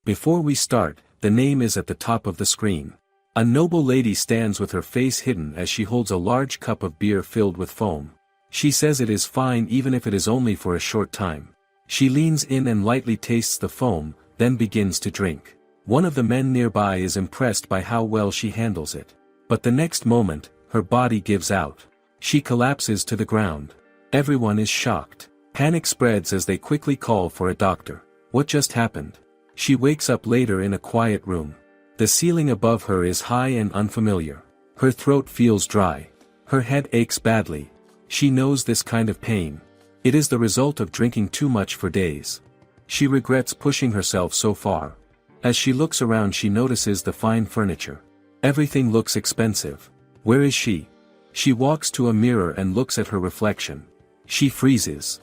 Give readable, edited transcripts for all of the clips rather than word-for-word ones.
Before we start, the name is at the top of the screen. A noble lady stands with her face hidden as she holds a large cup of beer filled with foam. She says it is fine even if it is only for a short time. She leans in and lightly tastes the foam, then begins to drink. One of the men nearby is impressed by how well she handles it. But the next moment, her body gives out. She collapses to the ground. Everyone is shocked. Panic spreads as they quickly call for a doctor. What just happened? She wakes up later in a quiet room. The ceiling above her is high and unfamiliar. Her throat feels dry. Her head aches badly. She knows this kind of pain. It is the result of drinking too much for days. She regrets pushing herself so far. As she looks around, she notices the fine furniture. Everything looks expensive. Where is she? She walks to a mirror and looks at her reflection. She freezes.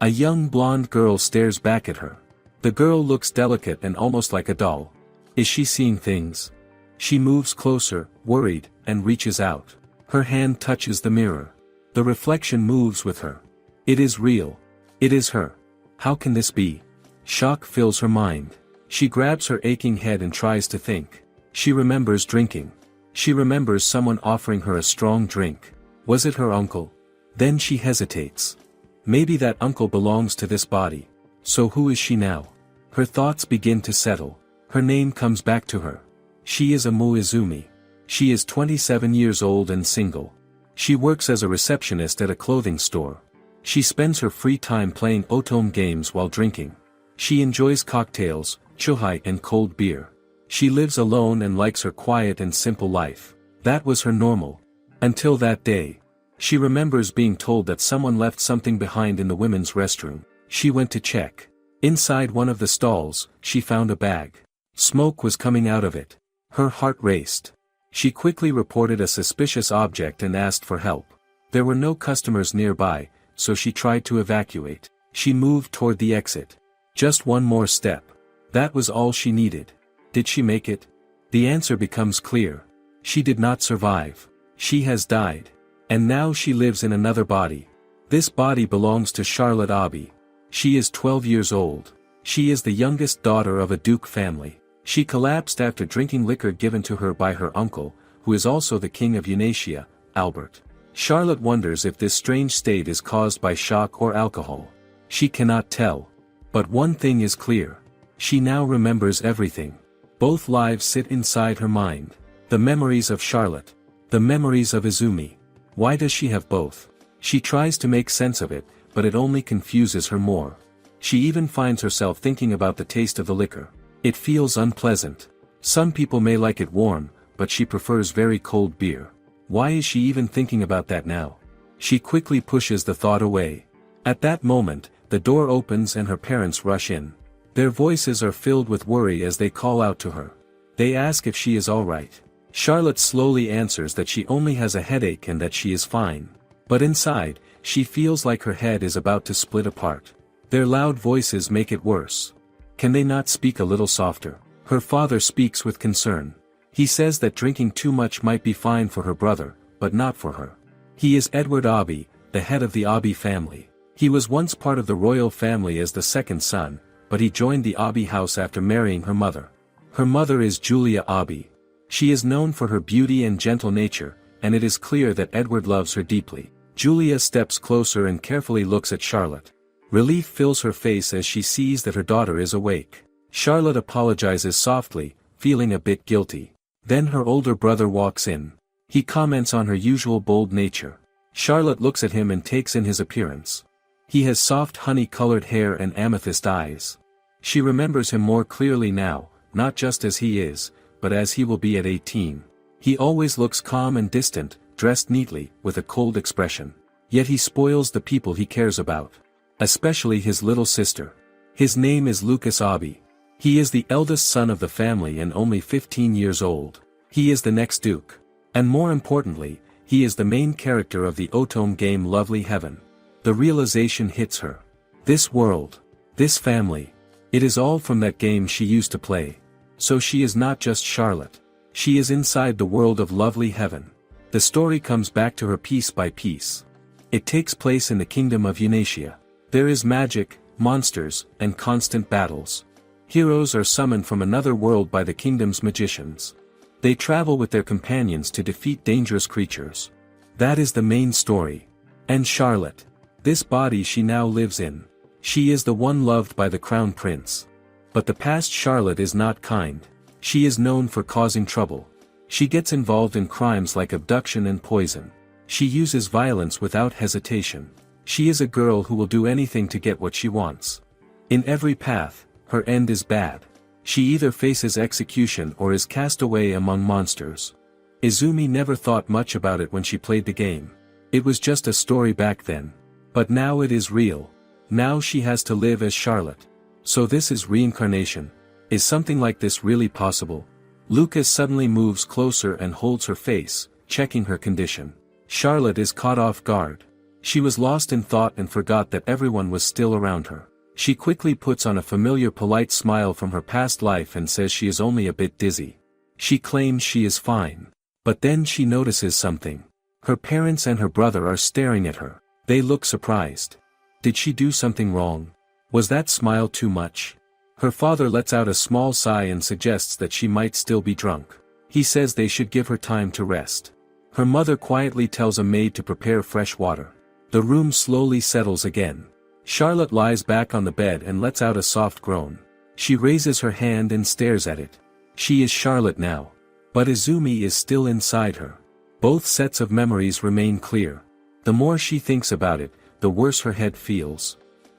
A young blonde girl stares back at her. The girl looks delicate and almost like a doll. Is she seeing things? She moves closer, worried, and reaches out. Her hand touches the mirror. The reflection moves with her. It is real. It is her. How can this be? Shock fills her mind. She grabs her aching head and tries to think. She remembers drinking. She remembers someone offering her a strong drink. Was it her uncle? Then she hesitates. Maybe that uncle belongs to this body. So who is she now? Her thoughts begin to settle. Her name comes back to her. She is Amo Izumi. She is 27 years old and single. She works as a receptionist at a clothing store. She spends her free time playing otome games while drinking. She enjoys cocktails, chuhai and cold beer. She lives alone and likes her quiet and simple life. That was her normal. Until that day. She remembers being told that someone left something behind in the women's restroom. She went to check. Inside one of the stalls, she found a bag. Smoke was coming out of it. Her heart raced. She quickly reported a suspicious object and asked for help. There were no customers nearby, so she tried to evacuate. She moved toward the exit. Just one more step. That was all she needed. Did she make it? The answer becomes clear. She did not survive. She has died. And now she lives in another body. This body belongs to Charlotte Abi. She is 12 years old. She is the youngest daughter of a duke family. She collapsed after drinking liquor given to her by her uncle, who is also the king of Eunacia, Albert. Charlotte wonders if this strange state is caused by shock or alcohol. She cannot tell. But one thing is clear. She now remembers everything. Both lives sit inside her mind. The memories of Charlotte. The memories of Izumi. Why does she have both? She tries to make sense of it, but it only confuses her more. She even finds herself thinking about the taste of the liquor. It feels unpleasant. Some people may like it warm, but she prefers very cold beer. Why is she even thinking about that now? She quickly pushes the thought away. At that moment, the door opens and her parents rush in. Their voices are filled with worry as they call out to her. They ask if she is alright. Charlotte slowly answers that she only has a headache and that she is fine. But inside, she feels like her head is about to split apart. Their loud voices make it worse. Can they not speak a little softer? Her father speaks with concern. He says that drinking too much might be fine for her brother, but not for her. He is Edward Abi, the head of the Abi family. He was once part of the royal family as the second son, but he joined the Abi house after marrying her mother. Her mother is Julia Abi. She is known for her beauty and gentle nature, and it is clear that Edward loves her deeply. Julia steps closer and carefully looks at Charlotte. Relief fills her face as she sees that her daughter is awake. Charlotte apologizes softly, feeling a bit guilty. Then her older brother walks in. He comments on her usual bold nature. Charlotte looks at him and takes in his appearance. He has soft honey-colored hair and amethyst eyes. She remembers him more clearly now, not just as he is, but as he will be at 18. He always looks calm and distant, dressed neatly, with a cold expression. Yet he spoils the people he cares about. Especially his little sister. His name is Lucas Abi. He is the eldest son of the family and only 15 years old. He is the next duke. And more importantly, he is the main character of the otome game Lovely Heaven. The realization hits her. This world. This family. It is all from that game she used to play. So she is not just Charlotte. She is inside the world of Lovely Heaven. The story comes back to her piece by piece. It takes place in the kingdom of Eunacia. There is magic, monsters, and constant battles. Heroes are summoned from another world by the kingdom's magicians. They travel with their companions to defeat dangerous creatures. That is the main story. And Charlotte. This body she now lives in. She is the one loved by the crown prince. But the past Charlotte is not kind. She is known for causing trouble. She gets involved in crimes like abduction and poison. She uses violence without hesitation. She is a girl who will do anything to get what she wants. In every path, her end is bad. She either faces execution or is cast away among monsters. Izumi never thought much about it when she played the game. It was just a story back then. But now it is real. Now she has to live as Charlotte. So this is reincarnation. Is something like this really possible? Lucas suddenly moves closer and holds her face, checking her condition. Charlotte is caught off guard. She was lost in thought and forgot that everyone was still around her. She quickly puts on a familiar polite smile from her past life and says she is only a bit dizzy. She claims she is fine. But then she notices something. Her parents and her brother are staring at her. They look surprised. Did she do something wrong? Was that smile too much? Her father lets out a small sigh and suggests that she might still be drunk. He says they should give her time to rest. Her mother quietly tells a maid to prepare fresh water. The room slowly settles again. Charlotte lies back on the bed and lets out a soft groan. She raises her hand and stares at it. She is Charlotte now. But Izumi is still inside her. Both sets of memories remain clear. The more she thinks about it, the worse her head feels.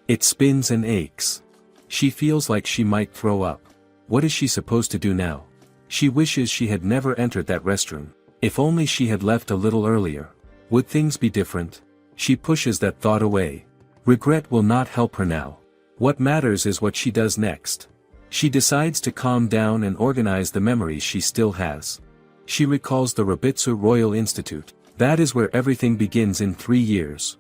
It spins and aches. She feels like she might throw up. What is she supposed to do now? She wishes she had never entered that restroom. If only she had left a little earlier. Would things be different? She pushes that thought away. Regret will not help her now. What matters is what she does next. She decides to calm down and organize the memories she still has. She recalls the Rabitsu Royal Institute. That is where everything begins in 3 years.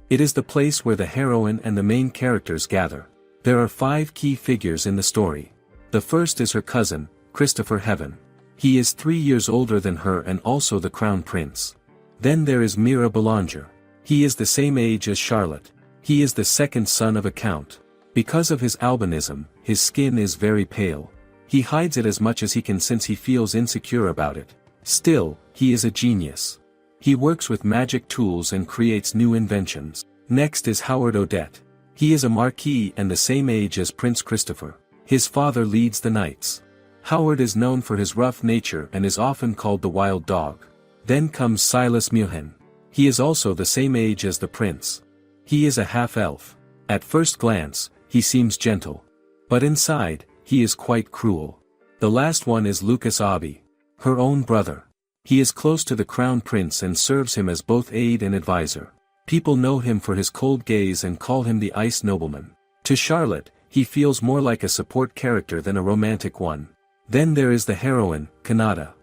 It is the place where the heroine and the main characters gather. There are 5 key figures in the story. The first is her cousin, Christopher Heaven. He is 3 years older than her and also the crown prince. Then there is Mira Belanger. He is the same age as Charlotte. He is the second son of a count. Because of his albinism, his skin is very pale. He hides it as much as he can since he feels insecure about it. Still, he is a genius. He works with magic tools and creates new inventions. Next is Howard Odette. He is a marquis and the same age as Prince Christopher. His father leads the knights. Howard is known for his rough nature and is often called the wild dog. Then comes Silas Muhen. He is also the same age as the prince. He is a half-elf. At first glance, he seems gentle. But inside, he is quite cruel. The last one is Lucas Abi. Her own brother. He is close to the crown prince and serves him as both aide and advisor. People know him for his cold gaze and call him the ice nobleman. To Charlotte, he feels more like a support character than a romantic one. Then there is the heroine, Kanata.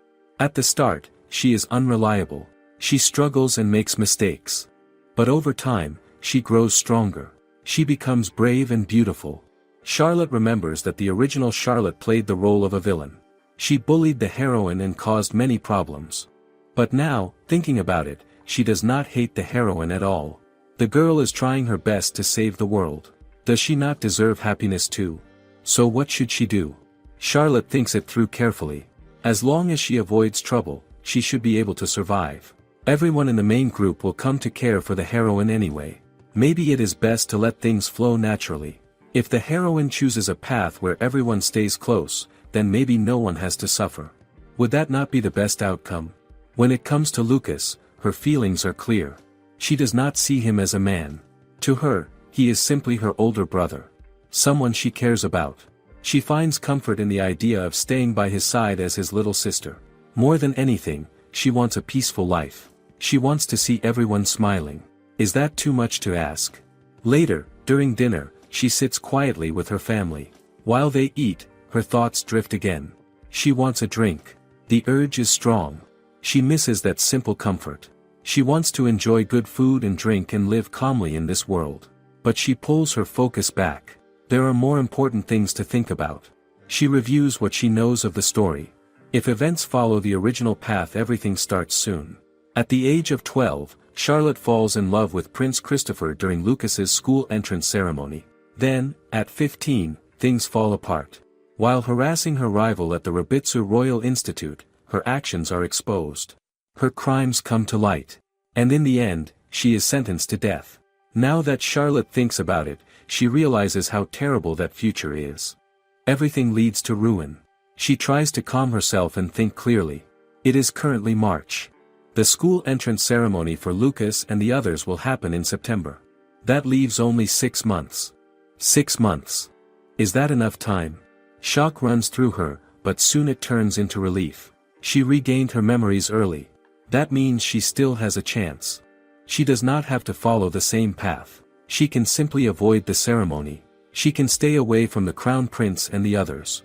At the start, she is unreliable. She struggles and makes mistakes. But over time, she grows stronger. She becomes brave and beautiful. Charlotte remembers that the original Charlotte played the role of a villain. She bullied the heroine and caused many problems. But now, thinking about it, she does not hate the heroine at all. The girl is trying her best to save the world. Does she not deserve happiness too? So what should she do? Charlotte thinks it through carefully. As long as she avoids trouble, she should be able to survive. Everyone in the main group will come to care for the heroine anyway. Maybe it is best to let things flow naturally. If the heroine chooses a path where everyone stays close, then maybe no one has to suffer. Would that not be the best outcome? When it comes to Lucas, her feelings are clear. She does not see him as a man. To her, he is simply her older brother. Someone she cares about. She finds comfort in the idea of staying by his side as his little sister. More than anything, she wants a peaceful life. She wants to see everyone smiling. Is that too much to ask? Later, during dinner, she sits quietly with her family. While they eat, her thoughts drift again. She wants a drink. The urge is strong. She misses that simple comfort. She wants to enjoy good food and drink and live calmly in this world. But she pulls her focus back. There are more important things to think about. She reviews what she knows of the story. If events follow the original path, everything starts soon. At the age of 12, Charlotte falls in love with Prince Christopher during Lucas's school entrance ceremony. Then, at 15, things fall apart. While harassing her rival at the Rabitsu Royal Institute, her actions are exposed. Her crimes come to light. And in the end, she is sentenced to death. Now that Charlotte thinks about it, she realizes how terrible that future is. Everything leads to ruin. She tries to calm herself and think clearly. It is currently March. The school entrance ceremony for Lucas and the others will happen in September. That leaves only 6 months. 6 months. Is that enough time? Shock runs through her, but soon it turns into relief. She regained her memories early. That means she still has a chance. She does not have to follow the same path. She can simply avoid the ceremony. She can stay away from the crown prince and the others.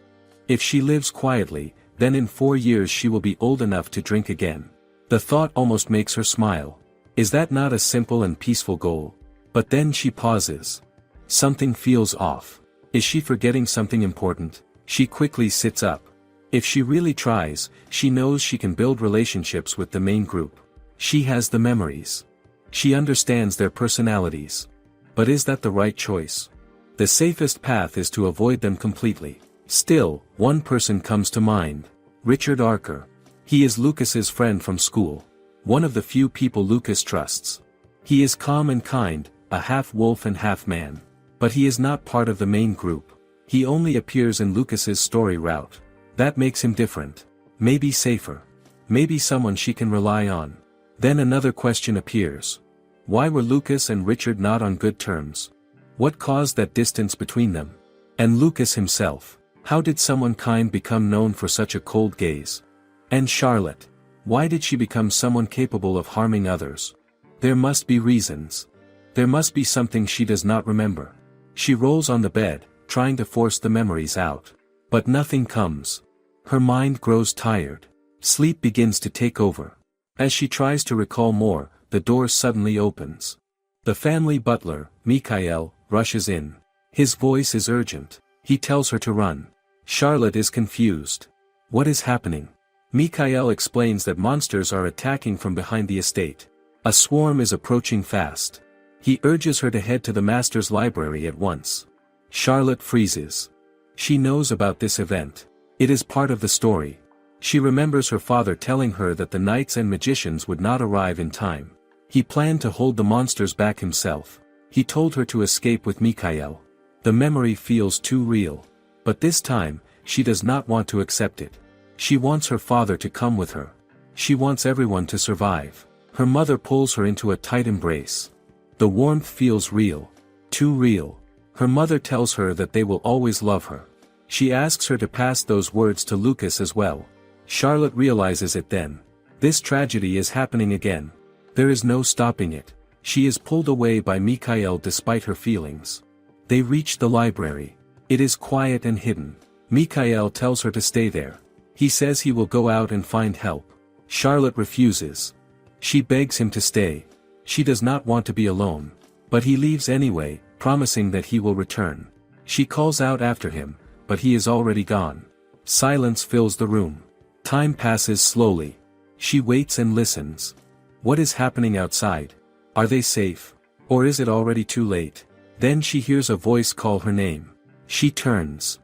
If she lives quietly, then in 4 years she will be old enough to drink again. The thought almost makes her smile. Is that not a simple and peaceful goal? But then she pauses. Something feels off. Is she forgetting something important? She quickly sits up. If she really tries, she knows she can build relationships with the main group. She has the memories. She understands their personalities. But is that the right choice? The safest path is to avoid them completely. Still, one person comes to mind. Richard Archer. He is Lucas's friend from school. One of the few people Lucas trusts. He is calm and kind, a half-wolf and half-man. But he is not part of the main group. He only appears in Lucas's story route. That makes him different. Maybe safer. Maybe someone she can rely on. Then another question appears. Why were Lucas and Richard not on good terms? What caused that distance between them? And Lucas himself. How did someone kind become known for such a cold gaze? And Charlotte. Why did she become someone capable of harming others? There must be reasons. There must be something she does not remember. She rolls on the bed, trying to force the memories out. But nothing comes. Her mind grows tired. Sleep begins to take over. As she tries to recall more, the door suddenly opens. The family butler, Mikhail, rushes in. His voice is urgent. He tells her to run. Charlotte is confused. What is happening? Mikhail explains that monsters are attacking from behind the estate. A swarm is approaching fast. He urges her to head to the master's library at once. Charlotte freezes. She knows about this event. It is part of the story. She remembers her father telling her that the knights and magicians would not arrive in time. He planned to hold the monsters back himself. He told her to escape with Mikhail. The memory feels too real. But this time, she does not want to accept it. She wants her father to come with her. She wants everyone to survive. Her mother pulls her into a tight embrace. The warmth feels real. Too real. Her mother tells her that they will always love her. She asks her to pass those words to Lucas as well. Charlotte realizes it then. This tragedy is happening again. There is no stopping it. She is pulled away by Mikhail despite her feelings. They reach the library. It is quiet and hidden. Mikhail tells her to stay there. He says he will go out and find help. Charlotte refuses. She begs him to stay. She does not want to be alone. But he leaves anyway, promising that he will return. She calls out after him, but he is already gone. Silence fills the room. Time passes slowly. She waits and listens. What is happening outside? Are they safe? Or is it already too late? Then she hears a voice call her name. She turns.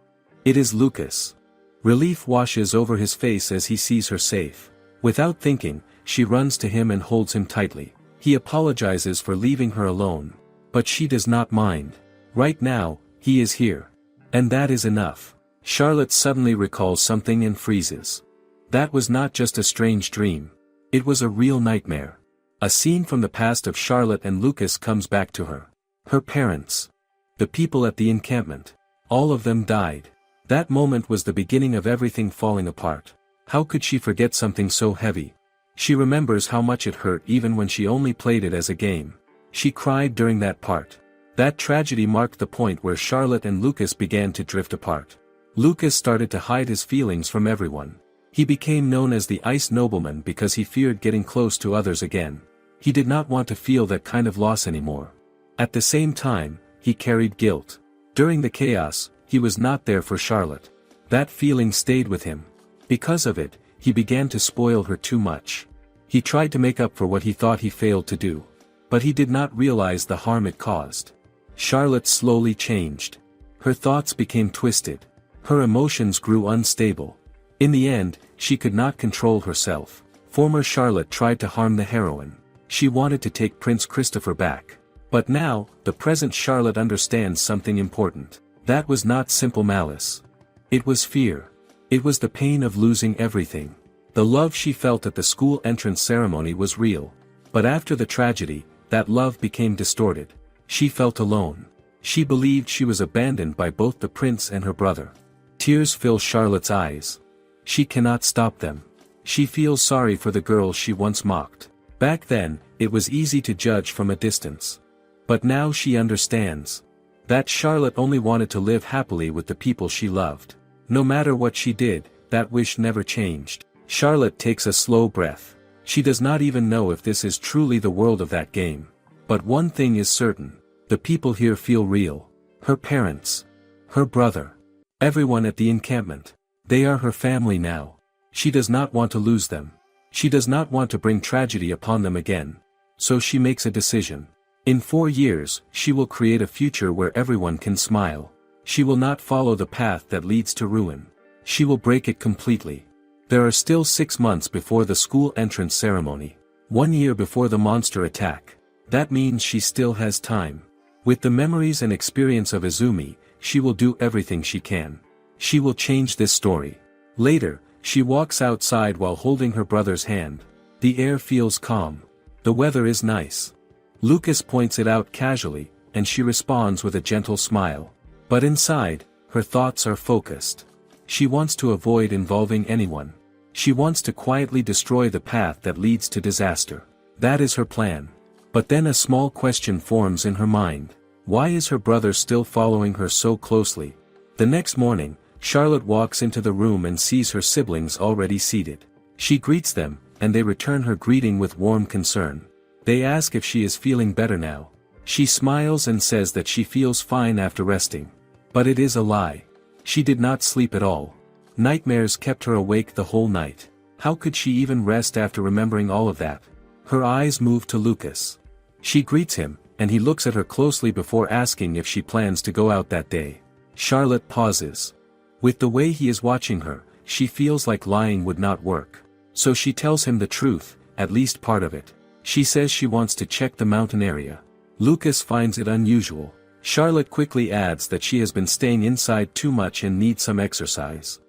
It is Lucas. Relief washes over his face as he sees her safe. Without thinking, she runs to him and holds him tightly. He apologizes for leaving her alone. But she does not mind. Right now, he is here. And that is enough. Charlotte suddenly recalls something and freezes. That was not just a strange dream. It was a real nightmare. A scene from the past of Charlotte and Lucas comes back to her. Her parents. The people at the encampment. All of them died. That moment was the beginning of everything falling apart. How could she forget something so heavy? She remembers how much it hurt even when she only played it as a game. She cried during that part. That tragedy marked the point where Charlotte and Lucas began to drift apart. Lucas started to hide his feelings from everyone. He became known as the Ice Nobleman because he feared getting close to others again. He did not want to feel that kind of loss anymore. At the same time, he carried guilt. During the chaos, he was not there for Charlotte. That feeling stayed with him. Because of it, he began to spoil her too much. He tried to make up for what he thought he failed to do. But he did not realize the harm it caused. Charlotte slowly changed. Her thoughts became twisted. Her emotions grew unstable. In the end, she could not control herself. Former Charlotte tried to harm the heroine. She wanted to take Prince Christopher back. But now, the present Charlotte understands something important. That was not simple malice. It was fear. It was the pain of losing everything. The love she felt at the school entrance ceremony was real. But after the tragedy, that love became distorted. She felt alone. She believed she was abandoned by both the prince and her brother. Tears fill Charlotte's eyes. She cannot stop them. She feels sorry for the girl she once mocked. Back then, it was easy to judge from a distance. But now she understands. That Charlotte only wanted to live happily with the people she loved. No matter what she did, that wish never changed. Charlotte takes a slow breath. She does not even know if this is truly the world of that game. But one thing is certain. The people here feel real. Her parents. Her brother. Everyone at the encampment. They are her family now. She does not want to lose them. She does not want to bring tragedy upon them again. So she makes a decision. In 4 years, she will create a future where everyone can smile. She will not follow the path that leads to ruin. She will break it completely. There are still 6 months before the school entrance ceremony. 1 year before the monster attack. That means she still has time. With the memories and experience of Izumi, she will do everything she can. She will change this story. Later, she walks outside while holding her brother's hand. The air feels calm. The weather is nice. Lucas points it out casually, and she responds with a gentle smile. But inside, her thoughts are focused. She wants to avoid involving anyone. She wants to quietly destroy the path that leads to disaster. That is her plan. But then a small question forms in her mind. Why is her brother still following her so closely? The next morning, Charlotte walks into the room and sees her siblings already seated. She greets them, and they return her greeting with warm concern. They ask if she is feeling better now. She smiles and says that she feels fine after resting. But it is a lie. She did not sleep at all. Nightmares kept her awake the whole night. How could she even rest after remembering all of that? Her eyes move to Lucas. She greets him, and he looks at her closely before asking if she plans to go out that day. Charlotte pauses. With the way he is watching her, she feels like lying would not work. So she tells him the truth, at least part of it. She says she wants to check the mountain area. Lucas finds it unusual. Charlotte quickly adds that she has been staying inside too much and needs some exercise.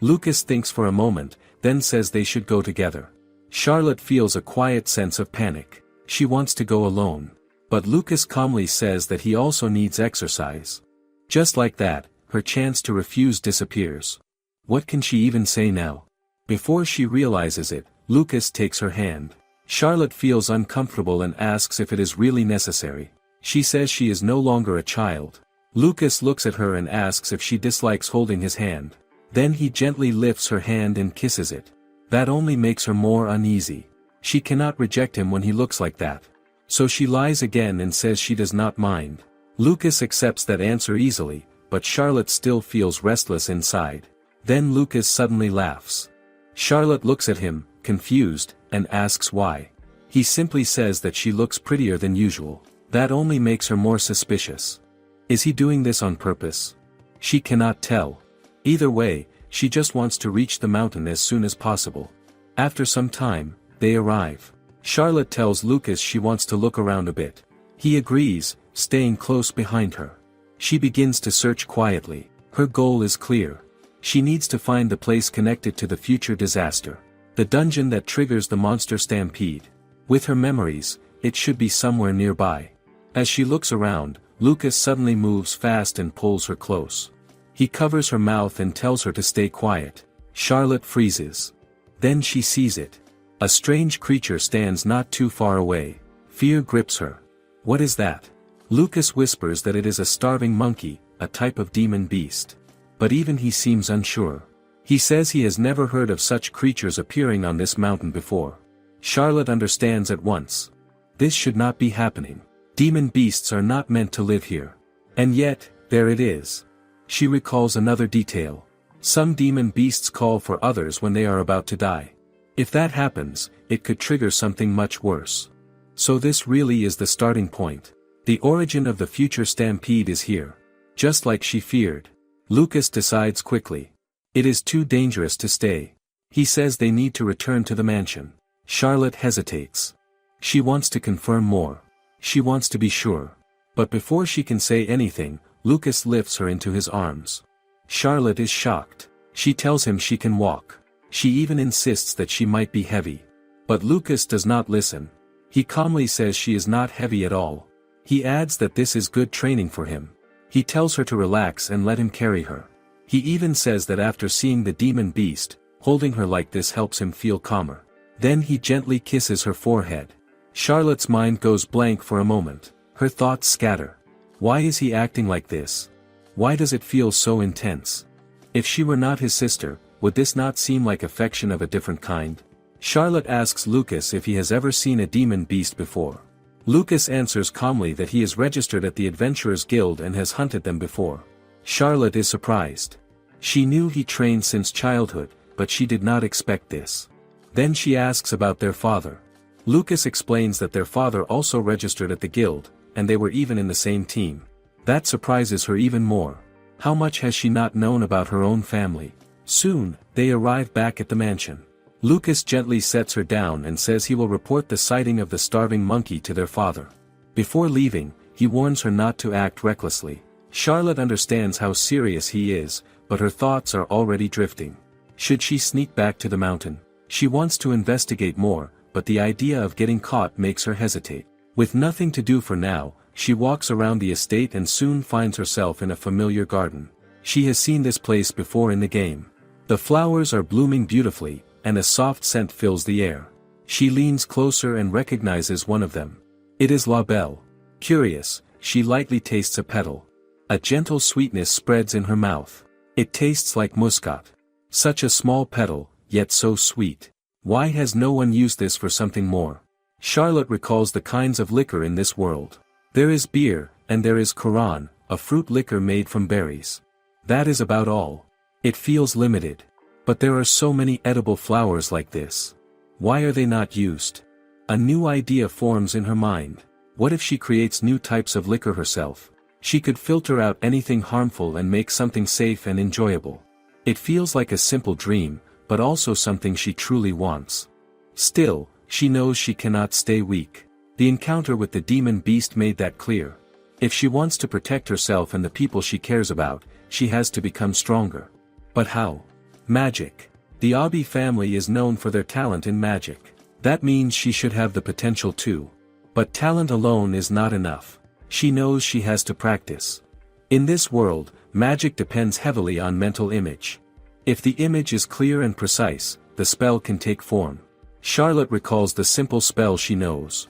Lucas thinks for a moment, then says they should go together. Charlotte feels a quiet sense of panic. She wants to go alone. But Lucas calmly says that he also needs exercise. Just like that, her chance to refuse disappears. What can she even say now? Before she realizes it, Lucas takes her hand. Charlotte feels uncomfortable and asks if it is really necessary. She says she is no longer a child. Lucas looks at her and asks if she dislikes holding his hand. Then he gently lifts her hand and kisses it. That only makes her more uneasy. She cannot reject him when he looks like that. So she lies again and says she does not mind. Lucas accepts that answer easily, but Charlotte still feels restless inside. Then Lucas suddenly laughs. Charlotte looks at him, confused, and asks why. He simply says that she looks prettier than usual. That only makes her more suspicious. Is he doing this on purpose? She cannot tell. Either way, she just wants to reach the mountain as soon as possible. After some time, they arrive. Charlotte tells Lucas she wants to look around a bit. He agrees, staying close behind her. She begins to search quietly. Her goal is clear. She needs to find the place connected to the future disaster. The dungeon that triggers the monster stampede. With her memories, it should be somewhere nearby. As she looks around, Lucas suddenly moves fast and pulls her close. He covers her mouth and tells her to stay quiet. Charlotte freezes. Then she sees it. A strange creature stands not too far away. Fear grips her. What is that? Lucas whispers that it is a starving monkey, a type of demon beast. But even he seems unsure. He says he has never heard of such creatures appearing on this mountain before. Charlotte understands at once. This should not be happening. Demon beasts are not meant to live here. And yet, there it is. She recalls another detail. Some demon beasts call for others when they are about to die. If that happens, it could trigger something much worse. So this really is the starting point. The origin of the future stampede is here. Just like she feared. Lucas decides quickly. It is too dangerous to stay. He says they need to return to the mansion. Charlotte hesitates. She wants to confirm more. She wants to be sure. But before she can say anything, Lucas lifts her into his arms. Charlotte is shocked. She tells him she can walk. She even insists that she might be heavy. But Lucas does not listen. He calmly says she is not heavy at all. He adds that this is good training for him. He tells her to relax and let him carry her. He even says that after seeing the demon beast, holding her like this helps him feel calmer. Then he gently kisses her forehead. Charlotte's mind goes blank for a moment. Her thoughts scatter. Why is he acting like this? Why does it feel so intense? If she were not his sister, would this not seem like affection of a different kind? Charlotte asks Lucas if he has ever seen a demon beast before. Lucas answers calmly that he is registered at the Adventurers Guild and has hunted them before. Charlotte is surprised. She knew he trained since childhood, but she did not expect this. Then she asks about their father. Lucas explains that their father also registered at the guild, and they were even in the same team. That surprises her even more. How much has she not known about her own family? Soon, they arrive back at the mansion. Lucas gently sets her down and says he will report the sighting of the starving monkey to their father. Before leaving, he warns her not to act recklessly. Charlotte understands how serious he is, but her thoughts are already drifting. Should she sneak back to the mountain? She wants to investigate more, but the idea of getting caught makes her hesitate. With nothing to do for now, she walks around the estate and soon finds herself in a familiar garden. She has seen this place before in the game. The flowers are blooming beautifully, and a soft scent fills the air. She leans closer and recognizes one of them. It is La Belle. Curious, she lightly tastes a petal. A gentle sweetness spreads in her mouth. It tastes like muscat. Such a small petal, yet so sweet. Why has no one used this for something more? Charlotte recalls the kinds of liquor in this world. There is beer, and there is Koran, a fruit liquor made from berries. That is about all. It feels limited. But there are so many edible flowers like this. Why are they not used? A new idea forms in her mind. What if she creates new types of liquor herself? She could filter out anything harmful and make something safe and enjoyable. It feels like a simple dream, but also something she truly wants. Still, she knows she cannot stay weak. The encounter with the demon beast made that clear. If she wants to protect herself and the people she cares about, she has to become stronger. But how? Magic. The Abi family is known for their talent in magic. That means she should have the potential too. But talent alone is not enough. She knows she has to practice. In this world, magic depends heavily on mental image. If the image is clear and precise, the spell can take form. Charlotte recalls the simple spell she knows.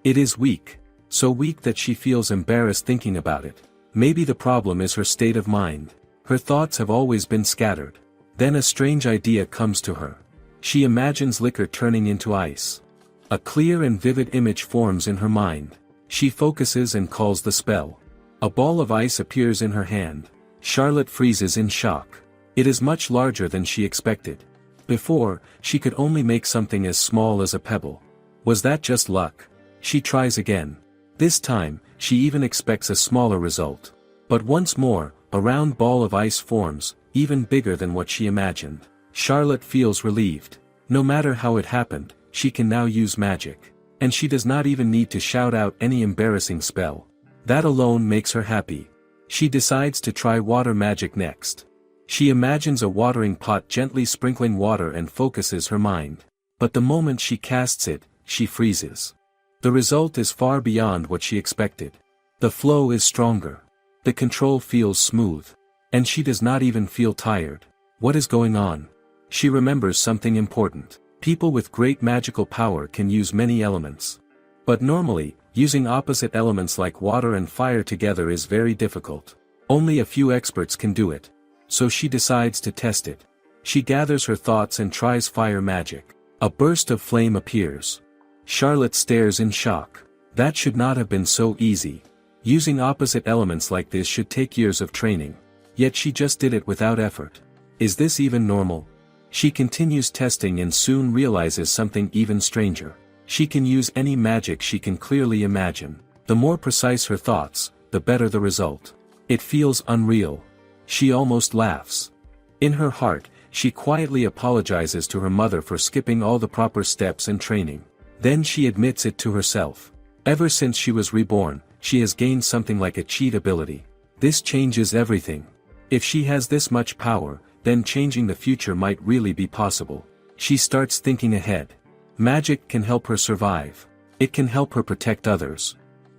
It is weak. So weak that she feels embarrassed thinking about it. Maybe the problem is her state of mind. Her thoughts have always been scattered. Then a strange idea comes to her. She imagines liquor turning into ice. A clear and vivid image forms in her mind. She focuses and calls the spell. A ball of ice appears in her hand. Charlotte freezes in shock. It is much larger than she expected. Before, she could only make something as small as a pebble. Was that just luck? She tries again. This time, she even expects a smaller result. But once more, a round ball of ice forms, even bigger than what she imagined. Charlotte feels relieved. No matter how it happened, she can now use magic. And she does not even need to shout out any embarrassing spell. That alone makes her happy. She decides to try water magic next. She imagines a watering pot gently sprinkling water and focuses her mind. But the moment she casts it, she freezes. The result is far beyond what she expected. The flow is stronger. The control feels smooth. And she does not even feel tired. What is going on? She remembers something important. People with great magical power can use many elements. But normally, using opposite elements like water and fire together is very difficult. Only a few experts can do it. So she decides to test it. She gathers her thoughts and tries fire magic. A burst of flame appears. Charlotte stares in shock. That should not have been so easy. Using opposite elements like this should take years of training. Yet she just did it without effort. Is this even normal? She continues testing and soon realizes something even stranger. She can use any magic she can clearly imagine. The more precise her thoughts, the better the result. It feels unreal. She almost laughs. In her heart, she quietly apologizes to her mother for skipping all the proper steps and training. Then she admits it to herself. Ever since she was reborn, she has gained something like a cheat ability. This changes everything. If she has this much power, then changing the future might really be possible. She starts thinking ahead. Magic can help her survive. It can help her protect others.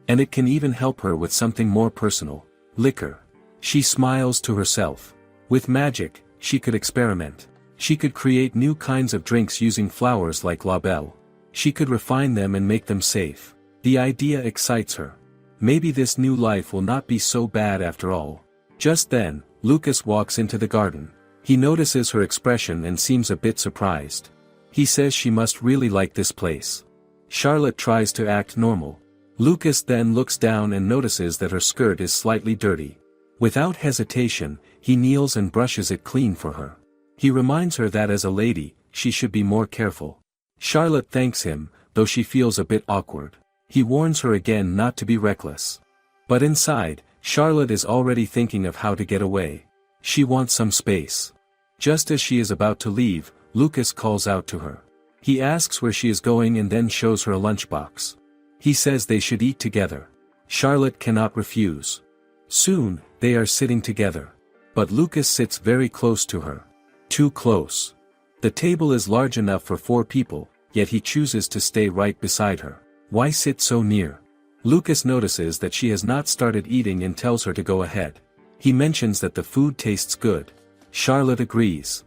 And it can even help her with something more personal. Liquor. She smiles to herself. With magic, she could experiment. She could create new kinds of drinks using flowers like labelle. She could refine them and make them safe. The idea excites her. Maybe this new life will not be so bad after all. Just then, Lucas walks into the garden. He notices her expression and seems a bit surprised. He says she must really like this place. Charlotte tries to act normal. Lucas then looks down and notices that her skirt is slightly dirty. Without hesitation, he kneels and brushes it clean for her. He reminds her that as a lady, she should be more careful. Charlotte thanks him, though she feels a bit awkward. He warns her again not to be reckless. But inside, Charlotte is already thinking of how to get away. She wants some space. Just as she is about to leave, Lucas calls out to her. He asks where she is going and then shows her a lunchbox. He says they should eat together. Charlotte cannot refuse. Soon, they are sitting together. But Lucas sits very close to her. Too close. The table is large enough for 4 people, yet he chooses to stay right beside her. Why sit so near? Lucas notices that she has not started eating and tells her to go ahead. He mentions that the food tastes good. Charlotte agrees.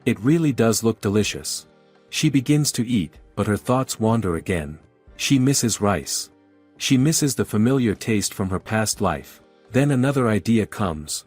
It really does look delicious. She begins to eat, but her thoughts wander again. She misses rice. She misses the familiar taste from her past life. Then another idea comes.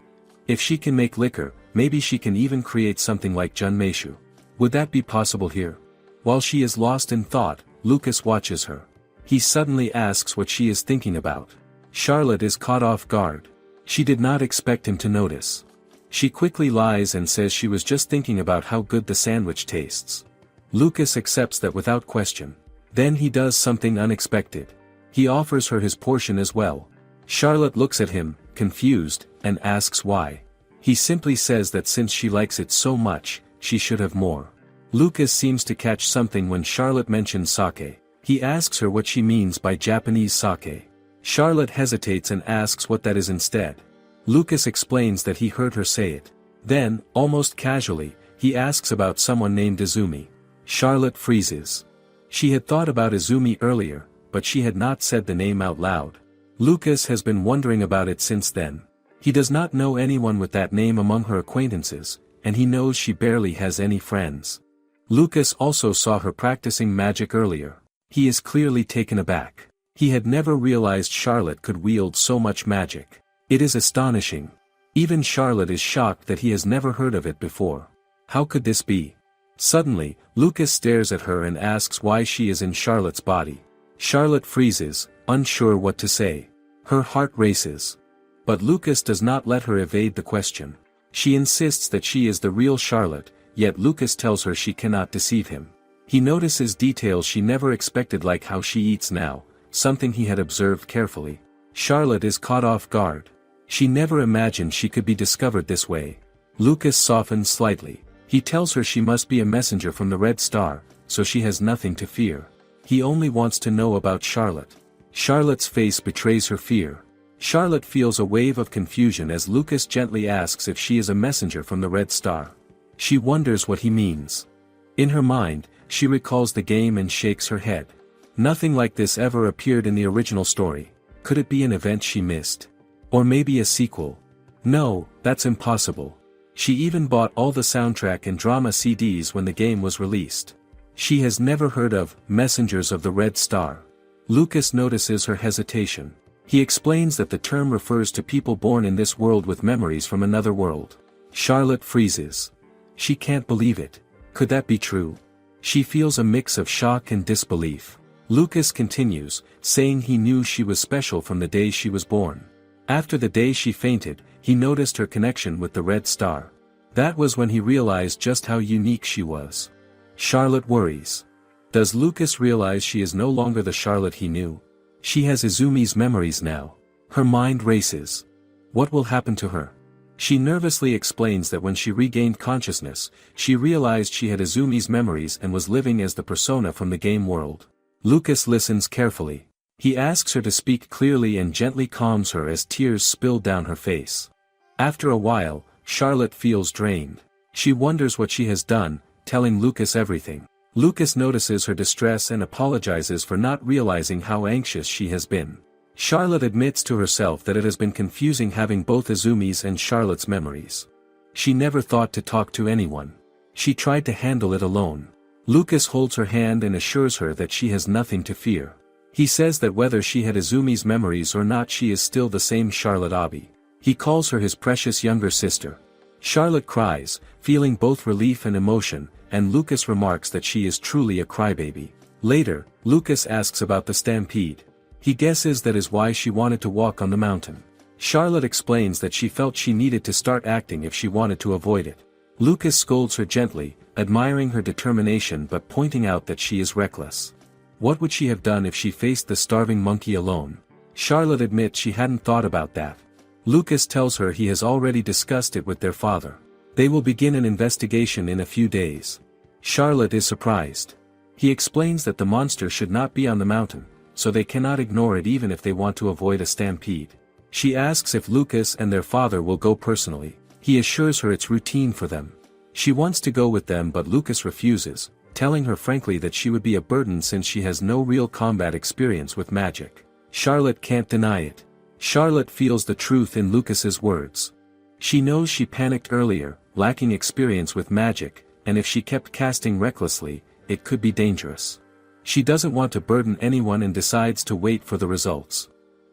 If she can make liquor, maybe she can even create something like junmeishu. Would that be possible here? While she is lost in thought, Lucas watches her. He suddenly asks what she is thinking about. Charlotte is caught off guard. She did not expect him to notice. She quickly lies and says she was just thinking about how good the sandwich tastes. Lucas accepts that without question. Then he does something unexpected. He offers her his portion as well. Charlotte looks at him, confused, and asks why. He simply says that since she likes it so much, she should have more. Lucas seems to catch something when Charlotte mentions sake. He asks her what she means by Japanese sake. Charlotte hesitates and asks what that is instead. Lucas explains that he heard her say it. Then, almost casually, he asks about someone named Izumi. Charlotte freezes. She had thought about Izumi earlier, but she had not said the name out loud. Lucas has been wondering about it since then. He does not know anyone with that name among her acquaintances, and he knows she barely has any friends. Lucas also saw her practicing magic earlier. He is clearly taken aback. He had never realized Charlotte could wield so much magic. It is astonishing. Even Charlotte is shocked that he has never heard of it before. How could this be? Suddenly, Lucas stares at her and asks why she is in Charlotte's body. Charlotte freezes, unsure what to say. Her heart races. But Lucas does not let her evade the question. She insists that she is the real Charlotte, yet Lucas tells her she cannot deceive him. He notices details she never expected, like how she eats now, something he had observed carefully. Charlotte is caught off guard. She never imagined she could be discovered this way. Lucas softens slightly. He tells her she must be a messenger from the Red Star, so she has nothing to fear. He only wants to know about Charlotte. Charlotte's face betrays her fear. Charlotte feels a wave of confusion as Lucas gently asks if she is a messenger from the Red Star. She wonders what he means. In her mind, she recalls the game and shakes her head. Nothing like this ever appeared in the original story. Could it be an event she missed? Or maybe a sequel? No, that's impossible. She even bought all the soundtrack and drama CDs when the game was released. She has never heard of Messengers of the Red Star. Lucas notices her hesitation. He explains that the term refers to people born in this world with memories from another world. Charlotte freezes. She can't believe it. Could that be true? She feels a mix of shock and disbelief. Lucas continues, saying he knew she was special from the day she was born. After the day she fainted, he noticed her connection with the Red Star. That was when he realized just how unique she was. Charlotte worries. Does Lucas realize she is no longer the Charlotte he knew? She has Izumi's memories now. Her mind races. What will happen to her? She nervously explains that when she regained consciousness, she realized she had Izumi's memories and was living as the persona from the game world. Lucas listens carefully. He asks her to speak clearly and gently calms her as tears spill down her face. After a while, Charlotte feels drained. She wonders what she has done, telling Lucas everything. Lucas notices her distress and apologizes for not realizing how anxious she has been. Charlotte admits to herself that it has been confusing having both Izumi's and Charlotte's memories. She never thought to talk to anyone. She tried to handle it alone. Lucas holds her hand and assures her that she has nothing to fear. He says that whether she had Izumi's memories or not, she is still the same Charlotte Abi. He calls her his precious younger sister. Charlotte cries, feeling both relief and emotion, and Lucas remarks that she is truly a crybaby. Later, Lucas asks about the stampede. He guesses that is why she wanted to walk on the mountain. Charlotte explains that she felt she needed to start acting if she wanted to avoid it. Lucas scolds her gently, admiring her determination but pointing out that she is reckless. What would she have done if she faced the starving monkey alone? Charlotte admits she hadn't thought about that. Lucas tells her he has already discussed it with their father. They will begin an investigation in a few days. Charlotte is surprised. He explains that the monster should not be on the mountain, so they cannot ignore it even if they want to avoid a stampede. She asks if Lucas and their father will go personally. He assures her it's routine for them. She wants to go with them but Lucas refuses, telling her frankly that she would be a burden since she has no real combat experience with magic. Charlotte can't deny it. Charlotte feels the truth in Lucas's words. She knows she panicked earlier, lacking experience with magic, and if she kept casting recklessly, it could be dangerous. She doesn't want to burden anyone and decides to wait for the results.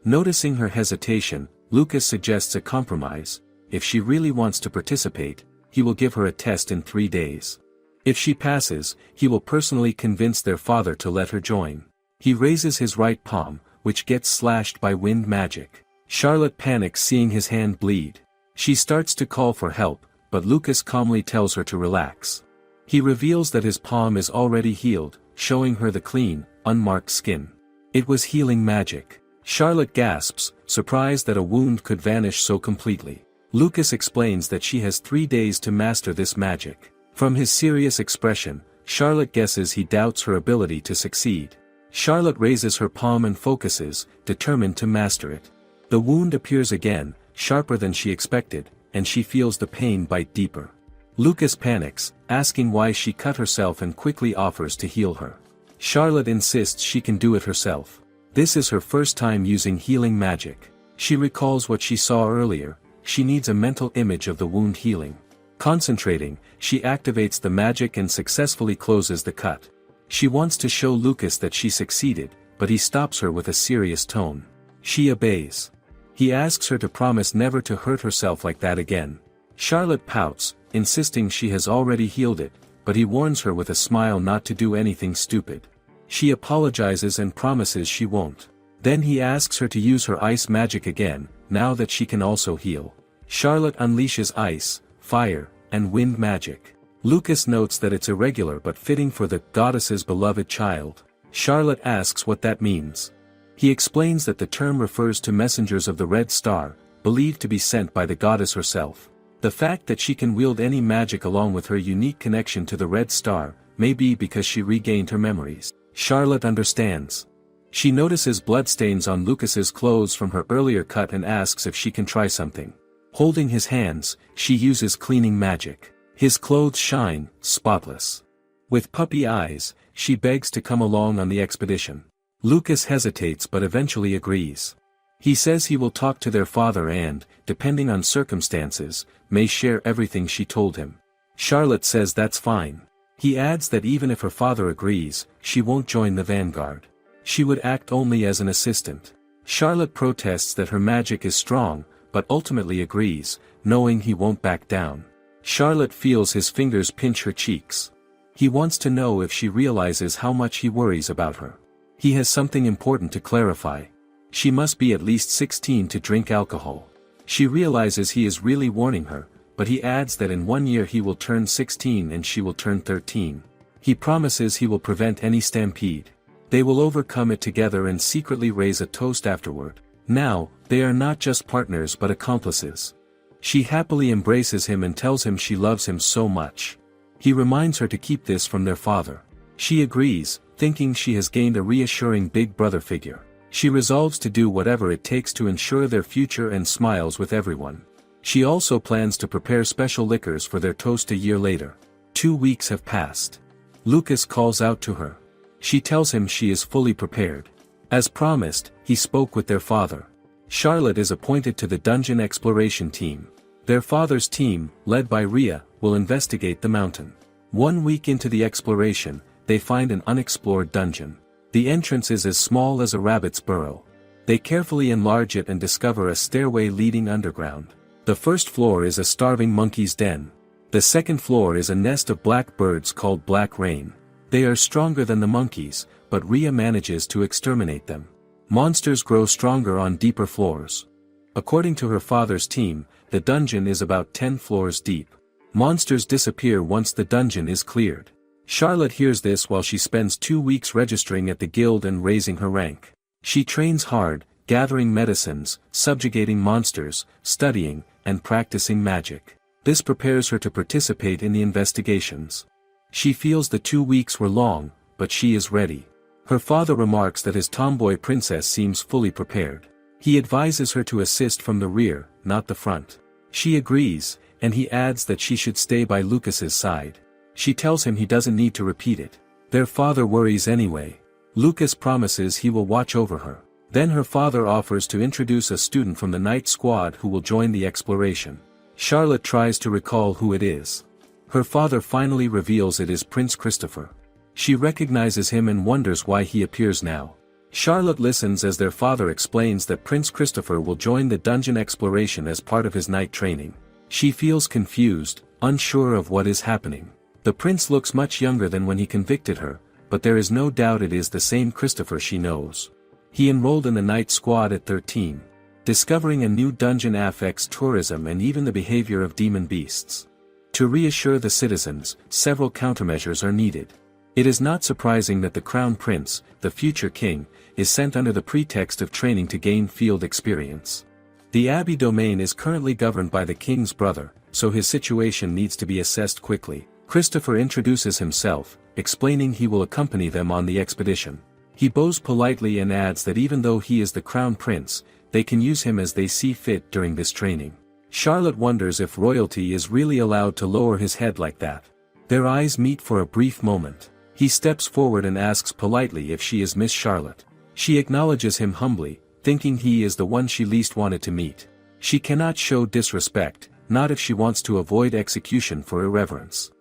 Noticing her hesitation, Lucas suggests a compromise. If she really wants to participate, he will give her a test in 3 days. If she passes, he will personally convince their father to let her join. He raises his right palm, which gets slashed by wind magic. Charlotte panics seeing his hand bleed. She starts to call for help, but Lucas calmly tells her to relax. He reveals that his palm is already healed, showing her the clean, unmarked skin. It was healing magic. Charlotte gasps, surprised that a wound could vanish so completely. Lucas explains that she has 3 days to master this magic. From his serious expression, Charlotte guesses he doubts her ability to succeed. Charlotte raises her palm and focuses, determined to master it. The wound appears again, sharper than she expected, and she feels the pain bite deeper. Lucas panics, asking why she cut herself and quickly offers to heal her. Charlotte insists she can do it herself. This is her first time using healing magic. She recalls what she saw earlier. She needs a mental image of the wound healing. Concentrating, she activates the magic and successfully closes the cut. She wants to show Lucas that she succeeded, but he stops her with a serious tone. She obeys. He asks her to promise never to hurt herself like that again. Charlotte pouts, insisting she has already healed it, but he warns her with a smile not to do anything stupid. She apologizes and promises she won't. Then he asks her to use her ice magic again, now that she can also heal. Charlotte unleashes ice, fire, and wind magic. Lucas notes that it's irregular but fitting for the goddess's beloved child. Charlotte asks what that means. He explains that the term refers to messengers of the Red Star, believed to be sent by the goddess herself. The fact that she can wield any magic along with her unique connection to the Red Star, may be because she regained her memories. Charlotte understands. She notices bloodstains on Lucas's clothes from her earlier cut and asks if she can try something. Holding his hands, she uses cleaning magic. His clothes shine, spotless. With puppy eyes, she begs to come along on the expedition. Lucas hesitates but eventually agrees. He says he will talk to their father and, depending on circumstances, may share everything she told him. Charlotte says that's fine. He adds that even if her father agrees, she won't join the vanguard. She would act only as an assistant. Charlotte protests that her magic is strong, but ultimately agrees, knowing he won't back down. Charlotte feels his fingers pinch her cheeks. He wants to know if she realizes how much he worries about her. He has something important to clarify. She must be at least 16 to drink alcohol. She realizes he is really warning her, but he adds that in 1 year he will turn 16 and she will turn 13. He promises he will prevent any stampede. They will overcome it together and secretly raise a toast afterward. Now, they are not just partners but accomplices. She happily embraces him and tells him she loves him so much. He reminds her to keep this from their father. She agrees, thinking she has gained a reassuring big brother figure. She resolves to do whatever it takes to ensure their future and smiles with everyone. She also plans to prepare special liquors for their toast a year later. 2 weeks have passed. Lucas calls out to her. She tells him she is fully prepared. As promised, he spoke with their father. Charlotte is appointed to the dungeon exploration team. Their father's team, led by Rhea, will investigate the mountain. 1 week into the exploration, they find an unexplored dungeon. The entrance is as small as a rabbit's burrow. They carefully enlarge it and discover a stairway leading underground. The first floor is a starving monkey's den. The second floor is a nest of black birds called Black Rain. They are stronger than the monkeys, but Rhea manages to exterminate them. Monsters grow stronger on deeper floors. According to her father's team, the dungeon is about 10 floors deep. Monsters disappear once the dungeon is cleared. Charlotte hears this while she spends 2 weeks registering at the guild and raising her rank. She trains hard, gathering medicines, subjugating monsters, studying, and practicing magic. This prepares her to participate in the investigations. She feels the 2 weeks were long, but she is ready. Her father remarks that his tomboy princess seems fully prepared. He advises her to assist from the rear, not the front. She agrees, and he adds that she should stay by Lucas's side. She tells him he doesn't need to repeat it. Their father worries anyway. Lucas promises he will watch over her. Then her father offers to introduce a student from the night squad who will join the exploration. Charlotte tries to recall who it is. Her father finally reveals it is Prince Christopher. She recognizes him and wonders why he appears now. Charlotte listens as their father explains that Prince Christopher will join the dungeon exploration as part of his night training. She feels confused, unsure of what is happening. The prince looks much younger than when he convicted her, but there is no doubt it is the same Christopher she knows. He enrolled in the night squad at 13. Discovering a new dungeon affects tourism and even the behavior of demon beasts. To reassure the citizens, several countermeasures are needed. It is not surprising that the crown prince, the future king, is sent under the pretext of training to gain field experience. The abbey domain is currently governed by the king's brother, so his situation needs to be assessed quickly. Christopher introduces himself, explaining he will accompany them on the expedition. He bows politely and adds that even though he is the crown prince, they can use him as they see fit during this training. Charlotte wonders if royalty is really allowed to lower his head like that. Their eyes meet for a brief moment. He steps forward and asks politely if she is Miss Charlotte. She acknowledges him humbly, thinking he is the one she least wanted to meet. She cannot show disrespect, not if she wants to avoid execution for irreverence.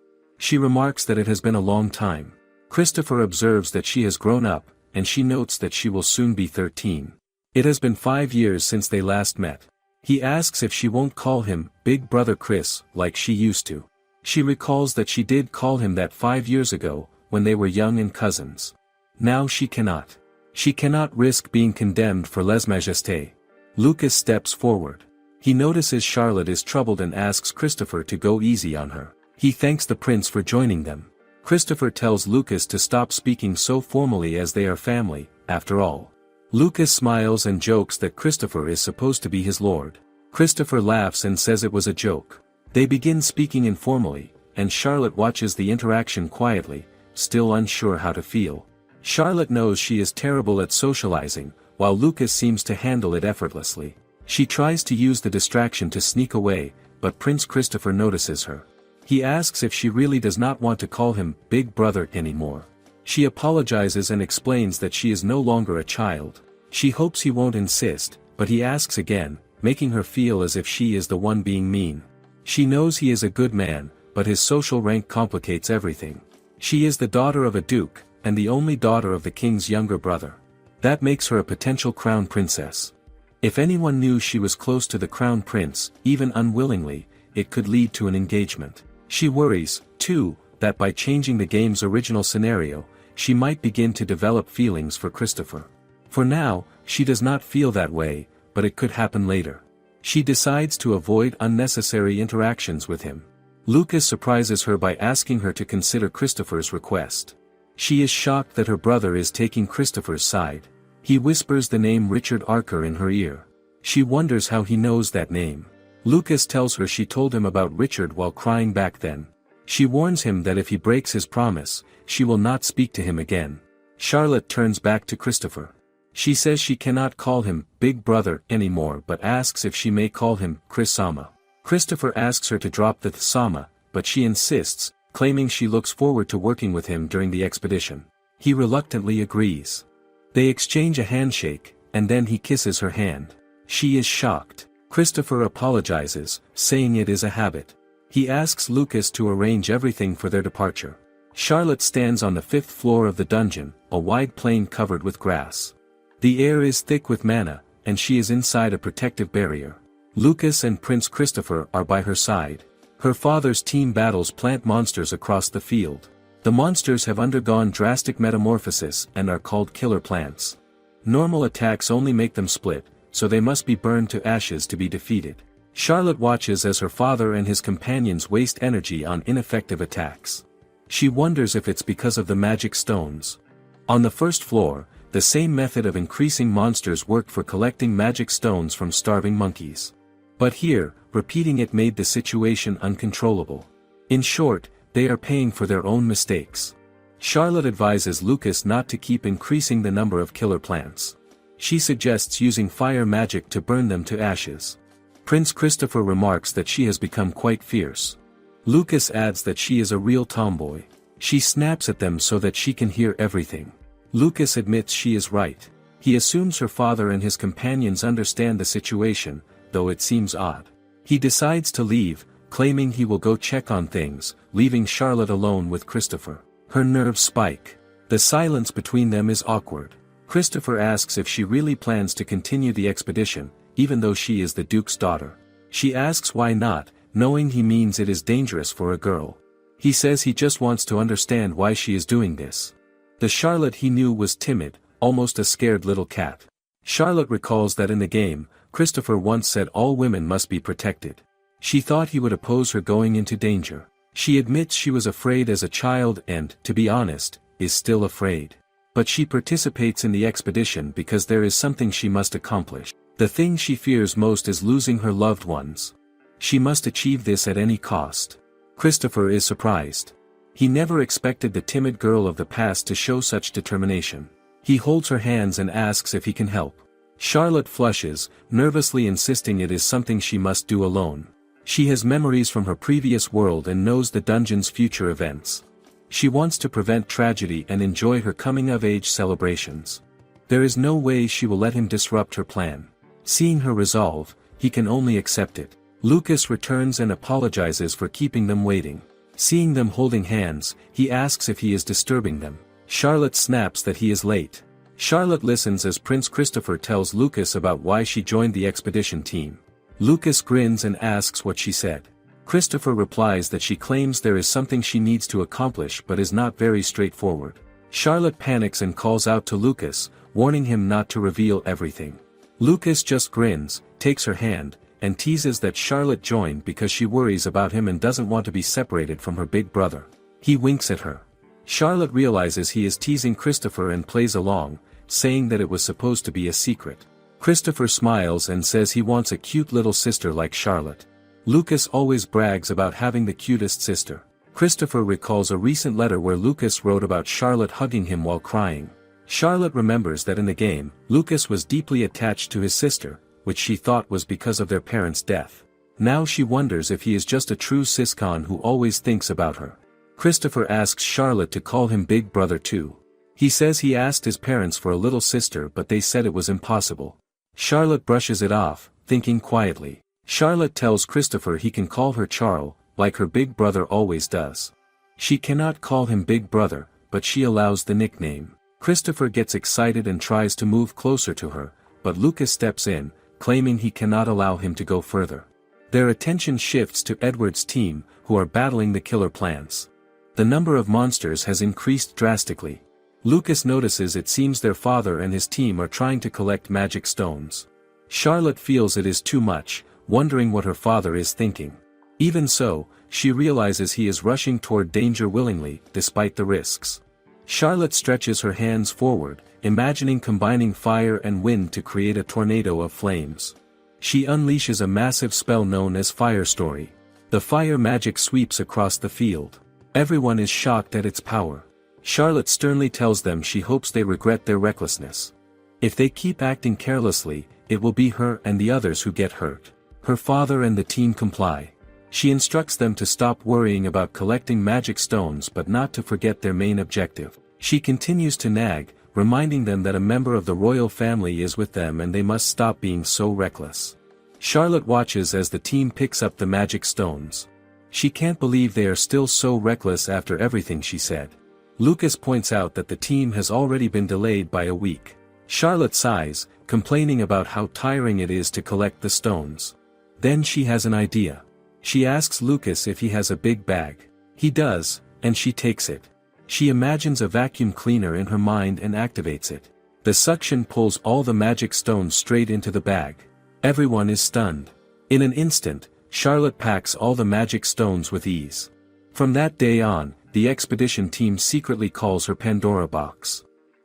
She remarks that it has been a long time. Christopher observes that she has grown up, and she notes that she will soon be 13. It has been 5 years since they last met. He asks if she won't call him Big Brother Chris like she used to. She recalls that she did call him that 5 years ago, when they were young and cousins. Now she cannot. She cannot risk being condemned for lèse-majesté. Lucas steps forward. He notices Charlotte is troubled and asks Christopher to go easy on her. He thanks the prince for joining them. Christopher tells Lucas to stop speaking so formally as they are family, after all. Lucas smiles and jokes that Christopher is supposed to be his lord. Christopher laughs and says it was a joke. They begin speaking informally, and Charlotte watches the interaction quietly, still unsure how to feel. Charlotte knows she is terrible at socializing, while Lucas seems to handle it effortlessly. She tries to use the distraction to sneak away, but Prince Christopher notices her. He asks if she really does not want to call him Big Brother anymore. She apologizes and explains that she is no longer a child. She hopes he won't insist, but he asks again, making her feel as if she is the one being mean. She knows he is a good man, but his social rank complicates everything. She is the daughter of a duke, and the only daughter of the king's younger brother. That makes her a potential crown princess. If anyone knew she was close to the crown prince, even unwillingly, it could lead to an engagement. She worries, too, that by changing the game's original scenario, she might begin to develop feelings for Christopher. For now, she does not feel that way, but it could happen later. She decides to avoid unnecessary interactions with him. Lucas surprises her by asking her to consider Christopher's request. She is shocked that her brother is taking Christopher's side. He whispers the name Richard Archer in her ear. She wonders how he knows that name. Lucas tells her she told him about Richard while crying back then. She warns him that if he breaks his promise, she will not speak to him again. Charlotte turns back to Christopher. She says she cannot call him Big Brother anymore but asks if she may call him Chris-sama. Christopher asks her to drop the sama, but she insists, claiming she looks forward to working with him during the expedition. He reluctantly agrees. They exchange a handshake, and then he kisses her hand. She is shocked. Christopher apologizes, saying it is a habit. He asks Lucas to arrange everything for their departure. Charlotte stands on the 5th floor of the dungeon, a wide plain covered with grass. The air is thick with mana, and she is inside a protective barrier. Lucas and Prince Christopher are by her side. Her father's team battles plant monsters across the field. The monsters have undergone drastic metamorphosis and are called killer plants. Normal attacks only make them split, so they must be burned to ashes to be defeated. Charlotte watches as her father and his companions waste energy on ineffective attacks. She wonders if it's because of the magic stones. On the 1st floor, the same method of increasing monsters worked for collecting magic stones from starving monkeys. But here, repeating it made the situation uncontrollable. In short, they are paying for their own mistakes. Charlotte advises Lucas not to keep increasing the number of killer plants. She suggests using fire magic to burn them to ashes. Prince Christopher remarks that she has become quite fierce. Lucas adds that she is a real tomboy. She snaps at them so that she can hear everything. Lucas admits she is right. He assumes her father and his companions understand the situation, though it seems odd. He decides to leave, claiming he will go check on things, leaving Charlotte alone with Christopher. Her nerves spike. The silence between them is awkward. Christopher asks if she really plans to continue the expedition, even though she is the Duke's daughter. She asks why not, knowing he means it is dangerous for a girl. He says he just wants to understand why she is doing this. The Charlotte he knew was timid, almost a scared little cat. Charlotte recalls that in the game, Christopher once said all women must be protected. She thought he would oppose her going into danger. She admits she was afraid as a child and, to be honest, is still afraid. But she participates in the expedition because there is something she must accomplish. The thing she fears most is losing her loved ones. She must achieve this at any cost. Christopher is surprised. He never expected the timid girl of the past to show such determination. He holds her hands and asks if he can help. Charlotte flushes, nervously insisting it is something she must do alone. She has memories from her previous world and knows the dungeon's future events. She wants to prevent tragedy and enjoy her coming-of-age celebrations. There is no way she will let him disrupt her plan. Seeing her resolve, he can only accept it. Lucas returns and apologizes for keeping them waiting. Seeing them holding hands, he asks if he is disturbing them. Charlotte snaps that he is late. Charlotte listens as Prince Christopher tells Lucas about why she joined the expedition team. Lucas grins and asks what she said. Christopher replies that she claims there is something she needs to accomplish but is not very straightforward. Charlotte panics and calls out to Lucas, warning him not to reveal everything. Lucas just grins, takes her hand, and teases that Charlotte joined because she worries about him and doesn't want to be separated from her big brother. He winks at her. Charlotte realizes he is teasing Christopher and plays along, saying that it was supposed to be a secret. Christopher smiles and says he wants a cute little sister like Charlotte. Lucas always brags about having the cutest sister. Christopher recalls a recent letter where Lucas wrote about Charlotte hugging him while crying. Charlotte remembers that in the game, Lucas was deeply attached to his sister, which she thought was because of their parents' death. Now she wonders if he is just a true siscon who always thinks about her. Christopher asks Charlotte to call him Big Brother too. He says he asked his parents for a little sister but they said it was impossible. Charlotte brushes it off, thinking quietly. Charlotte tells Christopher he can call her Charles, like her big brother always does. She cannot call him Big Brother, but she allows the nickname. Christopher gets excited and tries to move closer to her, but Lucas steps in, claiming he cannot allow him to go further. Their attention shifts to Edward's team, who are battling the killer plants. The number of monsters has increased drastically. Lucas notices it seems their father and his team are trying to collect magic stones. Charlotte feels it is too much, wondering what her father is thinking. Even so, she realizes he is rushing toward danger willingly, despite the risks. Charlotte stretches her hands forward, imagining combining fire and wind to create a tornado of flames. She unleashes a massive spell known as Fire Story. The fire magic sweeps across the field. Everyone is shocked at its power. Charlotte sternly tells them she hopes they regret their recklessness. If they keep acting carelessly, it will be her and the others who get hurt. Her father and the team comply. She instructs them to stop worrying about collecting magic stones but not to forget their main objective. She continues to nag, reminding them that a member of the royal family is with them and they must stop being so reckless. Charlotte watches as the team picks up the magic stones. She can't believe they are still so reckless after everything she said. Lucas points out that the team has already been delayed by a week. Charlotte sighs, complaining about how tiring it is to collect the stones. Then she has an idea. She asks Lucas if he has a big bag. He does, and she takes it. She imagines a vacuum cleaner in her mind and activates it. The suction pulls all the magic stones straight into the bag. Everyone is stunned. In an instant, Charlotte packs all the magic stones with ease. From that day on, the expedition team secretly calls her Pandora Box.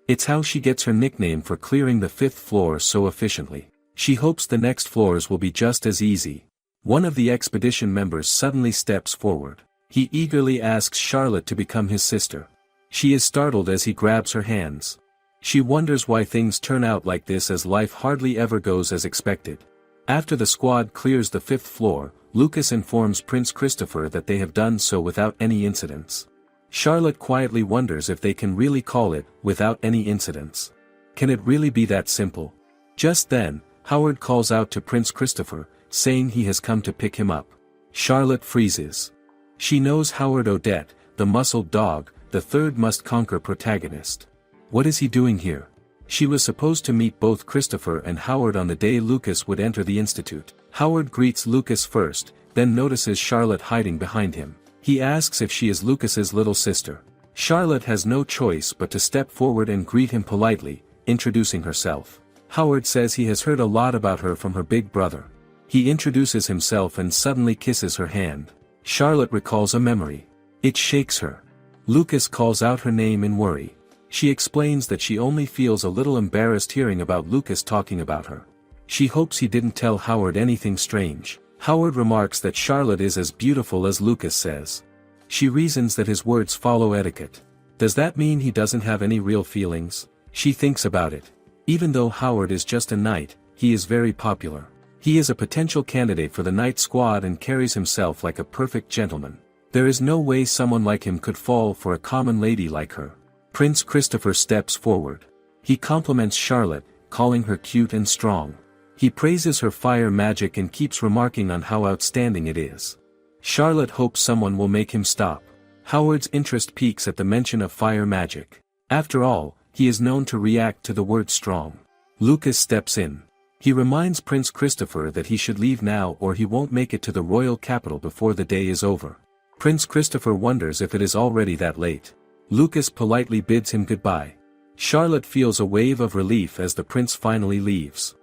It's how she gets her nickname for clearing the 5th floor so efficiently. She hopes the next floors will be just as easy. One of the expedition members suddenly steps forward. He eagerly asks Charlotte to become his sister. She is startled as he grabs her hands. She wonders why things turn out like this as life hardly ever goes as expected. After the squad clears the 5th floor, Lucas informs Prince Christopher that they have done so without any incidents. Charlotte quietly wonders if they can really call it without any incidents. Can it really be that simple? Just then, Howard calls out to Prince Christopher, saying he has come to pick him up. Charlotte freezes. She knows Howard Odette, the muscled dog, the third must-conquer protagonist. What is he doing here? She was supposed to meet both Christopher and Howard on the day Lucas would enter the institute. Howard greets Lucas first, then notices Charlotte hiding behind him. He asks if she is Lucas's little sister. Charlotte has no choice but to step forward and greet him politely, introducing herself. Howard says he has heard a lot about her from her big brother. He introduces himself and suddenly kisses her hand. Charlotte recalls a memory. It shakes her. Lucas calls out her name in worry. She explains that she only feels a little embarrassed hearing about Lucas talking about her. She hopes he didn't tell Howard anything strange. Howard remarks that Charlotte is as beautiful as Lucas says. She reasons that his words follow etiquette. Does that mean he doesn't have any real feelings? She thinks about it. Even though Howard is just a knight, he is very popular. He is a potential candidate for the knight squad and carries himself like a perfect gentleman. There is no way someone like him could fall for a common lady like her. Prince Christopher steps forward. He compliments Charlotte, calling her cute and strong. He praises her fire magic and keeps remarking on how outstanding it is. Charlotte hopes someone will make him stop. Howard's interest peaks at the mention of fire magic. After all, he is known to react to the word strong. Lucas steps in. He reminds Prince Christopher that he should leave now or he won't make it to the royal capital before the day is over. Prince Christopher wonders if it is already that late. Lucas politely bids him goodbye. Charlotte feels a wave of relief as the prince finally leaves.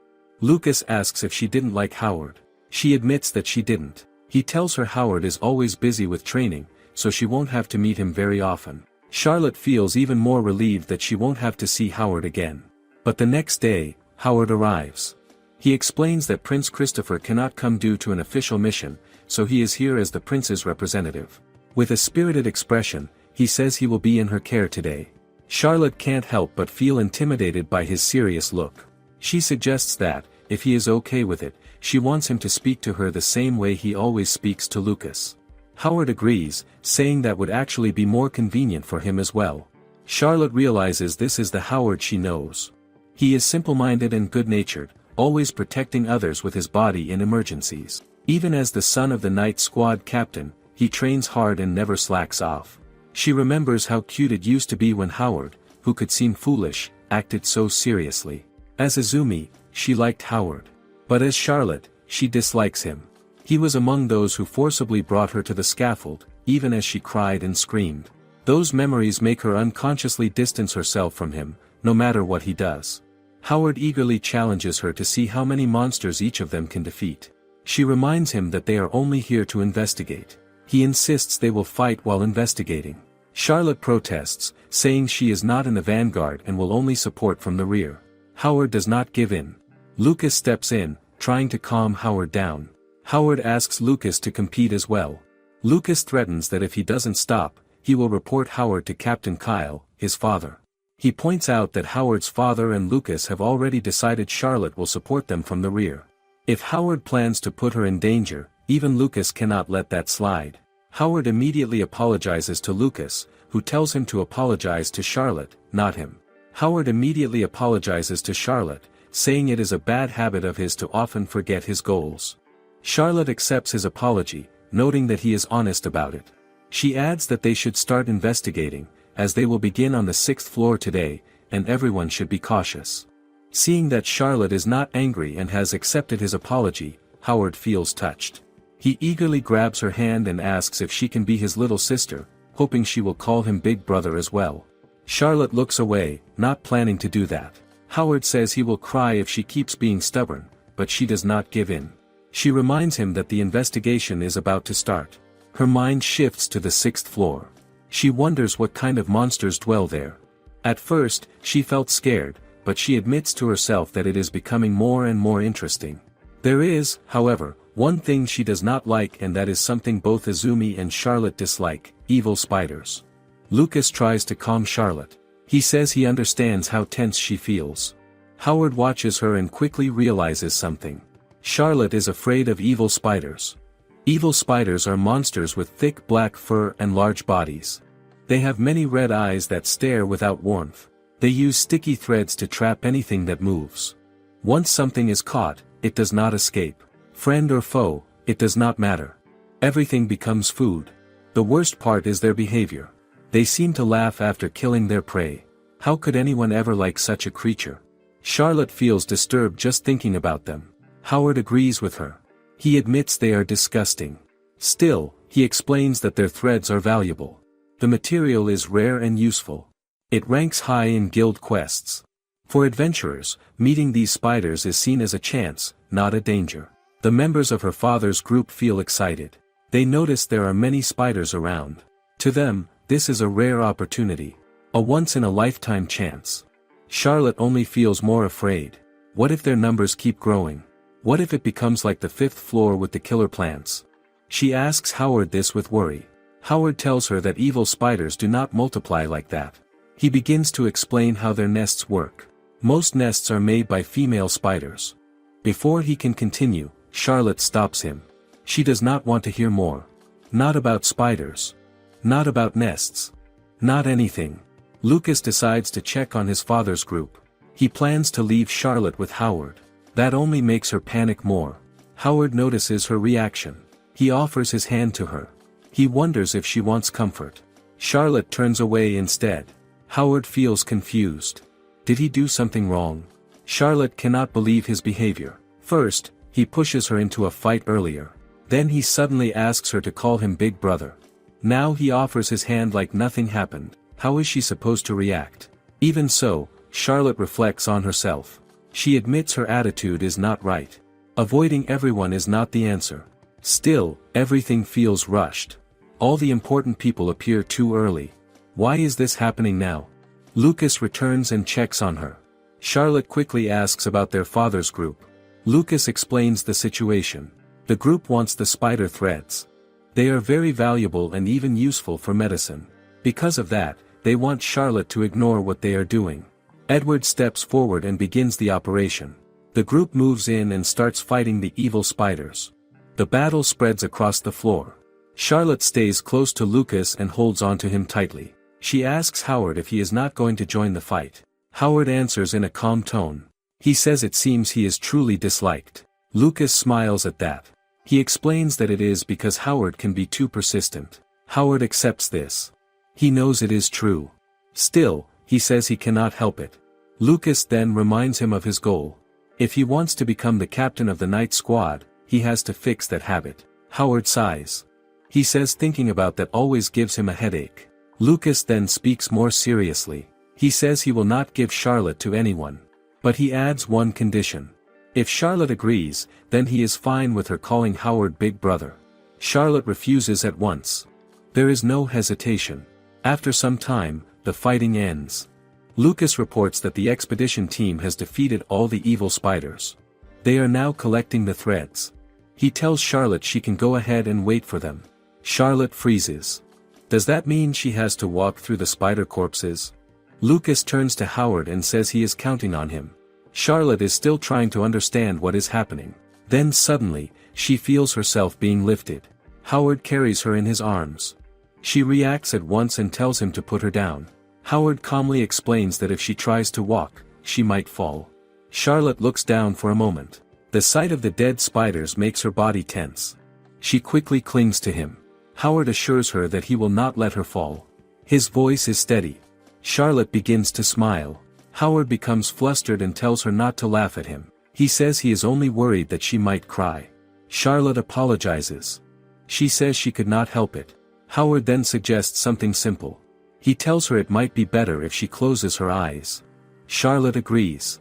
Lucas asks if she didn't like Howard. She admits that she didn't. He tells her Howard is always busy with training, so she won't have to meet him very often. Charlotte feels even more relieved that she won't have to see Howard again. But the next day, Howard arrives. He explains that Prince Christopher cannot come due to an official mission, so he is here as the prince's representative. With a spirited expression, he says he will be in her care today. Charlotte can't help but feel intimidated by his serious look. She suggests that, if he is okay with it, she wants him to speak to her the same way he always speaks to Lucas. Howard agrees, saying that would actually be more convenient for him as well. Charlotte realizes this is the Howard she knows. He is simple-minded and good-natured, always protecting others with his body in emergencies. Even as the son of the night squad captain, he trains hard and never slacks off. She remembers how cute it used to be when Howard, who could seem foolish, acted so seriously. As Izumi, she liked Howard. But as Charlotte, she dislikes him. He was among those who forcibly brought her to the scaffold, even as she cried and screamed. Those memories make her unconsciously distance herself from him, no matter what he does. Howard eagerly challenges her to see how many monsters each of them can defeat. She reminds him that they are only here to investigate. He insists they will fight while investigating. Charlotte protests, saying she is not in the vanguard and will only support from the rear. Howard does not give in. Lucas steps in, trying to calm Howard down. Howard asks Lucas to compete as well. Lucas threatens that if he doesn't stop, he will report Howard to Captain Kyle, his father. He points out that Howard's father and Lucas have already decided Charlotte will support them from the rear. If Howard plans to put her in danger, even Lucas cannot let that slide. Howard immediately apologizes to Lucas, who tells him to apologize to Charlotte, not him. Howard immediately apologizes to Charlotte, saying it is a bad habit of his to often forget his goals. Charlotte accepts his apology, noting that he is honest about it. She adds that they should start investigating, as they will begin on the 6th floor today, and everyone should be cautious. Seeing that Charlotte is not angry and has accepted his apology, Howard feels touched. He eagerly grabs her hand and asks if she can be his little sister, hoping she will call him Big Brother as well. Charlotte looks away, not planning to do that. Howard says he will cry if she keeps being stubborn, but she does not give in. She reminds him that the investigation is about to start. Her mind shifts to the 6th floor. She wonders what kind of monsters dwell there. At first, she felt scared, but she admits to herself that it is becoming more and more interesting. There is, however, one thing she does not like, and that is something both Izumi and Charlotte dislike: evil spiders. Lucas tries to calm Charlotte. He says he understands how tense she feels. Howard watches her and quickly realizes something. Charlotte is afraid of evil spiders. Evil spiders are monsters with thick black fur and large bodies. They have many red eyes that stare without warmth. They use sticky threads to trap anything that moves. Once something is caught, it does not escape. Friend or foe, it does not matter. Everything becomes food. The worst part is their behavior. They seem to laugh after killing their prey. How could anyone ever like such a creature? Charlotte feels disturbed just thinking about them. Howard agrees with her. He admits they are disgusting. Still, he explains that their threads are valuable. The material is rare and useful. It ranks high in guild quests. For adventurers, meeting these spiders is seen as a chance, not a danger. The members of her father's group feel excited. They notice there are many spiders around. To them, this is a rare opportunity. A once-in-a-lifetime chance. Charlotte only feels more afraid. What if their numbers keep growing? What if it becomes like the 5th floor with the killer plants? She asks Howard this with worry. Howard tells her that evil spiders do not multiply like that. He begins to explain how their nests work. Most nests are made by female spiders. Before he can continue, Charlotte stops him. She does not want to hear more. Not about spiders. Not about nests. Not anything. Lucas decides to check on his father's group. He plans to leave Charlotte with Howard. That only makes her panic more. Howard notices her reaction. He offers his hand to her. He wonders if she wants comfort. Charlotte turns away instead. Howard feels confused. Did he do something wrong? Charlotte cannot believe his behavior. First, he pushes her into a fight earlier. Then he suddenly asks her to call him Big Brother. Now he offers his hand like nothing happened. How is she supposed to react? Even so, Charlotte reflects on herself. She admits her attitude is not right. Avoiding everyone is not the answer. Still, everything feels rushed. All the important people appear too early. Why is this happening now? Lucas returns and checks on her. Charlotte quickly asks about their father's group. Lucas explains the situation. The group wants the spider threads. They are very valuable and even useful for medicine. Because of that, they want Charlotte to ignore what they are doing. Edward steps forward and begins the operation. The group moves in and starts fighting the evil spiders. The battle spreads across the floor. Charlotte stays close to Lucas and holds onto him tightly. She asks Howard if he is not going to join the fight. Howard answers in a calm tone. He says it seems he is truly disliked. Lucas smiles at that. He explains that it is because Howard can be too persistent. Howard accepts this. He knows it is true. Still, he says he cannot help it. Lucas then reminds him of his goal. If he wants to become the captain of the night squad, he has to fix that habit. Howard sighs. He says thinking about that always gives him a headache. Lucas then speaks more seriously. He says he will not give Charlotte to anyone. But he adds one condition. If Charlotte agrees, then he is fine with her calling Howard Big Brother. Charlotte refuses at once. There is no hesitation. After some time, the fighting ends. Lucas reports that the expedition team has defeated all the evil spiders. They are now collecting the threads. He tells Charlotte she can go ahead and wait for them. Charlotte freezes. Does that mean she has to walk through the spider corpses? Lucas turns to Howard and says he is counting on him. Charlotte is still trying to understand what is happening. Then suddenly, she feels herself being lifted. Howard carries her in his arms. She reacts at once and tells him to put her down. Howard calmly explains that if she tries to walk, she might fall. Charlotte looks down for a moment. The sight of the dead spiders makes her body tense. She quickly clings to him. Howard assures her that he will not let her fall. His voice is steady. Charlotte begins to smile. Howard becomes flustered and tells her not to laugh at him. He says he is only worried that she might cry. Charlotte apologizes. She says she could not help it. Howard then suggests something simple. He tells her it might be better if she closes her eyes. Charlotte agrees.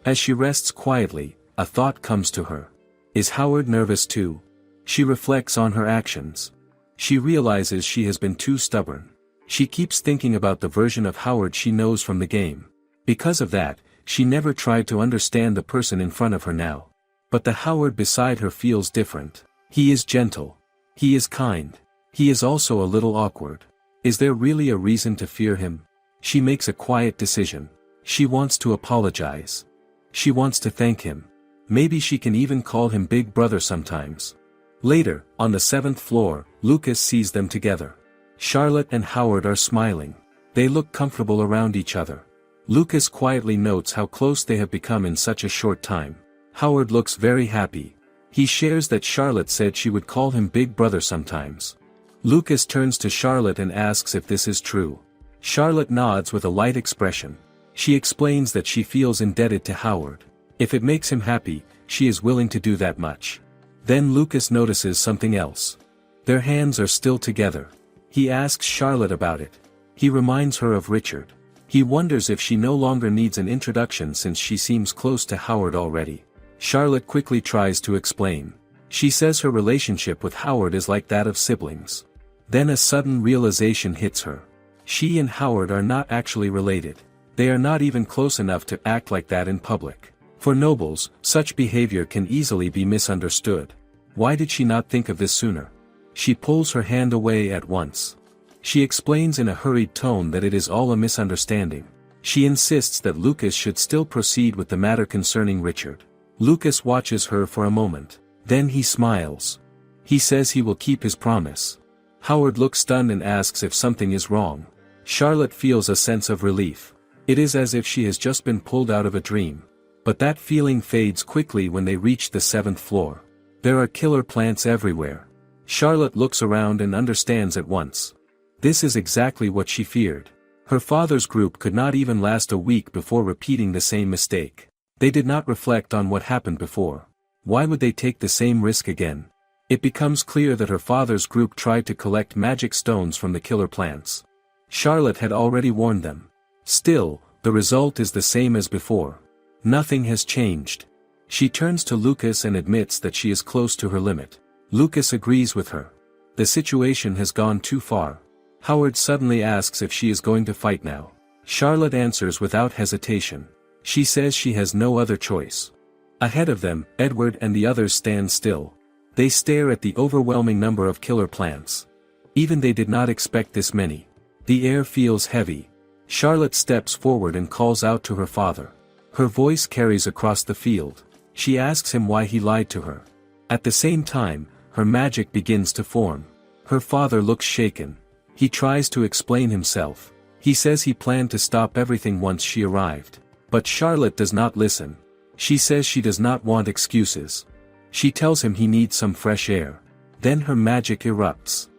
As she rests quietly, a thought comes to her. Is Howard nervous too? She reflects on her actions. She realizes she has been too stubborn. She keeps thinking about the version of Howard she knows from the game. Because of that, she never tried to understand the person in front of her now. But the Howard beside her feels different. He is gentle. He is kind. He is also a little awkward. Is there really a reason to fear him? She makes a quiet decision. She wants to apologize. She wants to thank him. Maybe she can even call him Big Brother sometimes. Later, on the 7th floor, Lucas sees them together. Charlotte and Howard are smiling. They look comfortable around each other. Lucas quietly notes how close they have become in such a short time. Howard looks very happy. He shares that Charlotte said she would call him Big Brother sometimes. Lucas turns to Charlotte and asks if this is true. Charlotte nods with a light expression. She explains that she feels indebted to Howard. If it makes him happy, she is willing to do that much. Then Lucas notices something else. Their hands are still together. He asks Charlotte about it. He reminds her of Richard. He wonders if she no longer needs an introduction since she seems close to Howard already. Charlotte quickly tries to explain. She says her relationship with Howard is like that of siblings. Then a sudden realization hits her. She and Howard are not actually related. They are not even close enough to act like that in public. For nobles, such behavior can easily be misunderstood. Why did she not think of this sooner? She pulls her hand away at once. She explains in a hurried tone that it is all a misunderstanding. She insists that Lucas should still proceed with the matter concerning Richard. Lucas watches her for a moment. Then he smiles. He says he will keep his promise. Howard looks stunned and asks if something is wrong. Charlotte feels a sense of relief. It is as if she has just been pulled out of a dream. But that feeling fades quickly when they reach the 7th floor. There are killer plants everywhere. Charlotte looks around and understands at once. This is exactly what she feared. Her father's group could not even last a week before repeating the same mistake. They did not reflect on what happened before. Why would they take the same risk again? It becomes clear that her father's group tried to collect magic stones from the killer plants. Charlotte had already warned them. Still, the result is the same as before. Nothing has changed. She turns to Lucas and admits that she is close to her limit. Lucas agrees with her. The situation has gone too far. Howard suddenly asks if she is going to fight now. Charlotte answers without hesitation. She says she has no other choice. Ahead of them, Edward and the others stand still. They stare at the overwhelming number of killer plants. Even they did not expect this many. The air feels heavy. Charlotte steps forward and calls out to her father. Her voice carries across the field. She asks him why he lied to her. At the same time, her magic begins to form. Her father looks shaken. He tries to explain himself. He says he planned to stop everything once she arrived. But Charlotte does not listen. She says she does not want excuses. She tells him he needs some fresh air. Then her magic erupts.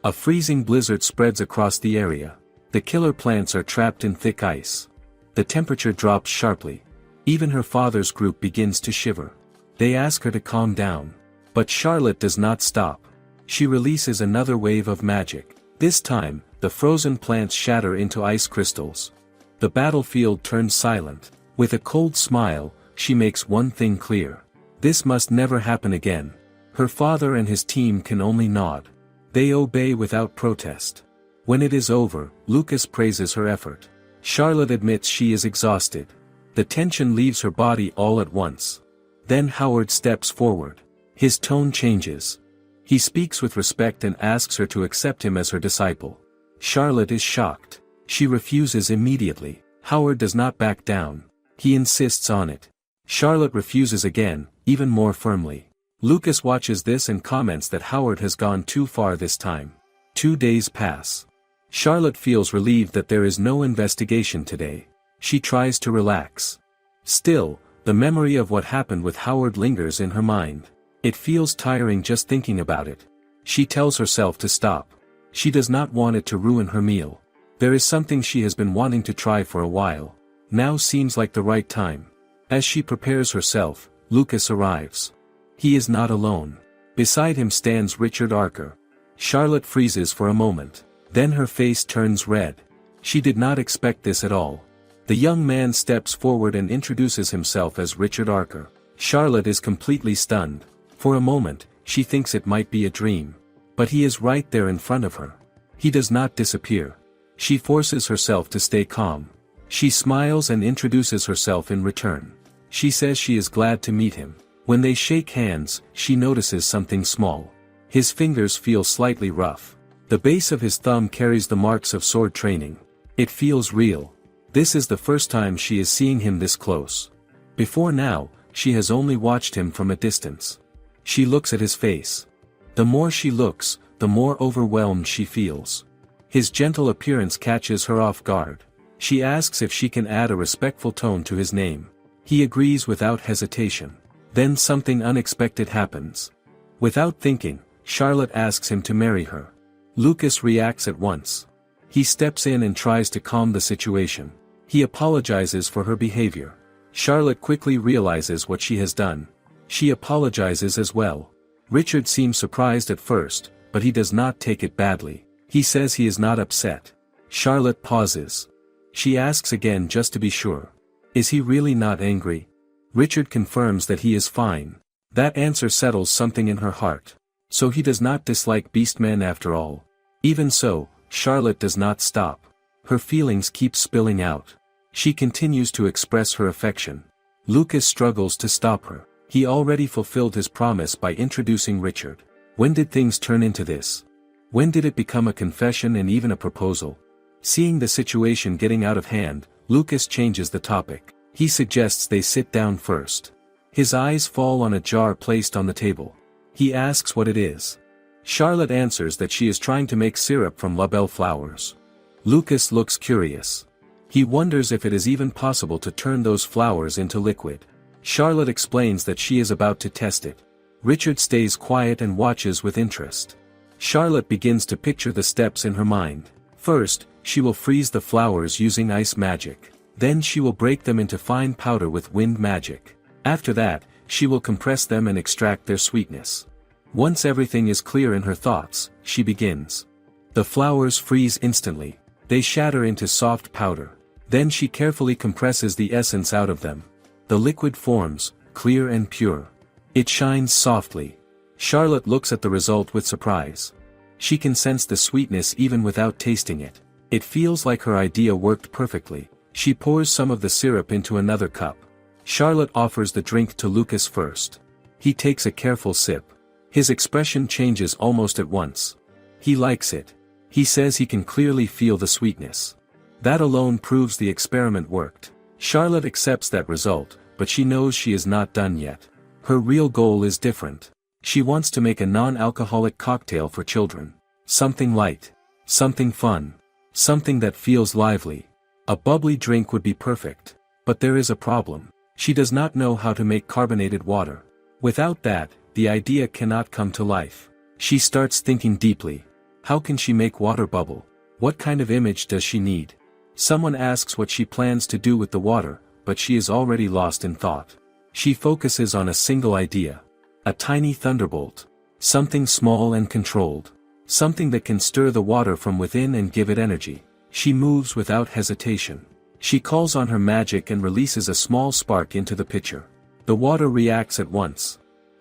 A freezing blizzard spreads across the area. The killer plants are trapped in thick ice. The temperature drops sharply. Even her father's group begins to shiver. They ask her to calm down. But Charlotte does not stop. She releases another wave of magic. This time, the frozen plants shatter into ice crystals. The battlefield turns silent. With a cold smile, she makes one thing clear. This must never happen again. Her father and his team can only nod. They obey without protest. When it is over, Lucas praises her effort. Charlotte admits she is exhausted. The tension leaves her body all at once. Then Howard steps forward. His tone changes. He speaks with respect and asks her to accept him as her disciple. Charlotte is shocked. She refuses immediately. Howard does not back down. He insists on it. Charlotte refuses again, even more firmly. Lucas watches this and comments that Howard has gone too far this time. 2 days pass. Charlotte feels relieved that there is no investigation today. She tries to relax. Still, the memory of what happened with Howard lingers in her mind. It feels tiring just thinking about it. She tells herself to stop. She does not want it to ruin her meal. There is something she has been wanting to try for a while. Now seems like the right time. As she prepares herself, Lucas arrives. He is not alone. Beside him stands Richard Archer. Charlotte freezes for a moment. Then her face turns red. She did not expect this at all. The young man steps forward and introduces himself as Richard Archer. Charlotte is completely stunned. For a moment, she thinks it might be a dream. But he is right there in front of her. He does not disappear. She forces herself to stay calm. She smiles and introduces herself in return. She says she is glad to meet him. When they shake hands, she notices something small. His fingers feel slightly rough. The base of his thumb carries the marks of sword training. It feels real. This is the first time she is seeing him this close. Before now, she has only watched him from a distance. She looks at his face. The more she looks, the more overwhelmed she feels. His gentle appearance catches her off guard. She asks if she can add a respectful tone to his name. He agrees without hesitation. Then something unexpected happens. Without thinking, Charlotte asks him to marry her. Lucas reacts at once. He steps in and tries to calm the situation. He apologizes for her behavior. Charlotte quickly realizes what she has done. She apologizes as well. Richard seems surprised at first, but he does not take it badly. He says he is not upset. Charlotte pauses. She asks again just to be sure. Is he really not angry? Richard confirms that he is fine. That answer settles something in her heart. So he does not dislike beastmen after all. Even so, Charlotte does not stop. Her feelings keep spilling out. She continues to express her affection. Lucas struggles to stop her. He already fulfilled his promise by introducing Richard. When did things turn into this? When did it become a confession and even a proposal? Seeing the situation getting out of hand, Lucas changes the topic. He suggests they sit down first. His eyes fall on a jar placed on the table. He asks what it is. Charlotte answers that she is trying to make syrup from labelle flowers. Lucas looks curious. He wonders if it is even possible to turn those flowers into liquid. Charlotte explains that she is about to test it. Richard stays quiet and watches with interest. Charlotte begins to picture the steps in her mind. First, she will freeze the flowers using ice magic. Then she will break them into fine powder with wind magic. After that, she will compress them and extract their sweetness. Once everything is clear in her thoughts, she begins. The flowers freeze instantly. They shatter into soft powder. Then she carefully compresses the essence out of them. The liquid forms, clear and pure. It shines softly. Charlotte looks at the result with surprise. She can sense the sweetness even without tasting it. It feels like her idea worked perfectly. She pours some of the syrup into another cup. Charlotte offers the drink to Lucas first. He takes a careful sip. His expression changes almost at once. He likes it. He says he can clearly feel the sweetness. That alone proves the experiment worked. Charlotte accepts that result, but she knows she is not done yet. Her real goal is different. She wants to make a non-alcoholic cocktail for children. Something light. Something fun. Something that feels lively. A bubbly drink would be perfect. But there is a problem. She does not know how to make carbonated water. Without that, the idea cannot come to life. She starts thinking deeply. How can she make water bubble? What kind of image does she need? Someone asks what she plans to do with the water, but she is already lost in thought. She focuses on a single idea. A tiny thunderbolt. Something small and controlled. Something that can stir the water from within and give it energy. She moves without hesitation. She calls on her magic and releases a small spark into the pitcher. The water reacts at once.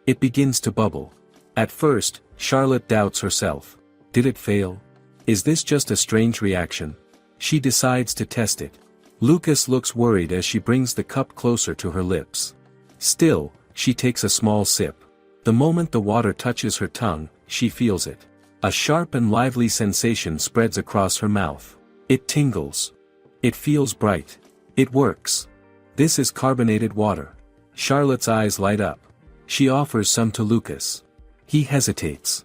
It begins to bubble. At first, Charlotte doubts herself. Did it fail? Is this just a strange reaction? She decides to test it. Lucas looks worried as she brings the cup closer to her lips. Still, She takes a small sip. The moment the water touches her tongue, she feels it. A sharp and lively sensation spreads across her mouth. It tingles. It feels bright. It works. This is carbonated water. Charlotte's eyes light up. She offers some to Lucas. He hesitates.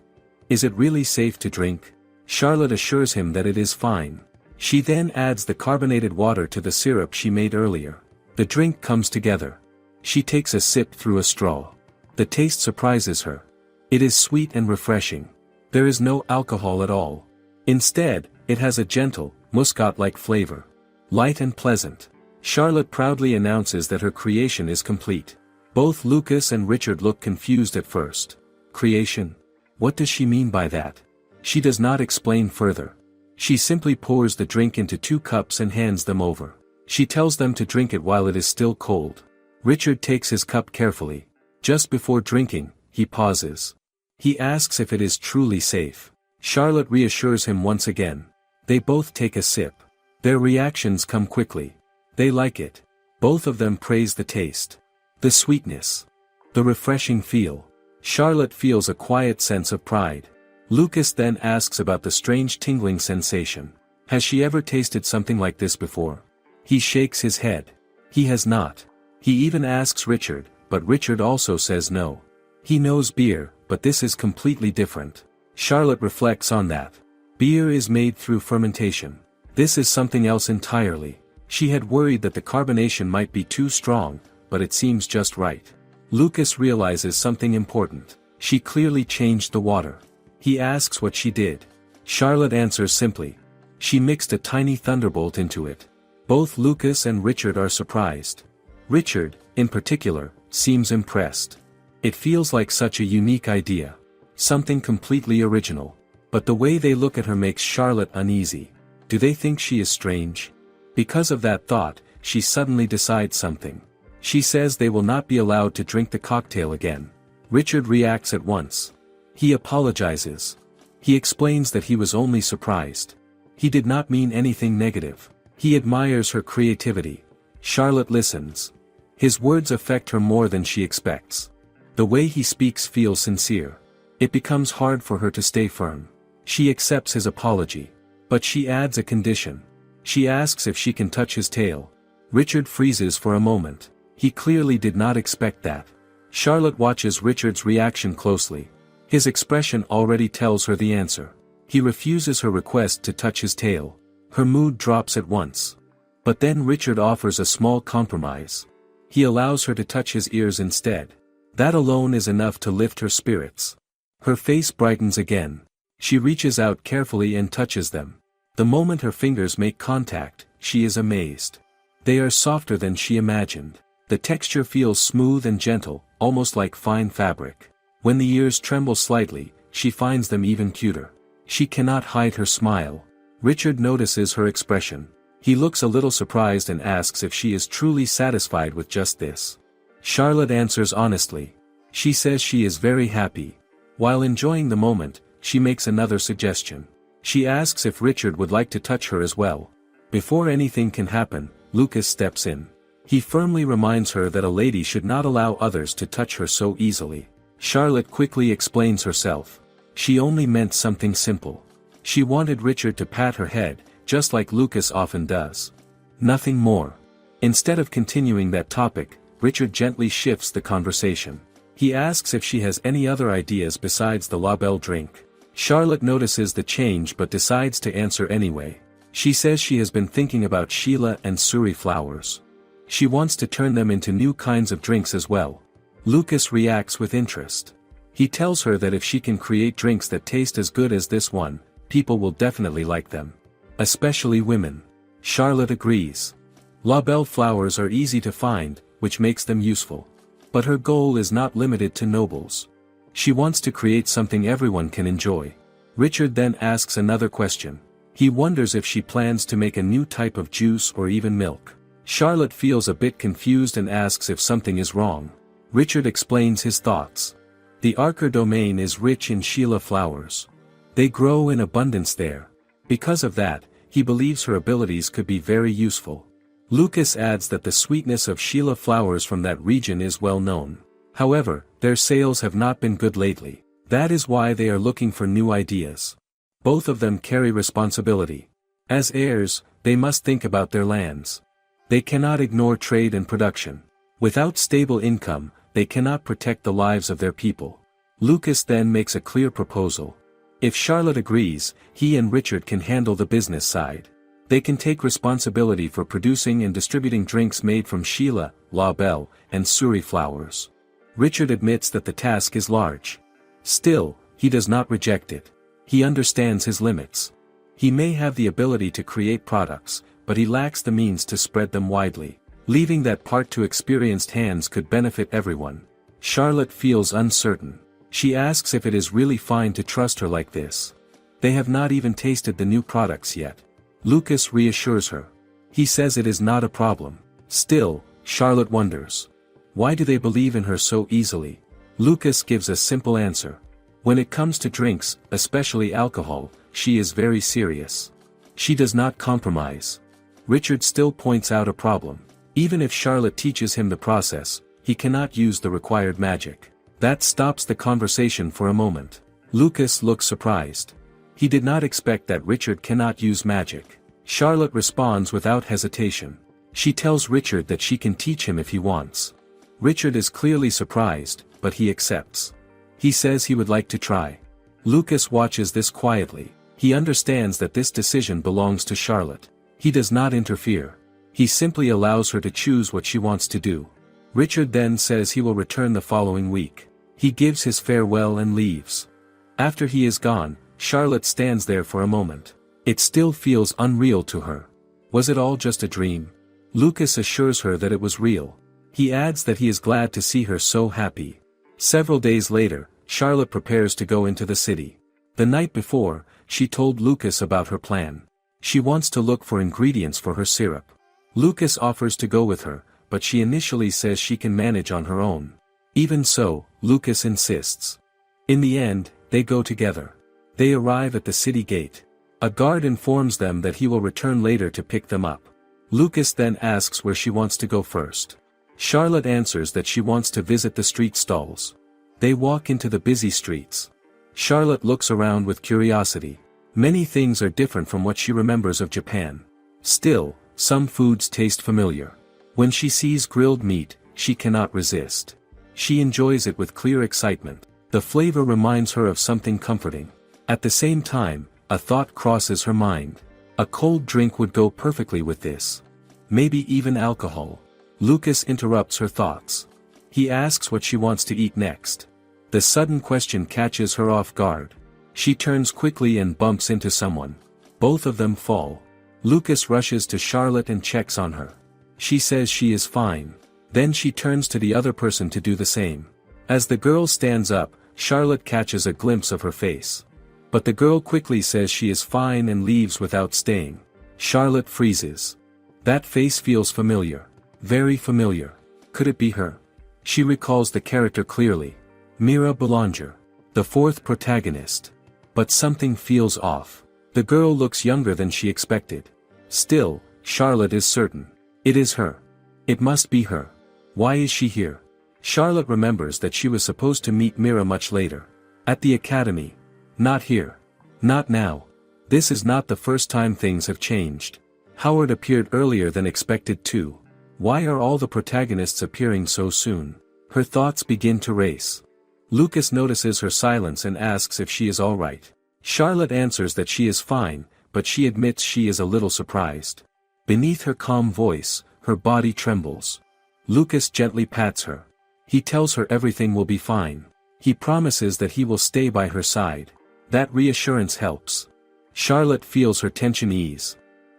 Is it really safe to drink? Charlotte assures him that it is fine. She then adds the carbonated water to the syrup she made earlier. The drink comes together. She takes a sip through a straw. The taste surprises her. It is sweet and refreshing. There is no alcohol at all. Instead, it has a gentle, muscat-like flavor. Light and pleasant. Charlotte proudly announces that her creation is complete. Both Lucas and Richard look confused at first. Creation? What does she mean by that? She does not explain further. She simply pours the drink into 2 cups and hands them over. She tells them to drink it while it is still cold. Richard takes his cup carefully. Just before drinking, he pauses. He asks if it is truly safe. Charlotte reassures him once again. They both take a sip. Their reactions come quickly. They like it. Both of them praise the taste. The sweetness. The refreshing feel. Charlotte feels a quiet sense of pride. Lucas then asks about the strange tingling sensation. Has she ever tasted something like this before? He shakes his head. He has not. He even asks Richard, but Richard also says no. He knows beer, but this is completely different. Charlotte reflects on that. Beer is made through fermentation. This is something else entirely. She had worried that the carbonation might be too strong, but it seems just right. Lucas realizes something important. She clearly changed the water. He asks what she did. Charlotte answers simply. She mixed a tiny thunderbolt into it. Both Lucas and Richard are surprised. Richard, in particular, seems impressed. It feels like such a unique idea. Something completely original. But the way they look at her makes Charlotte uneasy. Do they think she is strange? Because of that thought, she suddenly decides something. She says they will not be allowed to drink the cocktail again. Richard reacts at once. He apologizes. He explains that he was only surprised. He did not mean anything negative. He admires her creativity. Charlotte listens. His words affect her more than she expects. The way he speaks feels sincere. It becomes hard for her to stay firm. She accepts his apology. But she adds a condition. She asks if she can touch his tail. Richard freezes for a moment. He clearly did not expect that. Charlotte watches Richard's reaction closely. His expression already tells her the answer. He refuses her request to touch his tail. Her mood drops at once. But then Richard offers a small compromise. He allows her to touch his ears instead. That alone is enough to lift her spirits. Her face brightens again. She reaches out carefully and touches them. The moment her fingers make contact, she is amazed. They are softer than she imagined. The texture feels smooth and gentle, almost like fine fabric. When the ears tremble slightly, she finds them even cuter. She cannot hide her smile. Richard notices her expression. He looks a little surprised and asks if she is truly satisfied with just this. Charlotte answers honestly. She says she is very happy. While enjoying the moment, she makes another suggestion. She asks if Richard would like to touch her as well. Before anything can happen, Lucas steps in. He firmly reminds her that a lady should not allow others to touch her so easily. Charlotte quickly explains herself. She only meant something simple. She wanted Richard to pat her head, just like Lucas often does. Nothing more. Instead of continuing that topic, Richard gently shifts the conversation. He asks if she has any other ideas besides the La Belle drink. Charlotte notices the change but decides to answer anyway. She says she has been thinking about Sheila and Suri flowers. She wants to turn them into new kinds of drinks as well. Lucas reacts with interest. He tells her that if she can create drinks that taste as good as this one, people will definitely like them. Especially women. Charlotte agrees. La Belle flowers are easy to find, which makes them useful. But her goal is not limited to nobles. She wants to create something everyone can enjoy. Richard then asks another question. He wonders if she plans to make a new type of juice or even milk. Charlotte feels a bit confused and asks if something is wrong. Richard explains his thoughts. The Archer domain is rich in Sheila flowers. They grow in abundance there. Because of that, he believes her abilities could be very useful. Lucas adds that the sweetness of Sheila flowers from that region is well known. However, their sales have not been good lately. That is why they are looking for new ideas. Both of them carry responsibility. As heirs, they must think about their lands. They cannot ignore trade and production. Without stable income, they cannot protect the lives of their people. Lucas then makes a clear proposal. If Charlotte agrees, he and Richard can handle the business side. They can take responsibility for producing and distributing drinks made from Sheila, La Belle, and Suri flowers. Richard admits that the task is large. Still, he does not reject it. He understands his limits. He may have the ability to create products, but he lacks the means to spread them widely. Leaving that part to experienced hands could benefit everyone. Charlotte feels uncertain. She asks if it is really fine to trust her like this. They have not even tasted the new products yet. Lucas reassures her. He says it is not a problem. Still, Charlotte wonders. Why do they believe in her so easily? Lucas gives a simple answer. When it comes to drinks, especially alcohol, she is very serious. She does not compromise. Richard still points out a problem. Even if Charlotte teaches him the process, he cannot use the required magic. That stops the conversation for a moment. Lucas looks surprised. He did not expect that Richard cannot use magic. Charlotte responds without hesitation. She tells Richard that she can teach him if he wants. Richard is clearly surprised, but he accepts. He says he would like to try. Lucas watches this quietly. He understands that this decision belongs to Charlotte. He does not interfere. He simply allows her to choose what she wants to do. Richard then says he will return the following week. He gives his farewell and leaves. After he is gone, Charlotte stands there for a moment. It still feels unreal to her. Was it all just a dream? Lucas assures her that it was real. He adds that he is glad to see her so happy. Several days later, Charlotte prepares to go into the city. The night before, she told Lucas about her plan. She wants to look for ingredients for her syrup. Lucas offers to go with her, but she initially says she can manage on her own. Even so, Lucas insists. In the end, they go together. They arrive at the city gate. A guard informs them that he will return later to pick them up. Lucas then asks where she wants to go first. Charlotte answers that she wants to visit the street stalls. They walk into the busy streets. Charlotte looks around with curiosity. Many things are different from what she remembers of Japan. Still, some foods taste familiar. When she sees grilled meat, she cannot resist. She enjoys it with clear excitement. The flavor reminds her of something comforting. At the same time, a thought crosses her mind. A cold drink would go perfectly with this. Maybe even alcohol. Lucas interrupts her thoughts. He asks what she wants to eat next. The sudden question catches her off guard. She turns quickly and bumps into someone. Both of them fall. Lucas rushes to Charlotte and checks on her. She says she is fine. Then she turns to the other person to do the same. As the girl stands up, Charlotte catches a glimpse of her face. But the girl quickly says she is fine and leaves without staying. Charlotte freezes. That face feels familiar. Very familiar. Could it be her? She recalls the character clearly. Mira Boulanger. The fourth protagonist. But something feels off. The girl looks younger than she expected. Still, Charlotte is certain. It is her. It must be her. Why is she here? Charlotte remembers that she was supposed to meet Mira much later. At the academy. Not here. Not now. This is not the first time things have changed. Howard appeared earlier than expected too. Why are all the protagonists appearing so soon? Her thoughts begin to race. Lucas notices her silence and asks if she is alright. Charlotte answers that she is fine, but she admits she is a little surprised. Beneath her calm voice, her body trembles. Lucas gently pats her. He tells her everything will be fine. He promises that he will stay by her side. That reassurance helps. Charlotte feels her tension ease.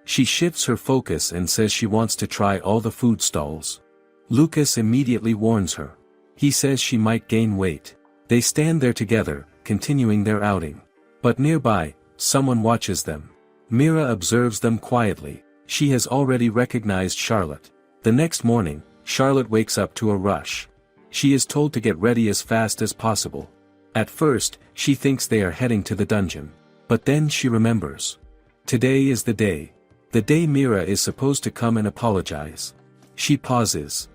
She shifts her focus and says she wants to try all the food stalls. Lucas immediately warns her. He says she might gain weight. They stand there together, continuing their outing. But nearby, someone watches them. Mira observes them quietly. She has already recognized Charlotte. The next morning, Charlotte wakes up to a rush. She is told to get ready as fast as possible. At first, she thinks they are heading to the dungeon. But then she remembers. Today is the day. The day Mira is supposed to come and apologize. She pauses.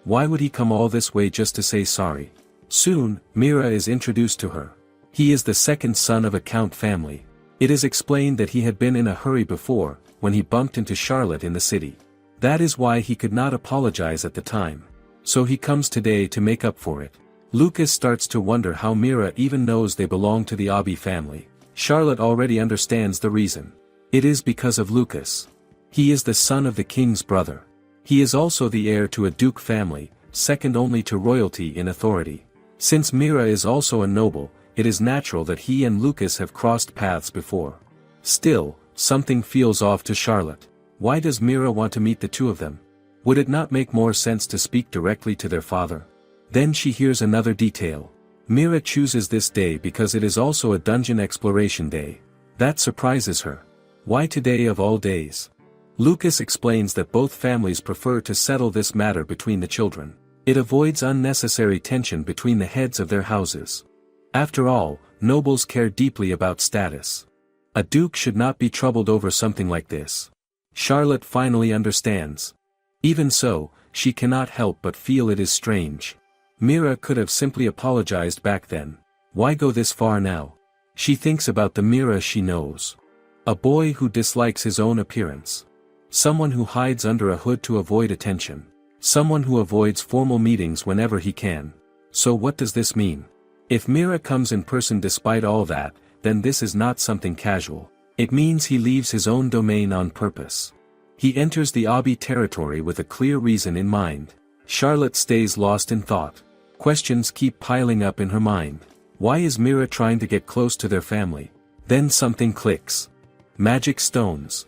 Why would he come all this way just to say sorry? Soon, Mira is introduced to her. He is the second son of a count family. It is explained that he had been in a hurry before, when he bumped into Charlotte in the city. That is why he could not apologize at the time. So he comes today to make up for it. Lucas starts to wonder how Mira even knows they belong to the Abi family. Charlotte already understands the reason. It is because of Lucas. He is the son of the king's brother. He is also the heir to a duke family, second only to royalty in authority. Since Mira is also a noble, it is natural that he and Lucas have crossed paths before. Still, something feels off to Charlotte. Why does Mira want to meet the two of them? Would it not make more sense to speak directly to their father? Then she hears another detail. Mira chooses this day because it is also a dungeon exploration day. That surprises her. Why today of all days? Lucas explains that both families prefer to settle this matter between the children. It avoids unnecessary tension between the heads of their houses. After all, nobles care deeply about status. A duke should not be troubled over something like this. Charlotte finally understands. Even so, she cannot help but feel it is strange. Mira could have simply apologized back then. Why go this far now? She thinks about the Mira she knows. A boy who dislikes his own appearance. Someone who hides under a hood to avoid attention. Someone who avoids formal meetings whenever he can. So what does this mean? If Mira comes in person despite all that, then this is not something casual. It means he leaves his own domain on purpose. He enters the Abi territory with a clear reason in mind. Charlotte stays lost in thought. Questions keep piling up in her mind. Why is Mira trying to get close to their family? Then something clicks. Magic stones.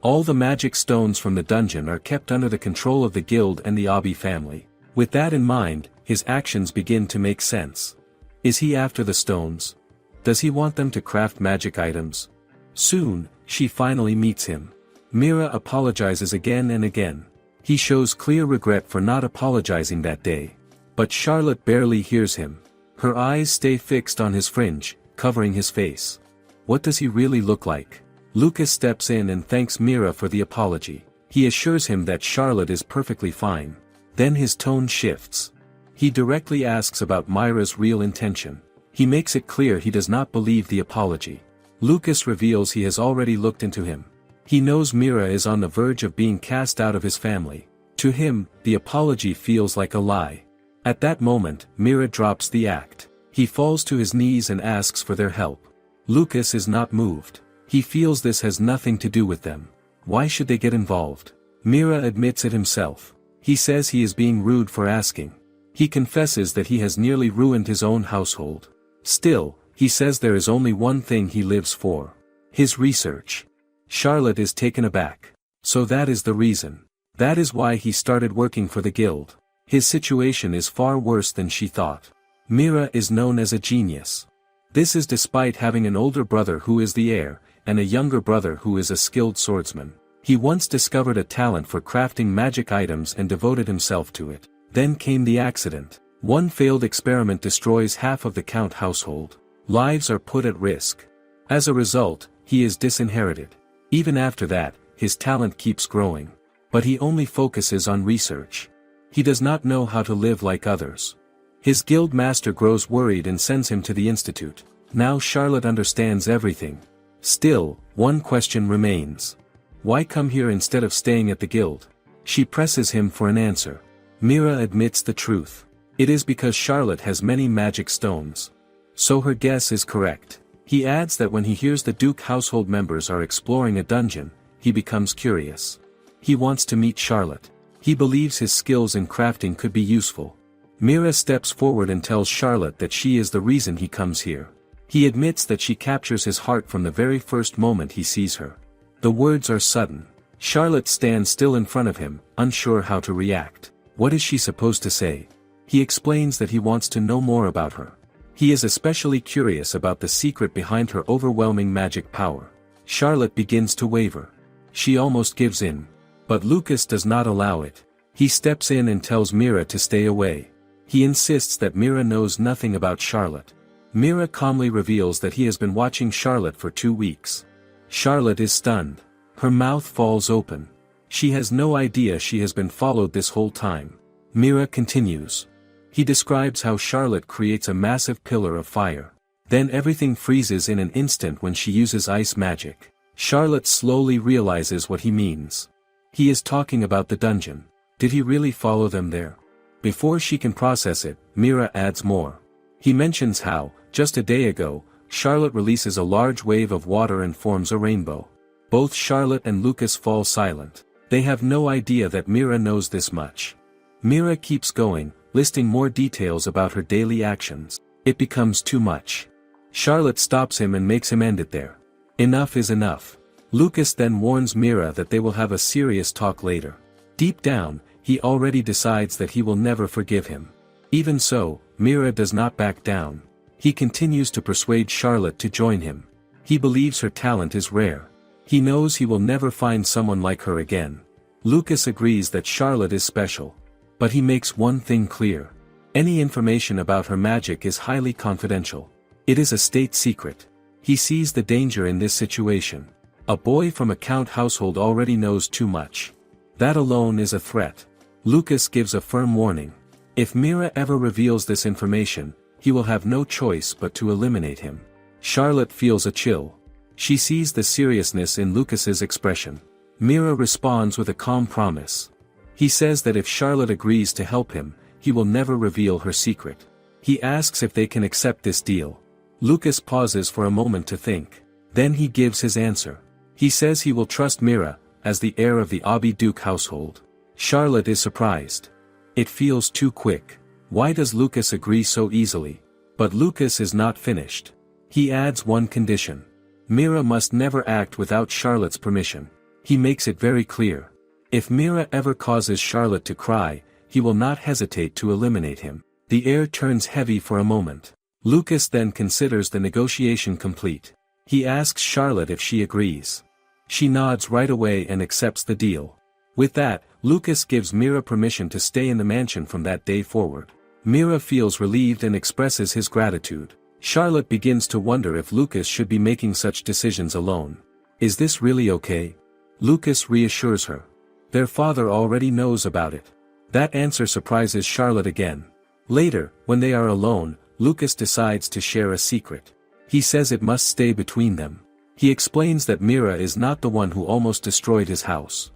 All the magic stones from the dungeon are kept under the control of the guild and the Abi family. With that in mind, his actions begin to make sense. Is he after the stones? Does he want them to craft magic items? Soon, she finally meets him. Mira apologizes again and again. He shows clear regret for not apologizing that day. But Charlotte barely hears him. Her eyes stay fixed on his fringe, covering his face. What does he really look like? Lucas steps in and thanks Mira for the apology. He assures him that Charlotte is perfectly fine. Then his tone shifts. He directly asks about Mira's real intention. He makes it clear he does not believe the apology. Lucas reveals he has already looked into him. He knows Mira is on the verge of being cast out of his family. To him, the apology feels like a lie. At that moment, Mira drops the act. He falls to his knees and asks for their help. Lucas is not moved. He feels this has nothing to do with them. Why should they get involved? Mira admits it himself. He says he is being rude for asking. He confesses that he has nearly ruined his own household. Still, he says there is only one thing he lives for. His research. Charlotte is taken aback. So that is the reason. That is why he started working for the guild. His situation is far worse than she thought. Mira is known as a genius. This is despite having an older brother who is the heir, and a younger brother who is a skilled swordsman. He once discovered a talent for crafting magic items and devoted himself to it. Then came the accident. One failed experiment destroys half of the Count household. Lives are put at risk. As a result, he is disinherited. Even after that, his talent keeps growing. But he only focuses on research. He does not know how to live like others. His guild master grows worried and sends him to the institute. Now Charlotte understands everything. Still, one question remains. Why come here instead of staying at the guild? She presses him for an answer. Mira admits the truth. It is because Charlotte has many magic stones. So her guess is correct. He adds that when he hears the Duke household members are exploring a dungeon, he becomes curious. He wants to meet Charlotte. He believes his skills in crafting could be useful. Mira steps forward and tells Charlotte that she is the reason he comes here. He admits that she captures his heart from the very first moment he sees her. The words are sudden. Charlotte stands still in front of him, unsure how to react. What is she supposed to say? He explains that he wants to know more about her. He is especially curious about the secret behind her overwhelming magic power. Charlotte begins to waver. She almost gives in. But Lucas does not allow it. He steps in and tells Mira to stay away. He insists that Mira knows nothing about Charlotte. Mira calmly reveals that he has been watching Charlotte for 2 weeks. Charlotte is stunned. Her mouth falls open. She has no idea she has been followed this whole time. Mira continues. He describes how Charlotte creates a massive pillar of fire. Then everything freezes in an instant when she uses ice magic. Charlotte slowly realizes what he means. He is talking about the dungeon. Did he really follow them there? Before she can process it, Mira adds more. He mentions how, just a day ago, Charlotte releases a large wave of water and forms a rainbow. Both Charlotte and Lucas fall silent. They have no idea that Mira knows this much. Mira keeps going, listing more details about her daily actions. It becomes too much. Charlotte stops him and makes him end it there. Enough is enough. Lucas then warns Mira that they will have a serious talk later. Deep down, he already decides that he will never forgive him. Even so, Mira does not back down. He continues to persuade Charlotte to join him. He believes her talent is rare. He knows he will never find someone like her again. Lucas agrees that Charlotte is special. But he makes one thing clear. Any information about her magic is highly confidential. It is a state secret. He sees the danger in this situation. A boy from a count household already knows too much. That alone is a threat. Lucas gives a firm warning. If Mira ever reveals this information, he will have no choice but to eliminate him. Charlotte feels a chill. She sees the seriousness in Lucas's expression. Mira responds with a calm promise. He says that if Charlotte agrees to help him, he will never reveal her secret. He asks if they can accept this deal. Lucas pauses for a moment to think. Then he gives his answer. He says he will trust Mira, as the heir of the Duke household. Charlotte is surprised. It feels too quick. Why does Lucas agree so easily? But Lucas is not finished. He adds one condition. Mira must never act without Charlotte's permission. He makes it very clear. If Mira ever causes Charlotte to cry, he will not hesitate to eliminate him. The air turns heavy for a moment. Lucas then considers the negotiation complete. He asks Charlotte if she agrees. She nods right away and accepts the deal. With that, Lucas gives Mira permission to stay in the mansion from that day forward. Mira feels relieved and expresses his gratitude. Charlotte begins to wonder if Lucas should be making such decisions alone. Is this really okay? Lucas reassures her. Their father already knows about it. That answer surprises Charlotte again. Later, when they are alone, Lucas decides to share a secret. He says it must stay between them. He explains that Mira is not the one who almost destroyed his house.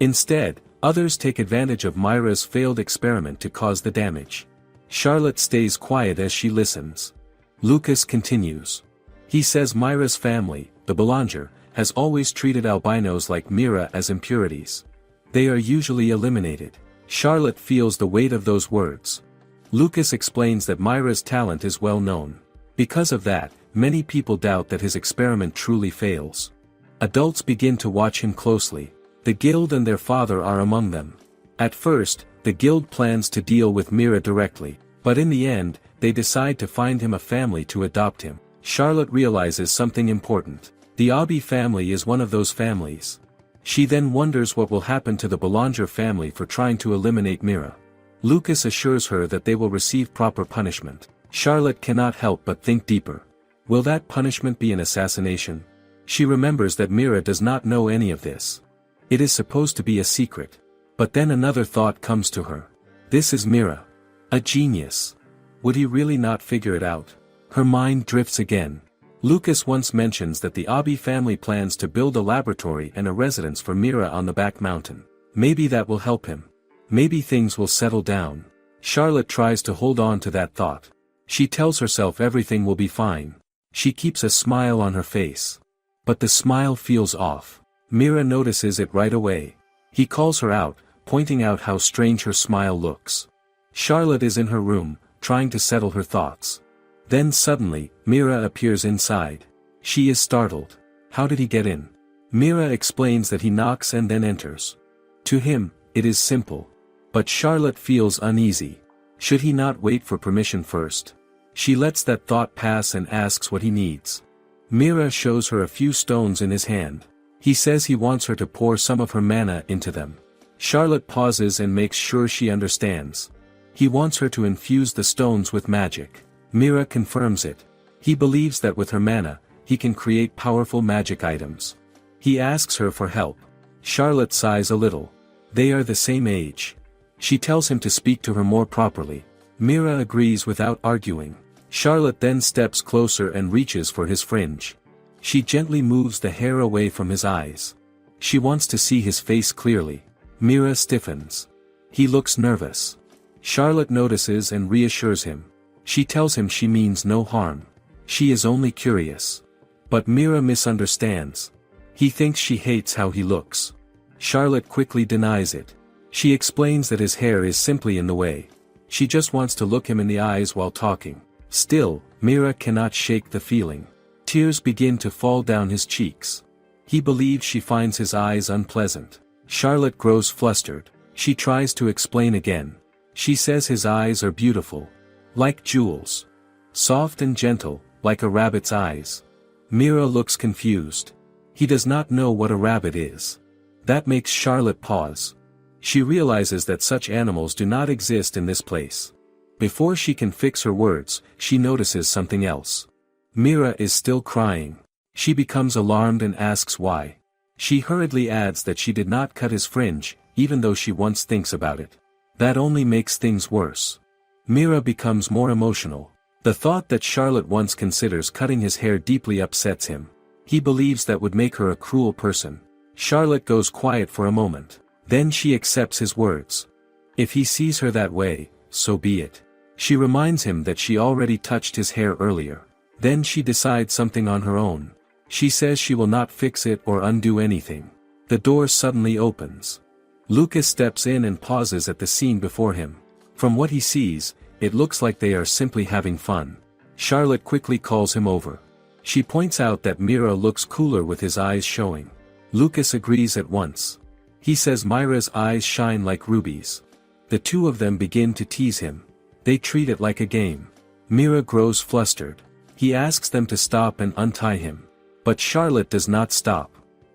Instead, others take advantage of Myra's failed experiment to cause the damage. Charlotte stays quiet as she listens. Lucas continues. He says Myra's family, the Belanger, has always treated albinos like Mira as impurities. They are usually eliminated. Charlotte feels the weight of those words. Lucas explains that Myra's talent is well known. Because of that, many people doubt that his experiment truly fails. Adults begin to watch him closely. The guild and their father are among them. At first, the guild plans to deal with Mira directly, but in the end, they decide to find him a family to adopt him. Charlotte realizes something important. The Abi family is one of those families. She then wonders what will happen to the Belanger family for trying to eliminate Mira. Lucas assures her that they will receive proper punishment. Charlotte cannot help but think deeper. Will that punishment be an assassination? She remembers that Mira does not know any of this. It is supposed to be a secret. But then another thought comes to her. This is Mira. A genius. Would he really not figure it out? Her mind drifts again. Lucas once mentions that the Abi family plans to build a laboratory and a residence for Mira on the back mountain. Maybe that will help him. Maybe things will settle down. Charlotte tries to hold on to that thought. She tells herself everything will be fine. She keeps a smile on her face. But the smile feels off. Mira notices it right away. He calls her out, pointing out how strange her smile looks. Charlotte is in her room, trying to settle her thoughts. Then suddenly, Mira appears inside. She is startled. How did he get in? Mira explains that he knocks and then enters. To him, it is simple. But Charlotte feels uneasy. Should he not wait for permission first? She lets that thought pass and asks what he needs. Mira shows her a few stones in his hand. He says he wants her to pour some of her mana into them. Charlotte pauses and makes sure she understands. He wants her to infuse the stones with magic. Mira confirms it. He believes that with her mana, he can create powerful magic items. He asks her for help. Charlotte sighs a little. They are the same age. She tells him to speak to her more properly. Mira agrees without arguing. Charlotte then steps closer and reaches for his fringe. She gently moves the hair away from his eyes. She wants to see his face clearly. Mira stiffens. He looks nervous. Charlotte notices and reassures him. She tells him she means no harm. She is only curious. But Mira misunderstands. He thinks she hates how he looks. Charlotte quickly denies it. She explains that his hair is simply in the way. She just wants to look him in the eyes while talking. Still, Mira cannot shake the feeling. Tears begin to fall down his cheeks. He believes she finds his eyes unpleasant. Charlotte grows flustered. She tries to explain again. She says his eyes are beautiful. Like jewels. Soft and gentle, like a rabbit's eyes. Mira looks confused. He does not know what a rabbit is. That makes Charlotte pause. She realizes that such animals do not exist in this place. Before she can fix her words, she notices something else. Mira is still crying. She becomes alarmed and asks why. She hurriedly adds that she did not cut his fringe, even though she once thinks about it. That only makes things worse. Mira becomes more emotional. The thought that Charlotte once considers cutting his hair deeply upsets him. He believes that would make her a cruel person. Charlotte goes quiet for a moment. Then she accepts his words. If he sees her that way, so be it. She reminds him that she already touched his hair earlier. Then she decides something on her own. She says she will not fix it or undo anything. The door suddenly opens. Lucas steps in and pauses at the scene before him. From what he sees, it looks like they are simply having fun. Charlotte quickly calls him over. She points out that Mira looks cooler with his eyes showing. Lucas agrees at once. He says Mira's eyes shine like rubies. The two of them begin to tease him. They treat it like a game. Mira grows flustered. He asks them to stop and untie him. But Charlotte does not stop.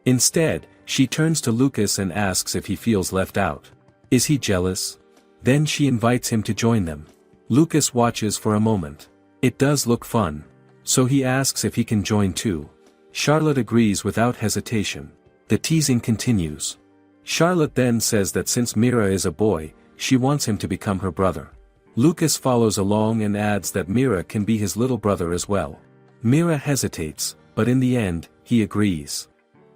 Instead, she turns to Lucas and asks if he feels left out. Is he jealous? Then she invites him to join them. Lucas watches for a moment. It does look fun. So he asks if he can join too. Charlotte agrees without hesitation. The teasing continues. Charlotte then says that since Mira is a boy, she wants him to become her brother. Lucas follows along and adds that Mira can be his little brother as well. Mira hesitates, but in the end, he agrees.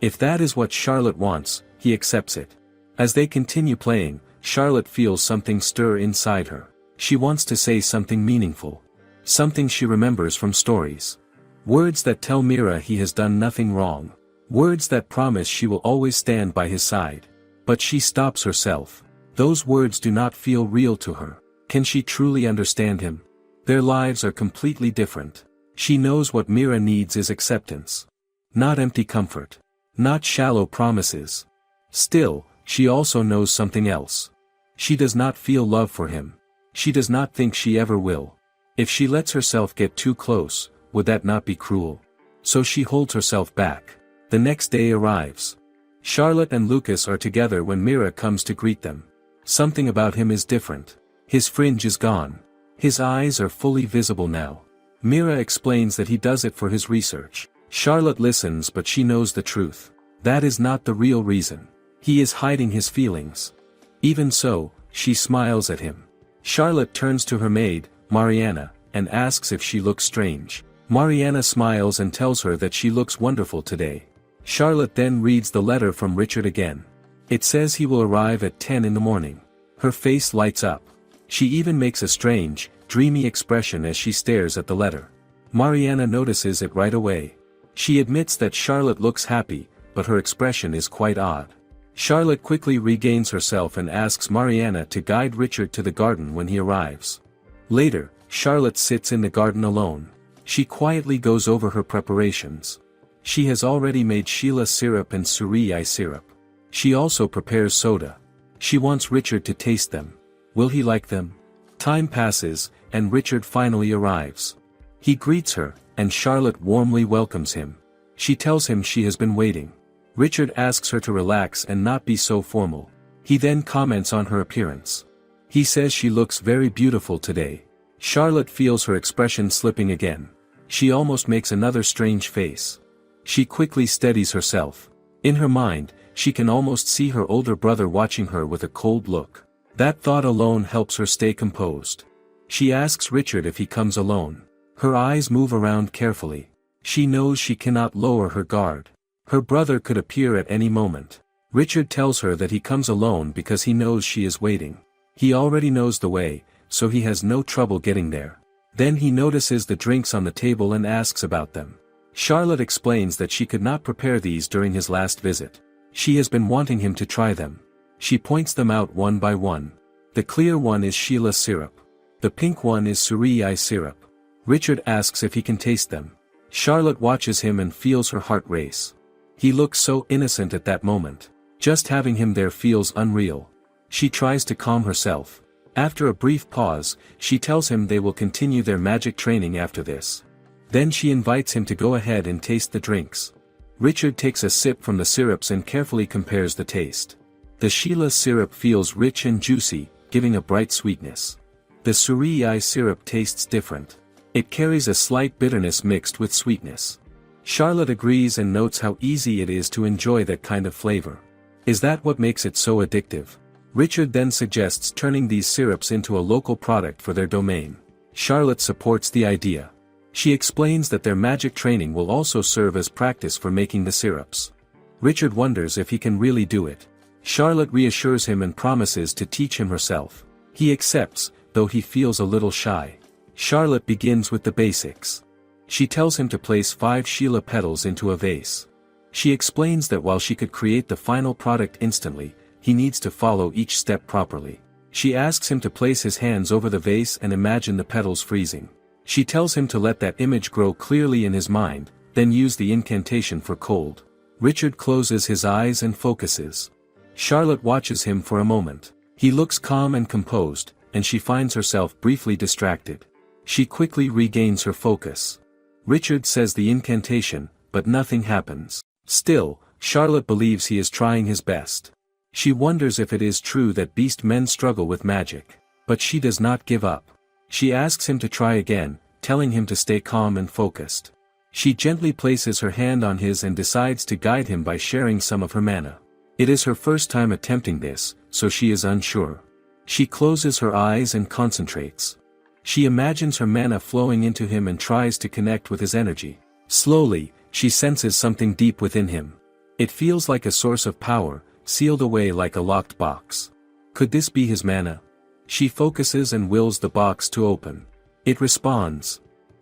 If that is what Charlotte wants, he accepts it. As they continue playing, Charlotte feels something stir inside her. She wants to say something meaningful. Something she remembers from stories. Words that tell Mira he has done nothing wrong. Words that promise she will always stand by his side. But she stops herself. Those words do not feel real to her. Can she truly understand him? Their lives are completely different. She knows what Mira needs is acceptance. Not empty comfort. Not shallow promises. Still, she also knows something else. She does not feel love for him. She does not think she ever will. If she lets herself get too close, would that not be cruel? So she holds herself back. The next day arrives. Charlotte and Lucas are together when Mira comes to greet them. Something about him is different. His fringe is gone. His eyes are fully visible now. Mira explains that he does it for his research. Charlotte listens, but she knows the truth. That is not the real reason. He is hiding his feelings. Even so, she smiles at him. Charlotte turns to her maid, Mariana, and asks if she looks strange. Mariana smiles and tells her that she looks wonderful today. Charlotte then reads the letter from Richard again. It says he will arrive at 10 in the morning. Her face lights up. She even makes a strange, dreamy expression as she stares at the letter. Mariana notices it right away. She admits that Charlotte looks happy, but her expression is quite odd. Charlotte quickly regains herself and asks Mariana to guide Richard to the garden when he arrives. Later, Charlotte sits in the garden alone. She quietly goes over her preparations. She has already made Sheila syrup and surrey syrup. She also prepares soda. She wants Richard to taste them. Will he like them? Time passes, and Richard finally arrives. He greets her, and Charlotte warmly welcomes him. She tells him she has been waiting. Richard asks her to relax and not be so formal. He then comments on her appearance. He says she looks very beautiful today. Charlotte feels her expression slipping again. She almost makes another strange face. She quickly steadies herself. In her mind, she can almost see her older brother watching her with a cold look. That thought alone helps her stay composed. She asks Richard if he comes alone. Her eyes move around carefully. She knows she cannot lower her guard. Her brother could appear at any moment. Richard tells her that he comes alone because he knows she is waiting. He already knows the way, so he has no trouble getting there. Then he notices the drinks on the table and asks about them. Charlotte explains that she could not prepare these during his last visit. She has been wanting him to try them. She points them out one by one. The clear one is Sheila syrup. The pink one is surei syrup. Richard asks if he can taste them. Charlotte watches him and feels her heart race. He looks so innocent at that moment. Just having him there feels unreal. She tries to calm herself. After a brief pause, she tells him they will continue their magic training after this. Then she invites him to go ahead and taste the drinks. Richard takes a sip from the syrups and carefully compares the taste. The Sheila syrup feels rich and juicy, giving a bright sweetness. The surei syrup tastes different. It carries a slight bitterness mixed with sweetness. Charlotte agrees and notes how easy it is to enjoy that kind of flavor. Is that what makes it so addictive? Richard then suggests turning these syrups into a local product for their domain. Charlotte supports the idea. She explains that their magic training will also serve as practice for making the syrups. Richard wonders if he can really do it. Charlotte reassures him and promises to teach him herself. He accepts, though he feels a little shy. Charlotte begins with the basics. She tells him to place 5 Sheila petals into a vase. She explains that while she could create the final product instantly, he needs to follow each step properly. She asks him to place his hands over the vase and imagine the petals freezing. She tells him to let that image grow clearly in his mind, then use the incantation for cold. Richard closes his eyes and focuses. Charlotte watches him for a moment. He looks calm and composed, and she finds herself briefly distracted. She quickly regains her focus. Richard says the incantation, but nothing happens. Still, Charlotte believes he is trying his best. She wonders if it is true that beast men struggle with magic. But she does not give up. She asks him to try again, telling him to stay calm and focused. She gently places her hand on his and decides to guide him by sharing some of her mana. It is her first time attempting this, so she is unsure. She closes her eyes and concentrates. She imagines her mana flowing into him and tries to connect with his energy. Slowly, she senses something deep within him. It feels like a source of power, sealed away like a locked box. Could this be his mana? She focuses and wills the box to open. It responds.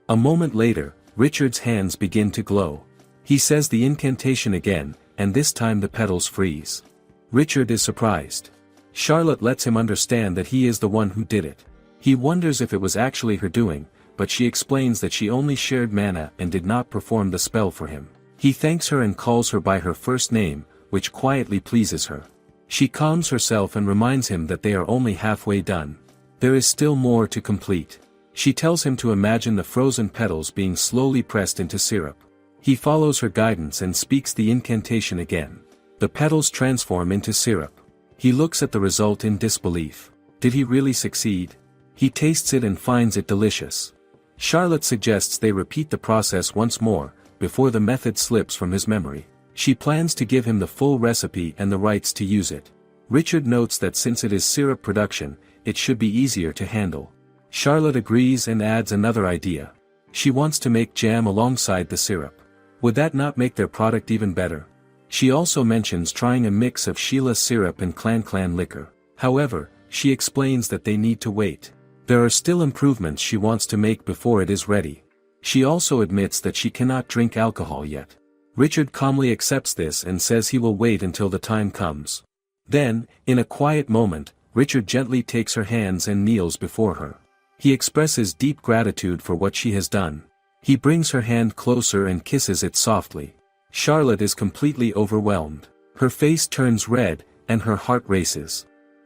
A moment later, Richard's hands begin to glow. He says the incantation again, and this time the petals freeze. Richard is surprised. Charlotte lets him understand that he is the one who did it. He wonders if it was actually her doing, but she explains that she only shared mana and did not perform the spell for him. He thanks her and calls her by her first name, which quietly pleases her. She calms herself and reminds him that they are only halfway done. There is still more to complete. She tells him to imagine the frozen petals being slowly pressed into syrup. He follows her guidance and speaks the incantation again. The petals transform into syrup. He looks at the result in disbelief. Did he really succeed? He tastes it and finds it delicious. Charlotte suggests they repeat the process once more, before the method slips from his memory. She plans to give him the full recipe and the rights to use it. Richard notes that since it is syrup production, it should be easier to handle. Charlotte agrees and adds another idea. She wants to make jam alongside the syrup. Would that not make their product even better? She also mentions trying a mix of Sheila syrup and Clan liquor. However, she explains that they need to wait. There are still improvements she wants to make before it is ready. She also admits that she cannot drink alcohol yet. Richard calmly accepts this and says he will wait until the time comes. Then, in a quiet moment, Richard gently takes her hands and kneels before her. He expresses deep gratitude for what she has done. He brings her hand closer and kisses it softly. Charlotte is completely overwhelmed. Her face turns red, and her heart races.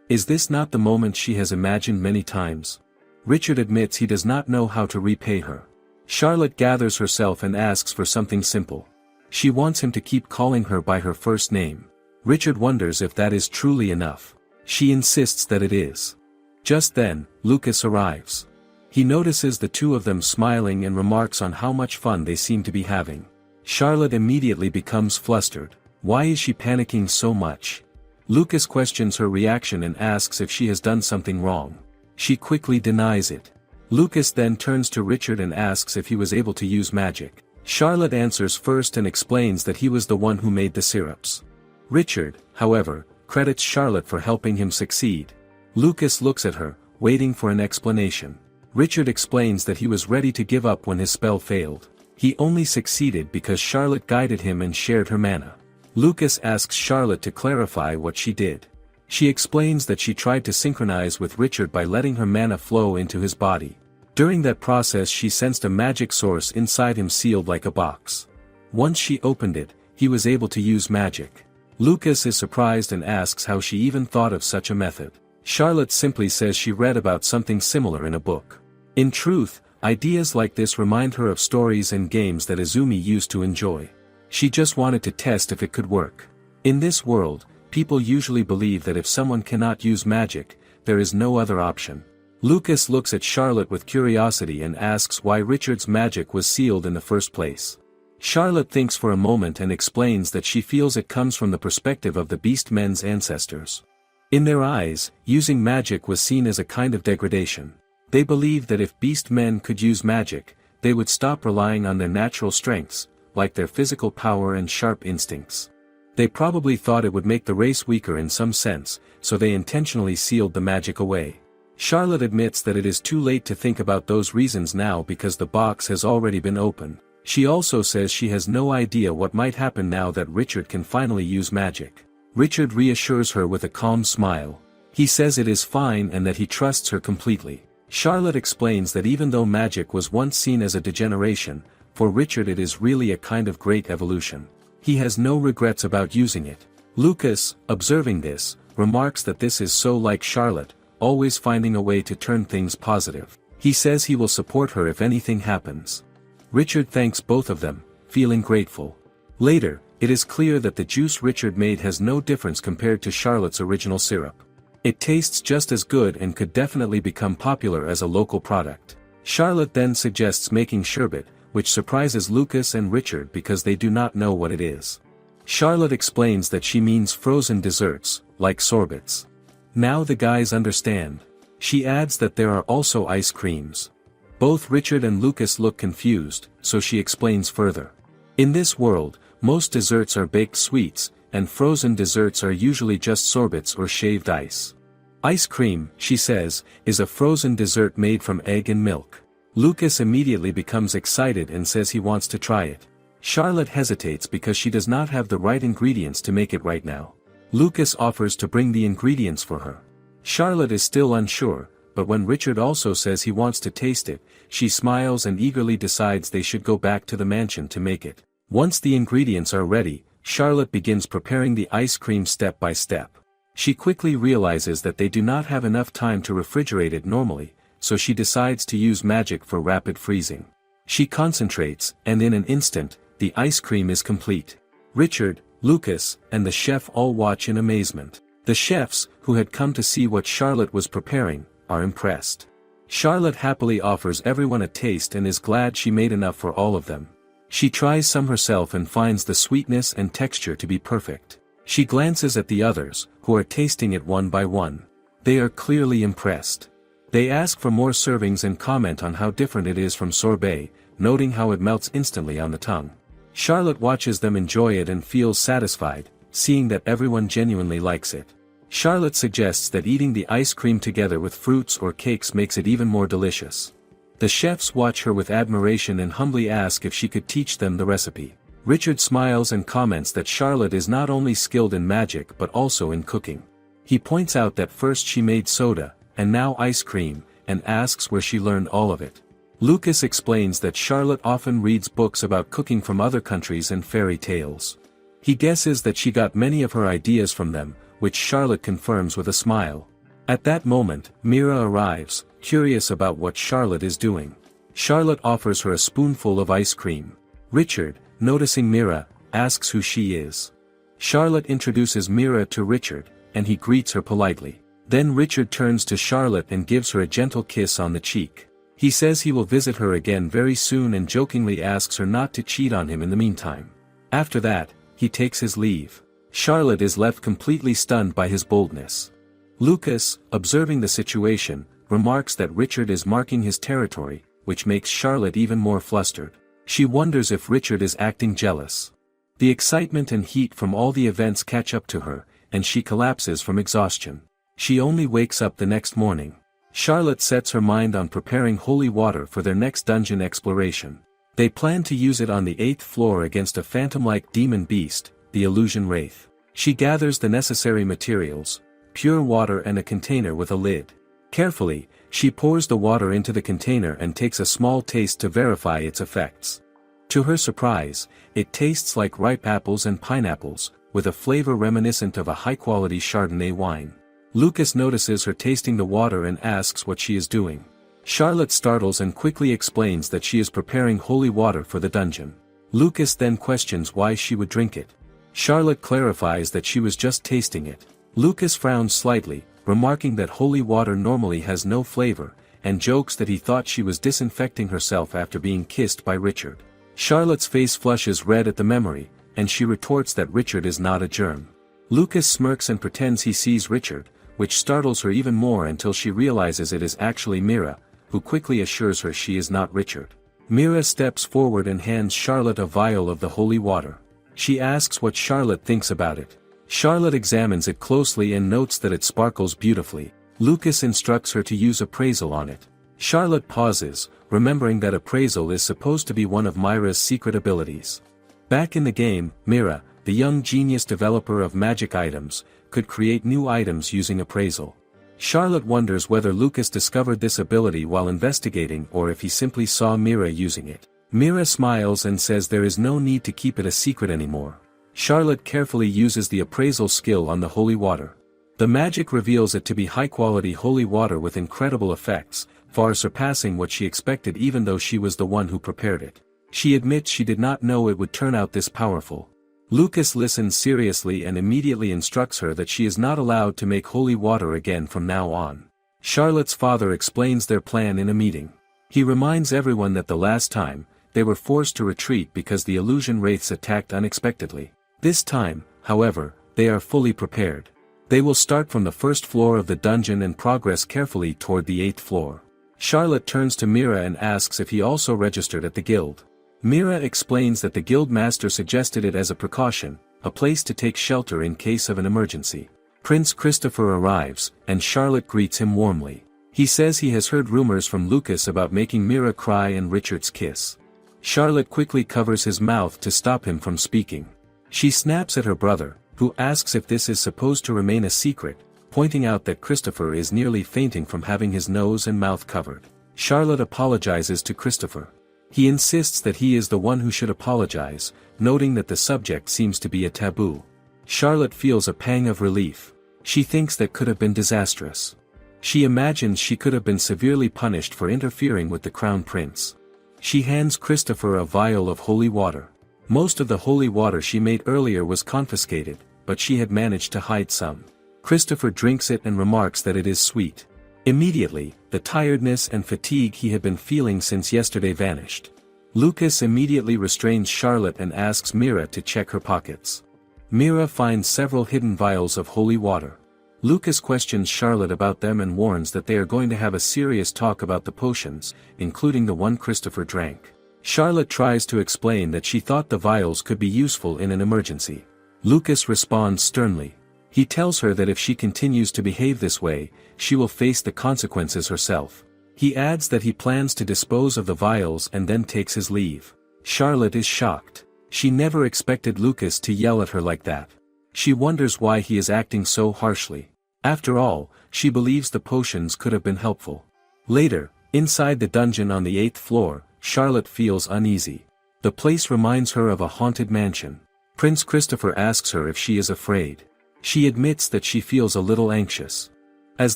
Is this not the moment she has imagined many times? Richard admits he does not know how to repay her. Charlotte gathers herself and asks for something simple. She wants him to keep calling her by her first name. Richard wonders if that is truly enough. She insists that it is. Just then, Lucas arrives. He notices the two of them smiling and remarks on how much fun they seem to be having. Charlotte immediately becomes flustered. Why is she panicking so much? Lucas questions her reaction and asks if she has done something wrong. She quickly denies it. Lucas then turns to Richard and asks if he was able to use magic. Charlotte answers first and explains that he was the one who made the syrups. Richard, however, credits Charlotte for helping him succeed. Lucas looks at her, waiting for an explanation. Richard explains that he was ready to give up when his spell failed. He only succeeded because Charlotte guided him and shared her mana. Lucas asks Charlotte to clarify what she did. She explains that she tried to synchronize with Richard by letting her mana flow into his body. During that process she sensed a magic source inside him sealed like a box. Once she opened it, he was able to use magic. Lucas is surprised and asks how she even thought of such a method. Charlotte simply says she read about something similar in a book. In truth, ideas like this remind her of stories and games that Izumi used to enjoy. She just wanted to test if it could work. In this world, people usually believe that if someone cannot use magic, there is no other option. Lucas looks at Charlotte with curiosity and asks why Richard's magic was sealed in the first place. Charlotte thinks for a moment and explains that she feels it comes from the perspective of the beast men's ancestors. In their eyes, using magic was seen as a kind of degradation. They believed that if beast men could use magic, they would stop relying on their natural strengths, like their physical power and sharp instincts. They probably thought it would make the race weaker in some sense, so they intentionally sealed the magic away. Charlotte admits that it is too late to think about those reasons now because the box has already been opened. She also says she has no idea what might happen now that Richard can finally use magic. Richard reassures her with a calm smile. He says it is fine and that he trusts her completely. Charlotte explains that even though magic was once seen as a degeneration, for Richard it is really a kind of great evolution. He has no regrets about using it. Lucas, observing this, remarks that this is so like Charlotte, always finding a way to turn things positive. He says he will support her if anything happens. Richard thanks both of them, feeling grateful. Later, it is clear that the juice Richard made has no difference compared to Charlotte's original syrup. It tastes just as good and could definitely become popular as a local product. Charlotte then suggests making sherbet, which surprises Lucas and Richard because they do not know what it is. Charlotte explains that she means frozen desserts, like sorbets. Now the guys understand. She adds that there are also ice creams. Both Richard and Lucas look confused, so she explains further. In this world, most desserts are baked sweets, and frozen desserts are usually just sorbets or shaved ice. Ice cream, she says, is a frozen dessert made from egg and milk. Lucas immediately becomes excited and says he wants to try it. Charlotte hesitates because she does not have the right ingredients to make it right now. Lucas offers to bring the ingredients for her. Charlotte is still unsure, but when Richard also says he wants to taste it, she smiles and eagerly decides they should go back to the mansion to make it. Once the ingredients are ready, Charlotte begins preparing the ice cream step by step. She quickly realizes that they do not have enough time to refrigerate it normally, so she decides to use magic for rapid freezing. She concentrates, and in an instant, the ice cream is complete. Richard, Lucas, and the chef all watch in amazement. The chefs, who had come to see what Charlotte was preparing, are impressed. Charlotte happily offers everyone a taste and is glad she made enough for all of them. She tries some herself and finds the sweetness and texture to be perfect. She glances at the others, who are tasting it one by one. They are clearly impressed. They ask for more servings and comment on how different it is from sorbet, noting how it melts instantly on the tongue. Charlotte watches them enjoy it and feels satisfied, seeing that everyone genuinely likes it. Charlotte suggests that eating the ice cream together with fruits or cakes makes it even more delicious. The chefs watch her with admiration and humbly ask if she could teach them the recipe. Richard smiles and comments that Charlotte is not only skilled in magic but also in cooking. He points out that first she made soda, and now ice cream, and asks where she learned all of it. Lucas explains that Charlotte often reads books about cooking from other countries and fairy tales. He guesses that she got many of her ideas from them, which Charlotte confirms with a smile. At that moment, Mira arrives, curious about what Charlotte is doing. Charlotte offers her a spoonful of ice cream. Richard, noticing Mira, asks who she is. Charlotte introduces Mira to Richard, and he greets her politely. Then Richard turns to Charlotte and gives her a gentle kiss on the cheek. He says he will visit her again very soon and jokingly asks her not to cheat on him in the meantime. After that, he takes his leave. Charlotte is left completely stunned by his boldness. Lucas, observing the situation, remarks that Richard is marking his territory, which makes Charlotte even more flustered. She wonders if Richard is acting jealous. The excitement and heat from all the events catch up to her, and she collapses from exhaustion. She only wakes up the next morning. Charlotte sets her mind on preparing holy water for their next dungeon exploration. They plan to use it on the 8th floor against a phantom-like demon beast, the illusion wraith. She gathers the necessary materials, pure water and a container with a lid. Carefully, she pours the water into the container and takes a small taste to verify its effects. To her surprise, it tastes like ripe apples and pineapples, with a flavor reminiscent of a high-quality Chardonnay wine. Lucas notices her tasting the water and asks what she is doing. Charlotte startles and quickly explains that she is preparing holy water for the dungeon. Lucas then questions why she would drink it. Charlotte clarifies that she was just tasting it. Lucas frowns slightly, remarking that holy water normally has no flavor, and jokes that he thought she was disinfecting herself after being kissed by Richard. Charlotte's face flushes red at the memory, and she retorts that Richard is not a germ. Lucas smirks and pretends he sees Richard, which startles her even more until she realizes it is actually Mira, who quickly assures her she is not Richard. Mira steps forward and hands Charlotte a vial of the holy water. She asks what Charlotte thinks about it. Charlotte examines it closely and notes that it sparkles beautifully. Lucas instructs her to use appraisal on it. Charlotte pauses, remembering that appraisal is supposed to be one of Mira's secret abilities. Back in the game, Mira, the young genius developer of magic items, could create new items using appraisal. Charlotte wonders whether Lucas discovered this ability while investigating or if he simply saw Mira using it. Mira smiles and says there is no need to keep it a secret anymore. Charlotte carefully uses the appraisal skill on the holy water. The magic reveals it to be high-quality holy water with incredible effects, far surpassing what she expected even though she was the one who prepared it. She admits she did not know it would turn out this powerful. Lucas listens seriously and immediately instructs her that she is not allowed to make holy water again from now on. Charlotte's father explains their plan in a meeting. He reminds everyone that the last time, they were forced to retreat because the illusion wraiths attacked unexpectedly. This time, however, they are fully prepared. They will start from the 1st floor of the dungeon and progress carefully toward the 8th floor. Charlotte turns to Mira and asks if he also registered at the guild. Mira explains that the guild master suggested it as a precaution, a place to take shelter in case of an emergency. Prince Christopher arrives, and Charlotte greets him warmly. He says he has heard rumors from Lucas about making Mira cry and Richard's kiss. Charlotte quickly covers his mouth to stop him from speaking. She snaps at her brother, who asks if this is supposed to remain a secret, pointing out that Christopher is nearly fainting from having his nose and mouth covered. Charlotte apologizes to Christopher. He insists that he is the one who should apologize, noting that the subject seems to be a taboo. Charlotte feels a pang of relief. She thinks that could have been disastrous. She imagines she could have been severely punished for interfering with the crown prince. She hands Christopher a vial of holy water. Most of the holy water she made earlier was confiscated, but she had managed to hide some. Christopher drinks it and remarks that it is sweet. Immediately, the tiredness and fatigue he had been feeling since yesterday vanished. Lucas immediately restrains Charlotte and asks Mira to check her pockets. Mira finds several hidden vials of holy water. Lucas questions Charlotte about them and warns that they are going to have a serious talk about the potions, including the one Christopher drank. Charlotte tries to explain that she thought the vials could be useful in an emergency. Lucas responds sternly. He tells her that if she continues to behave this way, she will face the consequences herself. He adds that he plans to dispose of the vials and then takes his leave. Charlotte is shocked. She never expected Lucas to yell at her like that. She wonders why he is acting so harshly. After all, she believes the potions could have been helpful. Later, inside the dungeon on the 8th floor, Charlotte feels uneasy. The place reminds her of a haunted mansion. Prince Christopher asks her if she is afraid. She admits that she feels a little anxious. As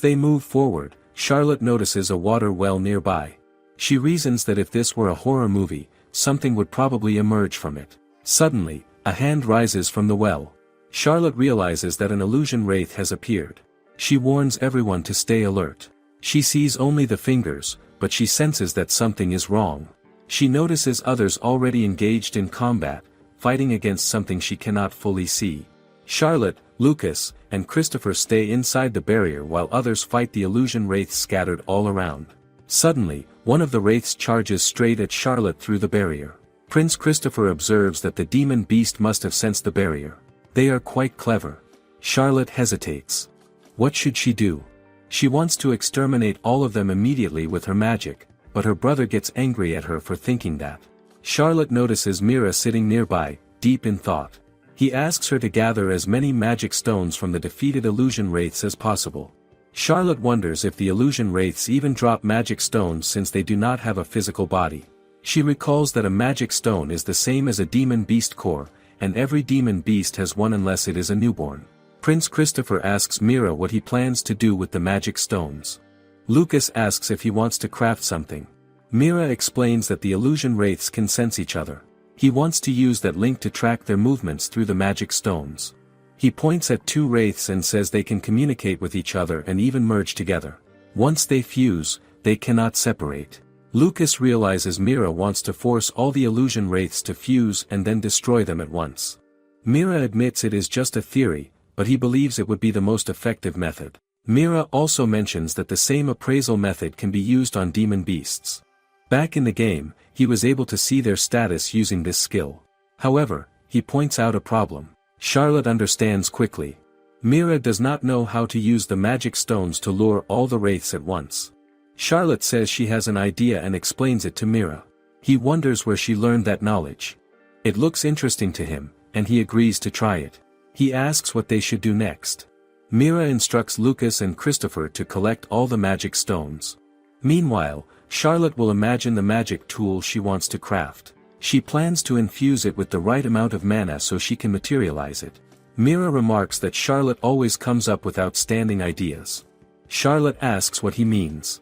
they move forward, Charlotte notices a water well nearby. She reasons that if this were a horror movie, something would probably emerge from it. Suddenly, a hand rises from the well. Charlotte realizes that an illusion wraith has appeared. She warns everyone to stay alert. She sees only the fingers, but she senses that something is wrong. She notices others already engaged in combat, fighting against something she cannot fully see. Charlotte, Lucas, and Christopher stay inside the barrier while others fight the illusion wraiths scattered all around. Suddenly, one of the wraiths charges straight at Charlotte through the barrier. Prince Christopher observes that the demon beast must have sensed the barrier. They are quite clever. Charlotte hesitates. What should she do? She wants to exterminate all of them immediately with her magic, but her brother gets angry at her for thinking that. Charlotte notices Mira sitting nearby, deep in thought. He asks her to gather as many magic stones from the defeated illusion wraiths as possible. Charlotte wonders if the illusion wraiths even drop magic stones since they do not have a physical body. She recalls that a magic stone is the same as a demon beast core, and every demon beast has one unless it is a newborn. Prince Christopher asks Mira what he plans to do with the magic stones. Lucas asks if he wants to craft something. Mira explains that the illusion wraiths can sense each other. He wants to use that link to track their movements through the magic stones. He points at two wraiths and says they can communicate with each other and even merge together. Once they fuse, they cannot separate. Lucas realizes Mira wants to force all the illusion wraiths to fuse and then destroy them at once. Mira admits it is just a theory, but he believes it would be the most effective method. Mira also mentions that the same appraisal method can be used on demon beasts. Back in the game, he was able to see their status using this skill. However, he points out a problem. Charlotte understands quickly. Mira does not know how to use the magic stones to lure all the wraiths at once. Charlotte says she has an idea and explains it to Mira. He wonders where she learned that knowledge. It looks interesting to him, and he agrees to try it. He asks what they should do next. Mira instructs Lucas and Christopher to collect all the magic stones. Meanwhile, Charlotte will imagine the magic tool she wants to craft. She plans to infuse it with the right amount of mana so she can materialize it. Mira remarks that Charlotte always comes up with outstanding ideas. Charlotte asks what he means.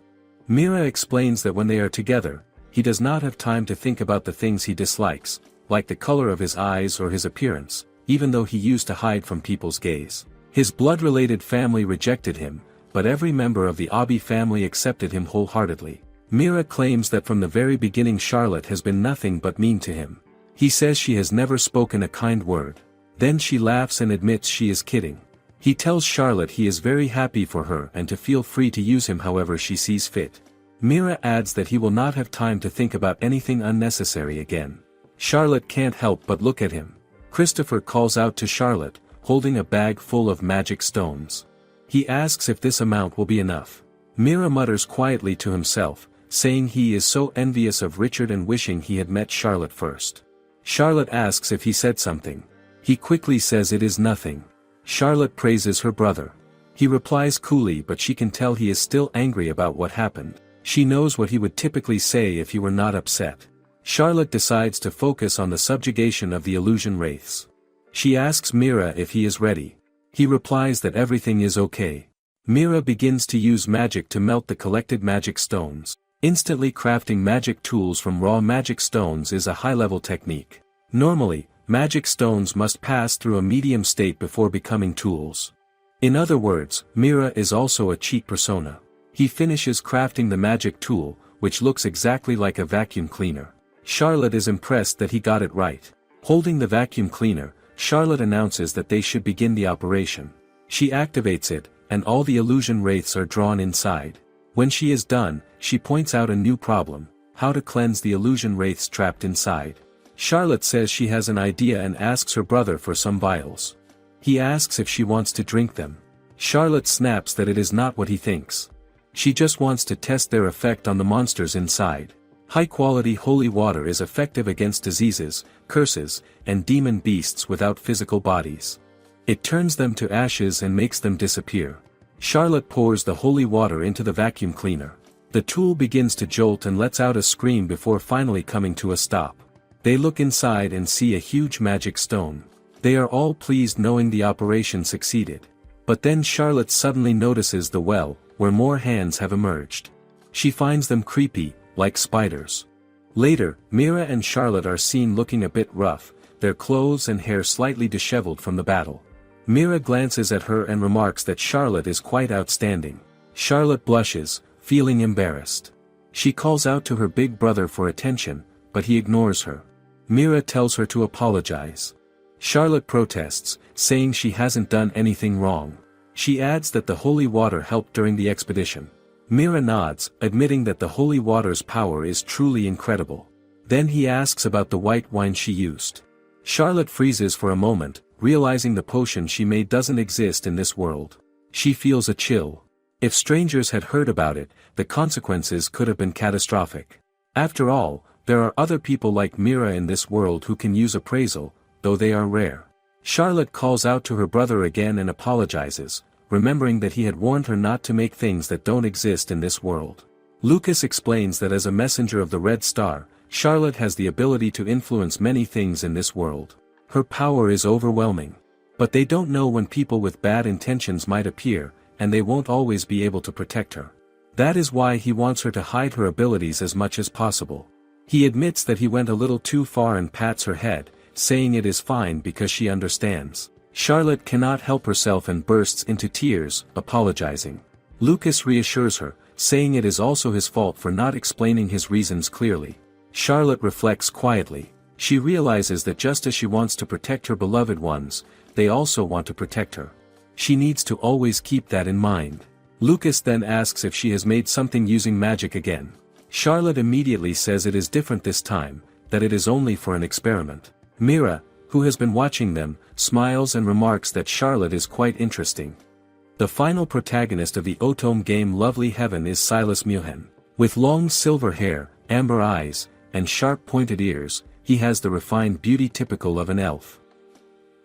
Mira explains that when they are together, he does not have time to think about the things he dislikes, like the color of his eyes or his appearance, even though he used to hide from people's gaze. His blood-related family rejected him, but every member of the Abi family accepted him wholeheartedly. Mira claims that from the very beginning Charlotte has been nothing but mean to him. He says she has never spoken a kind word. Then she laughs and admits she is kidding. He tells Charlotte he is very happy for her and to feel free to use him however she sees fit. Mira adds that he will not have time to think about anything unnecessary again. Charlotte can't help but look at him. Christopher calls out to Charlotte, holding a bag full of magic stones. He asks if this amount will be enough. Mira mutters quietly to himself, saying he is so envious of Richard and wishing he had met Charlotte first. Charlotte asks if he said something. He quickly says it is nothing. Charlotte praises her brother. He replies coolly, but she can tell he is still angry about what happened. She knows what he would typically say if he were not upset. Charlotte decides to focus on the subjugation of the illusion wraiths. She asks Mira if he is ready. He replies that everything is okay. Mira begins to use magic to melt the collected magic stones. Instantly crafting magic tools from raw magic stones is a high-level technique. Normally, magic stones must pass through a medium state before becoming tools. In other words, Mira is also a cheat persona. He finishes crafting the magic tool, which looks exactly like a vacuum cleaner. Charlotte is impressed that he got it right. Holding the vacuum cleaner, Charlotte announces that they should begin the operation. She activates it, and all the illusion wraiths are drawn inside. When she is done, she points out a new problem: how to cleanse the illusion wraiths trapped inside. Charlotte says she has an idea and asks her brother for some vials. He asks if she wants to drink them. Charlotte snaps that it is not what he thinks. She just wants to test their effect on the monsters inside. High-quality holy water is effective against diseases, curses, and demon beasts without physical bodies. It turns them to ashes and makes them disappear. Charlotte pours the holy water into the vacuum cleaner. The tool begins to jolt and lets out a scream before finally coming to a stop. They look inside and see a huge magic stone. They are all pleased knowing the operation succeeded. But then Charlotte suddenly notices the well, where more hands have emerged. She finds them creepy, like spiders. Later, Mira and Charlotte are seen looking a bit rough, their clothes and hair slightly disheveled from the battle. Mira glances at her and remarks that Charlotte is quite outstanding. Charlotte blushes, feeling embarrassed. She calls out to her big brother for attention, but he ignores her. Mira tells her to apologize. Charlotte protests, saying she hasn't done anything wrong. She adds that the holy water helped during the expedition. Mira nods, admitting that the holy water's power is truly incredible. Then he asks about the white wine she used. Charlotte freezes for a moment, realizing the potion she made doesn't exist in this world. She feels a chill. If strangers had heard about it, the consequences could have been catastrophic. After all, there are other people like Mira in this world who can use appraisal, though they are rare. Charlotte calls out to her brother again and apologizes, remembering that he had warned her not to make things that don't exist in this world. Lucas explains that as a messenger of the Red Star, Charlotte has the ability to influence many things in this world. Her power is overwhelming. But they don't know when people with bad intentions might appear, and they won't always be able to protect her. That is why he wants her to hide her abilities as much as possible. He admits that he went a little too far and pats her head, saying it is fine because she understands. Charlotte cannot help herself and bursts into tears, apologizing. Lucas reassures her, saying it is also his fault for not explaining his reasons clearly. Charlotte reflects quietly. She realizes that just as she wants to protect her beloved ones, they also want to protect her. She needs to always keep that in mind. Lucas then asks if she has made something using magic again. Charlotte immediately says it is different this time, that it is only for an experiment. Mira, who has been watching them, smiles and remarks that Charlotte is quite interesting. The final protagonist of the Otome game Lovely Heaven is Silas Muhen. With long silver hair, amber eyes, and sharp pointed ears, he has the refined beauty typical of an elf.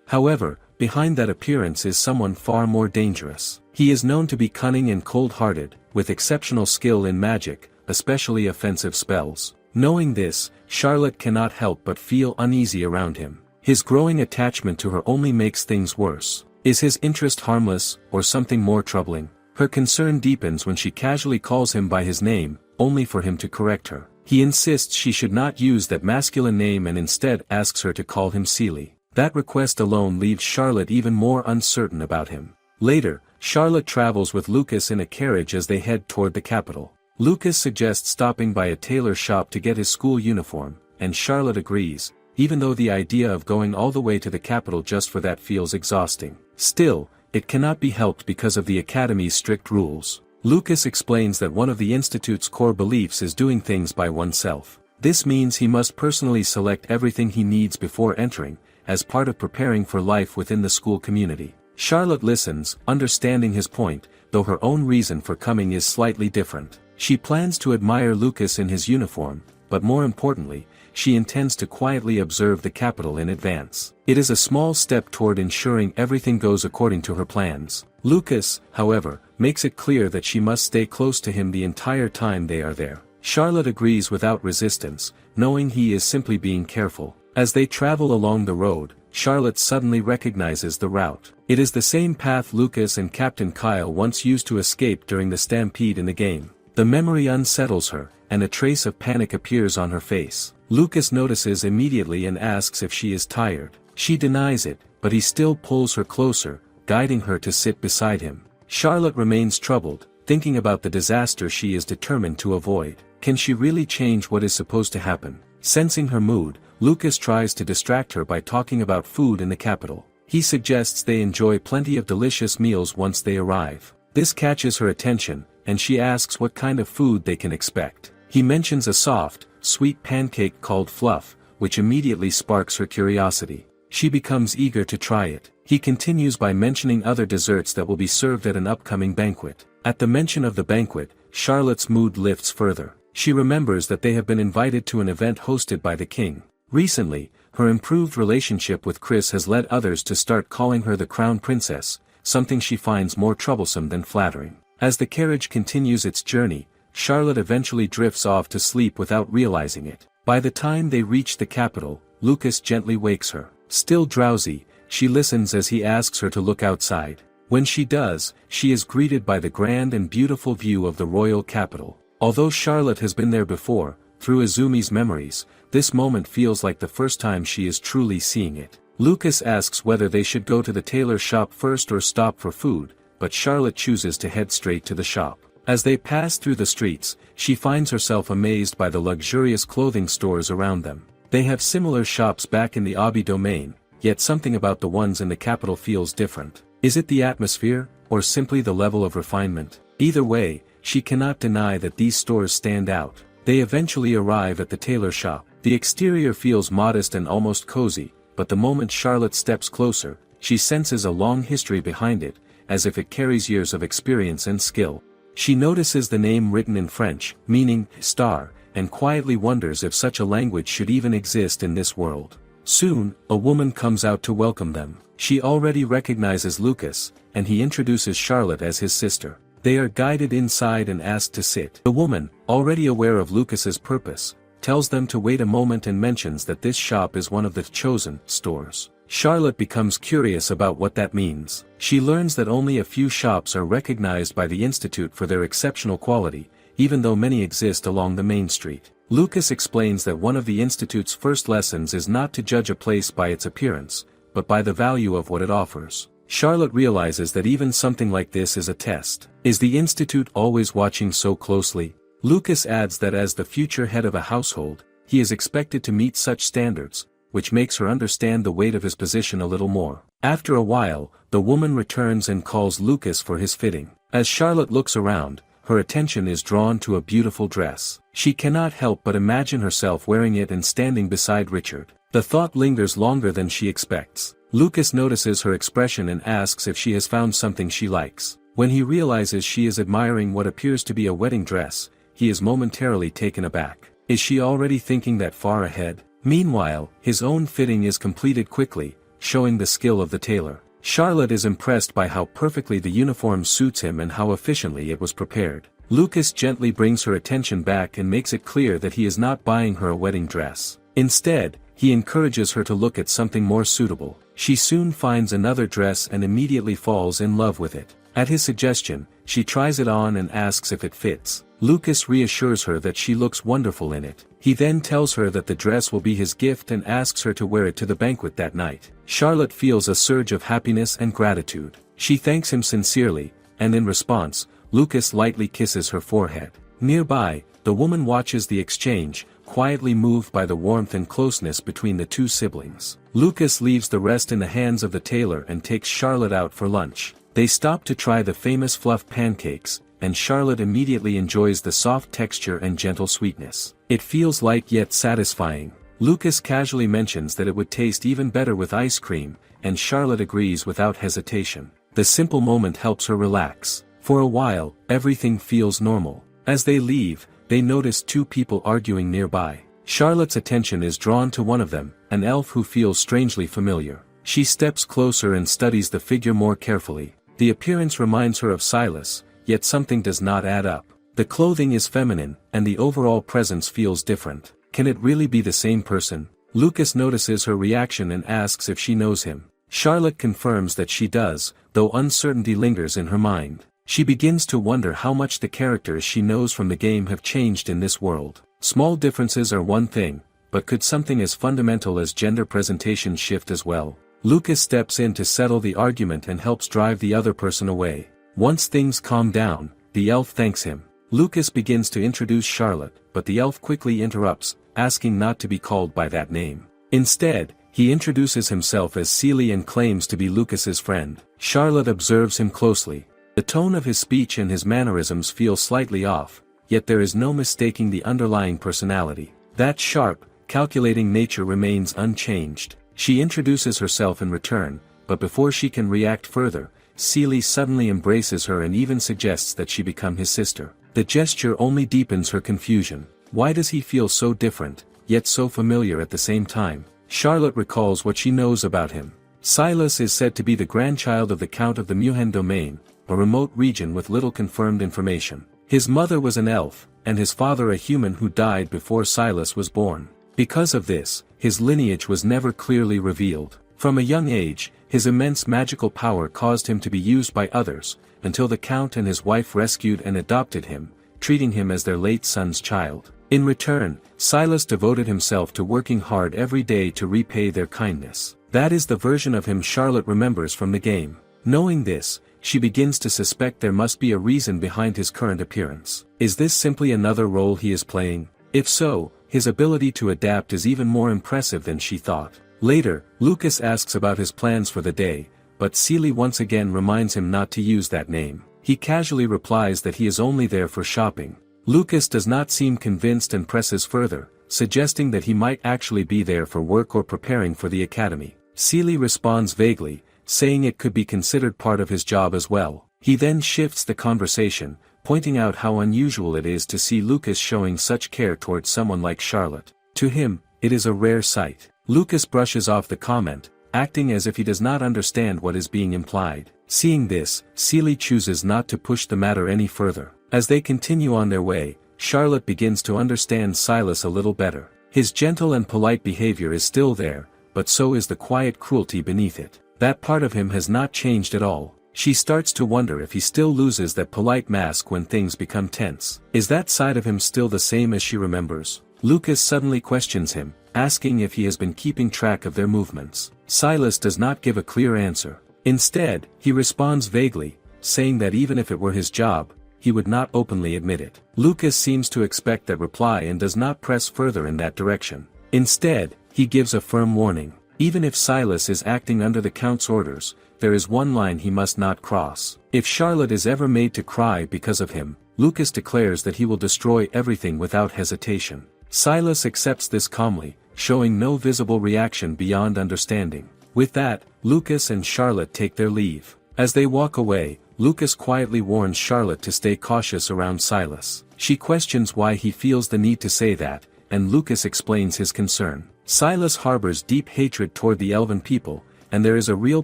However, behind that appearance is someone far more dangerous. He is known to be cunning and cold-hearted, with exceptional skill in magic, especially offensive spells. Knowing this, Charlotte cannot help but feel uneasy around him. His growing attachment to her only makes things worse. Is his interest harmless, or something more troubling? Her concern deepens when she casually calls him by his name, only for him to correct her. He insists she should not use that masculine name and instead asks her to call him Seely. That request alone leaves Charlotte even more uncertain about him. Later, Charlotte travels with Lucas in a carriage as they head toward the capital. Lucas suggests stopping by a tailor shop to get his school uniform, and Charlotte agrees, even though the idea of going all the way to the capital just for that feels exhausting. Still, it cannot be helped because of the academy's strict rules. Lucas explains that one of the institute's core beliefs is doing things by oneself. This means he must personally select everything he needs before entering, as part of preparing for life within the school community. Charlotte listens, understanding his point, though her own reason for coming is slightly different. She plans to admire Lucas in his uniform, but more importantly, she intends to quietly observe the capital in advance. It is a small step toward ensuring everything goes according to her plans. Lucas, however, makes it clear that she must stay close to him the entire time they are there. Charlotte agrees without resistance, knowing he is simply being careful. As they travel along the road, Charlotte suddenly recognizes the route. It is the same path Lucas and Captain Kyle once used to escape during the stampede in the game. The memory unsettles her, and a trace of panic appears on her face. Lucas notices immediately and asks if she is tired. She denies it, but he still pulls her closer, guiding her to sit beside him. Charlotte remains troubled, thinking about the disaster she is determined to avoid. Can she really change what is supposed to happen? Sensing her mood, Lucas tries to distract her by talking about food in the capital. He suggests they enjoy plenty of delicious meals once they arrive. This catches her attention, and she asks what kind of food they can expect. He mentions a soft, sweet pancake called fluff, which immediately sparks her curiosity. She becomes eager to try it. He continues by mentioning other desserts that will be served at an upcoming banquet. At the mention of the banquet, Charlotte's mood lifts further. She remembers that they have been invited to an event hosted by the king. Recently, her improved relationship with Chris has led others to start calling her the Crown Princess, something she finds more troublesome than flattering. As the carriage continues its journey, Charlotte eventually drifts off to sleep without realizing it. By the time they reach the capital, Lucas gently wakes her. Still drowsy, she listens as he asks her to look outside. When she does, she is greeted by the grand and beautiful view of the royal capital. Although Charlotte has been there before, through Izumi's memories, this moment feels like the first time she is truly seeing it. Lucas asks whether they should go to the tailor shop first or stop for food, but Charlotte chooses to head straight to the shop. As they pass through the streets, she finds herself amazed by the luxurious clothing stores around them. They have similar shops back in the Abi domain, yet something about the ones in the capital feels different. Is it the atmosphere, or simply the level of refinement? Either way, she cannot deny that these stores stand out. They eventually arrive at the tailor shop. The exterior feels modest and almost cozy, but the moment Charlotte steps closer, she senses a long history behind it, as if it carries years of experience and skill. She notices the name written in French, meaning star, and quietly wonders if such a language should even exist in this world. Soon, a woman comes out to welcome them. She already recognizes Lucas, and he introduces Charlotte as his sister. They are guided inside and asked to sit. The woman, already aware of Lucas's purpose, tells them to wait a moment and mentions that this shop is one of the chosen stores. Charlotte becomes curious about what that means. She learns that only a few shops are recognized by the Institute for their exceptional quality, even though many exist along the main street. Lucas explains that one of the Institute's first lessons is not to judge a place by its appearance, but by the value of what it offers. Charlotte realizes that even something like this is a test. Is the Institute always watching so closely? Lucas adds that as the future head of a household, he is expected to meet such standards, which makes her understand the weight of his position a little more. After a while, the woman returns and calls Lucas for his fitting. As Charlotte looks around, her attention is drawn to a beautiful dress. She cannot help but imagine herself wearing it and standing beside Richard. The thought lingers longer than she expects. Lucas notices her expression and asks if she has found something she likes. When he realizes she is admiring what appears to be a wedding dress, he is momentarily taken aback. Is she already thinking that far ahead? Meanwhile, his own fitting is completed quickly, showing the skill of the tailor. Charlotte is impressed by how perfectly the uniform suits him and how efficiently it was prepared. Lucas gently brings her attention back and makes it clear that he is not buying her a wedding dress. Instead, he encourages her to look at something more suitable. She soon finds another dress and immediately falls in love with it. At his suggestion, she tries it on and asks if it fits. Lucas reassures her that she looks wonderful in it. He then tells her that the dress will be his gift and asks her to wear it to the banquet that night. Charlotte feels a surge of happiness and gratitude. She thanks him sincerely, and in response, Lucas lightly kisses her forehead. Nearby, the woman watches the exchange, quietly moved by the warmth and closeness between the two siblings. Lucas leaves the rest in the hands of the tailor and takes Charlotte out for lunch. They stop to try the famous fluff pancakes, and Charlotte immediately enjoys the soft texture and gentle sweetness. It feels light yet satisfying. Lucas casually mentions that it would taste even better with ice cream, and Charlotte agrees without hesitation. The simple moment helps her relax. For a while, everything feels normal. As they leave, they notice two people arguing nearby. Charlotte's attention is drawn to one of them, an elf who feels strangely familiar. She steps closer and studies the figure more carefully. The appearance reminds her of Silas, yet something does not add up. The clothing is feminine, and the overall presence feels different. Can it really be the same person? Lucas notices her reaction and asks if she knows him. Charlotte confirms that she does, though uncertainty lingers in her mind. She begins to wonder how much the characters she knows from the game have changed in this world. Small differences are one thing, but could something as fundamental as gender presentation shift as well? Lucas steps in to settle the argument and helps drive the other person away. Once things calm down, the elf thanks him. Lucas begins to introduce Charlotte, but the elf quickly interrupts, asking not to be called by that name. Instead, he introduces himself as Seely and claims to be Lucas's friend. Charlotte observes him closely. The tone of his speech and his mannerisms feel slightly off, yet there is no mistaking the underlying personality. That sharp, calculating nature remains unchanged. She introduces herself in return, but before she can react further, Seely suddenly embraces her and even suggests that she become his sister. The gesture only deepens her confusion. Why does he feel so different, yet so familiar at the same time? Charlotte recalls what she knows about him. Silas is said to be the grandchild of the Count of the Muhen domain, a remote region with little confirmed information. His mother was an elf, and his father a human who died before Silas was born. Because of this, his lineage was never clearly revealed. From a young age, his immense magical power caused him to be used by others, until the Count and his wife rescued and adopted him, treating him as their late son's child. In return, Silas devoted himself to working hard every day to repay their kindness. That is the version of him Charlotte remembers from the game. Knowing this, she begins to suspect there must be a reason behind his current appearance. Is this simply another role he is playing? If so, his ability to adapt is even more impressive than she thought. Later, Lucas asks about his plans for the day, but Seely once again reminds him not to use that name. He casually replies that he is only there for shopping. Lucas does not seem convinced and presses further, suggesting that he might actually be there for work or preparing for the academy. Seely responds vaguely, saying it could be considered part of his job as well. He then shifts the conversation, pointing out how unusual it is to see Lucas showing such care towards someone like Charlotte. To him, it is a rare sight. Lucas brushes off the comment, acting as if he does not understand what is being implied. Seeing this, Seely chooses not to push the matter any further. As they continue on their way, Charlotte begins to understand Silas a little better. His gentle and polite behavior is still there, but so is the quiet cruelty beneath it. That part of him has not changed at all. She starts to wonder if he still loses that polite mask when things become tense. Is that side of him still the same as she remembers? Lucas suddenly questions him, asking if he has been keeping track of their movements. Silas does not give a clear answer. Instead, he responds vaguely, saying that even if it were his job, he would not openly admit it. Lucas seems to expect that reply and does not press further in that direction. Instead, he gives a firm warning. Even if Silas is acting under the Count's orders, there is one line he must not cross. If Charlotte is ever made to cry because of him, Lucas declares that he will destroy everything without hesitation. Silas accepts this calmly, showing no visible reaction beyond understanding. With that, Lucas and Charlotte take their leave. As they walk away, Lucas quietly warns Charlotte to stay cautious around Silas. She questions why he feels the need to say that, and Lucas explains his concern. Silas harbors deep hatred toward the elven people, and there is a real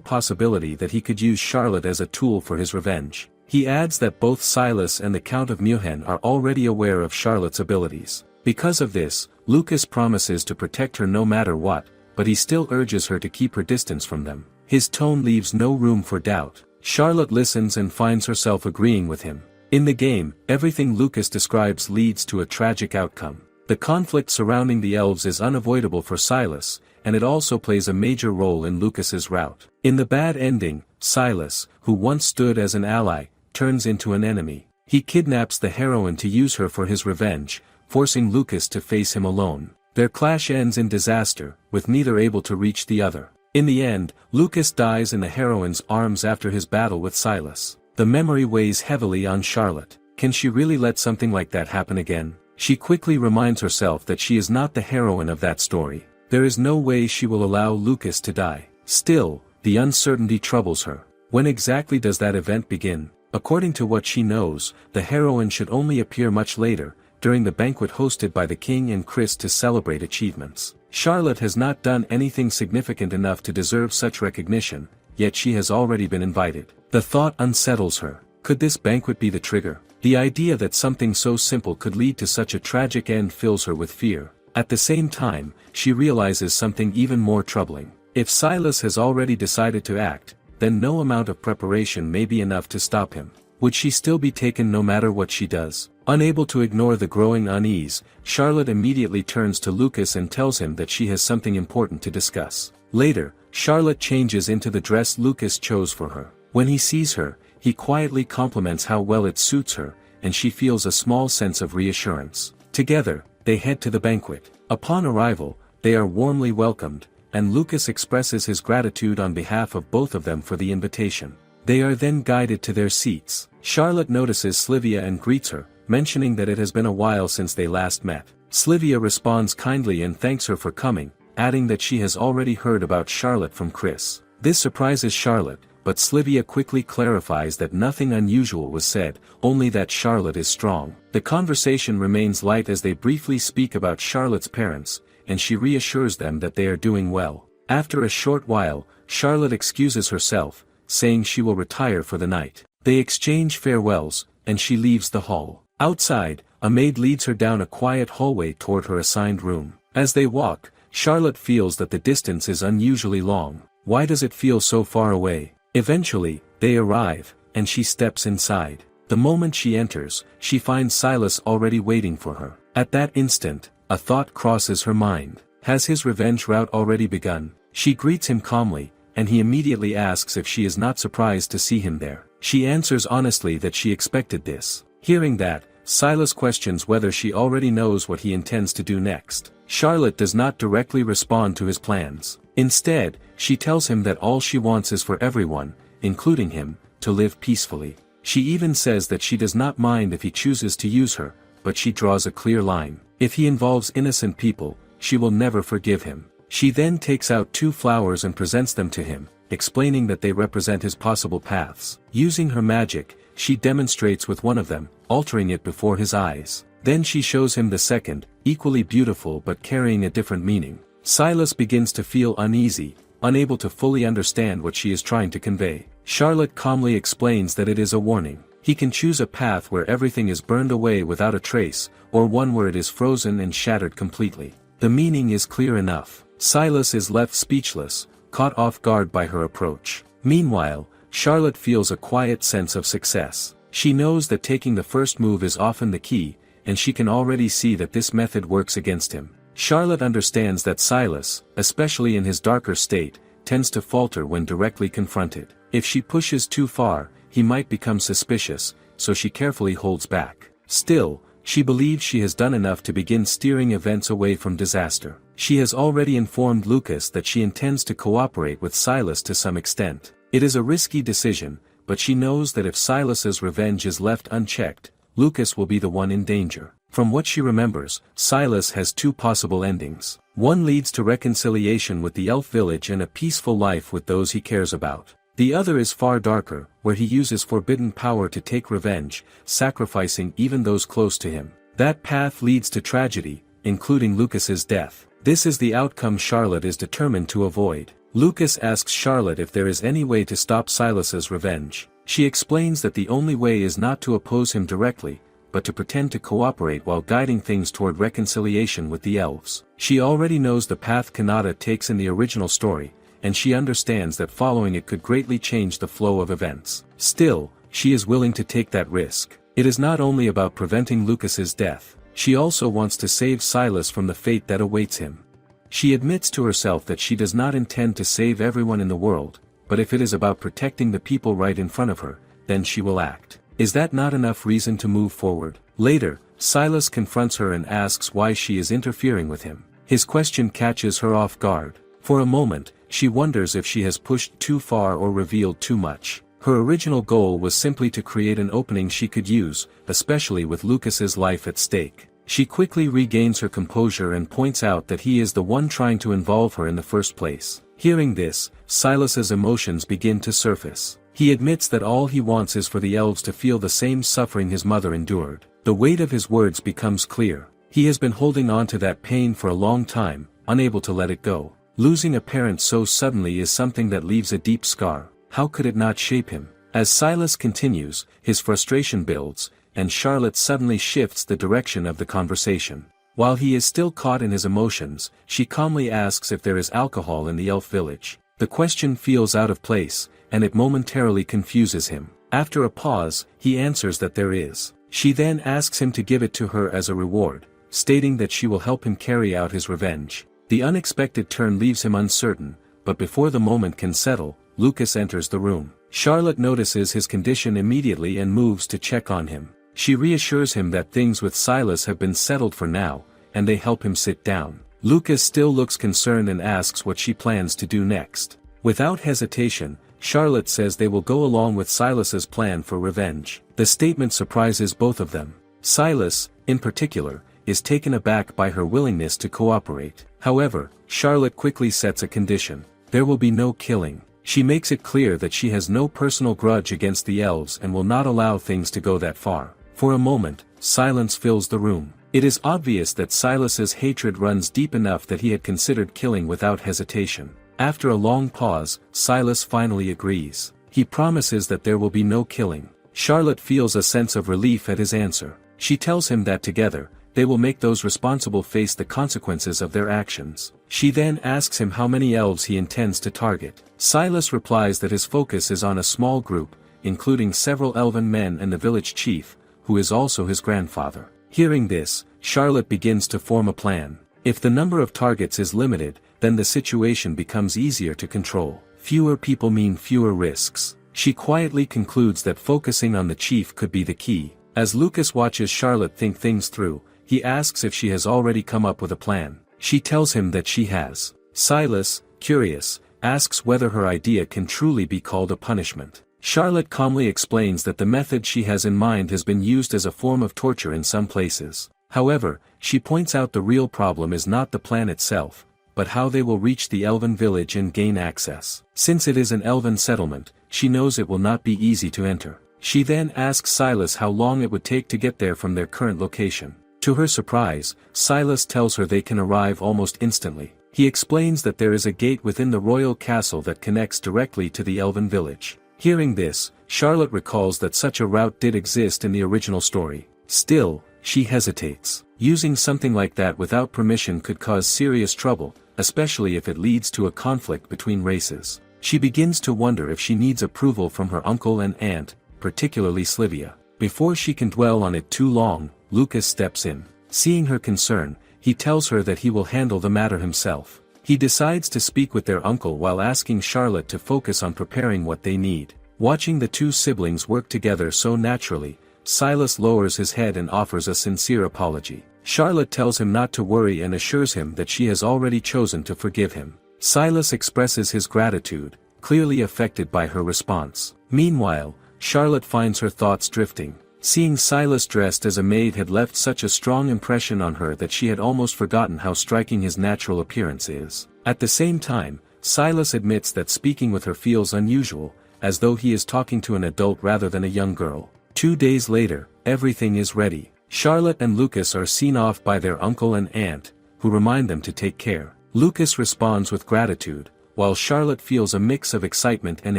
possibility that he could use Charlotte as a tool for his revenge. He adds that both Silas and the Count of Muhen are already aware of Charlotte's abilities. Because of this, Lucas promises to protect her no matter what, but he still urges her to keep her distance from them. His tone leaves no room for doubt. Charlotte listens and finds herself agreeing with him. In the game, everything Lucas describes leads to a tragic outcome. The conflict surrounding the elves is unavoidable for Silas, and it also plays a major role in Lucas's route. In the bad ending, Silas, who once stood as an ally, turns into an enemy. He kidnaps the heroine to use her for his revenge, forcing Lucas to face him alone. Their clash ends in disaster, with neither able to reach the other. In the end, Lucas dies in the heroine's arms after his battle with Silas. The memory weighs heavily on Charlotte. Can she really let something like that happen again? She quickly reminds herself that she is not the heroine of that story. There is no way she will allow Lucas to die. Still, the uncertainty troubles her. When exactly does that event begin? According to what she knows, the heroine should only appear much later, during the banquet hosted by the king and Chris to celebrate achievements. Charlotte has not done anything significant enough to deserve such recognition, yet she has already been invited. The thought unsettles her. Could this banquet be the trigger? The idea that something so simple could lead to such a tragic end fills her with fear. At the same time, she realizes something even more troubling. If Silas has already decided to act, then no amount of preparation may be enough to stop him. Would she still be taken no matter what she does? Unable to ignore the growing unease, Charlotte immediately turns to Lucas and tells him that she has something important to discuss. Later, Charlotte changes into the dress Lucas chose for her. When he sees her, he quietly compliments how well it suits her, and she feels a small sense of reassurance. Together, they head to the banquet. Upon arrival, they are warmly welcomed, and Lucas expresses his gratitude on behalf of both of them for the invitation. They are then guided to their seats. Charlotte notices Slivia and greets her, mentioning that it has been a while since they last met. Slivia responds kindly and thanks her for coming, adding that she has already heard about Charlotte from Chris. This surprises Charlotte, but Slivia quickly clarifies that nothing unusual was said, only that Charlotte is strong. The conversation remains light as they briefly speak about Charlotte's parents, and she reassures them that they are doing well. After a short while, Charlotte excuses herself, saying she will retire for the night. They exchange farewells, and she leaves the hall. Outside, a maid leads her down a quiet hallway toward her assigned room. As they walk, Charlotte feels that the distance is unusually long. Why does it feel so far away? Eventually, they arrive, and she steps inside. The moment she enters, she finds Silas already waiting for her. At that instant, a thought crosses her mind. Has his revenge route already begun? She greets him calmly, and he immediately asks if she is not surprised to see him there. She answers honestly that she expected this. Hearing that, Silas questions whether she already knows what he intends to do next. Charlotte does not directly respond to his plans. Instead, she tells him that all she wants is for everyone, including him, to live peacefully. She even says that she does not mind if he chooses to use her, but she draws a clear line. If he involves innocent people, she will never forgive him. She then takes out 2 flowers and presents them to him, explaining that they represent his possible paths. Using her magic, she demonstrates with one of them, altering it before his eyes. Then she shows him the second, equally beautiful but carrying a different meaning. Silas begins to feel uneasy, unable to fully understand what she is trying to convey. Charlotte calmly explains that it is a warning. He can choose a path where everything is burned away without a trace, or one where it is frozen and shattered completely. The meaning is clear enough. Silas is left speechless, caught off guard by her approach. Meanwhile, Charlotte feels a quiet sense of success. She knows that taking the first move is often the key, and she can already see that this method works against him. Charlotte understands that Silas, especially in his darker state, tends to falter when directly confronted. If she pushes too far, he might become suspicious, so she carefully holds back. Still, she believes she has done enough to begin steering events away from disaster. She has already informed Lucas that she intends to cooperate with Silas to some extent. It is a risky decision, but she knows that if Silas's revenge is left unchecked, Lucas will be the one in danger. From what she remembers, Silas has 2 possible endings. One leads to reconciliation with the elf village and a peaceful life with those he cares about. The other is far darker, where he uses forbidden power to take revenge, sacrificing even those close to him. That path leads to tragedy, including Lucas's death. This is the outcome Charlotte is determined to avoid. Lucas asks Charlotte if there is any way to stop Silas's revenge. She explains that the only way is not to oppose him directly, but to pretend to cooperate while guiding things toward reconciliation with the elves. She already knows the path Kanata takes in the original story, and she understands that following it could greatly change the flow of events. Still, she is willing to take that risk. It is not only about preventing Lucas's death. She also wants to save Silas from the fate that awaits him. She admits to herself that she does not intend to save everyone in the world, but if it is about protecting the people right in front of her, then she will act. Is that not enough reason to move forward? Later, Silas confronts her and asks why she is interfering with him. His question catches her off guard. For a moment, she wonders if she has pushed too far or revealed too much. Her original goal was simply to create an opening she could use, especially with Lucas's life at stake. She quickly regains her composure and points out that he is the one trying to involve her in the first place. Hearing this, Silas's emotions begin to surface. He admits that all he wants is for the elves to feel the same suffering his mother endured. The weight of his words becomes clear. He has been holding on to that pain for a long time, unable to let it go. Losing a parent so suddenly is something that leaves a deep scar. How could it not shape him? As Silas continues, his frustration builds, and Charlotte suddenly shifts the direction of the conversation. While he is still caught in his emotions, she calmly asks if there is alcohol in the elf village. The question feels out of place, and it momentarily confuses him. After a pause, he answers that there is. She then asks him to give it to her as a reward, stating that she will help him carry out his revenge. The unexpected turn leaves him uncertain, but before the moment can settle, Lucas enters the room. Charlotte notices his condition immediately and moves to check on him. She reassures him that things with Silas have been settled for now, and they help him sit down. Lucas still looks concerned and asks what she plans to do next. Without hesitation, Charlotte says they will go along with Silas's plan for revenge. The statement surprises both of them. Silas, in particular, is taken aback by her willingness to cooperate. However, Charlotte quickly sets a condition. There will be no killing. She makes it clear that she has no personal grudge against the elves and will not allow things to go that far. For a moment, silence fills the room. It is obvious that Silas's hatred runs deep enough that he had considered killing without hesitation. After a long pause, Silas finally agrees. He promises that there will be no killing. Charlotte feels a sense of relief at his answer. She tells him that together, they will make those responsible face the consequences of their actions. She then asks him how many elves he intends to target. Silas replies that his focus is on a small group, including several elven men and the village chief, who is also his grandfather. Hearing this, Charlotte begins to form a plan. If the number of targets is limited, then the situation becomes easier to control. Fewer people mean fewer risks. She quietly concludes that focusing on the chief could be the key. As Lucas watches Charlotte think things through, he asks if she has already come up with a plan. She tells him that she has. Silas, curious, asks whether her idea can truly be called a punishment. Charlotte calmly explains that the method she has in mind has been used as a form of torture in some places. However, she points out the real problem is not the plan itself, but how they will reach the elven village and gain access. Since it is an elven settlement, she knows it will not be easy to enter. She then asks Silas how long it would take to get there from their current location. To her surprise, Silas tells her they can arrive almost instantly. He explains that there is a gate within the royal castle that connects directly to the elven village. Hearing this, Charlotte recalls that such a route did exist in the original story. Still, she hesitates. Using something like that without permission could cause serious trouble, especially if it leads to a conflict between races. She begins to wonder if she needs approval from her uncle and aunt, particularly Slivia. Before she can dwell on it too long, Lucas steps in. Seeing her concern, he tells her that he will handle the matter himself. He decides to speak with their uncle while asking Charlotte to focus on preparing what they need. Watching the two siblings work together so naturally, Silas lowers his head and offers a sincere apology. Charlotte tells him not to worry and assures him that she has already chosen to forgive him. Silas expresses his gratitude, clearly affected by her response. Meanwhile, Charlotte finds her thoughts drifting. Seeing Silas dressed as a maid had left such a strong impression on her that she had almost forgotten how striking his natural appearance is. At the same time, Silas admits that speaking with her feels unusual, as though he is talking to an adult rather than a young girl. 2 days later, everything is ready. Charlotte and Lucas are seen off by their uncle and aunt, who remind them to take care. Lucas responds with gratitude, while Charlotte feels a mix of excitement and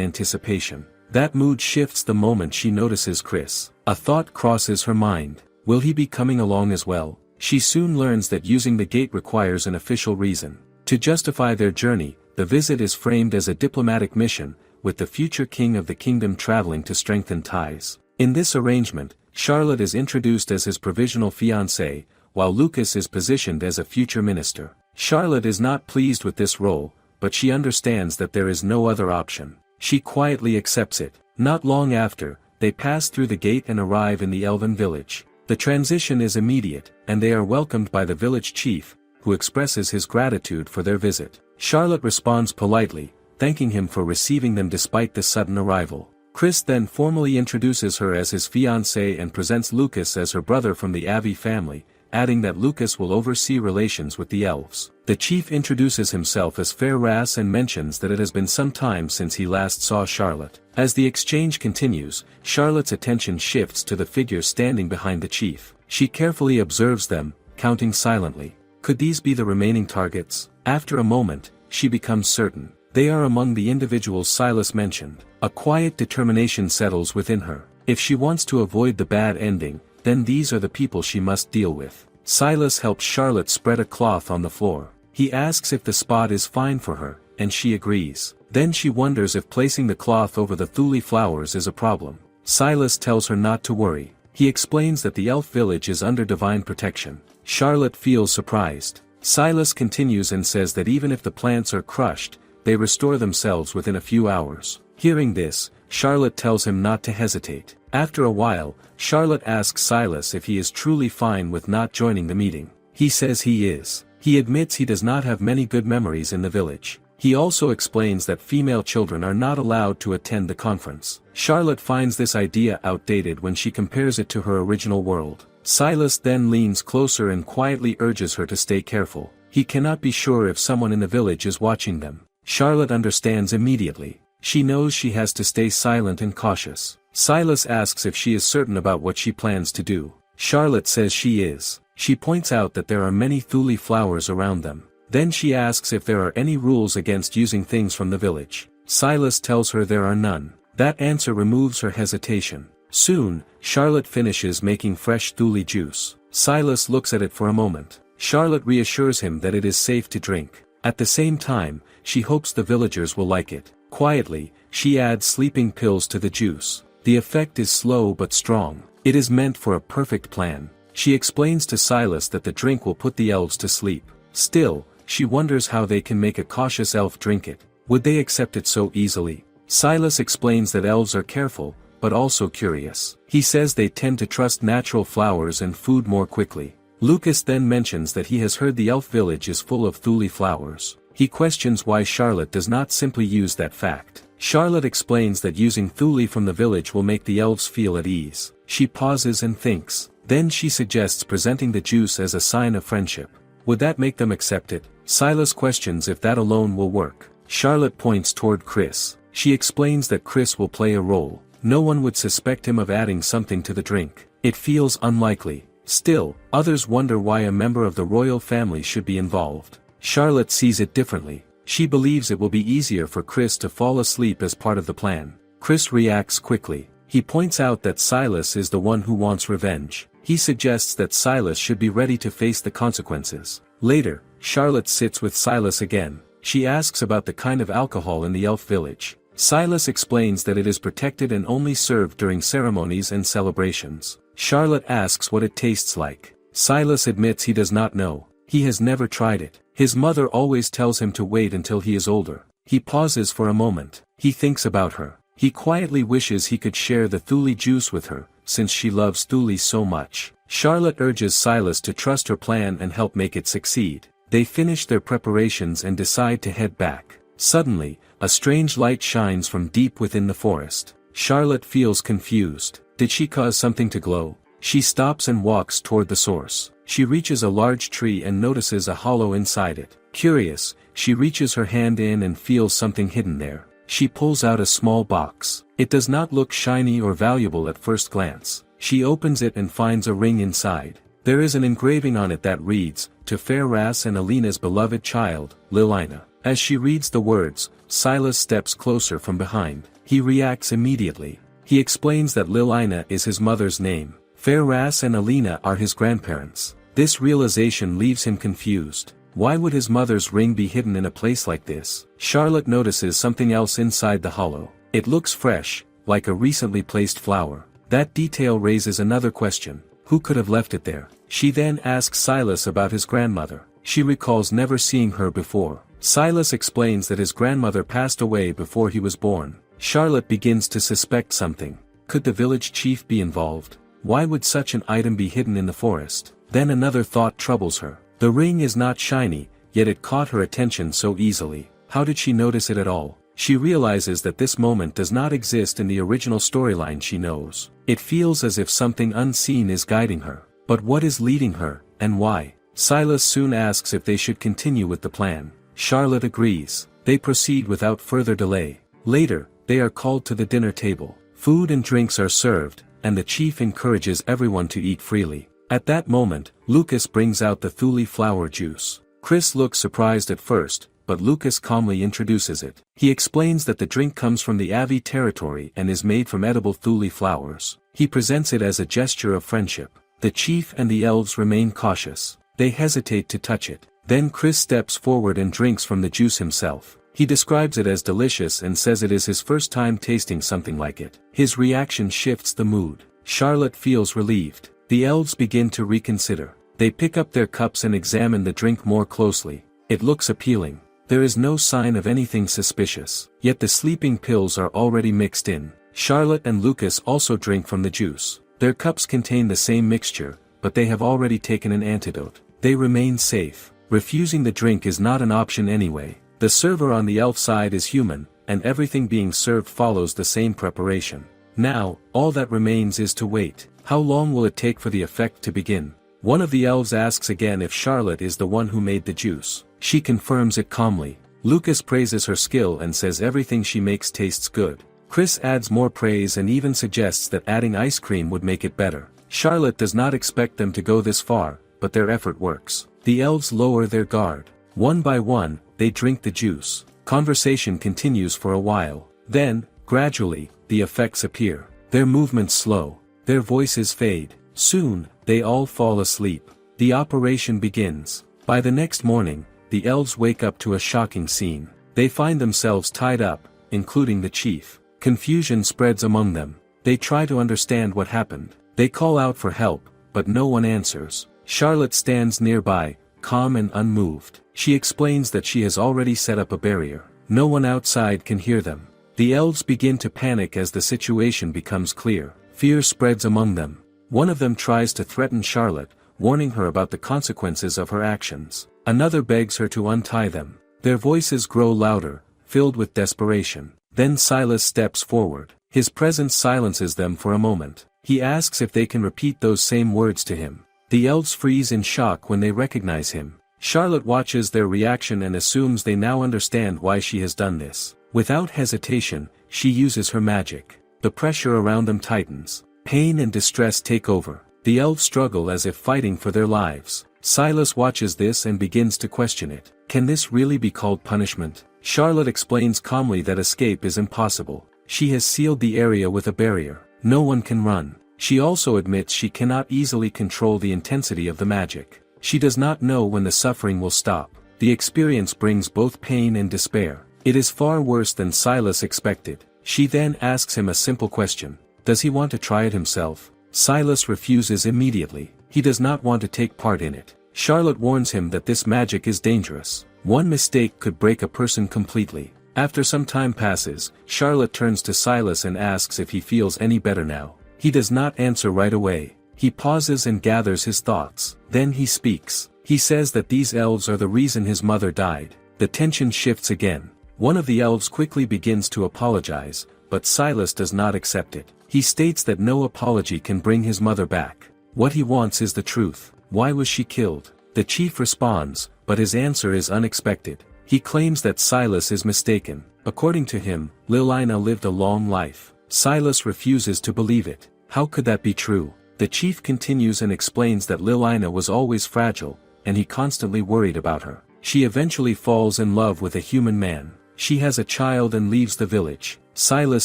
anticipation. That mood shifts the moment she notices Chris. A thought crosses her mind. Will he be coming along as well? She soon learns that using the gate requires an official reason. To justify their journey, the visit is framed as a diplomatic mission, with the future king of the kingdom traveling to strengthen ties. In this arrangement, Charlotte is introduced as his provisional fiancée, while Lucas is positioned as a future minister. Charlotte is not pleased with this role, but she understands that there is no other option. She quietly accepts it. Not long after, they pass through the gate and arrive in the elven village. The transition is immediate, and they are welcomed by the village chief, who expresses his gratitude for their visit. Charlotte responds politely, thanking him for receiving them despite the sudden arrival. Chris then formally introduces her as his fiancé and presents Lucas as her brother from the Avi family, adding that Lucas will oversee relations with the elves. The chief introduces himself as Fairras and mentions that it has been some time since he last saw Charlotte. As the exchange continues, Charlotte's attention shifts to the figures standing behind the chief. She carefully observes them, counting silently. Could these be the remaining targets? After a moment, she becomes certain. They are among the individuals Silas mentioned. A quiet determination settles within her. If she wants to avoid the bad ending, then these are the people she must deal with. Silas helps Charlotte spread a cloth on the floor. He asks if the spot is fine for her, and she agrees. Then she wonders if placing the cloth over the thuli flowers is a problem. Silas tells her not to worry. He explains that the elf village is under divine protection. Charlotte feels surprised. Silas continues and says that even if the plants are crushed, they restore themselves within a few hours. Hearing this, Charlotte tells him not to hesitate. After a while, Charlotte asks Silas if he is truly fine with not joining the meeting. He says he is. He admits he does not have many good memories in the village. He also explains that female children are not allowed to attend the conference. Charlotte finds this idea outdated when she compares it to her original world. Silas then leans closer and quietly urges her to stay careful. He cannot be sure if someone in the village is watching them. Charlotte understands immediately. She knows she has to stay silent and cautious. Silas asks if she is certain about what she plans to do. Charlotte says she is. She points out that there are many thuli flowers around them. Then she asks if there are any rules against using things from the village. Silas tells her there are none. That answer removes her hesitation. Soon, Charlotte finishes making fresh thuli juice. Silas looks at it for a moment. Charlotte reassures him that it is safe to drink. At the same time, she hopes the villagers will like it. Quietly, she adds sleeping pills to the juice. The effect is slow but strong. It is meant for a perfect plan. She explains to Silas that the drink will put the elves to sleep. Still, she wonders how they can make a cautious elf drink it. Would they accept it so easily? Silas explains that elves are careful, but also curious. He says they tend to trust natural flowers and food more quickly. Lucas then mentions that he has heard the elf village is full of thule flowers. He questions why Charlotte does not simply use that fact. Charlotte explains that using thule from the village will make the elves feel at ease. She pauses and thinks. Then she suggests presenting the juice as a sign of friendship. Would that make them accept it? Silas questions if that alone will work. Charlotte points toward Chris. She explains that Chris will play a role. No one would suspect him of adding something to the drink. It feels unlikely. Still, others wonder why a member of the royal family should be involved. Charlotte sees it differently. She believes it will be easier for Chris to fall asleep as part of the plan. Chris reacts quickly. He points out that Silas is the one who wants revenge. He suggests that Silas should be ready to face the consequences. Later, Charlotte sits with Silas again. She asks about the kind of alcohol in the elf village. Silas explains that it is protected and only served during ceremonies and celebrations. Charlotte asks what it tastes like. Silas admits he does not know. He has never tried it. His mother always tells him to wait until he is older. He pauses for a moment. He thinks about her. He quietly wishes he could share the thule juice with her, since she loves thule so much. Charlotte urges Silas to trust her plan and help make it succeed. They finish their preparations and decide to head back. Suddenly, a strange light shines from deep within the forest. Charlotte feels confused. Did she cause something to glow? She stops and walks toward the source. She reaches a large tree and notices a hollow inside it. Curious, she reaches her hand in and feels something hidden there. She pulls out a small box. It does not look shiny or valuable at first glance. She opens it and finds a ring inside. There is an engraving on it that reads, "To Fairras and Alina's beloved child, Lilina." As she reads the words, Silas steps closer from behind. He reacts immediately. He explains that Lilina is his mother's name. Fairras and Alina are his grandparents. This realization leaves him confused. Why would his mother's ring be hidden in a place like this? Charlotte notices something else inside the hollow. It looks fresh, like a recently placed flower. That detail raises another question. Who could have left it there? She then asks Silas about his grandmother. She recalls never seeing her before. Silas explains that his grandmother passed away before he was born. Charlotte begins to suspect something. Could the village chief be involved? Why would such an item be hidden in the forest? Then another thought troubles her. The ring is not shiny, yet it caught her attention so easily. How did she notice it at all? She realizes that this moment does not exist in the original storyline she knows. It feels as if something unseen is guiding her. But what is leading her, and why? Silas soon asks if they should continue with the plan. Charlotte agrees. They proceed without further delay. Later, they are called to the dinner table. Food and drinks are served, and the chief encourages everyone to eat freely. At that moment, Lucas brings out the thule flower juice. Chris looks surprised at first, but Lucas calmly introduces it. He explains that the drink comes from the Avi territory and is made from edible thule flowers. He presents it as a gesture of friendship. The chief and the elves remain cautious. They hesitate to touch it. Then Chris steps forward and drinks from the juice himself. He describes it as delicious and says it is his first time tasting something like it. His reaction shifts the mood. Charlotte feels relieved. The elves begin to reconsider. They pick up their cups and examine the drink more closely. It looks appealing. There is no sign of anything suspicious. Yet the sleeping pills are already mixed in. Charlotte and Lucas also drink from the juice. Their cups contain the same mixture, but they have already taken an antidote. They remain safe. Refusing the drink is not an option anyway. The server on the elf side is human, and everything being served follows the same preparation. Now, all that remains is to wait. How long will it take for the effect to begin? One of the elves asks again if Charlotte is the one who made the juice. She confirms it calmly. Lucas praises her skill and says everything she makes tastes good. Chris adds more praise and even suggests that adding ice cream would make it better. Charlotte does not expect them to go this far, but their effort works. The elves lower their guard. One by one, they drink the juice. Conversation continues for a while. Then, gradually, the effects appear. Their movements slow. Their voices fade. Soon, they all fall asleep. The operation begins. By the next morning, the elves wake up to a shocking scene. They find themselves tied up, including the chief. Confusion spreads among them. They try to understand what happened. They call out for help, but no one answers. Charlotte stands nearby, calm and unmoved. She explains that she has already set up a barrier. No one outside can hear them. The elves begin to panic as the situation becomes clear. Fear spreads among them. One of them tries to threaten Charlotte, warning her about the consequences of her actions. Another begs her to untie them. Their voices grow louder, filled with desperation. Then Silas steps forward. His presence silences them for a moment. He asks if they can repeat those same words to him. The elves freeze in shock when they recognize him. Charlotte watches their reaction and assumes they now understand why she has done this. Without hesitation, she uses her magic. The pressure around them tightens. Pain and distress take over. The elves struggle as if fighting for their lives. Silas watches this and begins to question it. Can this really be called punishment? Charlotte explains calmly that escape is impossible. She has sealed the area with a barrier. No one can run. She also admits she cannot easily control the intensity of the magic. She does not know when the suffering will stop. The experience brings both pain and despair. It is far worse than Silas expected. She then asks him a simple question. Does he want to try it himself? Silas refuses immediately. He does not want to take part in it. Charlotte warns him that this magic is dangerous. One mistake could break a person completely. After some time passes, Charlotte turns to Silas and asks if he feels any better now. He does not answer right away. He pauses and gathers his thoughts. Then he speaks. He says that these elves are the reason his mother died. The tension shifts again. One of the elves quickly begins to apologize, but Silas does not accept it. He states that no apology can bring his mother back. What he wants is the truth. Why was she killed? The chief responds, but his answer is unexpected. He claims that Silas is mistaken. According to him, Lilina lived a long life. Silas refuses to believe it. How could that be true? The chief continues and explains that Lilina was always fragile, and he constantly worried about her. She eventually falls in love with a human man. She has a child and leaves the village. Silas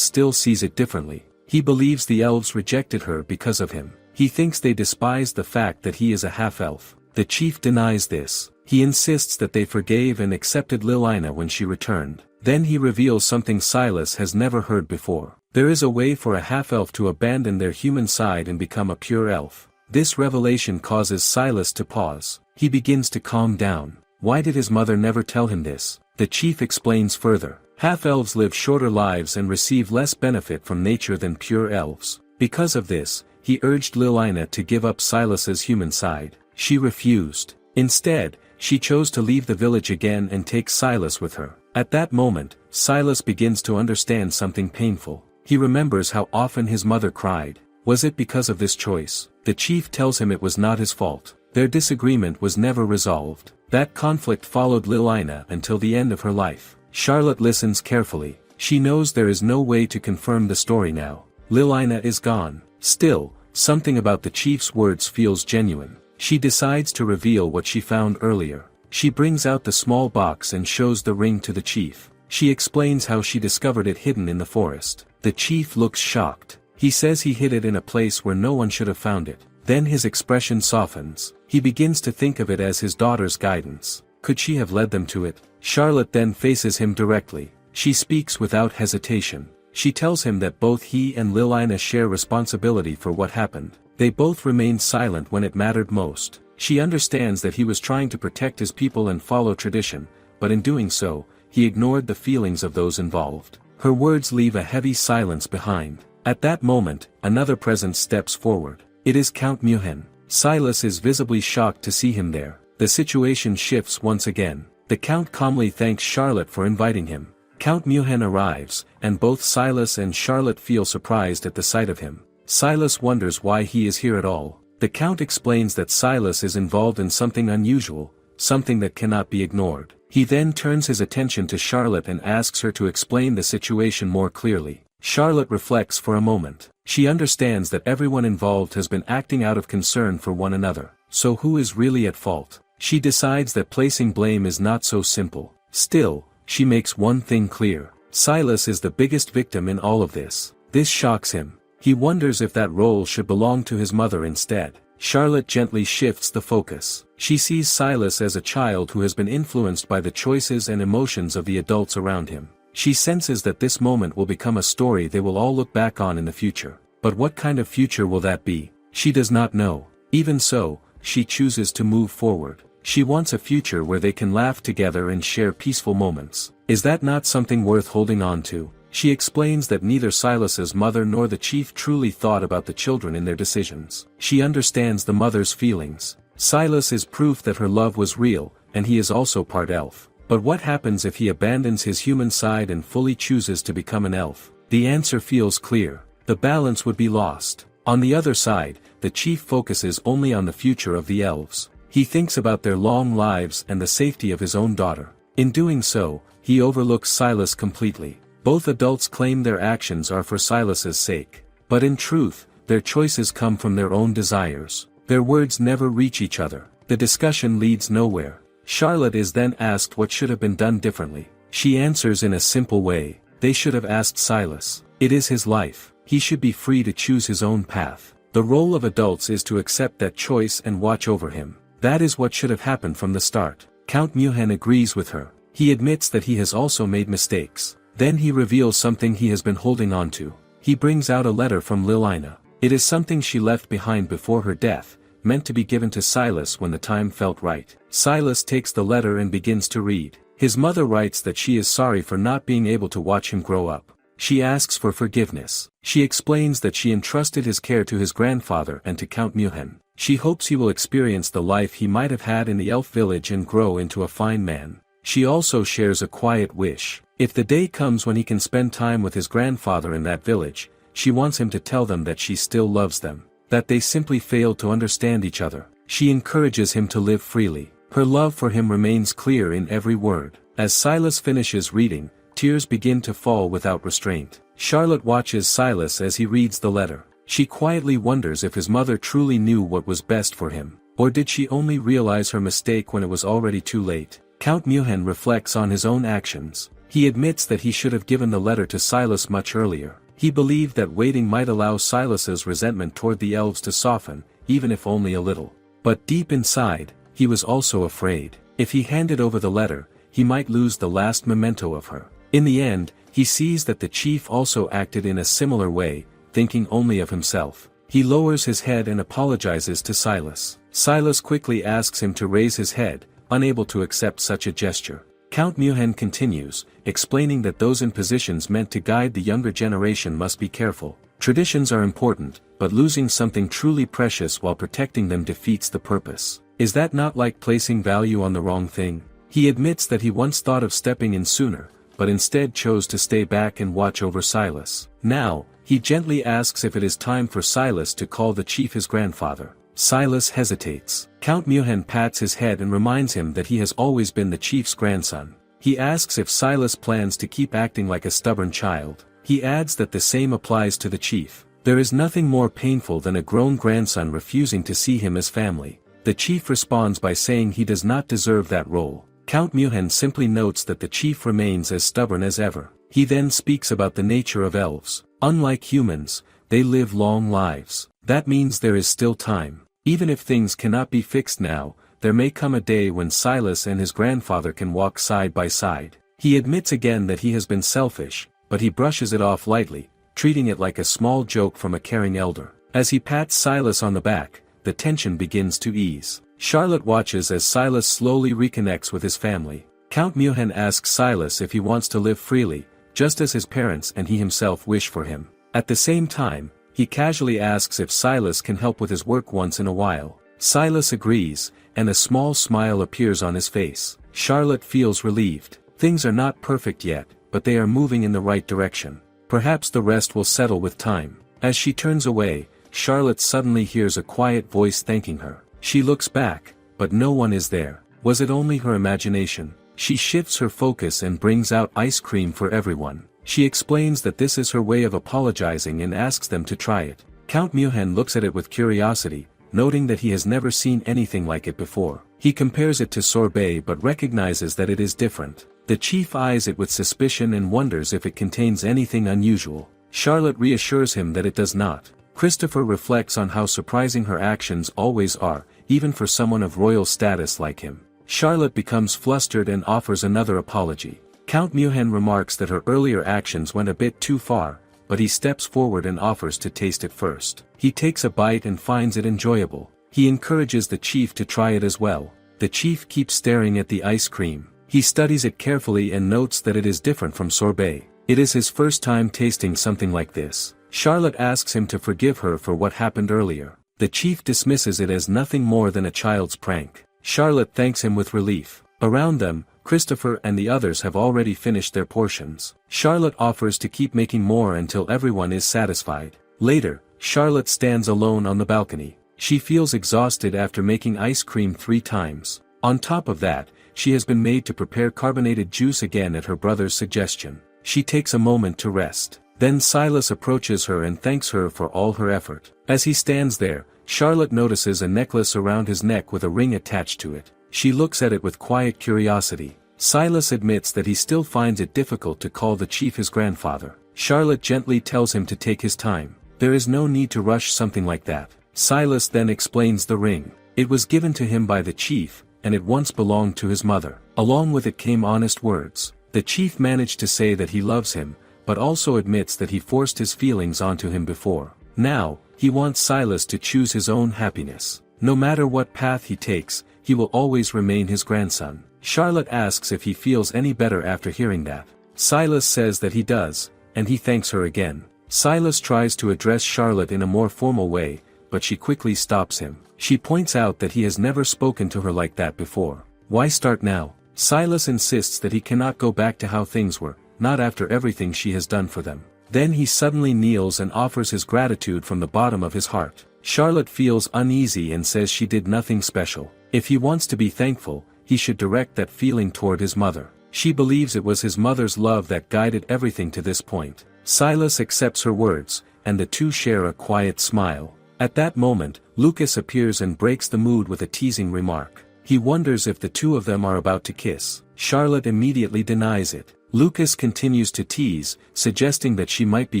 still sees it differently. He believes the elves rejected her because of him. He thinks they despise the fact that he is a half-elf. The chief denies this. He insists that they forgave and accepted Lilina when she returned. Then he reveals something Silas has never heard before. There is a way for a half-elf to abandon their human side and become a pure elf. This revelation causes Silas to pause. He begins to calm down. Why did his mother never tell him this? The chief explains further. Half-elves live shorter lives and receive less benefit from nature than pure elves. Because of this, he urged Lilina to give up Silas's human side. She refused. Instead, she chose to leave the village again and take Silas with her. At that moment, Silas begins to understand something painful. He remembers how often his mother cried. Was it because of this choice? The chief tells him it was not his fault. Their disagreement was never resolved. That conflict followed Lilina until the end of her life. Charlotte listens carefully. She knows there is no way to confirm the story now. Lilina is gone. Still, something about the chief's words feels genuine. She decides to reveal what she found earlier. She brings out the small box and shows the ring to the chief. She explains how she discovered it hidden in the forest. The chief looks shocked. He says he hid it in a place where no one should have found it. Then his expression softens. He begins to think of it as his daughter's guidance. Could she have led them to it? Charlotte then faces him directly. She speaks without hesitation. She tells him that both he and Lilina share responsibility for what happened. They both remained silent when it mattered most. She understands that he was trying to protect his people and follow tradition, but in doing so, he ignored the feelings of those involved. Her words leave a heavy silence behind. At that moment, another presence steps forward. It is Count Muhen. Silas is visibly shocked to see him there. The situation shifts once again. The Count calmly thanks Charlotte for inviting him. Count Muhen arrives, and both Silas and Charlotte feel surprised at the sight of him. Silas wonders why he is here at all. The Count explains that Silas is involved in something unusual, something that cannot be ignored. He then turns his attention to Charlotte and asks her to explain the situation more clearly. Charlotte reflects for a moment. She understands that everyone involved has been acting out of concern for one another. So who is really at fault? She decides that placing blame is not so simple. Still, she makes one thing clear. Silas is the biggest victim in all of this. This shocks him. He wonders if that role should belong to his mother instead. Charlotte gently shifts the focus. She sees Silas as a child who has been influenced by the choices and emotions of the adults around him. She senses that this moment will become a story they will all look back on in the future. But what kind of future will that be? She does not know. Even so, she chooses to move forward. She wants a future where they can laugh together and share peaceful moments. Is that not something worth holding on to? She explains that neither Silas's mother nor the chief truly thought about the children in their decisions. She understands the mother's feelings. Silas is proof that her love was real, and he is also part elf. But what happens if he abandons his human side and fully chooses to become an elf? The answer feels clear. The balance would be lost. On the other side, the chief focuses only on the future of the elves. He thinks about their long lives and the safety of his own daughter. In doing so, he overlooks Silas completely. Both adults claim their actions are for Silas's sake. But in truth, their choices come from their own desires. Their words never reach each other. The discussion leads nowhere. Charlotte is then asked what should have been done differently. She answers in a simple way: they should have asked Silas. It is his life. He should be free to choose his own path. The role of adults is to accept that choice and watch over him. That is what should have happened from the start. Count Muhen agrees with her. He admits that he has also made mistakes. Then he reveals something he has been holding on to. He brings out a letter from Lilina. It is something she left behind before her death, meant to be given to Silas when the time felt right. Silas takes the letter and begins to read. His mother writes that she is sorry for not being able to watch him grow up. She asks for forgiveness. She explains that she entrusted his care to his grandfather and to Count Muhen. She hopes he will experience the life he might have had in the elf village and grow into a fine man. She also shares a quiet wish. If the day comes when he can spend time with his grandfather in that village, she wants him to tell them that she still loves them, that they simply failed to understand each other. She encourages him to live freely. Her love for him remains clear in every word. As Silas finishes reading, tears begin to fall without restraint. Charlotte watches Silas as he reads the letter. She quietly wonders if his mother truly knew what was best for him, or did she only realize her mistake when it was already too late. Count Muhen reflects on his own actions. He admits that he should have given the letter to Silas much earlier. He believed that waiting might allow Silas's resentment toward the elves to soften, even if only a little. But deep inside, he was also afraid. If he handed over the letter, he might lose the last memento of her. In the end, he sees that the chief also acted in a similar way, thinking only of himself. He lowers his head and apologizes to Silas. Silas quickly asks him to raise his head, unable to accept such a gesture. Count Muhen continues, explaining that those in positions meant to guide the younger generation must be careful. Traditions are important, but losing something truly precious while protecting them defeats the purpose. Is that not like placing value on the wrong thing? He admits that he once thought of stepping in sooner, but instead chose to stay back and watch over Silas. Now, he gently asks if it is time for Silas to call the chief his grandfather. Silas hesitates. Count Muhen pats his head and reminds him that he has always been the chief's grandson. He asks if Silas plans to keep acting like a stubborn child. He adds that the same applies to the chief. There is nothing more painful than a grown grandson refusing to see him as family. The chief responds by saying he does not deserve that role. Count Muhen simply notes that the chief remains as stubborn as ever. He then speaks about the nature of elves. Unlike humans, they live long lives. That means there is still time. Even if things cannot be fixed now, there may come a day when Silas and his grandfather can walk side by side. He admits again that he has been selfish, but he brushes it off lightly, treating it like a small joke from a caring elder. As he pats Silas on the back, the tension begins to ease. Charlotte watches as Silas slowly reconnects with his family. Count Muhen asks Silas if he wants to live freely, just as his parents and he himself wish for him. At the same time, he casually asks if Silas can help with his work once in a while. Silas agrees, and a small smile appears on his face. Charlotte feels relieved. Things are not perfect yet, but they are moving in the right direction. Perhaps the rest will settle with time. As she turns away, Charlotte suddenly hears a quiet voice thanking her. She looks back, but no one is there. Was it only her imagination? She shifts her focus and brings out ice cream for everyone. She explains that this is her way of apologizing and asks them to try it. Count Muhen looks at it with curiosity, noting that he has never seen anything like it before. He compares it to sorbet but recognizes that it is different. The chief eyes it with suspicion and wonders if it contains anything unusual. Charlotte reassures him that it does not. Christopher reflects on how surprising her actions always are, even for someone of royal status like him. Charlotte becomes flustered and offers another apology. Count Muhen remarks that her earlier actions went a bit too far, but he steps forward and offers to taste it first. He takes a bite and finds it enjoyable. He encourages the chief to try it as well. The chief keeps staring at the ice cream. He studies it carefully and notes that it is different from sorbet. It is his first time tasting something like this. Charlotte asks him to forgive her for what happened earlier. The chief dismisses it as nothing more than a child's prank. Charlotte thanks him with relief. Around them, Christopher and the others have already finished their portions. Charlotte offers to keep making more until everyone is satisfied. Later, Charlotte stands alone on the balcony. She feels exhausted after making ice cream 3 times. On top of that, she has been made to prepare carbonated juice again at her brother's suggestion. She takes a moment to rest. Then Silas approaches her and thanks her for all her effort. As he stands there, Charlotte notices a necklace around his neck with a ring attached to it. She looks at it with quiet curiosity. Silas admits that he still finds it difficult to call the chief his grandfather. Charlotte gently tells him to take his time. There is no need to rush something like that. Silas then explains the ring. It was given to him by the chief, and it once belonged to his mother. Along with it came honest words. The chief managed to say that he loves him, but also admits that he forced his feelings onto him before. Now, he wants Silas to choose his own happiness. No matter what path he takes, he will always remain his grandson. Charlotte asks if he feels any better after hearing that. Silas says that he does, and he thanks her again. Silas tries to address Charlotte in a more formal way, but she quickly stops him. She points out that he has never spoken to her like that before. Why start now? Silas insists that he cannot go back to how things were, not after everything she has done for them. Then he suddenly kneels and offers his gratitude from the bottom of his heart. Charlotte feels uneasy and says she did nothing special. If he wants to be thankful, he should direct that feeling toward his mother. She believes it was his mother's love that guided everything to this point. Silas accepts her words, and the two share a quiet smile. At that moment, Lucas appears and breaks the mood with a teasing remark. He wonders if the two of them are about to kiss. Charlotte immediately denies it. Lucas continues to tease, suggesting that she might be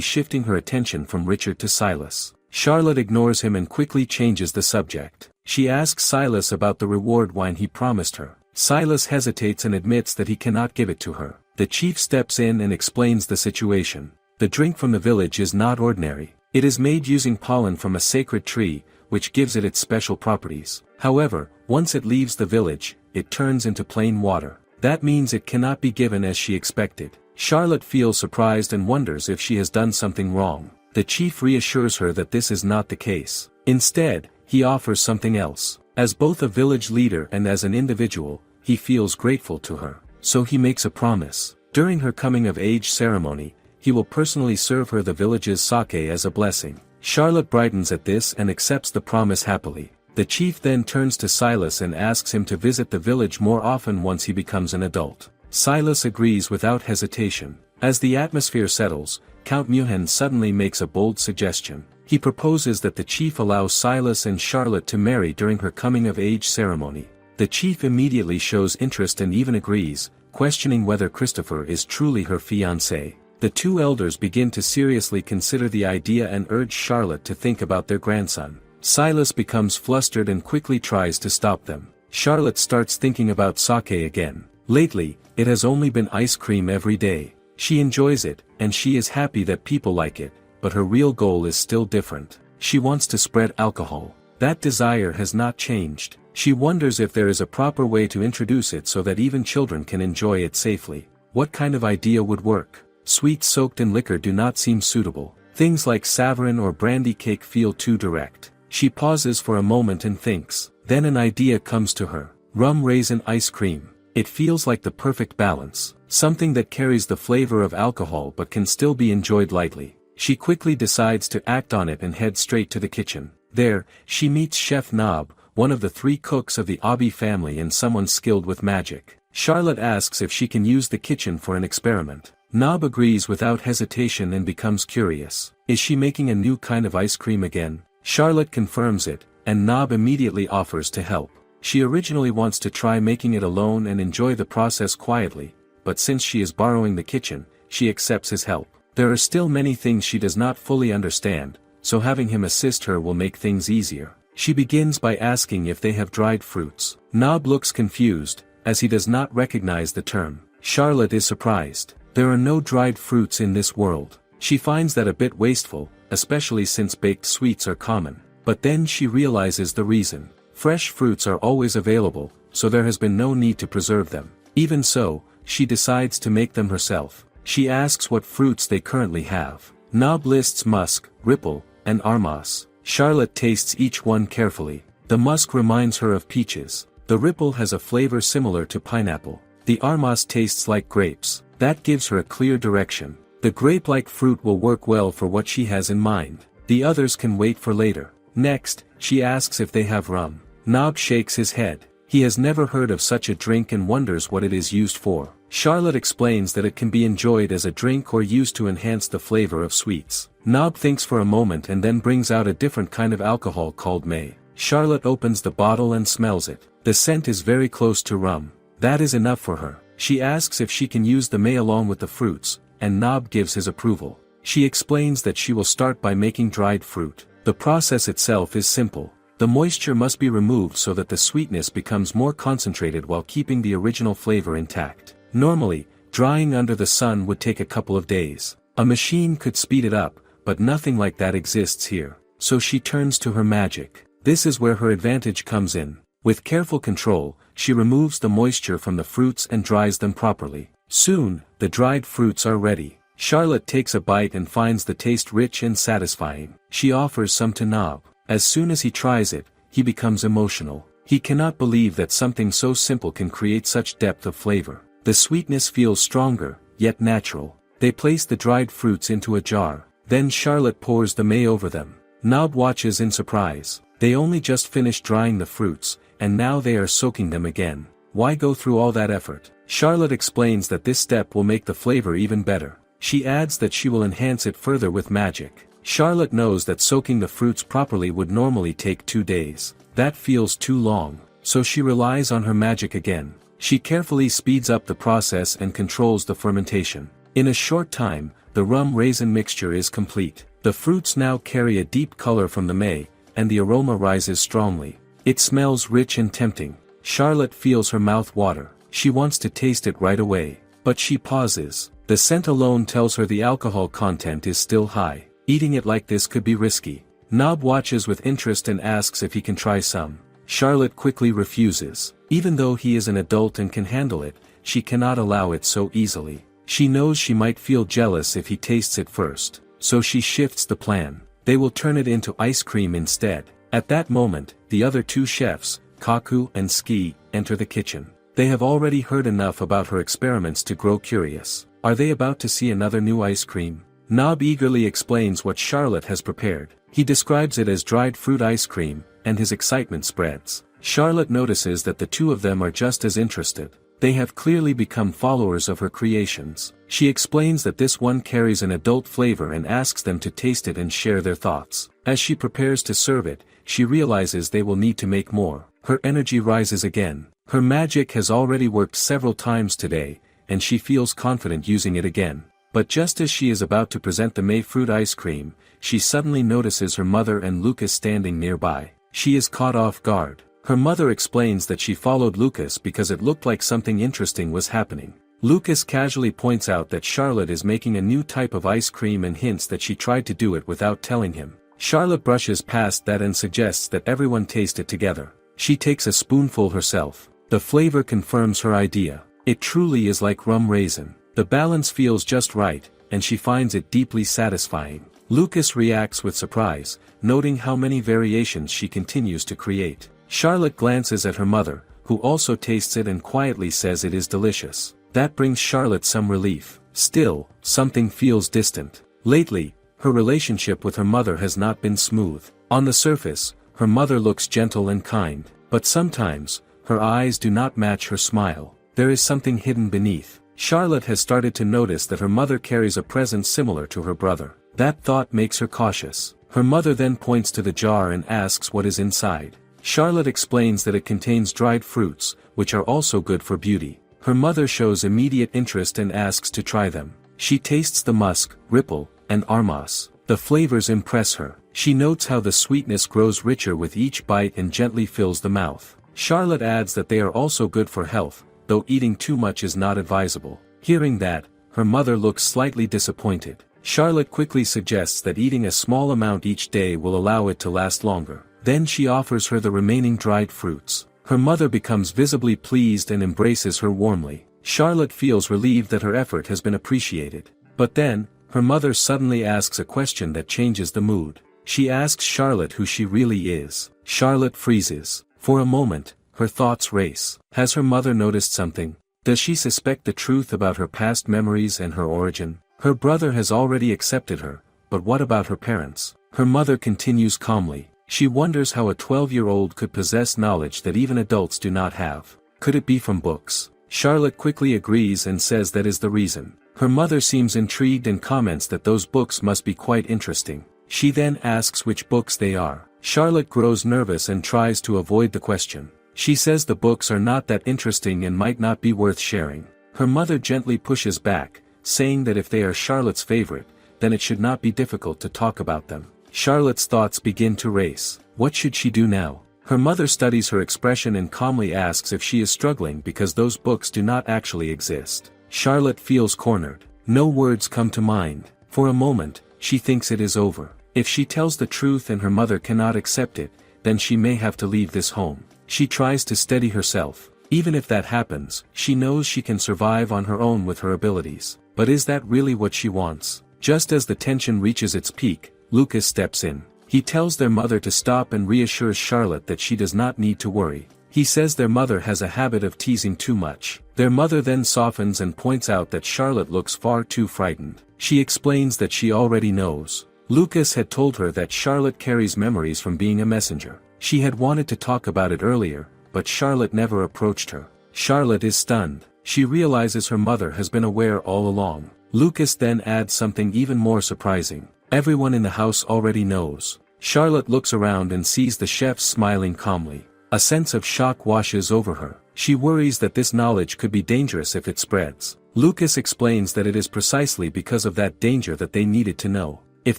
shifting her attention from Richard to Silas. Charlotte ignores him and quickly changes the subject. She asks Silas about the reward wine he promised her. Silas hesitates and admits that he cannot give it to her. The chief steps in and explains the situation. The drink from the village is not ordinary. It is made using pollen from a sacred tree, which gives it its special properties. However, once it leaves the village, it turns into plain water. That means it cannot be given as she expected. Charlotte feels surprised and wonders if she has done something wrong. The chief reassures her that this is not the case. Instead, he offers something else. As both a village leader and as an individual, he feels grateful to her. So he makes a promise. During her coming-of-age ceremony, he will personally serve her the village's sake as a blessing. Charlotte brightens at this and accepts the promise happily. The chief then turns to Silas and asks him to visit the village more often once he becomes an adult. Silas agrees without hesitation. As the atmosphere settles, Count Muhen suddenly makes a bold suggestion. He proposes that the chief allows Silas and Charlotte to marry during her coming-of-age ceremony. The chief immediately shows interest and even agrees, questioning whether Christopher is truly her fiancé. The two elders begin to seriously consider the idea and urge Charlotte to think about their grandson. Silas becomes flustered and quickly tries to stop them. Charlotte starts thinking about sake again. Lately, it has only been ice cream every day. She enjoys it, and she is happy that people like it, but her real goal is still different. She wants to spread alcohol. That desire has not changed. She wonders if there is a proper way to introduce it so that even children can enjoy it safely. What kind of idea would work? Sweets soaked in liquor do not seem suitable. Things like savarin or brandy cake feel too direct. She pauses for a moment and thinks. Then an idea comes to her. Rum raisin ice cream. It feels like the perfect balance. Something that carries the flavor of alcohol but can still be enjoyed lightly. She quickly decides to act on it and heads straight to the kitchen. There, she meets Chef Nob, one of the 3 cooks of the Abi family and someone skilled with magic. Charlotte asks if she can use the kitchen for an experiment. Nob agrees without hesitation and becomes curious. Is she making a new kind of ice cream again? Charlotte confirms it, and Nob immediately offers to help. She originally wants to try making it alone and enjoy the process quietly, but since she is borrowing the kitchen, she accepts his help. There are still many things she does not fully understand, so having him assist her will make things easier. She begins by asking if they have dried fruits. Nob looks confused, as he does not recognize the term. Charlotte is surprised. There are no dried fruits in this world. She finds that a bit wasteful, especially since baked sweets are common. But then she realizes the reason. Fresh fruits are always available, so there has been no need to preserve them. Even so, she decides to make them herself. She asks what fruits they currently have. Nob lists musk, ripple, and armas. Charlotte tastes each one carefully. The musk reminds her of peaches. The ripple has a flavor similar to pineapple. The armas tastes like grapes. That gives her a clear direction. The grape-like fruit will work well for what she has in mind. The others can wait for later. Next, she asks if they have rum. Nob shakes his head. He has never heard of such a drink and wonders what it is used for. Charlotte explains that it can be enjoyed as a drink or used to enhance the flavor of sweets. Nob thinks for a moment and then brings out a different kind of alcohol called may. Charlotte opens the bottle and smells it. The scent is very close to rum. That is enough for her. She asks if she can use the may along with the fruits, and Nob gives his approval. She explains that she will start by making dried fruit. The process itself is simple. The moisture must be removed so that the sweetness becomes more concentrated while keeping the original flavor intact. Normally, drying under the sun would take a couple of days. A machine could speed it up, but nothing like that exists here. So she turns to her magic. This is where her advantage comes in. With careful control, she removes the moisture from the fruits and dries them properly. Soon, the dried fruits are ready. Charlotte takes a bite and finds the taste rich and satisfying. She offers some to Nob. As soon as he tries it, he becomes emotional. He cannot believe that something so simple can create such depth of flavor. The sweetness feels stronger, yet natural. They place the dried fruits into a jar. Then Charlotte pours the may over them. Nob watches in surprise. They only just finished drying the fruits, and now they are soaking them again. Why go through all that effort? Charlotte explains that this step will make the flavor even better. She adds that she will enhance it further with magic. Charlotte knows that soaking the fruits properly would normally take 2 days. That feels too long, so she relies on her magic again. She carefully speeds up the process and controls the fermentation. In a short time, the rum-raisin mixture is complete. The fruits now carry a deep color from the may, and the aroma rises strongly. It smells rich and tempting. Charlotte feels her mouth water. She wants to taste it right away. But she pauses. The scent alone tells her the alcohol content is still high. Eating it like this could be risky. Nob watches with interest and asks if he can try some. Charlotte quickly refuses. Even though he is an adult and can handle it, she cannot allow it so easily. She knows she might feel jealous if he tastes it first. So she shifts the plan. They will turn it into ice cream instead. At that moment, the other 2 chefs, Kaku and Ski, enter the kitchen. They have already heard enough about her experiments to grow curious. Are they about to see another new ice cream? Nob eagerly explains what Charlotte has prepared. He describes it as dried fruit ice cream, and his excitement spreads. Charlotte notices that the 2 of them are just as interested. They have clearly become followers of her creations. She explains that this one carries an adult flavor and asks them to taste it and share their thoughts. As she prepares to serve it, she realizes they will need to make more. Her energy rises again. Her magic has already worked several times today, and she feels confident using it again. But just as she is about to present the May fruit ice cream, she suddenly notices her mother and Lucas standing nearby. She is caught off guard. Her mother explains that she followed Lucas because it looked like something interesting was happening. Lucas casually points out that Charlotte is making a new type of ice cream and hints that she tried to do it without telling him. Charlotte brushes past that and suggests that everyone taste it together. She takes a spoonful herself. The flavor confirms her idea. It truly is like rum raisin. The balance feels just right, and she finds it deeply satisfying. Lucas reacts with surprise, noting how many variations she continues to create. Charlotte glances at her mother, who also tastes it and quietly says it is delicious. That brings Charlotte some relief. Still, something feels distant. Lately, her relationship with her mother has not been smooth. On the surface, her mother looks gentle and kind, but sometimes, her eyes do not match her smile. There is something hidden beneath. Charlotte has started to notice that her mother carries a presence similar to her brother. That thought makes her cautious. Her mother then points to the jar and asks what is inside. Charlotte explains that it contains dried fruits, which are also good for beauty. Her mother shows immediate interest and asks to try them. She tastes the musk, ripple, and armas. The flavors impress her. She notes how the sweetness grows richer with each bite and gently fills the mouth. Charlotte adds that they are also good for health, though eating too much is not advisable. Hearing that, her mother looks slightly disappointed. Charlotte quickly suggests that eating a small amount each day will allow it to last longer. Then she offers her the remaining dried fruits. Her mother becomes visibly pleased and embraces her warmly. Charlotte feels relieved that her effort has been appreciated. But then, her mother suddenly asks a question that changes the mood. She asks Charlotte who she really is. Charlotte freezes. For a moment, her thoughts race. Has her mother noticed something? Does she suspect the truth about her past memories and her origin? Her brother has already accepted her, but what about her parents? Her mother continues calmly. She wonders how a 12-year-old could possess knowledge that even adults do not have. Could it be from books? Charlotte quickly agrees and says that is the reason. Her mother seems intrigued and comments that those books must be quite interesting. She then asks which books they are. Charlotte grows nervous and tries to avoid the question. She says the books are not that interesting and might not be worth sharing. Her mother gently pushes back, saying that if they are Charlotte's favorite, then it should not be difficult to talk about them. Charlotte's thoughts begin to race. What should she do now? Her mother studies her expression and calmly asks if she is struggling because those books do not actually exist. Charlotte feels cornered. No words come to mind. For a moment, she thinks it is over. If she tells the truth and her mother cannot accept it, then she may have to leave this home. She tries to steady herself. Even if that happens, she knows she can survive on her own with her abilities. But is that really what she wants? Just as the tension reaches its peak, Lucas steps in. He tells their mother to stop and reassures Charlotte that she does not need to worry. He says their mother has a habit of teasing too much. Their mother then softens and points out that Charlotte looks far too frightened. She explains that she already knows. Lucas had told her that Charlotte carries memories from being a messenger. She had wanted to talk about it earlier, but Charlotte never approached her. Charlotte is stunned. She realizes her mother has been aware all along. Lucas then adds something even more surprising. Everyone in the house already knows. Charlotte looks around and sees the chef smiling calmly. A sense of shock washes over her. She worries that this knowledge could be dangerous if it spreads. Lucas explains that it is precisely because of that danger that they needed to know. If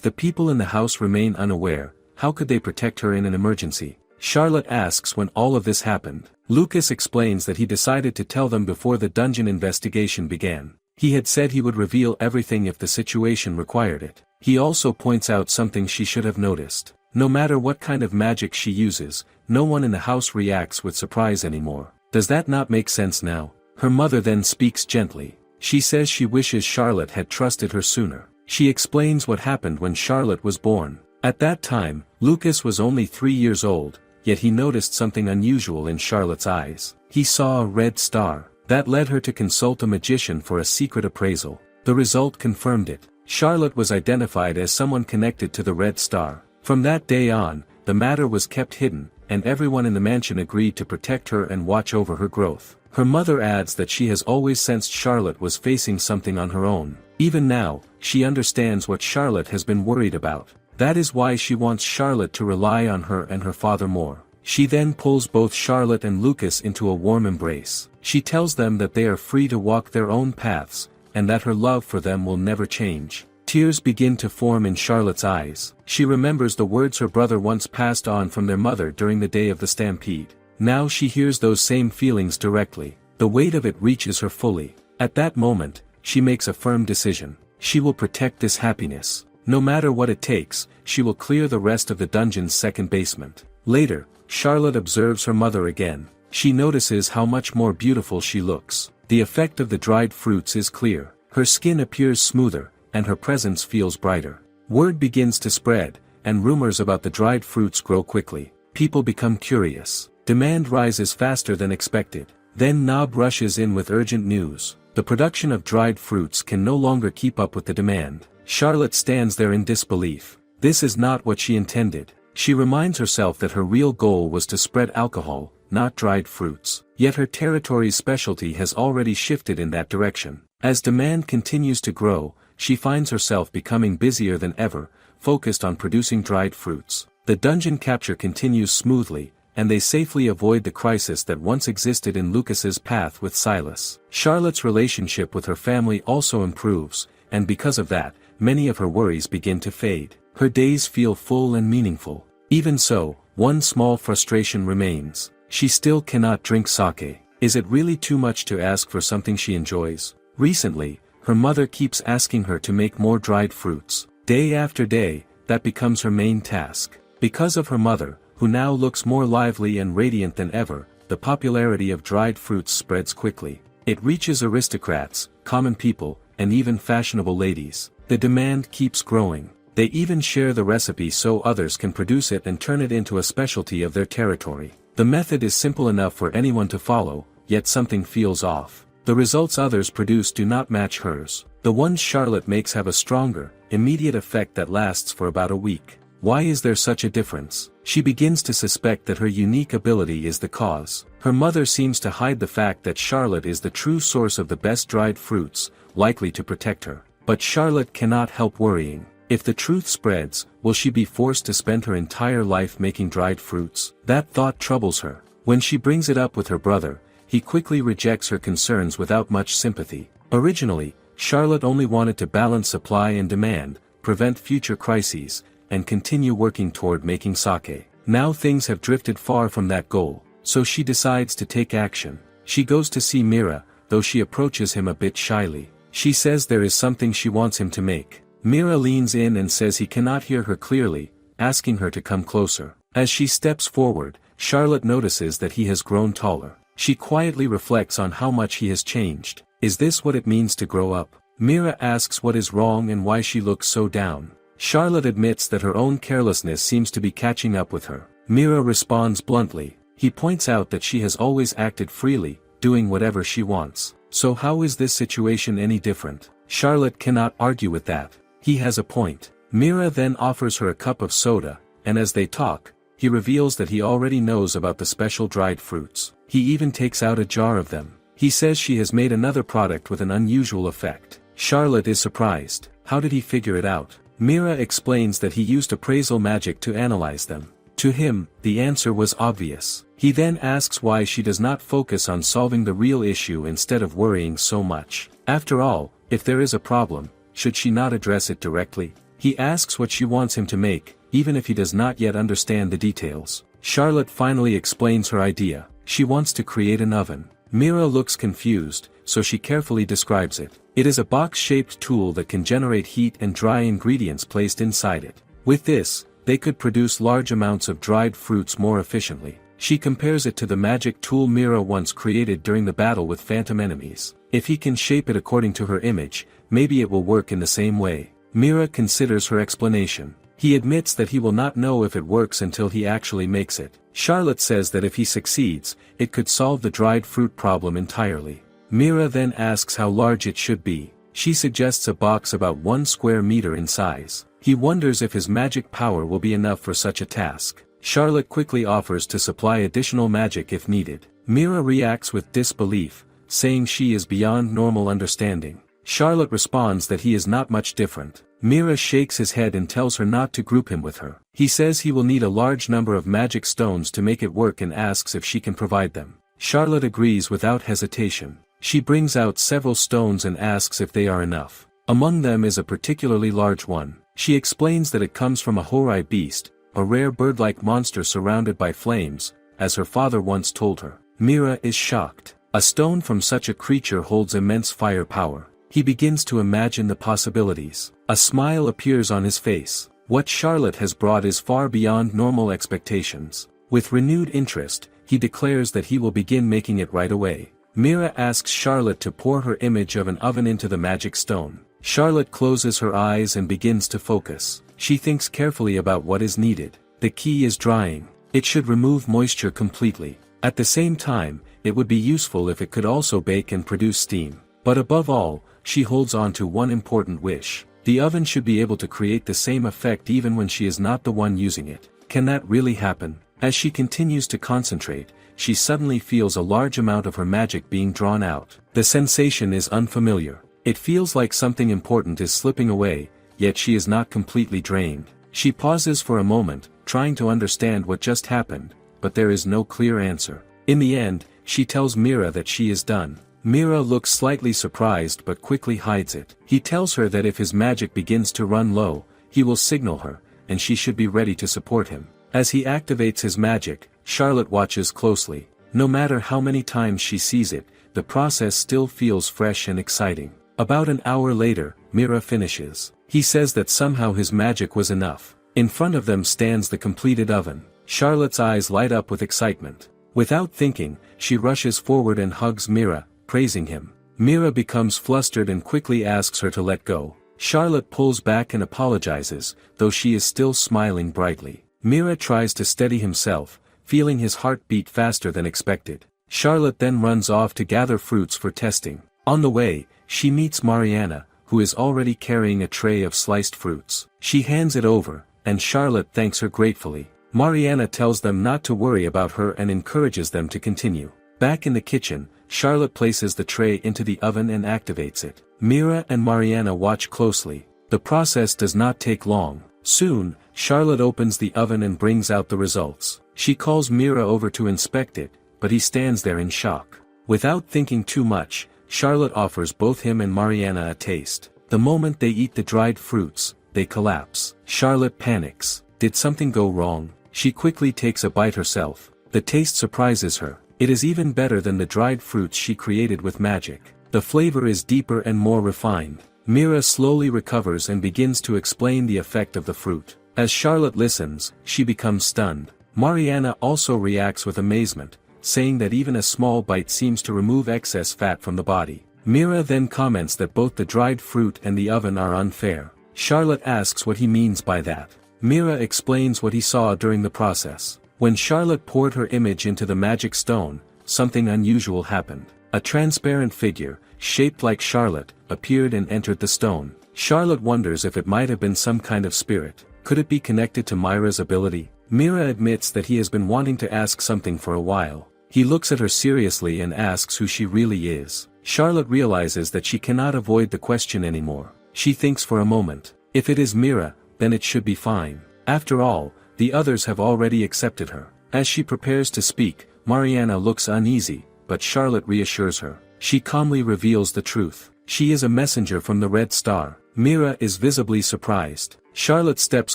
the people in the house remain unaware, how could they protect her in an emergency? Charlotte asks when all of this happened. Lucas explains that he decided to tell them before the dungeon investigation began. He had said he would reveal everything if the situation required it. He also points out something she should have noticed. No matter what kind of magic she uses, no one in the house reacts with surprise anymore. Does that not make sense now? Her mother then speaks gently. She says she wishes Charlotte had trusted her sooner. She explains what happened when Charlotte was born. At that time, Lucas was only 3 years old, yet he noticed something unusual in Charlotte's eyes. He saw a red star. That led her to consult a magician for a secret appraisal. The result confirmed it. Charlotte was identified as someone connected to the red star. From that day on, the matter was kept hidden, and everyone in the mansion agreed to protect her and watch over her growth. Her mother adds that she has always sensed Charlotte was facing something on her own. Even now, she understands what Charlotte has been worried about. That is why she wants Charlotte to rely on her and her father more. She then pulls both Charlotte and Lucas into a warm embrace. She tells them that they are free to walk their own paths, and that her love for them will never change. Tears begin to form in Charlotte's eyes. She remembers the words her brother once passed on from their mother during the day of the stampede. Now she hears those same feelings directly. The weight of it reaches her fully. At that moment, she makes a firm decision. She will protect this happiness. No matter what it takes, she will clear the rest of the dungeon's second basement. Later, Charlotte observes her mother again. She notices how much more beautiful she looks. The effect of the dried fruits is clear. Her skin appears smoother, and her presence feels brighter. Word begins to spread, and rumors about the dried fruits grow quickly. People become curious. Demand rises faster than expected. Then Nob rushes in with urgent news. The production of dried fruits can no longer keep up with the demand. Charlotte stands there in disbelief. This is not what she intended. She reminds herself that her real goal was to spread alcohol, not dried fruits. Yet her territory's specialty has already shifted in that direction. As demand continues to grow, she finds herself becoming busier than ever, focused on producing dried fruits. The dungeon capture continues smoothly, and they safely avoid the crisis that once existed in Lucas's path with Silas. Charlotte's relationship with her family also improves, and because of that, many of her worries begin to fade. Her days feel full and meaningful. Even so, one small frustration remains. She still cannot drink sake. Is it really too much to ask for something she enjoys? Recently, her mother keeps asking her to make more dried fruits. Day after day, that becomes her main task. Because of her mother, who now looks more lively and radiant than ever, the popularity of dried fruits spreads quickly. It reaches aristocrats, common people, and even fashionable ladies. The demand keeps growing. They even share the recipe so others can produce it and turn it into a specialty of their territory. The method is simple enough for anyone to follow, yet something feels off. The results others produce do not match hers. The ones Charlotte makes have a stronger, immediate effect that lasts for about a week. Why is there such a difference? She begins to suspect that her unique ability is the cause. Her mother seems to hide the fact that Charlotte is the true source of the best dried fruits, likely to protect her. But Charlotte cannot help worrying. If the truth spreads, will she be forced to spend her entire life making dried fruits? That thought troubles her. When she brings it up with her brother, he quickly rejects her concerns without much sympathy. Originally, Charlotte only wanted to balance supply and demand, prevent future crises, and continue working toward making sake. Now things have drifted far from that goal, so she decides to take action. She goes to see Mira, though she approaches him a bit shyly. She says there is something she wants him to make. Mira leans in and says he cannot hear her clearly, asking her to come closer. As she steps forward, Charlotte notices that he has grown taller. She quietly reflects on how much he has changed. Is this what it means to grow up? Mira asks what is wrong and why she looks so down. Charlotte admits that her own carelessness seems to be catching up with her. Mira responds bluntly. He points out that she has always acted freely, doing whatever she wants. So how is this situation any different? Charlotte cannot argue with that. He has a point. Mira then offers her a cup of soda, and as they talk, he reveals that he already knows about the special dried fruits. He even takes out a jar of them. He says she has made another product with an unusual effect. Charlotte is surprised. How did he figure it out? Mira explains that he used appraisal magic to analyze them. To him, the answer was obvious. He then asks why she does not focus on solving the real issue instead of worrying so much. After all, if there is a problem, should she not address it directly? He asks what she wants him to make, even if he does not yet understand the details. Charlotte finally explains her idea. She wants to create an oven. Mira looks confused, so she carefully describes it. It is a box-shaped tool that can generate heat and dry ingredients placed inside it. With this, they could produce large amounts of dried fruits more efficiently. She compares it to the magic tool Mira once created during the battle with phantom enemies. If he can shape it according to her image, maybe it will work in the same way. Mira considers her explanation. He admits that he will not know if it works until he actually makes it. Charlotte says that if he succeeds, it could solve the dried fruit problem entirely. Mira then asks how large it should be. She suggests a box about 1 square meter in size. He wonders if his magic power will be enough for such a task. Charlotte quickly offers to supply additional magic if needed. Mira reacts with disbelief, saying she is beyond normal understanding. Charlotte responds that he is not much different. Mira shakes his head and tells her not to group him with her. He says he will need a large number of magic stones to make it work and asks if she can provide them. Charlotte agrees without hesitation. She brings out several stones and asks if they are enough. Among them is a particularly large one. She explains that it comes from a heroine beast, a rare bird-like monster surrounded by flames, as her father once told her. Mira is shocked. A stone from such a creature holds immense fire power. He begins to imagine the possibilities. A smile appears on his face. What Charlotte has brought is far beyond normal expectations. With renewed interest, he declares that he will begin making it right away. Mira asks Charlotte to pour her image of an oven into the magic stone. Charlotte closes her eyes and begins to focus. She thinks carefully about what is needed. The key is drying. It should remove moisture completely. At the same time, it would be useful if it could also bake and produce steam. But above all, she holds on to one important wish. The oven should be able to create the same effect even when she is not the one using it. Can that really happen? As she continues to concentrate, she suddenly feels a large amount of her magic being drawn out. The sensation is unfamiliar. It feels like something important is slipping away, yet she is not completely drained. She pauses for a moment, trying to understand what just happened, but there is no clear answer. In the end, she tells Mira that she is done. Mira looks slightly surprised but quickly hides it. He tells her that if his magic begins to run low, he will signal her, and she should be ready to support him. As he activates his magic, Charlotte watches closely. No matter how many times she sees it, the process still feels fresh and exciting. About an hour later, Mira finishes. He says that somehow his magic was enough. In front of them stands the completed oven. Charlotte's eyes light up with excitement. Without thinking, she rushes forward and hugs Mira, praising him. Mira becomes flustered and quickly asks her to let go. Charlotte pulls back and apologizes, though she is still smiling brightly. Mira tries to steady himself, feeling his heart beat faster than expected. Charlotte then runs off to gather fruits for testing. On the way, she meets Mariana, who is already carrying a tray of sliced fruits. She hands it over, and Charlotte thanks her gratefully. Mariana tells them not to worry about her and encourages them to continue. Back in the kitchen, Charlotte places the tray into the oven and activates it. Mira and Mariana watch closely. The process does not take long. Soon, Charlotte opens the oven and brings out the results. She calls Mira over to inspect it, but he stands there in shock. Without thinking too much, Charlotte offers both him and Mariana a taste. The moment they eat the dried fruits, they collapse. Charlotte panics. Did something go wrong? She quickly takes a bite herself. The taste surprises her. It is even better than the dried fruits she created with magic. The flavor is deeper and more refined. Mira slowly recovers and begins to explain the effect of the fruit. As Charlotte listens, she becomes stunned. Mariana also reacts with amazement, saying that even a small bite seems to remove excess fat from the body. Mira then comments that both the dried fruit and the oven are unfair. Charlotte asks what he means by that. Mira explains what he saw during the process. When Charlotte poured her image into the magic stone, something unusual happened. A transparent figure, shaped like Charlotte, appeared and entered the stone. Charlotte wonders if it might have been some kind of spirit. Could it be connected to Mira's ability? Mira admits that he has been wanting to ask something for a while. He looks at her seriously and asks who she really is. Charlotte realizes that she cannot avoid the question anymore. She thinks for a moment. If it is Mira, then it should be fine. After all, the others have already accepted her. As she prepares to speak, Mariana looks uneasy, but Charlotte reassures her. She calmly reveals the truth. She is a messenger from the Red Star. Mira is visibly surprised. Charlotte steps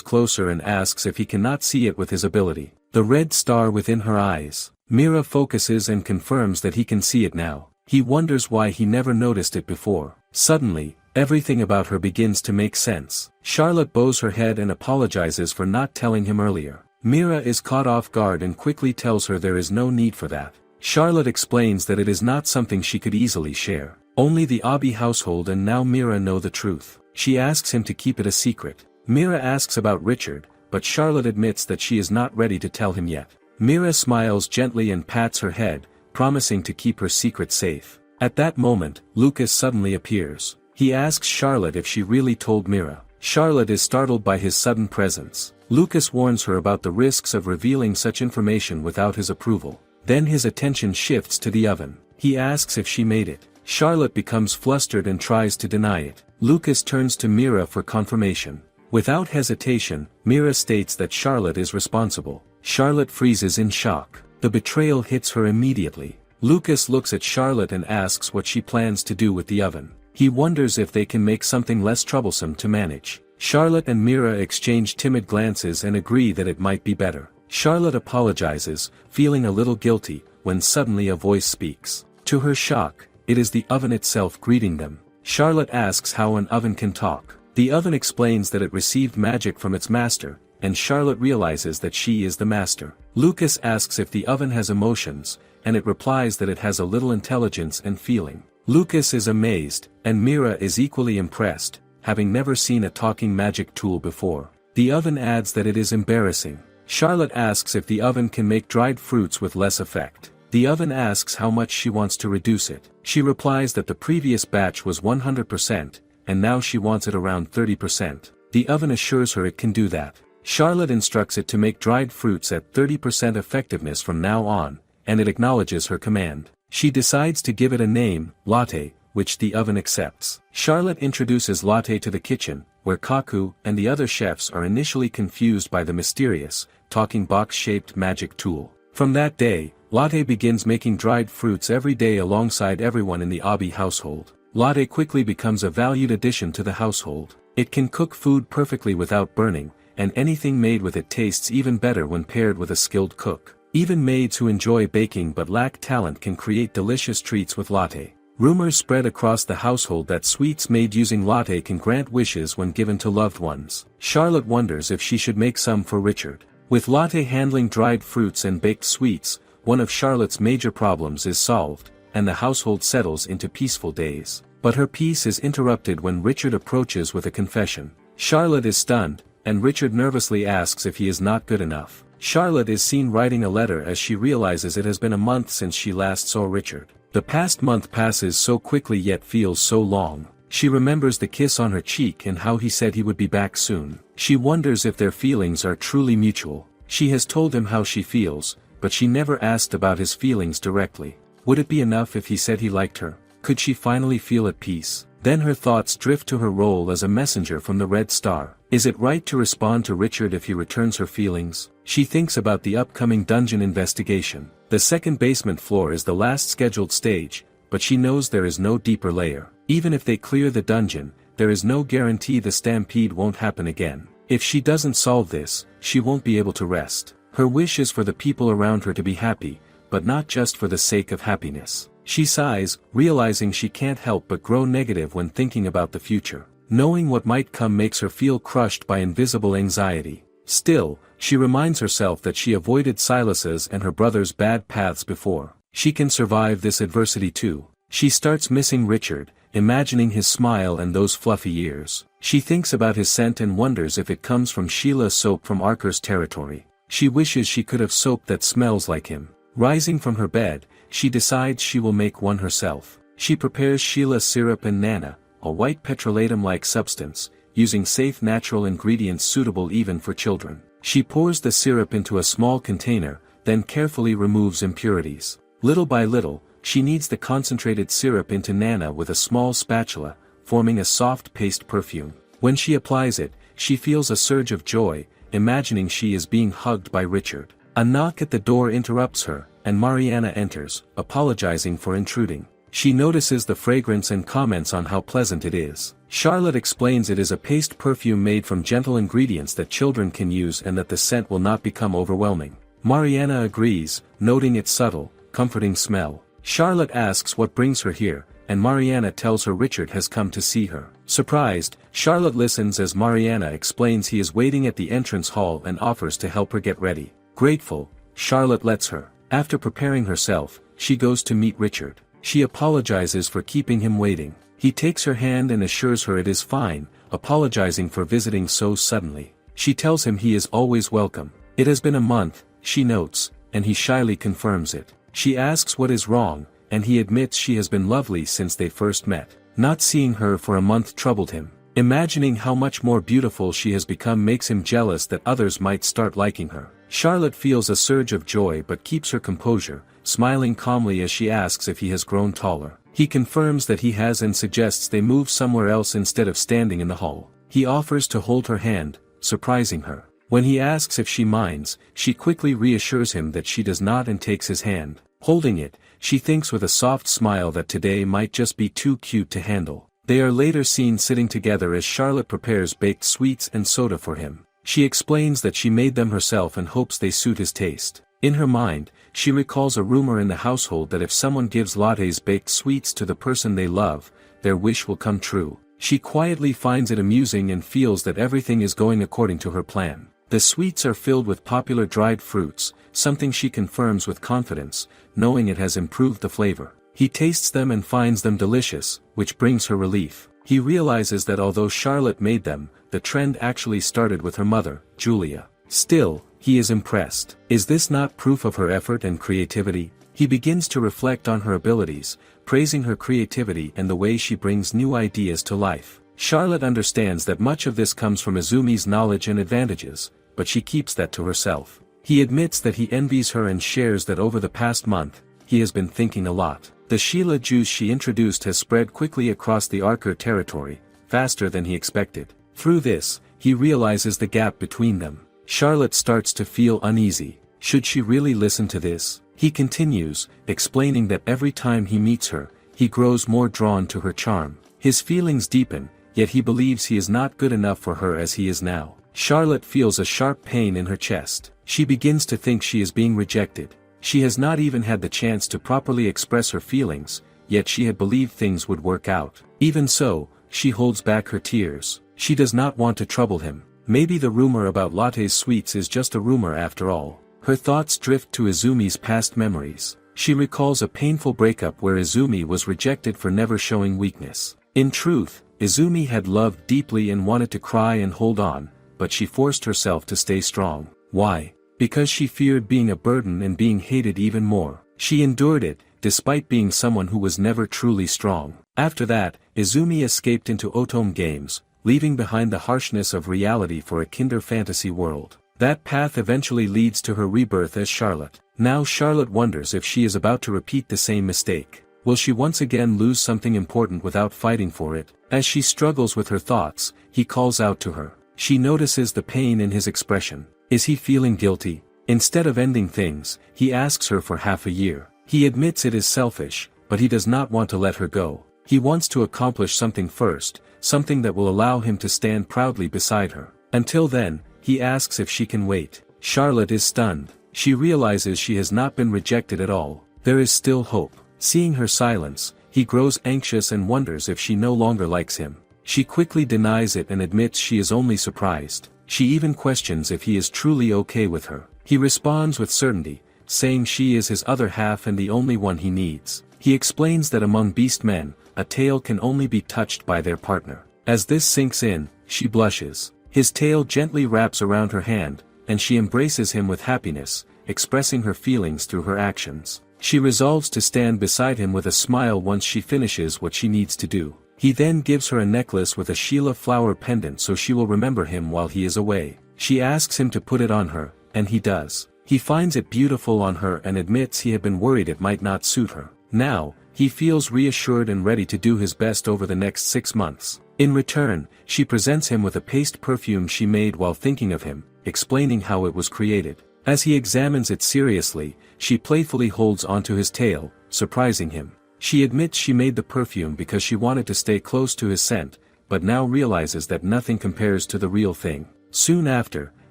closer and asks if he cannot see it with his ability. The red star within her eyes. Mira focuses and confirms that he can see it now. He wonders why he never noticed it before. Suddenly, everything about her begins to make sense. Charlotte bows her head and apologizes for not telling him earlier. Mira is caught off guard and quickly tells her there is no need for that. Charlotte explains that it is not something she could easily share. Only the Abi household and now Mira know the truth. She asks him to keep it a secret. Mira asks about Richard, but Charlotte admits that she is not ready to tell him yet. Mira smiles gently and pats her head, promising to keep her secret safe. At that moment, Lucas suddenly appears. He asks Charlotte if she really told Mira. Charlotte is startled by his sudden presence. Lucas warns her about the risks of revealing such information without his approval. Then his attention shifts to the oven. He asks if she made it. Charlotte becomes flustered and tries to deny it. Lucas turns to Mira for confirmation. Without hesitation, Mira states that Charlotte is responsible. Charlotte freezes in shock. The betrayal hits her immediately. Lucas looks at Charlotte and asks what she plans to do with the oven. He wonders if they can make something less troublesome to manage. Charlotte and Mira exchange timid glances and agree that it might be better. Charlotte apologizes, feeling a little guilty, when suddenly a voice speaks. To her shock, it is the oven itself greeting them. Charlotte asks how an oven can talk. The oven explains that it received magic from its master, and Charlotte realizes that she is the master. Lucas asks if the oven has emotions, and it replies that it has a little intelligence and feeling. Lucas is amazed, and Mira is equally impressed, having never seen a talking magic tool before. The oven adds that it is embarrassing. Charlotte asks if the oven can make dried fruits with less effect. The oven asks how much she wants to reduce it. She replies that the previous batch was 100%, and now she wants it around 30%. The oven assures her it can do that. Charlotte instructs it to make dried fruits at 30% effectiveness from now on, and it acknowledges her command. She decides to give it a name, Latte, which the oven accepts. Charlotte introduces Latte to the kitchen, where Kaku and the other chefs are initially confused by the mysterious, talking box-shaped magic tool. From that day, Latte begins making dried fruits every day alongside everyone in the Abi household. Latte quickly becomes a valued addition to the household. It can cook food perfectly without burning, and anything made with it tastes even better when paired with a skilled cook. Even maids who enjoy baking but lack talent can create delicious treats with Latte. Rumors spread across the household that sweets made using Latte can grant wishes when given to loved ones. Charlotte wonders if she should make some for Richard. With Latte handling dried fruits and baked sweets, one of Charlotte's major problems is solved, and the household settles into peaceful days. But her peace is interrupted when Richard approaches with a confession. Charlotte is stunned, and Richard nervously asks if he is not good enough. Charlotte is seen writing a letter as she realizes it has been a month since she last saw Richard. The past month passes so quickly yet feels so long. She remembers the kiss on her cheek and how he said he would be back soon. She wonders if their feelings are truly mutual. She has told him how she feels, but she never asked about his feelings directly. Would it be enough if he said he liked her? Could she finally feel at peace? Then her thoughts drift to her role as a messenger from the Red Star. Is it right to respond to Richard if he returns her feelings? She thinks about the upcoming dungeon investigation. The second basement floor is the last scheduled stage, but she knows there is no deeper layer. Even if they clear the dungeon, there is no guarantee the stampede won't happen again. If she doesn't solve this, she won't be able to rest. Her wish is for the people around her to be happy, but not just for the sake of happiness. She sighs, realizing she can't help but grow negative when thinking about the future. Knowing what might come makes her feel crushed by invisible anxiety. Still, she reminds herself that she avoided Silas's and her brother's bad paths before. She can survive this adversity too. She starts missing Richard, imagining his smile and those fluffy ears. She thinks about his scent and wonders if it comes from Sheila's soap from Arker's territory. She wishes she could have soap that smells like him. Rising from her bed, she decides she will make one herself. She prepares Sheila syrup and Nana, a white petrolatum-like substance, using safe natural ingredients suitable even for children. She pours the syrup into a small container, then carefully removes impurities. Little by little, she kneads the concentrated syrup into Nana with a small spatula, forming a soft paste perfume. When she applies it, she feels a surge of joy, imagining she is being hugged by Richard. A knock at the door interrupts her, and Mariana enters, apologizing for intruding. She notices the fragrance and comments on how pleasant it is. Charlotte explains it is a paste perfume made from gentle ingredients that children can use and that the scent will not become overwhelming. Mariana agrees, noting its subtle, comforting smell. Charlotte asks what brings her here, and Mariana tells her Richard has come to see her. Surprised, Charlotte listens as Mariana explains he is waiting at the entrance hall and offers to help her get ready. Grateful, Charlotte lets her. After preparing herself, she goes to meet Richard. She apologizes for keeping him waiting. He takes her hand and assures her it is fine, apologizing for visiting so suddenly. She tells him he is always welcome. It has been a month, she notes, and he shyly confirms it. She asks what is wrong, and he admits she has been lovely since they first met. Not seeing her for a month troubled him. Imagining how much more beautiful she has become makes him jealous that others might start liking her. Charlotte feels a surge of joy but keeps her composure, smiling calmly as she asks if he has grown taller. He confirms that he has and suggests they move somewhere else instead of standing in the hall. He offers to hold her hand, surprising her. When he asks if she minds, she quickly reassures him that she does not and takes his hand. Holding it, she thinks with a soft smile that today might just be too cute to handle. They are later seen sitting together as Charlotte prepares baked sweets and soda for him. She explains that she made them herself and hopes they suit his taste. In her mind, she recalls a rumor in the household that if someone gives lattes baked sweets to the person they love, their wish will come true. She quietly finds it amusing and feels that everything is going according to her plan. The sweets are filled with popular dried fruits, something she confirms with confidence, knowing it has improved the flavor. He tastes them and finds them delicious, which brings her relief. He realizes that although Charlotte made them, the trend actually started with her mother, Julia. Still, he is impressed. Is this not proof of her effort and creativity? He begins to reflect on her abilities, praising her creativity and the way she brings new ideas to life. Charlotte understands that much of this comes from Izumi's knowledge and advantages, but she keeps that to herself. He admits that he envies her and shares that over the past month, he has been thinking a lot. The Sheila juice she introduced has spread quickly across the Arker territory, faster than he expected. Through this, he realizes the gap between them. Charlotte starts to feel uneasy. Should she really listen to this? He continues, explaining that every time he meets her, he grows more drawn to her charm. His feelings deepen, yet he believes he is not good enough for her as he is now. Charlotte feels a sharp pain in her chest. She begins to think she is being rejected. She has not even had the chance to properly express her feelings, yet she had believed things would work out. Even so, she holds back her tears. She does not want to trouble him. Maybe the rumor about Latte's sweets is just a rumor after all. Her thoughts drift to Izumi's past memories. She recalls a painful breakup where Izumi was rejected for never showing weakness. In truth, Izumi had loved deeply and wanted to cry and hold on, but she forced herself to stay strong. Why? Because she feared being a burden and being hated even more. She endured it, despite being someone who was never truly strong. After that, Izumi escaped into Otome games, leaving behind the harshness of reality for a kinder fantasy world. That path eventually leads to her rebirth as Charlotte. Now Charlotte wonders if she is about to repeat the same mistake. Will she once again lose something important without fighting for it? As she struggles with her thoughts, he calls out to her. She notices the pain in his expression. Is he feeling guilty? Instead of ending things, he asks her for half a year. He admits it is selfish, but he does not want to let her go. He wants to accomplish something first, something that will allow him to stand proudly beside her. Until then, he asks if she can wait. Charlotte is stunned. She realizes she has not been rejected at all. There is still hope. Seeing her silence, he grows anxious and wonders if she no longer likes him. She quickly denies it and admits she is only surprised. She even questions if he is truly okay with her. He responds with certainty, saying she is his other half and the only one he needs. He explains that among beast men, a tail can only be touched by their partner. As this sinks in, she blushes. His tail gently wraps around her hand, and she embraces him with happiness, expressing her feelings through her actions. She resolves to stand beside him with a smile once she finishes what she needs to do. He then gives her a necklace with a Sheila flower pendant so she will remember him while he is away. She asks him to put it on her, and he does. He finds it beautiful on her and admits he had been worried it might not suit her. Now, he feels reassured and ready to do his best over the next 6 months. In return, she presents him with a paste perfume she made while thinking of him, explaining how it was created. As he examines it seriously, she playfully holds onto his tail, surprising him. She admits she made the perfume because she wanted to stay close to his scent, but now realizes that nothing compares to the real thing. Soon after,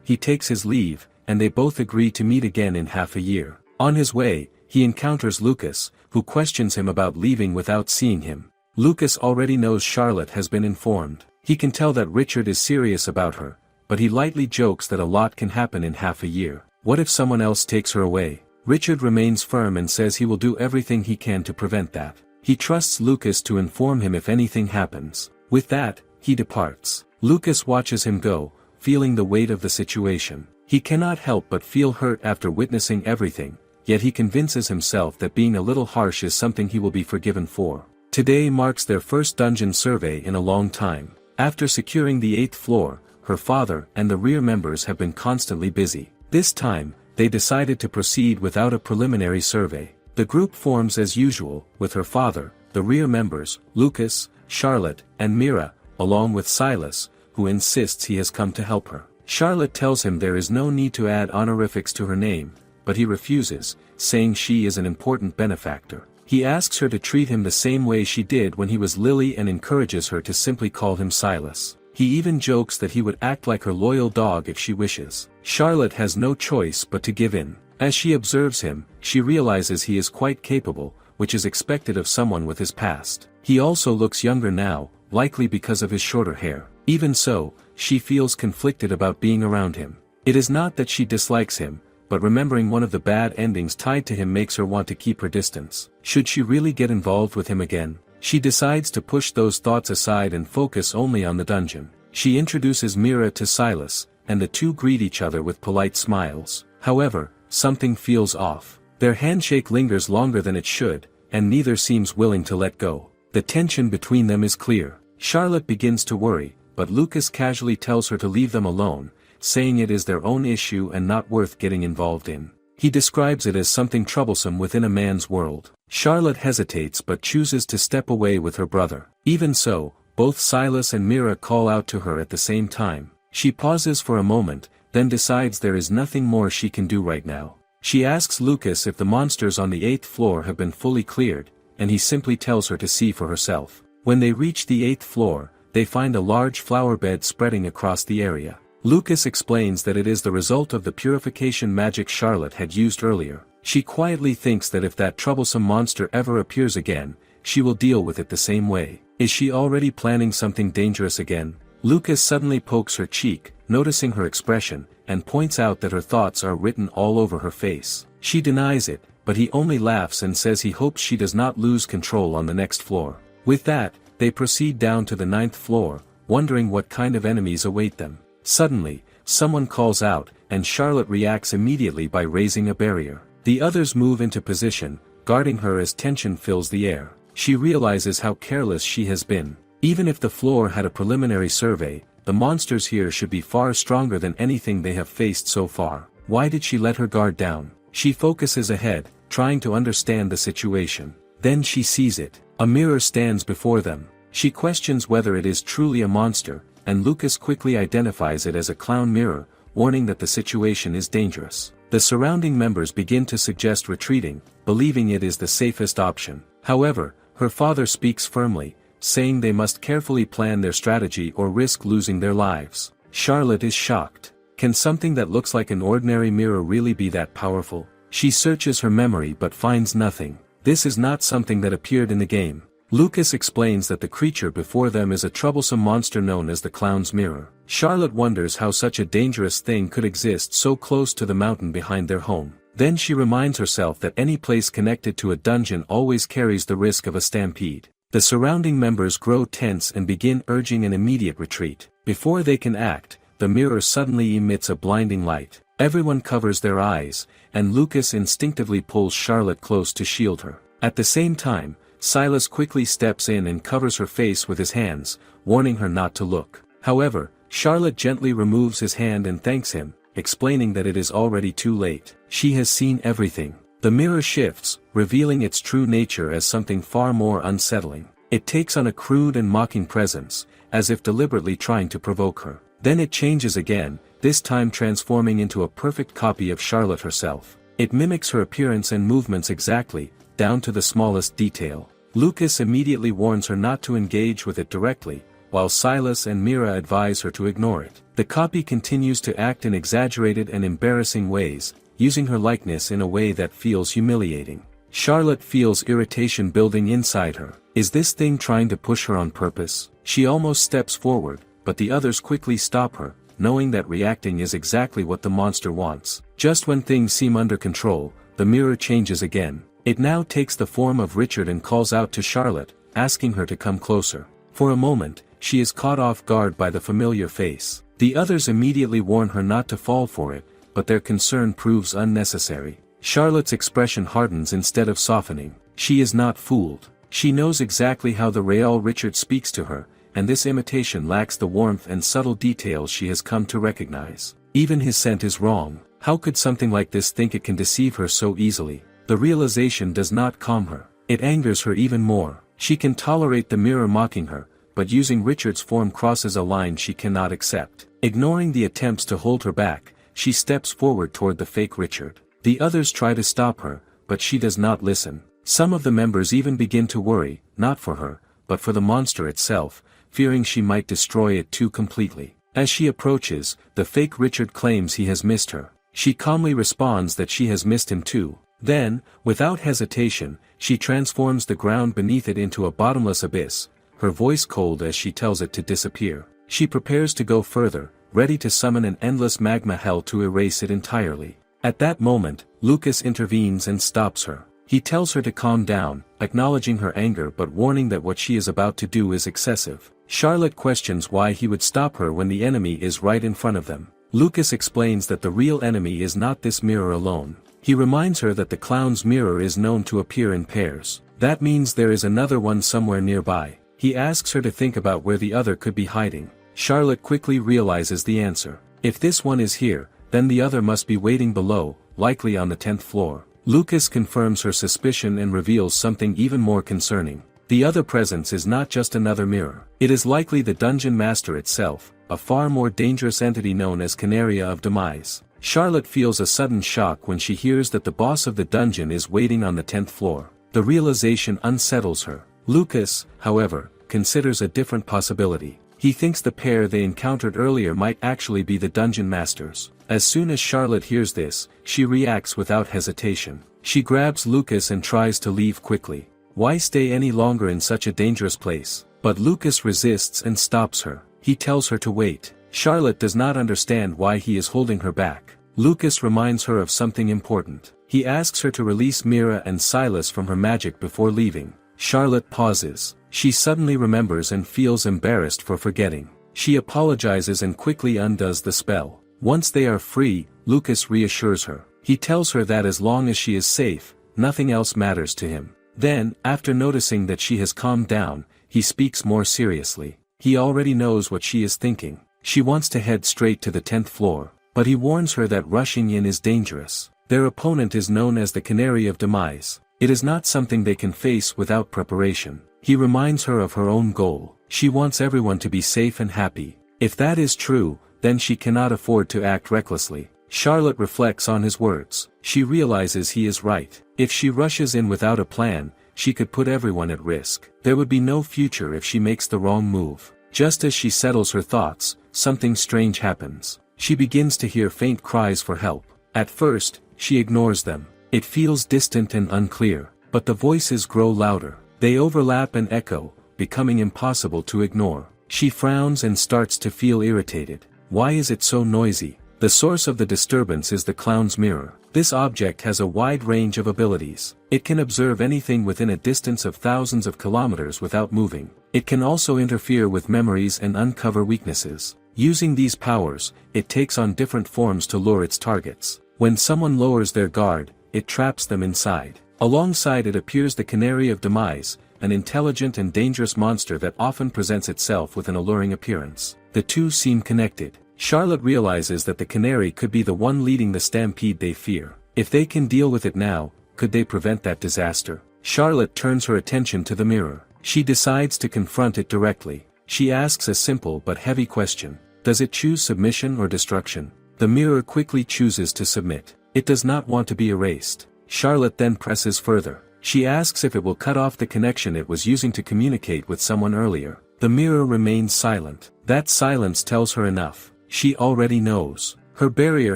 he takes his leave, and they both agree to meet again in half a year. On his way, he encounters Lucas, who questions him about leaving without seeing him. Lucas already knows Charlotte has been informed. He can tell that Richard is serious about her, but he lightly jokes that a lot can happen in half a year. What if someone else takes her away? Richard remains firm and says he will do everything he can to prevent that. He trusts Lucas to inform him if anything happens. With that, he departs. Lucas watches him go, feeling the weight of the situation. He cannot help but feel hurt after witnessing everything, yet he convinces himself that being a little harsh is something he will be forgiven for. Today marks their first dungeon survey in a long time. After securing the 8th floor, her father and the rear members have been constantly busy. This time, they decided to proceed without a preliminary survey. The group forms as usual, with her father, the rear members, Lucas, Charlotte, and Mira, along with Silas, who insists he has come to help her. Charlotte tells him there is no need to add honorifics to her name, but he refuses, saying she is an important benefactor. He asks her to treat him the same way she did when he was Lily and encourages her to simply call him Silas. He even jokes that he would act like her loyal dog if she wishes. Charlotte has no choice but to give in. As she observes him, she realizes he is quite capable, which is expected of someone with his past. He also looks younger now, likely because of his shorter hair. Even so, she feels conflicted about being around him. It is not that she dislikes him, but remembering one of the bad endings tied to him makes her want to keep her distance. Should she really get involved with him again? She decides to push those thoughts aside and focus only on the dungeon. She introduces Mira to Silas, and the two greet each other with polite smiles. However, something feels off. Their handshake lingers longer than it should, and neither seems willing to let go. The tension between them is clear. Charlotte begins to worry, but Lucas casually tells her to leave them alone, saying it is their own issue and not worth getting involved in. He describes it as something troublesome within a man's world. Charlotte hesitates but chooses to step away with her brother. Even so, both Silas and Mira call out to her at the same time. She pauses for a moment, then decides there is nothing more she can do right now. She asks Lucas if the monsters on the 8th floor have been fully cleared, and he simply tells her to see for herself. When they reach the 8th floor, they find a large flower bed spreading across the area. Lucas explains that it is the result of the purification magic Charlotte had used earlier. She quietly thinks that if that troublesome monster ever appears again, she will deal with it the same way. Is she already planning something dangerous again? Lucas suddenly pokes her cheek, noticing her expression, and points out that her thoughts are written all over her face. She denies it, but he only laughs and says he hopes she does not lose control on the next floor. With that, they proceed down to the 9th floor, wondering what kind of enemies await them. Suddenly, someone calls out, and Charlotte reacts immediately by raising a barrier. The others move into position, guarding her as tension fills the air. She realizes how careless she has been. Even if the floor had a preliminary survey, the monsters here should be far stronger than anything they have faced so far. Why did she let her guard down? She focuses ahead, trying to understand the situation. Then she sees it. A mirror stands before them. She questions whether it is truly a monster, and Lucas quickly identifies it as a clown mirror, warning that the situation is dangerous. The surrounding members begin to suggest retreating, believing it is the safest option. However, her father speaks firmly, saying they must carefully plan their strategy or risk losing their lives. Charlotte is shocked. Can something that looks like an ordinary mirror really be that powerful? She searches her memory but finds nothing. This is not something that appeared in the game. Lucas explains that the creature before them is a troublesome monster known as the Clown's Mirror. Charlotte wonders how such a dangerous thing could exist so close to the mountain behind their home. Then she reminds herself that any place connected to a dungeon always carries the risk of a stampede. The surrounding members grow tense and begin urging an immediate retreat. Before they can act, the mirror suddenly emits a blinding light. Everyone covers their eyes, and Lucas instinctively pulls Charlotte close to shield her. At the same time, Silas quickly steps in and covers her face with his hands, warning her not to look. However, Charlotte gently removes his hand and thanks him, explaining that it is already too late. She has seen everything. The mirror shifts, revealing its true nature as something far more unsettling. It takes on a crude and mocking presence, as if deliberately trying to provoke her. Then it changes again, this time transforming into a perfect copy of Charlotte herself. It mimics her appearance and movements exactly, down to the smallest detail. Lucas immediately warns her not to engage with it directly, while Silas and Mira advise her to ignore it. The copy continues to act in exaggerated and embarrassing ways, using her likeness in a way that feels humiliating. Charlotte feels irritation building inside her. Is this thing trying to push her on purpose? She almost steps forward, but the others quickly stop her, knowing that reacting is exactly what the monster wants. Just when things seem under control, the mirror changes again. It now takes the form of Richard and calls out to Charlotte, asking her to come closer. For a moment, she is caught off guard by the familiar face. The others immediately warn her not to fall for it, but their concern proves unnecessary. Charlotte's expression hardens instead of softening. She is not fooled. She knows exactly how the real Richard speaks to her, and this imitation lacks the warmth and subtle details she has come to recognize. Even his scent is wrong. How could something like this think it can deceive her so easily? The realization does not calm her. It angers her even more. She can tolerate the mirror mocking her, but using Richard's form crosses a line she cannot accept. Ignoring the attempts to hold her back, she steps forward toward the fake Richard. The others try to stop her, but she does not listen. Some of the members even begin to worry, not for her, but for the monster itself, fearing she might destroy it too completely. As she approaches, the fake Richard claims he has missed her. She calmly responds that she has missed him too. Then, without hesitation, she transforms the ground beneath it into a bottomless abyss, her voice cold as she tells it to disappear. She prepares to go further, ready to summon an endless magma hell to erase it entirely. At that moment, Lucas intervenes and stops her. He tells her to calm down, acknowledging her anger but warning that what she is about to do is excessive. Charlotte questions why he would stop her when the enemy is right in front of them. Lucas explains that the real enemy is not this mirror alone. He reminds her that the clown's mirror is known to appear in pairs. That means there is another one somewhere nearby. He asks her to think about where the other could be hiding. Charlotte quickly realizes the answer. If this one is here, then the other must be waiting below, likely on the 10th floor. Lucas confirms her suspicion and reveals something even more concerning. The other presence is not just another mirror. It is likely the dungeon master itself, a far more dangerous entity known as Canaria of Demise. Charlotte feels a sudden shock when she hears that the boss of the dungeon is waiting on the 10th floor. The realization unsettles her. Lucas, however, considers a different possibility. He thinks the pair they encountered earlier might actually be the dungeon masters. As soon as Charlotte hears this, she reacts without hesitation. She grabs Lucas and tries to leave quickly. Why stay any longer in such a dangerous place? But Lucas resists and stops her. He tells her to wait. Charlotte does not understand why he is holding her back. Lucas reminds her of something important. He asks her to release Mira and Silas from her magic before leaving. Charlotte pauses. She suddenly remembers and feels embarrassed for forgetting. She apologizes and quickly undoes the spell. Once they are free, Lucas reassures her. He tells her that as long as she is safe, nothing else matters to him. Then, after noticing that she has calmed down, he speaks more seriously. He already knows what she is thinking. She wants to head straight to the 10th floor, but he warns her that rushing in is dangerous. Their opponent is known as the Canary of Demise. It is not something they can face without preparation. He reminds her of her own goal. She wants everyone to be safe and happy. If that is true, then she cannot afford to act recklessly. Charlotte reflects on his words. She realizes he is right. If she rushes in without a plan, she could put everyone at risk. There would be no future if she makes the wrong move. Just as she settles her thoughts, something strange happens. She begins to hear faint cries for help. At first, she ignores them. It feels distant and unclear, but the voices grow louder. They overlap and echo, becoming impossible to ignore. She frowns and starts to feel irritated. Why is it so noisy? The source of the disturbance is the clown's mirror. This object has a wide range of abilities. It can observe anything within a distance of thousands of kilometers without moving. It can also interfere with memories and uncover weaknesses. Using these powers, it takes on different forms to lure its targets. When someone lowers their guard, it traps them inside. Alongside it appears the Canary of Demise, an intelligent and dangerous monster that often presents itself with an alluring appearance. The two seem connected. Charlotte realizes that the Canary could be the one leading the stampede they fear. If they can deal with it now, could they prevent that disaster? Charlotte turns her attention to the mirror. She decides to confront it directly. She asks a simple but heavy question. Does it choose submission or destruction? The mirror quickly chooses to submit. It does not want to be erased. Charlotte then presses further. She asks if it will cut off the connection it was using to communicate with someone earlier. The mirror remains silent. That silence tells her enough. She already knows. Her barrier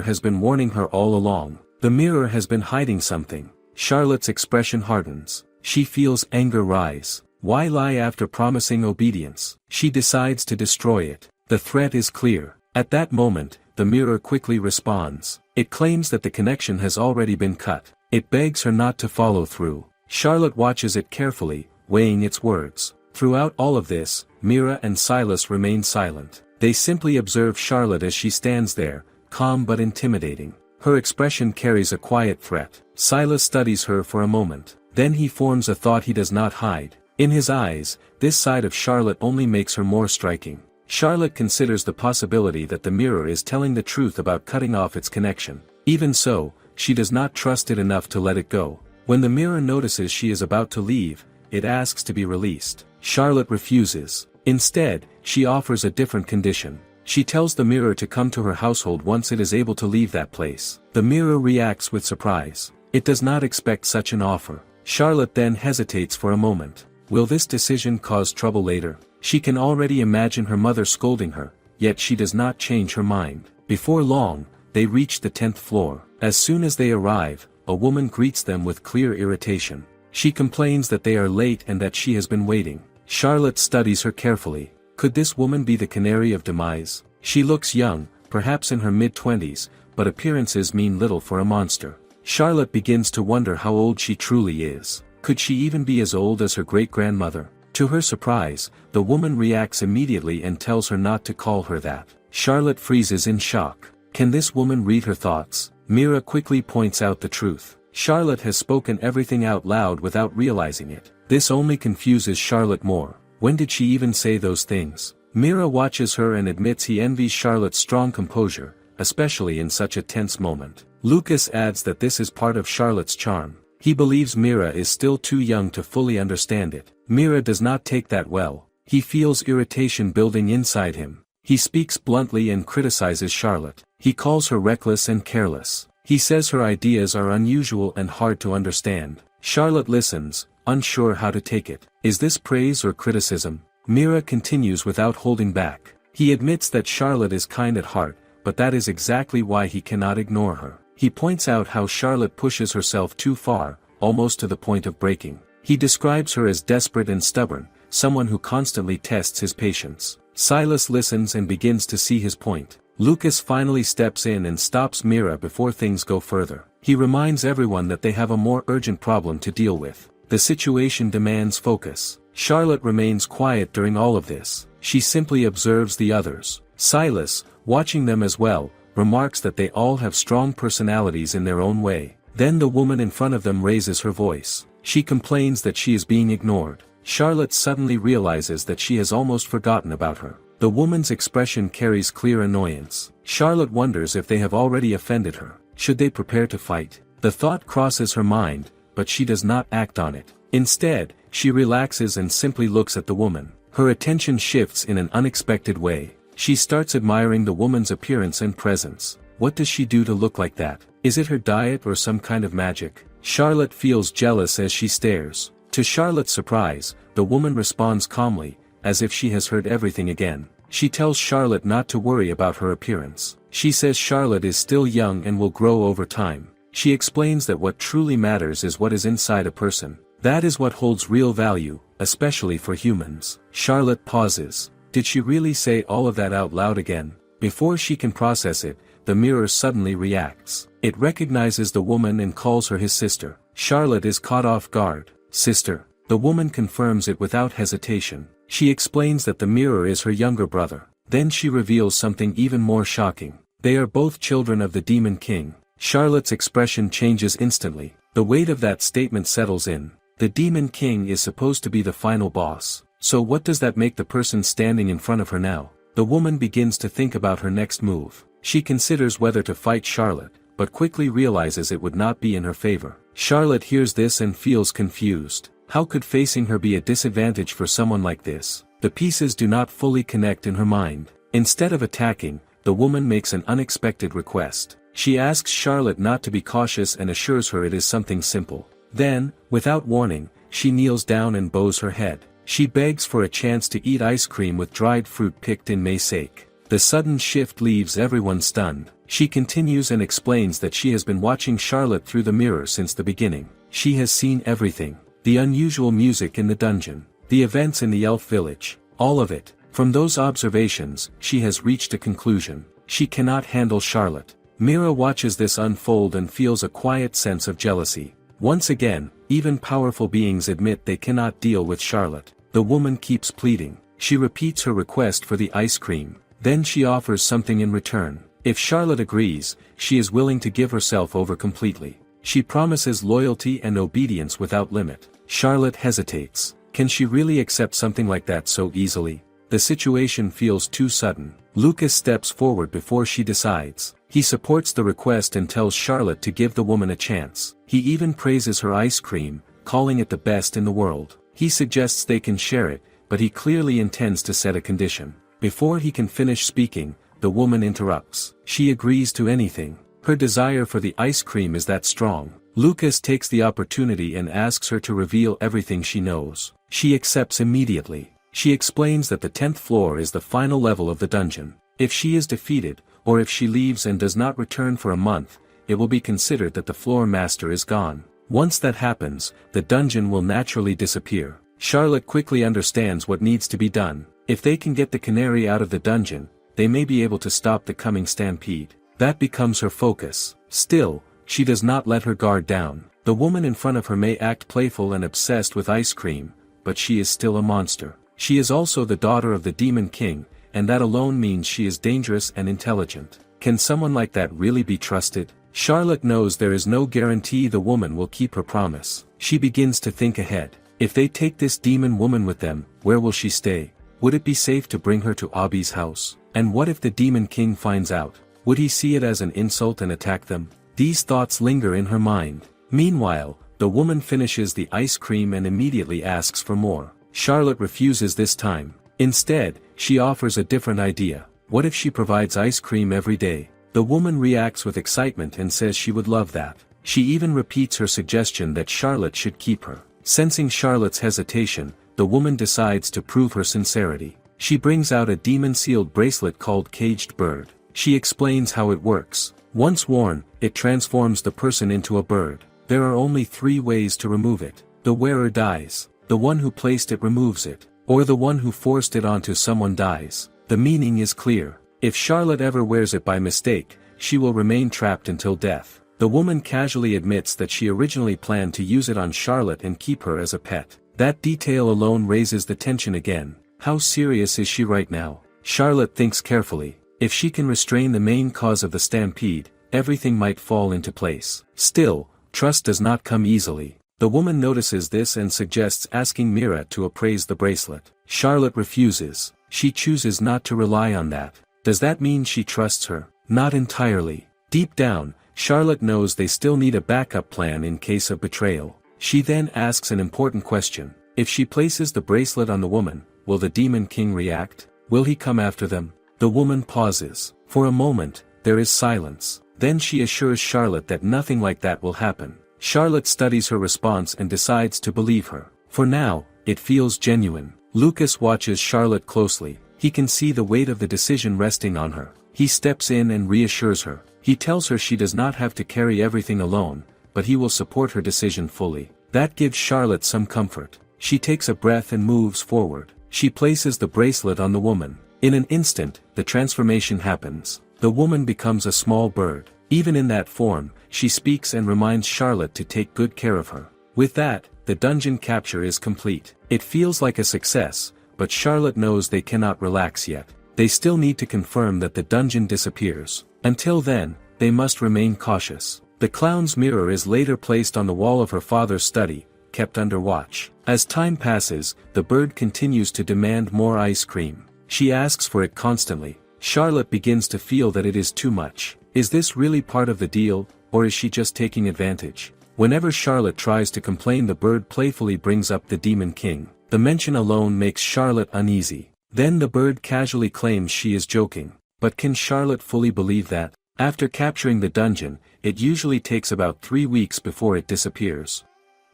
has been warning her all along. The mirror has been hiding something. Charlotte's expression hardens. She feels anger rise. Why lie after promising obedience? She decides to destroy it. The threat is clear. At that moment, the mirror quickly responds. It claims that the connection has already been cut. It begs her not to follow through. Charlotte watches it carefully, weighing its words. Throughout all of this, Mira and Silas remain silent. They simply observe Charlotte as she stands there, calm but intimidating. Her expression carries a quiet threat. Silas studies her for a moment. Then he forms a thought he does not hide. In his eyes, this side of Charlotte only makes her more striking. Charlotte considers the possibility that the mirror is telling the truth about cutting off its connection. Even so, she does not trust it enough to let it go. When the mirror notices she is about to leave, it asks to be released. Charlotte refuses. Instead, she offers a different condition. She tells the mirror to come to her household once it is able to leave that place. The mirror reacts with surprise. It does not expect such an offer. Charlotte then hesitates for a moment. Will this decision cause trouble later? She can already imagine her mother scolding her, yet she does not change her mind. Before long, they reach the 10th floor. As soon as they arrive, a woman greets them with clear irritation. She complains that they are late and that she has been waiting. Charlotte studies her carefully. Could this woman be the Canary of Demise? She looks young, perhaps in her mid-20s, but appearances mean little for a monster. Charlotte begins to wonder how old she truly is. Could she even be as old as her great-grandmother? To her surprise, the woman reacts immediately and tells her not to call her that. Charlotte freezes in shock. Can this woman read her thoughts? Mira quickly points out the truth. Charlotte has spoken everything out loud without realizing it. This only confuses Charlotte more. When did she even say those things? Mira watches her and admits he envies Charlotte's strong composure, especially in such a tense moment. Lucas adds that this is part of Charlotte's charm. He believes Mira is still too young to fully understand it. Mira does not take that well. He feels irritation building inside him. He speaks bluntly and criticizes Charlotte. He calls her reckless and careless. He says her ideas are unusual and hard to understand. Charlotte listens, unsure how to take it. Is this praise or criticism? Mira continues without holding back. He admits that Charlotte is kind at heart, but that is exactly why he cannot ignore her. He points out how Charlotte pushes herself too far, almost to the point of breaking. He describes her as desperate and stubborn, someone who constantly tests his patience. Silas listens and begins to see his point. Lucas finally steps in and stops Mira before things go further. He reminds everyone that they have a more urgent problem to deal with. The situation demands focus. Charlotte remains quiet during all of this. She simply observes the others. Silas, watching them as well, remarks that they all have strong personalities in their own way. Then the woman in front of them raises her voice. She complains that she is being ignored. Charlotte suddenly realizes that she has almost forgotten about her. The woman's expression carries clear annoyance. Charlotte wonders if they have already offended her. Should they prepare to fight? The thought crosses her mind, but she does not act on it. Instead, she relaxes and simply looks at the woman. Her attention shifts in an unexpected way. She starts admiring the woman's appearance and presence. What does she do to look like that? Is it her diet or some kind of magic? Charlotte feels jealous as she stares. To Charlotte's surprise, the woman responds calmly, as if she has heard everything again. She tells Charlotte not to worry about her appearance. She says Charlotte is still young and will grow over time. She explains that what truly matters is what is inside a person. That is what holds real value, especially for humans. Charlotte pauses. Did she really say all of that out loud again? Before she can process it, the mirror suddenly reacts. It recognizes the woman and calls her his sister. Charlotte is caught off guard. Sister. The woman confirms it without hesitation. She explains that the mirror is her younger brother. Then she reveals something even more shocking. They are both children of the Demon King. Charlotte's expression changes instantly. The weight of that statement settles in. The Demon King is supposed to be the final boss. So what does that make the person standing in front of her now? The woman begins to think about her next move. She considers whether to fight Charlotte, but quickly realizes it would not be in her favor. Charlotte hears this and feels confused. How could facing her be a disadvantage for someone like this? The pieces do not fully connect in her mind. Instead of attacking, the woman makes an unexpected request. She asks Charlotte not to be cautious and assures her it is something simple. Then, without warning, she kneels down and bows her head. She begs for a chance to eat ice cream with dried fruit picked in May's sake. The sudden shift leaves everyone stunned. She continues and explains that she has been watching Charlotte through the mirror since the beginning. She has seen everything. The unusual music in the dungeon. The events in the elf village. All of it. From those observations, she has reached a conclusion. She cannot handle Charlotte. Mira watches this unfold and feels a quiet sense of jealousy. Once again, even powerful beings admit they cannot deal with Charlotte. The woman keeps pleading. She repeats her request for the ice cream. Then she offers something in return. If Charlotte agrees, she is willing to give herself over completely. She promises loyalty and obedience without limit. Charlotte hesitates. Can she really accept something like that so easily? The situation feels too sudden. Lucas steps forward before she decides. He supports the request and tells Charlotte to give the woman a chance. He even praises her ice cream, calling it the best in the world. He suggests they can share it, but he clearly intends to set a condition. Before he can finish speaking, the woman interrupts. She agrees to anything. Her desire for the ice cream is that strong. Lucas takes the opportunity and asks her to reveal everything she knows. She accepts immediately. She explains that the 10th floor is the final level of the dungeon. If she is defeated, or if she leaves and does not return for a month, it will be considered that the floor master is gone. Once that happens, the dungeon will naturally disappear. Charlotte quickly understands what needs to be done. If they can get the canary out of the dungeon, they may be able to stop the coming stampede. That becomes her focus. Still, she does not let her guard down. The woman in front of her may act playful and obsessed with ice cream, but she is still a monster. She is also the daughter of the Demon King, and that alone means she is dangerous and intelligent. Can someone like that really be trusted? Charlotte knows there is no guarantee the woman will keep her promise. She begins to think ahead. If they take this demon woman with them, where will she stay? Would it be safe to bring her to Abi's house? And what if the Demon King finds out? Would he see it as an insult and attack them? These thoughts linger in her mind. Meanwhile, the woman finishes the ice cream and immediately asks for more. Charlotte refuses this time. Instead, she offers a different idea. What if she provides ice cream every day? The woman reacts with excitement and says she would love that. She even repeats her suggestion that Charlotte should keep her. Sensing Charlotte's hesitation, the woman decides to prove her sincerity. She brings out a demon-sealed bracelet called Caged Bird. She explains how it works. Once worn, it transforms the person into a bird. There are only 3 ways to remove it. The wearer dies. The one who placed it removes it. Or the one who forced it onto someone dies. The meaning is clear. If Charlotte ever wears it by mistake, she will remain trapped until death. The woman casually admits that she originally planned to use it on Charlotte and keep her as a pet. That detail alone raises the tension again. How serious is she right now? Charlotte thinks carefully. If she can restrain the main cause of the stampede, everything might fall into place. Still, trust does not come easily. The woman notices this and suggests asking Mira to appraise the bracelet. Charlotte refuses. She chooses not to rely on that. Does that mean she trusts her? Not entirely. Deep down, Charlotte knows they still need a backup plan in case of betrayal. She then asks an important question. If she places the bracelet on the woman, will the Demon King react? Will he come after them? The woman pauses. For a moment, there is silence. Then she assures Charlotte that nothing like that will happen. Charlotte studies her response and decides to believe her. For now, it feels genuine. Lucas watches Charlotte closely. He can see the weight of the decision resting on her. He steps in and reassures her. He tells her she does not have to carry everything alone, but he will support her decision fully. That gives Charlotte some comfort. She takes a breath and moves forward. She places the bracelet on the woman. In an instant, the transformation happens. The woman becomes a small bird. Even in that form, she speaks and reminds Charlotte to take good care of her. With that, the dungeon capture is complete. It feels like a success, but Charlotte knows they cannot relax yet. They still need to confirm that the dungeon disappears. Until then, they must remain cautious. The clown's mirror is later placed on the wall of her father's study, kept under watch. As time passes, the bird continues to demand more ice cream. She asks for it constantly. Charlotte begins to feel that it is too much. Is this really part of the deal, or is she just taking advantage? Whenever Charlotte tries to complain, the bird playfully brings up the Demon King. The mention alone makes Charlotte uneasy. Then the bird casually claims she is joking. But can Charlotte fully believe that? After capturing the dungeon, it usually takes about 3 weeks before it disappears.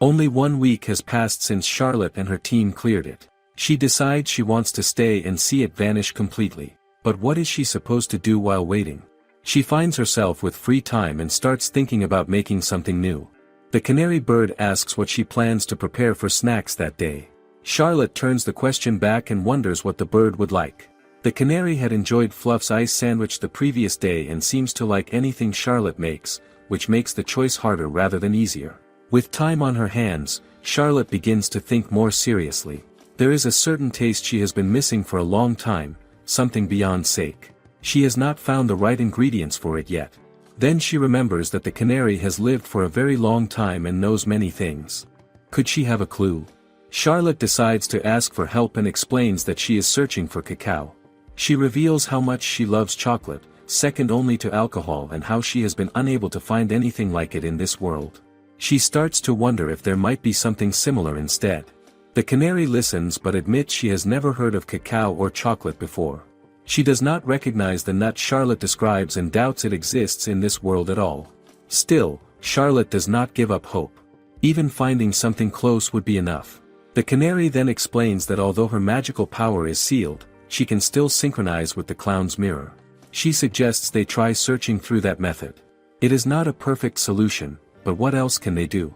Only 1 week has passed since Charlotte and her team cleared it. She decides she wants to stay and see it vanish completely. But what is she supposed to do while waiting? She finds herself with free time and starts thinking about making something new. The canary bird asks what she plans to prepare for snacks that day. Charlotte turns the question back and wonders what the bird would like. The canary had enjoyed Fluff's ice sandwich the previous day and seems to like anything Charlotte makes, which makes the choice harder rather than easier. With time on her hands, Charlotte begins to think more seriously. There is a certain taste she has been missing for a long time, something beyond sake. She has not found the right ingredients for it yet. Then she remembers that the canary has lived for a very long time and knows many things. Could she have a clue? Charlotte decides to ask for help and explains that she is searching for cacao. She reveals how much she loves chocolate, second only to alcohol, and how she has been unable to find anything like it in this world. She starts to wonder if there might be something similar instead. The canary listens but admits she has never heard of cacao or chocolate before. She does not recognize the nut Charlotte describes and doubts it exists in this world at all. Still, Charlotte does not give up hope. Even finding something close would be enough. The canary then explains that although her magical power is sealed, she can still synchronize with the clown's mirror. She suggests they try searching through that method. It is not a perfect solution, but what else can they do?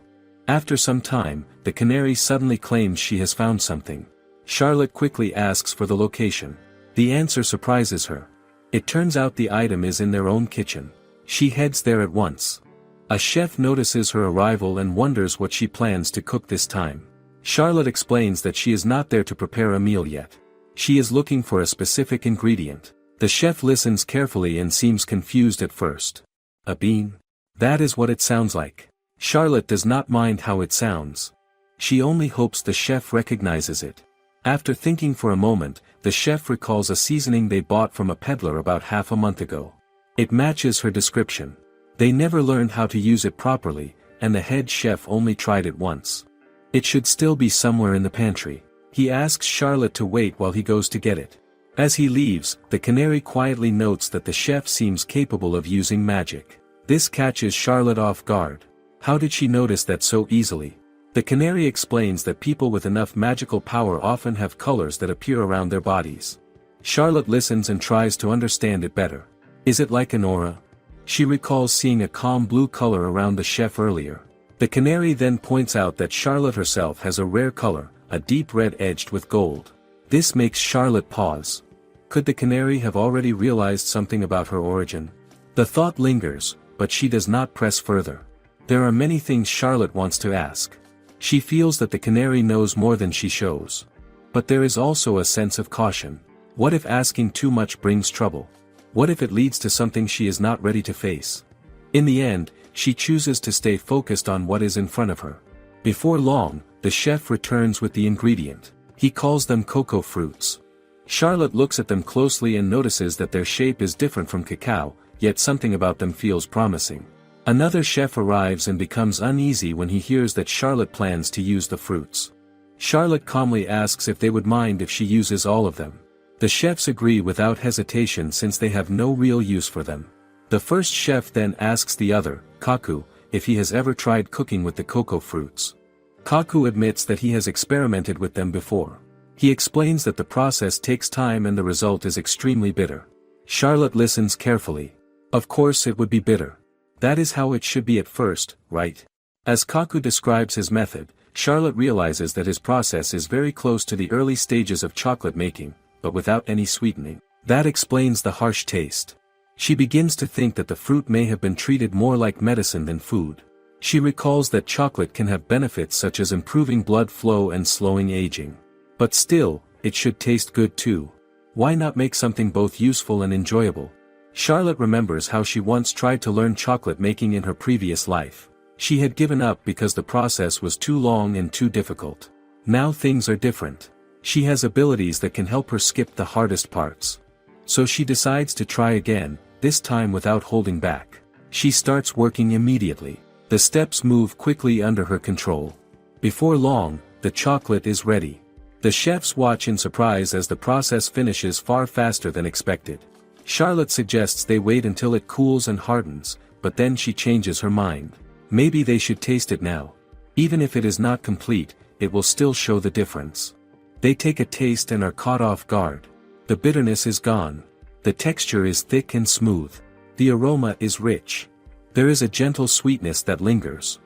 After some time, the canary suddenly claims she has found something. Charlotte quickly asks for the location. The answer surprises her. It turns out the item is in their own kitchen. She heads there at once. A chef notices her arrival and wonders what she plans to cook this time. Charlotte explains that she is not there to prepare a meal yet. She is looking for a specific ingredient. The chef listens carefully and seems confused at first. A bean? That is what it sounds like. Charlotte does not mind how it sounds. She only hopes the chef recognizes it. After thinking for a moment, the chef recalls a seasoning they bought from a peddler about half a month ago. It matches her description. They never learned how to use it properly, and the head chef only tried it once. It should still be somewhere in the pantry. He asks Charlotte to wait while he goes to get it. As he leaves, the canary quietly notes that the chef seems capable of using magic. This catches Charlotte off guard. How did she notice that so easily? The canary explains that people with enough magical power often have colors that appear around their bodies. Charlotte listens and tries to understand it better. Is it like an aura? She recalls seeing a calm blue color around the chef earlier. The canary then points out that Charlotte herself has a rare color, a deep red edged with gold. This makes Charlotte pause. Could the canary have already realized something about her origin? The thought lingers, but she does not press further. There are many things Charlotte wants to ask. She feels that the canary knows more than she shows. But there is also a sense of caution. What if asking too much brings trouble? What if it leads to something she is not ready to face? In the end, she chooses to stay focused on what is in front of her. Before long, the chef returns with the ingredient. He calls them cocoa fruits. Charlotte looks at them closely and notices that their shape is different from cacao, yet something about them feels promising. Another chef arrives and becomes uneasy when he hears that Charlotte plans to use the fruits. Charlotte calmly asks if they would mind if she uses all of them. The chefs agree without hesitation since they have no real use for them. The first chef then asks the other, Kaku, if he has ever tried cooking with the cocoa fruits. Kaku admits that he has experimented with them before. He explains that the process takes time and the result is extremely bitter. Charlotte listens carefully. Of course it would be bitter. That is how it should be at first, right? As Kaku describes his method, Charlotte realizes that his process is very close to the early stages of chocolate making, but without any sweetening. That explains the harsh taste. She begins to think that the fruit may have been treated more like medicine than food. She recalls that chocolate can have benefits such as improving blood flow and slowing aging. But still, it should taste good too. Why not make something both useful and enjoyable? Charlotte remembers how she once tried to learn chocolate making in her previous life. She had given up because the process was too long and too difficult. Now things are different. She has abilities that can help her skip the hardest parts. So she decides to try again, this time without holding back. She starts working immediately. The steps move quickly under her control. Before long, the chocolate is ready. The chefs watch in surprise as the process finishes far faster than expected. Charlotte suggests they wait until it cools and hardens, but then she changes her mind. Maybe they should taste it now. Even if it is not complete, it will still show the difference. They take a taste and are caught off guard. The bitterness is gone. The texture is thick and smooth. The aroma is rich. There is a gentle sweetness that lingers.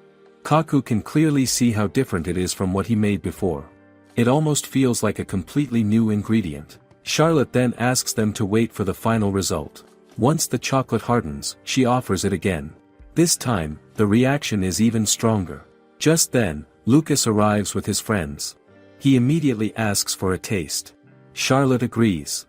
Kaku can clearly see how different it is from what he made before. It almost feels like a completely new ingredient. Charlotte then asks them to wait for the final result. Once the chocolate hardens, she offers it again. This time, the reaction is even stronger. Just then, Lucas arrives with his friends. He immediately asks for a taste. Charlotte agrees.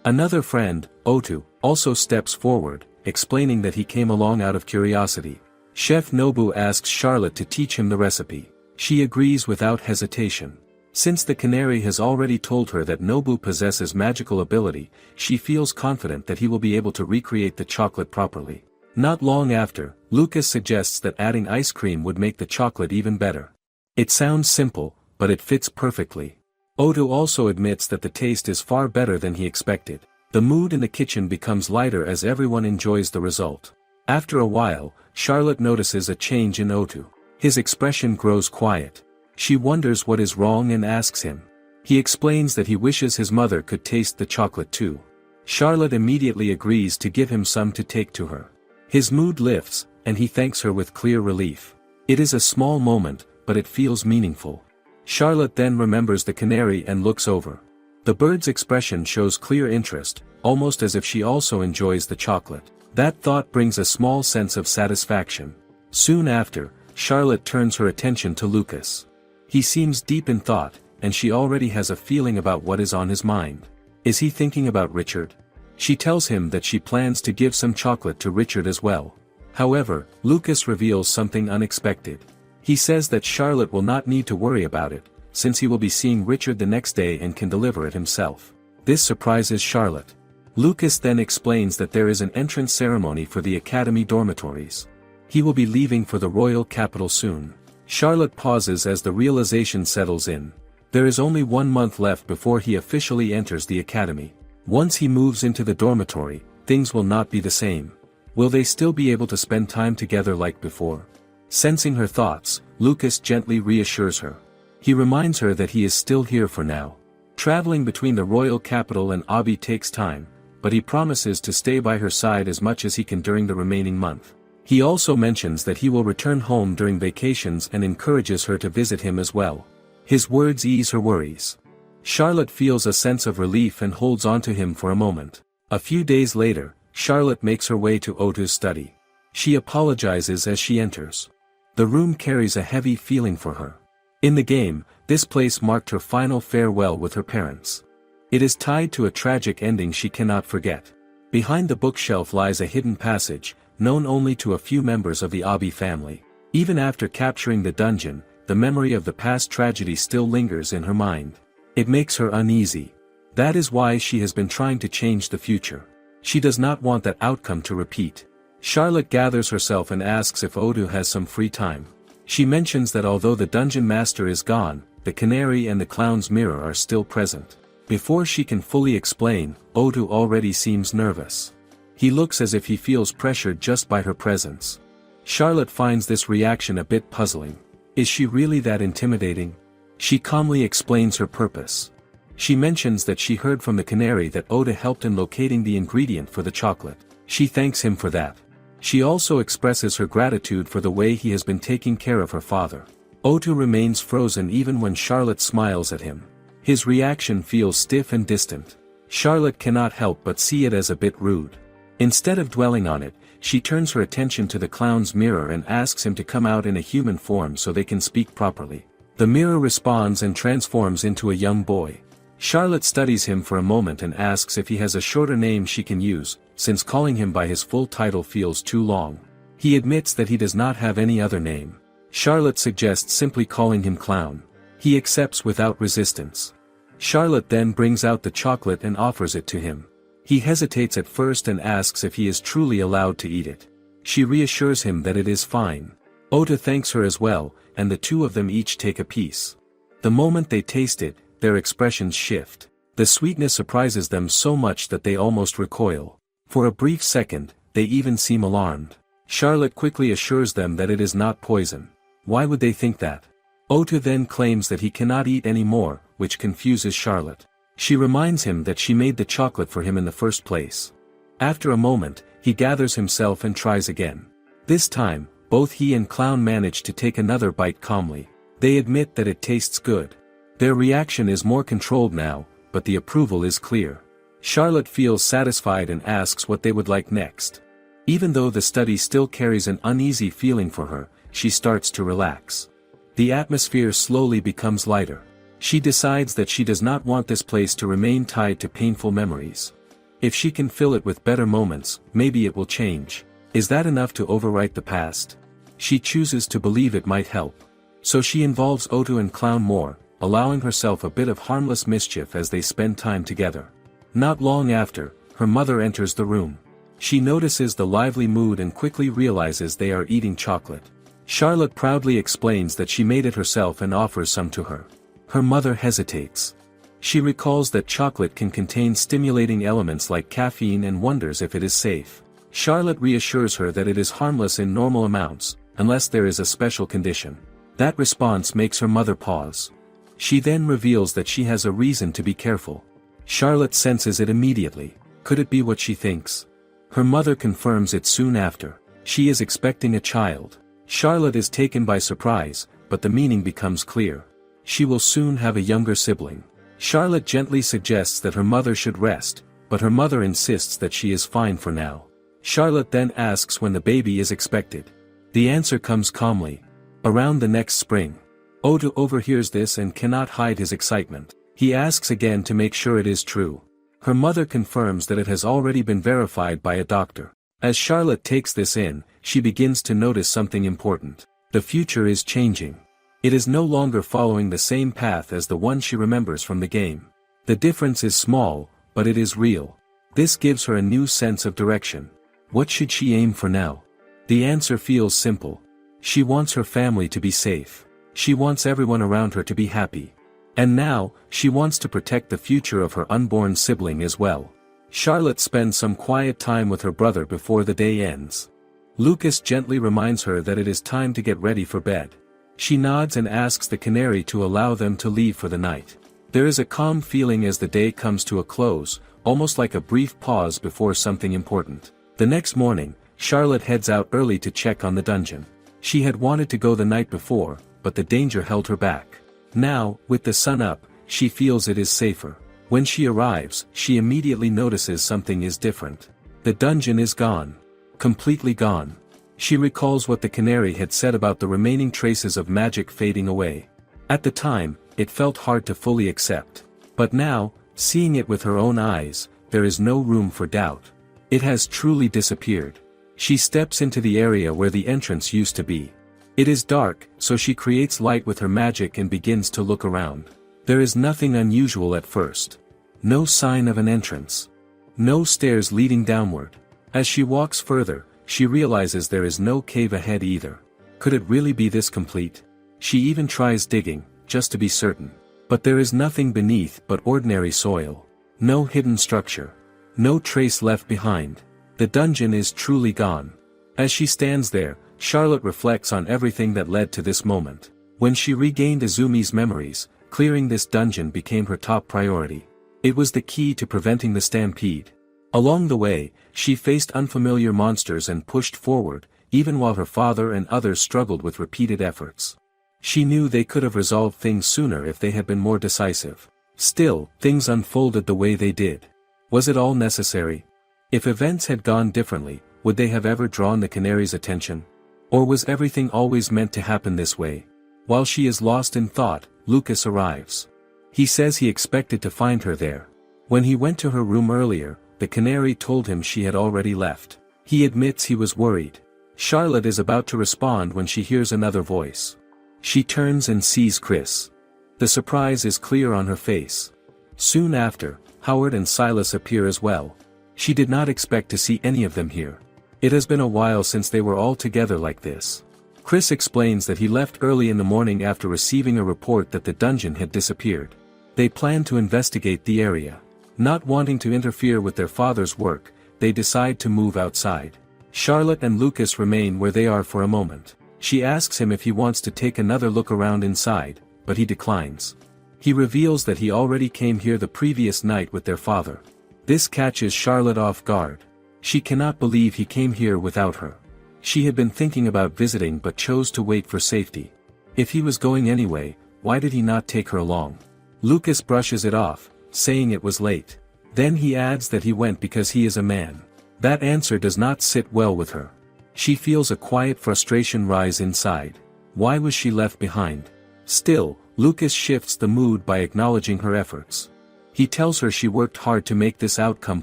Another friend, Otu, also steps forward, explaining that he came along out of curiosity. Chef Nobu asks Charlotte to teach him the recipe. She agrees without hesitation. Since the canary has already told her that Nobu possesses magical ability, she feels confident that he will be able to recreate the chocolate properly. Not long after, Lucas suggests that adding ice cream would make the chocolate even better. It sounds simple, but it fits perfectly. Otu also admits that the taste is far better than he expected. The mood in the kitchen becomes lighter as everyone enjoys the result. After a while, Charlotte notices a change in Otu. His expression grows quiet. She wonders what is wrong and asks him. He explains that he wishes his mother could taste the chocolate too. Charlotte immediately agrees to give him some to take to her. His mood lifts, and he thanks her with clear relief. It is a small moment, but it feels meaningful. Charlotte then remembers the canary and looks over. The bird's expression shows clear interest, almost as if she also enjoys the chocolate. That thought brings a small sense of satisfaction. Soon after, Charlotte turns her attention to Lucas. He seems deep in thought, and she already has a feeling about what is on his mind. Is he thinking about Richard? She tells him that she plans to give some chocolate to Richard as well. However, Lucas reveals something unexpected. He says that Charlotte will not need to worry about it, since he will be seeing Richard the next day and can deliver it himself. This surprises Charlotte. Lucas then explains that there is an entrance ceremony for the academy dormitories. He will be leaving for the royal capital soon. Charlotte pauses as the realization settles in. There is only 1 month left before he officially enters the academy. Once he moves into the dormitory, things will not be the same. Will they still be able to spend time together like before? Sensing her thoughts, Lucas gently reassures her. He reminds her that he is still here for now. Traveling between the royal capital and Abi takes time, but he promises to stay by her side as much as he can during the remaining month. He also mentions that he will return home during vacations and encourages her to visit him as well. His words ease her worries. Charlotte feels a sense of relief and holds on to him for a moment. A few days later, Charlotte makes her way to Otu's study. She apologizes as she enters. The room carries a heavy feeling for her. In the game, this place marked her final farewell with her parents. It is tied to a tragic ending she cannot forget. Behind the bookshelf lies a hidden passage, known only to a few members of the Abi family. Even after capturing the dungeon, the memory of the past tragedy still lingers in her mind. It makes her uneasy. That is why she has been trying to change the future. She does not want that outcome to repeat. Charlotte gathers herself and asks if Odu has some free time. She mentions that although the dungeon master is gone, the canary and the clown's mirror are still present. Before she can fully explain, Odu already seems nervous. He looks as if he feels pressured just by her presence. Charlotte finds this reaction a bit puzzling. Is she really that intimidating? She calmly explains her purpose. She mentions that she heard from the canary that Oda helped in locating the ingredient for the chocolate. She thanks him for that. She also expresses her gratitude for the way he has been taking care of her father. Oda remains frozen even when Charlotte smiles at him. His reaction feels stiff and distant. Charlotte cannot help but see it as a bit rude. Instead of dwelling on it, she turns her attention to the clown's mirror and asks him to come out in a human form so they can speak properly. The mirror responds and transforms into a young boy. Charlotte studies him for a moment and asks if he has a shorter name she can use, since calling him by his full title feels too long. He admits that he does not have any other name. Charlotte suggests simply calling him Clown. He accepts without resistance. Charlotte then brings out the chocolate and offers it to him. He hesitates at first and asks if he is truly allowed to eat it. She reassures him that it is fine. Ota thanks her as well, and the two of them each take a piece. The moment they taste it, their expressions shift. The sweetness surprises them so much that they almost recoil. For a brief second, they even seem alarmed. Charlotte quickly assures them that it is not poison. Why would they think that? Ota then claims that he cannot eat any more, which confuses Charlotte. She reminds him that she made the chocolate for him in the first place. After a moment, he gathers himself and tries again. This time, both he and Clown manage to take another bite calmly. They admit that it tastes good. Their reaction is more controlled now, but the approval is clear. Charlotte feels satisfied and asks what they would like next. Even though the study still carries an uneasy feeling for her, she starts to relax. The atmosphere slowly becomes lighter. She decides that she does not want this place to remain tied to painful memories. If she can fill it with better moments, maybe it will change. Is that enough to overwrite the past? She chooses to believe it might help. So she involves Otu and Clown more, allowing herself a bit of harmless mischief as they spend time together. Not long after, her mother enters the room. She notices the lively mood and quickly realizes they are eating chocolate. Charlotte proudly explains that she made it herself and offers some to her. Her mother hesitates. She recalls that chocolate can contain stimulating elements like caffeine and wonders if it is safe. Charlotte reassures her that it is harmless in normal amounts, unless there is a special condition. That response makes her mother pause. She then reveals that she has a reason to be careful. Charlotte senses it immediately. Could it be what she thinks? Her mother confirms it soon after. She is expecting a child. Charlotte is taken by surprise, but the meaning becomes clear. She will soon have a younger sibling. Charlotte gently suggests that her mother should rest, but her mother insists that she is fine for now. Charlotte then asks when the baby is expected. The answer comes calmly. Around the next spring. Oda overhears this and cannot hide his excitement. He asks again to make sure it is true. Her mother confirms that it has already been verified by a doctor. As Charlotte takes this in, she begins to notice something important. The future is changing. It is no longer following the same path as the one she remembers from the game. The difference is small, but it is real. This gives her a new sense of direction. What should she aim for now? The answer feels simple. She wants her family to be safe. She wants everyone around her to be happy. And now, she wants to protect the future of her unborn sibling as well. Charlotte spends some quiet time with her brother before the day ends. Lucas gently reminds her that it is time to get ready for bed. She nods and asks the canary to allow them to leave for the night. There is a calm feeling as the day comes to a close, almost like a brief pause before something important. The next morning, Charlotte heads out early to check on the dungeon. She had wanted to go the night before, but the danger held her back. Now, with the sun up, she feels it is safer. When she arrives, she immediately notices something is different. The dungeon is gone. Completely gone. She recalls what the canary had said about the remaining traces of magic fading away. At the time, it felt hard to fully accept. But now, seeing it with her own eyes, there is no room for doubt. It has truly disappeared. She steps into the area where the entrance used to be. It is dark, so she creates light with her magic and begins to look around. There is nothing unusual at first. No sign of an entrance. No stairs leading downward. As she walks further, she realizes there is no cave ahead either. Could it really be this complete? She even tries digging, just to be certain. But there is nothing beneath but ordinary soil. No hidden structure. No trace left behind. The dungeon is truly gone. As she stands there, Charlotte reflects on everything that led to this moment. When she regained Izumi's memories, clearing this dungeon became her top priority. It was the key to preventing the stampede. Along the way, she faced unfamiliar monsters and pushed forward, even while her father and others struggled with repeated efforts. She knew they could have resolved things sooner if they had been more decisive. Still, things unfolded the way they did. Was it all necessary? If events had gone differently, would they have ever drawn the canary's attention? Or was everything always meant to happen this way? While she is lost in thought, Lucas arrives. He says he expected to find her there. When he went to her room earlier, the canary told him she had already left. He admits he was worried. Charlotte is about to respond when she hears another voice. She turns and sees Chris. The surprise is clear on her face. Soon after, Howard and Silas appear as well. She did not expect to see any of them here. It has been a while since they were all together like this. Chris explains that he left early in the morning after receiving a report that the dungeon had disappeared. They plan to investigate the area. Not wanting to interfere with their father's work, they decide to move outside. Charlotte and Lucas remain where they are for a moment. She asks him if he wants to take another look around inside, but he declines. He reveals that he already came here the previous night with their father. This catches Charlotte off guard. She cannot believe he came here without her. She had been thinking about visiting but chose to wait for safety. If he was going anyway, why did he not take her along? Lucas brushes it off, saying it was late. Then he adds that he went because he is a man. That answer does not sit well with her. She feels a quiet frustration rise inside. Why was she left behind? Still, Lucas shifts the mood by acknowledging her efforts. He tells her she worked hard to make this outcome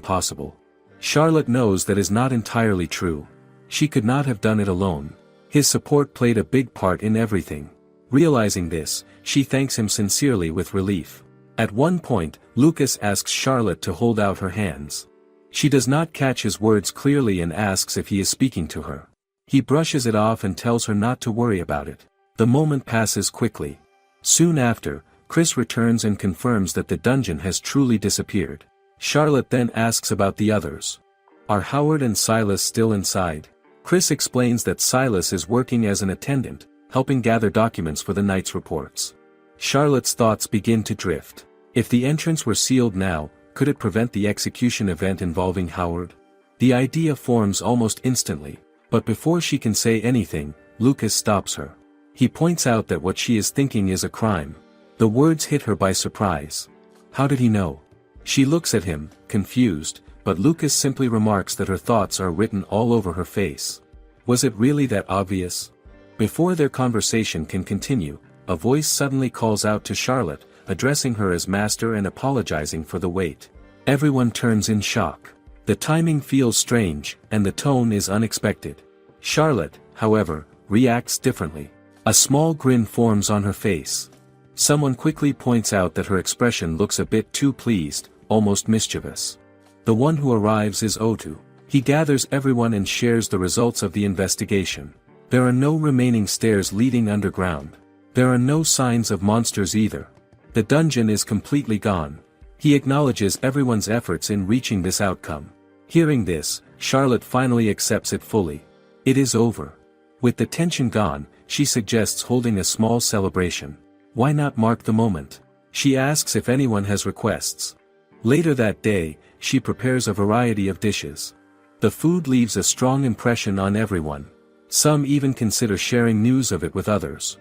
possible. Charlotte knows that is not entirely true. She could not have done it alone. His support played a big part in everything. Realizing this, she thanks him sincerely with relief. At one point, Lucas asks Charlotte to hold out her hands. She does not catch his words clearly and asks if he is speaking to her. He brushes it off and tells her not to worry about it. The moment passes quickly. Soon after, Chris returns and confirms that the dungeon has truly disappeared. Charlotte then asks about the others. Are Howard and Silas still inside? Chris explains that Silas is working as an attendant, helping gather documents for the night's reports. Charlotte's thoughts begin to drift. If the entrance were sealed now, could it prevent the execution event involving Howard? The idea forms almost instantly, but before she can say anything, Lucas stops her. He points out that what she is thinking is a crime. The words hit her by surprise. How did he know? She looks at him, confused, but Lucas simply remarks that her thoughts are written all over her face. Was it really that obvious? Before their conversation can continue, a voice suddenly calls out to Charlotte, addressing her as master and apologizing for the wait. Everyone turns in shock. The timing feels strange, and the tone is unexpected. Charlotte, however, reacts differently. A small grin forms on her face. Someone quickly points out that her expression looks a bit too pleased, almost mischievous. The one who arrives is Otu. He gathers everyone and shares the results of the investigation. There are no remaining stairs leading underground. There are no signs of monsters either. The dungeon is completely gone. He acknowledges everyone's efforts in reaching this outcome. Hearing this, Charlotte finally accepts it fully. It is over. With the tension gone, she suggests holding a small celebration. Why not mark the moment? She asks if anyone has requests. Later that day, she prepares a variety of dishes. The food leaves a strong impression on everyone. Some even consider sharing news of it with others.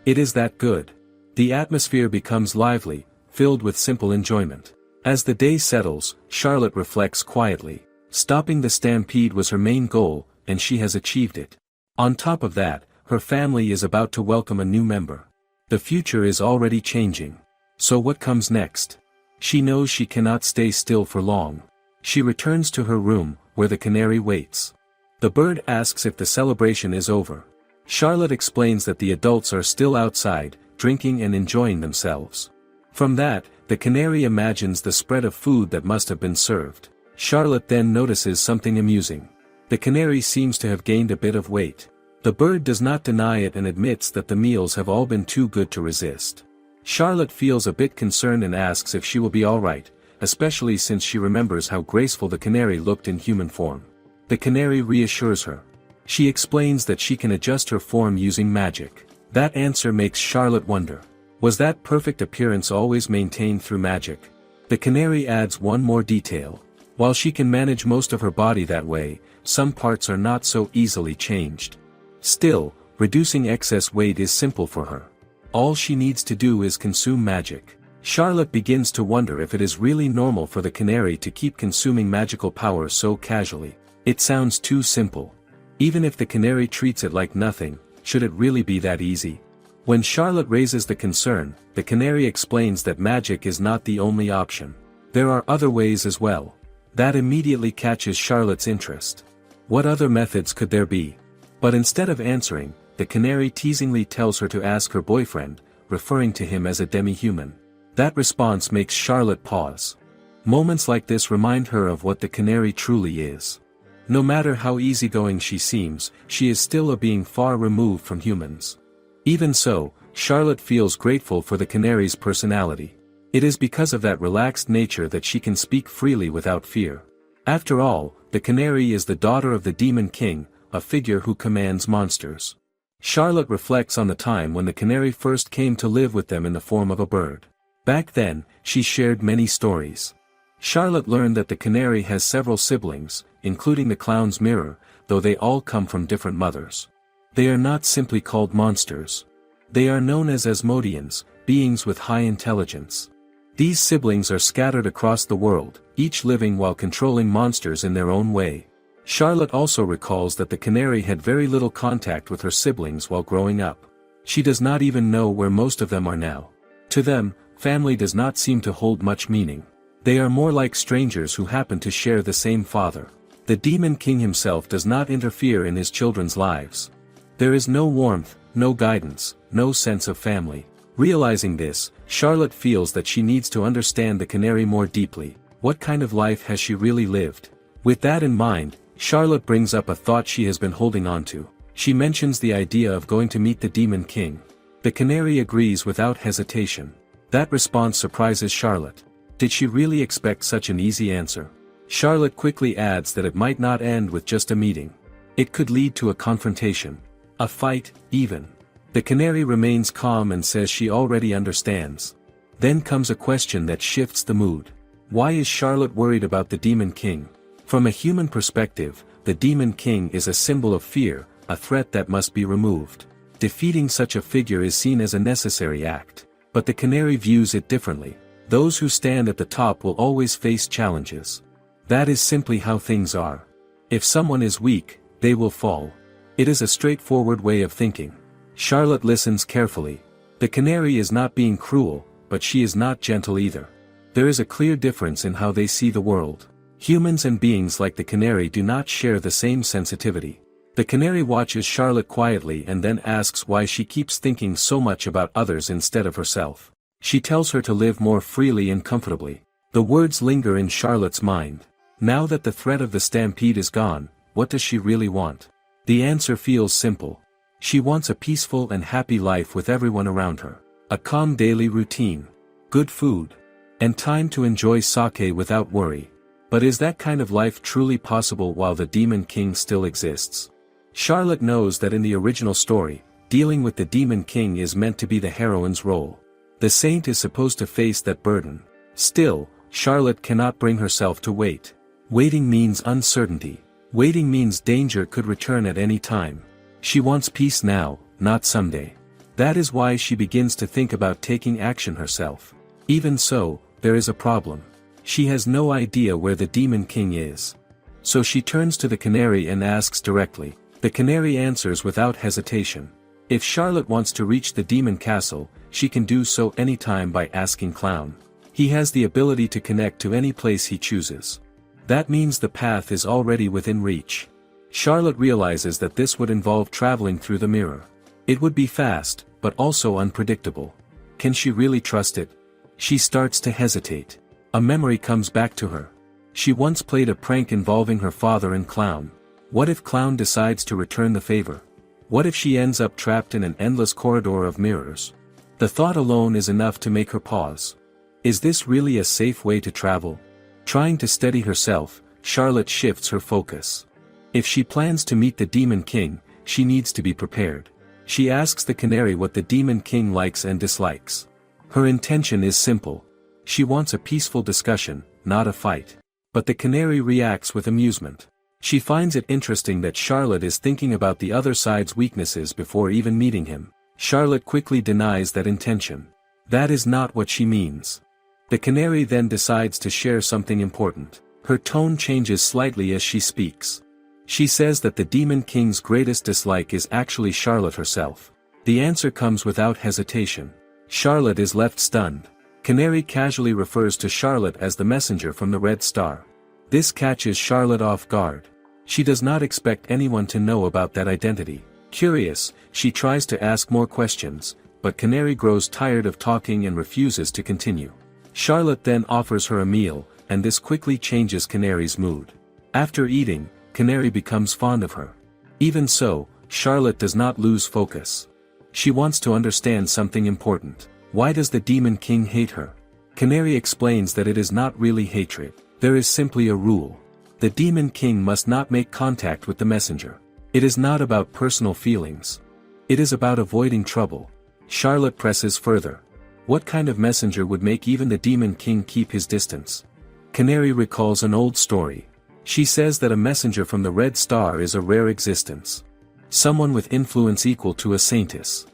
It is that good. The atmosphere becomes lively, filled with simple enjoyment. As the day settles, Charlotte reflects quietly. Stopping the stampede was her main goal, and she has achieved it. On top of that, her family is about to welcome a new member. The future is already changing. So what comes next? She knows she cannot stay still for long. She returns to her room, where the canary waits. The bird asks if the celebration is over. Charlotte explains that the adults are still outside, drinking and enjoying themselves. From that, the canary imagines the spread of food that must have been served. Charlotte then notices something amusing. The canary seems to have gained a bit of weight. The bird does not deny it and admits that the meals have all been too good to resist. Charlotte feels a bit concerned and asks if she will be alright, especially since she remembers how graceful the canary looked in human form. The canary reassures her. She explains that she can adjust her form using magic. That answer makes Charlotte wonder. Was that perfect appearance always maintained through magic? The canary adds one more detail. While she can manage most of her body that way, some parts are not so easily changed. Still, reducing excess weight is simple for her. All she needs to do is consume magic. Charlotte begins to wonder if it is really normal for the canary to keep consuming magical power so casually. It sounds too simple. Even if the canary treats it like nothing, should it really be that easy? When Charlotte raises the concern, the canary explains that magic is not the only option. There are other ways as well. That immediately catches Charlotte's interest. What other methods could there be? But instead of answering, the canary teasingly tells her to ask her boyfriend, referring to him as a demi-human. That response makes Charlotte pause. Moments like this remind her of what the canary truly is. No matter how easygoing she seems, she is still a being far removed from humans. Even so, Charlotte feels grateful for the canary's personality. It is because of that relaxed nature that she can speak freely without fear. After all, the canary is the daughter of the Demon King, a figure who commands monsters. Charlotte reflects on the time when the canary first came to live with them in the form of a bird. Back then, she shared many stories. Charlotte learned that the canary has several siblings, including the clown's mirror, though they all come from different mothers. They are not simply called monsters. They are known as Asmodeans, beings with high intelligence. These siblings are scattered across the world, each living while controlling monsters in their own way. Charlotte also recalls that the canary had very little contact with her siblings while growing up. She does not even know where most of them are now. To them, family does not seem to hold much meaning. They are more like strangers who happen to share the same father. The Demon King himself does not interfere in his children's lives. There is no warmth, no guidance, no sense of family. Realizing this, Charlotte feels that she needs to understand the canary more deeply. What kind of life has she really lived? With that in mind, Charlotte brings up a thought she has been holding on to. She mentions the idea of going to meet the Demon King. The canary agrees without hesitation. That response surprises Charlotte. Did she really expect such an easy answer? Charlotte quickly adds that it might not end with just a meeting. It could lead to a confrontation. A fight, even. The canary remains calm and says she already understands. Then comes a question that shifts the mood. Why is Charlotte worried about the Demon King? From a human perspective, the Demon King is a symbol of fear, a threat that must be removed. Defeating such a figure is seen as a necessary act. But the canary views it differently. Those who stand at the top will always face challenges. That is simply how things are. If someone is weak, they will fall. It is a straightforward way of thinking. Charlotte listens carefully. The canary is not being cruel, but she is not gentle either. There is a clear difference in how they see the world. Humans and beings like the canary do not share the same sensitivity. The canary watches Charlotte quietly and then asks why she keeps thinking so much about others instead of herself. She tells her to live more freely and comfortably. The words linger in Charlotte's mind. Now that the threat of the stampede is gone, what does she really want? The answer feels simple. She wants a peaceful and happy life with everyone around her. A calm daily routine. Good food. And time to enjoy sake without worry. But is that kind of life truly possible while the Demon King still exists? Charlotte knows that in the original story, dealing with the Demon King is meant to be the heroine's role. The saint is supposed to face that burden. Still, Charlotte cannot bring herself to wait. Waiting means uncertainty. Waiting means danger could return at any time. She wants peace now, not someday. That is why she begins to think about taking action herself. Even so, there is a problem. She has no idea where the Demon King is. So she turns to the canary and asks directly, The canary answers without hesitation. If Charlotte wants to reach the demon castle, she can do so anytime by asking Clown. He has the ability to connect to any place he chooses. That means the path is already within reach. Charlotte realizes that this would involve traveling through the mirror. It would be fast, but also unpredictable. Can she really trust it? She starts to hesitate. A memory comes back to her. She once played a prank involving her father and Clown. What if Clown decides to return the favor? What if she ends up trapped in an endless corridor of mirrors? The thought alone is enough to make her pause. Is this really a safe way to travel? Trying to steady herself, Charlotte shifts her focus. If she plans to meet the Demon King, she needs to be prepared. She asks the canary what the Demon King likes and dislikes. Her intention is simple. She wants a peaceful discussion, not a fight. But the canary reacts with amusement. She finds it interesting that Charlotte is thinking about the other side's weaknesses before even meeting him. Charlotte quickly denies that intention. That is not what she means. The canary then decides to share something important. Her tone changes slightly as she speaks. She says that the Demon King's greatest dislike is actually Charlotte herself. The answer comes without hesitation. Charlotte is left stunned. Canary casually refers to Charlotte as the messenger from the Red Star. This catches Charlotte off guard. She does not expect anyone to know about that identity. Curious, she tries to ask more questions, but Canary grows tired of talking and refuses to continue. Charlotte then offers her a meal, and this quickly changes Canary's mood. After eating, Canary becomes fond of her. Even so, Charlotte does not lose focus. She wants to understand something important. Why does the Demon King hate her? Canary explains that it is not really hatred. There is simply a rule. The Demon King must not make contact with the messenger. It is not about personal feelings. It is about avoiding trouble. Charlotte presses further. What kind of messenger would make even the Demon King keep his distance? Canary recalls an old story. She says that a messenger from the Red Star is a rare existence. Someone with influence equal to a saintess.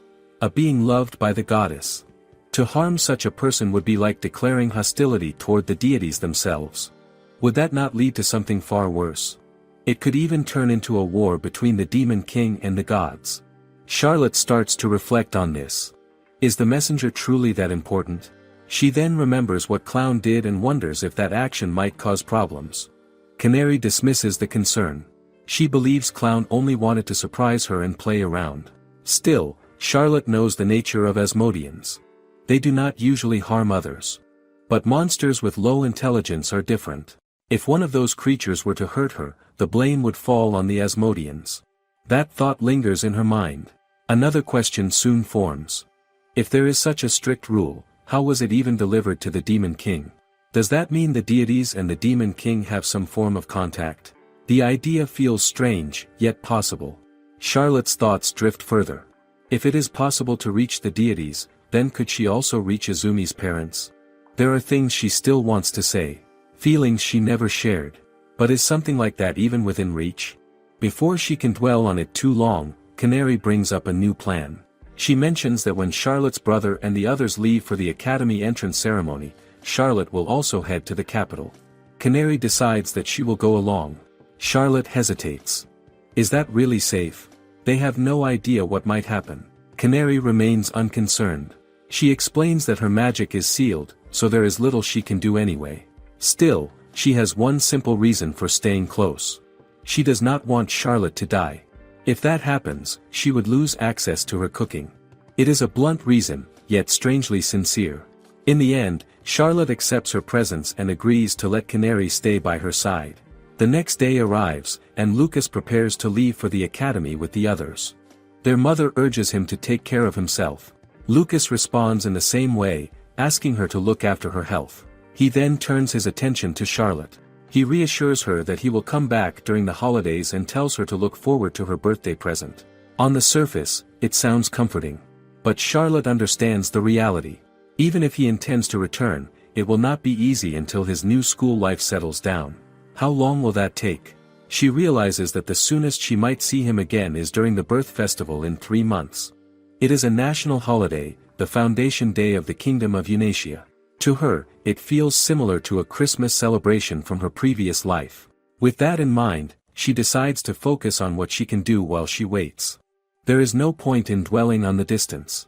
A being loved by the goddess. To harm such a person would be like declaring hostility toward the deities themselves. Would that not lead to something far worse? It could even turn into a war between the Demon King and the gods. Charlotte starts to reflect on this. Is the messenger truly that important? She then remembers what Clown did and wonders if that action might cause problems. Canary dismisses the concern. She believes Clown only wanted to surprise her and play around. Still, Charlotte knows the nature of Asmodeans. They do not usually harm others. But monsters with low intelligence are different. If one of those creatures were to hurt her, the blame would fall on the Asmodeans. That thought lingers in her mind. Another question soon forms. If there is such a strict rule, how was it even delivered to the Demon King? Does that mean the deities and the Demon King have some form of contact? The idea feels strange, yet possible. Charlotte's thoughts drift further. If it is possible to reach the deities, then could she also reach Izumi's parents? There are things she still wants to say. Feelings she never shared. But is something like that even within reach? Before she can dwell on it too long, Canary brings up a new plan. She mentions that when Charlotte's brother and the others leave for the academy entrance ceremony, Charlotte will also head to the capital. Canary decides that she will go along. Charlotte hesitates. Is that really safe? They have no idea what might happen. Canary remains unconcerned. She explains that her magic is sealed, so there is little she can do anyway. Still, she has one simple reason for staying close. She does not want Charlotte to die. If that happens, she would lose access to her cooking. It is a blunt reason, yet strangely sincere. In the end, Charlotte accepts her presence and agrees to let Canary stay by her side. The next day arrives, and Lucas prepares to leave for the academy with the others. Their mother urges him to take care of himself. Lucas responds in the same way, asking her to look after her health. He then turns his attention to Charlotte. He reassures her that he will come back during the holidays and tells her to look forward to her birthday present. On the surface, it sounds comforting. But Charlotte understands the reality. Even if he intends to return, it will not be easy until his new school life settles down. How long will that take? She realizes that the soonest she might see him again is during the birth festival in 3 months. It is a national holiday, the foundation day of the Kingdom of Eunasia. To her, it feels similar to a Christmas celebration from her previous life. With that in mind, she decides to focus on what she can do while she waits. There is no point in dwelling on the distance.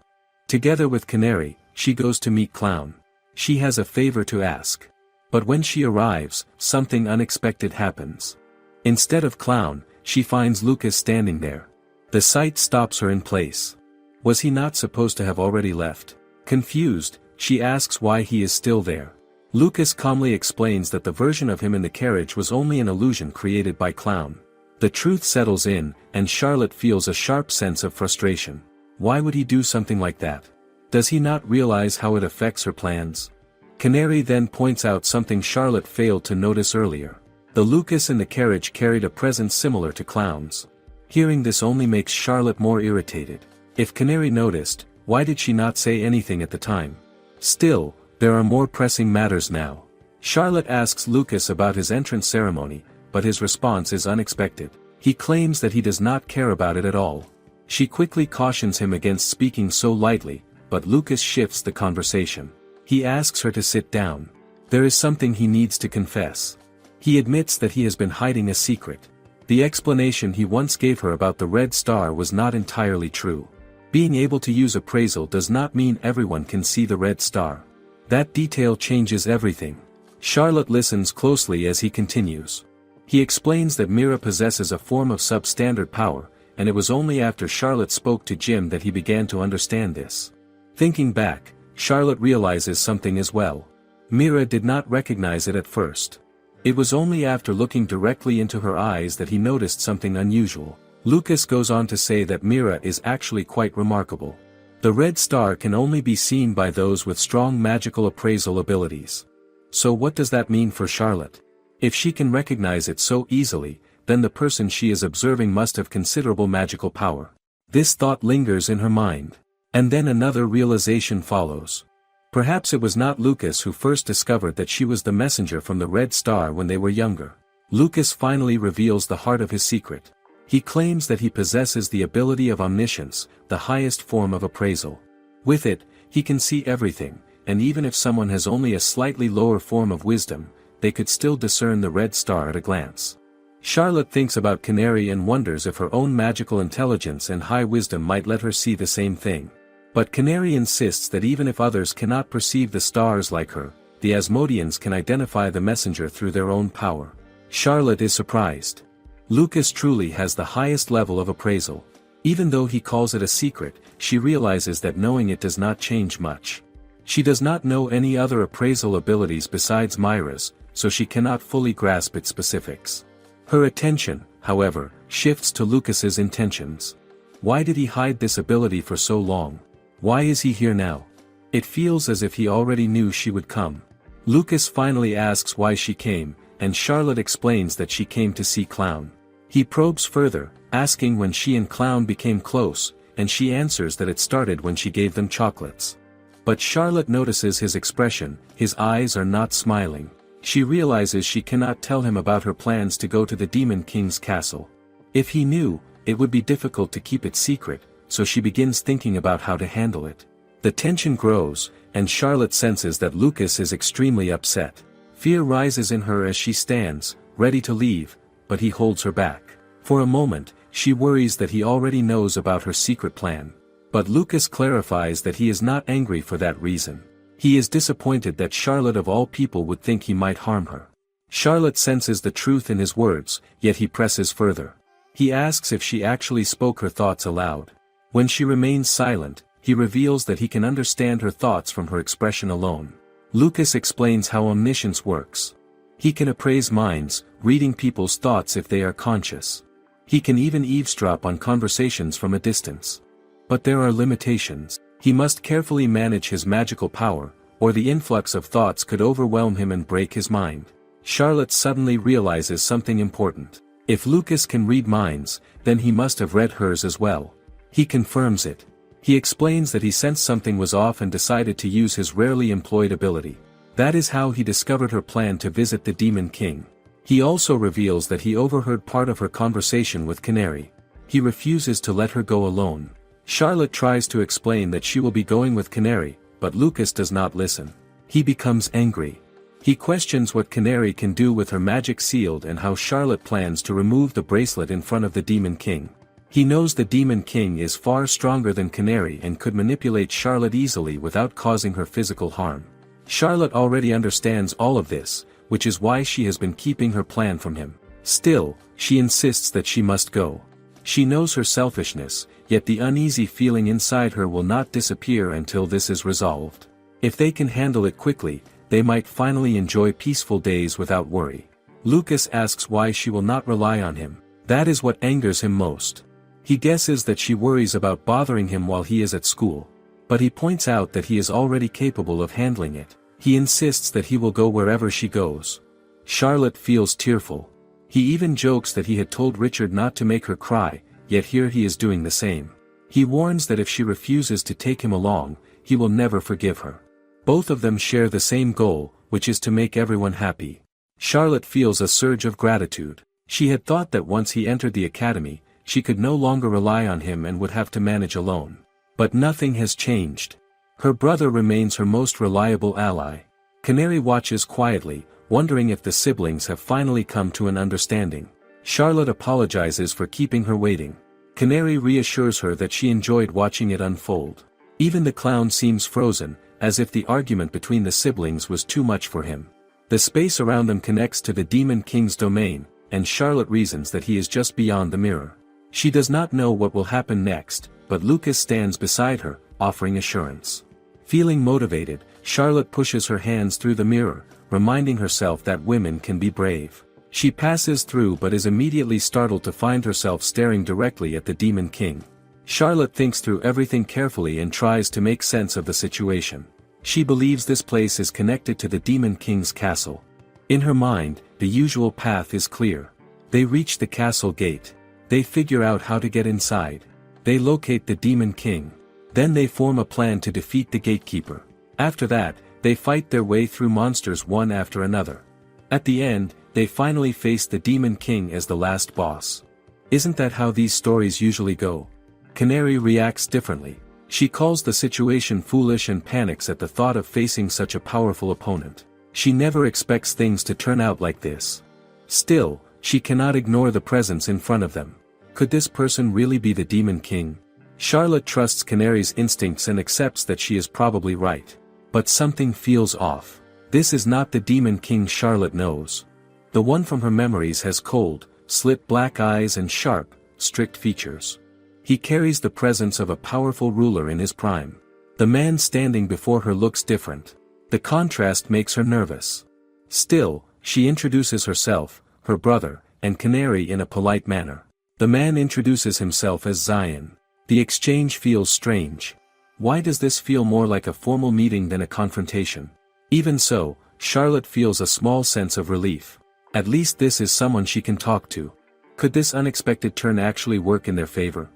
Together with Canary, she goes to meet Clown. She has a favor to ask. But when she arrives, something unexpected happens. Instead of Clown, she finds Lucas standing there. The sight stops her in place. Was he not supposed to have already left? Confused, she asks why he is still there. Lucas calmly explains that the version of him in the carriage was only an illusion created by Clown. The truth settles in, and Charlotte feels a sharp sense of frustration. Why would he do something like that? Does he not realize how it affects her plans? Canary then points out something Charlotte failed to notice earlier. The Lucas in the carriage carried a presence similar to Clown's. Hearing this only makes Charlotte more irritated. If Canary noticed, why did she not say anything at the time? Still, there are more pressing matters now. Charlotte asks Lucas about his entrance ceremony, but his response is unexpected. He claims that he does not care about it at all. She quickly cautions him against speaking so lightly, but Lucas shifts the conversation. He asks her to sit down. There is something he needs to confess. He admits that he has been hiding a secret. The explanation he once gave her about the red star was not entirely true. Being able to use appraisal does not mean everyone can see the red star. That detail changes everything. Charlotte listens closely as he continues. He explains that Mira possesses a form of substandard power, and it was only after Charlotte spoke to Jim that he began to understand this. Thinking back, Charlotte realizes something as well. Mira did not recognize it at first. It was only after looking directly into her eyes that he noticed something unusual. Lucas goes on to say that Mira is actually quite remarkable. The red star can only be seen by those with strong magical appraisal abilities. So what does that mean for Charlotte? If she can recognize it so easily, then the person she is observing must have considerable magical power. This thought lingers in her mind. And then another realization follows. Perhaps it was not Lucas who first discovered that she was the messenger from the red star when they were younger. Lucas finally reveals the heart of his secret. He claims that he possesses the ability of omniscience, the highest form of appraisal. With it, he can see everything, and even if someone has only a slightly lower form of wisdom, they could still discern the red star at a glance. Charlotte thinks about Canary and wonders if her own magical intelligence and high wisdom might let her see the same thing. But Canary insists that even if others cannot perceive the stars like her, the Asmodeans can identify the messenger through their own power. Charlotte is surprised. Lucas truly has the highest level of appraisal. Even though he calls it a secret, she realizes that knowing it does not change much. She does not know any other appraisal abilities besides Myra's, so she cannot fully grasp its specifics. Her attention, however, shifts to Lucas's intentions. Why did he hide this ability for so long? Why is he here now? It feels as if he already knew she would come. Lucas finally asks why she came, and Charlotte explains that she came to see Clown. He probes further, asking when she and Clown became close, and she answers that it started when she gave them chocolates. But Charlotte notices his expression, his eyes are not smiling. She realizes she cannot tell him about her plans to go to the Demon King's castle. If he knew, it would be difficult to keep it secret, so she begins thinking about how to handle it. The tension grows, and Charlotte senses that Lucas is extremely upset. Fear rises in her as she stands, ready to leave, but he holds her back. For a moment, she worries that he already knows about her secret plan. But Lucas clarifies that he is not angry for that reason. He is disappointed that Charlotte of all people would think he might harm her. Charlotte senses the truth in his words, yet he presses further. He asks if she actually spoke her thoughts aloud. When she remains silent, he reveals that he can understand her thoughts from her expression alone. Lucas explains how omniscience works. He can appraise minds, reading people's thoughts if they are conscious. He can even eavesdrop on conversations from a distance. But there are limitations. He must carefully manage his magical power, or the influx of thoughts could overwhelm him and break his mind. Charlotte suddenly realizes something important. If Lucas can read minds, then he must have read hers as well. He confirms it. He explains that he sensed something was off and decided to use his rarely employed ability. That is how he discovered her plan to visit the Demon King. He also reveals that he overheard part of her conversation with Canary. He refuses to let her go alone. Charlotte tries to explain that she will be going with Canary, but Lucas does not listen. He becomes angry. He questions what Canary can do with her magic sealed and how Charlotte plans to remove the bracelet in front of the Demon King. He knows the Demon King is far stronger than Canary and could manipulate Charlotte easily without causing her physical harm. Charlotte already understands all of this, which is why she has been keeping her plan from him. Still, she insists that she must go. She knows her selfishness, yet the uneasy feeling inside her will not disappear until this is resolved. If they can handle it quickly, they might finally enjoy peaceful days without worry. Lucas asks why she will not rely on him. That is what angers him most. He guesses that she worries about bothering him while he is at school. But he points out that he is already capable of handling it. He insists that he will go wherever she goes. Charlotte feels tearful. He even jokes that he had told Richard not to make her cry, yet here he is doing the same. He warns that if she refuses to take him along, he will never forgive her. Both of them share the same goal, which is to make everyone happy. Charlotte feels a surge of gratitude. She had thought that once he entered the academy, she could no longer rely on him and would have to manage alone. But nothing has changed. Her brother remains her most reliable ally. Canary watches quietly, wondering if the siblings have finally come to an understanding. Charlotte apologizes for keeping her waiting. Canary reassures her that she enjoyed watching it unfold. Even the clown seems frozen, as if the argument between the siblings was too much for him. The space around them connects to the Demon King's domain, and Charlotte reasons that he is just beyond the mirror. She does not know what will happen next, but Lucas stands beside her, offering assurance. Feeling motivated, Charlotte pushes her hands through the mirror, reminding herself that women can be brave. She passes through but is immediately startled to find herself staring directly at the Demon King. Charlotte thinks through everything carefully and tries to make sense of the situation. She believes this place is connected to the Demon King's castle. In her mind, the usual path is clear. They reach the castle gate. They figure out how to get inside. They locate the Demon King. Then they form a plan to defeat the gatekeeper. After that, they fight their way through monsters one after another. At the end, they finally face the Demon King as the last boss. Isn't that how these stories usually go? Canary reacts differently. She calls the situation foolish and panics at the thought of facing such a powerful opponent. She never expects things to turn out like this. Still, she cannot ignore the presence in front of them. Could this person really be the Demon King? Charlotte trusts Canary's instincts and accepts that she is probably right. But something feels off. This is not the Demon King Charlotte knows. The one from her memories has cold, slit black eyes and sharp, strict features. He carries the presence of a powerful ruler in his prime. The man standing before her looks different. The contrast makes her nervous. Still, she introduces herself, her brother, and Canary in a polite manner. The man introduces himself as Zion. The exchange feels strange. Why does this feel more like a formal meeting than a confrontation? Even so, Charlotte feels a small sense of relief. At least this is someone she can talk to. Could this unexpected turn actually work in their favor?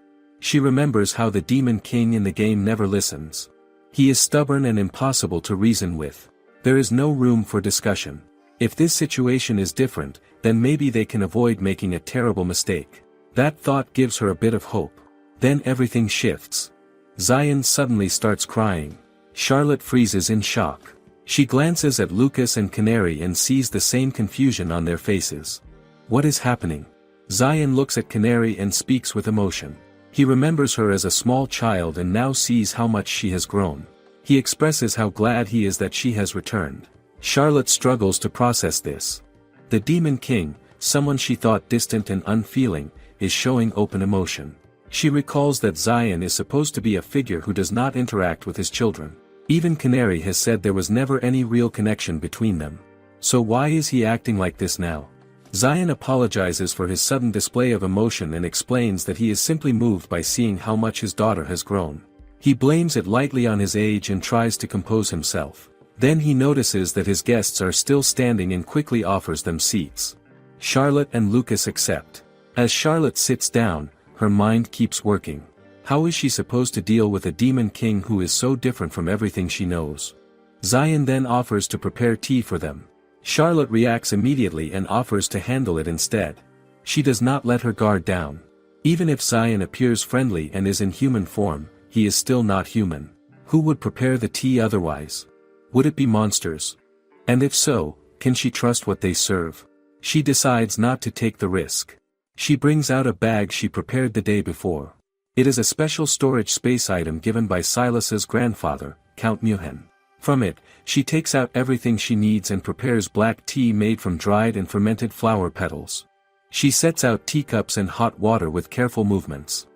She remembers how the Demon King in the game never listens. He is stubborn and impossible to reason with. There is no room for discussion. If this situation is different, then maybe they can avoid making a terrible mistake. That thought gives her a bit of hope. Then everything shifts. Zion suddenly starts crying. Charlotte freezes in shock. She glances at Lucas and Canary and sees the same confusion on their faces. What is happening? Zion looks at Canary and speaks with emotion. He remembers her as a small child and now sees how much she has grown. He expresses how glad he is that she has returned. Charlotte struggles to process this. The Demon King, someone she thought distant and unfeeling, is showing open emotion. She recalls that Zion is supposed to be a figure who does not interact with his children. Even Canary has said there was never any real connection between them. So why is he acting like this now? Zion apologizes for his sudden display of emotion and explains that he is simply moved by seeing how much his daughter has grown. He blames it lightly on his age and tries to compose himself. Then he notices that his guests are still standing and quickly offers them seats. Charlotte and Lucas accept. As Charlotte sits down, her mind keeps working. How is she supposed to deal with a Demon King who is so different from everything she knows? Zion then offers to prepare tea for them. Charlotte reacts immediately and offers to handle it instead. She does not let her guard down. Even if Zion appears friendly and is in human form, he is still not human. Who would prepare the tea otherwise? Would it be monsters? And if so, can she trust what they serve? She decides not to take the risk. She brings out a bag she prepared the day before. It is a special storage space item given by Silas's grandfather, Count Muhen. From it, she takes out everything she needs and prepares black tea made from dried and fermented flower petals. She sets out teacups and hot water with careful movements.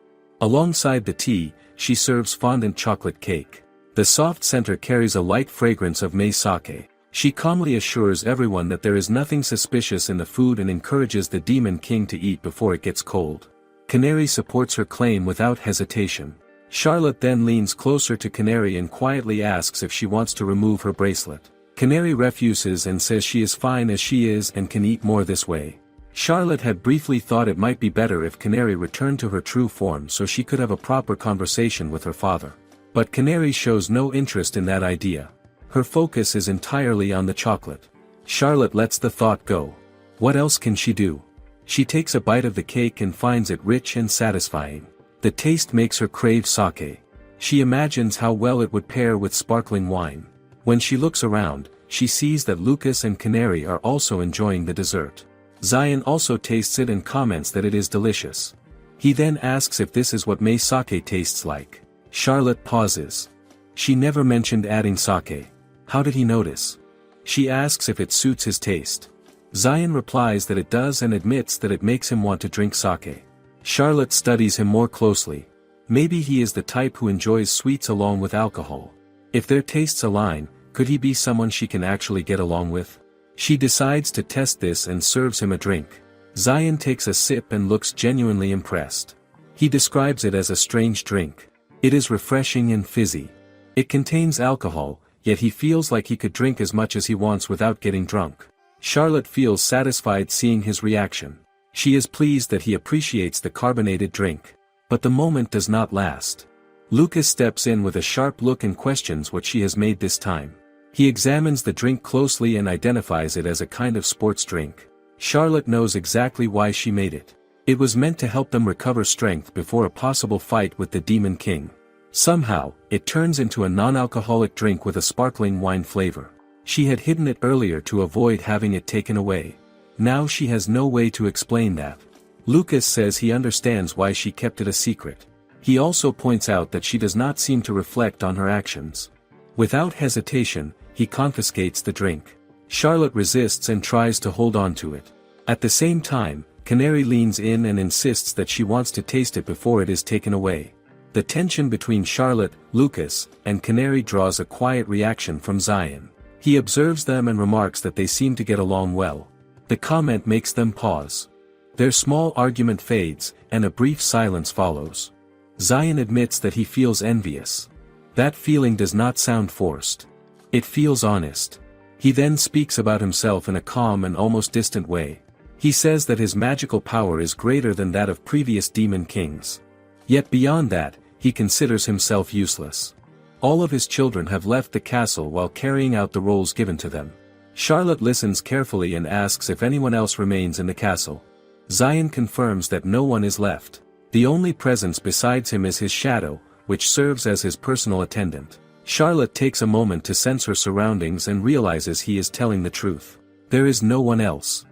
Alongside the tea, she serves fondant chocolate cake. The soft center carries a light fragrance of mei sake. She calmly assures everyone that there is nothing suspicious in the food and encourages the Demon King to eat before it gets cold. Canary supports her claim without hesitation. Charlotte then leans closer to Canary and quietly asks if she wants to remove her bracelet. Canary refuses and says she is fine as she is and can eat more this way. Charlotte had briefly thought it might be better if Canary returned to her true form so she could have a proper conversation with her father. But Canary shows no interest in that idea. Her focus is entirely on the chocolate. Charlotte lets the thought go. What else can she do? She takes a bite of the cake and finds it rich and satisfying. The taste makes her crave sake. She imagines how well it would pair with sparkling wine. When she looks around, she sees that Lucas and Canary are also enjoying the dessert. Zion also tastes it and comments that it is delicious. He then asks if this is what mei sake tastes like. Charlotte pauses. She never mentioned adding sake. How did he notice? She asks if it suits his taste. Zion replies that it does and admits that it makes him want to drink sake. Charlotte studies him more closely. Maybe he is the type who enjoys sweets along with alcohol. If their tastes align, could he be someone she can actually get along with? She decides to test this and serves him a drink. Zion takes a sip and looks genuinely impressed. He describes it as a strange drink. It is refreshing and fizzy. It contains alcohol, yet he feels like he could drink as much as he wants without getting drunk. Charlotte feels satisfied seeing his reaction. She is pleased that he appreciates the carbonated drink. But the moment does not last. Lucas steps in with a sharp look and questions what she has made this time. He examines the drink closely and identifies it as a kind of sports drink. Charlotte knows exactly why she made it. It was meant to help them recover strength before a possible fight with the Demon King. Somehow, it turns into a non-alcoholic drink with a sparkling wine flavor. She had hidden it earlier to avoid having it taken away. Now she has no way to explain that. Lucas says he understands why she kept it a secret. He also points out that she does not seem to reflect on her actions. Without hesitation, he confiscates the drink. Charlotte resists and tries to hold on to it. At the same time, Canary leans in and insists that she wants to taste it before it is taken away. The tension between Charlotte, Lucas, and Canary draws a quiet reaction from Zion. He observes them and remarks that they seem to get along well. The comment makes them pause. Their small argument fades, and a brief silence follows. Zion admits that he feels envious. That feeling does not sound forced. It feels honest. He then speaks about himself in a calm and almost distant way. He says that his magical power is greater than that of previous demon kings. Yet beyond that, he considers himself useless. All of his children have left the castle while carrying out the roles given to them. Charlotte listens carefully and asks if anyone else remains in the castle. Zion confirms that no one is left. The only presence besides him is his shadow, which serves as his personal attendant. Charlotte takes a moment to sense her surroundings and realizes he is telling the truth. There is no one else.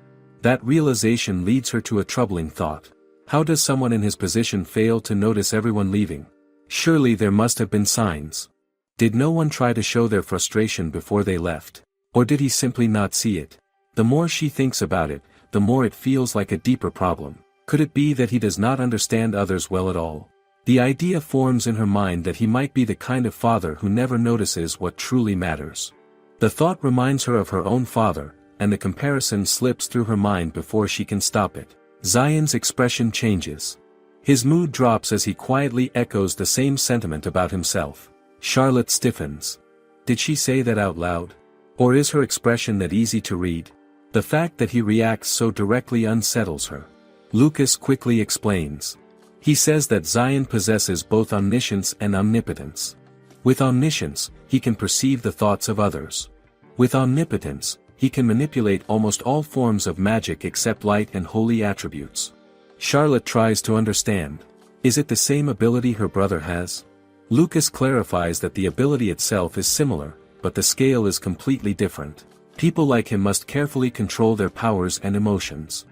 That realization leads her to a troubling thought. How does someone in his position fail to notice everyone leaving? Surely there must have been signs. Did no one try to show their frustration before they left? Or did he simply not see it? The more she thinks about it, the more it feels like a deeper problem. Could it be that he does not understand others well at all? The idea forms in her mind that he might be the kind of father who never notices what truly matters. The thought reminds her of her own father, and the comparison slips through her mind before she can stop it. Zion's expression changes. His mood drops as he quietly echoes the same sentiment about himself. Charlotte stiffens. Did she say that out loud? Or is her expression that easy to read? The fact that he reacts so directly unsettles her. Lucas quickly explains. He says that Zion possesses both omniscience and omnipotence. With omniscience, he can perceive the thoughts of others. With omnipotence, he can manipulate almost all forms of magic except light and holy attributes. Charlotte tries to understand. Is it the same ability her brother has? Lucas clarifies that the ability itself is similar, but the scale is completely different. People like him must carefully control their powers and emotions.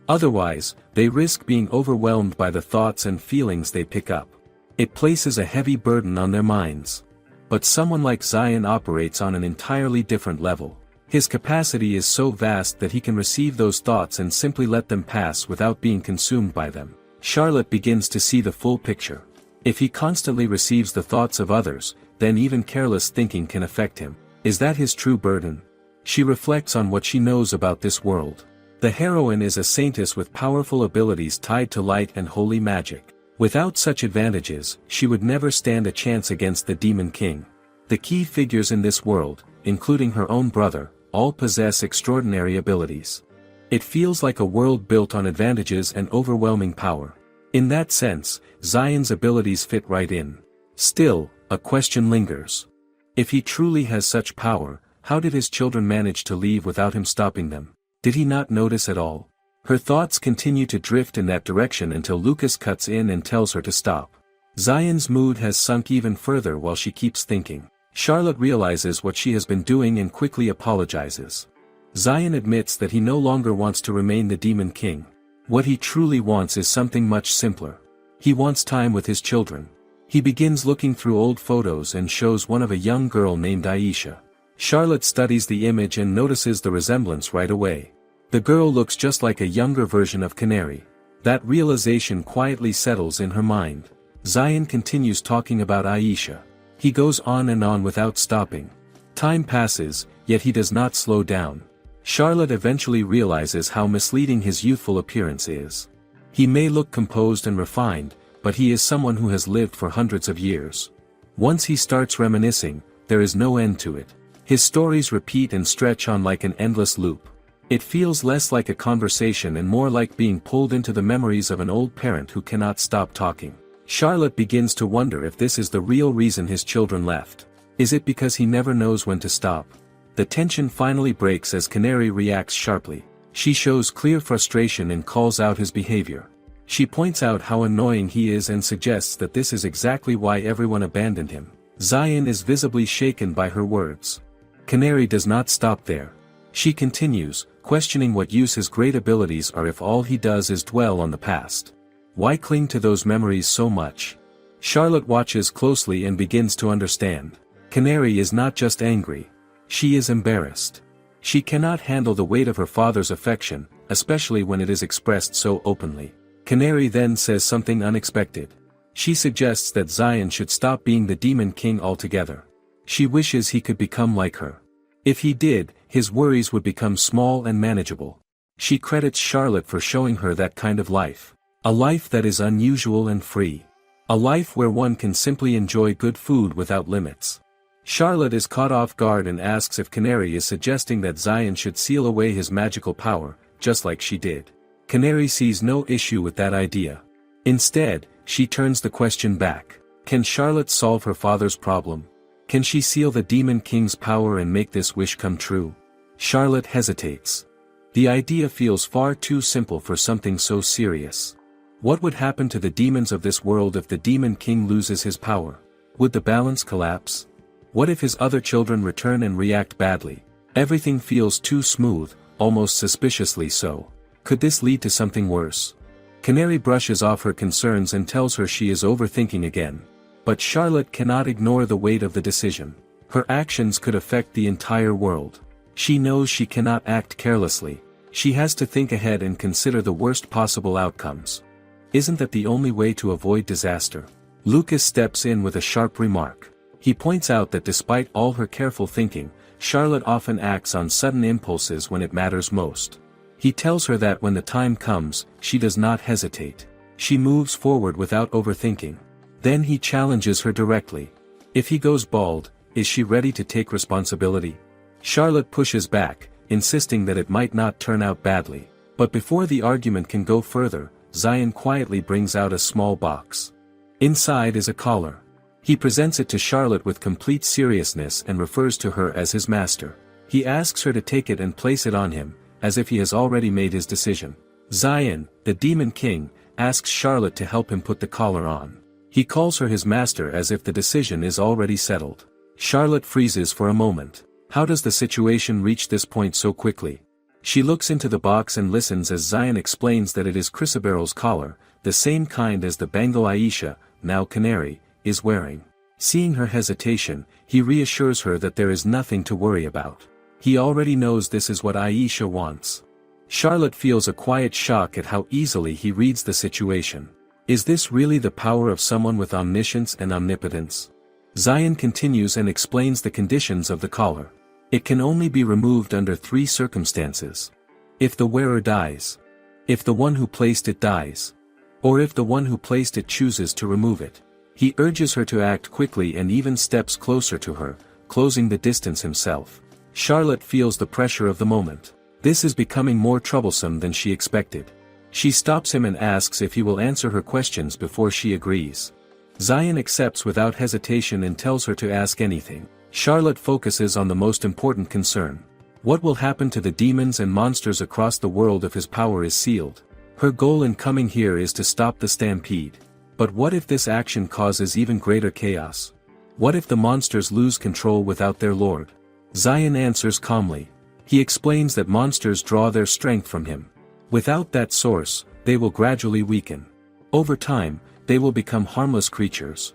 Otherwise, they risk being overwhelmed by the thoughts and feelings they pick up. It places a heavy burden on their minds. But someone like Zion operates on an entirely different level. His capacity is so vast that he can receive those thoughts and simply let them pass without being consumed by them. Charlotte begins to see the full picture. If he constantly receives the thoughts of others, then even careless thinking can affect him. Is that his true burden? She reflects on what she knows about this world. The heroine is a saintess with powerful abilities tied to light and holy magic. Without such advantages, she would never stand a chance against the Demon King. The key figures in this world, including her own brother, all possess extraordinary abilities. It feels like a world built on advantages and overwhelming power. In that sense, Zion's abilities fit right in. Still, a question lingers. If he truly has such power, how did his children manage to leave without him stopping them? Did he not notice at all? Her thoughts continue to drift in that direction until Lucas cuts in and tells her to stop. Zion's mood has sunk even further while she keeps thinking. Charlotte realizes what she has been doing and quickly apologizes. Zion admits that he no longer wants to remain the Demon King. What he truly wants is something much simpler. He wants time with his children. He begins looking through old photos and shows one of a young girl named Aisha. Charlotte studies the image and notices the resemblance right away. The girl looks just like a younger version of Canary. That realization quietly settles in her mind. Zion continues talking about Aisha. He goes on and on without stopping. Time passes, yet he does not slow down. Charlotte eventually realizes how misleading his youthful appearance is. He may look composed and refined, but he is someone who has lived for hundreds of years. Once he starts reminiscing, there is no end to it. His stories repeat and stretch on like an endless loop. It feels less like a conversation and more like being pulled into the memories of an old parent who cannot stop talking. Charlotte begins to wonder if this is the real reason his children left. Is it because he never knows when to stop? The tension finally breaks as Canary reacts sharply. She shows clear frustration and calls out his behavior. She points out how annoying he is and suggests that this is exactly why everyone abandoned him. Zion is visibly shaken by her words. Canary does not stop there. She continues, questioning what use his great abilities are if all he does is dwell on the past. Why cling to those memories so much? Charlotte watches closely and begins to understand. Canary is not just angry. She is embarrassed. She cannot handle the weight of her father's affection, especially when it is expressed so openly. Canary then says something unexpected. She suggests that Zion should stop being the Demon King altogether. She wishes he could become like her. If he did, his worries would become small and manageable. She credits Charlotte for showing her that kind of life. A life that is unusual and free. A life where one can simply enjoy good food without limits. Charlotte is caught off guard and asks if Canary is suggesting that Zion should seal away his magical power, just like she did. Canary sees no issue with that idea. Instead, she turns the question back. Can Charlotte solve her father's problem? Can she seal the Demon King's power and make this wish come true? Charlotte hesitates. The idea feels far too simple for something so serious. What would happen to the demons of this world if the Demon King loses his power? Would the balance collapse? What if his other children return and react badly? Everything feels too smooth, almost suspiciously so. Could this lead to something worse? Canary brushes off her concerns and tells her she is overthinking again. But Charlotte cannot ignore the weight of the decision. Her actions could affect the entire world. She knows she cannot act carelessly. She has to think ahead and consider the worst possible outcomes. Isn't that the only way to avoid disaster? Lucas steps in with a sharp remark. He points out that despite all her careful thinking, Charlotte often acts on sudden impulses when it matters most. He tells her that when the time comes, she does not hesitate. She moves forward without overthinking. Then he challenges her directly. If he goes bald, is she ready to take responsibility? Charlotte pushes back, insisting that it might not turn out badly. But before the argument can go further, Zion quietly brings out a small box. Inside is a collar. He presents it to Charlotte with complete seriousness and refers to her as his master. He asks her to take it and place it on him, as if he has already made his decision. Zion, the Demon King, asks Charlotte to help him put the collar on. He calls her his master as if the decision is already settled. Charlotte freezes for a moment. How does the situation reach this point so quickly? She looks into the box and listens as Zion explains that it is Chrysoberyl's collar, the same kind as the bangle Aisha, now Canary, is wearing. Seeing her hesitation, he reassures her that there is nothing to worry about. He already knows this is what Aisha wants. Charlotte feels a quiet shock at how easily he reads the situation. Is this really the power of someone with omniscience and omnipotence? Zion continues and explains the conditions of the collar. It can only be removed under 3 circumstances. If the wearer dies. If the one who placed it dies. Or if the one who placed it chooses to remove it. He urges her to act quickly and even steps closer to her, closing the distance himself. Charlotte feels the pressure of the moment. This is becoming more troublesome than she expected. She stops him and asks if he will answer her questions before she agrees. Zion accepts without hesitation and tells her to ask anything. Charlotte focuses on the most important concern. What will happen to the demons and monsters across the world if his power is sealed? Her goal in coming here is to stop the stampede. But what if this action causes even greater chaos? What if the monsters lose control without their lord? Zion answers calmly. He explains that monsters draw their strength from him. Without that source, they will gradually weaken. Over time, they will become harmless creatures.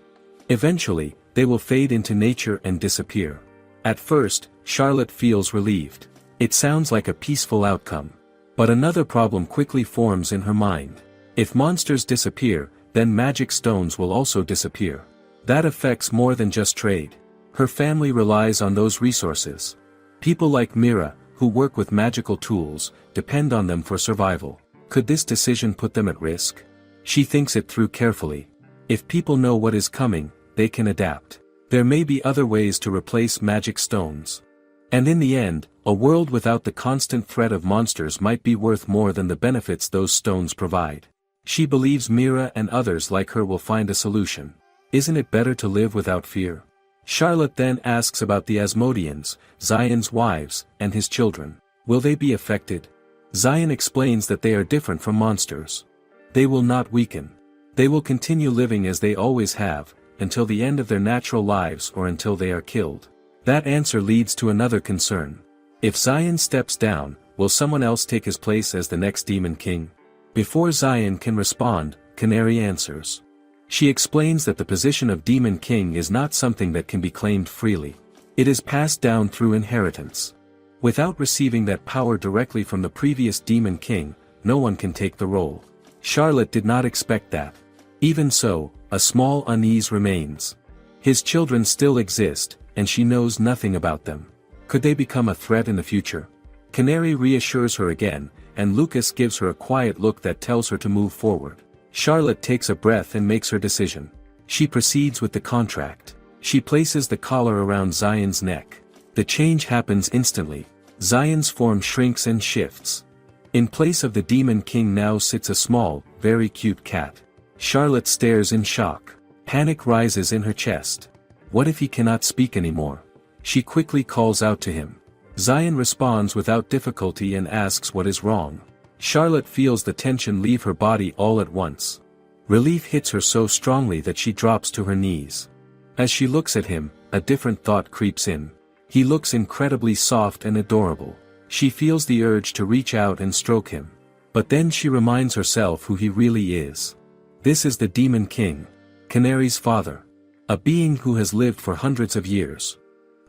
Eventually, they will fade into nature and disappear. At first, Charlotte feels relieved. It sounds like a peaceful outcome. But another problem quickly forms in her mind. If monsters disappear, then magic stones will also disappear. That affects more than just trade. Her family relies on those resources. People like Mira, who work with magical tools, depend on them for survival. Could this decision put them at risk? She thinks it through carefully. If people know what is coming, they can adapt. There may be other ways to replace magic stones. And in the end, a world without the constant threat of monsters might be worth more than the benefits those stones provide. She believes Mira and others like her will find a solution. Isn't it better to live without fear? Charlotte then asks about the Asmodeans, Zion's wives, and his children. Will they be affected? Zion explains that they are different from monsters. They will not weaken. They will continue living as they always have, until the end of their natural lives or until they are killed. That answer leads to another concern. If Zion steps down, will someone else take his place as the next Demon King? Before Zion can respond, Canary answers. She explains that the position of Demon King is not something that can be claimed freely. It is passed down through inheritance. Without receiving that power directly from the previous Demon King, no one can take the role. Charlotte did not expect that. Even so, a small unease remains. His children still exist, and she knows nothing about them. Could they become a threat in the future? Canary reassures her again, and Lucas gives her a quiet look that tells her to move forward. Charlotte takes a breath and makes her decision. She proceeds with the contract. She places the collar around Zion's neck. The change happens instantly. Zion's form shrinks and shifts. In place of the Demon King now sits a small, very cute cat. Charlotte stares in shock. Panic rises in her chest. What if he cannot speak anymore? She quickly calls out to him. Zion responds without difficulty and asks what is wrong. Charlotte feels the tension leave her body all at once. Relief hits her so strongly that she drops to her knees. As she looks at him, a different thought creeps in. He looks incredibly soft and adorable. She feels the urge to reach out and stroke him. But then she reminds herself who he really is. This is the Demon King. Canary's father. A being who has lived for hundreds of years.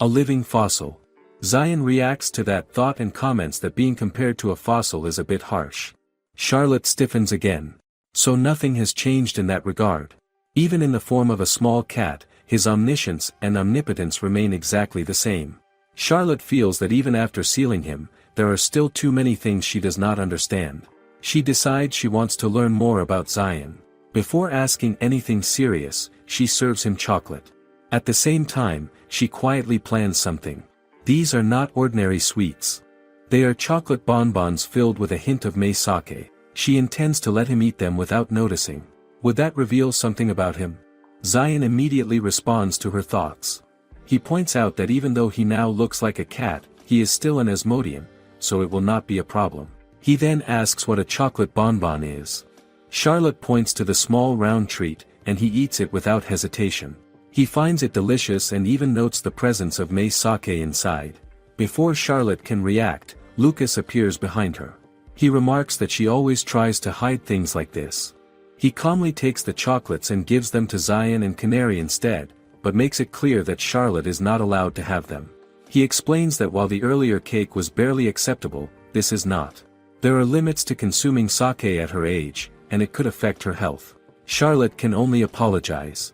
A living fossil. Zion reacts to that thought and comments that being compared to a fossil is a bit harsh. Charlotte stiffens again. So nothing has changed in that regard. Even in the form of a small cat, his omniscience and omnipotence remain exactly the same. Charlotte feels that even after sealing him, there are still too many things she does not understand. She decides she wants to learn more about Zion. Before asking anything serious, she serves him chocolate. At the same time, she quietly plans something. These are not ordinary sweets. They are chocolate bonbons filled with a hint of mei sake. She intends to let him eat them without noticing. Would that reveal something about him? Zion immediately responds to her thoughts. He points out that even though he now looks like a cat, he is still an Asmodean, so it will not be a problem. He then asks what a chocolate bonbon is. Charlotte points to the small round treat, and he eats it without hesitation. He finds it delicious and even notes the presence of mei sake inside. Before Charlotte can react, Lucas appears behind her. He remarks that she always tries to hide things like this. He calmly takes the chocolates and gives them to Zion and Canary instead, but makes it clear that Charlotte is not allowed to have them. He explains that while the earlier cake was barely acceptable, this is not. There are limits to consuming sake at her age, and it could affect her health. Charlotte can only apologize.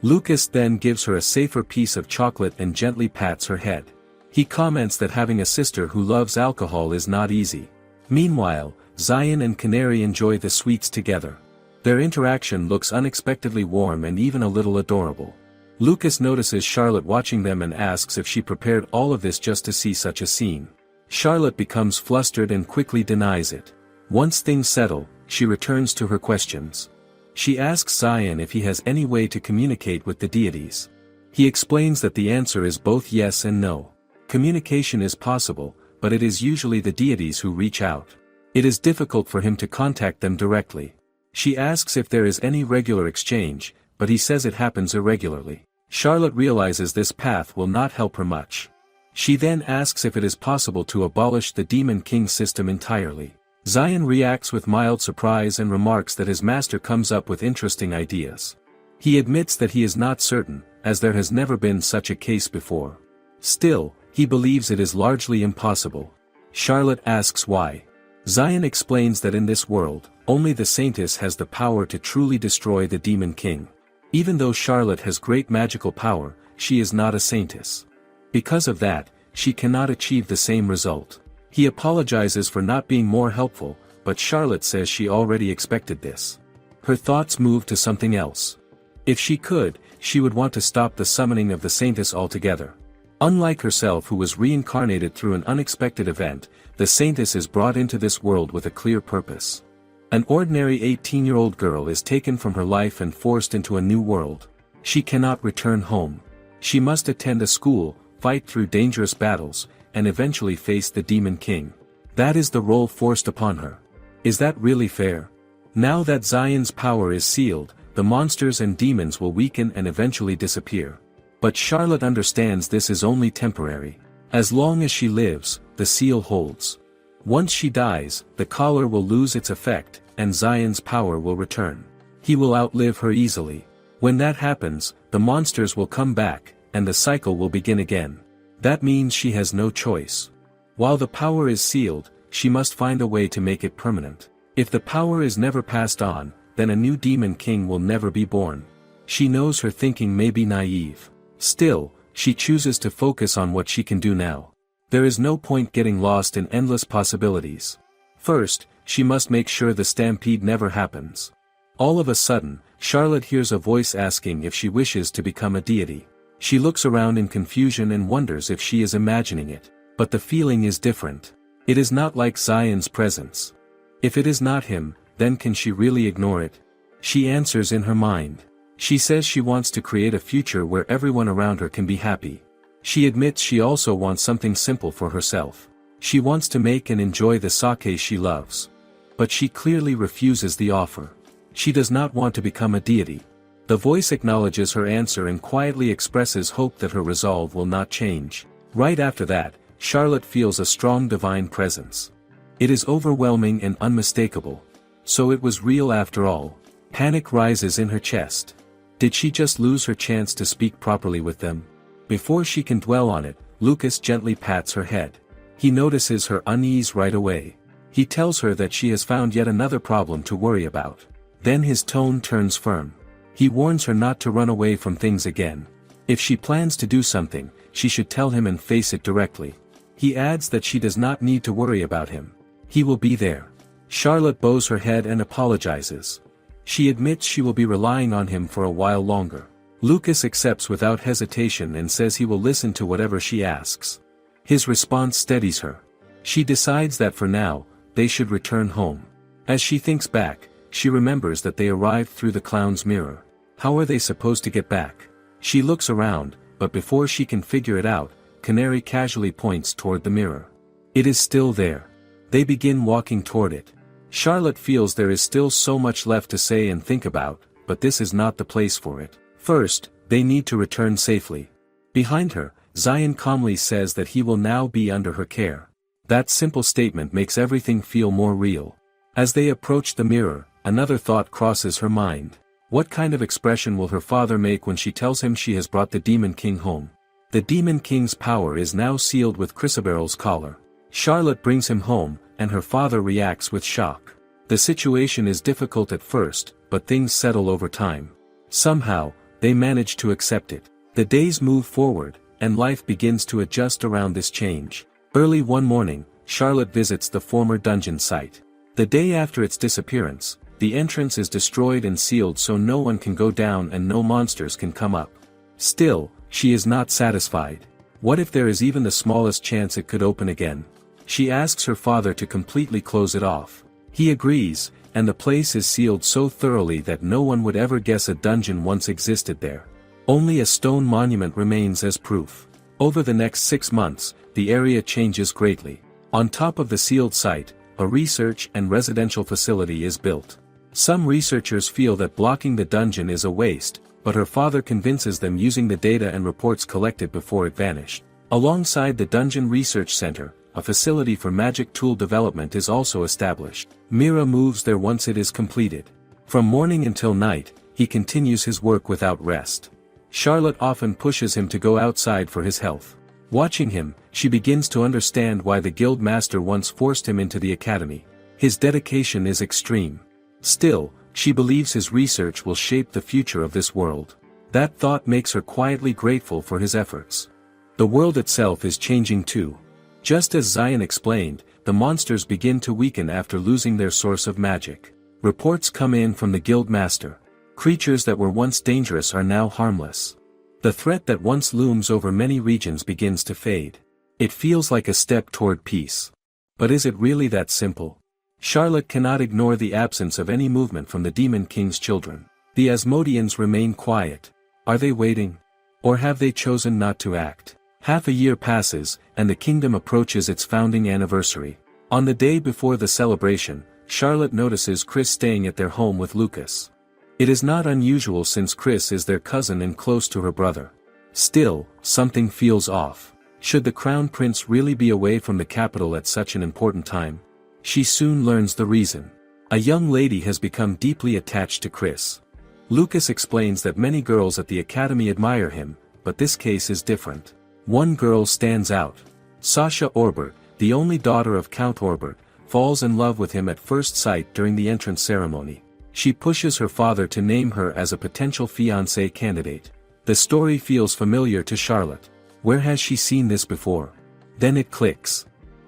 Lucas then gives her a safer piece of chocolate and gently pats her head. He comments that having a sister who loves alcohol is not easy. Meanwhile, Zion and Canary enjoy the sweets together. Their interaction looks unexpectedly warm and even a little adorable. Lucas notices Charlotte watching them and asks if she prepared all of this just to see such a scene. Charlotte becomes flustered and quickly denies it. Once things settle, she returns to her questions. She asks Zion if he has any way to communicate with the deities. He explains that the answer is both yes and no. Communication is possible, but it is usually the deities who reach out. It is difficult for him to contact them directly. She asks if there is any regular exchange, but he says it happens irregularly. Charlotte realizes this path will not help her much. She then asks if it is possible to abolish the Demon King system entirely. Zion reacts with mild surprise and remarks that his master comes up with interesting ideas. He admits that he is not certain, as there has never been such a case before. Still, he believes it is largely impossible. Charlotte asks why. Zion explains that in this world, only the Saintess has the power to truly destroy the Demon King. Even though Charlotte has great magical power, she is not a Saintess. Because of that, she cannot achieve the same result. He apologizes for not being more helpful, but Charlotte says she already expected this. Her thoughts move to something else. If she could, she would want to stop the summoning of the Saintess altogether. Unlike herself, who was reincarnated through an unexpected event, the Saintess is brought into this world with a clear purpose. An ordinary 18-year-old girl is taken from her life and forced into a new world. She cannot return home. She must attend a school, fight through dangerous battles, and eventually face the Demon King. That is the role forced upon her. Is that really fair? Now that Zion's power is sealed, the monsters and demons will weaken and eventually disappear. But Charlotte understands this is only temporary. As long as she lives, the seal holds. Once she dies, the collar will lose its effect, and Zion's power will return. He will outlive her easily. When that happens, the monsters will come back, and the cycle will begin again. That means she has no choice. While the power is sealed, she must find a way to make it permanent. If the power is never passed on, then a new Demon King will never be born. She knows her thinking may be naive. Still, she chooses to focus on what she can do now. There is no point getting lost in endless possibilities. First, she must make sure the stampede never happens. All of a sudden, Charlotte hears a voice asking if she wishes to become a deity. She looks around in confusion and wonders if she is imagining it. But the feeling is different. It is not like Zion's presence. If it is not him, then can she really ignore it? She answers in her mind. She says she wants to create a future where everyone around her can be happy. She admits she also wants something simple for herself. She wants to make and enjoy the sake she loves. But she clearly refuses the offer. She does not want to become a deity. The voice acknowledges her answer and quietly expresses hope that her resolve will not change. Right after that, Charlotte feels a strong divine presence. It is overwhelming and unmistakable. So it was real after all. Panic rises in her chest. Did she just lose her chance to speak properly with them? Before she can dwell on it, Lucas gently pats her head. He notices her unease right away. He tells her that she has found yet another problem to worry about. Then his tone turns firm. He warns her not to run away from things again. If she plans to do something, she should tell him and face it directly. He adds that she does not need to worry about him. He will be there. Charlotte bows her head and apologizes. She admits she will be relying on him for a while longer. Lucas accepts without hesitation and says he will listen to whatever she asks. His response steadies her. She decides that for now, they should return home. As she thinks back, she remembers that they arrived through the clown's mirror. How are they supposed to get back? She looks around, but before she can figure it out, Canary casually points toward the mirror. It is still there. They begin walking toward it. Charlotte feels there is still so much left to say and think about, but this is not the place for it. First, they need to return safely. Behind her, Zion calmly says that he will now be under her care. That simple statement makes everything feel more real. As they approach the mirror, another thought crosses her mind. What kind of expression will her father make when she tells him she has brought the Demon King home? The Demon King's power is now sealed with Chrysaberyl's collar. Charlotte brings him home, and her father reacts with shock. The situation is difficult at first, but things settle over time. Somehow, they manage to accept it. The days move forward, and life begins to adjust around this change. Early one morning, Charlotte visits the former dungeon site. The day after its disappearance, the entrance is destroyed and sealed so no one can go down and no monsters can come up. Still, she is not satisfied. What if there is even the smallest chance it could open again? She asks her father to completely close it off. He agrees, and the place is sealed so thoroughly that no one would ever guess a dungeon once existed there. Only a stone monument remains as proof. Over the next 6 months, the area changes greatly. On top of the sealed site, a research and residential facility is built. Some researchers feel that blocking the dungeon is a waste, but her father convinces them using the data and reports collected before it vanished. Alongside the Dungeon Research Center, a facility for magic tool development is also established. Mira moves there once it is completed. From morning until night, he continues his work without rest. Charlotte often pushes him to go outside for his health. Watching him, she begins to understand why the guild master once forced him into the academy. His dedication is extreme. Still, she believes his research will shape the future of this world. That thought makes her quietly grateful for his efforts. The world itself is changing too. Just as Zion explained, the monsters begin to weaken after losing their source of magic. Reports come in from the guild master. Creatures that were once dangerous are now harmless. The threat that once looms over many regions begins to fade. It feels like a step toward peace. But is it really that simple? Charlotte cannot ignore the absence of any movement from the Demon King's children. The Asmodeans remain quiet. Are they waiting? Or have they chosen not to act? Half a year passes, and the kingdom approaches its founding anniversary. On the day before the celebration, Charlotte notices Chris staying at their home with Lucas. It is not unusual since Chris is their cousin and close to her brother. Still, something feels off. Should the Crown Prince really be away from the capital at such an important time? She soon learns the reason. A young lady has become deeply attached to Chris. Lucas explains that many girls at the academy admire him, but this case is different. One girl stands out. Sasha Orbert, the only daughter of Count Orbert, falls in love with him at first sight during the entrance ceremony. She pushes her father to name her as a potential fiancé candidate. The story feels familiar to Charlotte. Where has she seen this before? Then it clicks.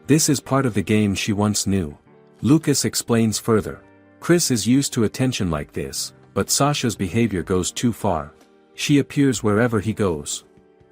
This is part of the game she once knew. Lucas explains further. Chris is used to attention like this, but Sasha's behavior goes too far. She appears wherever he goes.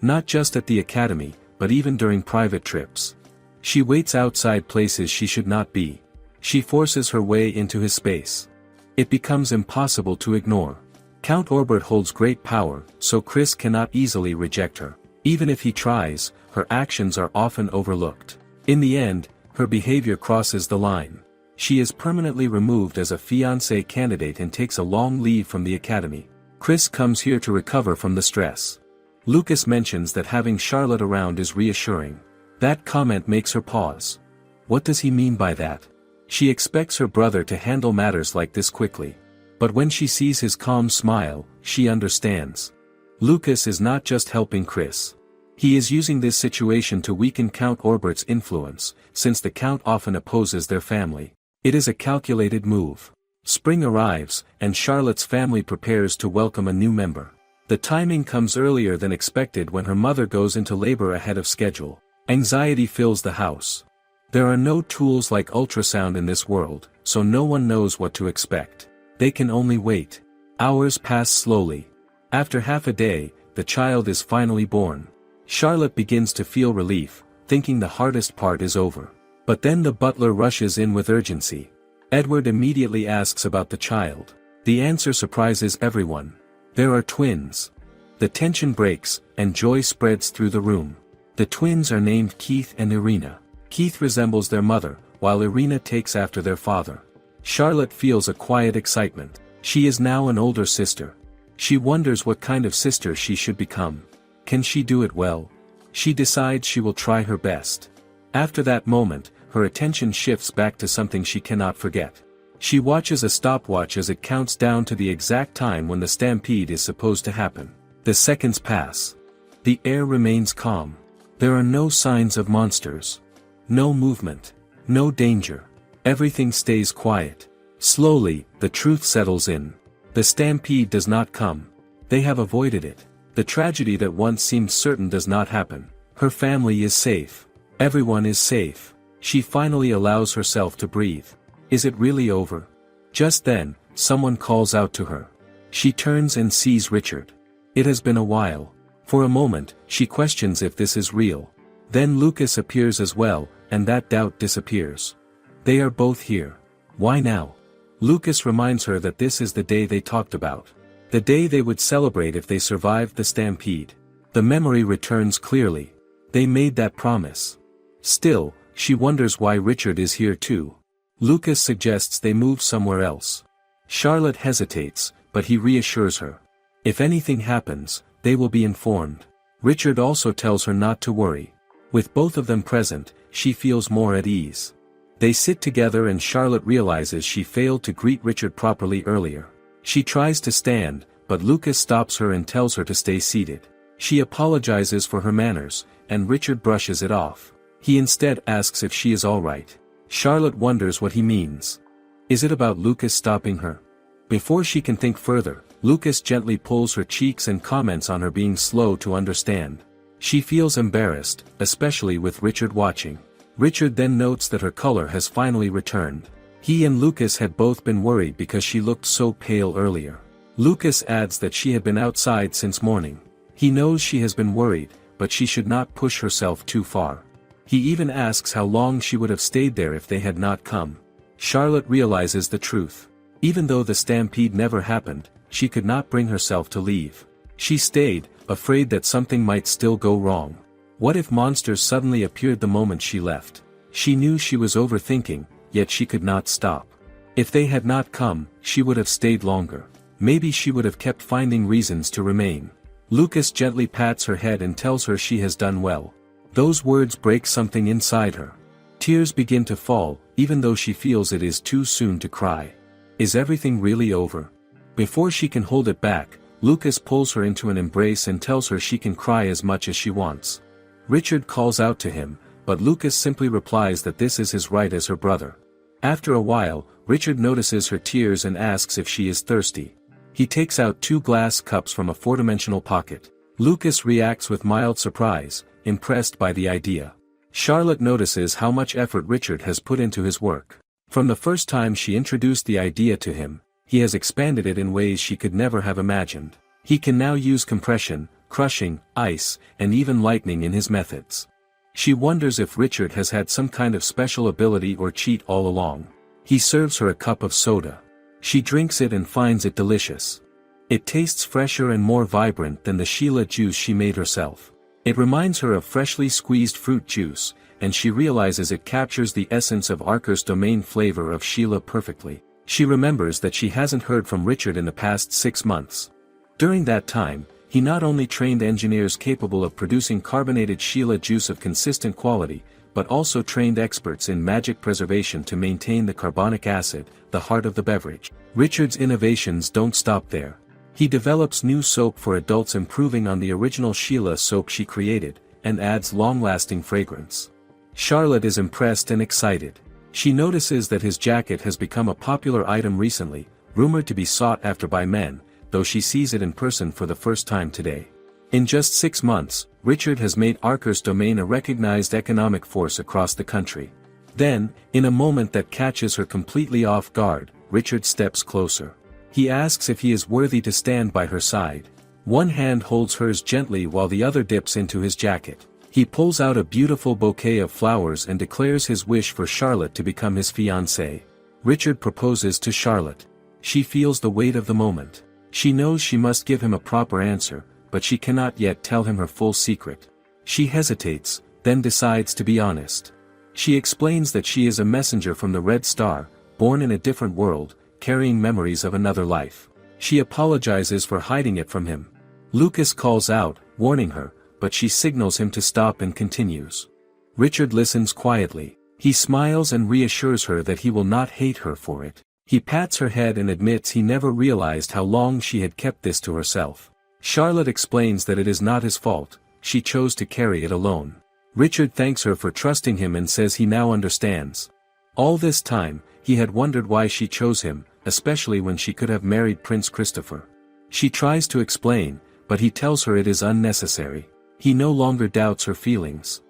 Not just at the academy, but even during private trips. She waits outside places she should not be. She forces her way into his space. It becomes impossible to ignore. Count Orbert holds great power, so Chris cannot easily reject her. Even if he tries, her actions are often overlooked. In the end, her behavior crosses the line. She is permanently removed as a fiancé candidate and takes a long leave from the academy. Chris comes here to recover from the stress. Lucas mentions that having Charlotte around is reassuring. That comment makes her pause. What does he mean by that? She expects her brother to handle matters like this quickly. But when she sees his calm smile, she understands. Lucas is not just helping Chris. He is using this situation to weaken Count Orbert's influence, since the Count often opposes their family. It is a calculated move. Spring arrives, and Charlotte's family prepares to welcome a new member. The timing comes earlier than expected when her mother goes into labor ahead of schedule. Anxiety fills the house. There are no tools like ultrasound in this world, so no one knows what to expect. They can only wait. Hours pass slowly. After half a day, the child is finally born. Charlotte begins to feel relief, thinking the hardest part is over. But then the butler rushes in with urgency. Edward immediately asks about the child. The answer surprises everyone. There are twins. The tension breaks, and joy spreads through the room. The twins are named Keith and Irina. Keith resembles their mother, while Irina takes after their father. Charlotte feels a quiet excitement. She is now an older sister. She wonders what kind of sister she should become. Can she do it well? She decides she will try her best. After that moment, her attention shifts back to something she cannot forget. She watches a stopwatch as it counts down to the exact time when the stampede is supposed to happen. The seconds pass. The air remains calm. There are no signs of monsters. No movement. No danger. Everything stays quiet. Slowly, the truth settles in. The stampede does not come. They have avoided it. The tragedy that once seemed certain does not happen. Her family is safe. Everyone is safe. She finally allows herself to breathe. Is it really over? Just then, someone calls out to her. She turns and sees Richard. It has been a while. For a moment, she questions if this is real. Then Lucas appears as well, and that doubt disappears. They are both here. Why now? Lucas reminds her that this is the day they talked about. The day they would celebrate if they survived the stampede. The memory returns clearly. They made that promise. Still, she wonders why Richard is here too. Lucas suggests they move somewhere else. Charlotte hesitates, but he reassures her. If anything happens, they will be informed. Richard also tells her not to worry. With both of them present, she feels more at ease. They sit together and Charlotte realizes she failed to greet Richard properly earlier. She tries to stand, but Lucas stops her and tells her to stay seated. She apologizes for her manners, and Richard brushes it off. He instead asks if she is alright. Charlotte wonders what he means. Is it about Lucas stopping her? Before she can think further, Lucas gently pulls her cheeks and comments on her being slow to understand. She feels embarrassed, especially with Richard watching. Richard then notes that her color has finally returned. He and Lucas had both been worried because she looked so pale earlier. Lucas adds that she had been outside since morning. He knows she has been worried, but she should not push herself too far. He even asks how long she would have stayed there if they had not come. Charlotte realizes the truth. Even though the stampede never happened, she could not bring herself to leave. She stayed, afraid that something might still go wrong. What if monsters suddenly appeared the moment she left? She knew she was overthinking, yet she could not stop. If they had not come, she would have stayed longer. Maybe she would have kept finding reasons to remain. Lucas gently pats her head and tells her she has done well. Those words break something inside her. Tears begin to fall, even though she feels it is too soon to cry. Is everything really over? Before she can hold it back, Lucas pulls her into an embrace and tells her she can cry as much as she wants. Richard calls out to him, but Lucas simply replies that this is his right as her brother. After a while, Richard notices her tears and asks if she is thirsty. He takes out 2 glass cups from a 4-dimensional pocket. Lucas reacts with mild surprise, impressed by the idea. Charlotte notices how much effort Richard has put into his work. From the first time she introduced the idea to him, he has expanded it in ways she could never have imagined. He can now use compression, crushing, ice, and even lightning in his methods. She wonders if Richard has had some kind of special ability or cheat all along. He serves her a cup of soda. She drinks it and finds it delicious. It tastes fresher and more vibrant than the Sheila juice she made herself. It reminds her of freshly squeezed fruit juice, and she realizes it captures the essence of Arker's domain flavor of Sheila perfectly. She remembers that she hasn't heard from Richard in the past 6 months. During that time, he not only trained engineers capable of producing carbonated Sheila juice of consistent quality, but also trained experts in magic preservation to maintain the carbonic acid, the heart of the beverage. Richard's innovations don't stop there. He develops new soap for adults, improving on the original Sheila soap she created, and adds long-lasting fragrance. Charlotte is impressed and excited. She notices that his jacket has become a popular item recently, rumored to be sought after by men, though she sees it in person for the first time today. In just 6 months, Richard has made Arker's domain a recognized economic force across the country. Then, in a moment that catches her completely off guard, Richard steps closer. He asks if he is worthy to stand by her side. One hand holds hers gently while the other dips into his jacket. He pulls out a beautiful bouquet of flowers and declares his wish for Charlotte to become his fiancée. Richard proposes to Charlotte. She feels the weight of the moment. She knows she must give him a proper answer, but she cannot yet tell him her full secret. She hesitates, then decides to be honest. She explains that she is a messenger from the Red Star, born in a different world, carrying memories of another life. She apologizes for hiding it from him. Lucas calls out, warning her, but she signals him to stop and continues. Richard listens quietly. He smiles and reassures her that he will not hate her for it. He pats her head and admits he never realized how long she had kept this to herself. Charlotte explains that it is not his fault, she chose to carry it alone. Richard thanks her for trusting him and says he now understands. All this time, he had wondered why she chose him, especially when she could have married Prince Christopher. She tries to explain, but he tells her it is unnecessary. He no longer doubts her feelings.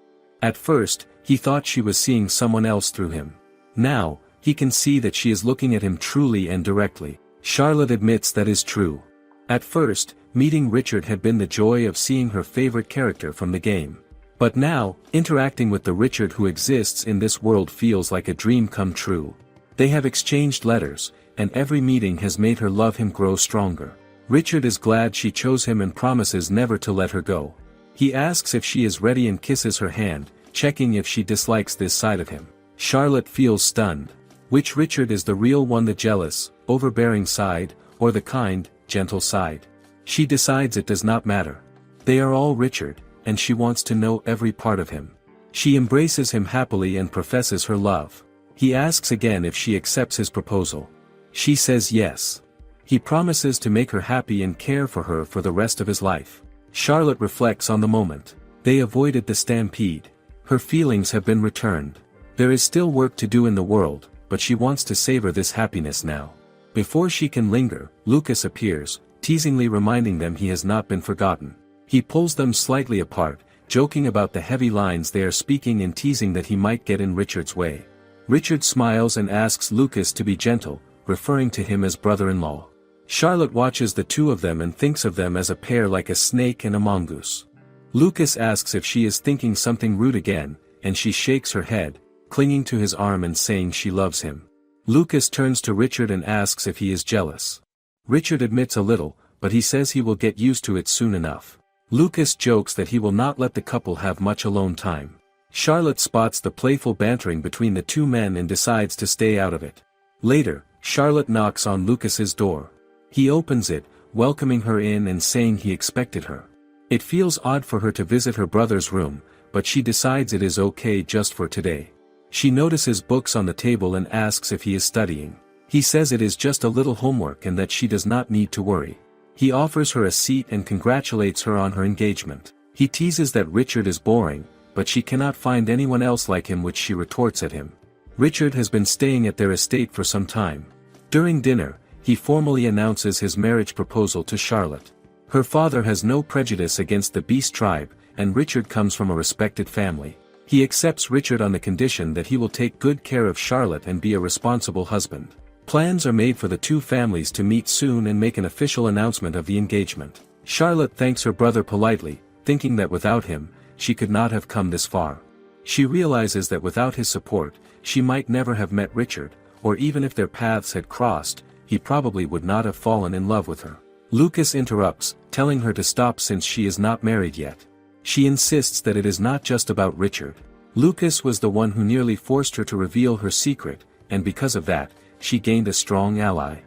At first, he thought she was seeing someone else through him. Now, he can see that she is looking at him truly and directly. Charlotte admits that is true. At first, meeting Richard had been the joy of seeing her favorite character from the game. But now, interacting with the Richard who exists in this world feels like a dream come true. They have exchanged letters, and every meeting has made her love him grow stronger. Richard is glad she chose him and promises never to let her go. He asks if she is ready and kisses her hand, checking if she dislikes this side of him. Charlotte feels stunned. Which Richard is the real one, the jealous, overbearing side, or the kind, gentle side? She decides it does not matter. They are all Richard, and she wants to know every part of him. She embraces him happily and professes her love. He asks again if she accepts his proposal. She says yes. He promises to make her happy and care for her for the rest of his life. Charlotte reflects on the moment. They avoided the stampede. Her feelings have been returned. There is still work to do in the world, but she wants to savor this happiness now. Before she can linger, Lucas appears, teasingly reminding them he has not been forgotten. He pulls them slightly apart, joking about the heavy lines they are speaking and teasing that he might get in Richard's way. Richard smiles and asks Lucas to be gentle, referring to him as brother-in-law. Charlotte watches the two of them and thinks of them as a pair like a snake and a mongoose. Lucas asks if she is thinking something rude again, and she shakes her head, clinging to his arm and saying she loves him. Lucas turns to Richard and asks if he is jealous. Richard admits a little, but he says he will get used to it soon enough. Lucas jokes that he will not let the couple have much alone time. Charlotte spots the playful bantering between the two men and decides to stay out of it. Later, Charlotte knocks on Lucas's door. He opens it, welcoming her in and saying he expected her. It feels odd for her to visit her brother's room, but she decides it is okay just for today. She notices books on the table and asks if he is studying. He says it is just a little homework and that she does not need to worry. He offers her a seat and congratulates her on her engagement. He teases that Richard is boring, but she cannot find anyone else like him, which she retorts at him. Richard has been staying at their estate for some time. During dinner, he formally announces his marriage proposal to Charlotte. Her father has no prejudice against the Beast tribe, and Richard comes from a respected family. He accepts Richard on the condition that he will take good care of Charlotte and be a responsible husband. Plans are made for the two families to meet soon and make an official announcement of the engagement. Charlotte thanks her brother politely, thinking that without him, she could not have come this far. She realizes that without his support, she might never have met Richard, or even if their paths had crossed, he probably would not have fallen in love with her. Lucas interrupts, telling her to stop since she is not married yet. She insists that it is not just about Richard. Lucas was the one who nearly forced her to reveal her secret, and because of that, she gained a strong ally.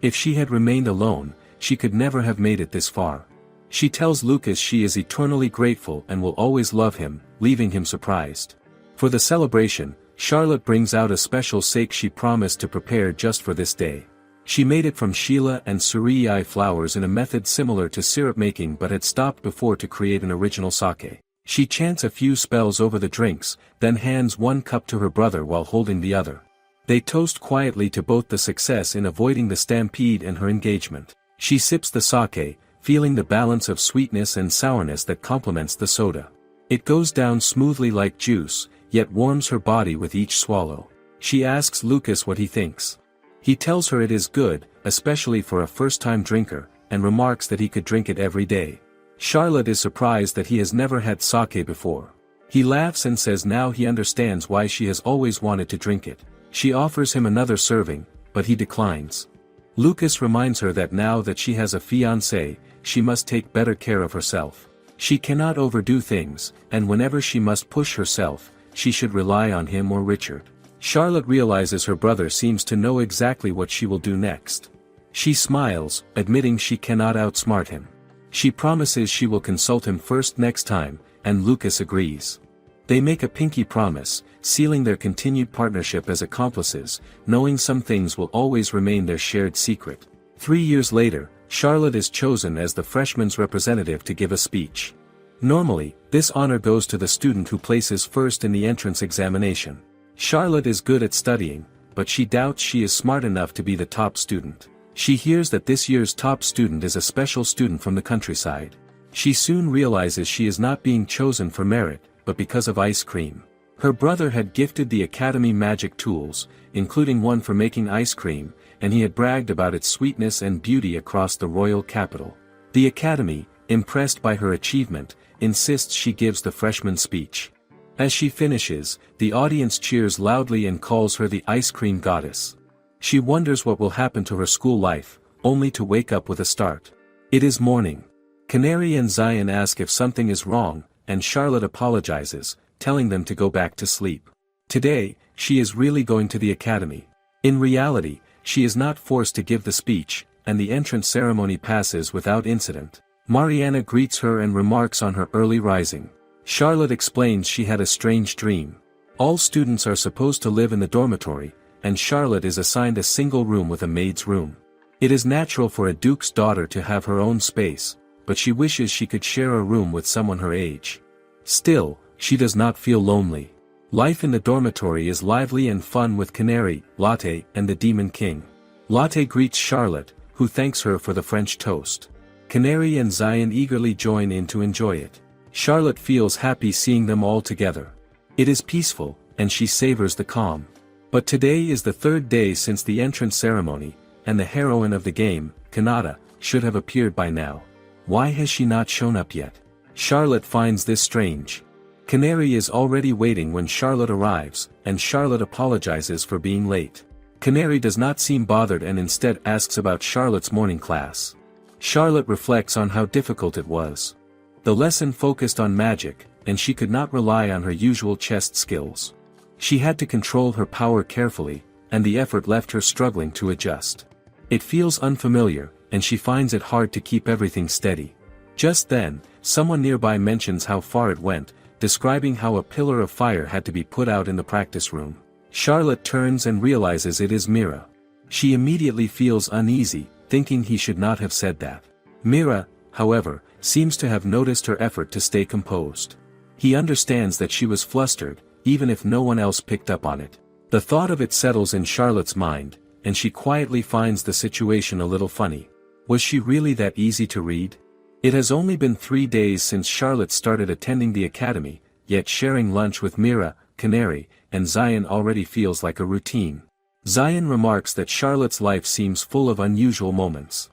If she had remained alone, she could never have made it this far. She tells Lucas she is eternally grateful and will always love him, leaving him surprised. For the celebration, Charlotte brings out a special sake she promised to prepare just for this day. She made it from Sheila and Surrey flowers in a method similar to syrup making but had stopped before to create an original sake. She chants a few spells over the drinks, then hands one cup to her brother while holding the other. They toast quietly to both the success in avoiding the stampede and her engagement. She sips the sake, feeling the balance of sweetness and sourness that complements the soda. It goes down smoothly like juice, yet warms her body with each swallow. She asks Lucas what he thinks. He tells her it is good, especially for a first-time drinker, and remarks that he could drink it every day. Charlotte is surprised that he has never had sake before. He laughs and says now he understands why she has always wanted to drink it. She offers him another serving, but he declines. Lucas reminds her that now that she has a fiancé, she must take better care of herself. She cannot overdo things, and whenever she must push herself, she should rely on him or Richard. Charlotte realizes her brother seems to know exactly what she will do next. She smiles, admitting she cannot outsmart him. She promises she will consult him first next time, and Lucas agrees. They make a pinky promise, sealing their continued partnership as accomplices, knowing some things will always remain their shared secret. 3 years later, Charlotte is chosen as the freshman's representative to give a speech. Normally, this honor goes to the student who places first in the entrance examination. Charlotte is good at studying, but she doubts she is smart enough to be the top student. She hears that this year's top student is a special student from the countryside. She soon realizes she is not being chosen for merit, but because of ice cream. Her brother had gifted the academy magic tools, including one for making ice cream, and he had bragged about its sweetness and beauty across the royal capital. The academy, impressed by her achievement, insists she gives the freshman speech. As she finishes, the audience cheers loudly and calls her the ice cream goddess. She wonders what will happen to her school life, only to wake up with a start. It is morning. Canary and Zion ask if something is wrong, and Charlotte apologizes, telling them to go back to sleep. Today, she is really going to the academy. In reality, she is not forced to give the speech, and the entrance ceremony passes without incident. Mariana greets her and remarks on her early rising. Charlotte explains she had a strange dream. All students are supposed to live in the dormitory, and Charlotte is assigned a single room with a maid's room. It is natural for a duke's daughter to have her own space, but she wishes she could share a room with someone her age. Still, she does not feel lonely. Life in the dormitory is lively and fun with Canary, Latte, and the Demon King. Latte greets Charlotte, who thanks her for the French toast. Canary and Zion eagerly join in to enjoy it. Charlotte feels happy seeing them all together. It is peaceful, and she savors the calm. But today is the third day since the entrance ceremony, and the heroine of the game, Kanata, should have appeared by now. Why has she not shown up yet? Charlotte finds this strange. Canary is already waiting when Charlotte arrives, and Charlotte apologizes for being late. Canary does not seem bothered and instead asks about Charlotte's morning class. Charlotte reflects on how difficult it was. The lesson focused on magic, and she could not rely on her usual chess skills. She had to control her power carefully, and the effort left her struggling to adjust. It feels unfamiliar, and she finds it hard to keep everything steady. Just then, someone nearby mentions how far it went, describing how a pillar of fire had to be put out in the practice room. Charlotte turns and realizes it is Mira. She immediately feels uneasy, thinking he should not have said that. Mira, however, seems to have noticed her effort to stay composed. He understands that she was flustered, even if no one else picked up on it. The thought of it settles in Charlotte's mind, and she quietly finds the situation a little funny. Was she really that easy to read? It has only been 3 days since Charlotte started attending the academy, yet sharing lunch with Mira, Canary, and Zion already feels like a routine. Zion remarks that Charlotte's life seems full of unusual moments.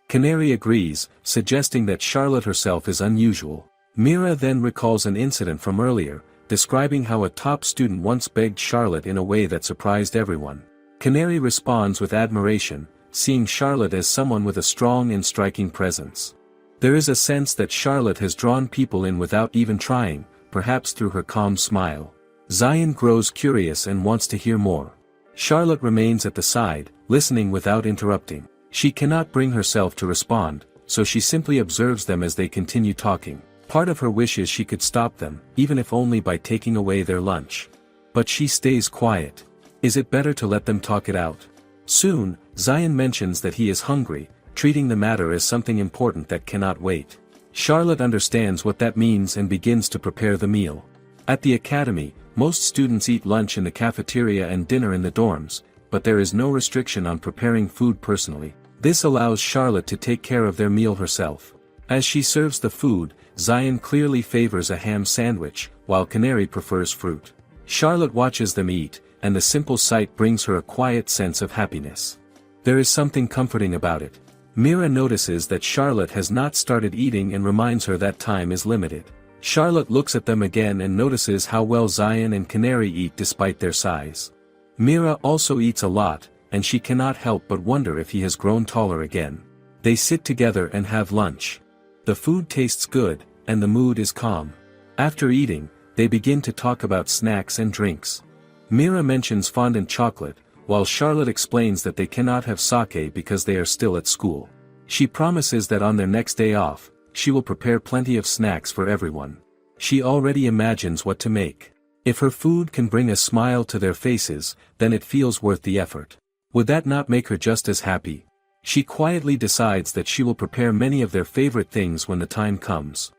Canary agrees, suggesting that Charlotte herself is unusual. Mira then recalls an incident from earlier, describing how a top student once begged Charlotte in a way that surprised everyone. Canary responds with admiration, seeing Charlotte as someone with a strong and striking presence. There is a sense that Charlotte has drawn people in without even trying, perhaps through her calm smile. Zion grows curious and wants to hear more. Charlotte remains at the side, listening without interrupting. She cannot bring herself to respond, so she simply observes them as they continue talking. Part of her wishes she could stop them, even if only by taking away their lunch. But she stays quiet. Is it better to let them talk it out? Soon, Zion mentions that he is hungry, treating the matter as something important that cannot wait. Charlotte understands what that means and begins to prepare the meal. At the academy, most students eat lunch in the cafeteria and dinner in the dorms, but there is no restriction on preparing food personally. This allows Charlotte to take care of their meal herself. As she serves the food, Zion clearly favors a ham sandwich, while Canary prefers fruit. Charlotte watches them eat, and the simple sight brings her a quiet sense of happiness. There is something comforting about it. Mira notices that Charlotte has not started eating and reminds her that time is limited. Charlotte looks at them again and notices how well Zion and Canary eat despite their size. Mira also eats a lot, and she cannot help but wonder if he has grown taller again. They sit together and have lunch. The food tastes good, and the mood is calm. After eating, they begin to talk about snacks and drinks. Mira mentions fondant chocolate, while Charlotte explains that they cannot have sake because they are still at school. She promises that on their next day off, she will prepare plenty of snacks for everyone. She already imagines what to make. If her food can bring a smile to their faces, then it feels worth the effort. Would that not make her just as happy? She quietly decides that she will prepare many of their favorite things when the time comes.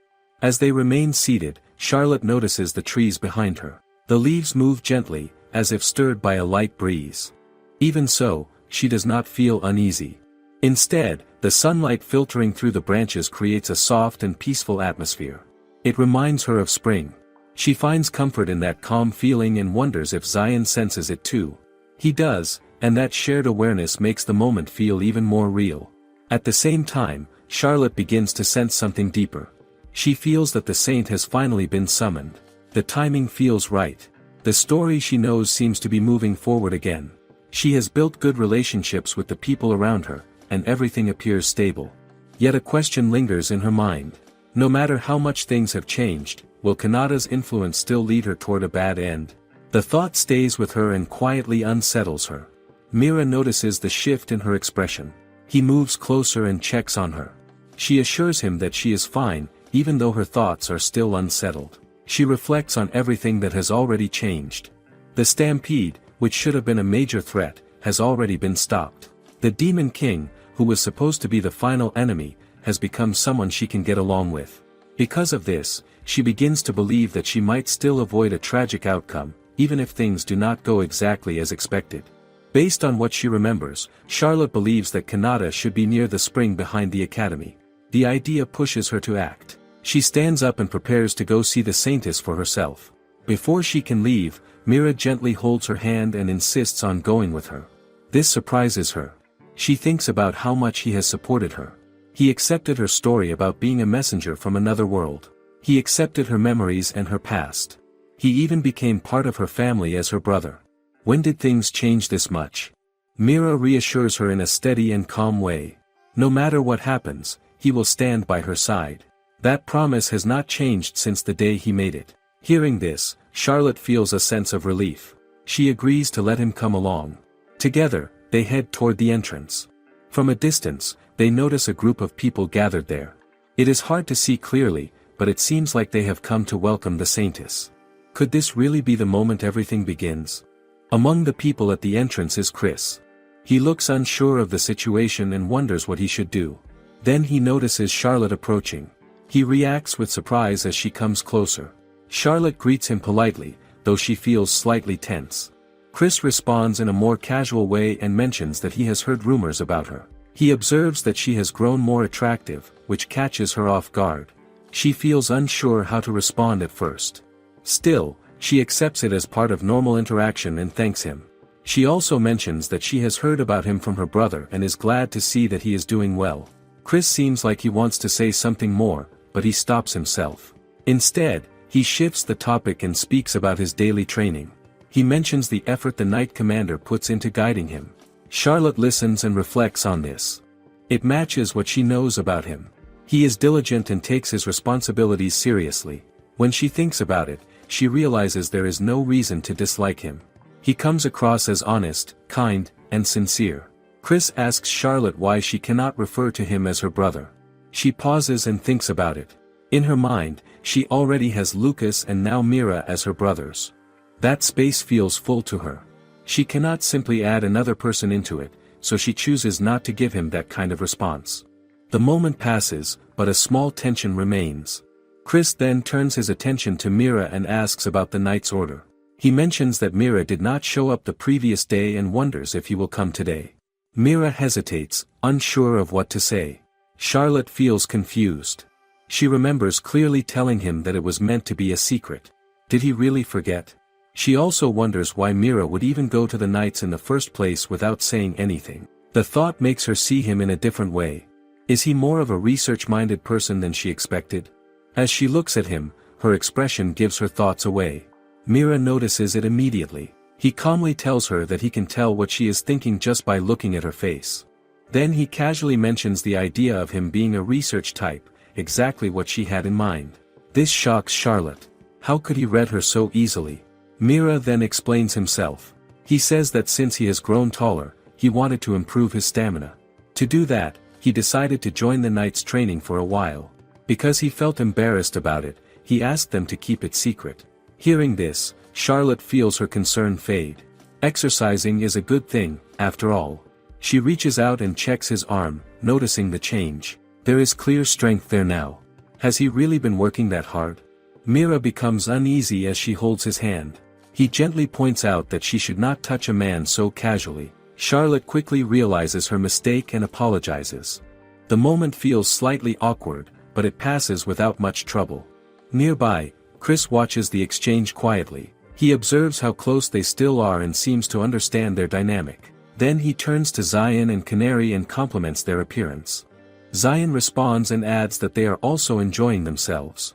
As they remain seated, Charlotte notices the trees behind her. The leaves move gently, as if stirred by a light breeze. Even so, she does not feel uneasy. Instead, the sunlight filtering through the branches creates a soft and peaceful atmosphere. It reminds her of spring. She finds comfort in that calm feeling and wonders if Zion senses it too. He does, and that shared awareness makes the moment feel even more real. At the same time, Charlotte begins to sense something deeper. She feels that the saint has finally been summoned. The timing feels right. The story she knows seems to be moving forward again. She has built good relationships with the people around her, and everything appears stable. Yet a question lingers in her mind. No matter how much things have changed, will Kanata's influence still lead her toward a bad end? The thought stays with her and quietly unsettles her. Mira notices the shift in her expression. He moves closer and checks on her. She assures him that she is fine, even though her thoughts are still unsettled. She reflects on everything that has already changed. The stampede, which should have been a major threat, has already been stopped. The Demon King, who was supposed to be the final enemy, has become someone she can get along with. Because of this, she begins to believe that she might still avoid a tragic outcome, even if things do not go exactly as expected. Based on what she remembers, Charlotte believes that Kanata should be near the spring behind the academy. The idea pushes her to act. She stands up and prepares to go see the saintess for herself. Before she can leave, Mira gently holds her hand and insists on going with her. This surprises her. She thinks about how much he has supported her. He accepted her story about being a messenger from another world. He accepted her memories and her past. He even became part of her family as her brother. When did things change this much? Mira reassures her in a steady and calm way. No matter what happens, he will stand by her side. That promise has not changed since the day he made it. Hearing this, Charlotte feels a sense of relief. She agrees to let him come along. Together, they head toward the entrance. From a distance, they notice a group of people gathered there. It is hard to see clearly, but it seems like they have come to welcome the saintess. Could this really be the moment everything begins? Among the people at the entrance is Chris. He looks unsure of the situation and wonders what he should do. Then he notices Charlotte approaching. He reacts with surprise as she comes closer. Charlotte greets him politely, though she feels slightly tense. Chris responds in a more casual way and mentions that he has heard rumors about her. He observes that she has grown more attractive, which catches her off guard. She feels unsure how to respond at first. Still, she accepts it as part of normal interaction and thanks him. She also mentions that she has heard about him from her brother and is glad to see that he is doing well. Chris seems like he wants to say something more, but he stops himself. Instead, he shifts the topic and speaks about his daily training. He mentions the effort the Knight Commander puts into guiding him. Charlotte listens and reflects on this. It matches what she knows about him. He is diligent and takes his responsibilities seriously. When she thinks about it, she realizes there is no reason to dislike him. He comes across as honest, kind, and sincere. Chris asks Charlotte why she cannot refer to him as her brother. She pauses and thinks about it. In her mind, she already has Lucas and now Mira as her brothers. That space feels full to her. She cannot simply add another person into it, so she chooses not to give him that kind of response. The moment passes, but a small tension remains. Chris then turns his attention to Mira and asks about the knight's order. He mentions that Mira did not show up the previous day and wonders if he will come today. Mira hesitates, unsure of what to say. Charlotte feels confused. She remembers clearly telling him that it was meant to be a secret. Did he really forget? She also wonders why Mira would even go to the Knights in the first place without saying anything. The thought makes her see him in a different way. Is he more of a research-minded person than she expected? As she looks at him, her expression gives her thoughts away. Mira notices it immediately. He calmly tells her that he can tell what she is thinking just by looking at her face. Then he casually mentions the idea of him being a research type, exactly what she had in mind. This shocks Charlotte. How could he read her so easily? Mira then explains himself. He says that since he has grown taller, he wanted to improve his stamina. To do that, he decided to join the Knights training for a while. Because he felt embarrassed about it, he asked them to keep it secret. Hearing this, Charlotte feels her concern fade. Exercising is a good thing, after all. She reaches out and checks his arm, noticing the change. There is clear strength there now. Has he really been working that hard? Mira becomes uneasy as she holds his hand. He gently points out that she should not touch a man so casually. Charlotte quickly realizes her mistake and apologizes. The moment feels slightly awkward, but it passes without much trouble. Nearby, Chris watches the exchange quietly. He observes how close they still are and seems to understand their dynamic. Then he turns to Zion and Canary and compliments their appearance. Zion responds and adds that they are also enjoying themselves.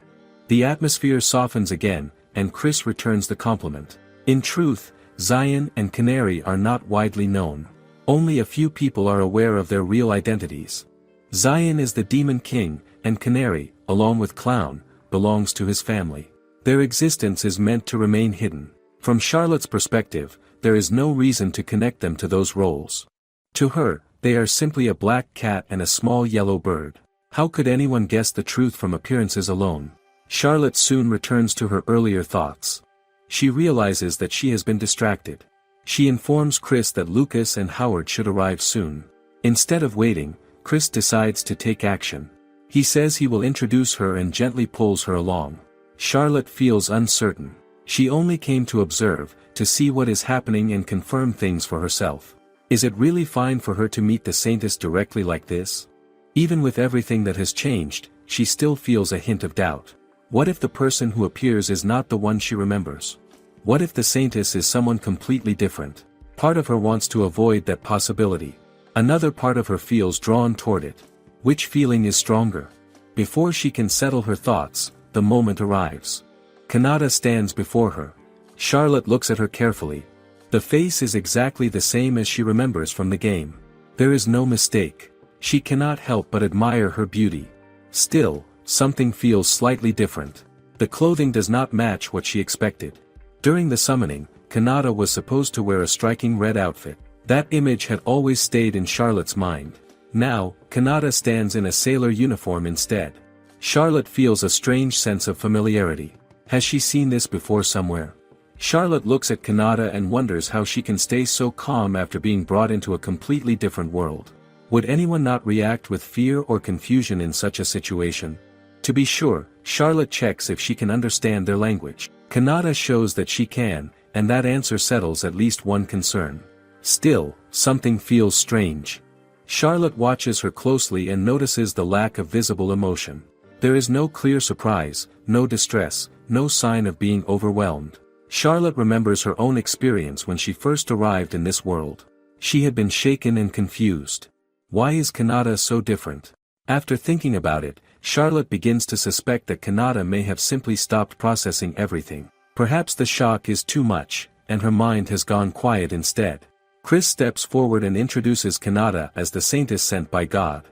The atmosphere softens again, and Chris returns the compliment. In truth, Zion and Canary are not widely known. Only a few people are aware of their real identities. Zion is the Demon King, and Canary, along with Clown, belongs to his family. Their existence is meant to remain hidden. From Charlotte's perspective, there is no reason to connect them to those roles. To her, they are simply a black cat and a small yellow bird. How could anyone guess the truth from appearances alone? Charlotte soon returns to her earlier thoughts. She realizes that she has been distracted. She informs Chris that Lucas and Howard should arrive soon. Instead of waiting, Chris decides to take action. He says he will introduce her and gently pulls her along. Charlotte feels uncertain. She only came to observe, to see what is happening and confirm things for herself. Is it really fine for her to meet the Saintess directly like this? Even with everything that has changed, she still feels a hint of doubt. What if the person who appears is not the one she remembers? What if the Saintess is someone completely different? Part of her wants to avoid that possibility. Another part of her feels drawn toward it. Which feeling is stronger? Before she can settle her thoughts, the moment arrives. Kanata stands before her. Charlotte looks at her carefully. The face is exactly the same as she remembers from the game. There is no mistake. She cannot help but admire her beauty. Still, something feels slightly different. The clothing does not match what she expected. During the summoning, Kanata was supposed to wear a striking red outfit. That image had always stayed in Charlotte's mind. Now, Kanata stands in a sailor uniform instead. Charlotte feels a strange sense of familiarity. Has she seen this before somewhere? Charlotte looks at Kanata and wonders how she can stay so calm after being brought into a completely different world. Would anyone not react with fear or confusion in such a situation? To be sure, Charlotte checks if she can understand their language. Kanata shows that she can, and that answer settles at least one concern. Still, something feels strange. Charlotte watches her closely and notices the lack of visible emotion. There is no clear surprise, no distress, no sign of being overwhelmed. Charlotte remembers her own experience when she first arrived in this world. She had been shaken and confused. Why is Kanata so different? After thinking about it, Charlotte begins to suspect that Kanata may have simply stopped processing everything. Perhaps the shock is too much, and her mind has gone quiet instead. Chris steps forward and introduces Kanata as the Saintess sent by God.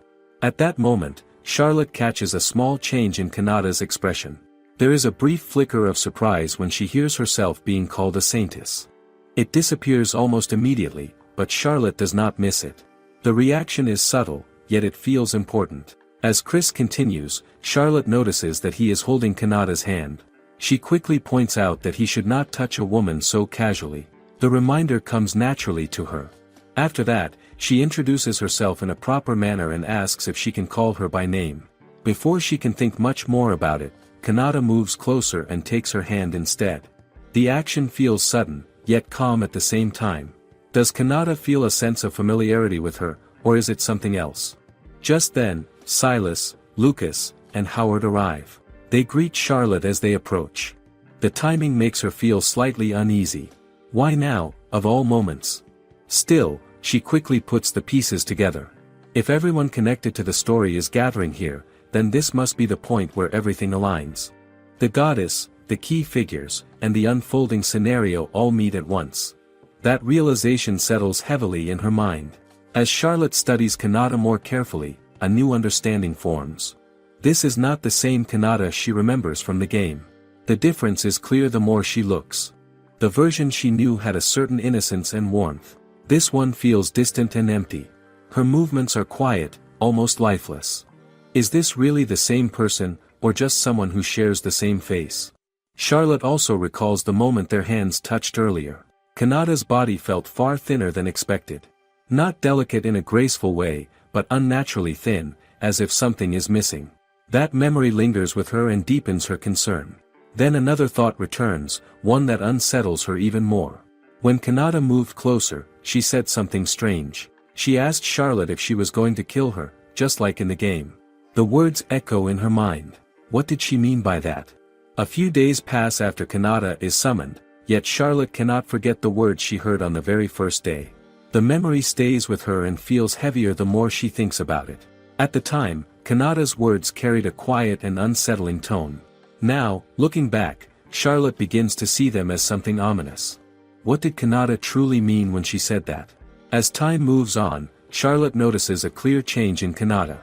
At that moment, Charlotte catches a small change in Kanata's expression. There is a brief flicker of surprise when she hears herself being called a Saintess. It disappears almost immediately, but Charlotte does not miss it. The reaction is subtle, yet it feels important. As Chris continues, Charlotte notices that he is holding Kanata's hand. She quickly points out that he should not touch a woman so casually. The reminder comes naturally to her. After that, she introduces herself in a proper manner and asks if she can call her by name. Before she can think much more about it, Kanata moves closer and takes her hand instead. The action feels sudden, yet calm at the same time. Does Kanata feel a sense of familiarity with her, or is it something else? Just then, Silas, Lucas, and Howard arrive. They greet Charlotte as they approach. The timing makes her feel slightly uneasy. Why now, of all moments? Still, she quickly puts the pieces together. If everyone connected to the story is gathering here, then this must be the point where everything aligns. The goddess, the key figures, and the unfolding scenario all meet at once. That realization settles heavily in her mind. As Charlotte studies Kanata more carefully, a new understanding forms. This is not the same Kanata she remembers from the game. The difference is clear the more she looks. The version she knew had a certain innocence and warmth. This one feels distant and empty. Her movements are quiet, almost lifeless. Is this really the same person, or just someone who shares the same face? Charlotte also recalls the moment their hands touched earlier. Kanata's body felt far thinner than expected. Not delicate in a graceful way, but unnaturally thin, as if something is missing. That memory lingers with her and deepens her concern. Then another thought returns, one that unsettles her even more. When Kanata moved closer, she said something strange. She asked Charlotte if she was going to kill her, just like in the game. The words echo in her mind. What did she mean by that? A few days pass after Kanata is summoned, yet Charlotte cannot forget the words she heard on the very first day. The memory stays with her and feels heavier the more she thinks about it. At the time, Kanata's words carried a quiet and unsettling tone. Now, looking back, Charlotte begins to see them as something ominous. What did Kanata truly mean when she said that? As time moves on, Charlotte notices a clear change in Kanata.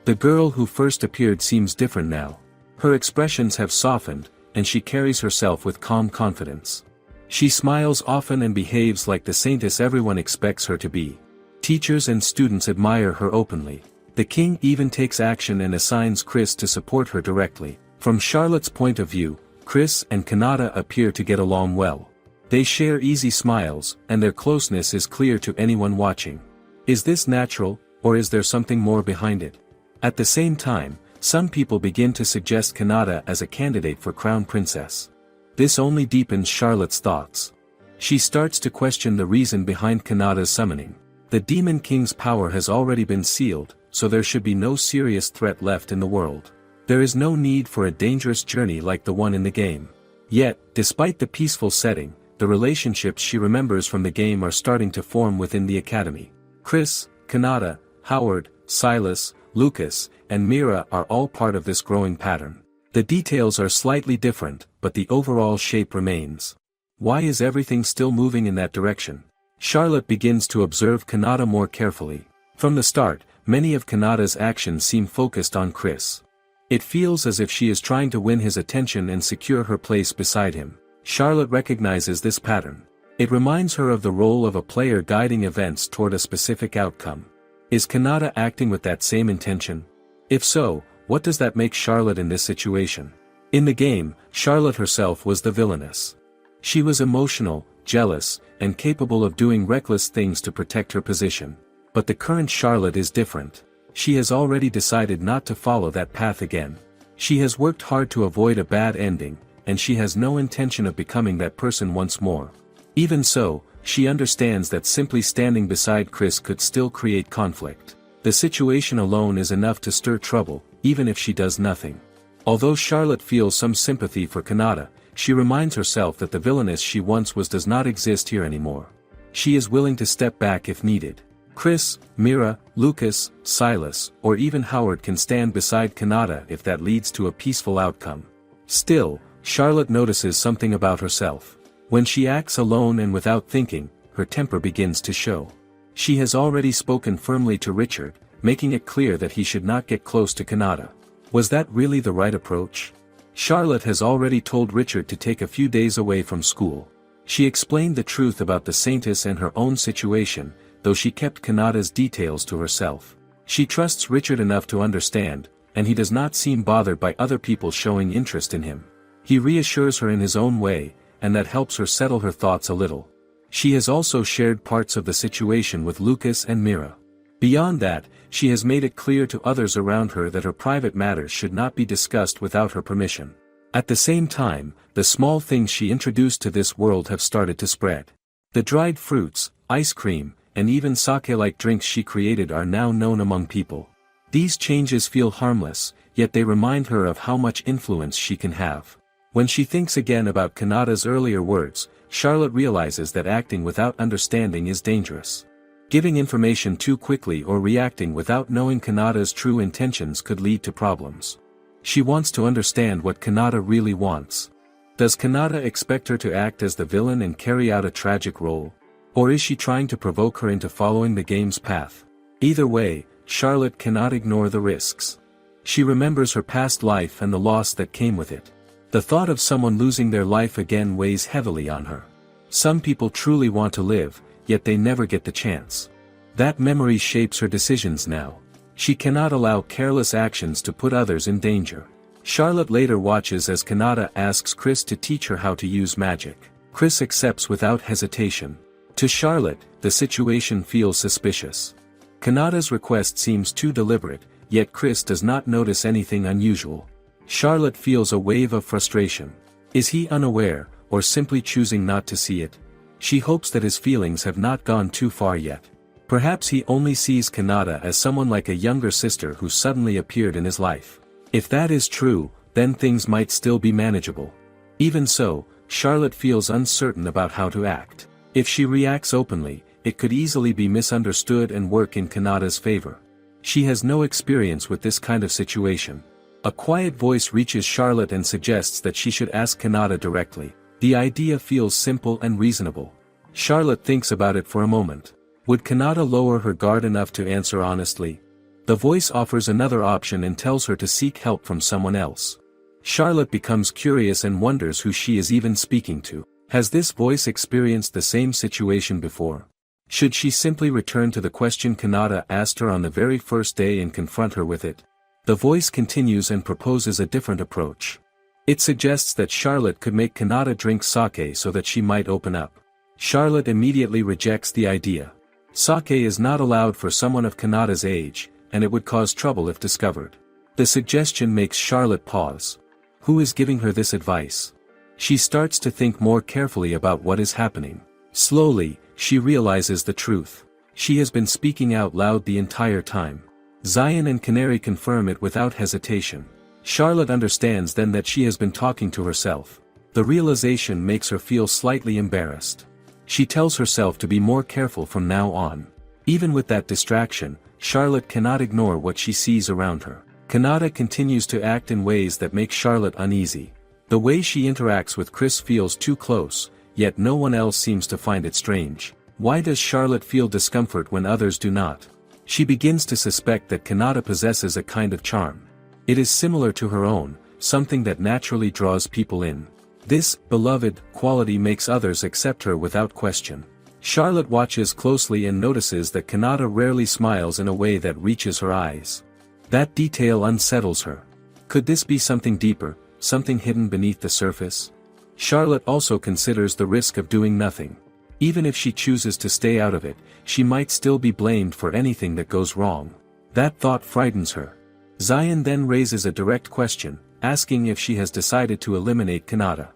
The girl who first appeared seems different now. Her expressions have softened, and she carries herself with calm confidence. She smiles often and behaves like the saintess everyone expects her to be. Teachers and students admire her openly. The king even takes action and assigns Chris to support her directly. From Charlotte's point of view, Chris and Kanata appear to get along well. They share easy smiles, and their closeness is clear to anyone watching. Is this natural, or is there something more behind it? At the same time, some people begin to suggest Kanata as a candidate for crown princess. This only deepens Charlotte's thoughts. She starts to question the reason behind Kanata's summoning. The Demon King's power has already been sealed, so there should be no serious threat left in the world. There is no need for a dangerous journey like the one in the game. Yet, despite the peaceful setting, the relationships she remembers from the game are starting to form within the academy. Chris, Kanata, Howard, Silas, Lucas, and Mira are all part of this growing pattern. The details are slightly different, but the overall shape remains. Why is everything still moving in that direction? Charlotte begins to observe Kanata more carefully. From the start, many of Kanata's actions seem focused on Chris. It feels as if she is trying to win his attention and secure her place beside him. Charlotte recognizes this pattern. It reminds her of the role of a player guiding events toward a specific outcome. Is Kanata acting with that same intention? If so, what does that make Charlotte in this situation? In the game, Charlotte herself was the villainess. She was emotional, jealous, and capable of doing reckless things to protect her position. But the current Charlotte is different. She has already decided not to follow that path again. She has worked hard to avoid a bad ending, and she has no intention of becoming that person once more. Even so, she understands that simply standing beside Chris could still create conflict. The situation alone is enough to stir trouble, even if she does nothing. Although Charlotte feels some sympathy for Kanata, she reminds herself that the villainess she once was does not exist here anymore. She is willing to step back if needed. Chris, Mira, Lucas, Silas, or even Howard can stand beside Kanata if that leads to a peaceful outcome. Still, Charlotte notices something about herself. When she acts alone and without thinking, her temper begins to show. She has already spoken firmly to Richard, making it clear that he should not get close to Kanata. Was that really the right approach? Charlotte has already told Richard to take a few days away from school. She explained the truth about the Saintess and her own situation, though she kept Kanata's details to herself. She trusts Richard enough to understand, and he does not seem bothered by other people showing interest in him. He reassures her in his own way, and that helps her settle her thoughts a little. She has also shared parts of the situation with Lucas and Mira. Beyond that, she has made it clear to others around her that her private matters should not be discussed without her permission. At the same time, the small things she introduced to this world have started to spread. The dried fruits, ice cream, and even sake-like drinks she created are now known among people. These changes feel harmless, yet they remind her of how much influence she can have. When she thinks again about Kanata's earlier words, Charlotte realizes that acting without understanding is dangerous. Giving information too quickly or reacting without knowing Kanata's true intentions could lead to problems. She wants to understand what Kanata really wants. Does Kanata expect her to act as the villain and carry out a tragic role? Or is she trying to provoke her into following the game's path? Either way, Charlotte cannot ignore the risks. She remembers her past life and the loss that came with it. The thought of someone losing their life again weighs heavily on her. Some people truly want to live, yet they never get the chance. That memory shapes her decisions now. She cannot allow careless actions to put others in danger. Charlotte later watches as Kanata asks Chris to teach her how to use magic. Chris accepts without hesitation. To Charlotte, the situation feels suspicious. Kanata's request seems too deliberate, yet Chris does not notice anything unusual. Charlotte feels a wave of frustration. Is he unaware, or simply choosing not to see it? She hopes that his feelings have not gone too far yet. Perhaps he only sees Kanata as someone like a younger sister who suddenly appeared in his life. If that is true, then things might still be manageable. Even so, Charlotte feels uncertain about how to act. If she reacts openly, it could easily be misunderstood and work in Kanata's favor. She has no experience with this kind of situation. A quiet voice reaches Charlotte and suggests that she should ask Kanata directly. The idea feels simple and reasonable. Charlotte thinks about it for a moment. Would Kanata lower her guard enough to answer honestly? The voice offers another option and tells her to seek help from someone else. Charlotte becomes curious and wonders who she is even speaking to. Has this voice experienced the same situation before? Should she simply return to the question Kanata asked her on the very first day and confront her with it? The voice continues and proposes a different approach. It suggests that Charlotte could make Kanata drink sake so that she might open up. Charlotte immediately rejects the idea. Sake is not allowed for someone of Kanata's age, and it would cause trouble if discovered. The suggestion makes Charlotte pause. Who is giving her this advice? She starts to think more carefully about what is happening. Slowly, she realizes the truth. She has been speaking out loud the entire time. Zion and Canary confirm it without hesitation. Charlotte understands then that she has been talking to herself. The realization makes her feel slightly embarrassed. She tells herself to be more careful from now on. Even with that distraction, Charlotte cannot ignore what she sees around her. Kanata continues to act in ways that make Charlotte uneasy. The way she interacts with Chris feels too close, yet no one else seems to find it strange. Why does Charlotte feel discomfort when others do not? She begins to suspect that Kanata possesses a kind of charm. It is similar to her own, something that naturally draws people in. This beloved quality makes others accept her without question. Charlotte watches closely and notices that Kanata rarely smiles in a way that reaches her eyes. That detail unsettles her. Could this be something deeper, something hidden beneath the surface? Charlotte also considers the risk of doing nothing. Even if she chooses to stay out of it, she might still be blamed for anything that goes wrong. That thought frightens her. Zion then raises a direct question, asking if she has decided to eliminate Kanata.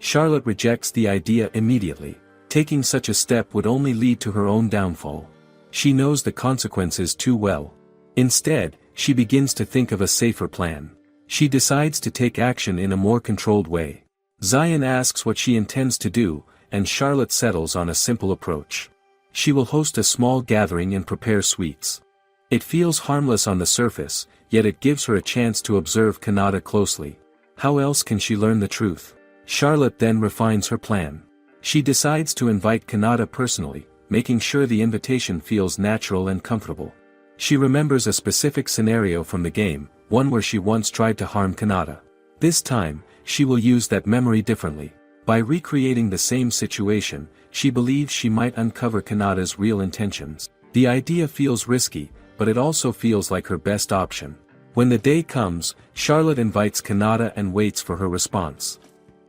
Charlotte rejects the idea immediately. Taking such a step would only lead to her own downfall. She knows the consequences too well. Instead, she begins to think of a safer plan. She decides to take action in a more controlled way. Zion asks what she intends to do, and Charlotte settles on a simple approach. She will host a small gathering and prepare sweets. It feels harmless on the surface, yet it gives her a chance to observe Kanata closely. How else can she learn the truth? Charlotte then refines her plan. She decides to invite Kanata personally, making sure the invitation feels natural and comfortable. She remembers a specific scenario from the game, one where she once tried to harm Kanata. This time, she will use that memory differently. By recreating the same situation, she believes she might uncover Kanata's real intentions. The idea feels risky, but it also feels like her best option. When the day comes, Charlotte invites Kanata and waits for her response.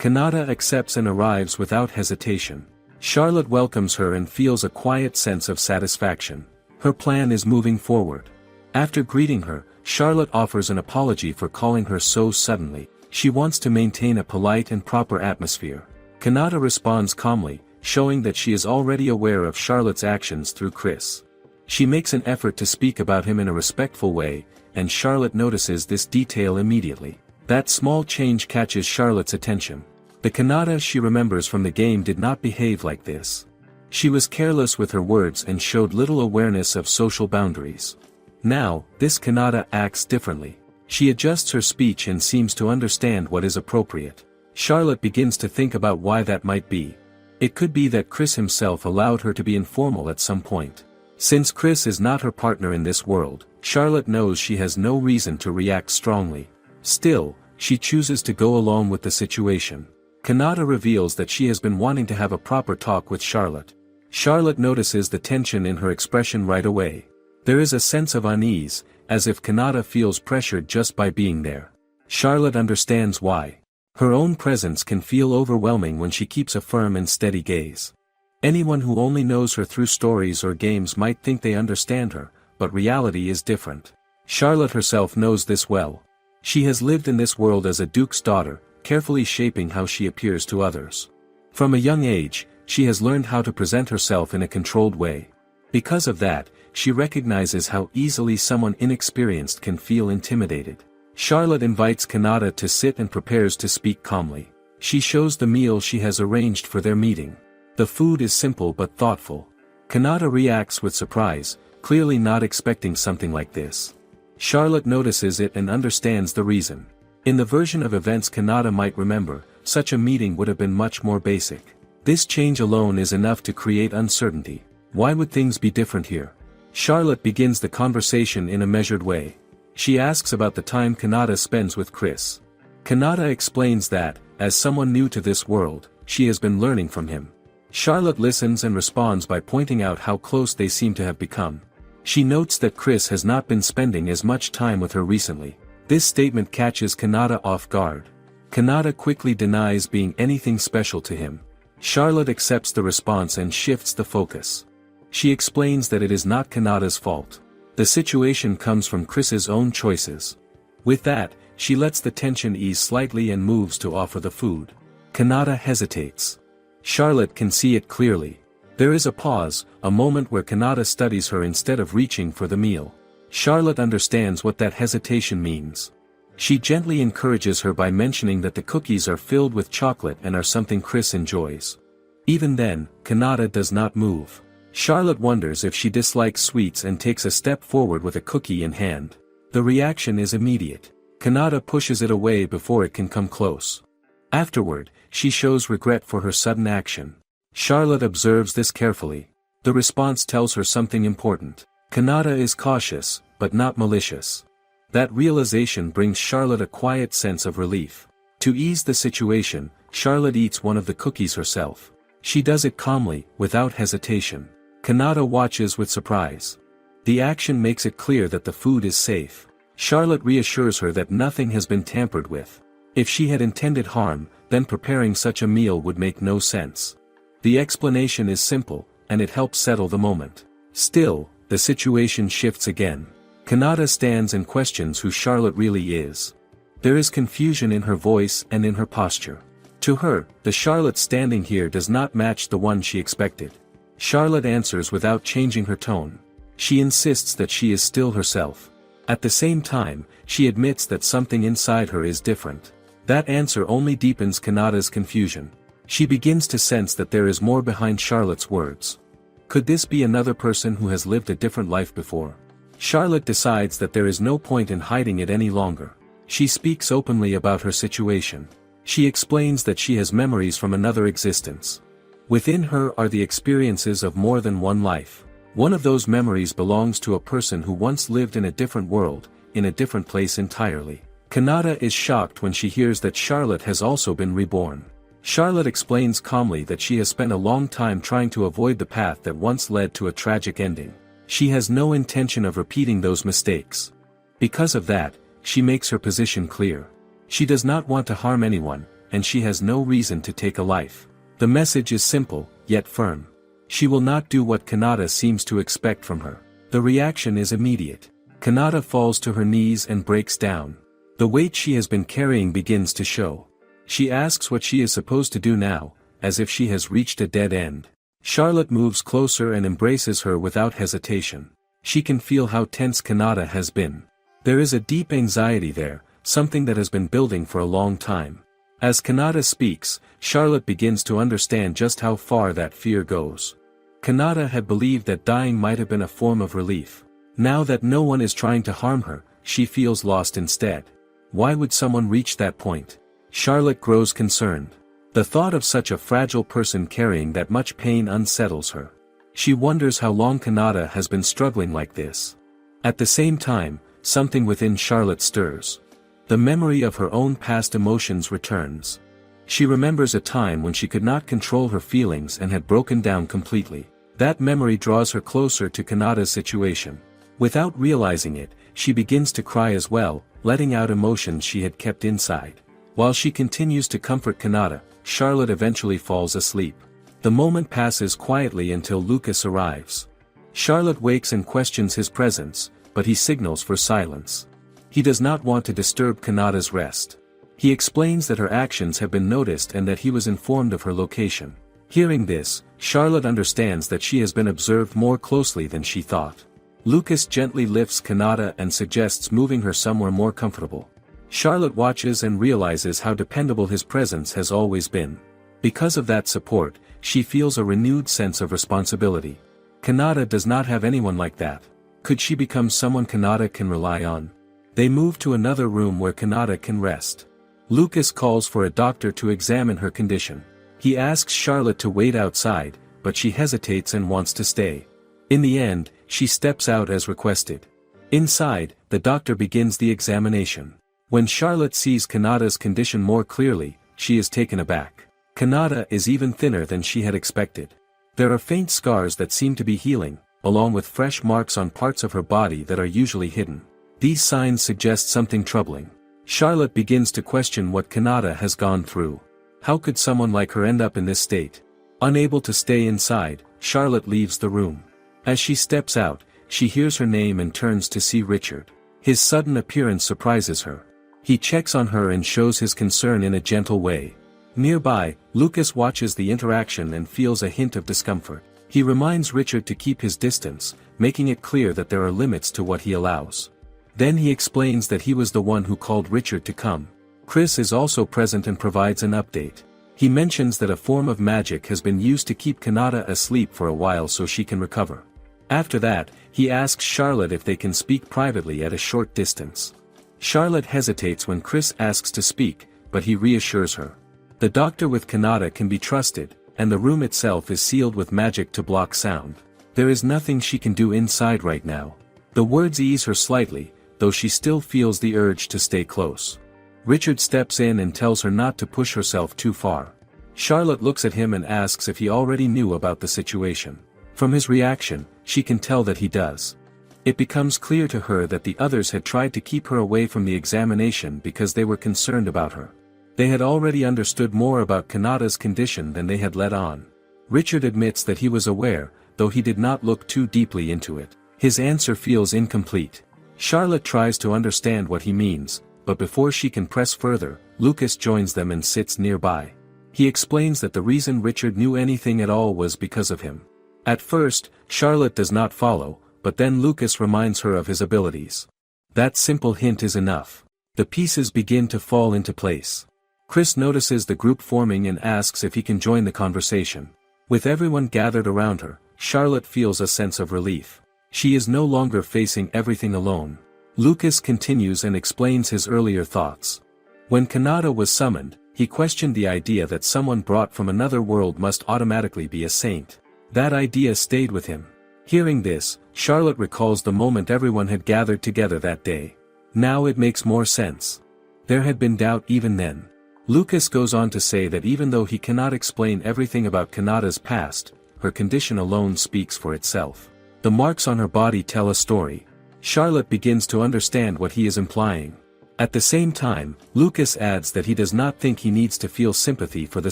Kanata accepts and arrives without hesitation. Charlotte welcomes her and feels a quiet sense of satisfaction. Her plan is moving forward. After greeting her, Charlotte offers an apology for calling her so suddenly. She wants to maintain a polite and proper atmosphere. Kanata responds calmly, showing that she is already aware of Charlotte's actions through Chris. She makes an effort to speak about him in a respectful way, and Charlotte notices this detail immediately. That small change catches Charlotte's attention. The Kanata she remembers from the game did not behave like this. She was careless with her words and showed little awareness of social boundaries. Now, this Kanata acts differently. She adjusts her speech and seems to understand what is appropriate. Charlotte begins to think about why that might be. It could be that Chris himself allowed her to be informal at some point. Since Chris is not her partner in this world, Charlotte knows she has no reason to react strongly. Still, she chooses to go along with the situation. Kanata reveals that she has been wanting to have a proper talk with Charlotte. Charlotte notices the tension in her expression right away. There is a sense of unease, as if Kanata feels pressured just by being there. Charlotte understands why. Her own presence can feel overwhelming when she keeps a firm and steady gaze. Anyone who only knows her through stories or games might think they understand her, but reality is different. Charlotte herself knows this well. She has lived in this world as a duke's daughter, carefully shaping how she appears to others. From a young age, she has learned how to present herself in a controlled way. Because of that, she recognizes how easily someone inexperienced can feel intimidated. Charlotte invites Kanata to sit and prepares to speak calmly. She shows the meal she has arranged for their meeting. The food is simple but thoughtful. Kanata reacts with surprise, clearly not expecting something like this. Charlotte notices it and understands the reason. In the version of events Kanata might remember, such a meeting would have been much more basic. This change alone is enough to create uncertainty. Why would things be different here? Charlotte begins the conversation in a measured way. She asks about the time Kanata spends with Chris. Kanata explains that, as someone new to this world, she has been learning from him. Charlotte listens and responds by pointing out how close they seem to have become. She notes that Chris has not been spending as much time with her recently. This statement catches Kanata off guard. Kanata quickly denies being anything special to him. Charlotte accepts the response and shifts the focus. She explains that it is not Kanata's fault. The situation comes from Chris's own choices. With that, she lets the tension ease slightly and moves to offer the food. Kanata hesitates. Charlotte can see it clearly. There is a pause, a moment where Kanata studies her instead of reaching for the meal. Charlotte understands what that hesitation means. She gently encourages her by mentioning that the cookies are filled with chocolate and are something Chris enjoys. Even then, Kanata does not move. Charlotte wonders if she dislikes sweets and takes a step forward with a cookie in hand. The reaction is immediate. Kanata pushes it away before it can come close. Afterward, she shows regret for her sudden action. Charlotte observes this carefully. The response tells her something important. Kanata is cautious, but not malicious. That realization brings Charlotte a quiet sense of relief. To ease the situation, Charlotte eats one of the cookies herself. She does it calmly, without hesitation. Kanata watches with surprise. The action makes it clear that the food is safe. Charlotte reassures her that nothing has been tampered with. If she had intended harm, then preparing such a meal would make no sense. The explanation is simple, and it helps settle the moment. Still, the situation shifts again. Kanata stands and questions who Charlotte really is. There is confusion in her voice and in her posture. To her, the Charlotte standing here does not match the one she expected. Charlotte answers without changing her tone. She insists that she is still herself. At the same time, she admits that something inside her is different. That answer only deepens Kanata's confusion. She begins to sense that there is more behind Charlotte's words. Could this be another person who has lived a different life before? Charlotte decides that there is no point in hiding it any longer. She speaks openly about her situation. She explains that she has memories from another existence. Within her are the experiences of more than one life. One of those memories belongs to a person who once lived in a different world, in a different place entirely. Kanata is shocked when she hears that Charlotte has also been reborn. Charlotte explains calmly that she has spent a long time trying to avoid the path that once led to a tragic ending. She has no intention of repeating those mistakes. Because of that, she makes her position clear. She does not want to harm anyone, and she has no reason to take a life. The message is simple, yet firm. She will not do what Kanata seems to expect from her. The reaction is immediate. Kanata falls to her knees and breaks down. The weight she has been carrying begins to show. She asks what she is supposed to do now, as if she has reached a dead end. Charlotte moves closer and embraces her without hesitation. She can feel how tense Kanata has been. There is a deep anxiety there, something that has been building for a long time. As Kanata speaks, Charlotte begins to understand just how far that fear goes. Kanata had believed that dying might have been a form of relief. Now that no one is trying to harm her, she feels lost instead. Why would someone reach that point? Charlotte grows concerned. The thought of such a fragile person carrying that much pain unsettles her. She wonders how long Kanata has been struggling like this. At the same time, something within Charlotte stirs. The memory of her own past emotions returns. She remembers a time when she could not control her feelings and had broken down completely. That memory draws her closer to Kanata's situation. Without realizing it, she begins to cry as well, letting out emotions she had kept inside. While she continues to comfort Kanata, Charlotte eventually falls asleep. The moment passes quietly until Lucas arrives. Charlotte wakes and questions his presence, but he signals for silence. He does not want to disturb Kanata's rest. He explains that her actions have been noticed and that he was informed of her location. Hearing this, Charlotte understands that she has been observed more closely than she thought. Lucas gently lifts Kanata and suggests moving her somewhere more comfortable. Charlotte watches and realizes how dependable his presence has always been. Because of that support, she feels a renewed sense of responsibility. Kanata does not have anyone like that. Could she become someone Kanata can rely on? They move to another room where Kanata can rest. Lucas calls for a doctor to examine her condition. He asks Charlotte to wait outside, but she hesitates and wants to stay. In the end, she steps out as requested. Inside, the doctor begins the examination. When Charlotte sees Kanata's condition more clearly, she is taken aback. Kanata is even thinner than she had expected. There are faint scars that seem to be healing, along with fresh marks on parts of her body that are usually hidden. These signs suggest something troubling. Charlotte begins to question what Kanata has gone through. How could someone like her end up in this state? Unable to stay inside, Charlotte leaves the room. As she steps out, she hears her name and turns to see Richard. His sudden appearance surprises her. He checks on her and shows his concern in a gentle way. Nearby, Lucas watches the interaction and feels a hint of discomfort. He reminds Richard to keep his distance, making it clear that there are limits to what he allows. Then he explains that he was the one who called Richard to come. Chris is also present and provides an update. He mentions that a form of magic has been used to keep Kanata asleep for a while so she can recover. After that, he asks Charlotte if they can speak privately at a short distance. Charlotte hesitates when Chris asks to speak, but he reassures her. The doctor with Kanata can be trusted, and the room itself is sealed with magic to block sound. There is nothing she can do inside right now. The words ease her slightly, though she still feels the urge to stay close. Richard steps in and tells her not to push herself too far. Charlotte looks at him and asks if he already knew about the situation. From his reaction, she can tell that he does. It becomes clear to her that the others had tried to keep her away from the examination because they were concerned about her. They had already understood more about Kanata's condition than they had let on. Richard admits that he was aware, though he did not look too deeply into it. His answer feels incomplete. Charlotte tries to understand what he means, but before she can press further, Lucas joins them and sits nearby. He explains that the reason Richard knew anything at all was because of him. At first, Charlotte does not follow, but then Lucas reminds her of his abilities. That simple hint is enough. The pieces begin to fall into place. Chris notices the group forming and asks if he can join the conversation. With everyone gathered around her, Charlotte feels a sense of relief. She is no longer facing everything alone. Lucas continues and explains his earlier thoughts. When Kanata was summoned, he questioned the idea that someone brought from another world must automatically be a saint. That idea stayed with him. Hearing this, Charlotte recalls the moment everyone had gathered together that day. Now it makes more sense. There had been doubt even then. Lucas goes on to say that even though he cannot explain everything about Kanata's past, her condition alone speaks for itself. The marks on her body tell a story. Charlotte begins to understand what he is implying. At the same time, Lucas adds that he does not think he needs to feel sympathy for the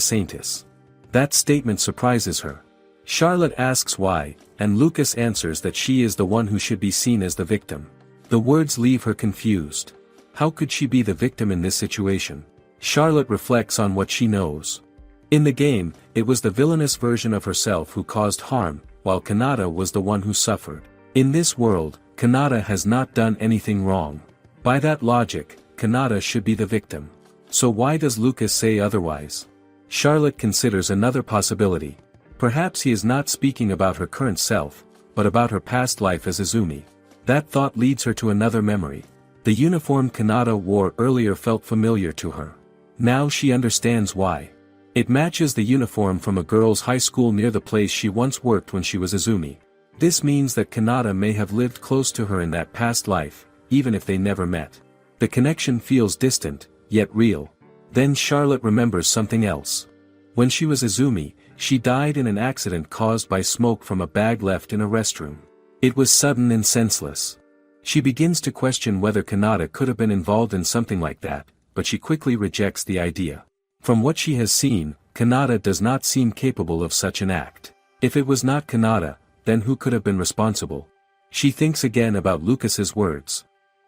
saintess. That statement surprises her. Charlotte asks why, and Lucas answers that she is the one who should be seen as the victim. The words leave her confused. How could she be the victim in this situation? Charlotte reflects on what she knows. In the game, it was the villainous version of herself who caused harm, while Kanata was the one who suffered. In this world, Kanata has not done anything wrong. By that logic, Kanata should be the victim. So why does Lucas say otherwise? Charlotte considers another possibility. Perhaps he is not speaking about her current self, but about her past life as Izumi. That thought leads her to another memory. The uniform Kanata wore earlier felt familiar to her. Now she understands why. It matches the uniform from a girl's high school near the place she once worked when she was Izumi. This means that Kanata may have lived close to her in that past life, even if they never met. The connection feels distant, yet real. Then Charlotte remembers something else. When she was Izumi, she died in an accident caused by smoke from a bag left in a restroom. It was sudden and senseless. She begins to question whether Kanata could have been involved in something like that, but she quickly rejects the idea. From what she has seen, Kanata does not seem capable of such an act. If it was not Kanata, then who could have been responsible? She thinks again about Lucas's words.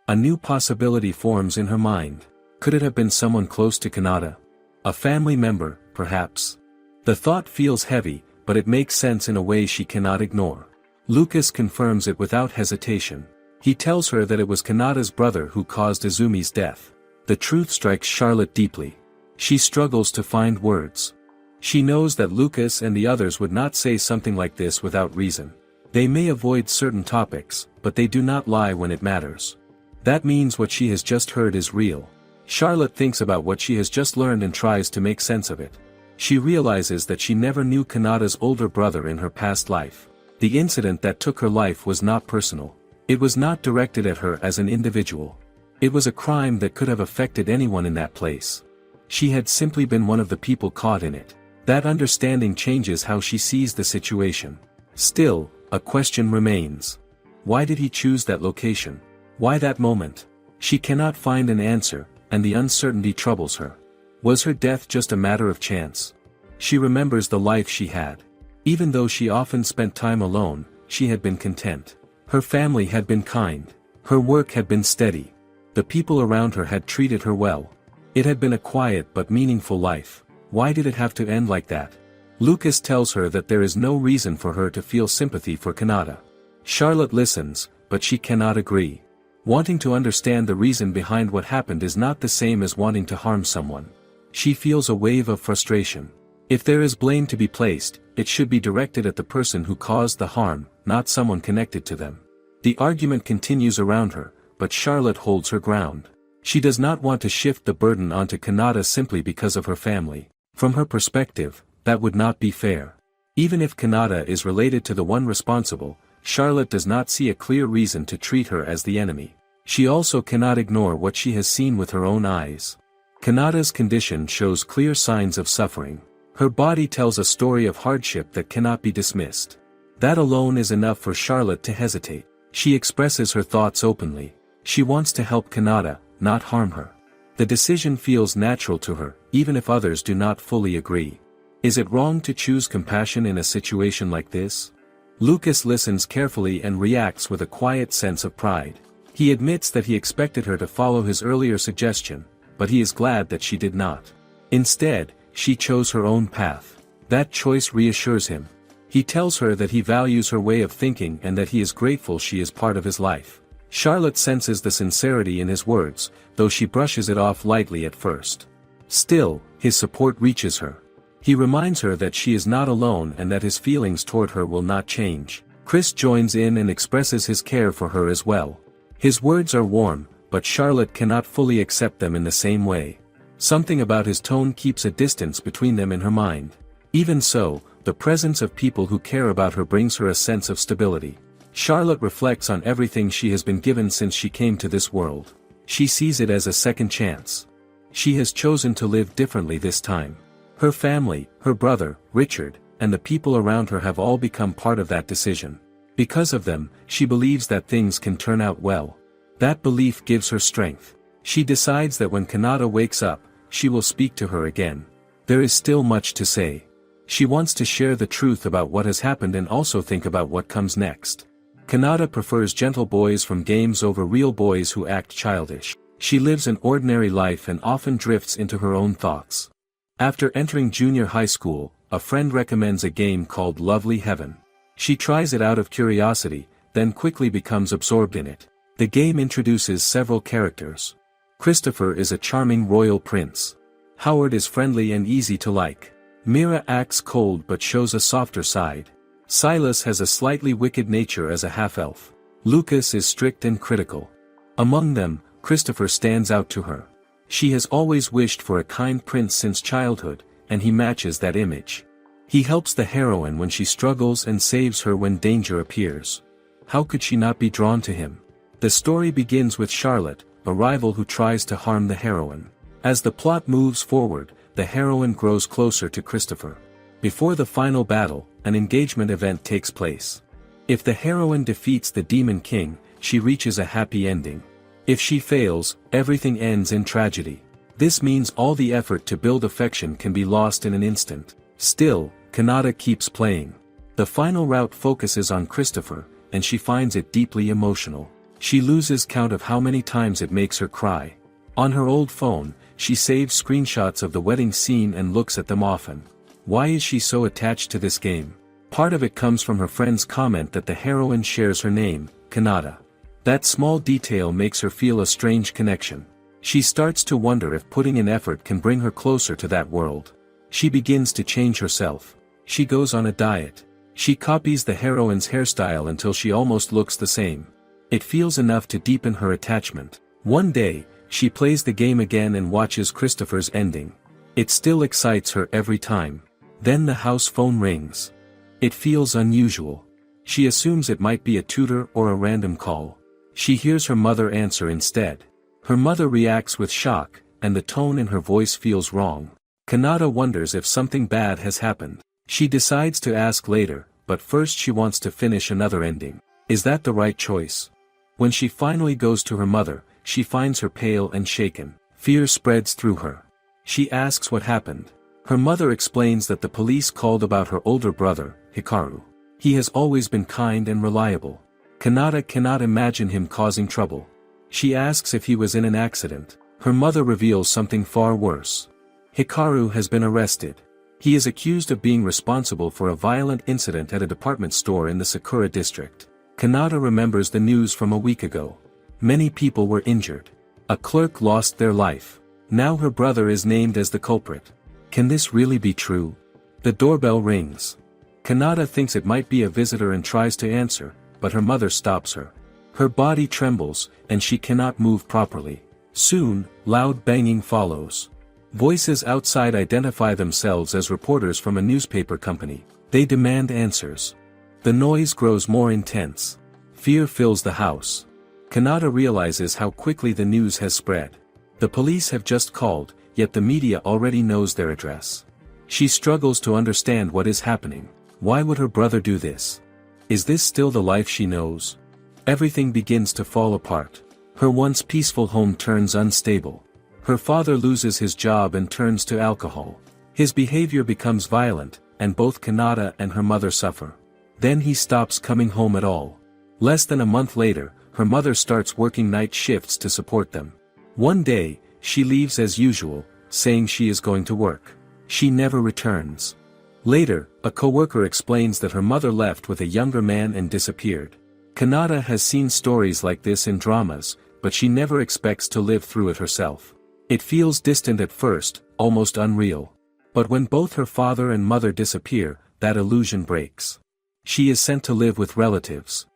A new possibility forms in her mind. Could it have been someone close to Kanata? A family member, perhaps? The thought feels heavy, but it makes sense in a way she cannot ignore. Lucas confirms it without hesitation. He tells her that it was Kanata's brother who caused Izumi's death. The truth strikes Charlotte deeply. She struggles to find words. She knows that Lucas and the others would not say something like this without reason. They may avoid certain topics, but they do not lie when it matters. That means what she has just heard is real. Charlotte thinks about what she has just learned and tries to make sense of it. She realizes that she never knew Kanata's older brother in her past life. The incident that took her life was not personal. It was not directed at her as an individual. It was a crime that could have affected anyone in that place. She had simply been one of the people caught in it. That understanding changes how she sees the situation. Still, a question remains. Why did he choose that location? Why that moment? She cannot find an answer, and the uncertainty troubles her. Was her death just a matter of chance? She remembers the life she had. Even though she often spent time alone, she had been content. Her family had been kind. Her work had been steady. The people around her had treated her well. It had been a quiet but meaningful life. Why did it have to end like that? Lucas tells her that there is no reason for her to feel sympathy for Kanata. Charlotte listens, but she cannot agree. Wanting to understand the reason behind what happened is not the same as wanting to harm someone. She feels a wave of frustration. If there is blame to be placed, it should be directed at the person who caused the harm, not someone connected to them. The argument continues around her, but Charlotte holds her ground. She does not want to shift the burden onto Kanata simply because of her family. From her perspective, that would not be fair. Even if Kanata is related to the one responsible, Charlotte does not see a clear reason to treat her as the enemy. She also cannot ignore what she has seen with her own eyes. Kanata's condition shows clear signs of suffering. Her body tells a story of hardship that cannot be dismissed. That alone is enough for Charlotte to hesitate. She expresses her thoughts openly. She wants to help Kanata, not harm her. The decision feels natural to her, even if others do not fully agree. Is it wrong to choose compassion in a situation like this? Lucas listens carefully and reacts with a quiet sense of pride. He admits that he expected her to follow his earlier suggestion, but he is glad that she did not. Instead, she chose her own path. That choice reassures him. He tells her that he values her way of thinking and that he is grateful she is part of his life. Charlotte senses the sincerity in his words, though she brushes it off lightly at first. Still, his support reaches her. He reminds her that she is not alone and that his feelings toward her will not change. Chris joins in and expresses his care for her as well. His words are warm, but Charlotte cannot fully accept them in the same way. Something about his tone keeps a distance between them in her mind. Even so, the presence of people who care about her brings her a sense of stability. Charlotte reflects on everything she has been given since she came to this world. She sees it as a second chance. She has chosen to live differently this time. Her family, her brother, Richard, and the people around her have all become part of that decision. Because of them, she believes that things can turn out well. That belief gives her strength. She decides that when Kanata wakes up, she will speak to her again. There is still much to say. She wants to share the truth about what has happened and also think about what comes next. Kanata prefers gentle boys from games over real boys who act childish. She lives an ordinary life and often drifts into her own thoughts. After entering junior high school, a friend recommends a game called Lovely Heaven. She tries it out of curiosity, then quickly becomes absorbed in it. The game introduces several characters. Christopher is a charming royal prince. Howard is friendly and easy to like. Mira acts cold but shows a softer side. Silas has a slightly wicked nature as a half-elf. Lucas is strict and critical. Among them, Christopher stands out to her. She has always wished for a kind prince since childhood, and he matches that image. He helps the heroine when she struggles and saves her when danger appears. How could she not be drawn to him? The story begins with Charlotte, a rival who tries to harm the heroine. As the plot moves forward, the heroine grows closer to Christopher. Before the final battle, an engagement event takes place. If the heroine defeats the Demon King, she reaches a happy ending. If she fails, everything ends in tragedy. This means all the effort to build affection can be lost in an instant. Still, Kanata keeps playing. The final route focuses on Christopher, and she finds it deeply emotional. She loses count of how many times it makes her cry. On her old phone, she saves screenshots of the wedding scene and looks at them often. Why is she so attached to this game? Part of it comes from her friend's comment that the heroine shares her name, Kanata. That small detail makes her feel a strange connection. She starts to wonder if putting in effort can bring her closer to that world. She begins to change herself. She goes on a diet. She copies the heroine's hairstyle until she almost looks the same. It feels enough to deepen her attachment. One day, she plays the game again and watches Christopher's ending. It still excites her every time. Then the house phone rings. It feels unusual. She assumes it might be a tutor or a random call. She hears her mother answer instead. Her mother reacts with shock, and the tone in her voice feels wrong. Kanata wonders if something bad has happened. She decides to ask later, but first she wants to finish another ending. Is that the right choice? When she finally goes to her mother, she finds her pale and shaken. Fear spreads through her. She asks what happened. Her mother explains that the police called about her older brother, Hikaru. He has always been kind and reliable. Kanata cannot imagine him causing trouble. She asks if he was in an accident. Her mother reveals something far worse. Hikaru has been arrested. He is accused of being responsible for a violent incident at a department store in the Sakura district. Kanata remembers the news from a week ago. Many people were injured. A clerk lost their life. Now her brother is named as the culprit. Can this really be true? The doorbell rings. Kanata thinks it might be a visitor and tries to answer, but her mother stops her. Her body trembles, and she cannot move properly. Soon, loud banging follows. Voices outside identify themselves as reporters from a newspaper company. They demand answers. The noise grows more intense. Fear fills the house. Kanata realizes how quickly the news has spread. The police have just called, yet the media already knows their address. She struggles to understand what is happening. Why would her brother do this? Is this still the life she knows? Everything begins to fall apart. Her once peaceful home turns unstable. Her father loses his job and turns to alcohol. His behavior becomes violent, and both Kanata and her mother suffer. Then he stops coming home at all. Less than a month later, her mother starts working night shifts to support them. One day, she leaves as usual, saying she is going to work. She never returns. Later, a coworker explains that her mother left with a younger man and disappeared. Kanata has seen stories like this in dramas, but she never expects to live through it herself. It feels distant at first, almost unreal. But when both her father and mother disappear, that illusion breaks. She is sent to live with relatives.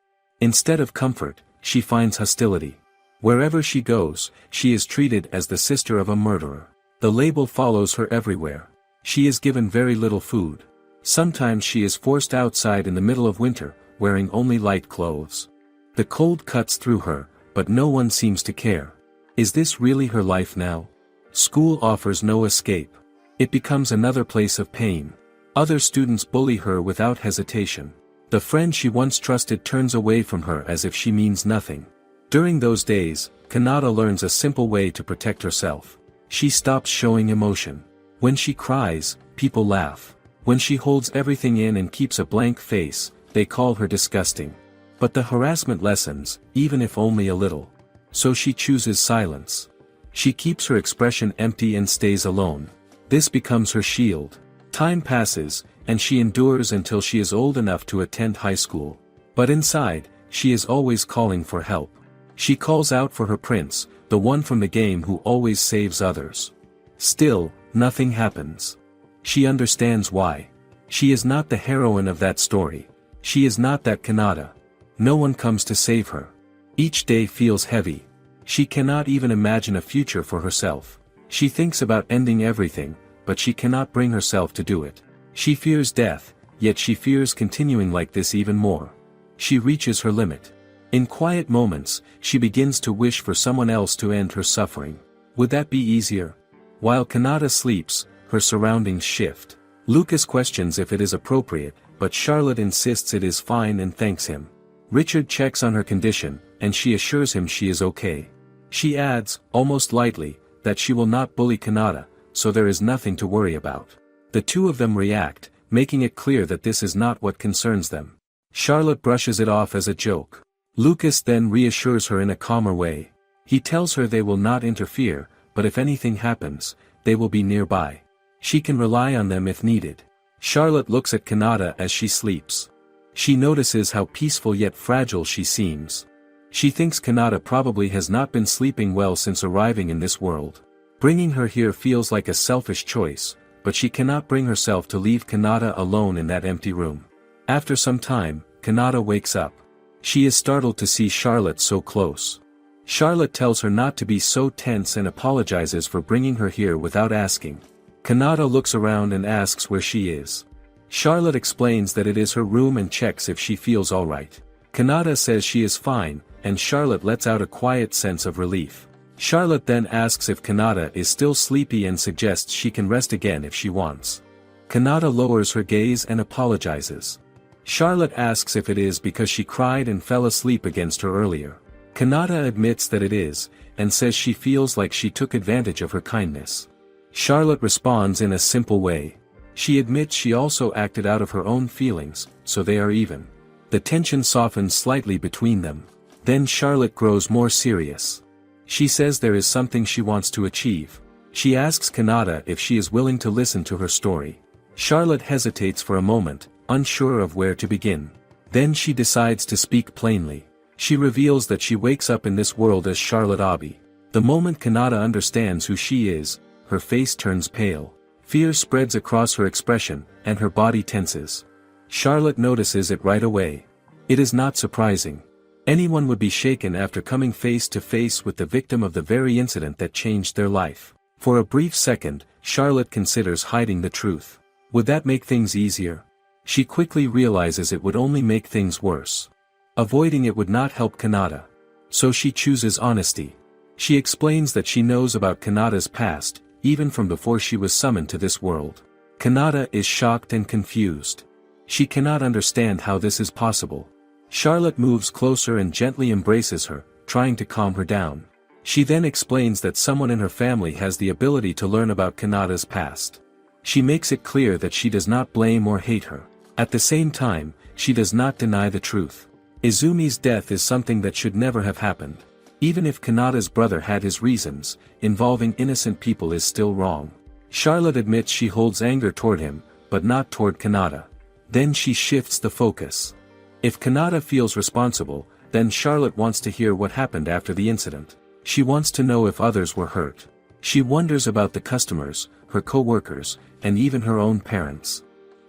Instead of comfort, she finds hostility. Wherever she goes, she is treated as the sister of a murderer. The label follows her everywhere. She is given very little food. Sometimes she is forced outside in the middle of winter, wearing only light clothes. The cold cuts through her, but no one seems to care. Is this really her life now? School offers no escape. It becomes another place of pain. Other students bully her without hesitation. The friend she once trusted turns away from her as if she means nothing. During those days, Kanata learns a simple way to protect herself. She stops showing emotion. When she cries, people laugh. When she holds everything in and keeps a blank face, they call her disgusting. But the harassment lessens, even if only a little. So she chooses silence. She keeps her expression empty and stays alone. This becomes her shield. Time passes, and she endures until she is old enough to attend high school. But inside, she is always calling for help. She calls out for her prince, the one from the game who always saves others. Still, nothing happens. She understands why. She is not the heroine of that story. She is not that Kanata. No one comes to save her. Each day feels heavy. She cannot even imagine a future for herself. She thinks about ending everything, but she cannot bring herself to do it. She fears death, yet she fears continuing like this even more. She reaches her limit. In quiet moments, she begins to wish for someone else to end her suffering. Would that be easier? While Kanata sleeps, her surroundings shift. Lucas questions if it is appropriate, but Charlotte insists it is fine and thanks him. Richard checks on her condition, and she assures him she is okay. She adds, almost lightly, that she will not bully Kanata, so there is nothing to worry about. The two of them react, making it clear that this is not what concerns them. Charlotte brushes it off as a joke. Lucas then reassures her in a calmer way. He tells her they will not interfere, but if anything happens, they will be nearby. She can rely on them if needed. Charlotte looks at Kanata as she sleeps. She notices how peaceful yet fragile she seems. She thinks Kanata probably has not been sleeping well since arriving in this world. Bringing her here feels like a selfish choice, but she cannot bring herself to leave Kanata alone in that empty room. After some time, Kanata wakes up. She is startled to see Charlotte so close. Charlotte tells her not to be so tense and apologizes for bringing her here without asking. Kanata looks around and asks where she is. Charlotte explains that it is her room and checks if she feels alright. Kanata says she is fine, and Charlotte lets out a quiet sense of relief. Charlotte then asks if Kanata is still sleepy and suggests she can rest again if she wants. Kanata lowers her gaze and apologizes. Charlotte asks if it is because she cried and fell asleep against her earlier. Kanata admits that it is, and says she feels like she took advantage of her kindness. Charlotte responds in a simple way. She admits she also acted out of her own feelings, so they are even. The tension softens slightly between them. Then Charlotte grows more serious. She says there is something she wants to achieve. She asks Kanata if she is willing to listen to her story. Charlotte hesitates for a moment, unsure of where to begin. Then she decides to speak plainly. She reveals that she wakes up in this world as Charlotte Abbey. The moment Kanata understands who she is, her face turns pale. Fear spreads across her expression, and her body tenses. Charlotte notices it right away. It is not surprising. Anyone would be shaken after coming face to face with the victim of the very incident that changed their life. For a brief second, Charlotte considers hiding the truth. Would that make things easier? She quickly realizes it would only make things worse. Avoiding it would not help Kanata. So she chooses honesty. She explains that she knows about Kanata's past, even from before she was summoned to this world. Kanata is shocked and confused. She cannot understand how this is possible. Charlotte moves closer and gently embraces her, trying to calm her down. She then explains that someone in her family has the ability to learn about Kanata's past. She makes it clear that she does not blame or hate her. At the same time, she does not deny the truth. Izumi's death is something that should never have happened. Even if Kanata's brother had his reasons, involving innocent people is still wrong. Charlotte admits she holds anger toward him, but not toward Kanata. Then she shifts the focus. If Kanata feels responsible, then Charlotte wants to hear what happened after the incident. She wants to know if others were hurt. She wonders about the customers, her co-workers, and even her own parents.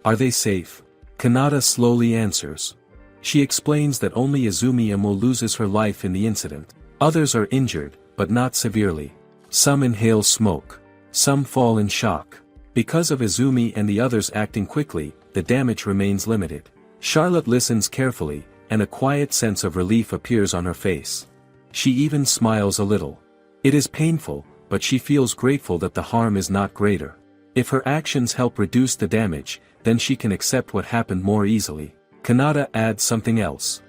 Are they safe? Kanata slowly answers. She explains that only Izumi Amo loses her life in the incident. Others are injured, but not severely. Some inhale smoke. Some fall in shock. Because of Izumi and the others acting quickly, the damage remains limited. Charlotte listens carefully, and a quiet sense of relief appears on her face. She even smiles a little. It is painful, but she feels grateful that the harm is not greater. If her actions help reduce the damage, then she can accept what happened more easily. Kanata adds something else.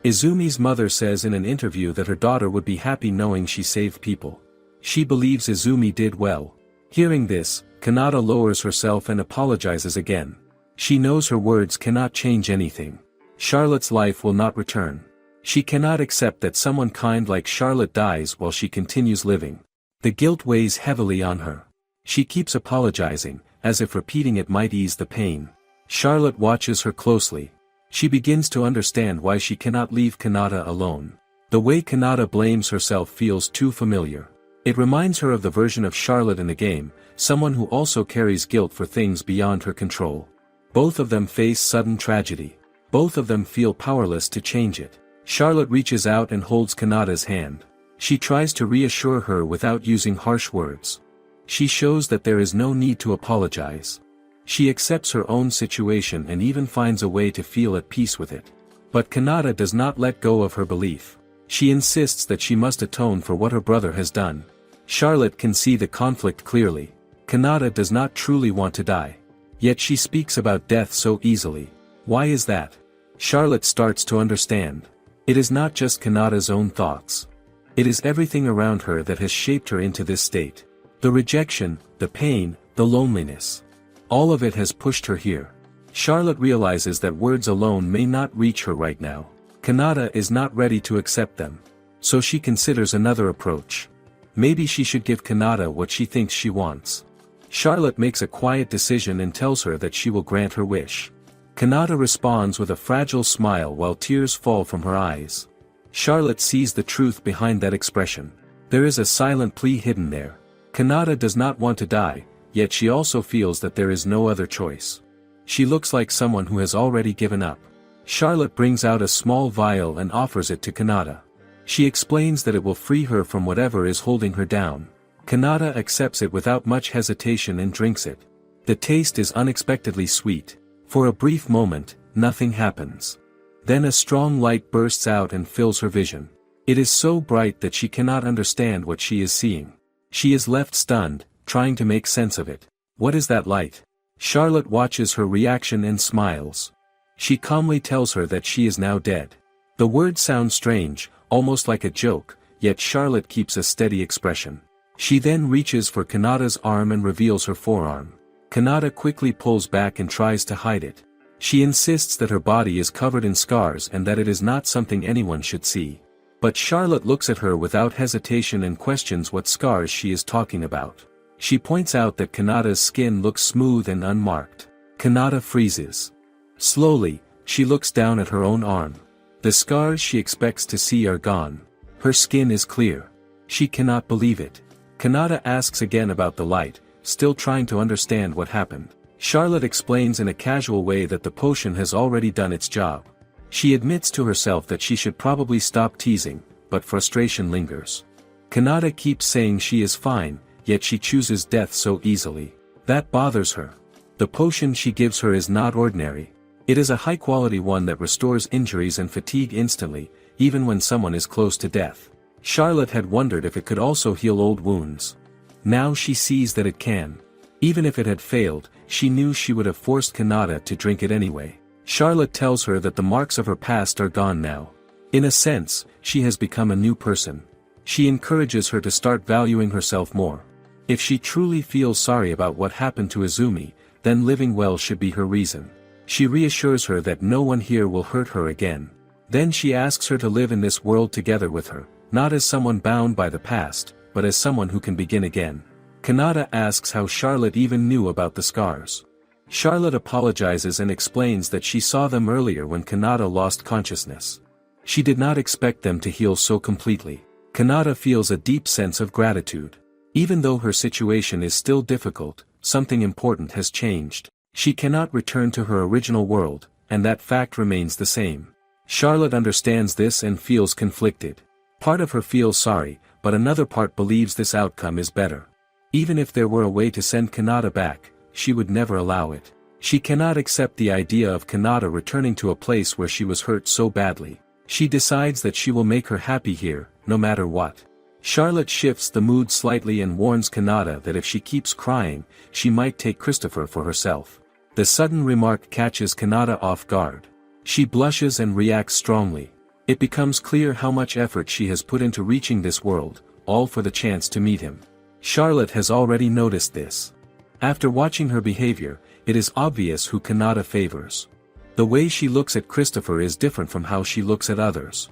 Izumi's mother says in an interview that her daughter would be happy knowing she saved people. She believes Izumi did well. Hearing this, Kanata lowers herself and apologizes again. She knows her words cannot change anything. Charlotte's life will not return. She cannot accept that someone kind like Charlotte dies while she continues living. The guilt weighs heavily on her. She keeps apologizing, as if repeating it might ease the pain. Charlotte watches her closely. She begins to understand why she cannot leave Kanata alone. The way Kanata blames herself feels too familiar. It reminds her of the version of Charlotte in the game, someone who also carries guilt for things beyond her control. Both of them face sudden tragedy. Both of them feel powerless to change it. Charlotte reaches out and holds Kanata's hand. She tries to reassure her without using harsh words. She shows that there is no need to apologize. She accepts her own situation and even finds a way to feel at peace with it. But Kanata does not let go of her belief. She insists that she must atone for what her brother has done. Charlotte can see the conflict clearly. Kanata does not truly want to die. Yet she speaks about death so easily. Why is that? Charlotte starts to understand. It is not just Kanata's own thoughts. It is everything around her that has shaped her into this state. The rejection, the pain, the loneliness. All of it has pushed her here. Charlotte realizes that words alone may not reach her right now. Kanata is not ready to accept them. So she considers another approach. Maybe she should give Kanata what she thinks she wants. Charlotte makes a quiet decision and tells her that she will grant her wish. Kanata responds with a fragile smile while tears fall from her eyes. Charlotte sees the truth behind that expression. There is a silent plea hidden there. Kanata does not want to die, yet she also feels that there is no other choice. She looks like someone who has already given up. Charlotte brings out a small vial and offers it to Kanata. She explains that it will free her from whatever is holding her down. Kanata accepts it without much hesitation and drinks it. The taste is unexpectedly sweet. For a brief moment, nothing happens. Then a strong light bursts out and fills her vision. It is so bright that she cannot understand what she is seeing. She is left stunned, trying to make sense of it. What is that light? Charlotte watches her reaction and smiles. She calmly tells her that she is now dead. The words sound strange, almost like a joke, yet Charlotte keeps a steady expression. She then reaches for Kanata's arm and reveals her forearm. Kanata quickly pulls back and tries to hide it. She insists that her body is covered in scars and that it is not something anyone should see. But Charlotte looks at her without hesitation and questions what scars she is talking about. She points out that Kanata's skin looks smooth and unmarked. Kanata freezes. Slowly, she looks down at her own arm. The scars she expects to see are gone. Her skin is clear. She cannot believe it. Kanata asks again about the light, still trying to understand what happened. Charlotte explains in a casual way that the potion has already done its job. She admits to herself that she should probably stop teasing, but frustration lingers. Kanata keeps saying she is fine, yet she chooses death so easily. That bothers her. The potion she gives her is not ordinary. It is a high-quality one that restores injuries and fatigue instantly, even when someone is close to death. Charlotte had wondered if it could also heal old wounds. Now she sees that it can. Even if it had failed, she knew she would have forced Kanata to drink it anyway. Charlotte tells her that the marks of her past are gone now. In a sense, she has become a new person. She encourages her to start valuing herself more. If she truly feels sorry about what happened to Izumi, then living well should be her reason. She reassures her that no one here will hurt her again. Then she asks her to live in this world together with her, not as someone bound by the past, but as someone who can begin again. Kanata asks how Charlotte even knew about the scars. Charlotte apologizes and explains that she saw them earlier when Kanata lost consciousness. She did not expect them to heal so completely. Kanata feels a deep sense of gratitude. Even though her situation is still difficult, something important has changed. She cannot return to her original world, and that fact remains the same. Charlotte understands this and feels conflicted. Part of her feels sorry, but another part believes this outcome is better. Even if there were a way to send Kanata back, she would never allow it. She cannot accept the idea of Kanata returning to a place where she was hurt so badly. She decides that she will make her happy here, no matter what. Charlotte shifts the mood slightly and warns Kanata that if she keeps crying, she might take Christopher for herself. The sudden remark catches Kanata off guard. She blushes and reacts strongly. It becomes clear how much effort she has put into reaching this world, all for the chance to meet him. Charlotte has already noticed this. After watching her behavior, it is obvious who Kanata favors. The way she looks at Christopher is different from how she looks at others.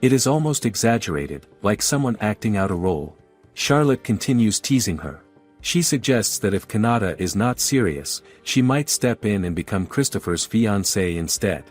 It is almost exaggerated, like someone acting out a role. Charlotte continues teasing her. She suggests that if Kanata is not serious, she might step in and become Christopher's fiancée instead.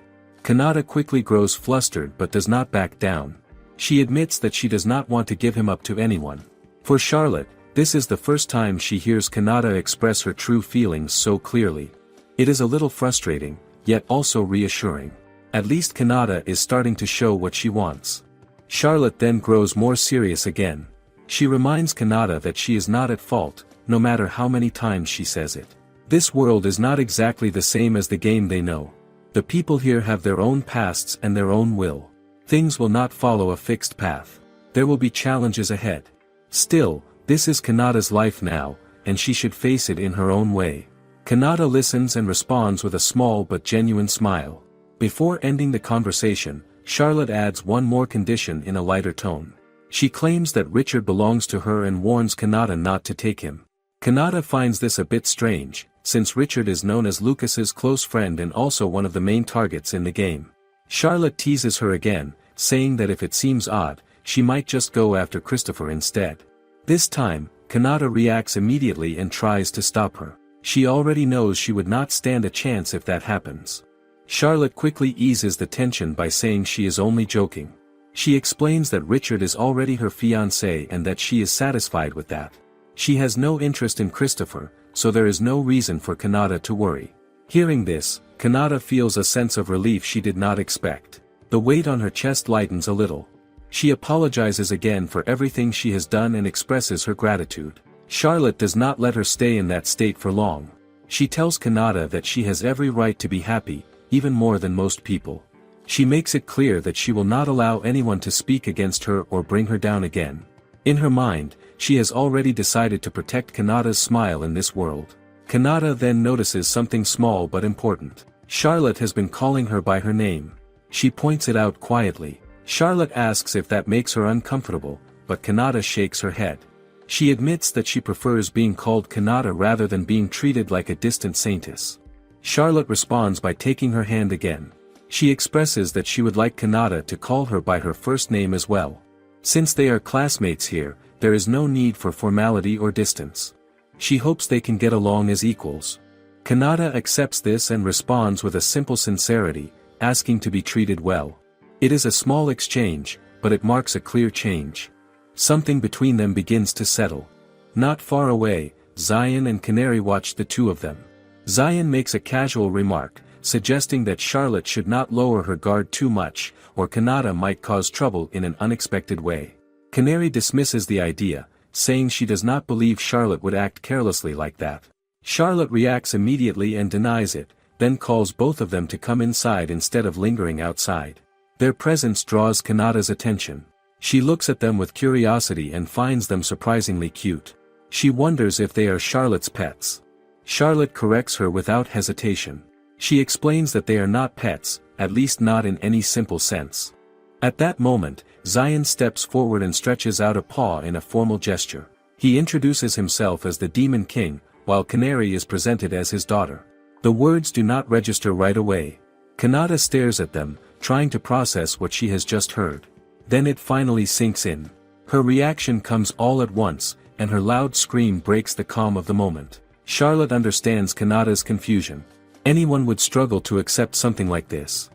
Kanata quickly grows flustered but does not back down. She admits that she does not want to give him up to anyone. For Charlotte, this is the first time she hears Kanata express her true feelings so clearly. It is a little frustrating, yet also reassuring. At least Kanata is starting to show what she wants. Charlotte then grows more serious again. She reminds Kanata that she is not at fault, no matter how many times she says it. This world is not exactly the same as the game they know. The people here have their own pasts and their own will. Things will not follow a fixed path. There will be challenges ahead. Still, this is Kanata's life now, and she should face it in her own way. Kanata listens and responds with a small but genuine smile. Before ending the conversation, Charlotte adds one more condition in a lighter tone. She claims that Richard belongs to her and warns Kanata not to take him. Kanata finds this a bit strange, since Richard is known as Lucas's close friend and also one of the main targets in the game. Charlotte teases her again, saying that if it seems odd, she might just go after Christopher instead. This time, Kanata reacts immediately and tries to stop her. She already knows she would not stand a chance if that happens. Charlotte quickly eases the tension by saying she is only joking. She explains that Richard is already her fiancé and that she is satisfied with that. She has no interest in Christopher, so there is no reason for Kanata to worry. Hearing this, Kanata feels a sense of relief she did not expect. The weight on her chest lightens a little. She apologizes again for everything she has done and expresses her gratitude. Charlotte does not let her stay in that state for long. She tells Kanata that she has every right to be happy, even more than most people. She makes it clear that she will not allow anyone to speak against her or bring her down again. In her mind, she has already decided to protect Kanata's smile in this world. Kanata then notices something small but important. Charlotte has been calling her by her name. She points it out quietly. Charlotte asks if that makes her uncomfortable, but Kanata shakes her head. She admits that she prefers being called Kanata rather than being treated like a distant saintess. Charlotte responds by taking her hand again. She expresses that she would like Kanata to call her by her first name as well. Since they are classmates here, there is no need for formality or distance. She hopes they can get along as equals. Kanata accepts this and responds with a simple sincerity, asking to be treated well. It is a small exchange, but it marks a clear change. Something between them begins to settle. Not far away, Zion and Canary watch the two of them. Zion makes a casual remark, suggesting that Charlotte should not lower her guard too much, or Kanata might cause trouble in an unexpected way. Canary dismisses the idea, saying she does not believe Charlotte would act carelessly like that. Charlotte reacts immediately and denies it, then calls both of them to come inside instead of lingering outside. Their presence draws Kanata's attention. She looks at them with curiosity and finds them surprisingly cute. She wonders if they are Charlotte's pets. Charlotte corrects her without hesitation. She explains that they are not pets, at least not in any simple sense. At that moment, Zion steps forward and stretches out a paw in a formal gesture. He introduces himself as the Demon King, while Canary is presented as his daughter. The words do not register right away. Kanata stares at them, trying to process what she has just heard. Then it finally sinks in. Her reaction comes all at once, and her loud scream breaks the calm of the moment. Charlotte understands Kanata's confusion. Anyone would struggle to accept something like this.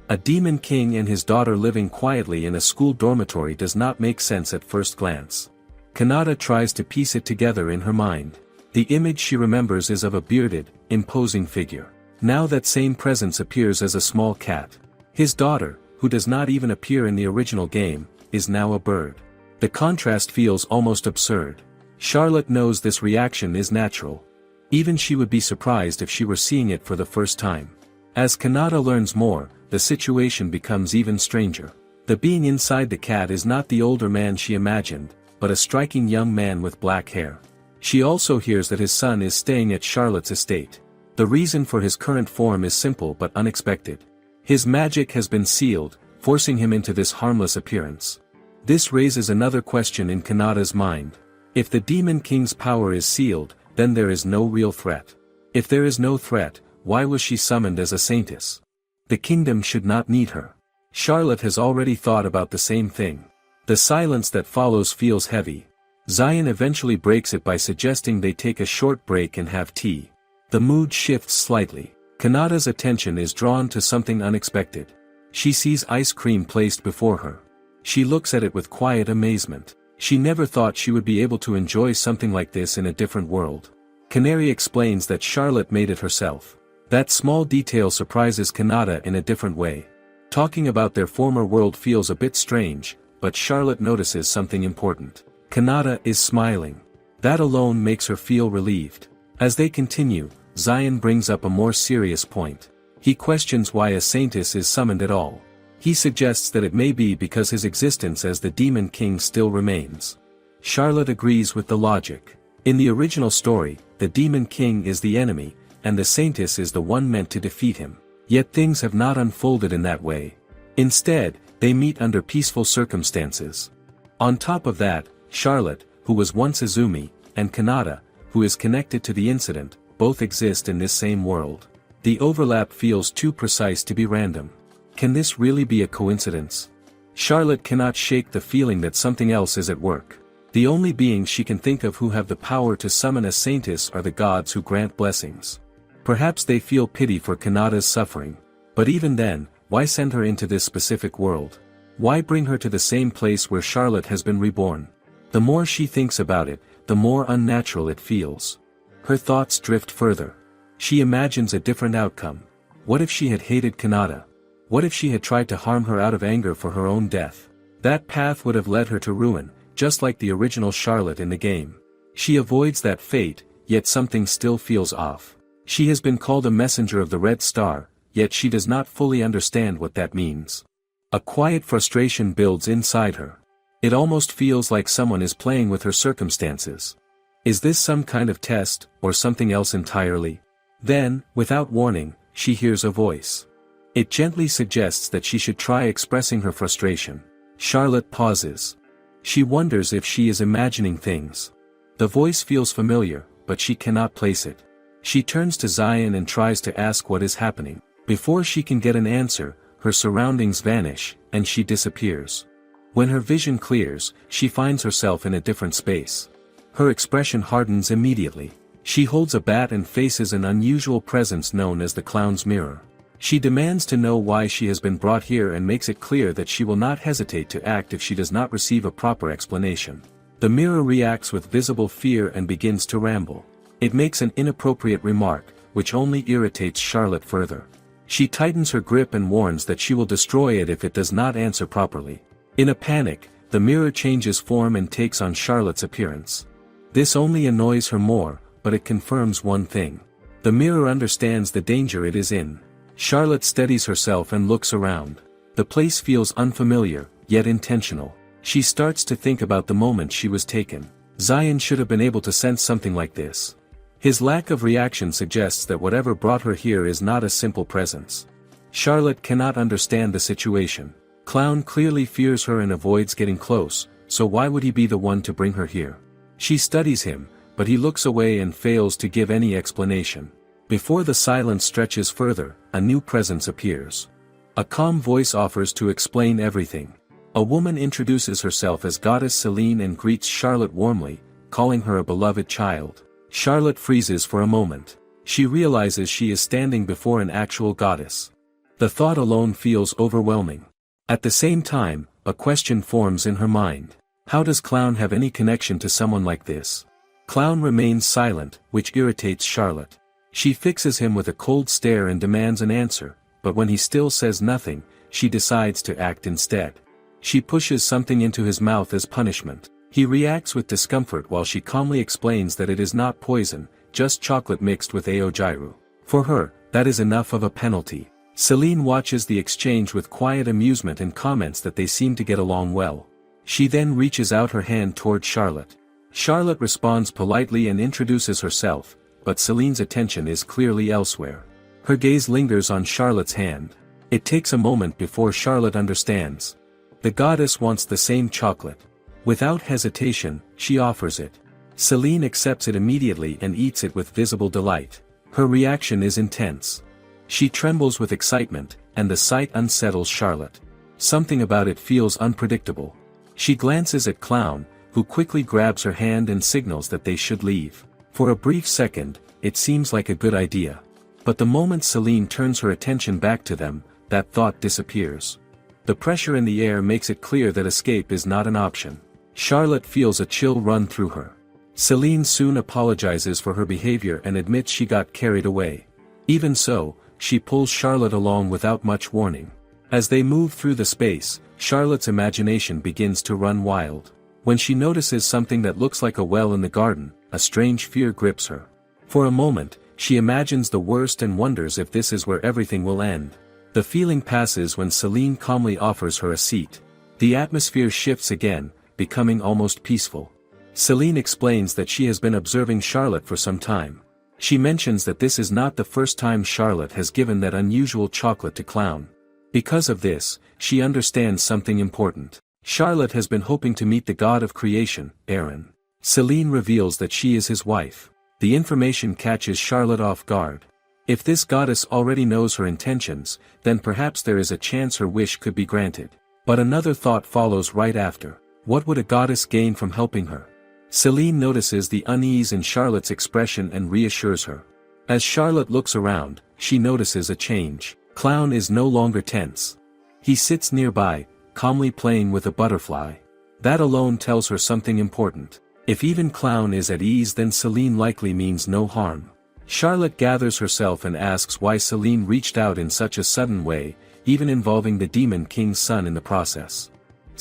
A demon king and his daughter living quietly in a school dormitory does not make sense at first glance. Kanata tries to piece it together in her mind. The image she remembers is of a bearded, imposing figure. Now that same presence appears as a small cat. His daughter, who does not even appear in the original game, is now a bird. The contrast feels almost absurd. Charlotte knows this reaction is natural. Even she would be surprised if she were seeing it for the first time. As Kanata learns more, the situation becomes even stranger. The being inside the cat is not the older man she imagined, but a striking young man with black hair. She also hears that his son is staying at Charlotte's estate. The reason for his current form is simple but unexpected. His magic has been sealed, forcing him into this harmless appearance. This raises another question in Kanata's mind. If the Demon King's power is sealed, then there is no real threat. If there is no threat, why was she summoned as a saintess? The kingdom should not need her. Charlotte has already thought about the same thing. The silence that follows feels heavy. Zion eventually breaks it by suggesting they take a short break and have tea. The mood shifts slightly. Kanata's attention is drawn to something unexpected. She sees ice cream placed before her. She looks at it with quiet amazement. She never thought she would be able to enjoy something like this in a different world. Canary explains that Charlotte made it herself. That small detail surprises Kanata in a different way. Talking about their former world feels a bit strange, but Charlotte notices something important. Kanata is smiling. That alone makes her feel relieved. As they continue, Zion brings up a more serious point. He questions why a saintess is summoned at all. He suggests that it may be because his existence as the Demon King still remains. Charlotte agrees with the logic. In the original story, the Demon King is the enemy, and the saintess is the one meant to defeat him. Yet things have not unfolded in that way. Instead, they meet under peaceful circumstances. On top of that, Charlotte, who was once Izumi, and Kanata, who is connected to the incident, both exist in this same world. The overlap feels too precise to be random. Can this really be a coincidence? Charlotte cannot shake the feeling that something else is at work. The only beings she can think of who have the power to summon a saintess are the gods who grant blessings. Perhaps they feel pity for Kanata's suffering. But even then, why send her into this specific world? Why bring her to the same place where Charlotte has been reborn? The more she thinks about it, the more unnatural it feels. Her thoughts drift further. She imagines a different outcome. What if she had hated Kanata? What if she had tried to harm her out of anger for her own death? That path would have led her to ruin, just like the original Charlotte in the game. She avoids that fate, yet something still feels off. She has been called a messenger of the Red Star, yet she does not fully understand what that means. A quiet frustration builds inside her. It almost feels like someone is playing with her circumstances. Is this some kind of test, or something else entirely? Then, without warning, she hears a voice. It gently suggests that she should try expressing her frustration. Charlotte pauses. She wonders if she is imagining things. The voice feels familiar, but she cannot place it. She turns to Zion and tries to ask what is happening. Before she can get an answer, her surroundings vanish, and she disappears. When her vision clears, she finds herself in a different space. Her expression hardens immediately. She holds a bat and faces an unusual presence known as the clown's mirror. She demands to know why she has been brought here and makes it clear that she will not hesitate to act if she does not receive a proper explanation. The mirror reacts with visible fear and begins to ramble. It makes an inappropriate remark, which only irritates Charlotte further. She tightens her grip and warns that she will destroy it if it does not answer properly. In a panic, the mirror changes form and takes on Charlotte's appearance. This only annoys her more, but it confirms one thing. The mirror understands the danger it is in. Charlotte steadies herself and looks around. The place feels unfamiliar, yet intentional. She starts to think about the moment she was taken. Zion should have been able to sense something like this. His lack of reaction suggests that whatever brought her here is not a simple presence. Charlotte cannot understand the situation. Clown clearly fears her and avoids getting close, so why would he be the one to bring her here? She studies him, but he looks away and fails to give any explanation. Before the silence stretches further, a new presence appears. A calm voice offers to explain everything. A woman introduces herself as Goddess Selene and greets Charlotte warmly, calling her a beloved child. Charlotte freezes for a moment. She realizes she is standing before an actual goddess. The thought alone feels overwhelming. At the same time, a question forms in her mind. How does Clown have any connection to someone like this? Clown remains silent, which irritates Charlotte. She fixes him with a cold stare and demands an answer, but when he still says nothing, she decides to act instead. She pushes something into his mouth as punishment. He reacts with discomfort while she calmly explains that it is not poison, just chocolate mixed with aogiru. For her, that is enough of a penalty. Selene watches the exchange with quiet amusement and comments that they seem to get along well. She then reaches out her hand toward Charlotte. Charlotte responds politely and introduces herself, but Selene's attention is clearly elsewhere. Her gaze lingers on Charlotte's hand. It takes a moment before Charlotte understands. The goddess wants the same chocolate. Without hesitation, she offers it. Selene accepts it immediately and eats it with visible delight. Her reaction is intense. She trembles with excitement, and the sight unsettles Charlotte. Something about it feels unpredictable. She glances at Clown, who quickly grabs her hand and signals that they should leave. For a brief second, it seems like a good idea. But the moment Selene turns her attention back to them, that thought disappears. The pressure in the air makes it clear that escape is not an option. Charlotte feels a chill run through her. Selene soon apologizes for her behavior and admits she got carried away. Even so, she pulls Charlotte along without much warning. As they move through the space, Charlotte's imagination begins to run wild. When she notices something that looks like a well in the garden, a strange fear grips her. For a moment, she imagines the worst and wonders if this is where everything will end. The feeling passes when Selene calmly offers her a seat. The atmosphere shifts again, becoming almost peaceful. Selene explains that she has been observing Charlotte for some time. She mentions that this is not the first time Charlotte has given that unusual chocolate to Clown. Because of this, she understands something important. Charlotte has been hoping to meet the god of creation, Aaron. Celine reveals that she is his wife. The information catches Charlotte off guard. If this goddess already knows her intentions, then perhaps there is a chance her wish could be granted. But another thought follows right after. What would a goddess gain from helping her? Celine notices the unease in Charlotte's expression and reassures her. As Charlotte looks around, she notices a change. Clown is no longer tense. He sits nearby, calmly playing with a butterfly. That alone tells her something important. If even Clown is at ease, then Celine likely means no harm. Charlotte gathers herself and asks why Celine reached out in such a sudden way, even involving the Demon King's son in the process.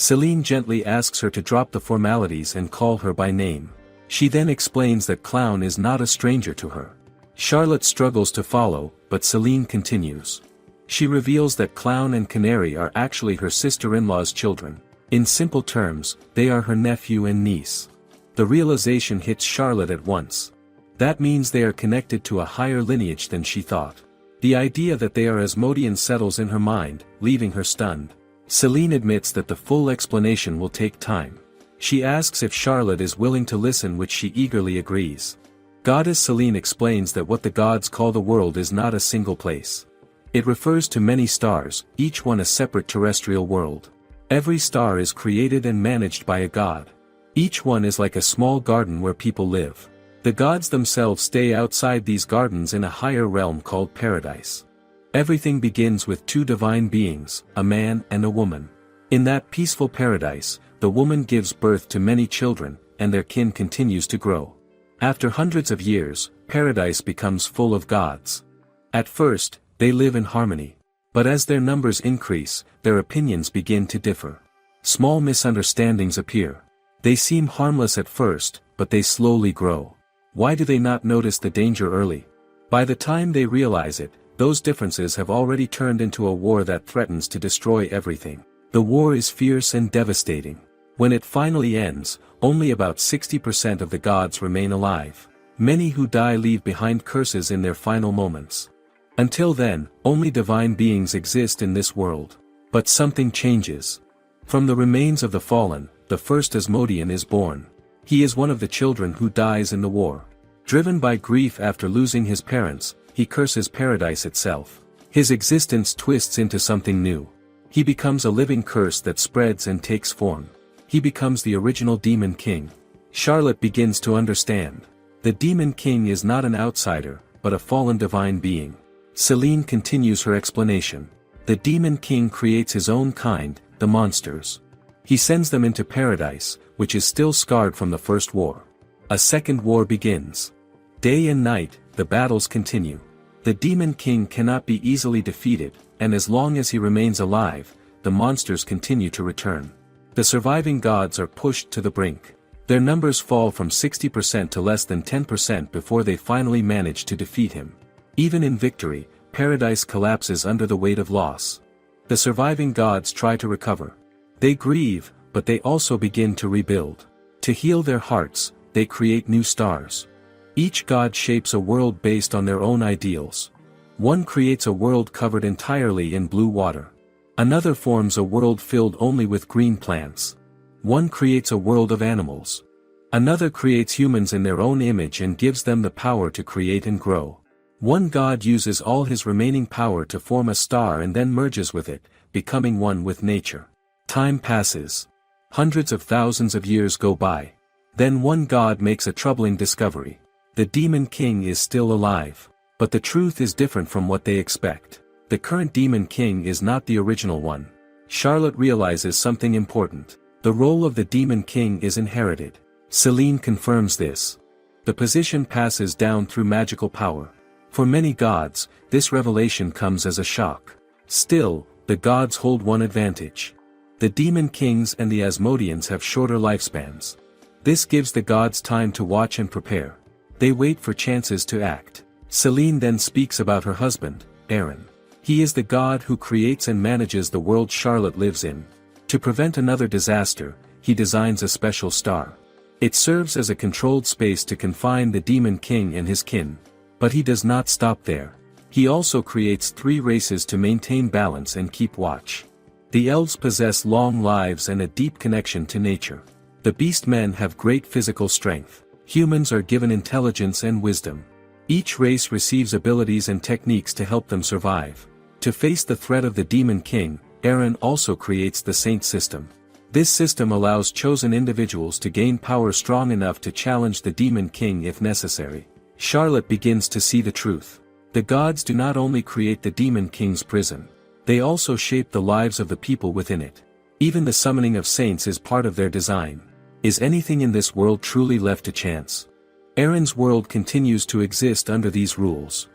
Celine gently asks her to drop the formalities and call her by name. She then explains that Clown is not a stranger to her. Charlotte struggles to follow, but Celine continues. She reveals that Clown and Canary are actually her sister-in-law's children. In simple terms, they are her nephew and niece. The realization hits Charlotte at once. That means they are connected to a higher lineage than she thought. The idea that they are Asmodean settles in her mind, leaving her stunned. Celine admits that the full explanation will take time. She asks if Charlotte is willing to listen, which she eagerly agrees. Goddess Celine explains that what the gods call the world is not a single place. It refers to many stars, each one a separate terrestrial world. Every star is created and managed by a god. Each one is like a small garden where people live. The gods themselves stay outside these gardens in a higher realm called paradise. Everything begins with two divine beings, a man and a woman. In that peaceful paradise, the woman gives birth to many children, and their kin continues to grow. After hundreds of years, paradise becomes full of gods. At first, they live in harmony. But as their numbers increase, their opinions begin to differ. Small misunderstandings appear. They seem harmless at first, but they slowly grow. Why do they not notice the danger early? By the time they realize it, those differences have already turned into a war that threatens to destroy everything. The war is fierce and devastating. When it finally ends, only about 60% of the gods remain alive. Many who die leave behind curses in their final moments. Until then, only divine beings exist in this world. But something changes. From the remains of the fallen, the first Asmodean is born. He is one of the children who dies in the war. Driven by grief after losing his parents, he curses paradise itself. His existence twists into something new. He becomes a living curse that spreads and takes form. He becomes the original Demon King. Charlotte begins to understand. The Demon King is not an outsider, but a fallen divine being. Celine continues her explanation. The Demon King creates his own kind, the monsters. He sends them into paradise, which is still scarred from the first war. A second war begins. Day and night, the battles continue. The Demon King cannot be easily defeated, and as long as he remains alive, the monsters continue to return. The surviving gods are pushed to the brink. Their numbers fall from 60% to less than 10% before they finally manage to defeat him. Even in victory, paradise collapses under the weight of loss. The surviving gods try to recover. They grieve, but they also begin to rebuild. To heal their hearts, they create new stars. Each god shapes a world based on their own ideals. One creates a world covered entirely in blue water. Another forms a world filled only with green plants. One creates a world of animals. Another creates humans in their own image and gives them the power to create and grow. One god uses all his remaining power to form a star and then merges with it, becoming one with nature. Time passes. Hundreds of thousands of years go by. Then one god makes a troubling discovery. The Demon King is still alive. But the truth is different from what they expect. The current Demon King is not the original one. Charlotte realizes something important. The role of the Demon King is inherited. Celine confirms this. The position passes down through magical power. For many gods, this revelation comes as a shock. Still, the gods hold one advantage. The Demon Kings and the Asmodeans have shorter lifespans. This gives the gods time to watch and prepare. They wait for chances to act. Celine then speaks about her husband, Aaron. He is the god who creates and manages the world Charlotte lives in. To prevent another disaster, he designs a special star. It serves as a controlled space to confine the Demon King and his kin. But he does not stop there. He also creates 3 races to maintain balance and keep watch. The elves possess long lives and a deep connection to nature. The beast men have great physical strength. Humans are given intelligence and wisdom. Each race receives abilities and techniques to help them survive. To face the threat of the Demon King, Eren also creates the Saint system. This system allows chosen individuals to gain power strong enough to challenge the Demon King if necessary. Charlotte begins to see the truth. The gods do not only create the Demon King's prison, they also shape the lives of the people within it. Even the summoning of saints is part of their design. Is anything in this world truly left to chance? Eren's world continues to exist under these rules.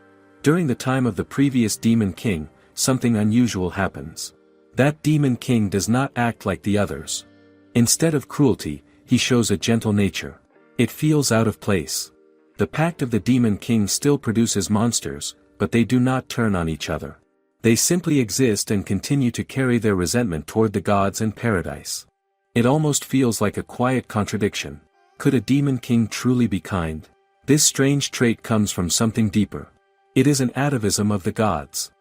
During the time of the previous Demon King, something unusual happens. That Demon King does not act like the others. Instead of cruelty, he shows a gentle nature. It feels out of place. The pact of the Demon King still produces monsters, but they do not turn on each other. They simply exist and continue to carry their resentment toward the gods and paradise. It almost feels like a quiet contradiction. Could a Demon King truly be kind? This strange trait comes from something deeper. It is an atavism of the gods.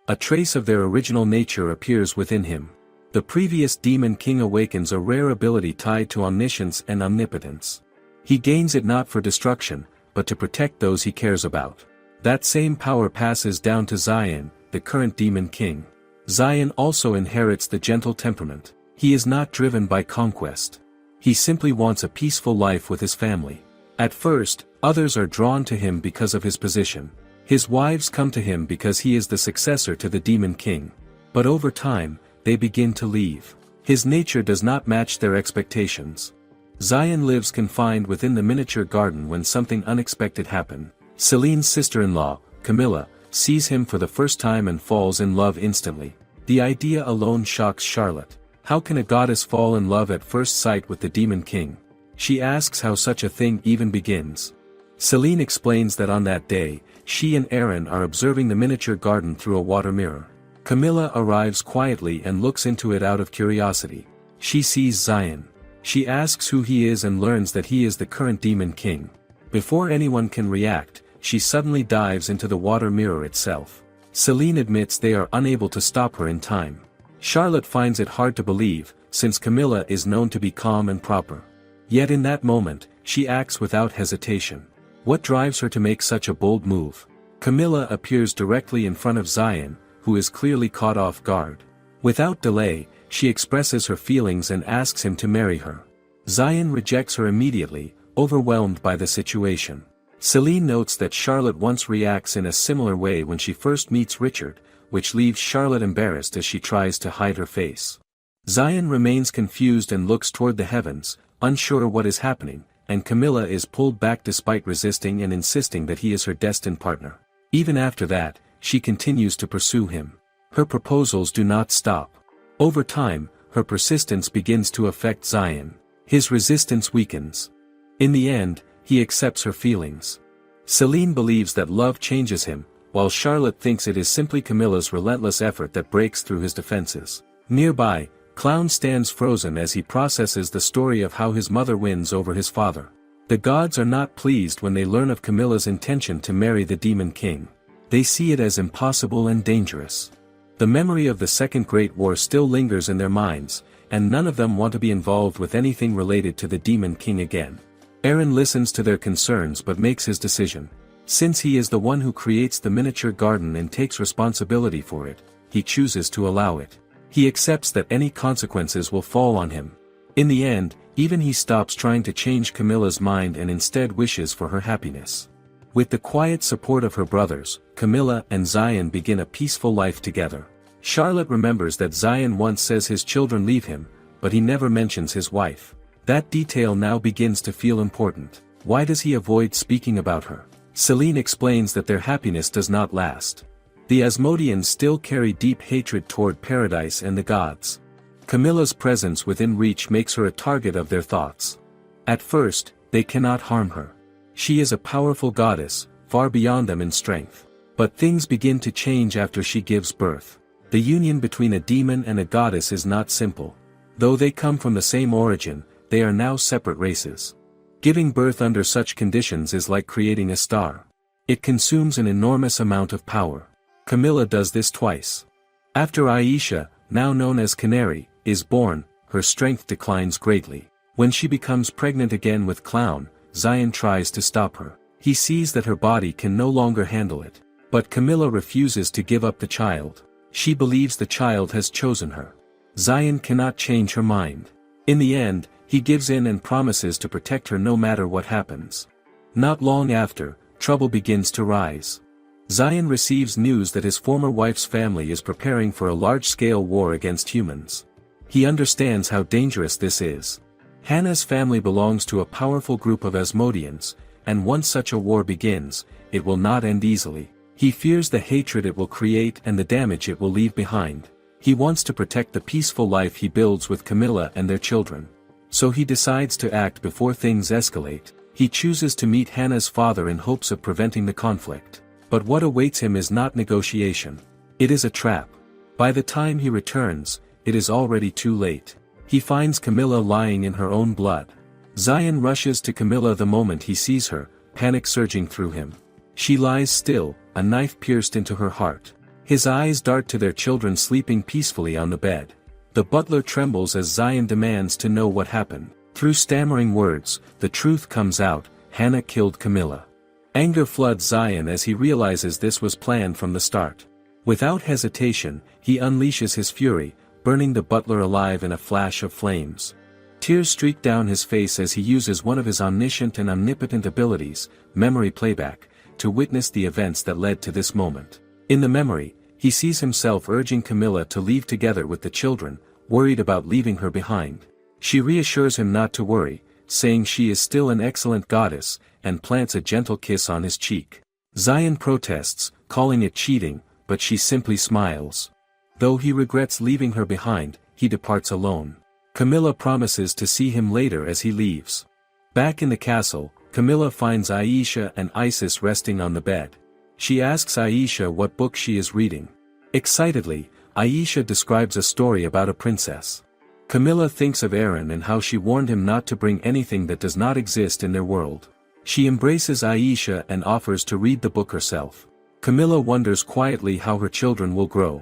A trace of their original nature appears within him. The previous Demon King awakens a rare ability tied to omniscience and omnipotence. He gains it not for destruction, but to protect those he cares about. That same power passes down to Zion, the current Demon King. Zion also inherits the gentle temperament. He is not driven by conquest. He simply wants a peaceful life with his family. At first, others are drawn to him because of his position. His wives come to him because he is the successor to the Demon King. But over time, they begin to leave. His nature does not match their expectations. Zion lives confined within the miniature garden when something unexpected happens. Celine's sister-in-law, Camilla, sees him for the first time and falls in love instantly. The idea alone shocks Charlotte. How can a goddess fall in love at first sight with the Demon King? She asks how such a thing even begins. Celine explains that on that day, she and Eren are observing the miniature garden through a water mirror. Camilla arrives quietly and looks into it out of curiosity. She sees Zion. She asks who he is and learns that he is the current Demon King. Before anyone can react, she suddenly dives into the water mirror itself. Celine admits they are unable to stop her in time. Charlotte finds it hard to believe, since Camilla is known to be calm and proper. Yet in that moment, she acts without hesitation. What drives her to make such a bold move? Camilla appears directly in front of Zion, who is clearly caught off guard. Without delay, she expresses her feelings and asks him to marry her. Zion rejects her immediately, overwhelmed by the situation. Celine notes that Charlotte once reacts in a similar way when she first meets Richard, which leaves Charlotte embarrassed as she tries to hide her face. Zion remains confused and looks toward the heavens, unsure what is happening, and Camilla is pulled back despite resisting and insisting that he is her destined partner. Even after that, she continues to pursue him. Her proposals do not stop. Over time, her persistence begins to affect Zion. His resistance weakens. In the end, he accepts her feelings. Celine believes that love changes him, while Charlotte thinks it is simply Camilla's relentless effort that breaks through his defenses. Nearby, Clown stands frozen as he processes the story of how his mother wins over his father. The gods are not pleased when they learn of Camilla's intention to marry the Demon King. They see it as impossible and dangerous. The memory of the Second Great War still lingers in their minds, and none of them want to be involved with anything related to the Demon King again. Eren listens to their concerns but makes his decision. Since he is the one who creates the miniature garden and takes responsibility for it, he chooses to allow it. He accepts that any consequences will fall on him. In the end, even he stops trying to change Camilla's mind and instead wishes for her happiness. With the quiet support of her brothers, Camilla and Zion begin a peaceful life together. Charlotte remembers that Zion once says his children leave him, but he never mentions his wife. That detail now begins to feel important. Why does he avoid speaking about her? Celine explains that their happiness does not last. The Asmodeans still carry deep hatred toward paradise and the gods. Camilla's presence within reach makes her a target of their thoughts. At first, they cannot harm her. She is a powerful goddess, far beyond them in strength. But things begin to change after she gives birth. The union between a demon and a goddess is not simple. Though they come from the same origin, they are now separate races. Giving birth under such conditions is like creating a star. It consumes an enormous amount of power. Camilla does this twice. After Aisha, now known as Canary, is born, her strength declines greatly. When she becomes pregnant again with Clown, Zion tries to stop her. He sees that her body can no longer handle it. But Camilla refuses to give up the child. She believes the child has chosen her. Zion cannot change her mind. In the end, he gives in and promises to protect her no matter what happens. Not long after, trouble begins to rise. Zion receives news that his former wife's family is preparing for a large-scale war against humans. He understands how dangerous this is. Hannah's family belongs to a powerful group of Asmodeans, and once such a war begins, it will not end easily. He fears the hatred it will create and the damage it will leave behind. He wants to protect the peaceful life he builds with Camilla and their children. So he decides to act before things escalate. He chooses to meet Hannah's father in hopes of preventing the conflict. But what awaits him is not negotiation. It is a trap. By the time he returns, it is already too late. He finds Camilla lying in her own blood. Zion rushes to Camilla the moment he sees her, panic surging through him. She lies still, a knife pierced into her heart. His eyes dart to their children sleeping peacefully on the bed. The butler trembles as Zion demands to know what happened. Through stammering words, the truth comes out: Hannah killed Camilla. Anger floods Zion as he realizes this was planned from the start. Without hesitation, he unleashes his fury, burning the butler alive in a flash of flames. Tears streak down his face as he uses one of his omniscient and omnipotent abilities, memory playback, to witness the events that led to this moment. In the memory, he sees himself urging Camilla to leave together with the children, worried about leaving her behind. She reassures him not to worry, saying she is still an excellent goddess, and plants a gentle kiss on his cheek. Zion protests, calling it cheating, but she simply smiles. Though he regrets leaving her behind, he departs alone. Camilla promises to see him later as he leaves. Back in the castle, Camilla finds Aisha and Isis resting on the bed. She asks Aisha what book she is reading. Excitedly, Aisha describes a story about a princess. Camilla thinks of Aaron and how she warned him not to bring anything that does not exist in their world. She embraces Aisha and offers to read the book herself. Camilla wonders quietly how her children will grow.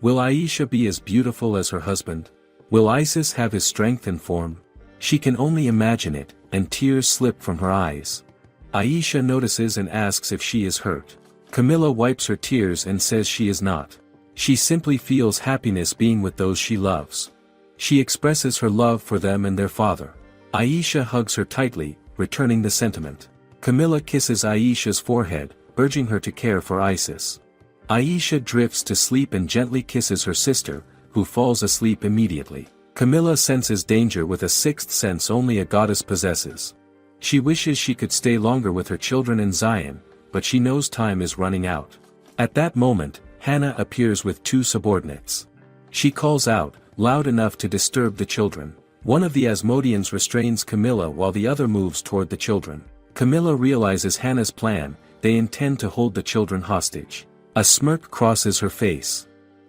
Will Aisha be as beautiful as her husband? Will Isis have his strength and form? She can only imagine it, and tears slip from her eyes. Aisha notices and asks if she is hurt. Camilla wipes her tears and says she is not. She simply feels happiness being with those she loves. She expresses her love for them and their father. Aisha hugs her tightly, returning the sentiment. Camilla kisses Aisha's forehead, urging her to care for Isis. Aisha drifts to sleep and gently kisses her sister, who falls asleep immediately. Camilla senses danger with a sixth sense only a goddess possesses. She wishes she could stay longer with her children and Zion, but she knows time is running out. At that moment, Hannah appears with two subordinates. She calls out, loud enough to disturb the children. One of the Asmodeans restrains Camilla while the other moves toward the children. Camilla realizes Hannah's plan: they intend to hold the children hostage. A smirk crosses her face.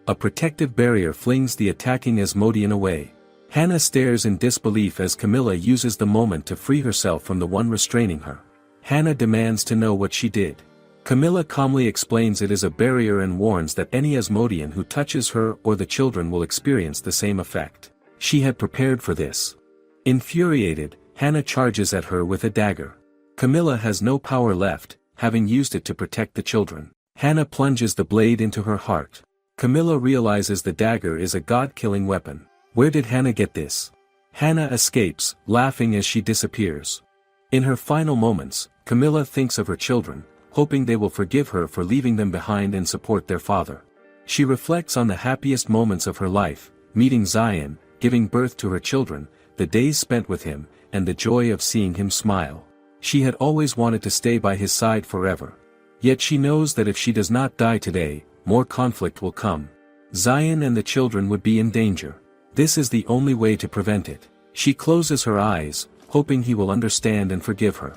A protective barrier flings the attacking Asmodean away. Hannah stares in disbelief as Camilla uses the moment to free herself from the one restraining her. Hannah demands to know what she did. Camilla calmly explains it is a barrier and warns that any Asmodean who touches her or the children will experience the same effect. She had prepared for this. Infuriated, Hannah charges at her with a dagger. Camilla has no power left, having used it to protect the children. Hannah plunges the blade into her heart. Camilla realizes the dagger is a god-killing weapon. Where did Hannah get this? Hannah escapes, laughing as she disappears. In her final moments, Camilla thinks of her children, hoping they will forgive her for leaving them behind and support their father. She reflects on the happiest moments of her life, meeting Zion, giving birth to her children, the days spent with him, and the joy of seeing him smile. She had always wanted to stay by his side forever. Yet she knows that if she does not die today, more conflict will come. Zion and the children would be in danger. This is the only way to prevent it. She closes her eyes, hoping he will understand and forgive her.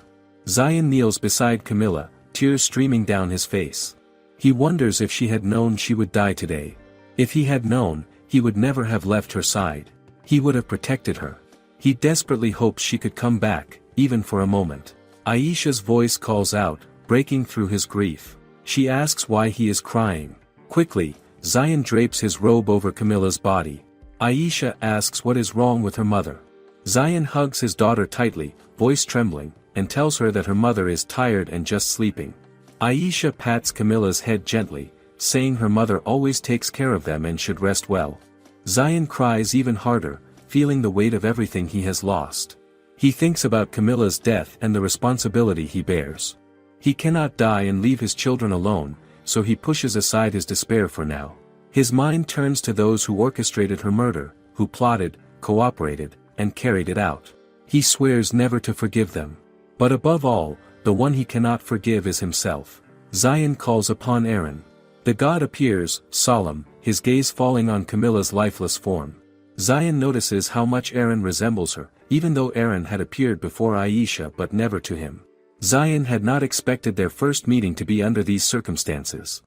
Zion kneels beside Camilla, tears streaming down his face. He wonders if she had known she would die today. If he had known, he would never have left her side. He would have protected her. He desperately hopes she could come back, even for a moment. Aisha's voice calls out, breaking through his grief. She asks why he is crying. Quickly, Zion drapes his robe over Camilla's body. Aisha asks what is wrong with her mother. Zion hugs his daughter tightly, voice trembling, and tells her that her mother is tired and just sleeping. Aisha pats Camilla's head gently, saying her mother always takes care of them and should rest well. Zion cries even harder, feeling the weight of everything he has lost. He thinks about Camilla's death and the responsibility he bears. He cannot die and leave his children alone, so he pushes aside his despair for now. His mind turns to those who orchestrated her murder, who plotted, cooperated, and carried it out. He swears never to forgive them. But above all, the one he cannot forgive is himself. Zion calls upon Eren. The god appears, solemn, his gaze falling on Camilla's lifeless form. Zion notices how much Eren resembles her, even though Eren had appeared before Aisha but never to him. Zion had not expected their first meeting to be under these circumstances.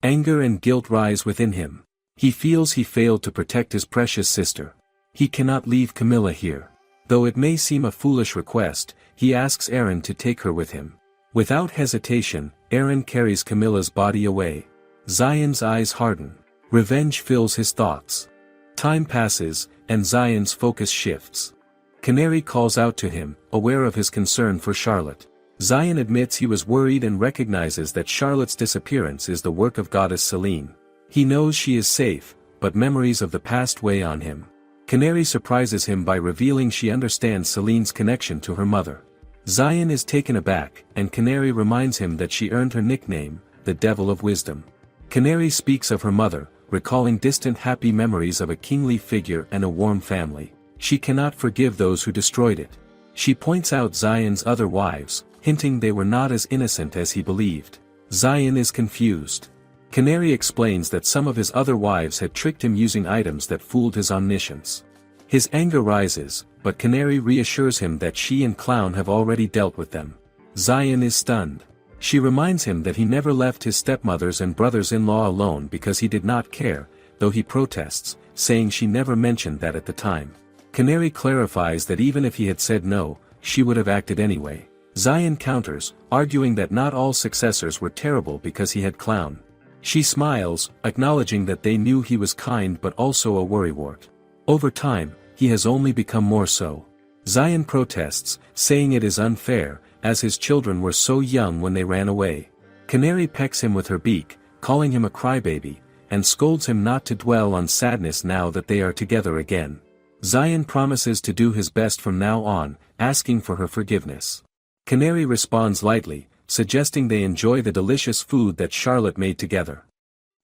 Anger and guilt rise within him. He feels he failed to protect his precious sister. He cannot leave Camilla here. Though it may seem a foolish request, he asks Eren to take her with him. Without hesitation, Eren carries Camilla's body away. Zion's eyes harden. Revenge fills his thoughts. Time passes, and Zion's focus shifts. Canary calls out to him, aware of his concern for Charlotte. Zion admits he was worried and recognizes that Charlotte's disappearance is the work of goddess Selene. He knows she is safe, but memories of the past weigh on him. Canary surprises him by revealing she understands Selene's connection to her mother. Zion is taken aback, and Canary reminds him that she earned her nickname, the Devil of Wisdom. Canary speaks of her mother, recalling distant happy memories of a kingly figure and a warm family. She cannot forgive those who destroyed it. She points out Zion's other wives, hinting they were not as innocent as he believed. Zion is confused. Canary explains that some of his other wives had tricked him using items that fooled his omniscience. His anger rises, but Canary reassures him that she and Clown have already dealt with them. Zion is stunned. She reminds him that he never left his stepmothers and brothers-in-law alone because he did not care, though he protests, saying she never mentioned that at the time. Canary clarifies that even if he had said no, she would have acted anyway. Zion counters, arguing that not all successors were terrible because he had Clown. She smiles, acknowledging that they knew he was kind but also a worrywart. Over time, he has only become more so. Zion protests, saying it is unfair, as his children were so young when they ran away. Canary pecks him with her beak, calling him a crybaby, and scolds him not to dwell on sadness now that they are together again. Zion promises to do his best from now on, asking for her forgiveness. Canary responds lightly, suggesting they enjoy the delicious food that Charlotte made together.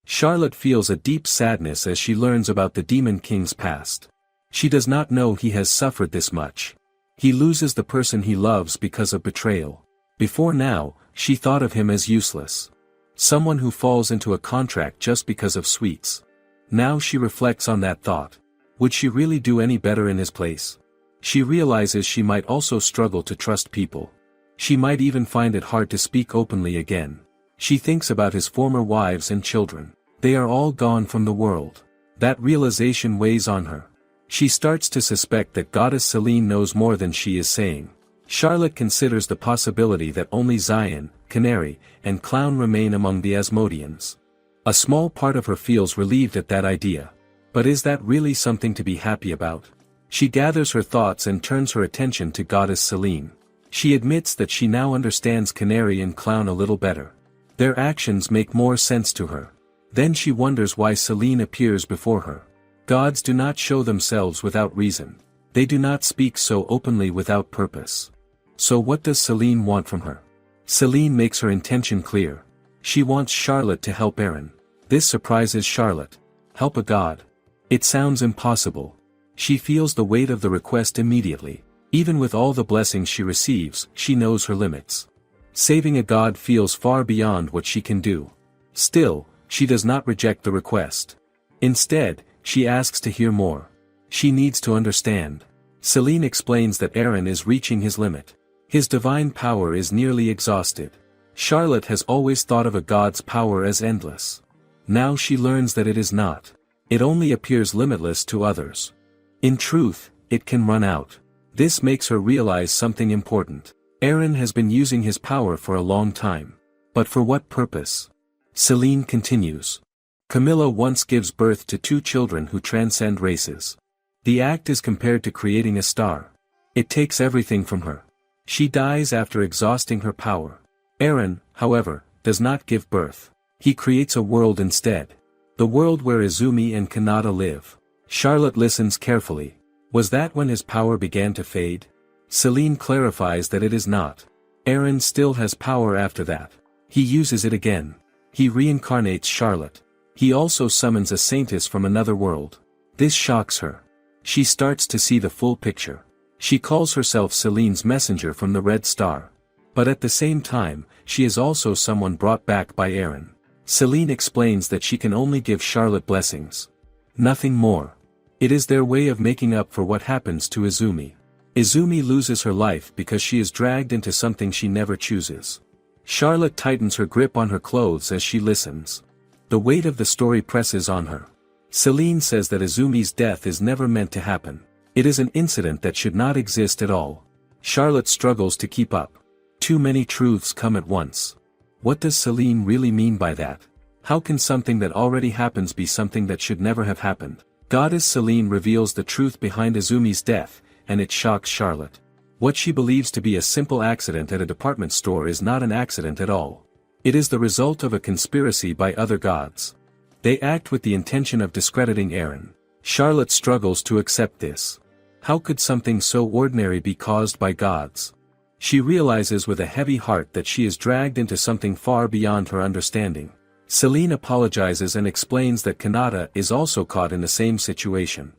Charlotte feels a deep sadness as she learns about the Demon King's past. She does not know he has suffered this much. He loses the person he loves because of betrayal. Before now, she thought of him as useless. Someone who falls into a contract just because of sweets. Now she reflects on that thought. Would she really do any better in his place? She realizes she might also struggle to trust people. She might even find it hard to speak openly again. She thinks about his former wives and children. They are all gone from the world. That realization weighs on her. She starts to suspect that goddess Selene knows more than she is saying. Charlotte considers the possibility that only Zion, Canary, and Clown remain among the Asmodeans. A small part of her feels relieved at that idea. But is that really something to be happy about? She gathers her thoughts and turns her attention to goddess Selene. She admits that she now understands Canary and Clown a little better. Their actions make more sense to her. Then she wonders why Selene appears before her. Gods do not show themselves without reason. They do not speak so openly without purpose. So what does Selene want from her? Selene makes her intention clear. She wants Charlotte to help Eren. This surprises Charlotte. Help a god? It sounds impossible. She feels the weight of the request immediately. Even with all the blessings she receives, she knows her limits. Saving a god feels far beyond what she can do. Still, she does not reject the request. Instead, she asks to hear more. She needs to understand. Selene explains that Eren is reaching his limit. His divine power is nearly exhausted. Charlotte has always thought of a god's power as endless. Now she learns that it is not. It only appears limitless to others. In truth, it can run out. This makes her realize something important. Eren has been using his power for a long time. But for what purpose? Celine continues. Camilla once gives birth to 2 children who transcend races. The act is compared to creating a star. It takes everything from her. She dies after exhausting her power. Eren, however, does not give birth. He creates a world instead. The world where Izumi and Kanata live. Charlotte listens carefully. Was that when his power began to fade? Celine clarifies that it is not. Eren still has power after that. He uses it again. He reincarnates Charlotte. He also summons a saintess from another world. This shocks her. She starts to see the full picture. She calls herself Celine's messenger from the Red Star. But at the same time, she is also someone brought back by Eren. Celine explains that she can only give Charlotte blessings. Nothing more. It is their way of making up for what happens to Izumi. Izumi loses her life because she is dragged into something she never chooses. Charlotte tightens her grip on her clothes as she listens. The weight of the story presses on her. Celine says that Izumi's death is never meant to happen. It is an incident that should not exist at all. Charlotte struggles to keep up. Too many truths come at once. What does Celine really mean by that? How can something that already happens be something that should never have happened? Goddess Celine reveals the truth behind Izumi's death, and it shocks Charlotte. What she believes to be a simple accident at a department store is not an accident at all. It is the result of a conspiracy by other gods. They act with the intention of discrediting Eren. Charlotte struggles to accept this. How could something so ordinary be caused by gods? She realizes with a heavy heart that she is dragged into something far beyond her understanding. Celine apologizes and explains that Kanata is also caught in the same situation.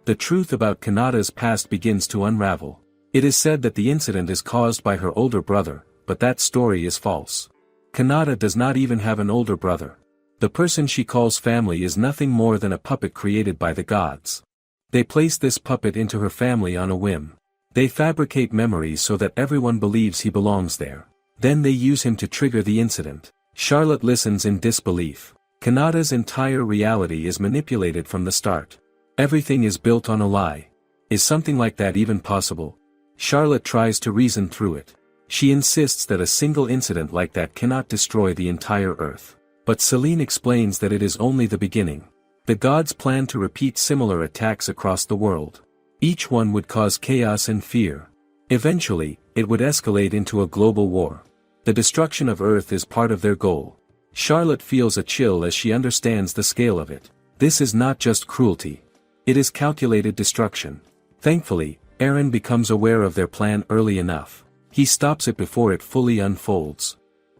The truth about Kanata's past begins to unravel. It is said that the incident is caused by her older brother, but that story is false. Kanata does not even have an older brother. The person she calls family is nothing more than a puppet created by the gods. They place this puppet into her family on a whim. They fabricate memories so that everyone believes he belongs there. Then they use him to trigger the incident. Charlotte listens in disbelief. Kanata's entire reality is manipulated from the start. Everything is built on a lie. Is something like that even possible? Charlotte tries to reason through it. She insists that a single incident like that cannot destroy the entire earth. But Celine explains that it is only the beginning. The gods plan to repeat similar attacks across the world. Each one would cause chaos and fear. Eventually, it would escalate into a global war. The destruction of Earth is part of their goal. Charlotte feels a chill as she understands the scale of it. This is not just cruelty. It is calculated destruction. Thankfully, Eren becomes aware of their plan early enough. He stops it before it fully unfolds.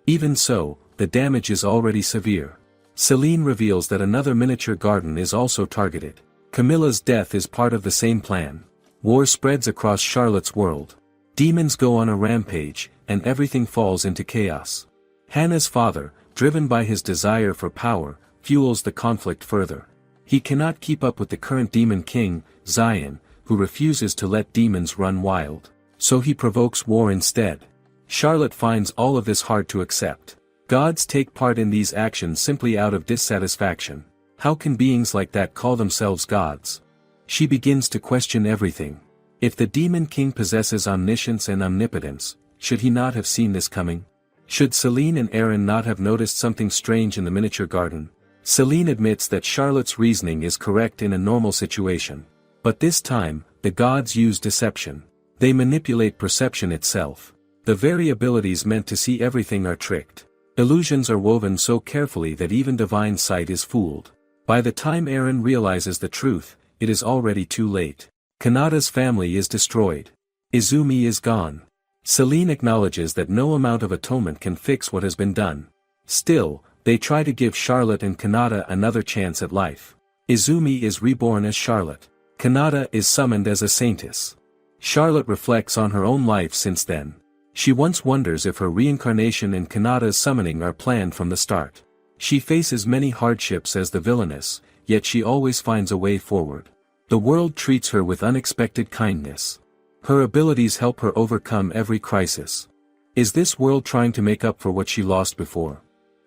Even so, the damage is already severe. Celine reveals that another miniature garden is also targeted. Camilla's death is part of the same plan. War spreads across Charlotte's world. Demons go on a rampage, and everything falls into chaos. Hannah's father, driven by his desire for power, fuels the conflict further. He cannot keep up with the current demon king, Zion, who refuses to let demons run wild. So he provokes war instead. Charlotte finds all of this hard to accept. Gods take part in these actions simply out of dissatisfaction. How can beings like that call themselves gods? She begins to question everything. If the demon king possesses omniscience and omnipotence, should he not have seen this coming? Should Celine and Eren not have noticed something strange in the miniature garden? Celine admits that Charlotte's reasoning is correct in a normal situation. But this time, the gods use deception. They manipulate perception itself. The very abilities meant to see everything are tricked. Illusions are woven so carefully that even divine sight is fooled. By the time Eren realizes the truth, it is already too late. Kanata's family is destroyed. Izumi is gone. Celine acknowledges that no amount of atonement can fix what has been done. Still, they try to give Charlotte and Kanata another chance at life. Izumi is reborn as Charlotte. Kanata is summoned as a saintess. Charlotte reflects on her own life since then. She once wonders if her reincarnation and Kanata's summoning are planned from the start. She faces many hardships as the villainess, yet she always finds a way forward. The world treats her with unexpected kindness. Her abilities help her overcome every crisis. Is this world trying to make up for what she lost before?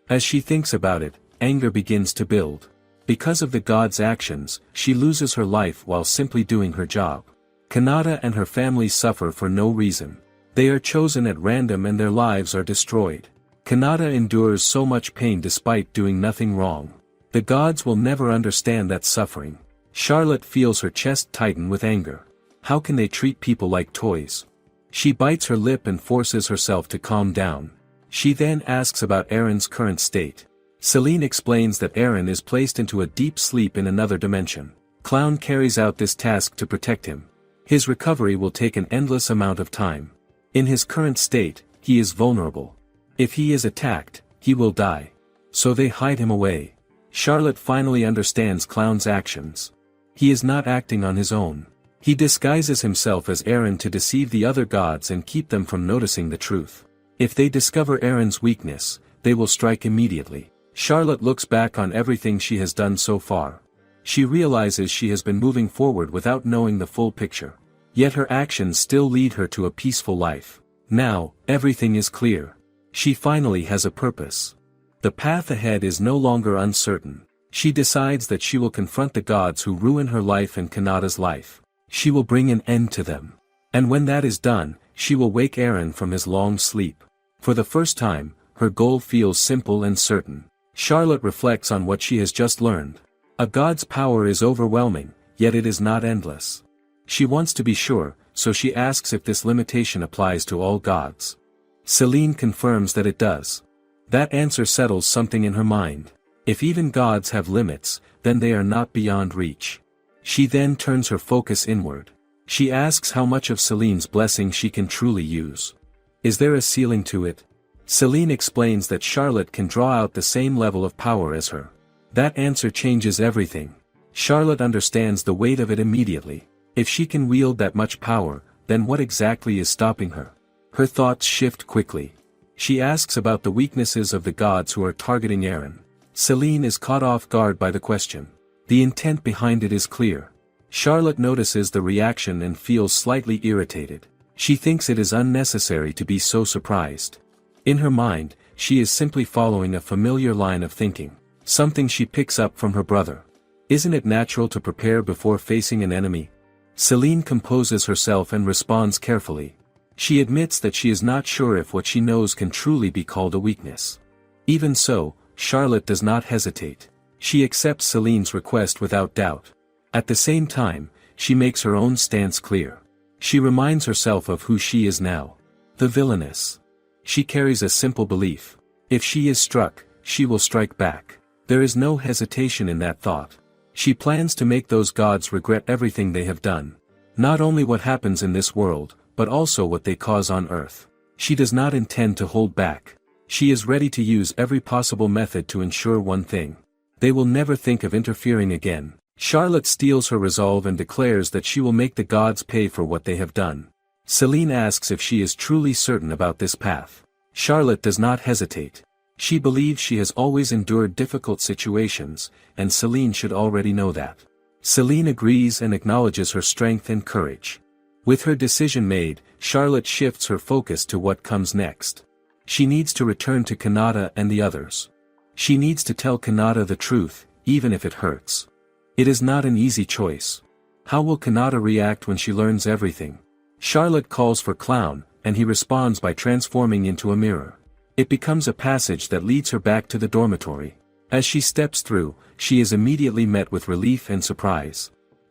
As she thinks about it, anger begins to build. Because of the god's actions, she loses her life while simply doing her job. Kanata and her family suffer for no reason. They are chosen at random and their lives are destroyed. Kanata endures so much pain despite doing nothing wrong. The gods will never understand that suffering. Charlotte feels her chest tighten with anger. How can they treat people like toys? She bites her lip and forces herself to calm down. She then asks about Aaron's current state. Celine explains that Aaron is placed into a deep sleep in another dimension. Clown carries out this task to protect him. His recovery will take an endless amount of time. In his current state, he is vulnerable. If he is attacked, he will die. So they hide him away. Charlotte finally understands Clown's actions. He is not acting on his own. He disguises himself as Aaron to deceive the other gods and keep them from noticing the truth. If they discover Aaron's weakness, they will strike immediately. Charlotte looks back on everything she has done so far. She realizes she has been moving forward without knowing the full picture. Yet her actions still lead her to a peaceful life. Now, everything is clear. She finally has a purpose. The path ahead is no longer uncertain. She decides that she will confront the gods who ruin her life and Kanata's life. She will bring an end to them. And when that is done, she will wake Aaron from his long sleep. For the first time, her goal feels simple and certain. Charlotte reflects on what she has just learned. A god's power is overwhelming, yet it is not endless. She wants to be sure, so she asks if this limitation applies to all gods. Celine confirms that it does. That answer settles something in her mind. If even gods have limits, then they are not beyond reach. She then turns her focus inward. She asks how much of Celine's blessing she can truly use. Is there a ceiling to it? Celine explains that Charlotte can draw out the same level of power as her. That answer changes everything. Charlotte understands the weight of it immediately. If she can wield that much power, then what exactly is stopping her? Her thoughts shift quickly. She asks about the weaknesses of the gods who are targeting Aaron. Celine is caught off guard by the question. The intent behind it is clear. Charlotte notices the reaction and feels slightly irritated. She thinks it is unnecessary to be so surprised. In her mind, she is simply following a familiar line of thinking. Something she picks up from her brother. Isn't it natural to prepare before facing an enemy? Celine composes herself and responds carefully. She admits that she is not sure if what she knows can truly be called a weakness. Even so, Charlotte does not hesitate. She accepts Celine's request without doubt. At the same time, she makes her own stance clear. She reminds herself of who she is now. The villainess. She carries a simple belief. If she is struck, she will strike back. There is no hesitation in that thought. She plans to make those gods regret everything they have done. Not only what happens in this world, but also what they cause on Earth. She does not intend to hold back. She is ready to use every possible method to ensure one thing. They will never think of interfering again. Charlotte steals her resolve and declares that she will make the gods pay for what they have done. Celine asks if she is truly certain about this path. Charlotte does not hesitate. She believes she has always endured difficult situations, and Celine should already know that. Celine agrees and acknowledges her strength and courage. With her decision made, Charlotte shifts her focus to what comes next. She needs to return to Kanata and the others. She needs to tell Kanata the truth, even if it hurts. It is not an easy choice. How will Kanata react when she learns everything? Charlotte calls for Clown, and he responds by transforming into a mirror. It becomes a passage that leads her back to the dormitory. As she steps through, she is immediately met with relief and surprise.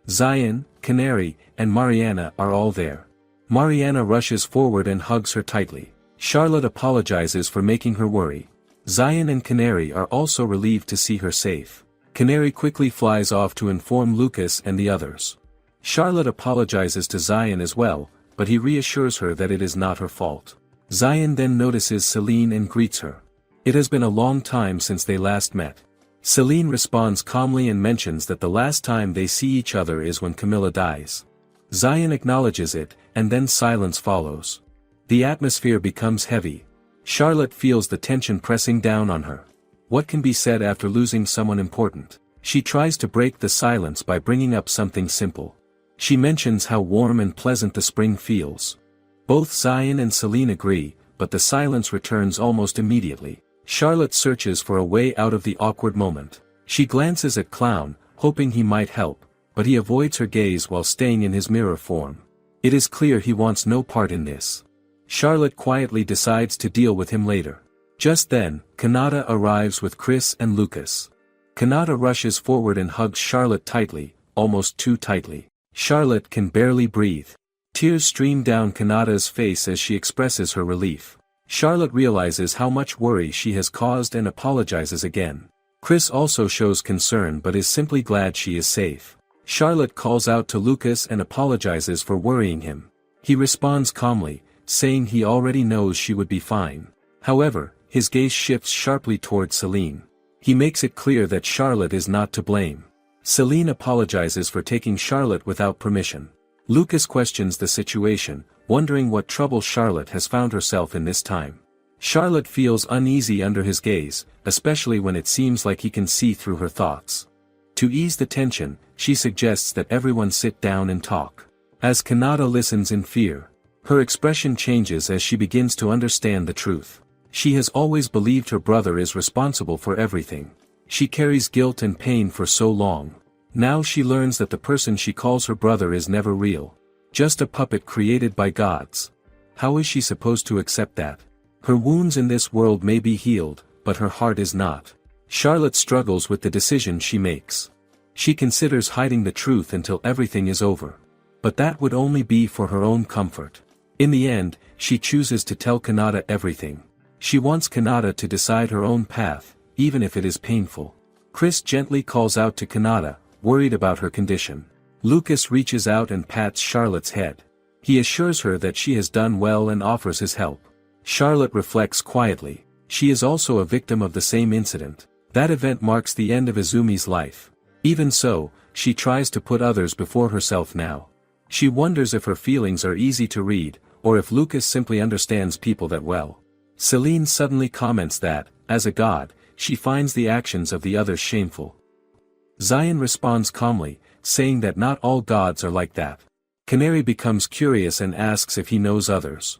Zion, Canary, and Mariana are all there. Mariana rushes forward and hugs her tightly. Charlotte apologizes for making her worry. Zion and Canary are also relieved to see her safe. Canary quickly flies off to inform Lucas and the others. Charlotte apologizes to Zion as well, but he reassures her that it is not her fault. Zion then notices Celine and greets her. It has been a long time since they last met. Celine responds calmly and mentions that the last time they see each other is when Camilla dies. Zion acknowledges it, and then silence follows. The atmosphere becomes heavy. Charlotte feels the tension pressing down on her. What can be said after losing someone important? She tries to break the silence by bringing up something simple. She mentions how warm and pleasant the spring feels. Both Zion and Celine agree, but the silence returns almost immediately. Charlotte searches for a way out of the awkward moment. She glances at Clown, hoping he might help, but he avoids her gaze while staying in his mirror form. It is clear he wants no part in this. Charlotte quietly decides to deal with him later. Just then, Kanata arrives with Chris and Lucas. Kanata rushes forward and hugs Charlotte tightly, almost too tightly. Charlotte can barely breathe. Tears stream down Kanata's face as she expresses her relief. Charlotte realizes how much worry she has caused and apologizes again. Chris also shows concern but is simply glad she is safe. Charlotte calls out to Lucas and apologizes for worrying him. He responds calmly, saying he already knows she would be fine. However, his gaze shifts sharply towards Celine. He makes it clear that Charlotte is not to blame. Celine apologizes for taking Charlotte without permission. Lucas questions the situation, wondering what trouble Charlotte has found herself in this time. Charlotte feels uneasy under his gaze, especially when it seems like he can see through her thoughts. To ease the tension, she suggests that everyone sit down and talk. As Kanata listens in fear, her expression changes as she begins to understand the truth. She has always believed her brother is responsible for everything. She carries guilt and pain for so long. Now she learns that the person she calls her brother is never real. Just a puppet created by gods. How is she supposed to accept that? Her wounds in this world may be healed, but her heart is not. Charlotte struggles with the decision she makes. She considers hiding the truth until everything is over. But that would only be for her own comfort. In the end, she chooses to tell Kanata everything. She wants Kanata to decide her own path, even if it is painful. Chris gently calls out to Kanata, worried about her condition. Lucas reaches out and pats Charlotte's head. He assures her that she has done well and offers his help. Charlotte reflects quietly. She is also a victim of the same incident. That event marks the end of Izumi's life. Even so, she tries to put others before herself now. She wonders if her feelings are easy to read, or if Lucas simply understands people that well. Celine suddenly comments that, as a god, she finds the actions of the others shameful. Zion responds calmly, saying that not all gods are like that. Canary becomes curious and asks if he knows others.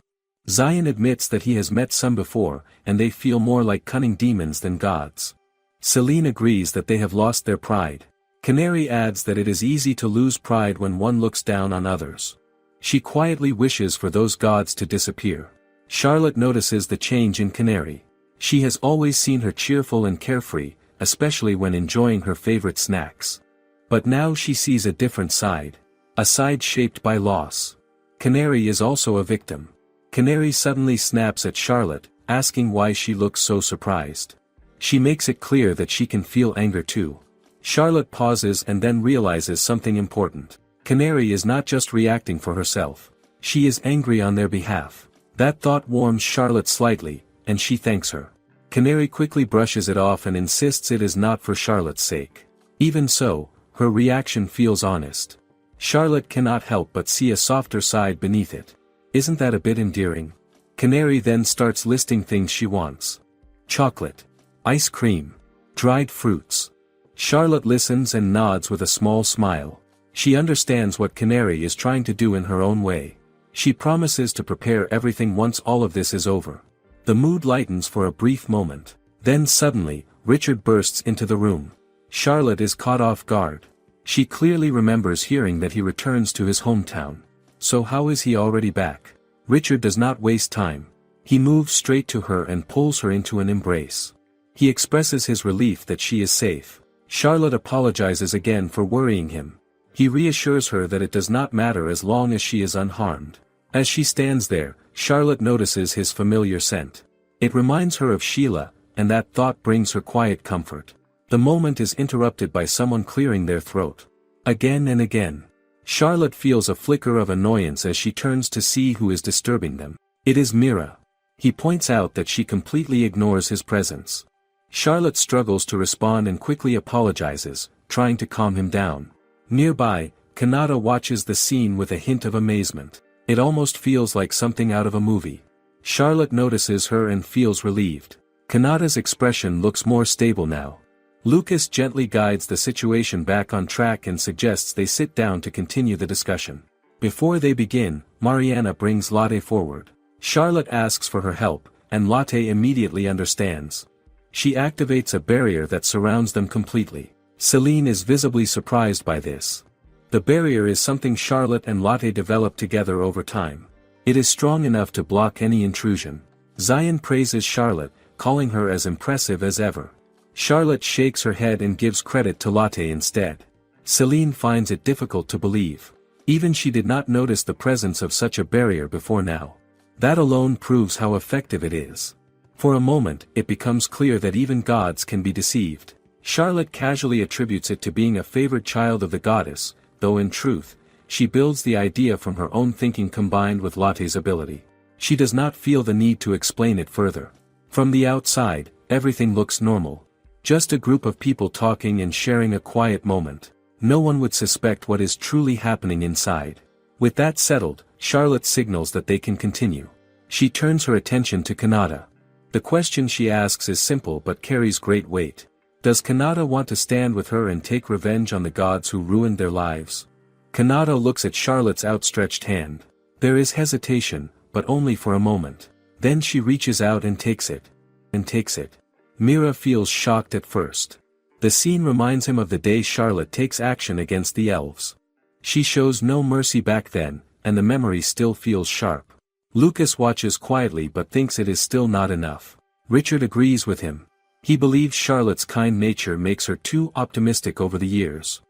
Zion admits that he has met some before, and they feel more like cunning demons than gods. Celine agrees that they have lost their pride. Canary adds that it is easy to lose pride when one looks down on others. She quietly wishes for those gods to disappear. Charlotte notices the change in Canary. She has always seen her cheerful and carefree, especially when enjoying her favorite snacks. But now she sees a different side. A side shaped by loss. Canary is also a victim. Canary suddenly snaps at Charlotte, asking why she looks so surprised. She makes it clear that she can feel anger too. Charlotte pauses and then realizes something important. Canary is not just reacting for herself. She is angry on their behalf. That thought warms Charlotte slightly, and she thanks her. Canary quickly brushes it off and insists it is not for Charlotte's sake. Even so, her reaction feels honest. Charlotte cannot help but see a softer side beneath it. Isn't that a bit endearing? Canary then starts listing things she wants. Chocolate. Ice cream. Dried fruits. Charlotte listens and nods with a small smile. She understands what Canary is trying to do in her own way. She promises to prepare everything once all of this is over. The mood lightens for a brief moment. Then suddenly, Richard bursts into the room. Charlotte is caught off guard. She clearly remembers hearing that he returns to his hometown. So how is he already back? Richard does not waste time. He moves straight to her and pulls her into an embrace. He expresses his relief that she is safe. Charlotte apologizes again for worrying him. He reassures her that it does not matter as long as she is unharmed. As she stands there, Charlotte notices his familiar scent. It reminds her of Sheila, and that thought brings her quiet comfort. The moment is interrupted by someone clearing their throat. Again and again. Charlotte feels a flicker of annoyance as she turns to see who is disturbing them. It is Mira. He points out that she completely ignores his presence. Charlotte struggles to respond and quickly apologizes, trying to calm him down. Nearby, Kanata watches the scene with a hint of amazement. It almost feels like something out of a movie. Charlotte notices her and feels relieved. Kanata's expression looks more stable now. Lucas gently guides the situation back on track and suggests they sit down to continue the discussion. Before they begin, Mariana brings Latte forward. Charlotte asks for her help, and Latte immediately understands. She activates a barrier that surrounds them completely. Celine is visibly surprised by this. The barrier is something Charlotte and Latte developed together over time. It is strong enough to block any intrusion. Zion praises Charlotte, calling her as impressive as ever. Charlotte shakes her head and gives credit to Lotte instead. Celine finds it difficult to believe. Even she did not notice the presence of such a barrier before now. That alone proves how effective it is. For a moment, it becomes clear that even gods can be deceived. Charlotte casually attributes it to being a favored child of the goddess, though in truth, she builds the idea from her own thinking combined with Lotte's ability. She does not feel the need to explain it further. From the outside, everything looks normal. Just a group of people talking and sharing a quiet moment. No one would suspect what is truly happening inside. With that settled, Charlotte signals that they can continue. She turns her attention to Kanata. The question she asks is simple but carries great weight. Does Kanata want to stand with her and take revenge on the gods who ruined their lives? Kanata looks at Charlotte's outstretched hand. There is hesitation, but only for a moment. Then she reaches out and takes it. Mira feels shocked at first. The scene reminds him of the day Charlotte takes action against the elves. She shows no mercy back then, and the memory still feels sharp. Lucas watches quietly but thinks it is still not enough. Richard agrees with him. He believes Charlotte's kind nature makes her too optimistic over the years.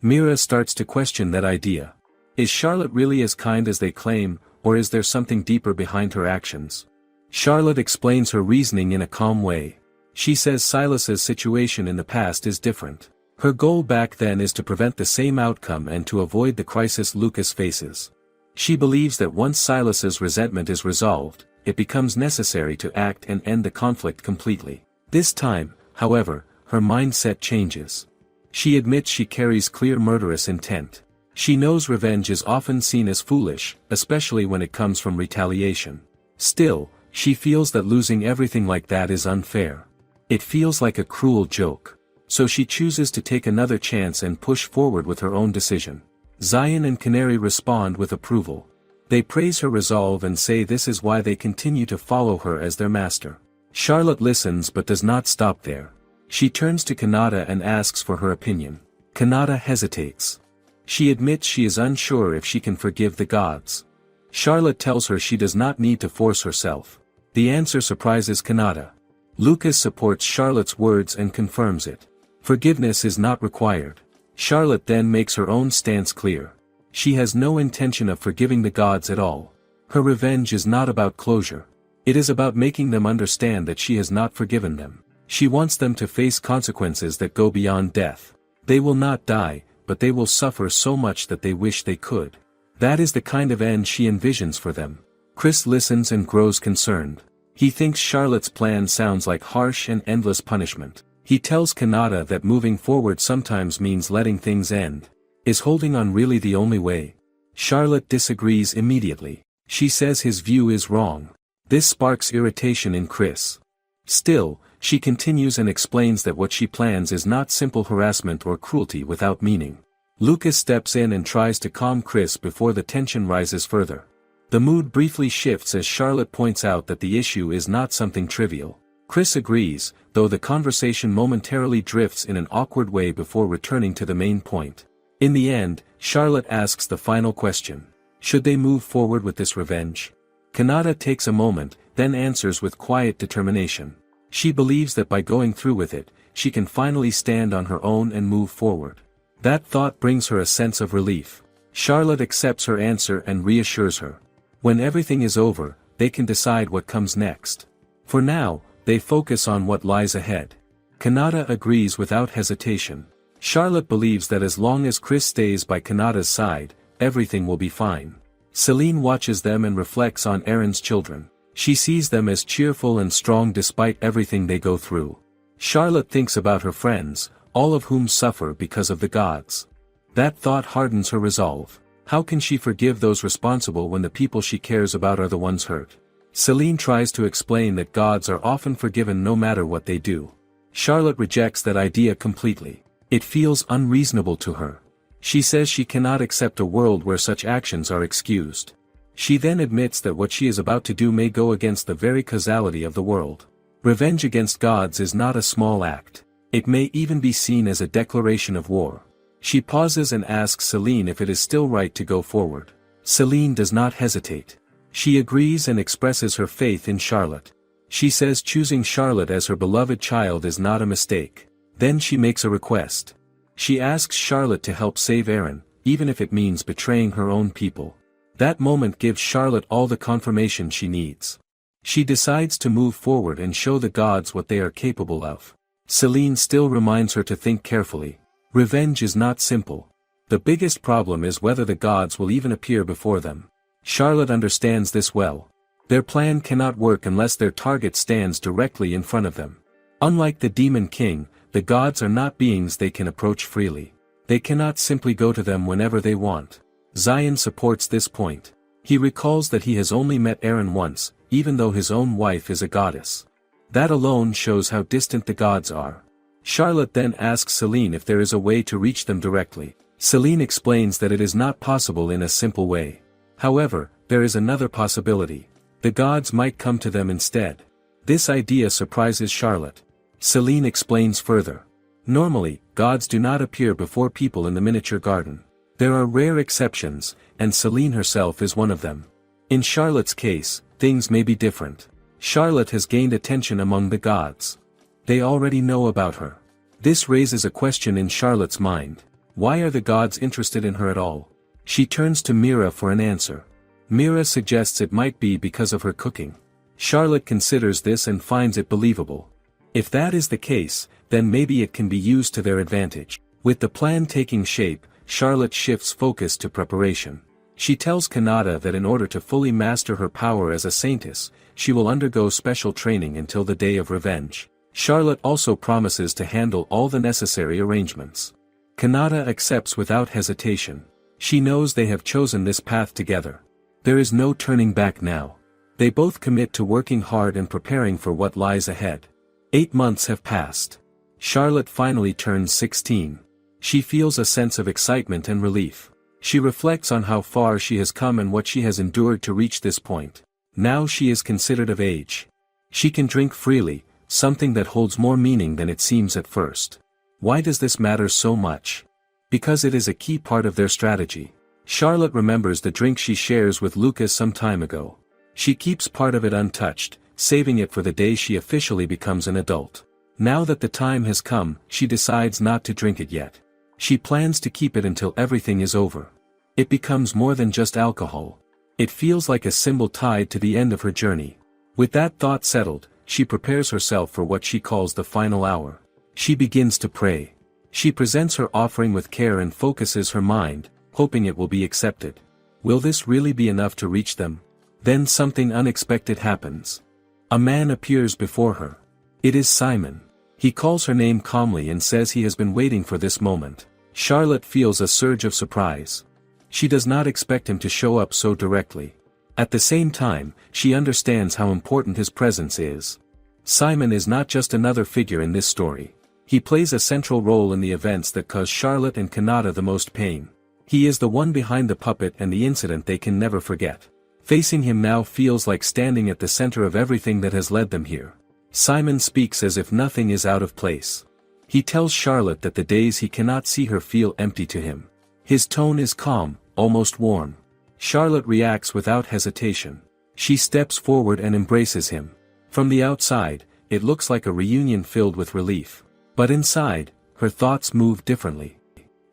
Mira starts to question that idea. Is Charlotte really as kind as they claim, or is there something deeper behind her actions? Charlotte explains her reasoning in a calm way. She says Silas's situation in the past is different. Her goal back then is to prevent the same outcome and to avoid the crisis Lucas faces. She believes that once Silas's resentment is resolved, it becomes necessary to act and end the conflict completely. This time, however, her mindset changes. She admits she carries clear murderous intent. She knows revenge is often seen as foolish, especially when it comes from retaliation. Still, she feels that losing everything like that is unfair. It feels like a cruel joke. So she chooses to take another chance and push forward with her own decision. Zion and Canary respond with approval. They praise her resolve and say this is why they continue to follow her as their master. Charlotte listens but does not stop there. She turns to Kanata and asks for her opinion. Kanata hesitates. She admits she is unsure if she can forgive the gods. Charlotte tells her she does not need to force herself. The answer surprises Kanata. Lucas supports Charlotte's words and confirms it. Forgiveness is not required. Charlotte then makes her own stance clear. She has no intention of forgiving the gods at all. Her revenge is not about closure. It is about making them understand that she has not forgiven them. She wants them to face consequences that go beyond death. They will not die, but they will suffer so much that they wish they could. That is the kind of end she envisions for them. Chris listens and grows concerned. He thinks Charlotte's plan sounds like harsh and endless punishment. He tells Kanata that moving forward sometimes means letting things end. Is holding on really the only way? Charlotte disagrees immediately. She says his view is wrong. This sparks irritation in Chris. Still, she continues and explains that what she plans is not simple harassment or cruelty without meaning. Lucas steps in and tries to calm Chris before the tension rises further. The mood briefly shifts as Charlotte points out that the issue is not something trivial. Chris agrees, though the conversation momentarily drifts in an awkward way before returning to the main point. In the end, Charlotte asks the final question. Should they move forward with this revenge? Kanata takes a moment, then answers with quiet determination. She believes that by going through with it, she can finally stand on her own and move forward. That thought brings her a sense of relief. Charlotte accepts her answer and reassures her. When everything is over, they can decide what comes next. For now, they focus on what lies ahead. Kanata agrees without hesitation. Charlotte believes that as long as Chris stays by Kanata's side, everything will be fine. Celine watches them and reflects on Aaron's children. She sees them as cheerful and strong despite everything they go through. Charlotte thinks about her friends, all of whom suffer because of the gods. That thought hardens her resolve. How can she forgive those responsible when the people she cares about are the ones hurt? Celine tries to explain that gods are often forgiven no matter what they do. Charlotte rejects that idea completely. It feels unreasonable to her. She says she cannot accept a world where such actions are excused. She then admits that what she is about to do may go against the very causality of the world. Revenge against gods is not a small act. It may even be seen as a declaration of war. She pauses and asks Celine if it is still right to go forward. Celine does not hesitate. She agrees and expresses her faith in Charlotte. She says choosing Charlotte as her beloved child is not a mistake. Then she makes a request. She asks Charlotte to help save Eren, even if it means betraying her own people. That moment gives Charlotte all the confirmation she needs. She decides to move forward and show the gods what they are capable of. Selene still reminds her to think carefully. Revenge is not simple. The biggest problem is whether the gods will even appear before them. Charlotte understands this well. Their plan cannot work unless their target stands directly in front of them. Unlike the Demon King, the gods are not beings they can approach freely. They cannot simply go to them whenever they want. Zion supports this point. He recalls that he has only met Eren once, even though his own wife is a goddess. That alone shows how distant the gods are. Charlotte then asks Selene if there is a way to reach them directly. Selene explains that it is not possible in a simple way. However, there is another possibility. The gods might come to them instead. This idea surprises Charlotte. Selene explains further. Normally, gods do not appear before people in the miniature garden. There are rare exceptions, and Selene herself is one of them. In Charlotte's case, things may be different. Charlotte has gained attention among the gods. They already know about her. This raises a question in Charlotte's mind. Why are the gods interested in her at all? She turns to Mira for an answer. Mira suggests it might be because of her cooking. Charlotte considers this and finds it believable. If that is the case, then maybe it can be used to their advantage. With the plan taking shape, Charlotte shifts focus to preparation. She tells Kanata that in order to fully master her power as a saintess, she will undergo special training until the day of revenge. Charlotte also promises to handle all the necessary arrangements. Kanata accepts without hesitation. She knows they have chosen this path together. There is no turning back now. They both commit to working hard and preparing for what lies ahead. 8 months have passed. Charlotte finally turns 16. She feels a sense of excitement and relief. She reflects on how far she has come and what she has endured to reach this point. Now she is considered of age. She can drink freely, something that holds more meaning than it seems at first. Why does this matter so much? Because it is a key part of their strategy. Charlotte remembers the drink she shares with Lucas some time ago. She keeps part of it untouched, saving it for the day she officially becomes an adult. Now that the time has come, she decides not to drink it yet. She plans to keep it until everything is over. It becomes more than just alcohol. It feels like a symbol tied to the end of her journey. With that thought settled, she prepares herself for what she calls the final hour. She begins to pray. She presents her offering with care and focuses her mind, hoping it will be accepted. Will this really be enough to reach them? Then something unexpected happens. A man appears before her. It is Simon. He calls her name calmly and says he has been waiting for this moment. Charlotte feels a surge of surprise. She does not expect him to show up so directly. At the same time, she understands how important his presence is. Simon is not just another figure in this story. He plays a central role in the events that cause Charlotte and Kanata the most pain. He is the one behind the puppet and the incident they can never forget. Facing him now feels like standing at the center of everything that has led them here. Simon speaks as if nothing is out of place. He tells Charlotte that the days he cannot see her feel empty to him. His tone is calm, almost warm. Charlotte reacts without hesitation. She steps forward and embraces him. From the outside, it looks like a reunion filled with relief. But inside, her thoughts move differently.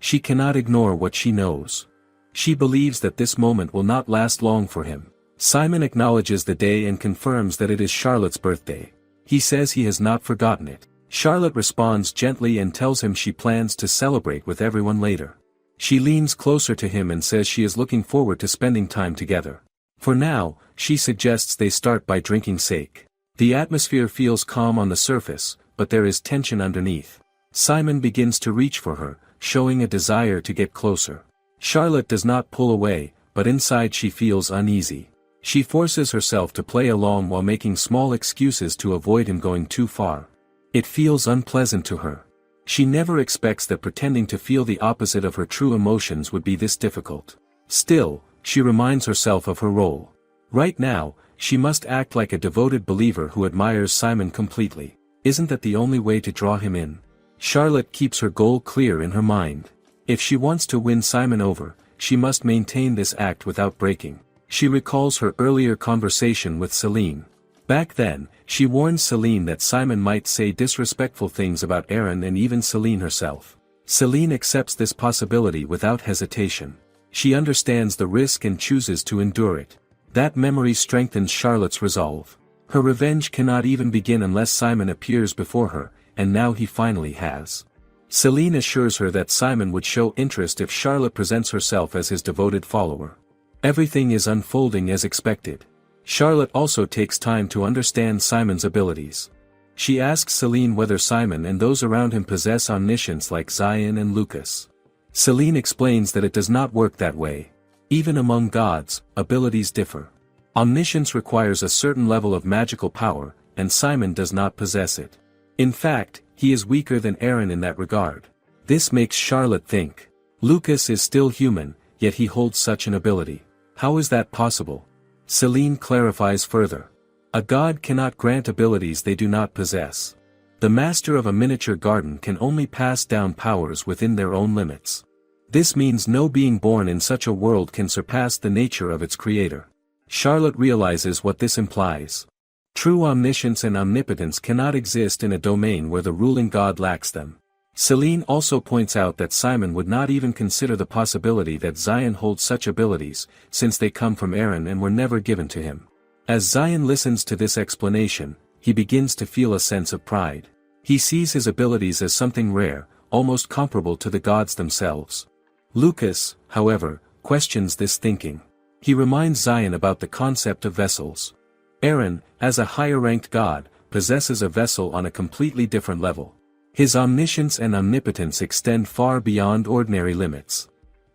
She cannot ignore what she knows. She believes that this moment will not last long for him. Simon acknowledges the day and confirms that it is Charlotte's birthday. He says he has not forgotten it. Charlotte responds gently and tells him she plans to celebrate with everyone later. She leans closer to him and says she is looking forward to spending time together. For now, she suggests they start by drinking sake. The atmosphere feels calm on the surface, but there is tension underneath. Simon begins to reach for her, showing a desire to get closer. Charlotte does not pull away, but inside she feels uneasy. She forces herself to play along while making small excuses to avoid him going too far. It feels unpleasant to her. She never expects that pretending to feel the opposite of her true emotions would be this difficult. Still, she reminds herself of her role. Right now, she must act like a devoted believer who admires Simon completely. Isn't that the only way to draw him in? Charlotte keeps her goal clear in her mind. If she wants to win Simon over, she must maintain this act without breaking. She recalls her earlier conversation with Selene. Back then, she warns Celine that Simon might say disrespectful things about Aaron and even Celine herself. Celine accepts this possibility without hesitation. She understands the risk and chooses to endure it. That memory strengthens Charlotte's resolve. Her revenge cannot even begin unless Simon appears before her, and now he finally has. Celine assures her that Simon would show interest if Charlotte presents herself as his devoted follower. Everything is unfolding as expected. Charlotte also takes time to understand Simon's abilities. She asks Celine whether Simon and those around him possess omniscience like Zion and Lucas. Celine explains that it does not work that way. Even among gods, abilities differ. Omniscience requires a certain level of magical power, and Simon does not possess it. In fact, he is weaker than Aaron in that regard. This makes Charlotte think. Lucas is still human, yet he holds such an ability. How is that possible? Celine clarifies further. A god cannot grant abilities they do not possess. The master of a miniature garden can only pass down powers within their own limits. This means no being born in such a world can surpass the nature of its creator. Charlotte realizes what this implies. True omniscience and omnipotence cannot exist in a domain where the ruling god lacks them. Celine also points out that Simon would not even consider the possibility that Zion holds such abilities, since they come from Aaron and were never given to him. As Zion listens to this explanation, he begins to feel a sense of pride. He sees his abilities as something rare, almost comparable to the gods themselves. Lucas, however, questions this thinking. He reminds Zion about the concept of vessels. Aaron, as a higher-ranked god, possesses a vessel on a completely different level. His omniscience and omnipotence extend far beyond ordinary limits.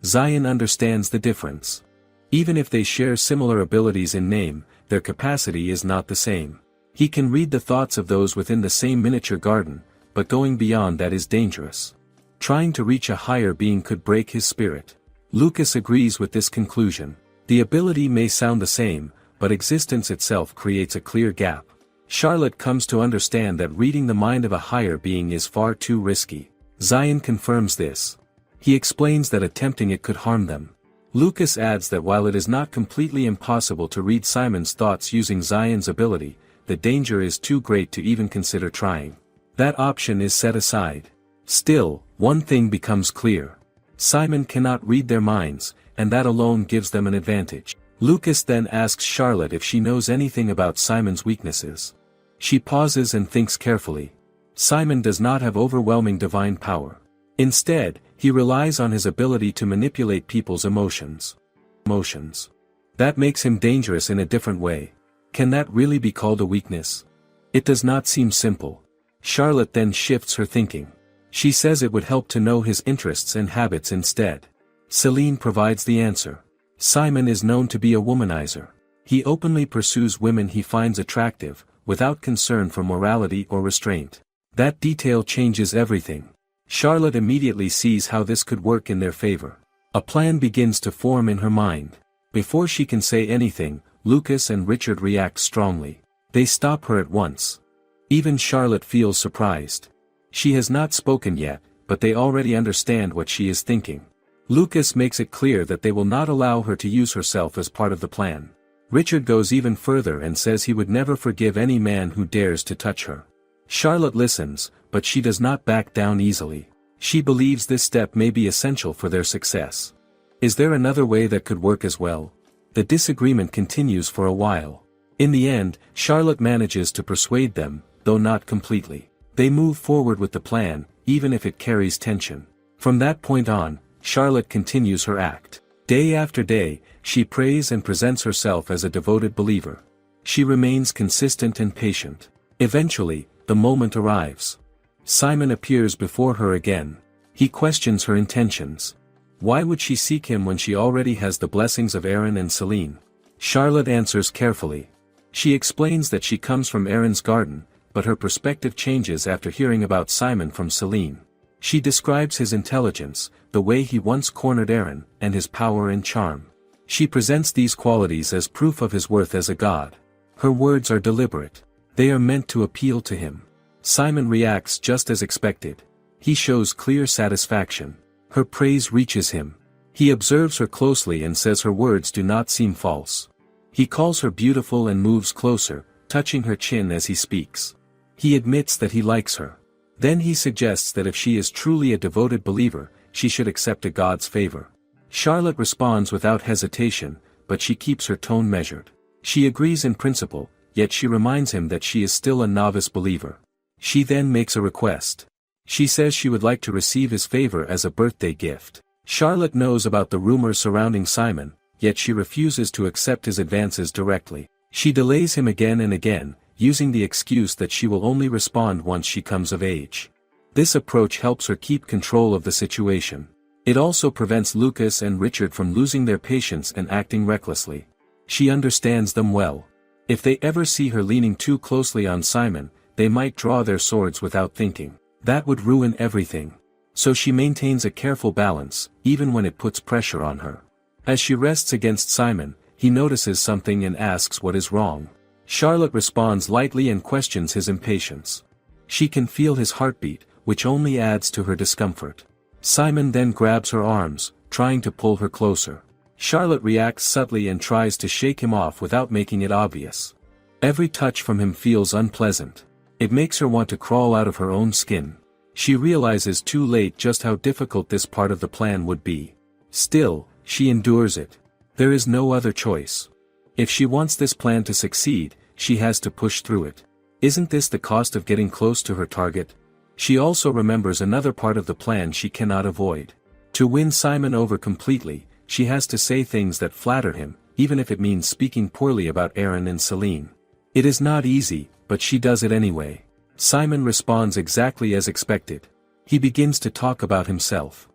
Zion understands the difference. Even if they share similar abilities in name, their capacity is not the same. He can read the thoughts of those within the same miniature garden, but going beyond that is dangerous. Trying to reach a higher being could break his spirit. Lucas agrees with this conclusion. The ability may sound the same, but existence itself creates a clear gap. Charlotte comes to understand that reading the mind of a higher being is far too risky. Zion confirms this. He explains that attempting it could harm them. Lucas adds that while it is not completely impossible to read Simon's thoughts using Zion's ability, the danger is too great to even consider trying. That option is set aside. Still, one thing becomes clear. Simon cannot read their minds, and that alone gives them an advantage. Lucas then asks Charlotte if she knows anything about Simon's weaknesses. She pauses and thinks carefully. Simon does not have overwhelming divine power. Instead, he relies on his ability to manipulate people's emotions. That makes him dangerous in a different way. Can that really be called a weakness? It does not seem simple. Charlotte then shifts her thinking. She says it would help to know his interests and habits instead. Celine provides the answer. Simon is known to be a womanizer. He openly pursues women he finds attractive, without concern for morality or restraint. That detail changes everything. Charlotte immediately sees how this could work in their favor. A plan begins to form in her mind. Before she can say anything, Lucas and Richard react strongly. They stop her at once. Even Charlotte feels surprised. She has not spoken yet, but they already understand what she is thinking. Lucas makes it clear that they will not allow her to use herself as part of the plan. Richard goes even further and says he would never forgive any man who dares to touch her. Charlotte listens, but she does not back down easily. She believes this step may be essential for their success. Is there another way that could work as well? The disagreement continues for a while. In the end, Charlotte manages to persuade them, though not completely. They move forward with the plan, even if it carries tension. From that point on, Charlotte continues her act. Day after day, she prays and presents herself as a devoted believer. She remains consistent and patient. Eventually, the moment arrives. Simon appears before her again. He questions her intentions. Why would she seek him when she already has the blessings of Aaron and Celine? Charlotte answers carefully. She explains that she comes from Aaron's garden, but her perspective changes after hearing about Simon from Celine. She describes his intelligence, the way he once cornered Aaron, and his power and charm. She presents these qualities as proof of his worth as a god. Her words are deliberate. They are meant to appeal to him. Simon reacts just as expected. He shows clear satisfaction. Her praise reaches him. He observes her closely and says her words do not seem false. He calls her beautiful and moves closer, touching her chin as he speaks. He admits that he likes her. Then he suggests that if she is truly a devoted believer, she should accept a god's favor. Charlotte responds without hesitation, but she keeps her tone measured. She agrees in principle, yet she reminds him that she is still a novice believer. She then makes a request. She says she would like to receive his favor as a birthday gift. Charlotte knows about the rumors surrounding Simon, yet she refuses to accept his advances directly. She delays him again and again, using the excuse that she will only respond once she comes of age. This approach helps her keep control of the situation. It also prevents Lucas and Richard from losing their patience and acting recklessly. She understands them well. If they ever see her leaning too closely on Simon, they might draw their swords without thinking. That would ruin everything. So she maintains a careful balance, even when it puts pressure on her. As she rests against Simon, he notices something and asks what is wrong. Charlotte responds lightly and questions his impatience. She can feel his heartbeat, which only adds to her discomfort. Simon then grabs her arms, trying to pull her closer. Charlotte reacts subtly and tries to shake him off without making it obvious. Every touch from him feels unpleasant. It makes her want to crawl out of her own skin. She realizes too late just how difficult this part of the plan would be. Still, she endures it. There is no other choice. If she wants this plan to succeed, she has to push through it. Isn't this the cost of getting close to her target? She also remembers another part of the plan she cannot avoid. To win Simon over completely, she has to say things that flatter him, even if it means speaking poorly about Aaron and Celine. It is not easy, but she does it anyway. Simon responds exactly as expected. He begins to talk about himself.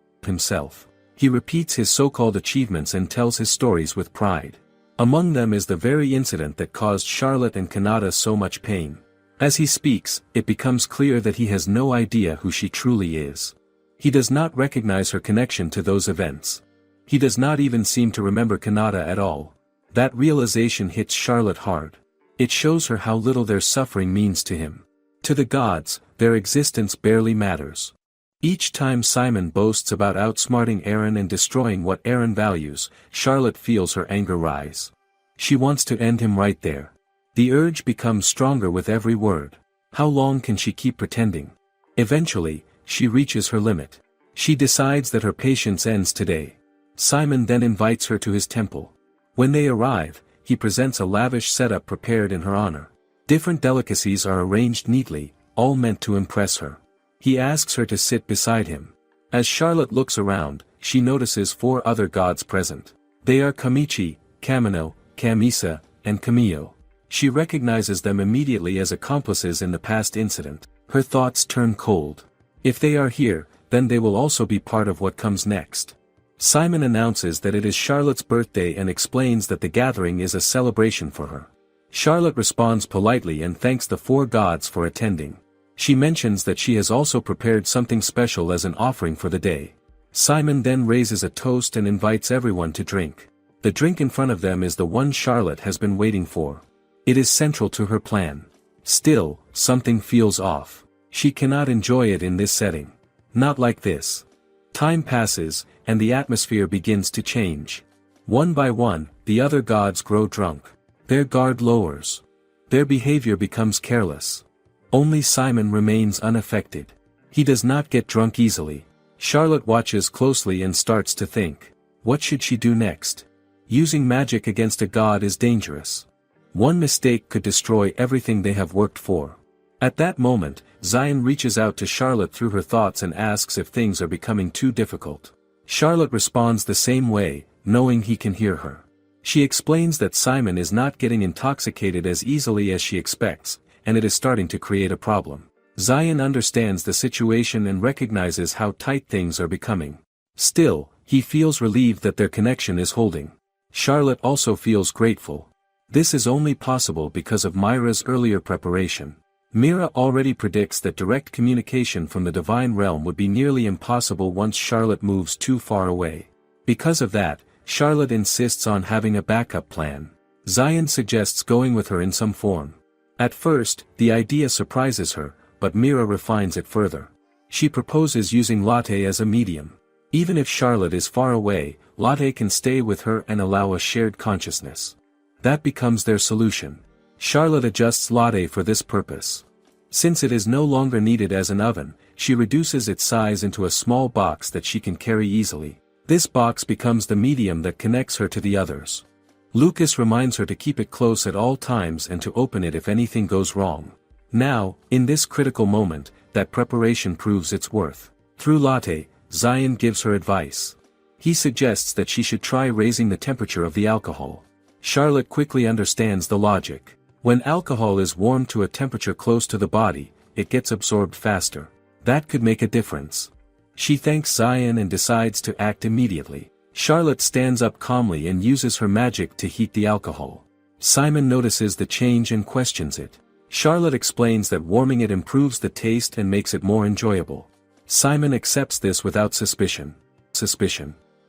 He repeats his so-called achievements and tells his stories with pride. Among them is the very incident that caused Charlotte and Kanata so much pain. As he speaks, it becomes clear that he has no idea who she truly is. He does not recognize her connection to those events. He does not even seem to remember Kanata at all. That realization hits Charlotte hard. It shows her how little their suffering means to him. To the gods, their existence barely matters. Each time Simon boasts about outsmarting Aaron and destroying what Aaron values, Charlotte feels her anger rise. She wants to end him right there. The urge becomes stronger with every word. How long can she keep pretending? Eventually, she reaches her limit. She decides that her patience ends today. Simon then invites her to his temple. When they arrive, he presents a lavish setup prepared in her honor. Different delicacies are arranged neatly, all meant to impress her. He asks her to sit beside him. As Charlotte looks around, she notices 4 other gods present. They are Kamichi, Kamino, Kamisa, and Kamiyo. She recognizes them immediately as accomplices in the past incident. Her thoughts turn cold. If they are here, then they will also be part of what comes next. Simon announces that it is Charlotte's birthday and explains that the gathering is a celebration for her. Charlotte responds politely and thanks the 4 gods for attending. She mentions that she has also prepared something special as an offering for the day. Simon then raises a toast and invites everyone to drink. The drink in front of them is the one Charlotte has been waiting for. It is central to her plan. Still, something feels off. She cannot enjoy it in this setting. Not like this. Time passes, and the atmosphere begins to change. One by one, the other gods grow drunk. Their guard lowers. Their behavior becomes careless. Only Simon remains unaffected. He does not get drunk easily. Charlotte watches closely and starts to think. What should she do next? Using magic against a god is dangerous. One mistake could destroy everything they have worked for. At that moment, Zion reaches out to Charlotte through her thoughts and asks if things are becoming too difficult. Charlotte responds the same way, knowing he can hear her. She explains that Simon is not getting intoxicated as easily as she expects, and it is starting to create a problem. Zion understands the situation and recognizes how tight things are becoming. Still, he feels relieved that their connection is holding. Charlotte also feels grateful. This is only possible because of Myra's earlier preparation. Mira already predicts that direct communication from the divine realm would be nearly impossible once Charlotte moves too far away. Because of that, Charlotte insists on having a backup plan. Zion suggests going with her in some form. At first, the idea surprises her, but Mira refines it further. She proposes using Latte as a medium. Even if Charlotte is far away, Latte can stay with her and allow a shared consciousness. That becomes their solution. Charlotte adjusts latte for this purpose. Since it is no longer needed as an oven, she reduces its size into a small box that she can carry easily. This box becomes the medium that connects her to the others. Lucas reminds her to keep it close at all times and to open it if anything goes wrong. Now, in this critical moment, that preparation proves its worth. Through latte, Zion gives her advice. He suggests that she should try raising the temperature of the alcohol. Charlotte quickly understands the logic. When alcohol is warmed to a temperature close to the body, it gets absorbed faster. That could make a difference. She thanks Zion and decides to act immediately. Charlotte stands up calmly and uses her magic to heat the alcohol. Simon notices the change and questions it. Charlotte explains that warming it improves the taste and makes it more enjoyable. Simon accepts this without suspicion.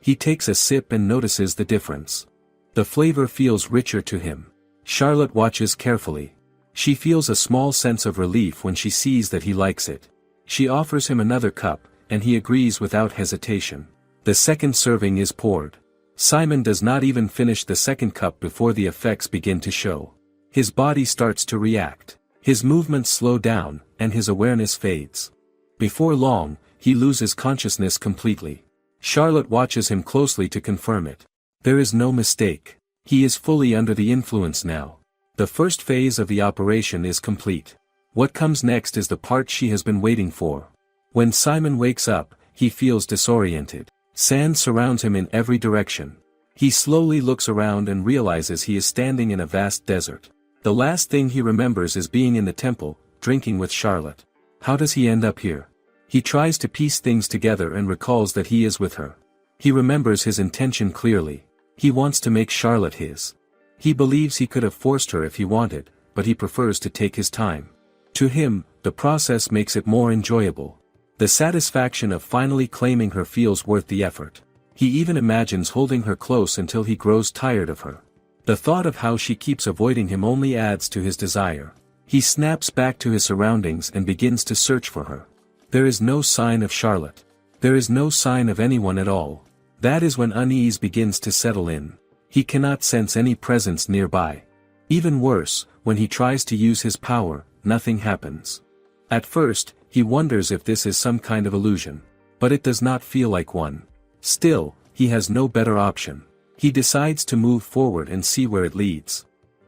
He takes a sip and notices the difference. The flavor feels richer to him. Charlotte watches carefully. She feels a small sense of relief when she sees that he likes it. She offers him another cup, and he agrees without hesitation. The second serving is poured. Simon does not even finish the second cup before the effects begin to show. His body starts to react. His movements slow down, and his awareness fades. Before long, he loses consciousness completely. Charlotte watches him closely to confirm it. There is no mistake. He is fully under the influence now. The first phase of the operation is complete. What comes next is the part she has been waiting for. When Simon wakes up, he feels disoriented. Sand surrounds him in every direction. He slowly looks around and realizes he is standing in a vast desert. The last thing he remembers is being in the temple, drinking with Charlotte. How does he end up here? He tries to piece things together and recalls that he is with her. He remembers his intention clearly. He wants to make Charlotte his. He believes he could have forced her if he wanted, but he prefers to take his time. To him, the process makes it more enjoyable. The satisfaction of finally claiming her feels worth the effort. He even imagines holding her close until he grows tired of her. The thought of how she keeps avoiding him only adds to his desire. He snaps back to his surroundings and begins to search for her. There is no sign of Charlotte. There is no sign of anyone at all. That is when unease begins to settle in. He cannot sense any presence nearby. Even worse, when he tries to use his power, nothing happens. At first, he wonders if this is some kind of illusion. But it does not feel like one. Still, he has no better option. He decides to move forward and see where it leads.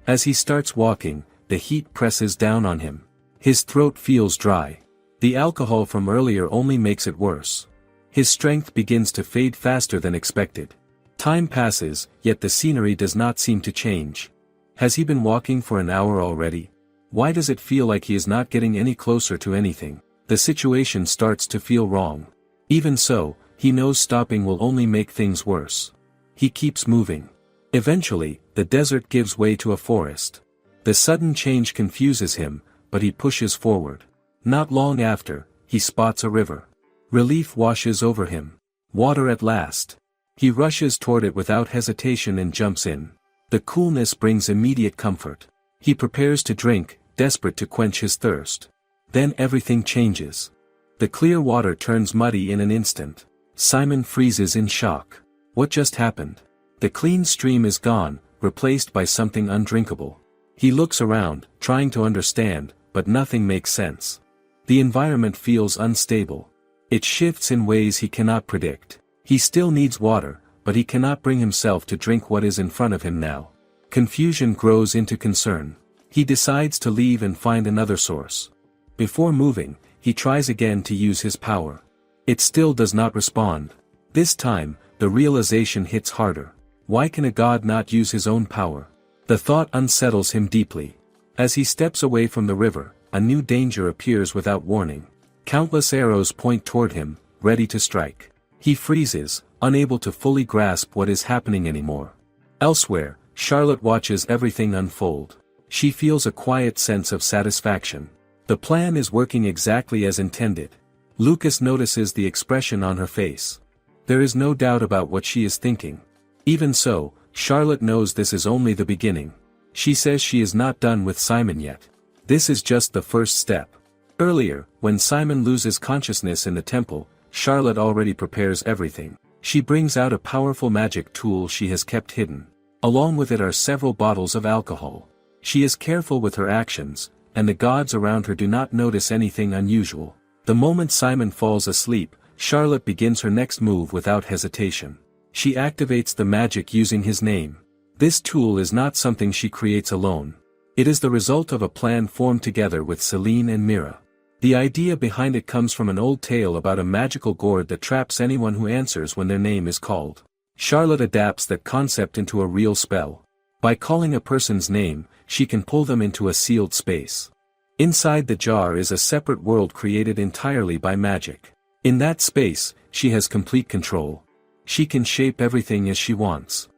As he starts walking, the heat presses down on him. His throat feels dry. The alcohol from earlier only makes it worse. His strength begins to fade faster than expected. Time passes, yet the scenery does not seem to change. Has he been walking for an hour already? Why does it feel like he is not getting any closer to anything? The situation starts to feel wrong. Even so, he knows stopping will only make things worse. He keeps moving. Eventually, the desert gives way to a forest. The sudden change confuses him, but he pushes forward. Not long after, he spots a river. Relief washes over him. Water at last. He rushes toward it without hesitation and jumps in. The coolness brings immediate comfort. He prepares to drink, desperate to quench his thirst. Then everything changes. The clear water turns muddy in an instant. Simon freezes in shock. What just happened? The clean stream is gone, replaced by something undrinkable. He looks around, trying to understand, but nothing makes sense. The environment feels unstable. It shifts in ways he cannot predict. He still needs water, but he cannot bring himself to drink what is in front of him now. Confusion grows into concern. He decides to leave and find another source. Before moving, he tries again to use his power. It still does not respond. This time, the realization hits harder. Why can a god not use his own power? The thought unsettles him deeply. As he steps away from the river, a new danger appears without warning. Countless arrows point toward him, ready to strike. He freezes, unable to fully grasp what is happening anymore. Elsewhere, Charlotte watches everything unfold. She feels a quiet sense of satisfaction. The plan is working exactly as intended. Lucas notices the expression on her face. There is no doubt about what she is thinking. Even so, Charlotte knows this is only the beginning. She says she is not done with Simon yet. This is just the first step. Earlier, when Simon loses consciousness in the temple, Charlotte already prepares everything. She brings out a powerful magic tool she has kept hidden. Along with it are several bottles of alcohol. She is careful with her actions, and the gods around her do not notice anything unusual. The moment Simon falls asleep, Charlotte begins her next move without hesitation. She activates the magic using his name. This tool is not something she creates alone. It is the result of a plan formed together with Celine and Mira. The idea behind it comes from an old tale about a magical gourd that traps anyone who answers when their name is called. Charlotte adapts that concept into a real spell. By calling a person's name, she can pull them into a sealed space. Inside the jar is a separate world created entirely by magic. In that space, she has complete control. She can shape everything as she wants.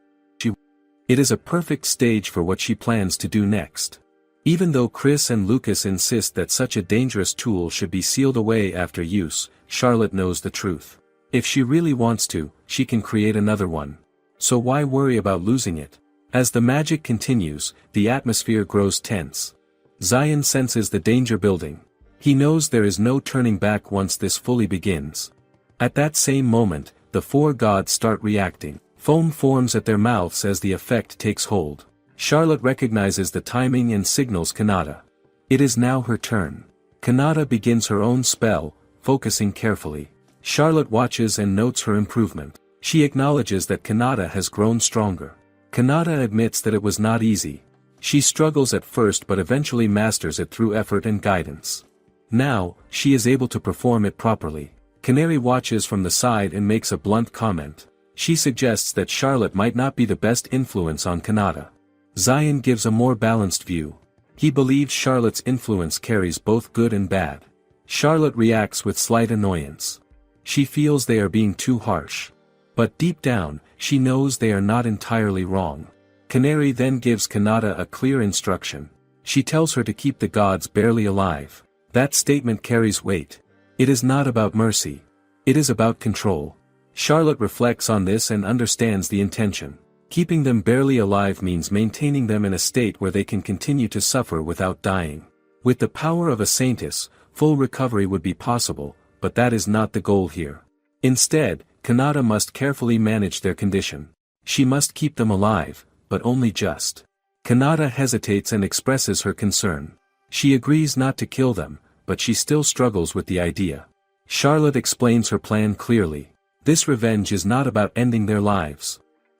It is a perfect stage for what she plans to do next. Even though Chris and Lucas insist that such a dangerous tool should be sealed away after use, Charlotte knows the truth. If she really wants to, she can create another one. So why worry about losing it? As the magic continues, the atmosphere grows tense. Zion senses the danger building. He knows there is no turning back once this fully begins. At that same moment, the four gods start reacting. Foam forms at their mouths as the effect takes hold. Charlotte recognizes the timing and signals Kanata. It is now her turn. Kanata begins her own spell, focusing carefully. Charlotte watches and notes her improvement. She acknowledges that Kanata has grown stronger. Kanata admits that it was not easy. She struggles at first but eventually masters it through effort and guidance. Now, she is able to perform it properly. Canary watches from the side and makes a blunt comment. She suggests that Charlotte might not be the best influence on Kanata. Zion gives a more balanced view. He believes Charlotte's influence carries both good and bad. Charlotte reacts with slight annoyance. She feels they are being too harsh. But deep down, she knows they are not entirely wrong. Canary then gives Kanata a clear instruction. She tells her to keep the gods barely alive. That statement carries weight. It is not about mercy. It is about control. Charlotte reflects on this and understands the intention. Keeping them barely alive means maintaining them in a state where they can continue to suffer without dying. With the power of a saintess, full recovery would be possible, but that is not the goal here. Instead, Kanata must carefully manage their condition. She must keep them alive, but only just. Kanata hesitates and expresses her concern. She agrees not to kill them, but she still struggles with the idea. Charlotte explains her plan clearly. This revenge is not about ending their lives.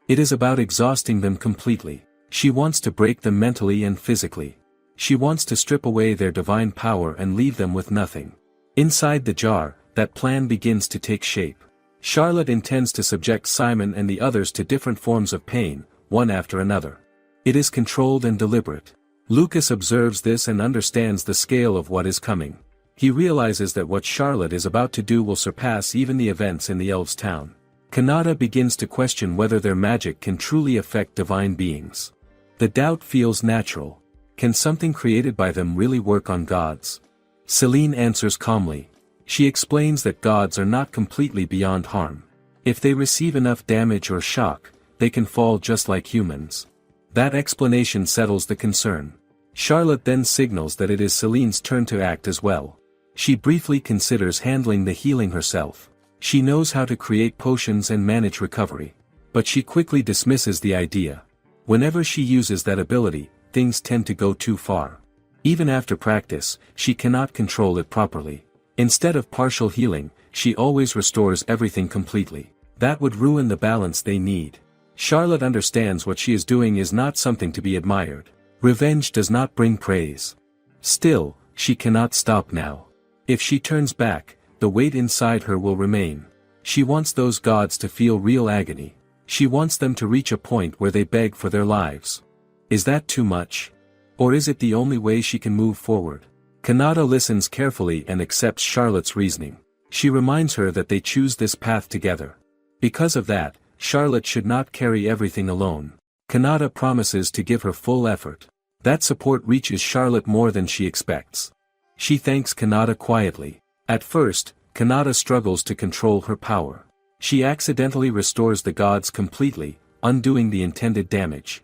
It is about exhausting them completely. She wants to break them mentally and physically. She wants to strip away their divine power and leave them with nothing. Inside the jar, that plan begins to take shape. Charlotte intends to subject Simon and the others to different forms of pain, one after another. It is controlled and deliberate. Lucas observes this and understands the scale of what is coming. He realizes that what Charlotte is about to do will surpass even the events in the elves' town. Kanata begins to question whether their magic can truly affect divine beings. The doubt feels natural. Can something created by them really work on gods? Celine answers calmly. She explains that gods are not completely beyond harm. If they receive enough damage or shock, they can fall just like humans. That explanation settles the concern. Charlotte then signals that it is Celine's turn to act as well. She briefly considers handling the healing herself. She knows how to create potions and manage recovery. But she quickly dismisses the idea. Whenever she uses that ability, things tend to go too far. Even after practice, she cannot control it properly. Instead of partial healing, she always restores everything completely. That would ruin the balance they need. Charlotte understands what she is doing is not something to be admired. Revenge does not bring praise. Still, she cannot stop now. If she turns back, the weight inside her will remain. She wants those gods to feel real agony. She wants them to reach a point where they beg for their lives. Is that too much? Or is it the only way she can move forward? Kanata listens carefully and accepts Charlotte's reasoning. She reminds her that they choose this path together. Because of that, Charlotte should not carry everything alone. Kanata promises to give her full effort. That support reaches Charlotte more than she expects. She thanks Kanata quietly. At first, Kanata struggles to control her power. She accidentally restores the gods completely, undoing the intended damage.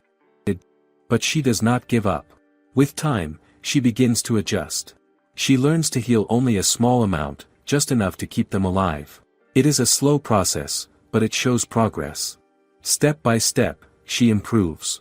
But she does not give up. With time, she begins to adjust. She learns to heal only a small amount, just enough to keep them alive. It is a slow process, but it shows progress. Step by step, she improves.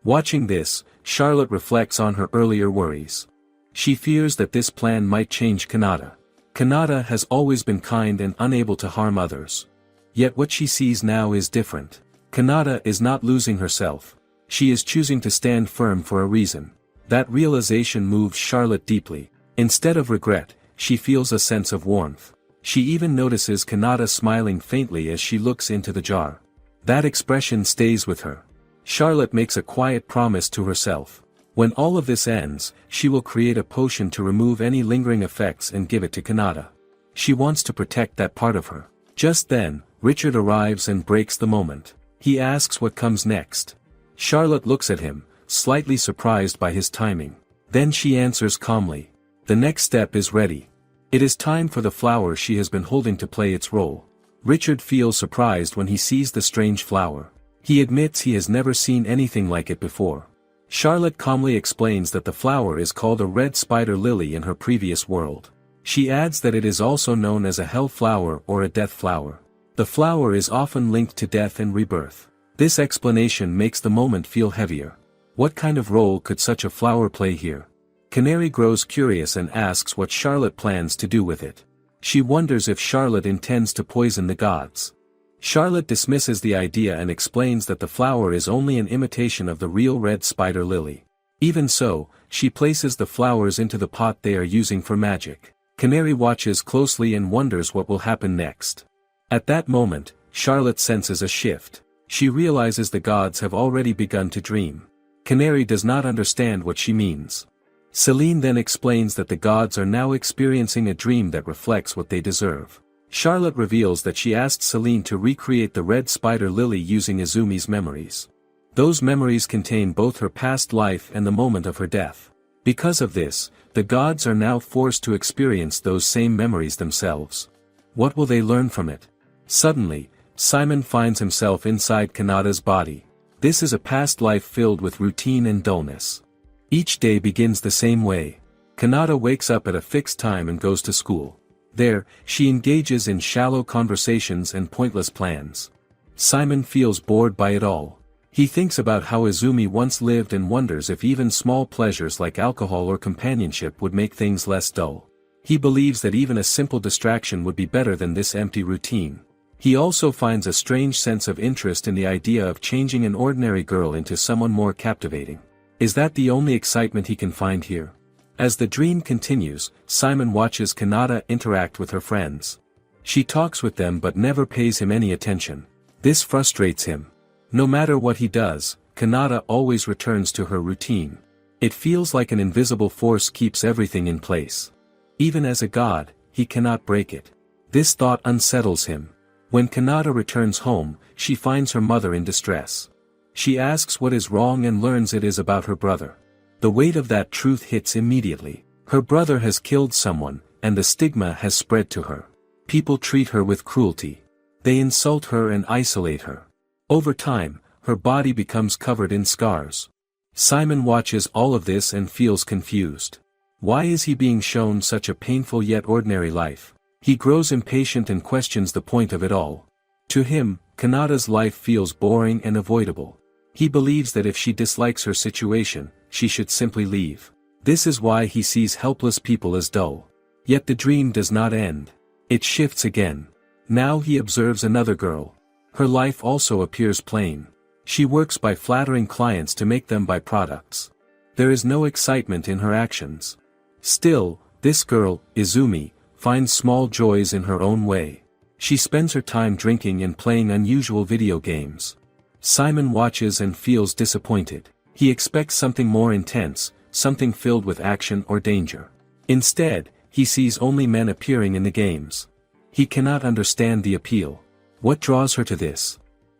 Watching this, Charlotte reflects on her earlier worries. She fears that this plan might change Kanata. Kanata has always been kind and unable to harm others. Yet what she sees now is different. Kanata is not losing herself. She is choosing to stand firm for a reason. That realization moves Charlotte deeply. Instead of regret, she feels a sense of warmth. She even notices Kanata smiling faintly as she looks into the jar. That expression stays with her. Charlotte makes a quiet promise to herself. When all of this ends, she will create a potion to remove any lingering effects and give it to Kanata. She wants to protect that part of her. Just then, Richard arrives and breaks the moment. He asks what comes next. Charlotte looks at him, slightly surprised by his timing. Then she answers calmly. The next step is ready. It is time for the flower she has been holding to play its role. Richard feels surprised when he sees the strange flower. He admits he has never seen anything like it before. Charlotte calmly explains that the flower is called a red spider lily in her previous world. She adds that it is also known as a hell flower or a death flower. The flower is often linked to death and rebirth. This explanation makes the moment feel heavier. What kind of role could such a flower play here? Canary grows curious and asks what Charlotte plans to do with it. She wonders if Charlotte intends to poison the gods. Charlotte dismisses the idea and explains that the flower is only an imitation of the real red spider lily. Even so, she places the flowers into the pot they are using for magic. Canary watches closely and wonders what will happen next. At that moment, Charlotte senses a shift. She realizes the gods have already begun to dream. Canary does not understand what she means. Celine then explains that the gods are now experiencing a dream that reflects what they deserve. Charlotte reveals that she asked Celine to recreate the red spider lily using Izumi's memories. Those memories contain both her past life and the moment of her death. Because of this, the gods are now forced to experience those same memories themselves. What will they learn from it? Suddenly, Simon finds himself inside Kanata's body. This is a past life filled with routine and dullness. Each day begins the same way. Kanata wakes up at a fixed time and goes to school. There, she engages in shallow conversations and pointless plans. Simon feels bored by it all. He thinks about how Izumi once lived and wonders if even small pleasures like alcohol or companionship would make things less dull. He believes that even a simple distraction would be better than this empty routine. He also finds a strange sense of interest in the idea of changing an ordinary girl into someone more captivating. Is that the only excitement he can find here? As the dream continues, Simon watches Kanata interact with her friends. She talks with them but never pays him any attention. This frustrates him. No matter what he does, Kanata always returns to her routine. It feels like an invisible force keeps everything in place. Even as a god, he cannot break it. This thought unsettles him. When Kanata returns home, she finds her mother in distress. She asks what is wrong and learns it is about her brother. The weight of that truth hits immediately. Her brother has killed someone, and the stigma has spread to her. People treat her with cruelty. They insult her and isolate her. Over time, her body becomes covered in scars. Simon watches all of this and feels confused. Why is he being shown such a painful yet ordinary life? He grows impatient and questions the point of it all. To him, Kanata's life feels boring and avoidable. He believes that if she dislikes her situation, she should simply leave. This is why he sees helpless people as dull. Yet the dream does not end. It shifts again. Now he observes another girl. Her life also appears plain. She works by flattering clients to make them buy products. There is no excitement in her actions. Still, this girl, Izumi, finds small joys in her own way. She spends her time drinking and playing unusual video games. Simon watches and feels disappointed. He expects something more intense, something filled with action or danger. Instead, he sees only men appearing in the games. He cannot understand the appeal. What draws her to this?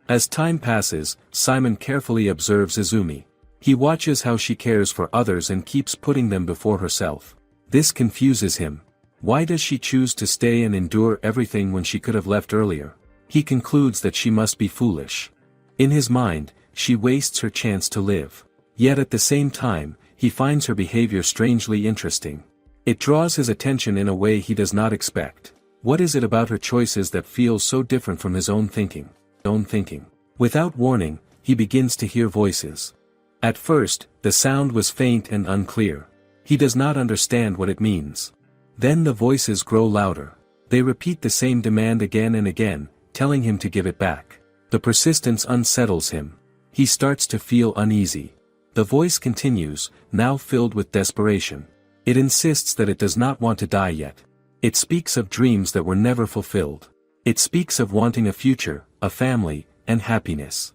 As time passes, Simon carefully observes Izumi. He watches how she cares for others and keeps putting them before herself. This confuses him. Why does she choose to stay and endure everything when she could have left earlier? He concludes that she must be foolish. In his mind, she wastes her chance to live. Yet at the same time, he finds her behavior strangely interesting. It draws his attention in a way he does not expect. What is it about her choices that feels so different from his own thinking? Without warning, he begins to hear voices. At first, the sound was faint and unclear. He does not understand what it means. Then the voices grow louder. They repeat the same demand again and again, telling him to give it back. The persistence unsettles him. He starts to feel uneasy. The voice continues, now filled with desperation. It insists that it does not want to die yet. It speaks of dreams that were never fulfilled. It speaks of wanting a future, a family, and happiness.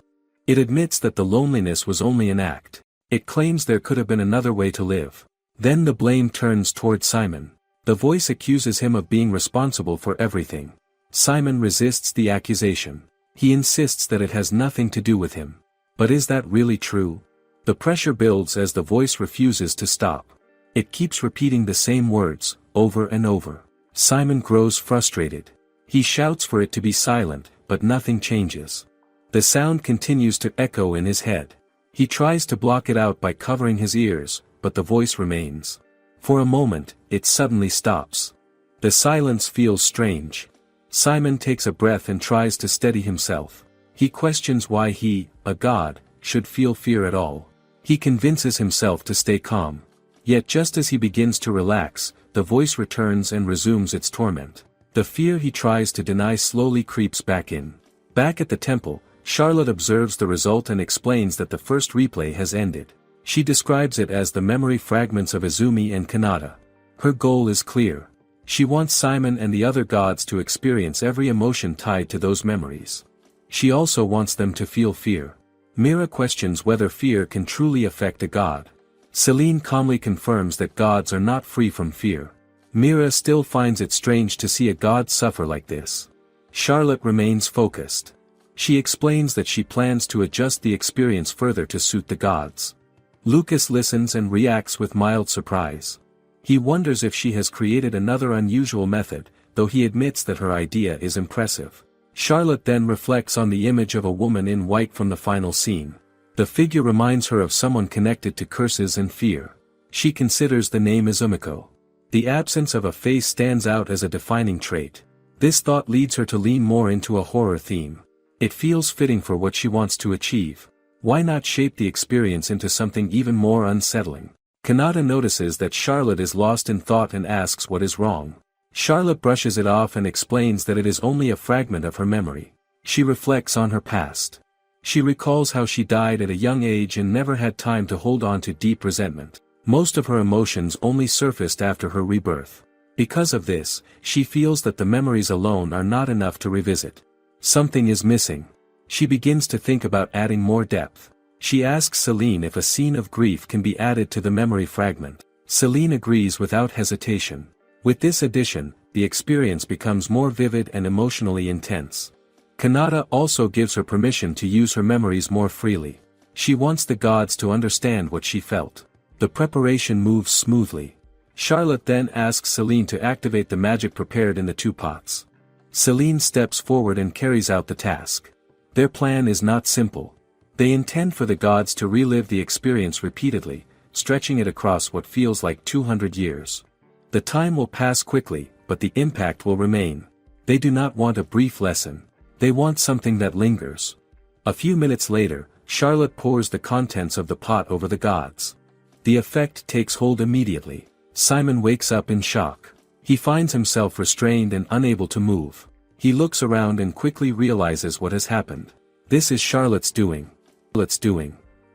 It admits that the loneliness was only an act. It claims there could have been another way to live. Then the blame turns toward Simon. The voice accuses him of being responsible for everything. Simon resists the accusation. He insists that it has nothing to do with him. But is that really true? The pressure builds as the voice refuses to stop. It keeps repeating the same words, over and over. Simon grows frustrated. He shouts for it to be silent, but nothing changes. The sound continues to echo in his head. He tries to block it out by covering his ears, but the voice remains. For a moment, it suddenly stops. The silence feels strange. Simon takes a breath and tries to steady himself. He questions why he, a god, should feel fear at all. He convinces himself to stay calm. Yet just as he begins to relax, the voice returns and resumes its torment. The fear he tries to deny slowly creeps back in. Back at the temple, Charlotte observes the result and explains that the first replay has ended. She describes it as the memory fragments of Izumi and Kanata. Her goal is clear. She wants Simon and the other gods to experience every emotion tied to those memories. She also wants them to feel fear. Mira questions whether fear can truly affect a god. Celine calmly confirms that gods are not free from fear. Mira still finds it strange to see a god suffer like this. Charlotte remains focused. She explains that she plans to adjust the experience further to suit the gods. Lucas listens and reacts with mild surprise. He wonders if she has created another unusual method, though he admits that her idea is impressive. Charlotte then reflects on the image of a woman in white from the final scene. The figure reminds her of someone connected to curses and fear. She considers the name Izumiko. The absence of a face stands out as a defining trait. This thought leads her to lean more into a horror theme. It feels fitting for what she wants to achieve. Why not shape the experience into something even more unsettling? Kanata notices that Charlotte is lost in thought and asks what is wrong. Charlotte brushes it off and explains that it is only a fragment of her memory. She reflects on her past. She recalls how she died at a young age and never had time to hold on to deep resentment. Most of her emotions only surfaced after her rebirth. Because of this, she feels that the memories alone are not enough to revisit. Something is missing. She begins to think about adding more depth. She asks Celine if a scene of grief can be added to the memory fragment. Celine agrees without hesitation. With this addition, the experience becomes more vivid and emotionally intense. Kanata also gives her permission to use her memories more freely. She wants the gods to understand what she felt. The preparation moves smoothly. Charlotte then asks Celine to activate the magic prepared in the two pots. Celine steps forward and carries out the task. Their plan is not simple. They intend for the gods to relive the experience repeatedly, stretching it across what feels like 200 years. The time will pass quickly, but the impact will remain. They do not want a brief lesson. They want something that lingers. A few minutes later, Charlotte pours the contents of the pot over the gods. The effect takes hold immediately. Simon wakes up in shock. He finds himself restrained and unable to move. He looks around and quickly realizes what has happened. This is Charlotte's doing.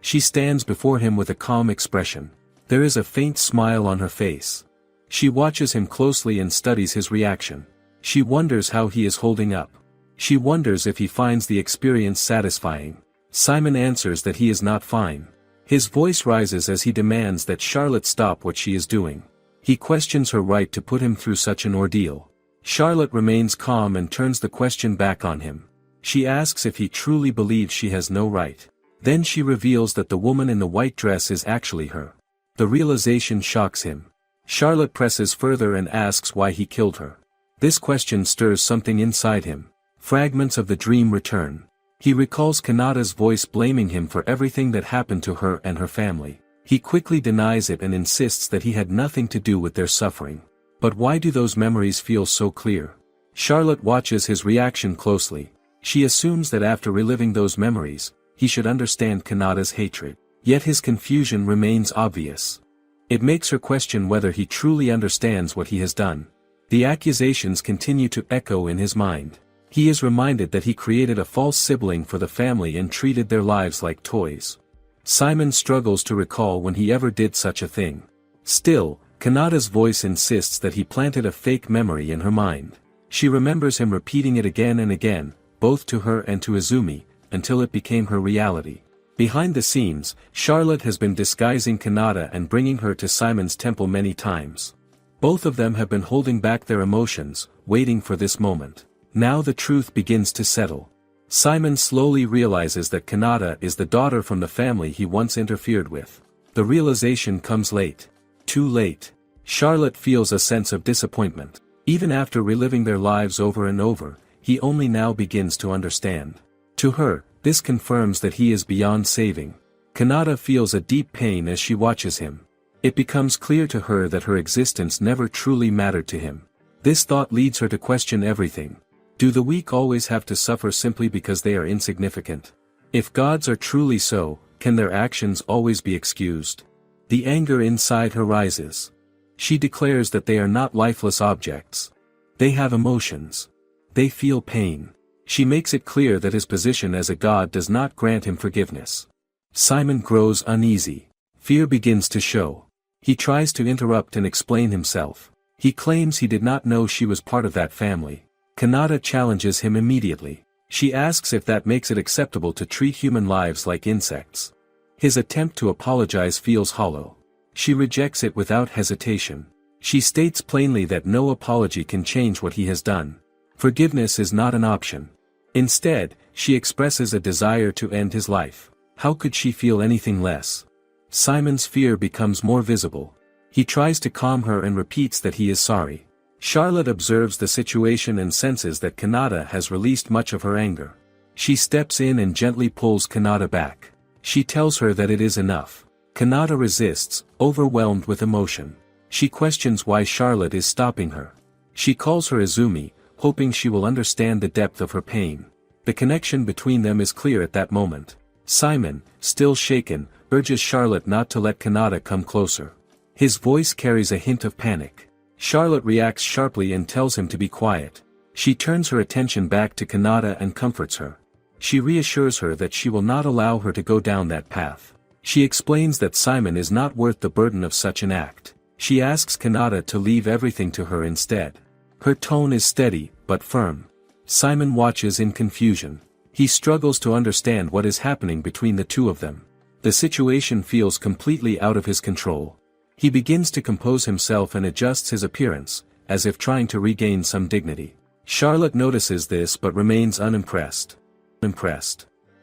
She stands before him with a calm expression. There is a faint smile on her face. She watches him closely and studies his reaction. She wonders how he is holding up. She wonders if he finds the experience satisfying. Simon answers that he is not fine. His voice rises as he demands that Charlotte stop what she is doing. He questions her right to put him through such an ordeal. Charlotte remains calm and turns the question back on him. She asks if he truly believes she has no right. Then she reveals that the woman in the white dress is actually her. The realization shocks him. Charlotte presses further and asks why he killed her. This question stirs something inside him. Fragments of the dream return. He recalls Kanata's voice blaming him for everything that happened to her and her family. He quickly denies it and insists that he had nothing to do with their suffering. But why do those memories feel so clear? Charlotte watches his reaction closely. She assumes that after reliving those memories, he should understand Kanata's hatred. Yet his confusion remains obvious. It makes her question whether he truly understands what he has done. The accusations continue to echo in his mind. He is reminded that he created a false sibling for the family and treated their lives like toys. Simon struggles to recall when he ever did such a thing. Still, Kanata's voice insists that he planted a fake memory in her mind. She remembers him repeating it again and again, both to her and to Izumi, until it became her reality. Behind the scenes, Charlotte has been disguising Kanata and bringing her to Simon's temple many times. Both of them have been holding back their emotions, waiting for this moment. Now the truth begins to settle. Simon slowly realizes that Kanata is the daughter from the family he once interfered with. The realization comes late. Too late. Charlotte feels a sense of disappointment. Even after reliving their lives over and over, he only now begins to understand. To her, this confirms that he is beyond saving. Kanata feels a deep pain as she watches him. It becomes clear to her that her existence never truly mattered to him. This thought leads her to question everything. Do the weak always have to suffer simply because they are insignificant? If gods are truly so, can their actions always be excused? The anger inside her rises. She declares that they are not lifeless objects. They have emotions. They feel pain. She makes it clear that his position as a god does not grant him forgiveness. Simon grows uneasy. Fear begins to show. He tries to interrupt and explain himself. He claims he did not know she was part of that family. Kanata challenges him immediately. She asks if that makes it acceptable to treat human lives like insects. His attempt to apologize feels hollow. She rejects it without hesitation. She states plainly that no apology can change what he has done. Forgiveness is not an option. Instead, she expresses a desire to end his life. How could she feel anything less? Simon's fear becomes more visible. He tries to calm her and repeats that he is sorry. Charlotte observes the situation and senses that Kanata has released much of her anger. She steps in and gently pulls Kanata back. She tells her that it is enough. Kanata resists, overwhelmed with emotion. She questions why Charlotte is stopping her. She calls her Izumi, hoping she will understand the depth of her pain. The connection between them is clear at that moment. Simon, still shaken, urges Charlotte not to let Kanata come closer. His voice carries a hint of panic. Charlotte reacts sharply and tells him to be quiet. She turns her attention back to Kanata and comforts her. She reassures her that she will not allow her to go down that path. She explains that Simon is not worth the burden of such an act. She asks Kanata to leave everything to her instead. Her tone is steady, but firm. Simon watches in confusion. He struggles to understand what is happening between the two of them. The situation feels completely out of his control. He begins to compose himself and adjusts his appearance, as if trying to regain some dignity. Charlotte notices this but remains unimpressed.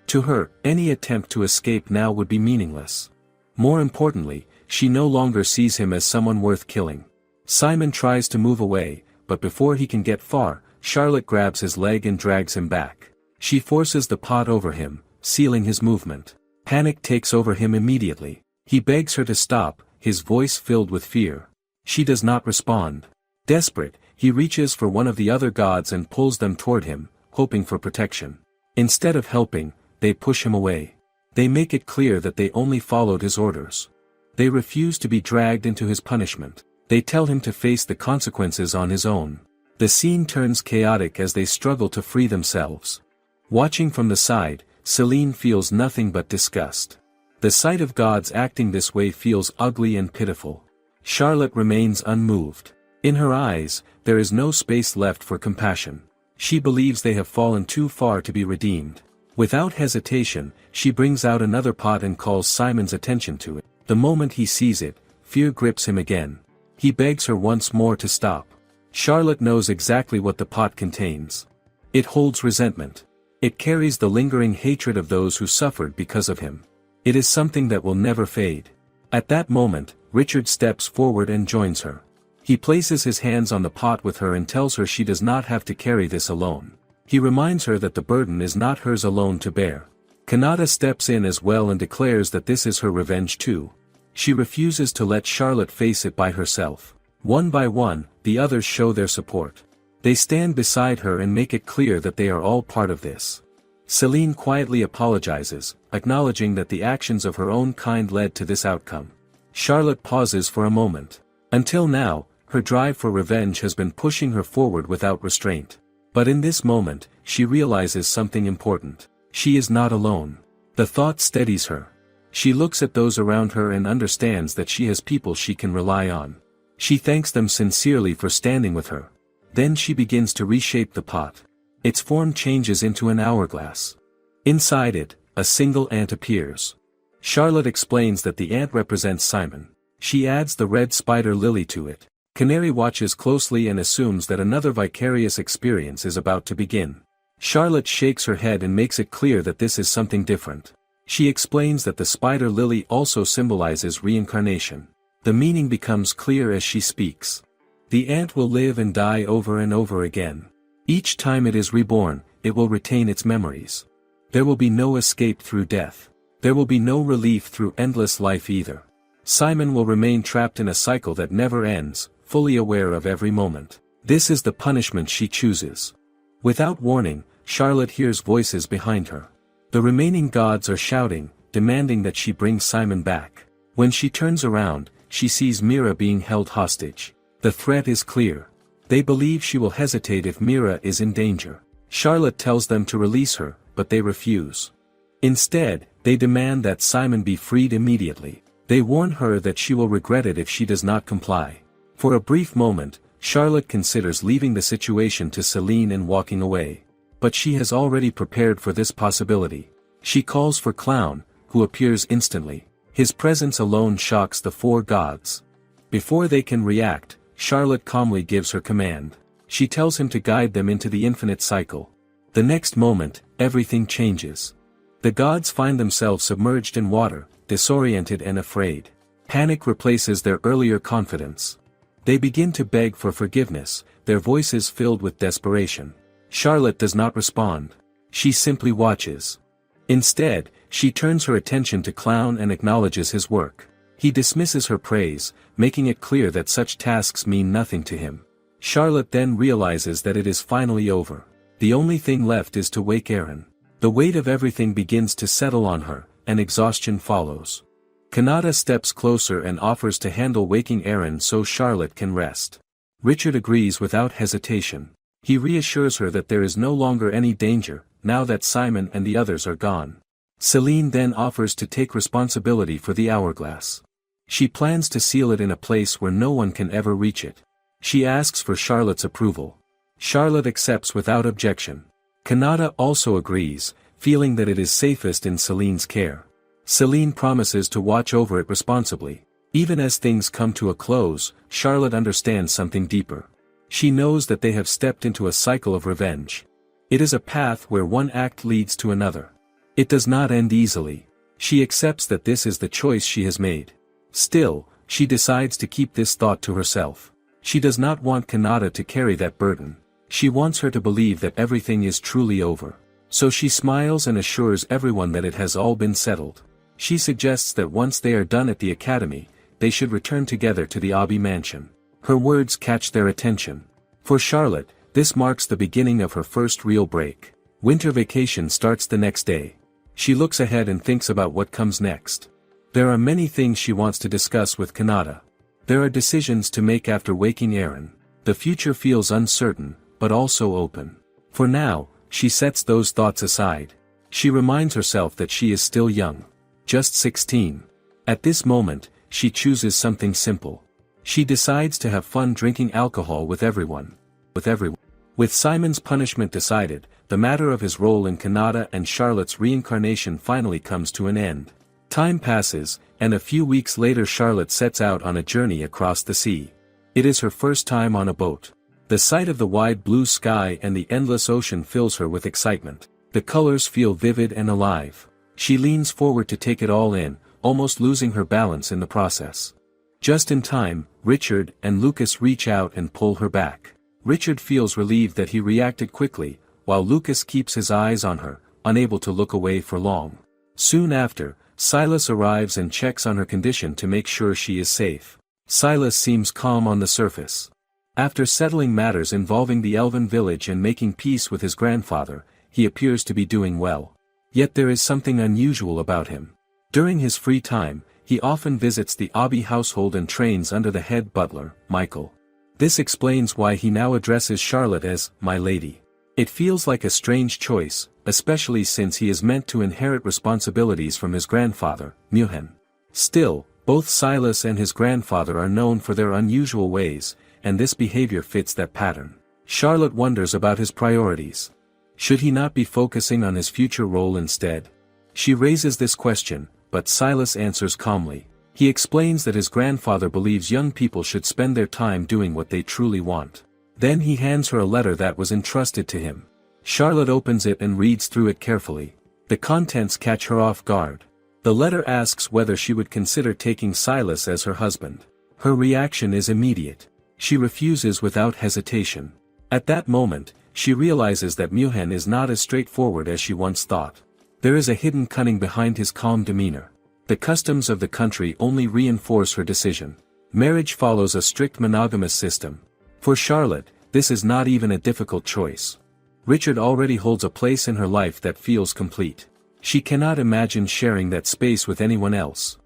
To her, any attempt to escape now would be meaningless. More importantly, she no longer sees him as someone worth killing. Simon tries to move away, but before he can get far, Charlotte grabs his leg and drags him back. She forces the pot over him, sealing his movement. Panic takes over him immediately. He begs her to stop, his voice filled with fear. She does not respond. Desperate, he reaches for one of the other gods and pulls them toward him, hoping for protection. Instead of helping, they push him away. They make it clear that they only followed his orders. They refuse to be dragged into his punishment. They tell him to face the consequences on his own. The scene turns chaotic as they struggle to free themselves. Watching from the side, Celine feels nothing but disgust. The sight of gods acting this way feels ugly and pitiful. Charlotte remains unmoved. In her eyes, there is no space left for compassion. She believes they have fallen too far to be redeemed. Without hesitation, she brings out another pot and calls Simon's attention to it. The moment he sees it, fear grips him again. He begs her once more to stop. Charlotte knows exactly what the pot contains. It holds resentment. It carries the lingering hatred of those who suffered because of him. It is something that will never fade. At that moment, Richard steps forward and joins her. He places his hands on the pot with her and tells her she does not have to carry this alone. He reminds her that the burden is not hers alone to bear. Kanata steps in as well and declares that this is her revenge too. She refuses to let Charlotte face it by herself. One by one, the others show their support. They stand beside her and make it clear that they are all part of this. Celine quietly apologizes, acknowledging that the actions of her own kind led to this outcome. Charlotte pauses for a moment. Until now, her drive for revenge has been pushing her forward without restraint. But in this moment, she realizes something important. She is not alone. The thought steadies her. She looks at those around her and understands that she has people she can rely on. She thanks them sincerely for standing with her. Then she begins to reshape the pot. Its form changes into an hourglass. Inside it, a single ant appears. Charlotte explains that the ant represents Simon. She adds the red spider lily to it. Canary watches closely and assumes that another vicarious experience is about to begin. Charlotte shakes her head and makes it clear that this is something different. She explains that the spider lily also symbolizes reincarnation. The meaning becomes clear as she speaks. The ant will live and die over and over again. Each time it is reborn, it will retain its memories. There will be no escape through death. There will be no relief through endless life either. Simon will remain trapped in a cycle that never ends, fully aware of every moment. This is the punishment she chooses. Without warning, Charlotte hears voices behind her. The remaining gods are shouting, demanding that she bring Simon back. When she turns around, she sees Mira being held hostage. The threat is clear. They believe she will hesitate if Mira is in danger. Charlotte tells them to release her, but they refuse. Instead, they demand that Simon be freed immediately. They warn her that she will regret it if she does not comply. For a brief moment, Charlotte considers leaving the situation to Celine and walking away. But she has already prepared for this possibility. She calls for Clown, who appears instantly. His presence alone shocks the four gods. Before they can react, Charlotte calmly gives her command. She tells him to guide them into the infinite cycle. The next moment, everything changes. The gods find themselves submerged in water, disoriented and afraid. Panic replaces their earlier confidence. They begin to beg for forgiveness, their voices filled with desperation. Charlotte does not respond. She simply watches. Instead, she turns her attention to Clown and acknowledges his work. He dismisses her praise, making it clear that such tasks mean nothing to him. Charlotte then realizes that it is finally over. The only thing left is to wake Eren. The weight of everything begins to settle on her, and exhaustion follows. Kanata steps closer and offers to handle waking Eren so Charlotte can rest. Richard agrees without hesitation. He reassures her that there is no longer any danger, now that Simon and the others are gone. Celine then offers to take responsibility for the hourglass. She plans to seal it in a place where no one can ever reach it. She asks for Charlotte's approval. Charlotte accepts without objection. Kanata also agrees, feeling that it is safest in Celine's care. Celine promises to watch over it responsibly. Even as things come to a close, Charlotte understands something deeper. She knows that they have stepped into a cycle of revenge. It is a path where one act leads to another. It does not end easily. She accepts that this is the choice she has made. Still, she decides to keep this thought to herself. She does not want Kanata to carry that burden. She wants her to believe that everything is truly over. So she smiles and assures everyone that it has all been settled. She suggests that once they are done at the academy, they should return together to the Abbey mansion. Her words catch their attention. For Charlotte, this marks the beginning of her first real break. Winter vacation starts the next day. She looks ahead and thinks about what comes next. There are many things she wants to discuss with Kanata. There are decisions to make after waking Eren. The future feels uncertain, but also open. For now, she sets those thoughts aside. She reminds herself that she is still young. Just 16. At this moment, she chooses something simple. She decides to have fun drinking alcohol with everyone. With Simon's punishment decided, the matter of his role in Kanata and Charlotte's reincarnation finally comes to an end. Time passes, and a few weeks later Charlotte sets out on a journey across the sea. It is her first time on a boat. The sight of the wide blue sky and the endless ocean fills her with excitement. The colors feel vivid and alive. She leans forward to take it all in, almost losing her balance in the process. Just in time, Richard and Lucas reach out and pull her back. Richard feels relieved that he reacted quickly, while Lucas keeps his eyes on her, unable to look away for long. Soon after, Silas arrives and checks on her condition to make sure she is safe. Silas seems calm on the surface. After settling matters involving the Elven village and making peace with his grandfather, he appears to be doing well. Yet there is something unusual about him. During his free time, he often visits the Abbey household and trains under the head butler, Michael. This explains why he now addresses Charlotte as, my lady. It feels like a strange choice, especially since he is meant to inherit responsibilities from his grandfather, Muhen. Still, both Silas and his grandfather are known for their unusual ways, and this behavior fits that pattern. Charlotte wonders about his priorities. Should he not be focusing on his future role instead? She raises this question, but Silas answers calmly. He explains that his grandfather believes young people should spend their time doing what they truly want. Then he hands her a letter that was entrusted to him. Charlotte opens it and reads through it carefully. The contents catch her off guard. The letter asks whether she would consider taking Silas as her husband. Her reaction is immediate. She refuses without hesitation. At that moment, she realizes that Muhen is not as straightforward as she once thought. There is a hidden cunning behind his calm demeanor. The customs of the country only reinforce her decision. Marriage follows a strict monogamous system. For Charlotte, this is not even a difficult choice. Richard already holds a place in her life that feels complete. She cannot imagine sharing that space with anyone else.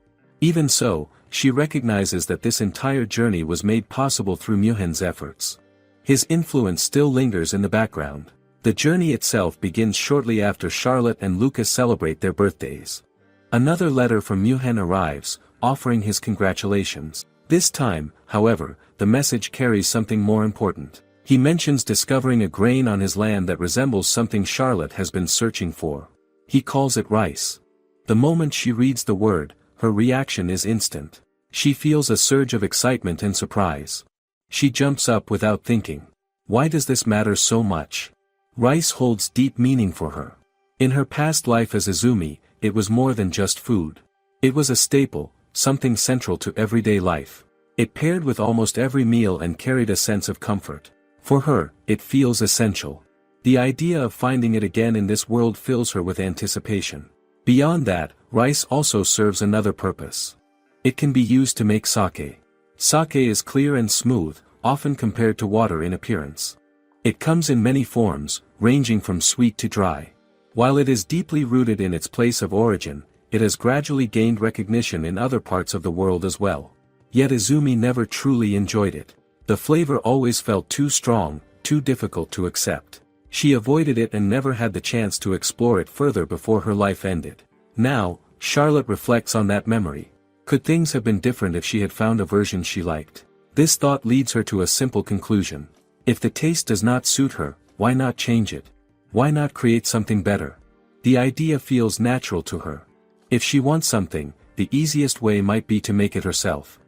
Even so, she recognizes that this entire journey was made possible through Muhen's efforts. His influence still lingers in the background. The journey itself begins shortly after Charlotte and Lucas celebrate their birthdays. Another letter from Muhen arrives, offering his congratulations. This time, however, the message carries something more important. He mentions discovering a grain on his land that resembles something Charlotte has been searching for. He calls it rice. The moment she reads the word, her reaction is instant. She feels a surge of excitement and surprise. She jumps up without thinking. Why does this matter so much? Rice holds deep meaning for her. In her past life as Izumi, it was more than just food. It was a staple, something central to everyday life. It paired with almost every meal and carried a sense of comfort. For her, it feels essential. The idea of finding it again in this world fills her with anticipation. Beyond that, rice also serves another purpose. It can be used to make sake. Sake is clear and smooth, often compared to water in appearance. It comes in many forms, ranging from sweet to dry. While it is deeply rooted in its place of origin, it has gradually gained recognition in other parts of the world as well. Yet Izumi never truly enjoyed it. The flavor always felt too strong, too difficult to accept. She avoided it and never had the chance to explore it further before her life ended. Now, Charlotte reflects on that memory. Could things have been different if she had found a version she liked? This thought leads her to a simple conclusion. If the taste does not suit her, why not change it? Why not create something better? The idea feels natural to her. If she wants something, the easiest way might be to make it herself.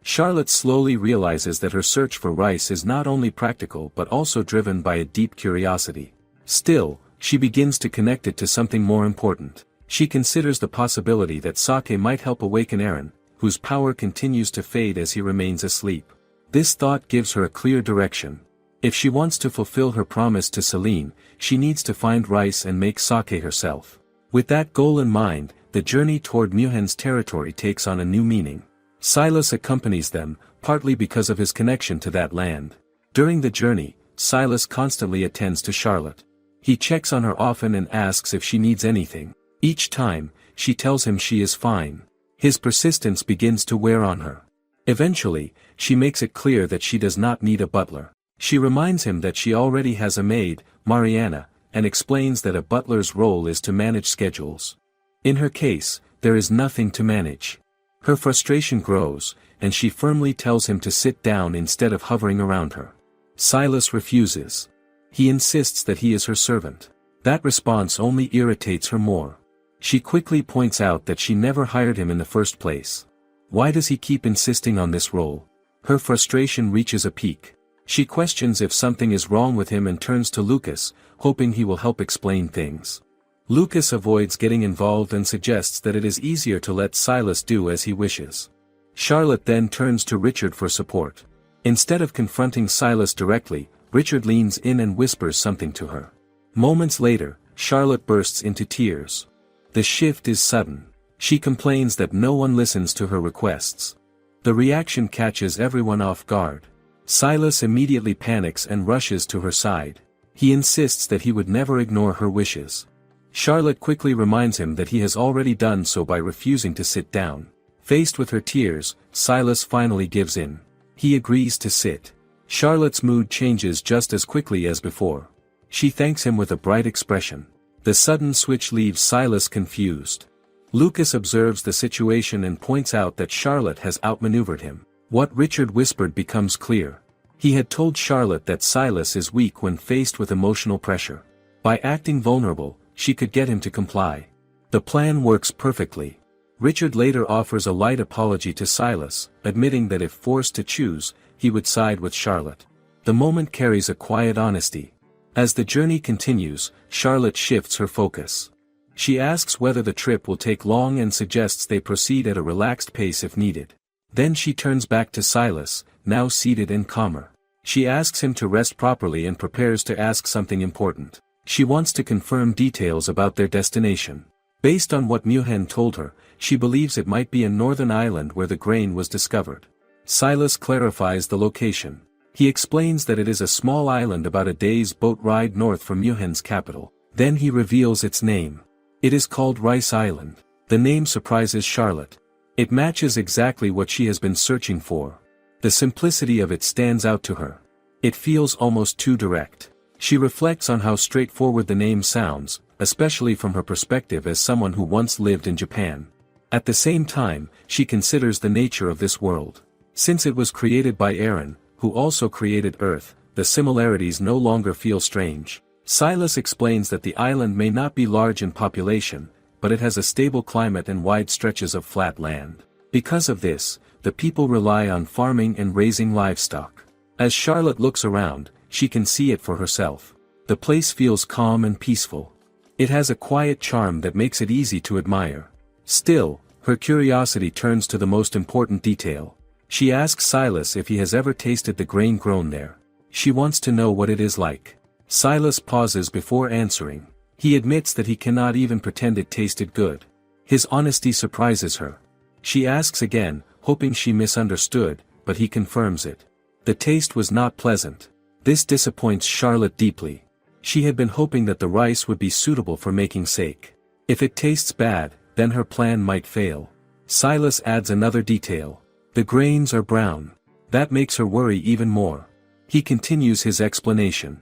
Charlotte slowly realizes that her search for rice is not only practical but also driven by a deep curiosity. Still, she begins to connect it to something more important. She considers the possibility that sake might help awaken Eren, whose power continues to fade as he remains asleep. This thought gives her a clear direction. If she wants to fulfill her promise to Celine, she needs to find rice and make sake herself. With that goal in mind, the journey toward Muhen's territory takes on a new meaning. Silas accompanies them, partly because of his connection to that land. During the journey, Silas constantly attends to Charlotte. He checks on her often and asks if she needs anything. Each time, she tells him she is fine. His persistence begins to wear on her. Eventually, she makes it clear that she does not need a butler. She reminds him that she already has a maid, Mariana, and explains that a butler's role is to manage schedules. In her case, there is nothing to manage. Her frustration grows, and she firmly tells him to sit down instead of hovering around her. Silas refuses. He insists that he is her servant. That response only irritates her more. She quickly points out that she never hired him in the first place. Why does he keep insisting on this role? Her frustration reaches a peak. She questions if something is wrong with him and turns to Lucas, hoping he will help explain things. Lucas avoids getting involved and suggests that it is easier to let Silas do as he wishes. Charlotte then turns to Richard for support. Instead of confronting Silas directly, Richard leans in and whispers something to her. Moments later, Charlotte bursts into tears. The shift is sudden. She complains that no one listens to her requests. The reaction catches everyone off guard. Silas immediately panics and rushes to her side. He insists that he would never ignore her wishes. Charlotte quickly reminds him that he has already done so by refusing to sit down. Faced with her tears, Silas finally gives in. He agrees to sit. Charlotte's mood changes just as quickly as before. She thanks him with a bright expression. The sudden switch leaves Silas confused. Lucas observes the situation and points out that Charlotte has outmaneuvered him. What Richard whispered becomes clear. He had told Charlotte that Silas is weak when faced with emotional pressure. By acting vulnerable, she could get him to comply. The plan works perfectly. Richard later offers a light apology to Silas, admitting that if forced to choose, he would side with Charlotte. The moment carries a quiet honesty. As the journey continues, Charlotte shifts her focus. She asks whether the trip will take long and suggests they proceed at a relaxed pace if needed. Then she turns back to Silas, now seated and calmer. She asks him to rest properly and prepares to ask something important. She wants to confirm details about their destination. Based on what Muhen told her, she believes it might be a northern island where the grain was discovered. Silas clarifies the location. He explains that it is a small island about a day's boat ride north from Muhen's capital. Then he reveals its name. It is called Rice Island. The name surprises Charlotte. It matches exactly what she has been searching for. The simplicity of it stands out to her. It feels almost too direct. She reflects on how straightforward the name sounds, especially from her perspective as someone who once lived in Japan. At the same time, she considers the nature of this world. Since it was created by Aaron, who also created Earth, the similarities no longer feel strange. Silas explains that the island may not be large in population, but it has a stable climate and wide stretches of flat land. Because of this, the people rely on farming and raising livestock. As Charlotte looks around, she can see it for herself. The place feels calm and peaceful. It has a quiet charm that makes it easy to admire. Still, her curiosity turns to the most important detail. She asks Silas if he has ever tasted the grain grown there. She wants to know what it is like. Silas pauses before answering. He admits that he cannot even pretend it tasted good. His honesty surprises her. She asks again, hoping she misunderstood, but he confirms it. The taste was not pleasant. This disappoints Charlotte deeply. She had been hoping that the rice would be suitable for making sake. If it tastes bad, then her plan might fail. Silas adds another detail. The grains are brown. That makes her worry even more. He continues his explanation.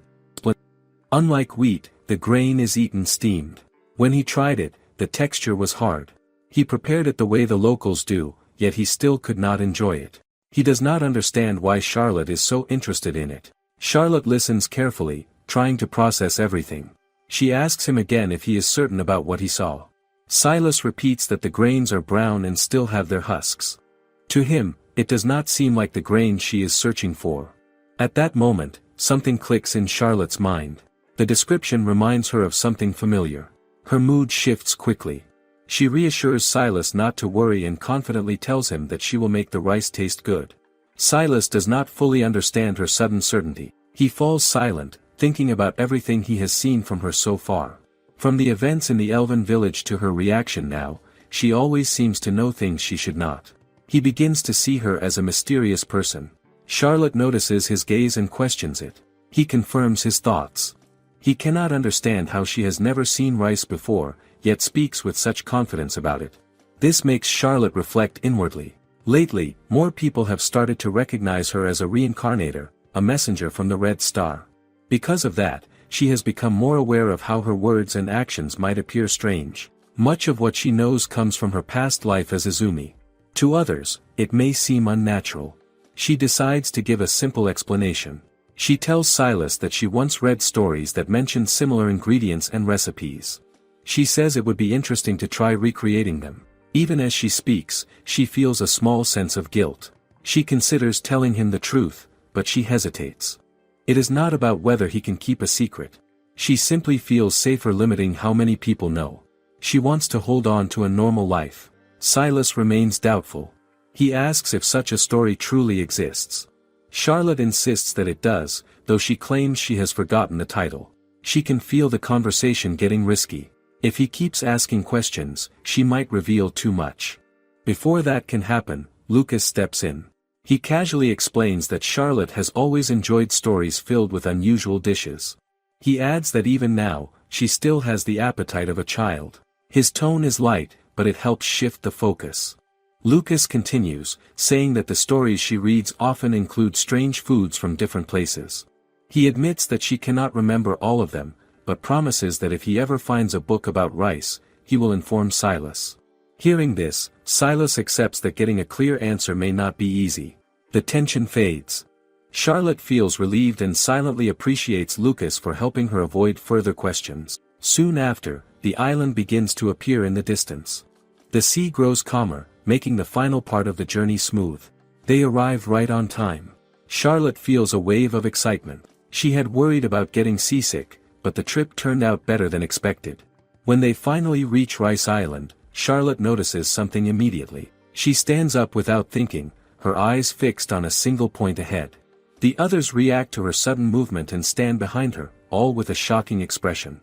Unlike wheat, the grain is eaten steamed. When he tried it, the texture was hard. He prepared it the way the locals do, yet he still could not enjoy it. He does not understand why Charlotte is so interested in it. Charlotte listens carefully, trying to process everything. She asks him again if he is certain about what he saw. Silas repeats that the grains are brown and still have their husks. To him, it does not seem like the grain she is searching for. At that moment, something clicks in Charlotte's mind. The description reminds her of something familiar. Her mood shifts quickly. She reassures Silas not to worry and confidently tells him that she will make the rice taste good. Silas does not fully understand her sudden certainty. He falls silent, thinking about everything he has seen from her so far. From the events in the elven village to her reaction now, she always seems to know things she should not. He begins to see her as a mysterious person. Charlotte notices his gaze and questions it. He confirms his thoughts. He cannot understand how she has never seen rice before, yet speaks with such confidence about it. This makes Charlotte reflect inwardly. Lately, more people have started to recognize her as a reincarnator, a messenger from the Red Star. Because of that, she has become more aware of how her words and actions might appear strange. Much of what she knows comes from her past life as Izumi. To others, it may seem unnatural. She decides to give a simple explanation. She tells Silas that she once read stories that mentioned similar ingredients and recipes. She says it would be interesting to try recreating them. Even as she speaks, she feels a small sense of guilt. She considers telling him the truth, but she hesitates. It is not about whether he can keep a secret. She simply feels safer limiting how many people know. She wants to hold on to a normal life. Silas remains doubtful. He asks if such a story truly exists. Charlotte insists that it does, though she claims she has forgotten the title. She can feel the conversation getting risky. If he keeps asking questions, she might reveal too much. Before that can happen, Lucas steps in. He casually explains that Charlotte has always enjoyed stories filled with unusual dishes. He adds that even now, she still has the appetite of a child. His tone is light, but it helps shift the focus. Lucas continues, saying that the stories she reads often include strange foods from different places. He admits that she cannot remember all of them, but promises that if he ever finds a book about rice, he will inform Silas. Hearing this, Silas accepts that getting a clear answer may not be easy. The tension fades. Charlotte feels relieved and silently appreciates Lucas for helping her avoid further questions. Soon after, the island begins to appear in the distance. The sea grows calmer, making the final part of the journey smooth. They arrive right on time. Charlotte feels a wave of excitement. She had worried about getting seasick, but the trip turned out better than expected. When they finally reach Rice Island, Charlotte notices something immediately. She stands up without thinking, her eyes fixed on a single point ahead. The others react to her sudden movement and stand behind her, all with a shocking expression.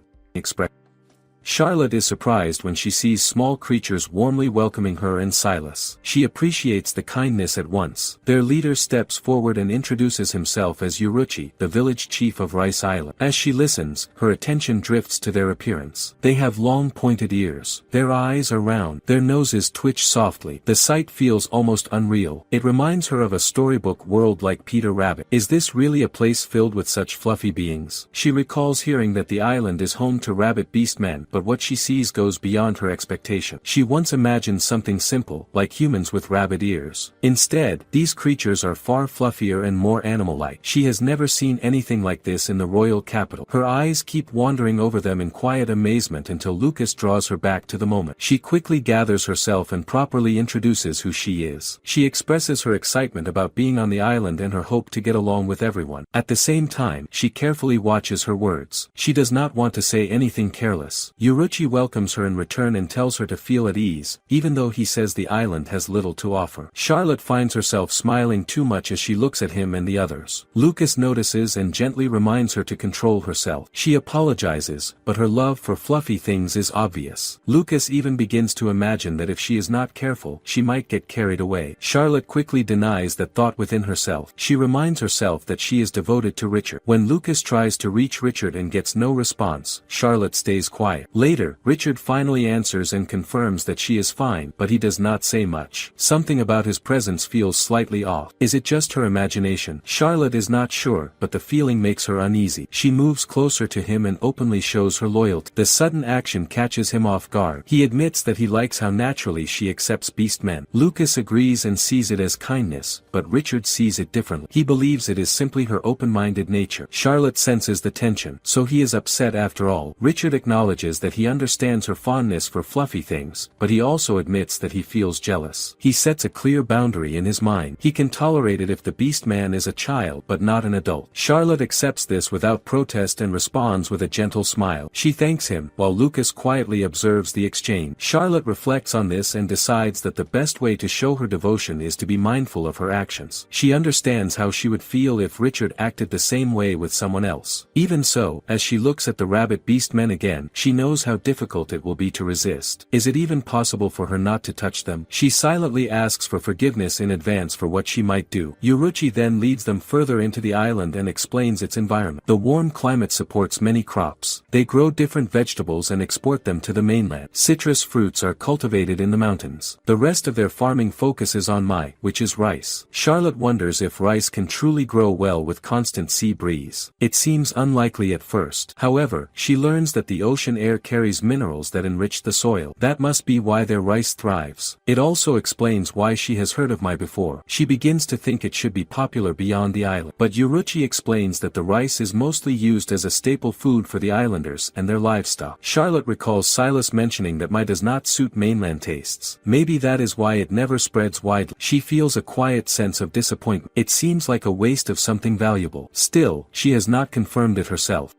Charlotte is surprised when she sees small creatures warmly welcoming her and Silas. She appreciates the kindness at once. Their leader steps forward and introduces himself as Yuruchi, the village chief of Rice Island. As she listens, her attention drifts to their appearance. They have long pointed ears. Their eyes are round. Their noses twitch softly. The sight feels almost unreal. It reminds her of a storybook world like Peter Rabbit. Is this really a place filled with such fluffy beings? She recalls hearing that the island is home to rabbit beastmen, but what she sees goes beyond her expectation. She once imagined something simple, like humans with rabbit ears. Instead, these creatures are far fluffier and more animal-like. She has never seen anything like this in the royal capital. Her eyes keep wandering over them in quiet amazement until Lucas draws her back to the moment. She quickly gathers herself and properly introduces who she is. She expresses her excitement about being on the island and her hope to get along with everyone. At the same time, she carefully watches her words. She does not want to say anything careless. Yuruchi welcomes her in return and tells her to feel at ease, even though he says the island has little to offer. Charlotte finds herself smiling too much as she looks at him and the others. Lucas notices and gently reminds her to control herself. She apologizes, but her love for fluffy things is obvious. Lucas even begins to imagine that if she is not careful, she might get carried away. Charlotte quickly denies that thought within herself. She reminds herself that she is devoted to Richard. When Lucas tries to reach Richard and gets no response, Charlotte stays quiet. Later, Richard finally answers and confirms that she is fine, but he does not say much. Something about his presence feels slightly off. Is it just her imagination? Charlotte is not sure, but the feeling makes her uneasy. She moves closer to him and openly shows her loyalty. The sudden action catches him off guard. He admits that he likes how naturally she accepts beastmen. Lucas agrees and sees it as kindness, but Richard sees it differently. He believes it is simply her open-minded nature. Charlotte senses the tension, so he is upset after all. Richard acknowledges that he understands her fondness for fluffy things, but he also admits that he feels jealous. He sets a clear boundary in his mind. He can tolerate it if the beast man is a child but not an adult. Charlotte accepts this without protest and responds with a gentle smile. She thanks him, while Lucas quietly observes the exchange. Charlotte reflects on this and decides that the best way to show her devotion is to be mindful of her actions. She understands how she would feel if Richard acted the same way with someone else. Even so, as she looks at the rabbit beast men again, she knows how difficult it will be to resist. Is it even possible for her not to touch them? She silently asks for forgiveness in advance for what she might do. Yuruchi then leads them further into the island and explains its environment. The warm climate supports many crops. They grow different vegetables and export them to the mainland. Citrus fruits are cultivated in the mountains. The rest of their farming focuses on mai, which is rice. Charlotte wonders if rice can truly grow well with constant sea breeze. It seems unlikely at first. However, she learns that the ocean air carries minerals that enrich the soil. That must be why their rice thrives. It also explains why she has heard of mai before. She begins to think it should be popular beyond the island. But Yuruchi explains that the rice is mostly used as a staple food for the islanders and their livestock. Charlotte recalls Silas mentioning that mai does not suit mainland tastes. Maybe that is why it never spreads widely. She feels a quiet sense of disappointment. It seems like a waste of something valuable. Still, she has not confirmed it herself.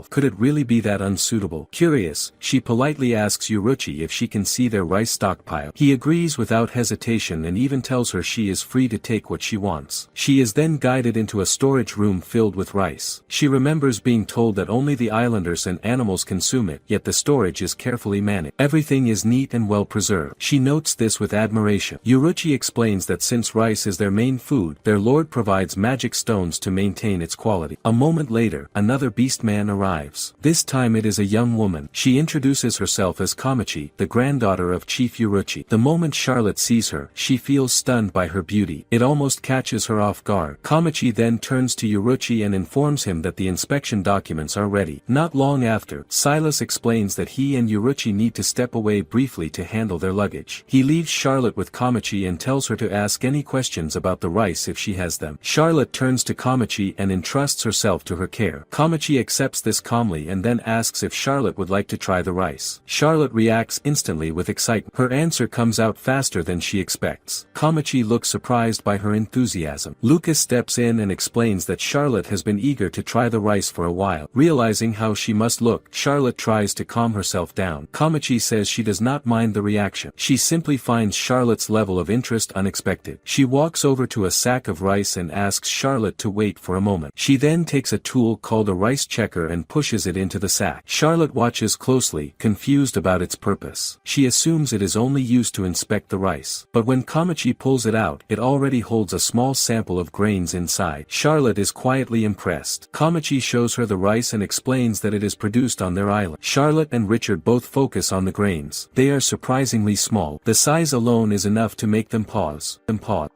Could it really be that unsuitable? Curious Curious, she politely asks Yuruchi if she can see their rice stockpile. He agrees without hesitation and even tells her she is free to take what she wants. She is then guided into a storage room filled with rice. She remembers being told that only the islanders and animals consume it, yet the storage is carefully managed. Everything is neat and well preserved. She notes this with admiration. Yuruchi explains that since rice is their main food, their lord provides magic stones to maintain its quality. A moment later, another beastman arrives. This time it is a young woman. She introduces herself as Kamachi, the granddaughter of Chief Yuruchi. The moment Charlotte sees her, she feels stunned by her beauty. It almost catches her off guard. Kamachi then turns to Yuruchi and informs him that the inspection documents are ready. Not long after, Silas explains that he and Yuruchi need to step away briefly to handle their luggage. He leaves Charlotte with Kamachi and tells her to ask any questions about the rice if she has them. Charlotte turns to Kamachi and entrusts herself to her care. Kamachi accepts this calmly and then asks if Charlotte would like to try the rice. Charlotte reacts instantly with excitement. Her answer comes out faster than she expects. Kamachi looks surprised by her enthusiasm. Lucas steps in and explains that Charlotte has been eager to try the rice for a while. Realizing how she must look, Charlotte tries to calm herself down. Kamachi says she does not mind the reaction. She simply finds Charlotte's level of interest unexpected. She walks over to a sack of rice and asks Charlotte to wait for a moment. She then takes a tool called a rice checker and pushes it into the sack. Charlotte watches closely, confused about its purpose. She assumes it is only used to inspect the rice. But when Kamachi pulls it out, it already holds a small sample of grains inside. Charlotte is quietly impressed. Kamachi shows her the rice and explains that it is produced on their island. Charlotte and Richard both focus on the grains. They are surprisingly small. The size alone is enough to make them pause.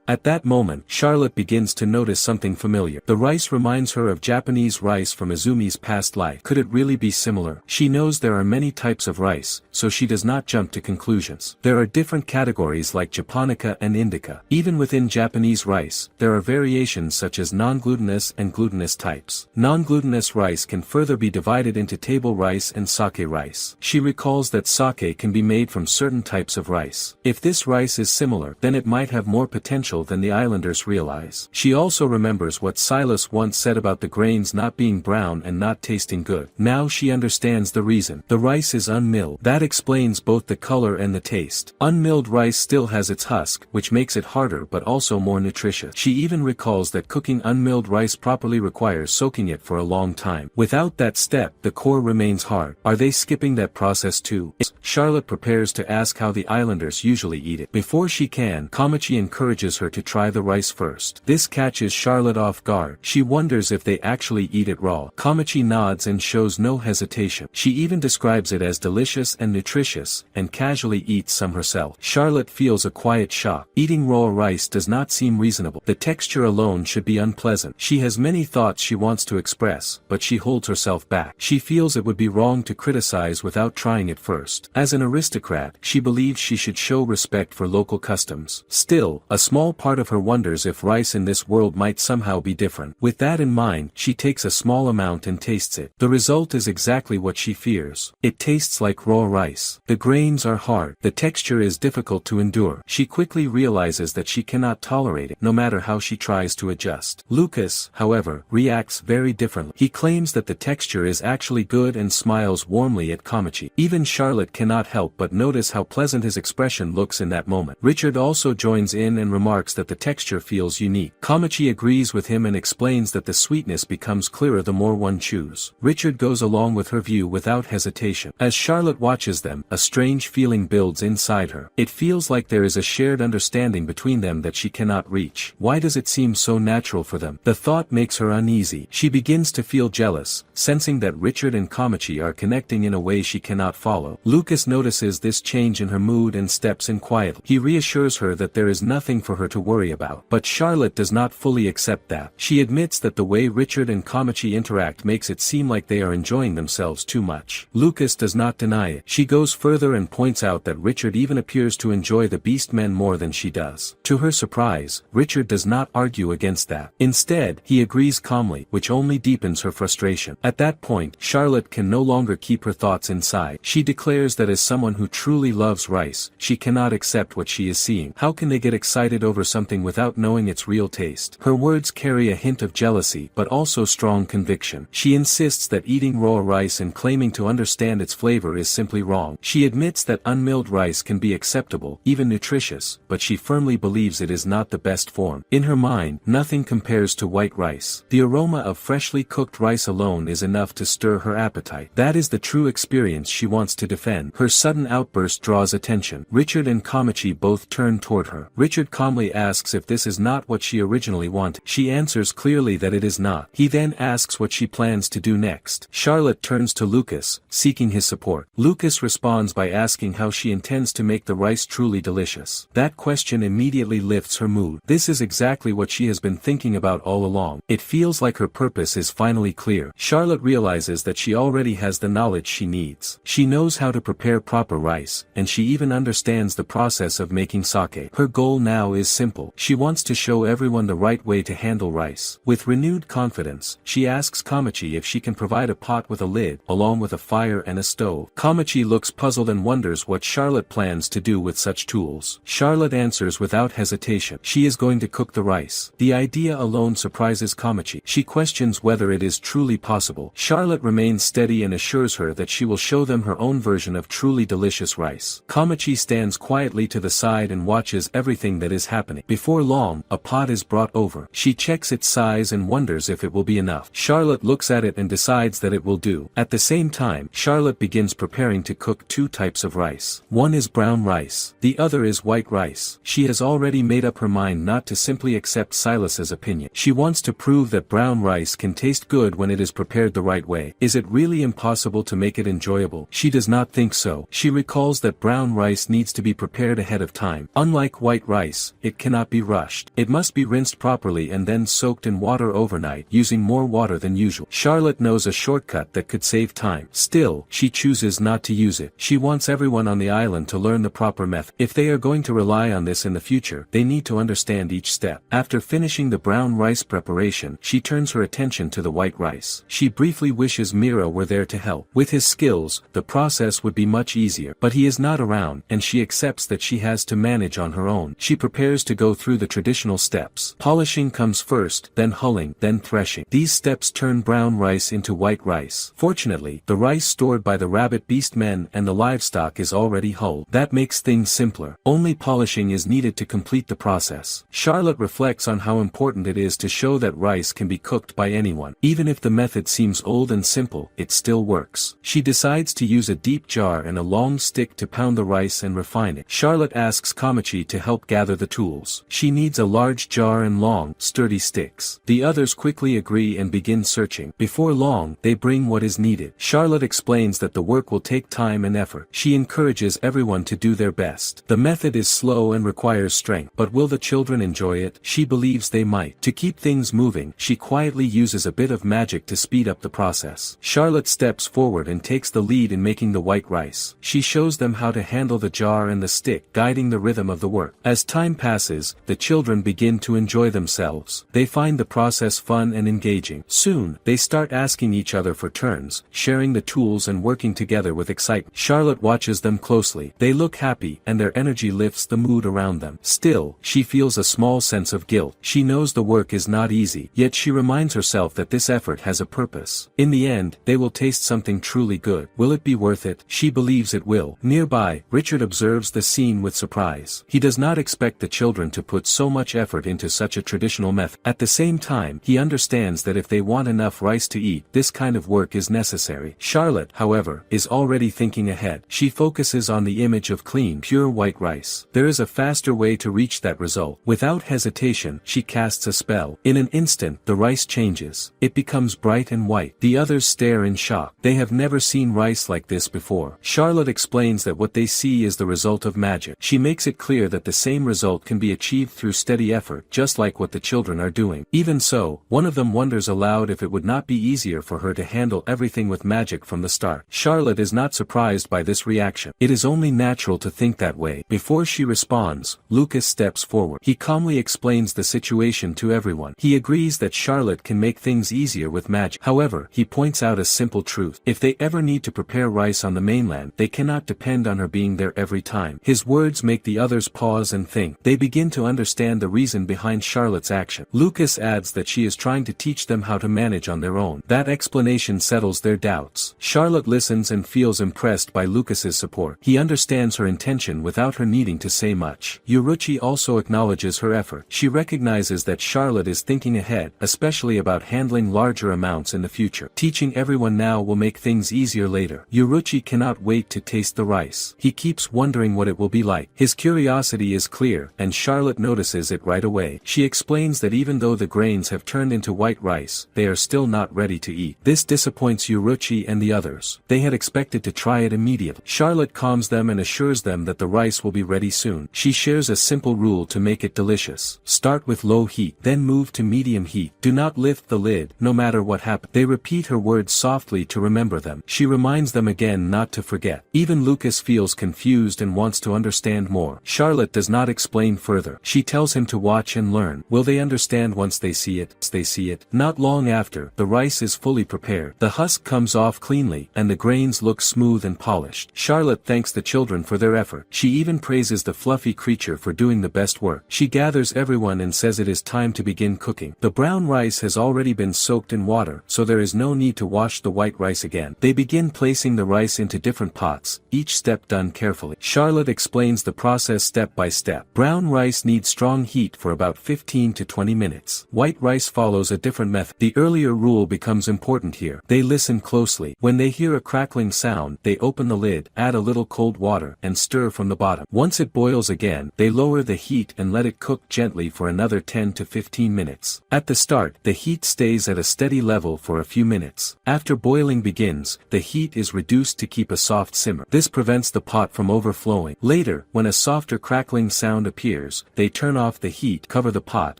At that moment, Charlotte begins to notice something familiar. The rice reminds her of Japanese rice from Izumi's past life. Could it really be similar? She knows there are many types of rice, so she does not jump to conclusions. There are different categories like Japonica and Indica. Even within Japanese rice, there are variations such as non-glutinous and glutinous types. Non-glutinous rice can further be divided into table rice and sake rice. She recalls that sake can be made from certain types of rice. If this rice is similar, then it might have more potential than the islanders realize. She also remembers what Silas once said about the grains not being brown and not tasting good. Now she understands the reason. The rice is unmilled. That explains both the color and the taste. Unmilled rice still has its husk, which makes it harder but also more nutritious. She even recalls that cooking unmilled rice properly requires soaking it for a long time. Without that step, the core remains hard. Are they skipping that process too? Charlotte prepares to ask how the islanders usually eat it. Before she can, Kamachi encourages her to try the rice first. This catches Charlotte off guard. She wonders if they actually eat it raw. Kamachi nods and shows no hesitation. She even describes it as delicious and nutritious, and casually eats some herself. Charlotte feels a quiet shock. Eating raw rice does not seem reasonable. The texture alone should be unpleasant. She has many thoughts she wants to express, but she holds herself back. She feels it would be wrong to criticize without trying it first. As an aristocrat, she believes she should show respect for local customs. Still, a small part of her wonders if rice in this world might somehow be different. With that in mind, she takes a small amount and tastes it. The result is exactly what she fears. It tastes like raw rice. The grains are hard. The texture is difficult to endure. She quickly realizes that she cannot tolerate it, no matter how she tries to adjust. Lucas, however, reacts very differently. He claims that the texture is actually good and smiles warmly at Kamachi. Even Charlotte cannot help but notice how pleasant his expression looks in that moment. Richard also joins in and remarks that the texture feels unique. Kamachi agrees with him and explains that the sweetness becomes clearer the more one chews. Richard goes along with her view without hesitation. As Charlotte watches them, a strange feeling builds inside her. It feels like there is a shared understanding between them that she cannot reach. Why does it seem so natural for them? The thought makes her uneasy. She begins to feel jealous, sensing that Richard and Kamachi are connecting in a way she cannot follow. Lucas notices this change in her mood and steps in quietly. He reassures her that there is nothing for her to worry about. But Charlotte does not fully accept that. She admits that the way Richard and Kamachi interact makes it seem like they are enjoying themselves too much. Lucas does not deny it. She goes further and points out that Richard even appears to enjoy the beastmen more than she does. To her surprise, Richard does not argue against that. Instead, he agrees calmly, which only deepens her frustration. At that point, Charlotte can no longer keep her thoughts inside. She declares that as someone who truly loves rice, she cannot accept what she is seeing. How can they get excited over something without knowing its real taste? Her words carry a hint of jealousy but also strong conviction. She insists that eating raw rice and claiming to understand its flavor is simply wrong. She admits that unmilled rice can be acceptable, even nutritious, but she firmly believes it is not the best form. In her mind, nothing compares to white rice. The aroma of freshly cooked rice alone is enough to stir her appetite. That is the true experience she wants to defend. Her sudden outburst draws attention. Richard and Komichi both turn toward her. Richard calmly asks if this is not what she originally wanted. She answers clearly that it is not. He then asks what she plans to do next. Charlotte turns to Lucas, seeking his support. Lucas responds by asking how she intends to make the rice truly delicious. That question immediately lifts her mood. This is exactly what she has been thinking about all along. It feels like her purpose is finally clear. Charlotte realizes that she already has the knowledge she needs. She knows how to prepare proper rice, and she even understands the process of making sake. Her goal now is simple. She wants to show everyone the right way to handle rice. With renewed confidence, she asks Komichi if she can provide a pot with a lid, along with a fire and a stove. Komichi looks puzzled and wonders what Charlotte plans to do with such tools. Charlotte answers without hesitation. She is going to cook the rice. The idea alone surprises Komichi. She questions whether it is truly possible. Charlotte remains steady and assures her that she will show them her own version of truly delicious rice. Komichi stands quietly to the side and watches everything that is happening. Before long, a pot is brought over. She checks its size and wonders if it will be enough. Charlotte looks at it and decides that it will do. At the same time, Charlotte begins preparing to cook two types of rice. One is brown rice. The other is white rice. She has already made up her mind not to simply accept Silas's opinion. She wants to prove that brown rice can taste good when it is prepared the right way. Is it really impossible to make it enjoyable? She does not think so. She recalls that brown rice needs to be prepared ahead of time. Unlike white rice, it cannot be rushed. It must be rinsed properly and then soaked in water overnight, using more water than usual. Charlotte knows a shortcut that could save time. Still, she chooses not to use it. She wants everyone on the island to learn the proper method. If they are going to rely on this in the future, they need to understand each step. After finishing the brown rice preparation, she turns her attention to the white rice. She briefly wishes Mira were there to help. With his skills, the process would be much easier, but he is not around, and she accepts that she has to manage on her own. She prepares to go through the traditional steps. Polishing comes first, then hulling, then threshing. These steps turn brown rice into white rice. Fortunately, the rice stored by the rabbit beast men and the livestock is already hulled. That makes things simpler. Only polishing is needed to complete the process. Charlotte reflects on how important it is to show that rice can be cooked by anyone. Even if the method seems old and simple, it still works. She decides to use a deep jar and a long stick to pound the rice and refine it. Charlotte asks Komichi to help gather the tools. She needs a large jar and long, sturdy sticks. The others quickly agree and begin searching. Before long, they bring what is needed. Charlotte explains that the work will take time and effort. She encourages everyone to do their best. The method is slow and requires strength, but will the children enjoy it? She believes they might. To keep things moving, she quietly uses a bit of magic to speed up the process. Charlotte steps forward and takes the lead in making the white rice. She shows them how to handle the jar and the stick, guiding the rhythm of the work. As time passes, the children begin to enjoy themselves. They find the process fun and engaging. Soon, they start asking each other for turns, sharing the tools and working together with excitement. Charlotte watches them closely. They look happy, and their energy lifts the mood around them. Still, she feels a small sense of guilt. She knows the work is not easy, yet she reminds herself that this effort has a purpose. In the end, they will taste something truly good. Will it be worth it? She believes it will. Nearby, Richard observes the scene with surprise. He does not expect the children to put so much effort into such a traditional method. At the same time, he understands that if they want enough rice to eat, this kind of work is necessary. Charlotte, however, is already thinking ahead. She focuses on the image of clean, pure white rice. There is a faster way to reach that result. Without hesitation, she casts a spell. In an instant, the rice changes. It becomes bright and white. The others stare in shock. They have never seen rice like this before. Charlotte explains that what they see is the result of magic. She makes it clear that the same result can be achieved through steady effort, just like what the children are doing. Even so, one of them wonders aloud if it would not be easier for her to handle everything with magic from the start. Charlotte is not surprised by this reaction. It is only natural to think that way. Before she responds, Lucas steps forward. He calmly explains the situation to everyone. He agrees that Charlotte can make things easier with magic. However, he points out a simple truth. If they ever need to prepare rice on the mainland, they cannot depend on her being there every time. His words make the others pause and think. They begin to understand the reason behind Charlotte's action. Lucas adds that she is trying to teach them how to manage on their own. That explanation settles their doubts. Charlotte listens and feels impressed by Lucas's support. He understands her intention without her needing to say much. Yuruchi also acknowledges her effort. She recognizes that Charlotte is thinking ahead, especially about handling larger amounts in the future. Teaching everyone now will make things easier later. Yuruchi cannot wait to taste the rice. He keeps wondering what it will be like. His curiosity is clear, and Charlotte notices it right away. She explains that even though the grains have turned into white rice, they are still not ready to eat. This disappoints Yuruchi and the others. They had expected to try it immediately. Charlotte calms them and assures them that the rice will be ready soon. She shares a simple rule to make it delicious. Start with low heat, then move to medium heat. Do not lift the lid, no matter what happens. They repeat her words softly to remember them. She reminds them again not to forget. Even Lucas feels confused and wants to understand more. Charlotte does not explain further. She tells him to watch and learn. Will they understand once they see it? Not long after, the rice is fully prepared. The husk comes off cleanly, and the grains look smooth and polished. Charlotte thanks the children for their effort. She even praises the fluffy creature for doing the best work. She gathers everyone and says it is time to begin cooking. The brown rice has already been soaked in water, so there is no need to wash the white rice again. They begin placing the rice into different pots, each step done carefully. Charlotte explains the process step by step. Brown rice needs strong heat for about 15 to 20 minutes. White rice follows a different method. The earlier rule becomes important here. They listen closely. When they hear a crackling sound, they open the lid, add a little cold water, and stir from the bottom. Once it boils again, they lower the heat and let it cook gently for another 10 to 15 minutes. At the start, the heat stays at a steady level for a few minutes. After boiling begins, the heat is reduced to keep a soft simmer. This prevents the pot from overflowing. Later, when a softer crackling sound appears, they turn off the heat, cover the pot,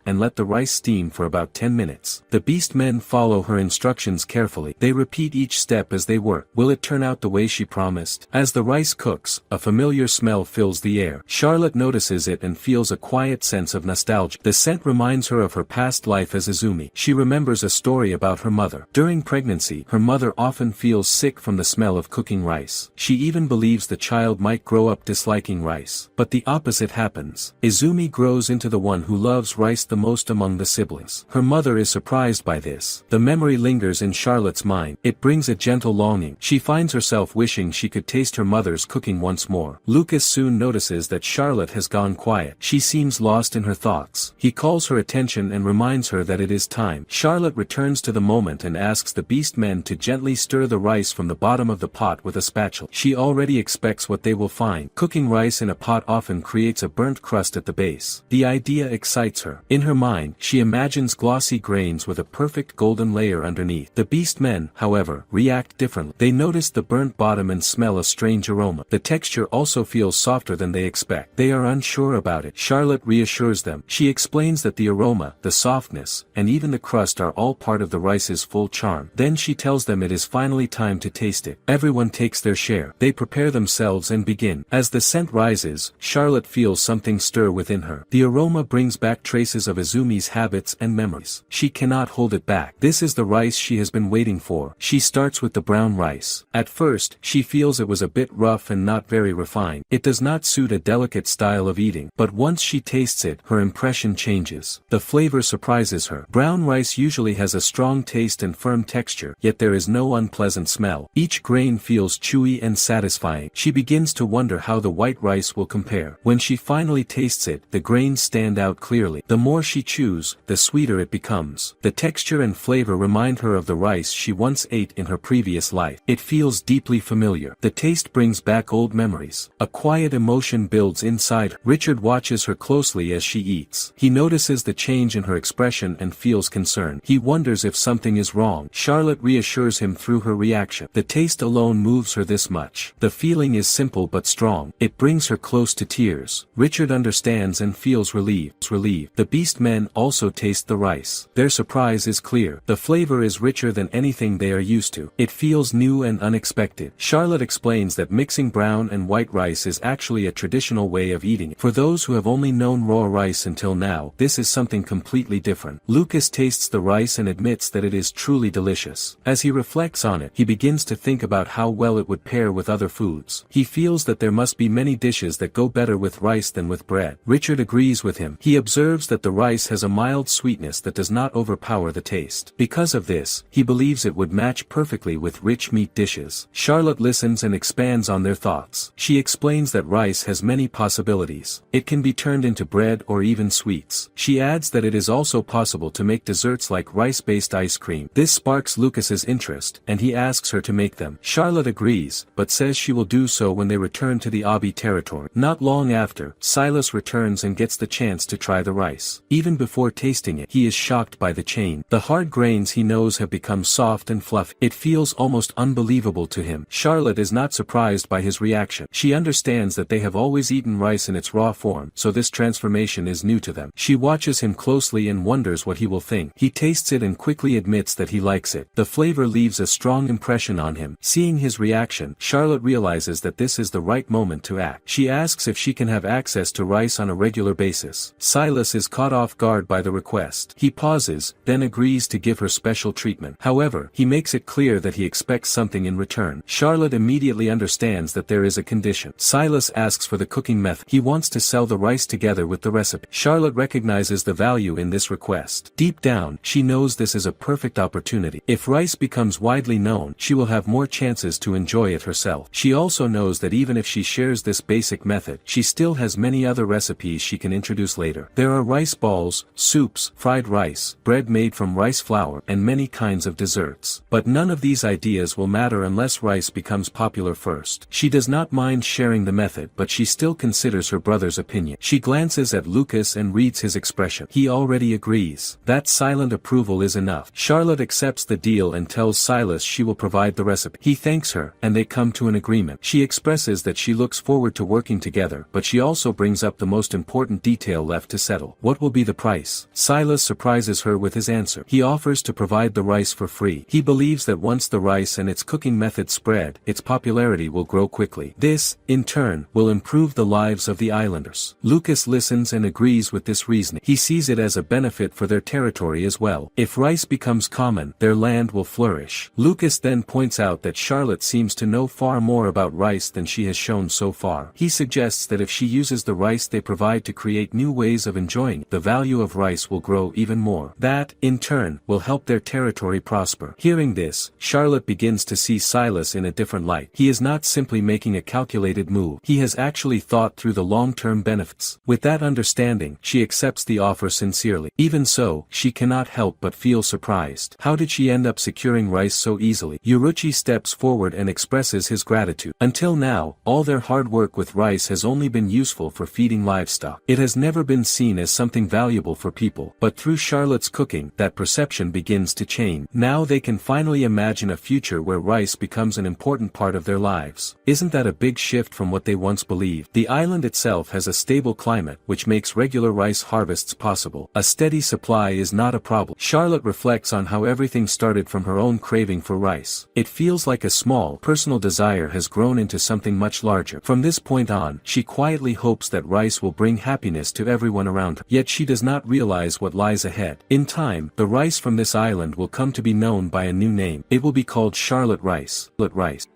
and let the rice steam for about 10 minutes. The beast men follow her instructions carefully. They repeat each step as they work. Will it turn out the way she promised? As the rice cooks, a familiar smell fills the air. Charlotte notices it and feels a quiet sense of nostalgia. The scent reminds her of her past life as Izumi. She remembers a story about her mother. During pregnancy, her mother often feels sick from the smell of cooking rice. She even believes the child might grow up disliking rice. But the opposite happens. Izumi grows into the one who loves rice the most among the siblings. Her mother is surprised by this. The memory lingers in Charlotte's mind. It brings a gentle longing. She finds herself wishing she could taste her mother's cooking once more. Lucas soon notices that Charlotte has gone quiet. She seems lost in her thoughts. He calls her attention and reminds her that it is time. Charlotte returns to the moment and asks the beast men to gently stir the rice from the bottom of the pot with a spatula. She already expects what they will find. Cooking rice in a pot often creates a burnt crust at the base. The idea excites her. In her mind, she imagines glossy grains with a perfect golden layer underneath. The beast men, however, react differently. They notice the burnt bottom and smell a strange aroma. The texture also feels softer than they expect. They are unsure about it. Charlotte reassures them. She explains that the aroma, the softness, and even the crust are all part of the rice's full charm. Then she tells them it is finally time to taste it. Everyone takes their share. They prepare themselves and begin. As the scent rises, Charlotte feels something stir within her. The aroma brings back traces of Izumi's habits and memories. She cannot hold it back. This is the rice she has been waiting for. She starts with the brown rice. At first, she feels it was a bit rough and not very refined. It does not suit a delicate style of eating. But once she tastes it, her impression changes. The flavor surprises her. Brown rice usually has a strong taste and firm texture, yet there is no unpleasant smell. Each grain feels chewy and satisfying. She begins to wonder how the white rice will compare. When she finally tastes it, the grains stand out clearly. The more she chews, the sweeter it becomes. The texture and flavor remind her of the rice she once ate in her previous life. It feels deeply familiar. The taste brings back old memories. A quiet emotion builds inside her. Richard watches her closely as she eats. He notices the change in her expression and feels concern. He wonders if something is wrong. Charlotte reassures him through her reaction. The taste alone moves her this much. The feeling is simple but strong. It brings her close to tears. Richard understands and feels relieved. The beast men also taste the rice. Their surprise is clear. The flavor is richer than anything they are used to. It feels new and unexpected. Charlotte explains that mixing brown and white rice is actually a traditional way of eating it. For those who have only known raw rice until now, this is something completely different. Lucas tastes the rice and admits that it is truly delicious. As he reflects on it, he begins to think about how well it would pair with other foods. He feels that there must be many dishes that go better with rice than with bread. Richard agrees with him. He observes that the rice has a mild sweetness that does not overpower the taste. Because of this, he believes it would match perfectly with with rich meat dishes. Charlotte listens and expands on their thoughts. She explains that rice has many possibilities. It can be turned into bread or even sweets. She adds that it is also possible to make desserts like rice-based ice cream. This sparks Lucas's interest, and he asks her to make them. Charlotte agrees, but says she will do so when they return to the Abi territory. Not long after, Silas returns and gets the chance to try the rice. Even before tasting it, he is shocked by the change. The hard grains he knows have become soft and fluffy. It feels almost unbelievable to him. Charlotte is not surprised by his reaction. She understands that they have always eaten rice in its raw form, so this transformation is new to them. She watches him closely and wonders what he will think. He tastes it and quickly admits that he likes it. The flavor leaves a strong impression on him. Seeing his reaction, Charlotte realizes that this is the right moment to act. She asks if she can have access to rice on a regular basis. Silas is caught off guard by the request. He pauses, then agrees to give her special treatment. However, he makes it clear that he expects something in return. Charlotte immediately understands that there is a condition. Silas asks for the cooking method. He wants to sell the rice together with the recipe. Charlotte recognizes the value in this request. Deep down, she knows this is a perfect opportunity. If rice becomes widely known, she will have more chances to enjoy it herself. She also knows that even if she shares this basic method, she still has many other recipes she can introduce later. There are rice balls, soups, fried rice, bread made from rice flour, and many kinds of desserts. But none of these ideas will matter unless rice becomes popular first. She does not mind sharing the method, but she still considers her brother's opinion. She glances at Lucas and reads his expression. He already agrees. That silent approval is enough. Charlotte accepts the deal and tells Silas she will provide the recipe. He thanks her, and they come to an agreement. She expresses that she looks forward to working together, but she also brings up the most important detail left to settle. What will be the price? Silas surprises her with his answer. He offers to provide the rice for free. He believes that once the rice and its cooking method spread, its popularity will grow quickly. This, in turn, will improve the lives of the islanders. Lucas listens and agrees with this reasoning. He sees it as a benefit for their territory as well. If rice becomes common, their land will flourish. Lucas then points out that Charlotte seems to know far more about rice than she has shown so far. He suggests that if she uses the rice they provide to create new ways of enjoying it, the value of rice will grow even more. That, in turn, will help their territory prosper. Hearing this, Charlotte begins to see Silas in a different light. He is not simply making a calculated move. He has actually thought through the long-term benefits. With that understanding, she accepts the offer sincerely. Even so, she cannot help but feel surprised. How did she end up securing rice so easily? Yuruchi steps forward and expresses his gratitude. Until now, all their hard work with rice has only been useful for feeding livestock. It has never been seen as something valuable for people. But through Charlotte's cooking, that perception begins to change. Now they can finally imagine a future where rice becomes an important part of their lives. Isn't that a big shift from what they once believed? The island itself has a stable climate, which makes regular rice harvests possible. A steady supply is not a problem. Charlotte reflects on how everything started from her own craving for rice. It feels like a small, personal desire has grown into something much larger. From this point on, she quietly hopes that rice will bring happiness to everyone around her. Yet she does not realize what lies ahead. In time, the rice from this island will come to be known by a new name. It will be called Charlotte Rice.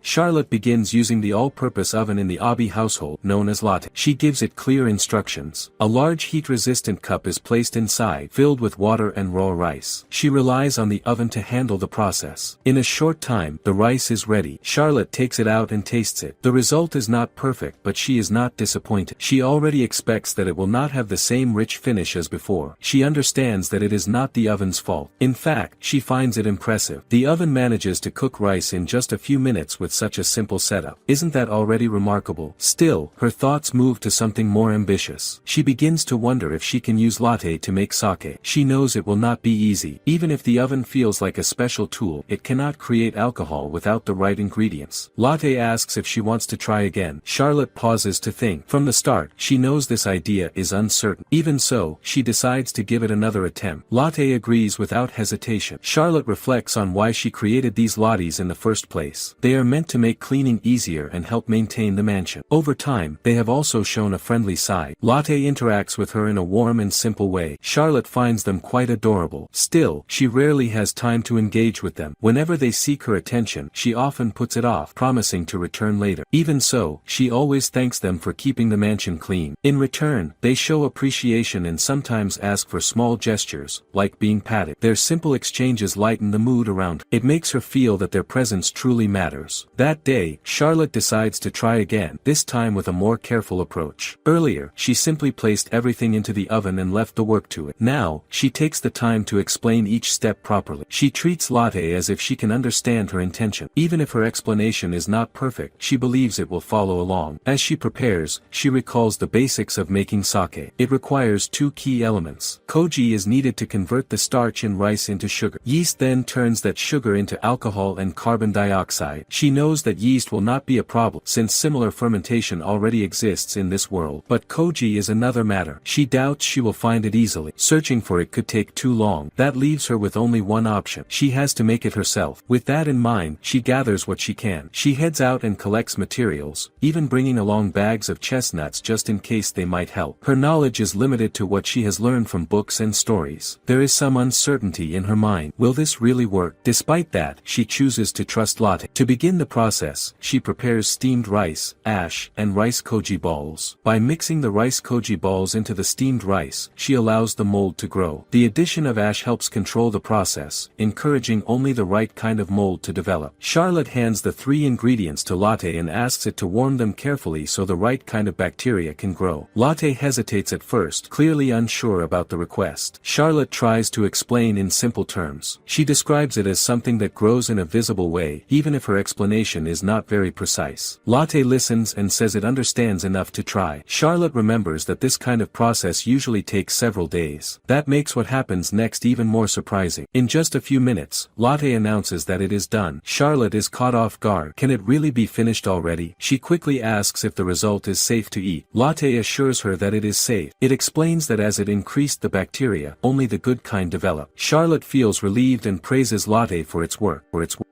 Charlotte begins using the all-purpose oven in the Abi household, known as latte. She gives it clear instructions. A large heat-resistant cup is placed inside, filled with water and raw rice. She relies on the oven to handle the process. In a short time, the rice is ready. Charlotte takes it out and tastes it. The result is not perfect, but she is not disappointed. She already expects that it will not have the same rich finish as before. She understands that it is not the oven's fault. In fact, she finds it impressive. The oven manages to cook rice in just a few minutes with such a simple setup. Isn't that already remarkable? Still, her thoughts move to something more ambitious. She begins to wonder if she can use latte to make sake. She knows it will not be easy. Even if the oven feels like a special tool, it cannot create alcohol without the right ingredients. Latte asks if she wants to try again. Charlotte pauses to think. From the start, she knows this idea is uncertain. Even so, she decides to give it another attempt. Latte agrees without hesitation. Charlotte reflects on why she created these lattes in the first place. They are meant to make cleaning easier and help maintain the mansion. Over time, they have also shown a friendly side. Latte interacts with her in a warm and simple way. Charlotte finds them quite adorable. Still, she rarely has time to engage with them. Whenever they seek her attention, she often puts it off, promising to return later. Even so, she always thanks them for keeping the mansion clean. In return, they show appreciation and sometimes ask for small gestures, like being patted. Their simple exchanges lighten the mood around her. It makes her feel feel that their presence truly matters. That day, Charlotte decides to try again, this time with a more careful approach. Earlier, she simply placed everything into the oven and left the work to it. Now, she takes the time to explain each step properly. She treats Latte as if she can understand her intention. Even if her explanation is not perfect, she believes it will follow along. As she prepares, she recalls the basics of making sake. It requires two key elements. Koji is needed to convert the starch in rice into sugar. Yeast then turns that sugar into alcohol and carbon dioxide. She knows that yeast will not be a problem, since similar fermentation already exists in this world. But koji is another matter. She doubts she will find it easily. Searching for it could take too long. That leaves her with only one option. She has to make it herself. With that in mind, she gathers what she can. She heads out and collects materials, even bringing along bags of chestnuts just in case they might help. Her knowledge is limited to what she has learned from books and stories. There is some uncertainty in her mind. Will this really work? Despite that, she chooses to trust Latte. To begin the process, she prepares steamed rice, ash, and rice koji balls. By mixing the rice koji balls into the steamed rice, she allows the mold to grow. The addition of ash helps control the process, encouraging only the right kind of mold to develop. Charlotte hands the 3 ingredients to Latte and asks it to warm them carefully so the right kind of bacteria can grow. Latte hesitates at first, clearly unsure about the request. Charlotte tries to explain in simple terms. She describes it as something that grows in a visible way, even if her explanation is not very precise. Latte listens and says it understands enough to try. Charlotte remembers that this kind of process usually takes several days. That makes what happens next even more surprising. In just a few minutes, Latte announces that it is done. Charlotte is caught off guard. Can it really be finished already? She quickly asks if the result is safe to eat. Latte assures her that it is safe. It explains that as it increased the bacteria, only the good kind develop. Charlotte feels relieved and praises Latte for its work.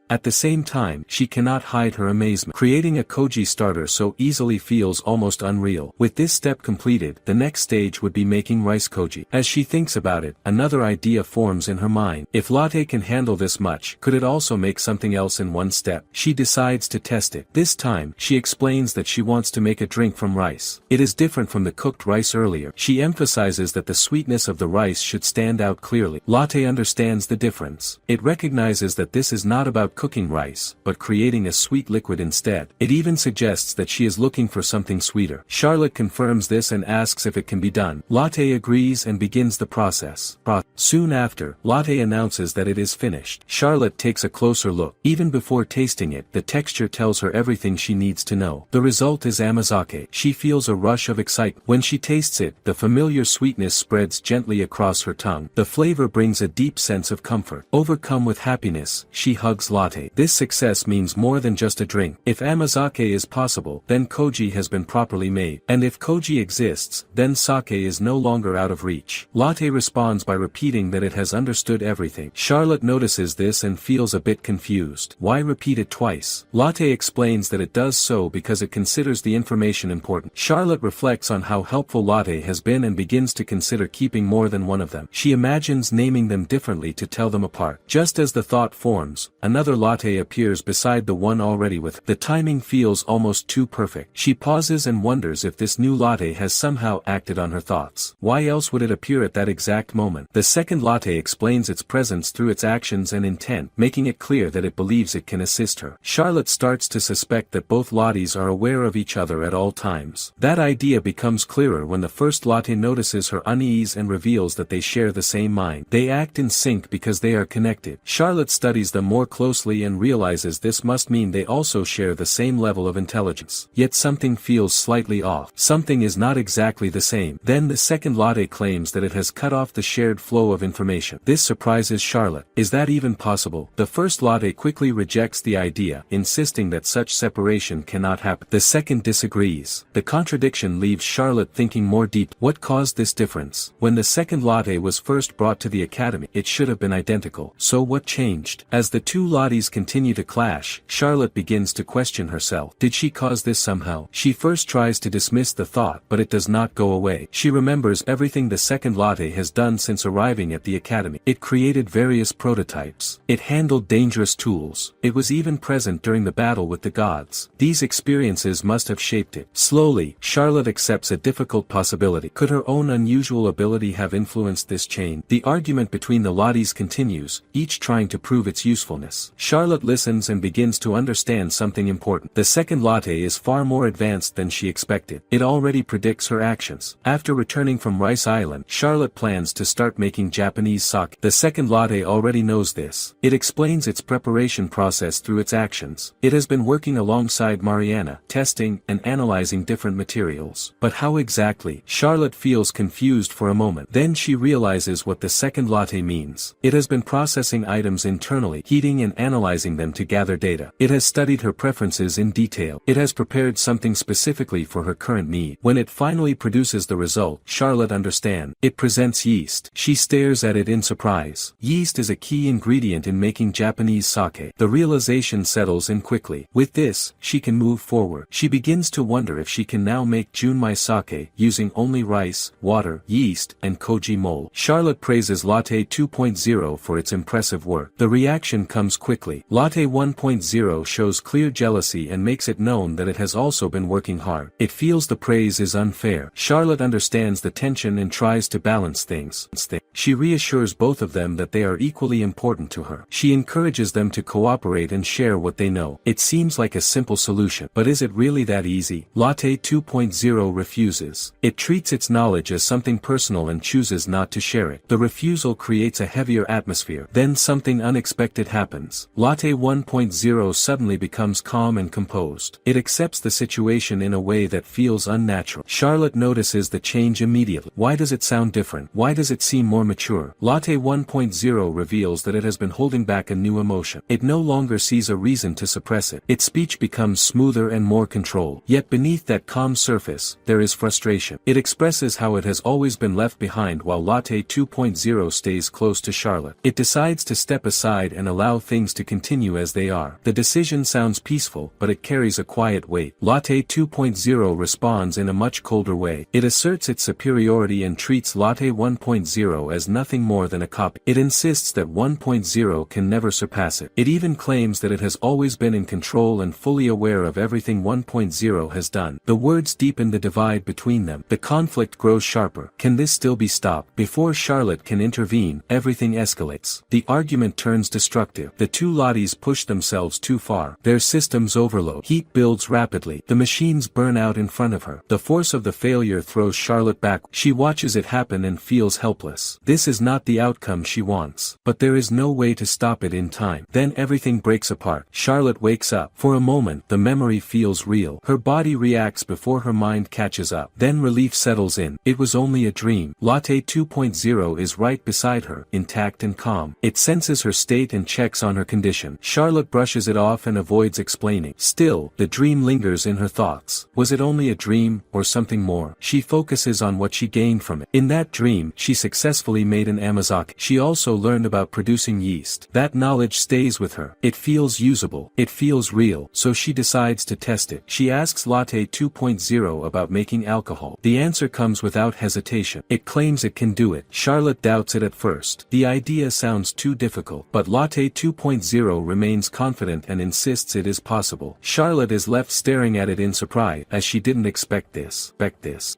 At the same time, she cannot hide her amazement. Creating a koji starter so easily feels almost unreal. With this step completed, the next stage would be making rice koji. As she thinks about it, another idea forms in her mind. If Latte can handle this much, could it also make something else in one step? She decides to test it. This time, she explains that she wants to make a drink from rice. It is different from the cooked rice earlier. She emphasizes that the sweetness of the rice should stand out clearly. Latte understands the difference. It recognizes that this is not about cooking rice, but creating a sweet liquid instead. It even suggests that she is looking for something sweeter. Charlotte confirms this and asks if it can be done. Latte agrees and begins the process. Soon after, Latte announces that it is finished. Charlotte takes a closer look. Even before tasting it, the texture tells her everything she needs to know. The result is amazake. She feels a rush of excitement. When she tastes it, the familiar sweetness spreads gently across her tongue. The flavor brings a deep sense of comfort. Overcome with happiness, she hugs Latte. This success means more than just a drink. If amazake is possible, then koji has been properly made. And if koji exists, then sake is no longer out of reach. Latte responds by repeating that it has understood everything. Charlotte notices this and feels a bit confused. Why repeat it twice? Latte explains that it does so because it considers the information important. Charlotte reflects on how helpful Latte has been and begins to consider keeping more than one of them. She imagines naming them differently to tell them apart. Just as the thought forms, another Latte appears beside the one already with. The timing feels almost too perfect. She pauses and wonders if this new Latte has somehow acted on her thoughts. Why else would it appear at that exact moment? The second Latte explains its presence through its actions and intent, making it clear that it believes it can assist her. Charlotte starts to suspect that both Lattes are aware of each other at all times. That idea becomes clearer when the first Latte notices her unease and reveals that they share the same mind. They act in sync because they are connected. Charlotte studies them more closely and realizes this must mean they also share the same level of intelligence. Yet something feels slightly off. Something is not exactly the same. Then the second Latte claims that it has cut off the shared flow of information. This surprises Charlotte. Is that even possible? The first Latte quickly rejects the idea, insisting that such separation cannot happen. The second disagrees. The contradiction leaves Charlotte thinking more deeply. What caused this difference? When the second Latte was first brought to the academy, it should have been identical. So what changed? As the two Lattes continue to clash, Charlotte begins to question herself. Did she cause this somehow? She first tries to dismiss the thought, but it does not go away. She remembers everything the second Latte has done since arriving at the academy. It created various prototypes. It handled dangerous tools. It was even present during the battle with the gods. These experiences must have shaped it. Slowly, Charlotte accepts a difficult possibility. Could her own unusual ability have influenced this chain? The argument between the Lattes continues, each trying to prove its usefulness. peacefulness. Charlotte listens and begins to understand something important. The second latte is far more advanced than she expected. It already predicts her actions. After returning from Rice Island, Charlotte plans to start making Japanese sake. The second latte already knows this. It explains its preparation process through its actions. It has been working alongside Mariana, testing and analyzing different materials. But how exactly? Charlotte feels confused for a moment. Then she realizes what the second latte means. It has been processing items internally, heating and analyzing them to gather data. It has studied her preferences in detail. It has prepared something specifically for her current need. When it finally produces the result, Charlotte understands. It presents yeast. She stares at it in surprise. Yeast is a key ingredient in making Japanese sake. The realization settles in quickly. With this, she can move forward. She begins to wonder if she can now make Junmai sake using only rice, water, yeast, and koji mole. Charlotte praises Latte 2.0 for its impressive work. The reaction comes quickly. Latte 1.0 shows clear jealousy and makes it known that it has also been working hard. It feels the praise is unfair. Charlotte understands the tension and tries to balance things. She reassures both of them that they are equally important to her. She encourages them to cooperate and share what they know. It seems like a simple solution, but is it really that easy? Latte 2.0 refuses. It treats its knowledge as something personal and chooses not to share it. The refusal creates a heavier atmosphere. Then something unexpected happens. Latte 1.0 suddenly becomes calm and composed. It accepts the situation in a way that feels unnatural. Charlotte notices the change immediately. Why does it sound different? Why does it seem more mature? Latte 1.0 reveals that it has been holding back a new emotion. It no longer sees a reason to suppress it. Its speech becomes smoother and more controlled. Yet beneath that calm surface, there is frustration. It expresses how it has always been left behind while Latte 2.0 stays close to Charlotte. It decides to step aside and allow things to continue as they are. The decision sounds peaceful, but it carries a quiet weight. Latte 2.0 responds in a much colder way. It asserts its superiority and treats Latte 1.0 as nothing more than a copy. It insists that 1.0 can never surpass it. It even claims that it has always been in control and fully aware of everything 1.0 has done. The words deepen the divide between them. The conflict grows sharper. Can this still be stopped? Before Charlotte can intervene, everything escalates. The argument turns destructive. The two lattes push themselves too far. Their systems overload. Heat builds rapidly. The machines burn out in front of her. The force of the failure throws Charlotte back. She watches it happen and feels helpless. This is not the outcome she wants. But there is no way to stop it in time. Then everything breaks apart. Charlotte wakes up. For a moment, the memory feels real. Her body reacts before her mind catches up. Then relief settles in. It was only a dream. Latte 2.0 is right beside her, intact and calm. It senses her state and checks on her condition. Charlotte brushes it off and avoids explaining. Still, the dream lingers in her thoughts. Was it only a dream, or something more? She focuses on what she gained from it. In that dream, she successfully made an amazake. She also learned about producing yeast. That knowledge stays with her. It feels usable. It feels real. So she decides to test it. She asks Latte 2.0 about making alcohol. The answer comes without hesitation. It claims it can do it. Charlotte doubts it at first. The idea sounds too difficult, but Latte 2.0 remains confident and insists it is possible. Charlotte is left staring at it in surprise, as she didn't expect this.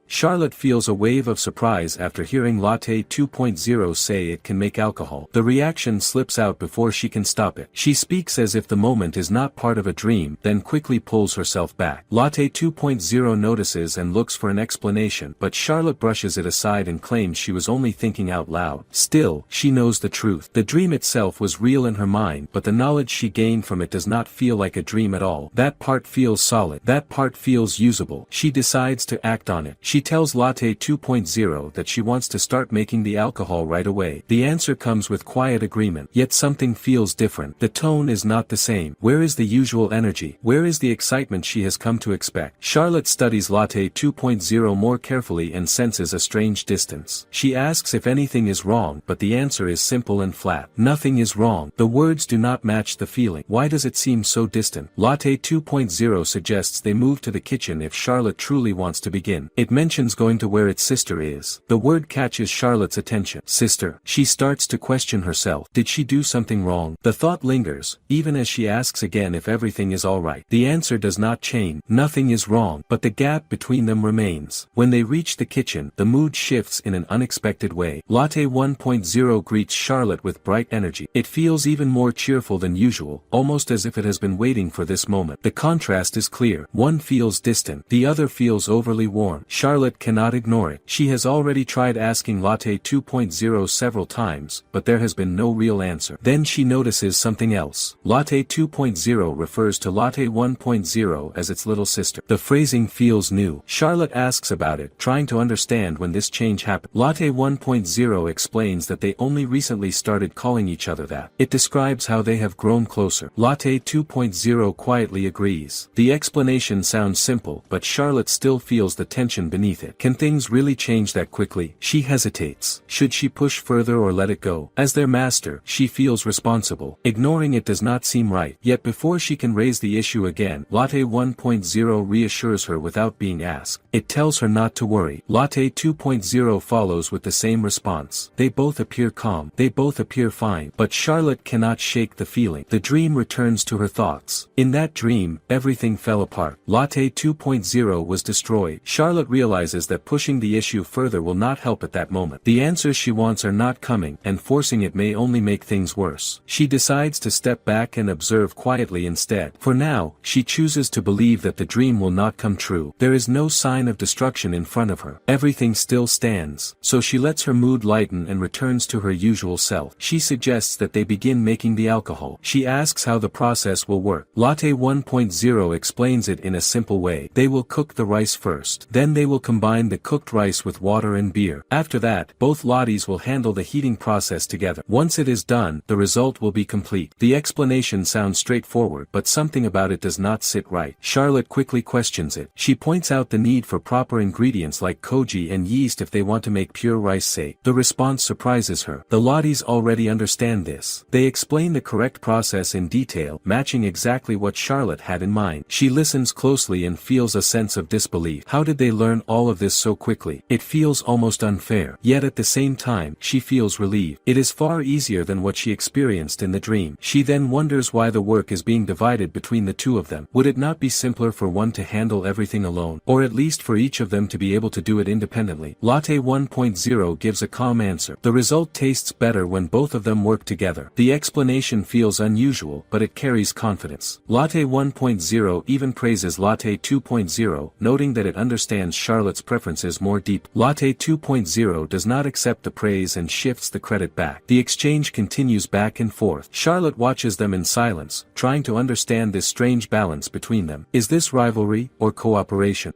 Charlotte feels a wave of surprise after hearing Latte 2.0 say it can make alcohol. The reaction slips out before she can stop it. She speaks as if the moment is not part of a dream, then quickly pulls herself back. Latte 2.0 notices and looks for an explanation, but Charlotte brushes it aside and claims she was only thinking out loud. Still, she knows the truth. The dream itself was real in her mind, but the knowledge she gained from it does not feel like a dream at all. That part feels solid. That part feels usable. She decides to act on it. She tells Latte 2.0 that she wants to start making the alcohol right away. The answer comes with quiet agreement, yet something feels different. The tone is not the same. Where is the usual energy? Where is the excitement she has come to expect? Charlotte studies Latte 2.0 more carefully and senses a strange distance. She asks if anything is wrong, but the answer is simple and flat. Nothing is wrong. The words do not match the feeling. Why does it seem so distant? Latte 2.0 suggests they move to the kitchen if Charlotte truly wants to begin. It mentions going to where its sister is. The word catches Charlotte's attention. Sister. She starts to question herself. Did she do something wrong? The thought lingers, even as she asks again if everything is alright. The answer does not change. Nothing is wrong, but the gap between them remains. When they reach the kitchen, the mood shifts in an unexpected way. Latte 1.0 greets Charlotte with bright energy. It feels even even more cheerful than usual, almost as if it has been waiting for this moment. The contrast is clear. One feels distant, the other feels overly warm. Charlotte cannot ignore it. She has already tried asking Latte 2.0 several times, but there has been no real answer. Then she notices something else. Latte 2.0 refers to Latte 1.0 as its little sister. The phrasing feels new. Charlotte asks about it, trying to understand when this change happened. Latte 1.0 explains that they only recently started calling each other that. It describes how they have grown closer. Latte 2.0 quietly agrees. The explanation sounds simple, but Charlotte still feels the tension beneath it. Can things really change that quickly? She hesitates. Should she push further or let it go? As their master, she feels responsible. Ignoring it does not seem right. Yet before she can raise the issue again, Latte 1.0 reassures her without being asked. It tells her not to worry. Latte 2.0 follows with the same response. They both appear calm. They both appear fine. But Charlotte cannot shake the feeling. The dream returns to her thoughts. In that dream, everything fell apart. Latte 2.0 was destroyed. Charlotte realizes that pushing the issue further will not help at that moment. The answers she wants are not coming, and forcing it may only make things worse. She decides to step back and observe quietly instead. For now, she chooses to believe that the dream will not come true. There is no sign of destruction in front of her. Everything still stands. So she lets her mood lighten and returns to her usual self. She suggests that they begin making the alcohol. She asks how the process will work. Latte 1.0 explains it in a simple way. They will cook the rice first. Then they will combine the cooked rice with water and beer. After that, both lattes will handle the heating process together. Once it is done, the result will be complete. The explanation sounds straightforward, but something about it does not sit right. Charlotte quickly questions it. She points out the need for proper ingredients like koji and yeast if they want to make pure rice sake. The response surprises her. The lattes already understand this. They explain the correct process in detail, matching exactly what Charlotte had in mind. She listens closely and feels a sense of disbelief. How did they learn all of this so quickly? It feels almost unfair. Yet at the same time, she feels relieved. It is far easier than what she experienced in the dream. She then wonders why the work is being divided between the two of them. Would it not be simpler for one to handle everything alone, or at least for each of them to be able to do it independently? Latte 1.0 gives a calm answer. The result tastes better when both of them work together. The explanation feels unusual, but it carries confidence. Latte 1.0 even praises Latte 2.0, noting that it understands Charlotte's preferences more deeply. Latte 2.0 does not accept the praise and shifts the credit back. The exchange continues back and forth. Charlotte watches them in silence, trying to understand this strange balance between them. Is this rivalry, or cooperation?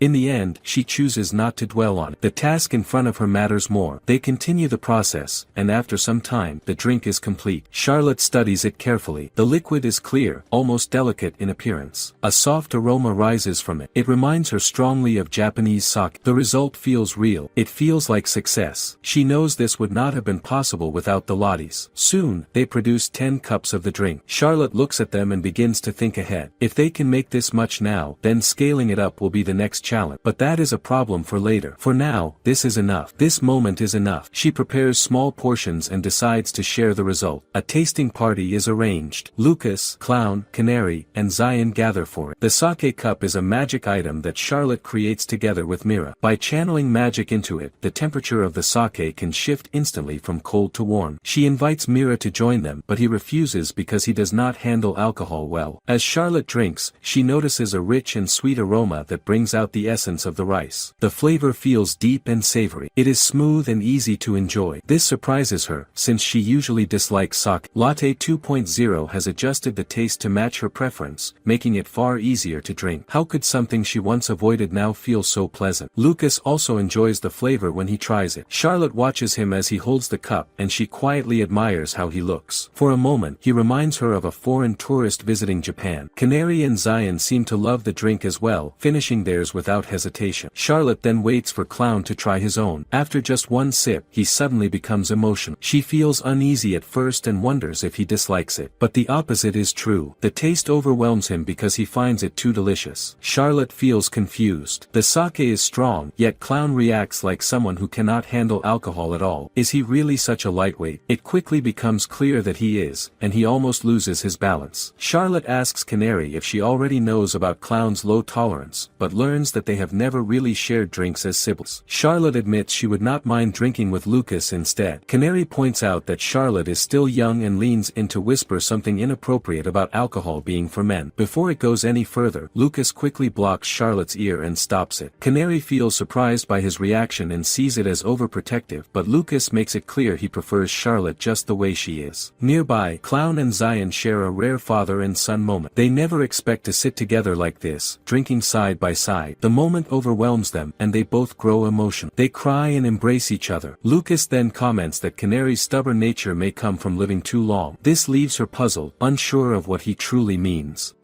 In the end, she chooses not to dwell on it. The task in front of her matters more. They continue the process, and after some time, the drink is complete. Charlotte studies it carefully. The liquid is clear, almost delicate in appearance. A soft aroma rises from it. It reminds her strongly of Japanese sake. The result feels real. It feels like success. She knows this would not have been possible without the lattes. Soon, they produce 10 cups of the drink. Charlotte looks at them and begins to think ahead. If they can make this much now, then scaling it up will be the next challenge. But that is a problem for later. For now, this is enough. This moment is enough. She prepares small portions and decides to share the result. A tasting party is arranged. Lucas, Clown, Canary, and Zion gather for it. The sake cup is a magic item that Charlotte creates together with Mira. By channeling magic into it, the temperature of the sake can shift instantly from cold to warm. She invites Mira to join them, but he refuses because he does not handle alcohol well. As Charlotte drinks, she notices a rich and sweet aroma that brings out the essence of the rice. The flavor feels deep and savory. It is smooth and easy to enjoy. This surprises her, since she usually dislikes sake. Latte 2.0 has adjusted the taste to match her preference, making it far easier to drink. How could something she once avoided now feel so pleasant? Lucas also enjoys the flavor when he tries it. Charlotte watches him as he holds the cup, and she quietly admires how he looks. For a moment, he reminds her of a foreign tourist visiting Japan. Canary and Zion seem to love the drink as well, finishing theirs without hesitation. Charlotte then waits for Clown to try his own. After just one sip, he suddenly becomes emotional. She feels uneasy at first and wonders if he dislikes it. But the opposite is true. The taste overwhelms him because he finds it too delicious. Charlotte feels confused. The sake is strong, yet Clown reacts like someone who cannot handle alcohol at all. Is he really such a lightweight? It quickly becomes clear that he is, and he almost loses his balance. Charlotte asks Canary if she already knows about Clown's low tolerance, but learns that they have never really shared drinks as siblings. Charlotte admits she would not mind drinking with Lucas instead. Canary points out that Charlotte is still young and leans in to whisper something inappropriate about alcohol being for men. Before it goes any further, Lucas quickly blocks Charlotte's ear and stops it. Canary feels surprised by his reaction and sees it as overprotective, but Lucas makes it clear he prefers Charlotte just the way she is. Nearby, Clown and Zion share a rare father and son moment. They never expect to sit together like this, drinking side by side. The moment overwhelms them, and they both grow emotional. They cry and embrace each other. Lucas then comments that Canary's stubborn nature may come from living too long. This leaves her puzzled, unsure of what he truly means.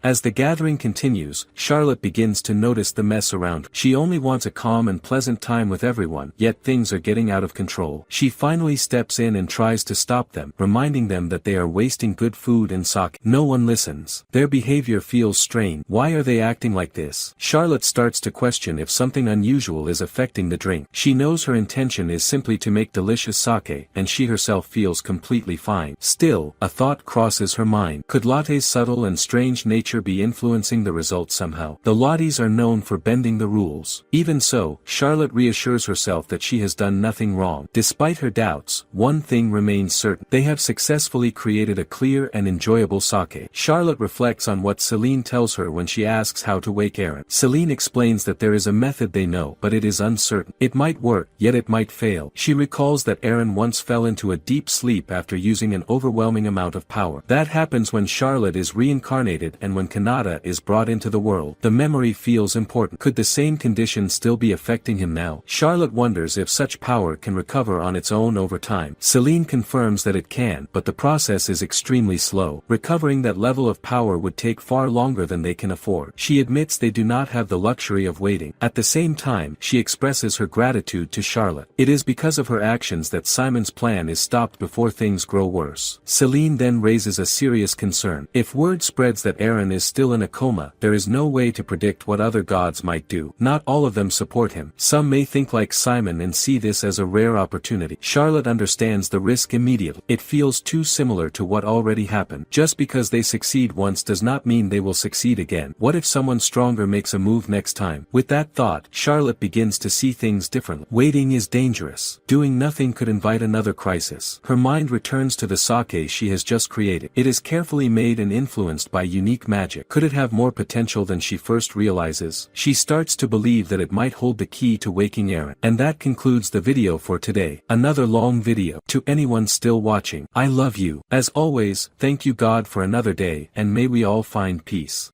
As the gathering continues, Charlotte begins to notice the mess around her. She only wants a calm and pleasant time with everyone, yet things are getting out of control. She finally steps in and tries to stop them, reminding them that they are wasting good food and sake. No one listens. Their behavior feels strange. Why are they acting like this? Charlotte starts to question if something unusual is affecting the drink. She knows her intention is simply to make delicious sake, and she herself feels completely fine. Still, a thought crosses her mind. Could Lotte's subtle and strange nature be influencing the result somehow? The Lotties are known for bending the rules. Even so, Charlotte reassures herself that she has done nothing wrong. Despite her doubts, one thing remains certain. They have successfully created a clear and enjoyable sake. Charlotte reflects on what Celine tells her when she asks how to wake Aaron. Celine explains that there is a method they know, but it is uncertain. It might work, yet it might fail. She recalls that Aaron once fell into a deep sleep after using an overwhelming amount of power. That happens when Charlotte is reincarnated and when Kanata is brought into the world. The memory feels important. Could the same condition still be affecting him now? Charlotte wonders if such power can recover on its own over time. Celine confirms that it can, but the process is extremely slow. Recovering that level of power would take far longer than they can afford. She admits they do not have the luxury of waiting. At the same time, she expresses her gratitude to Charlotte. It is because of her actions that Simon's plan is stopped before things grow worse. Celine then raises a serious concern. If word spreads that Aaron is still in a coma, there is no way to predict what other gods might do. Not all of them support him. Some may think like Simon and see this as a rare opportunity. Charlotte understands the risk immediately. It feels too similar to what already happened. Just because they succeed once does not mean they will succeed again. What if someone stronger makes a move next time? With that thought, Charlotte begins to see things differently. Waiting is dangerous. Doing nothing could invite another crisis. Her mind returns to the sake she has just created. It is carefully made and influenced by unique magic. Could it have more potential than she first realizes? She starts to believe that it might hold the key to waking Aaron. And that concludes the video for today. Another long video. To anyone still watching, I love you. As always, thank you God for another day, and may we all find peace.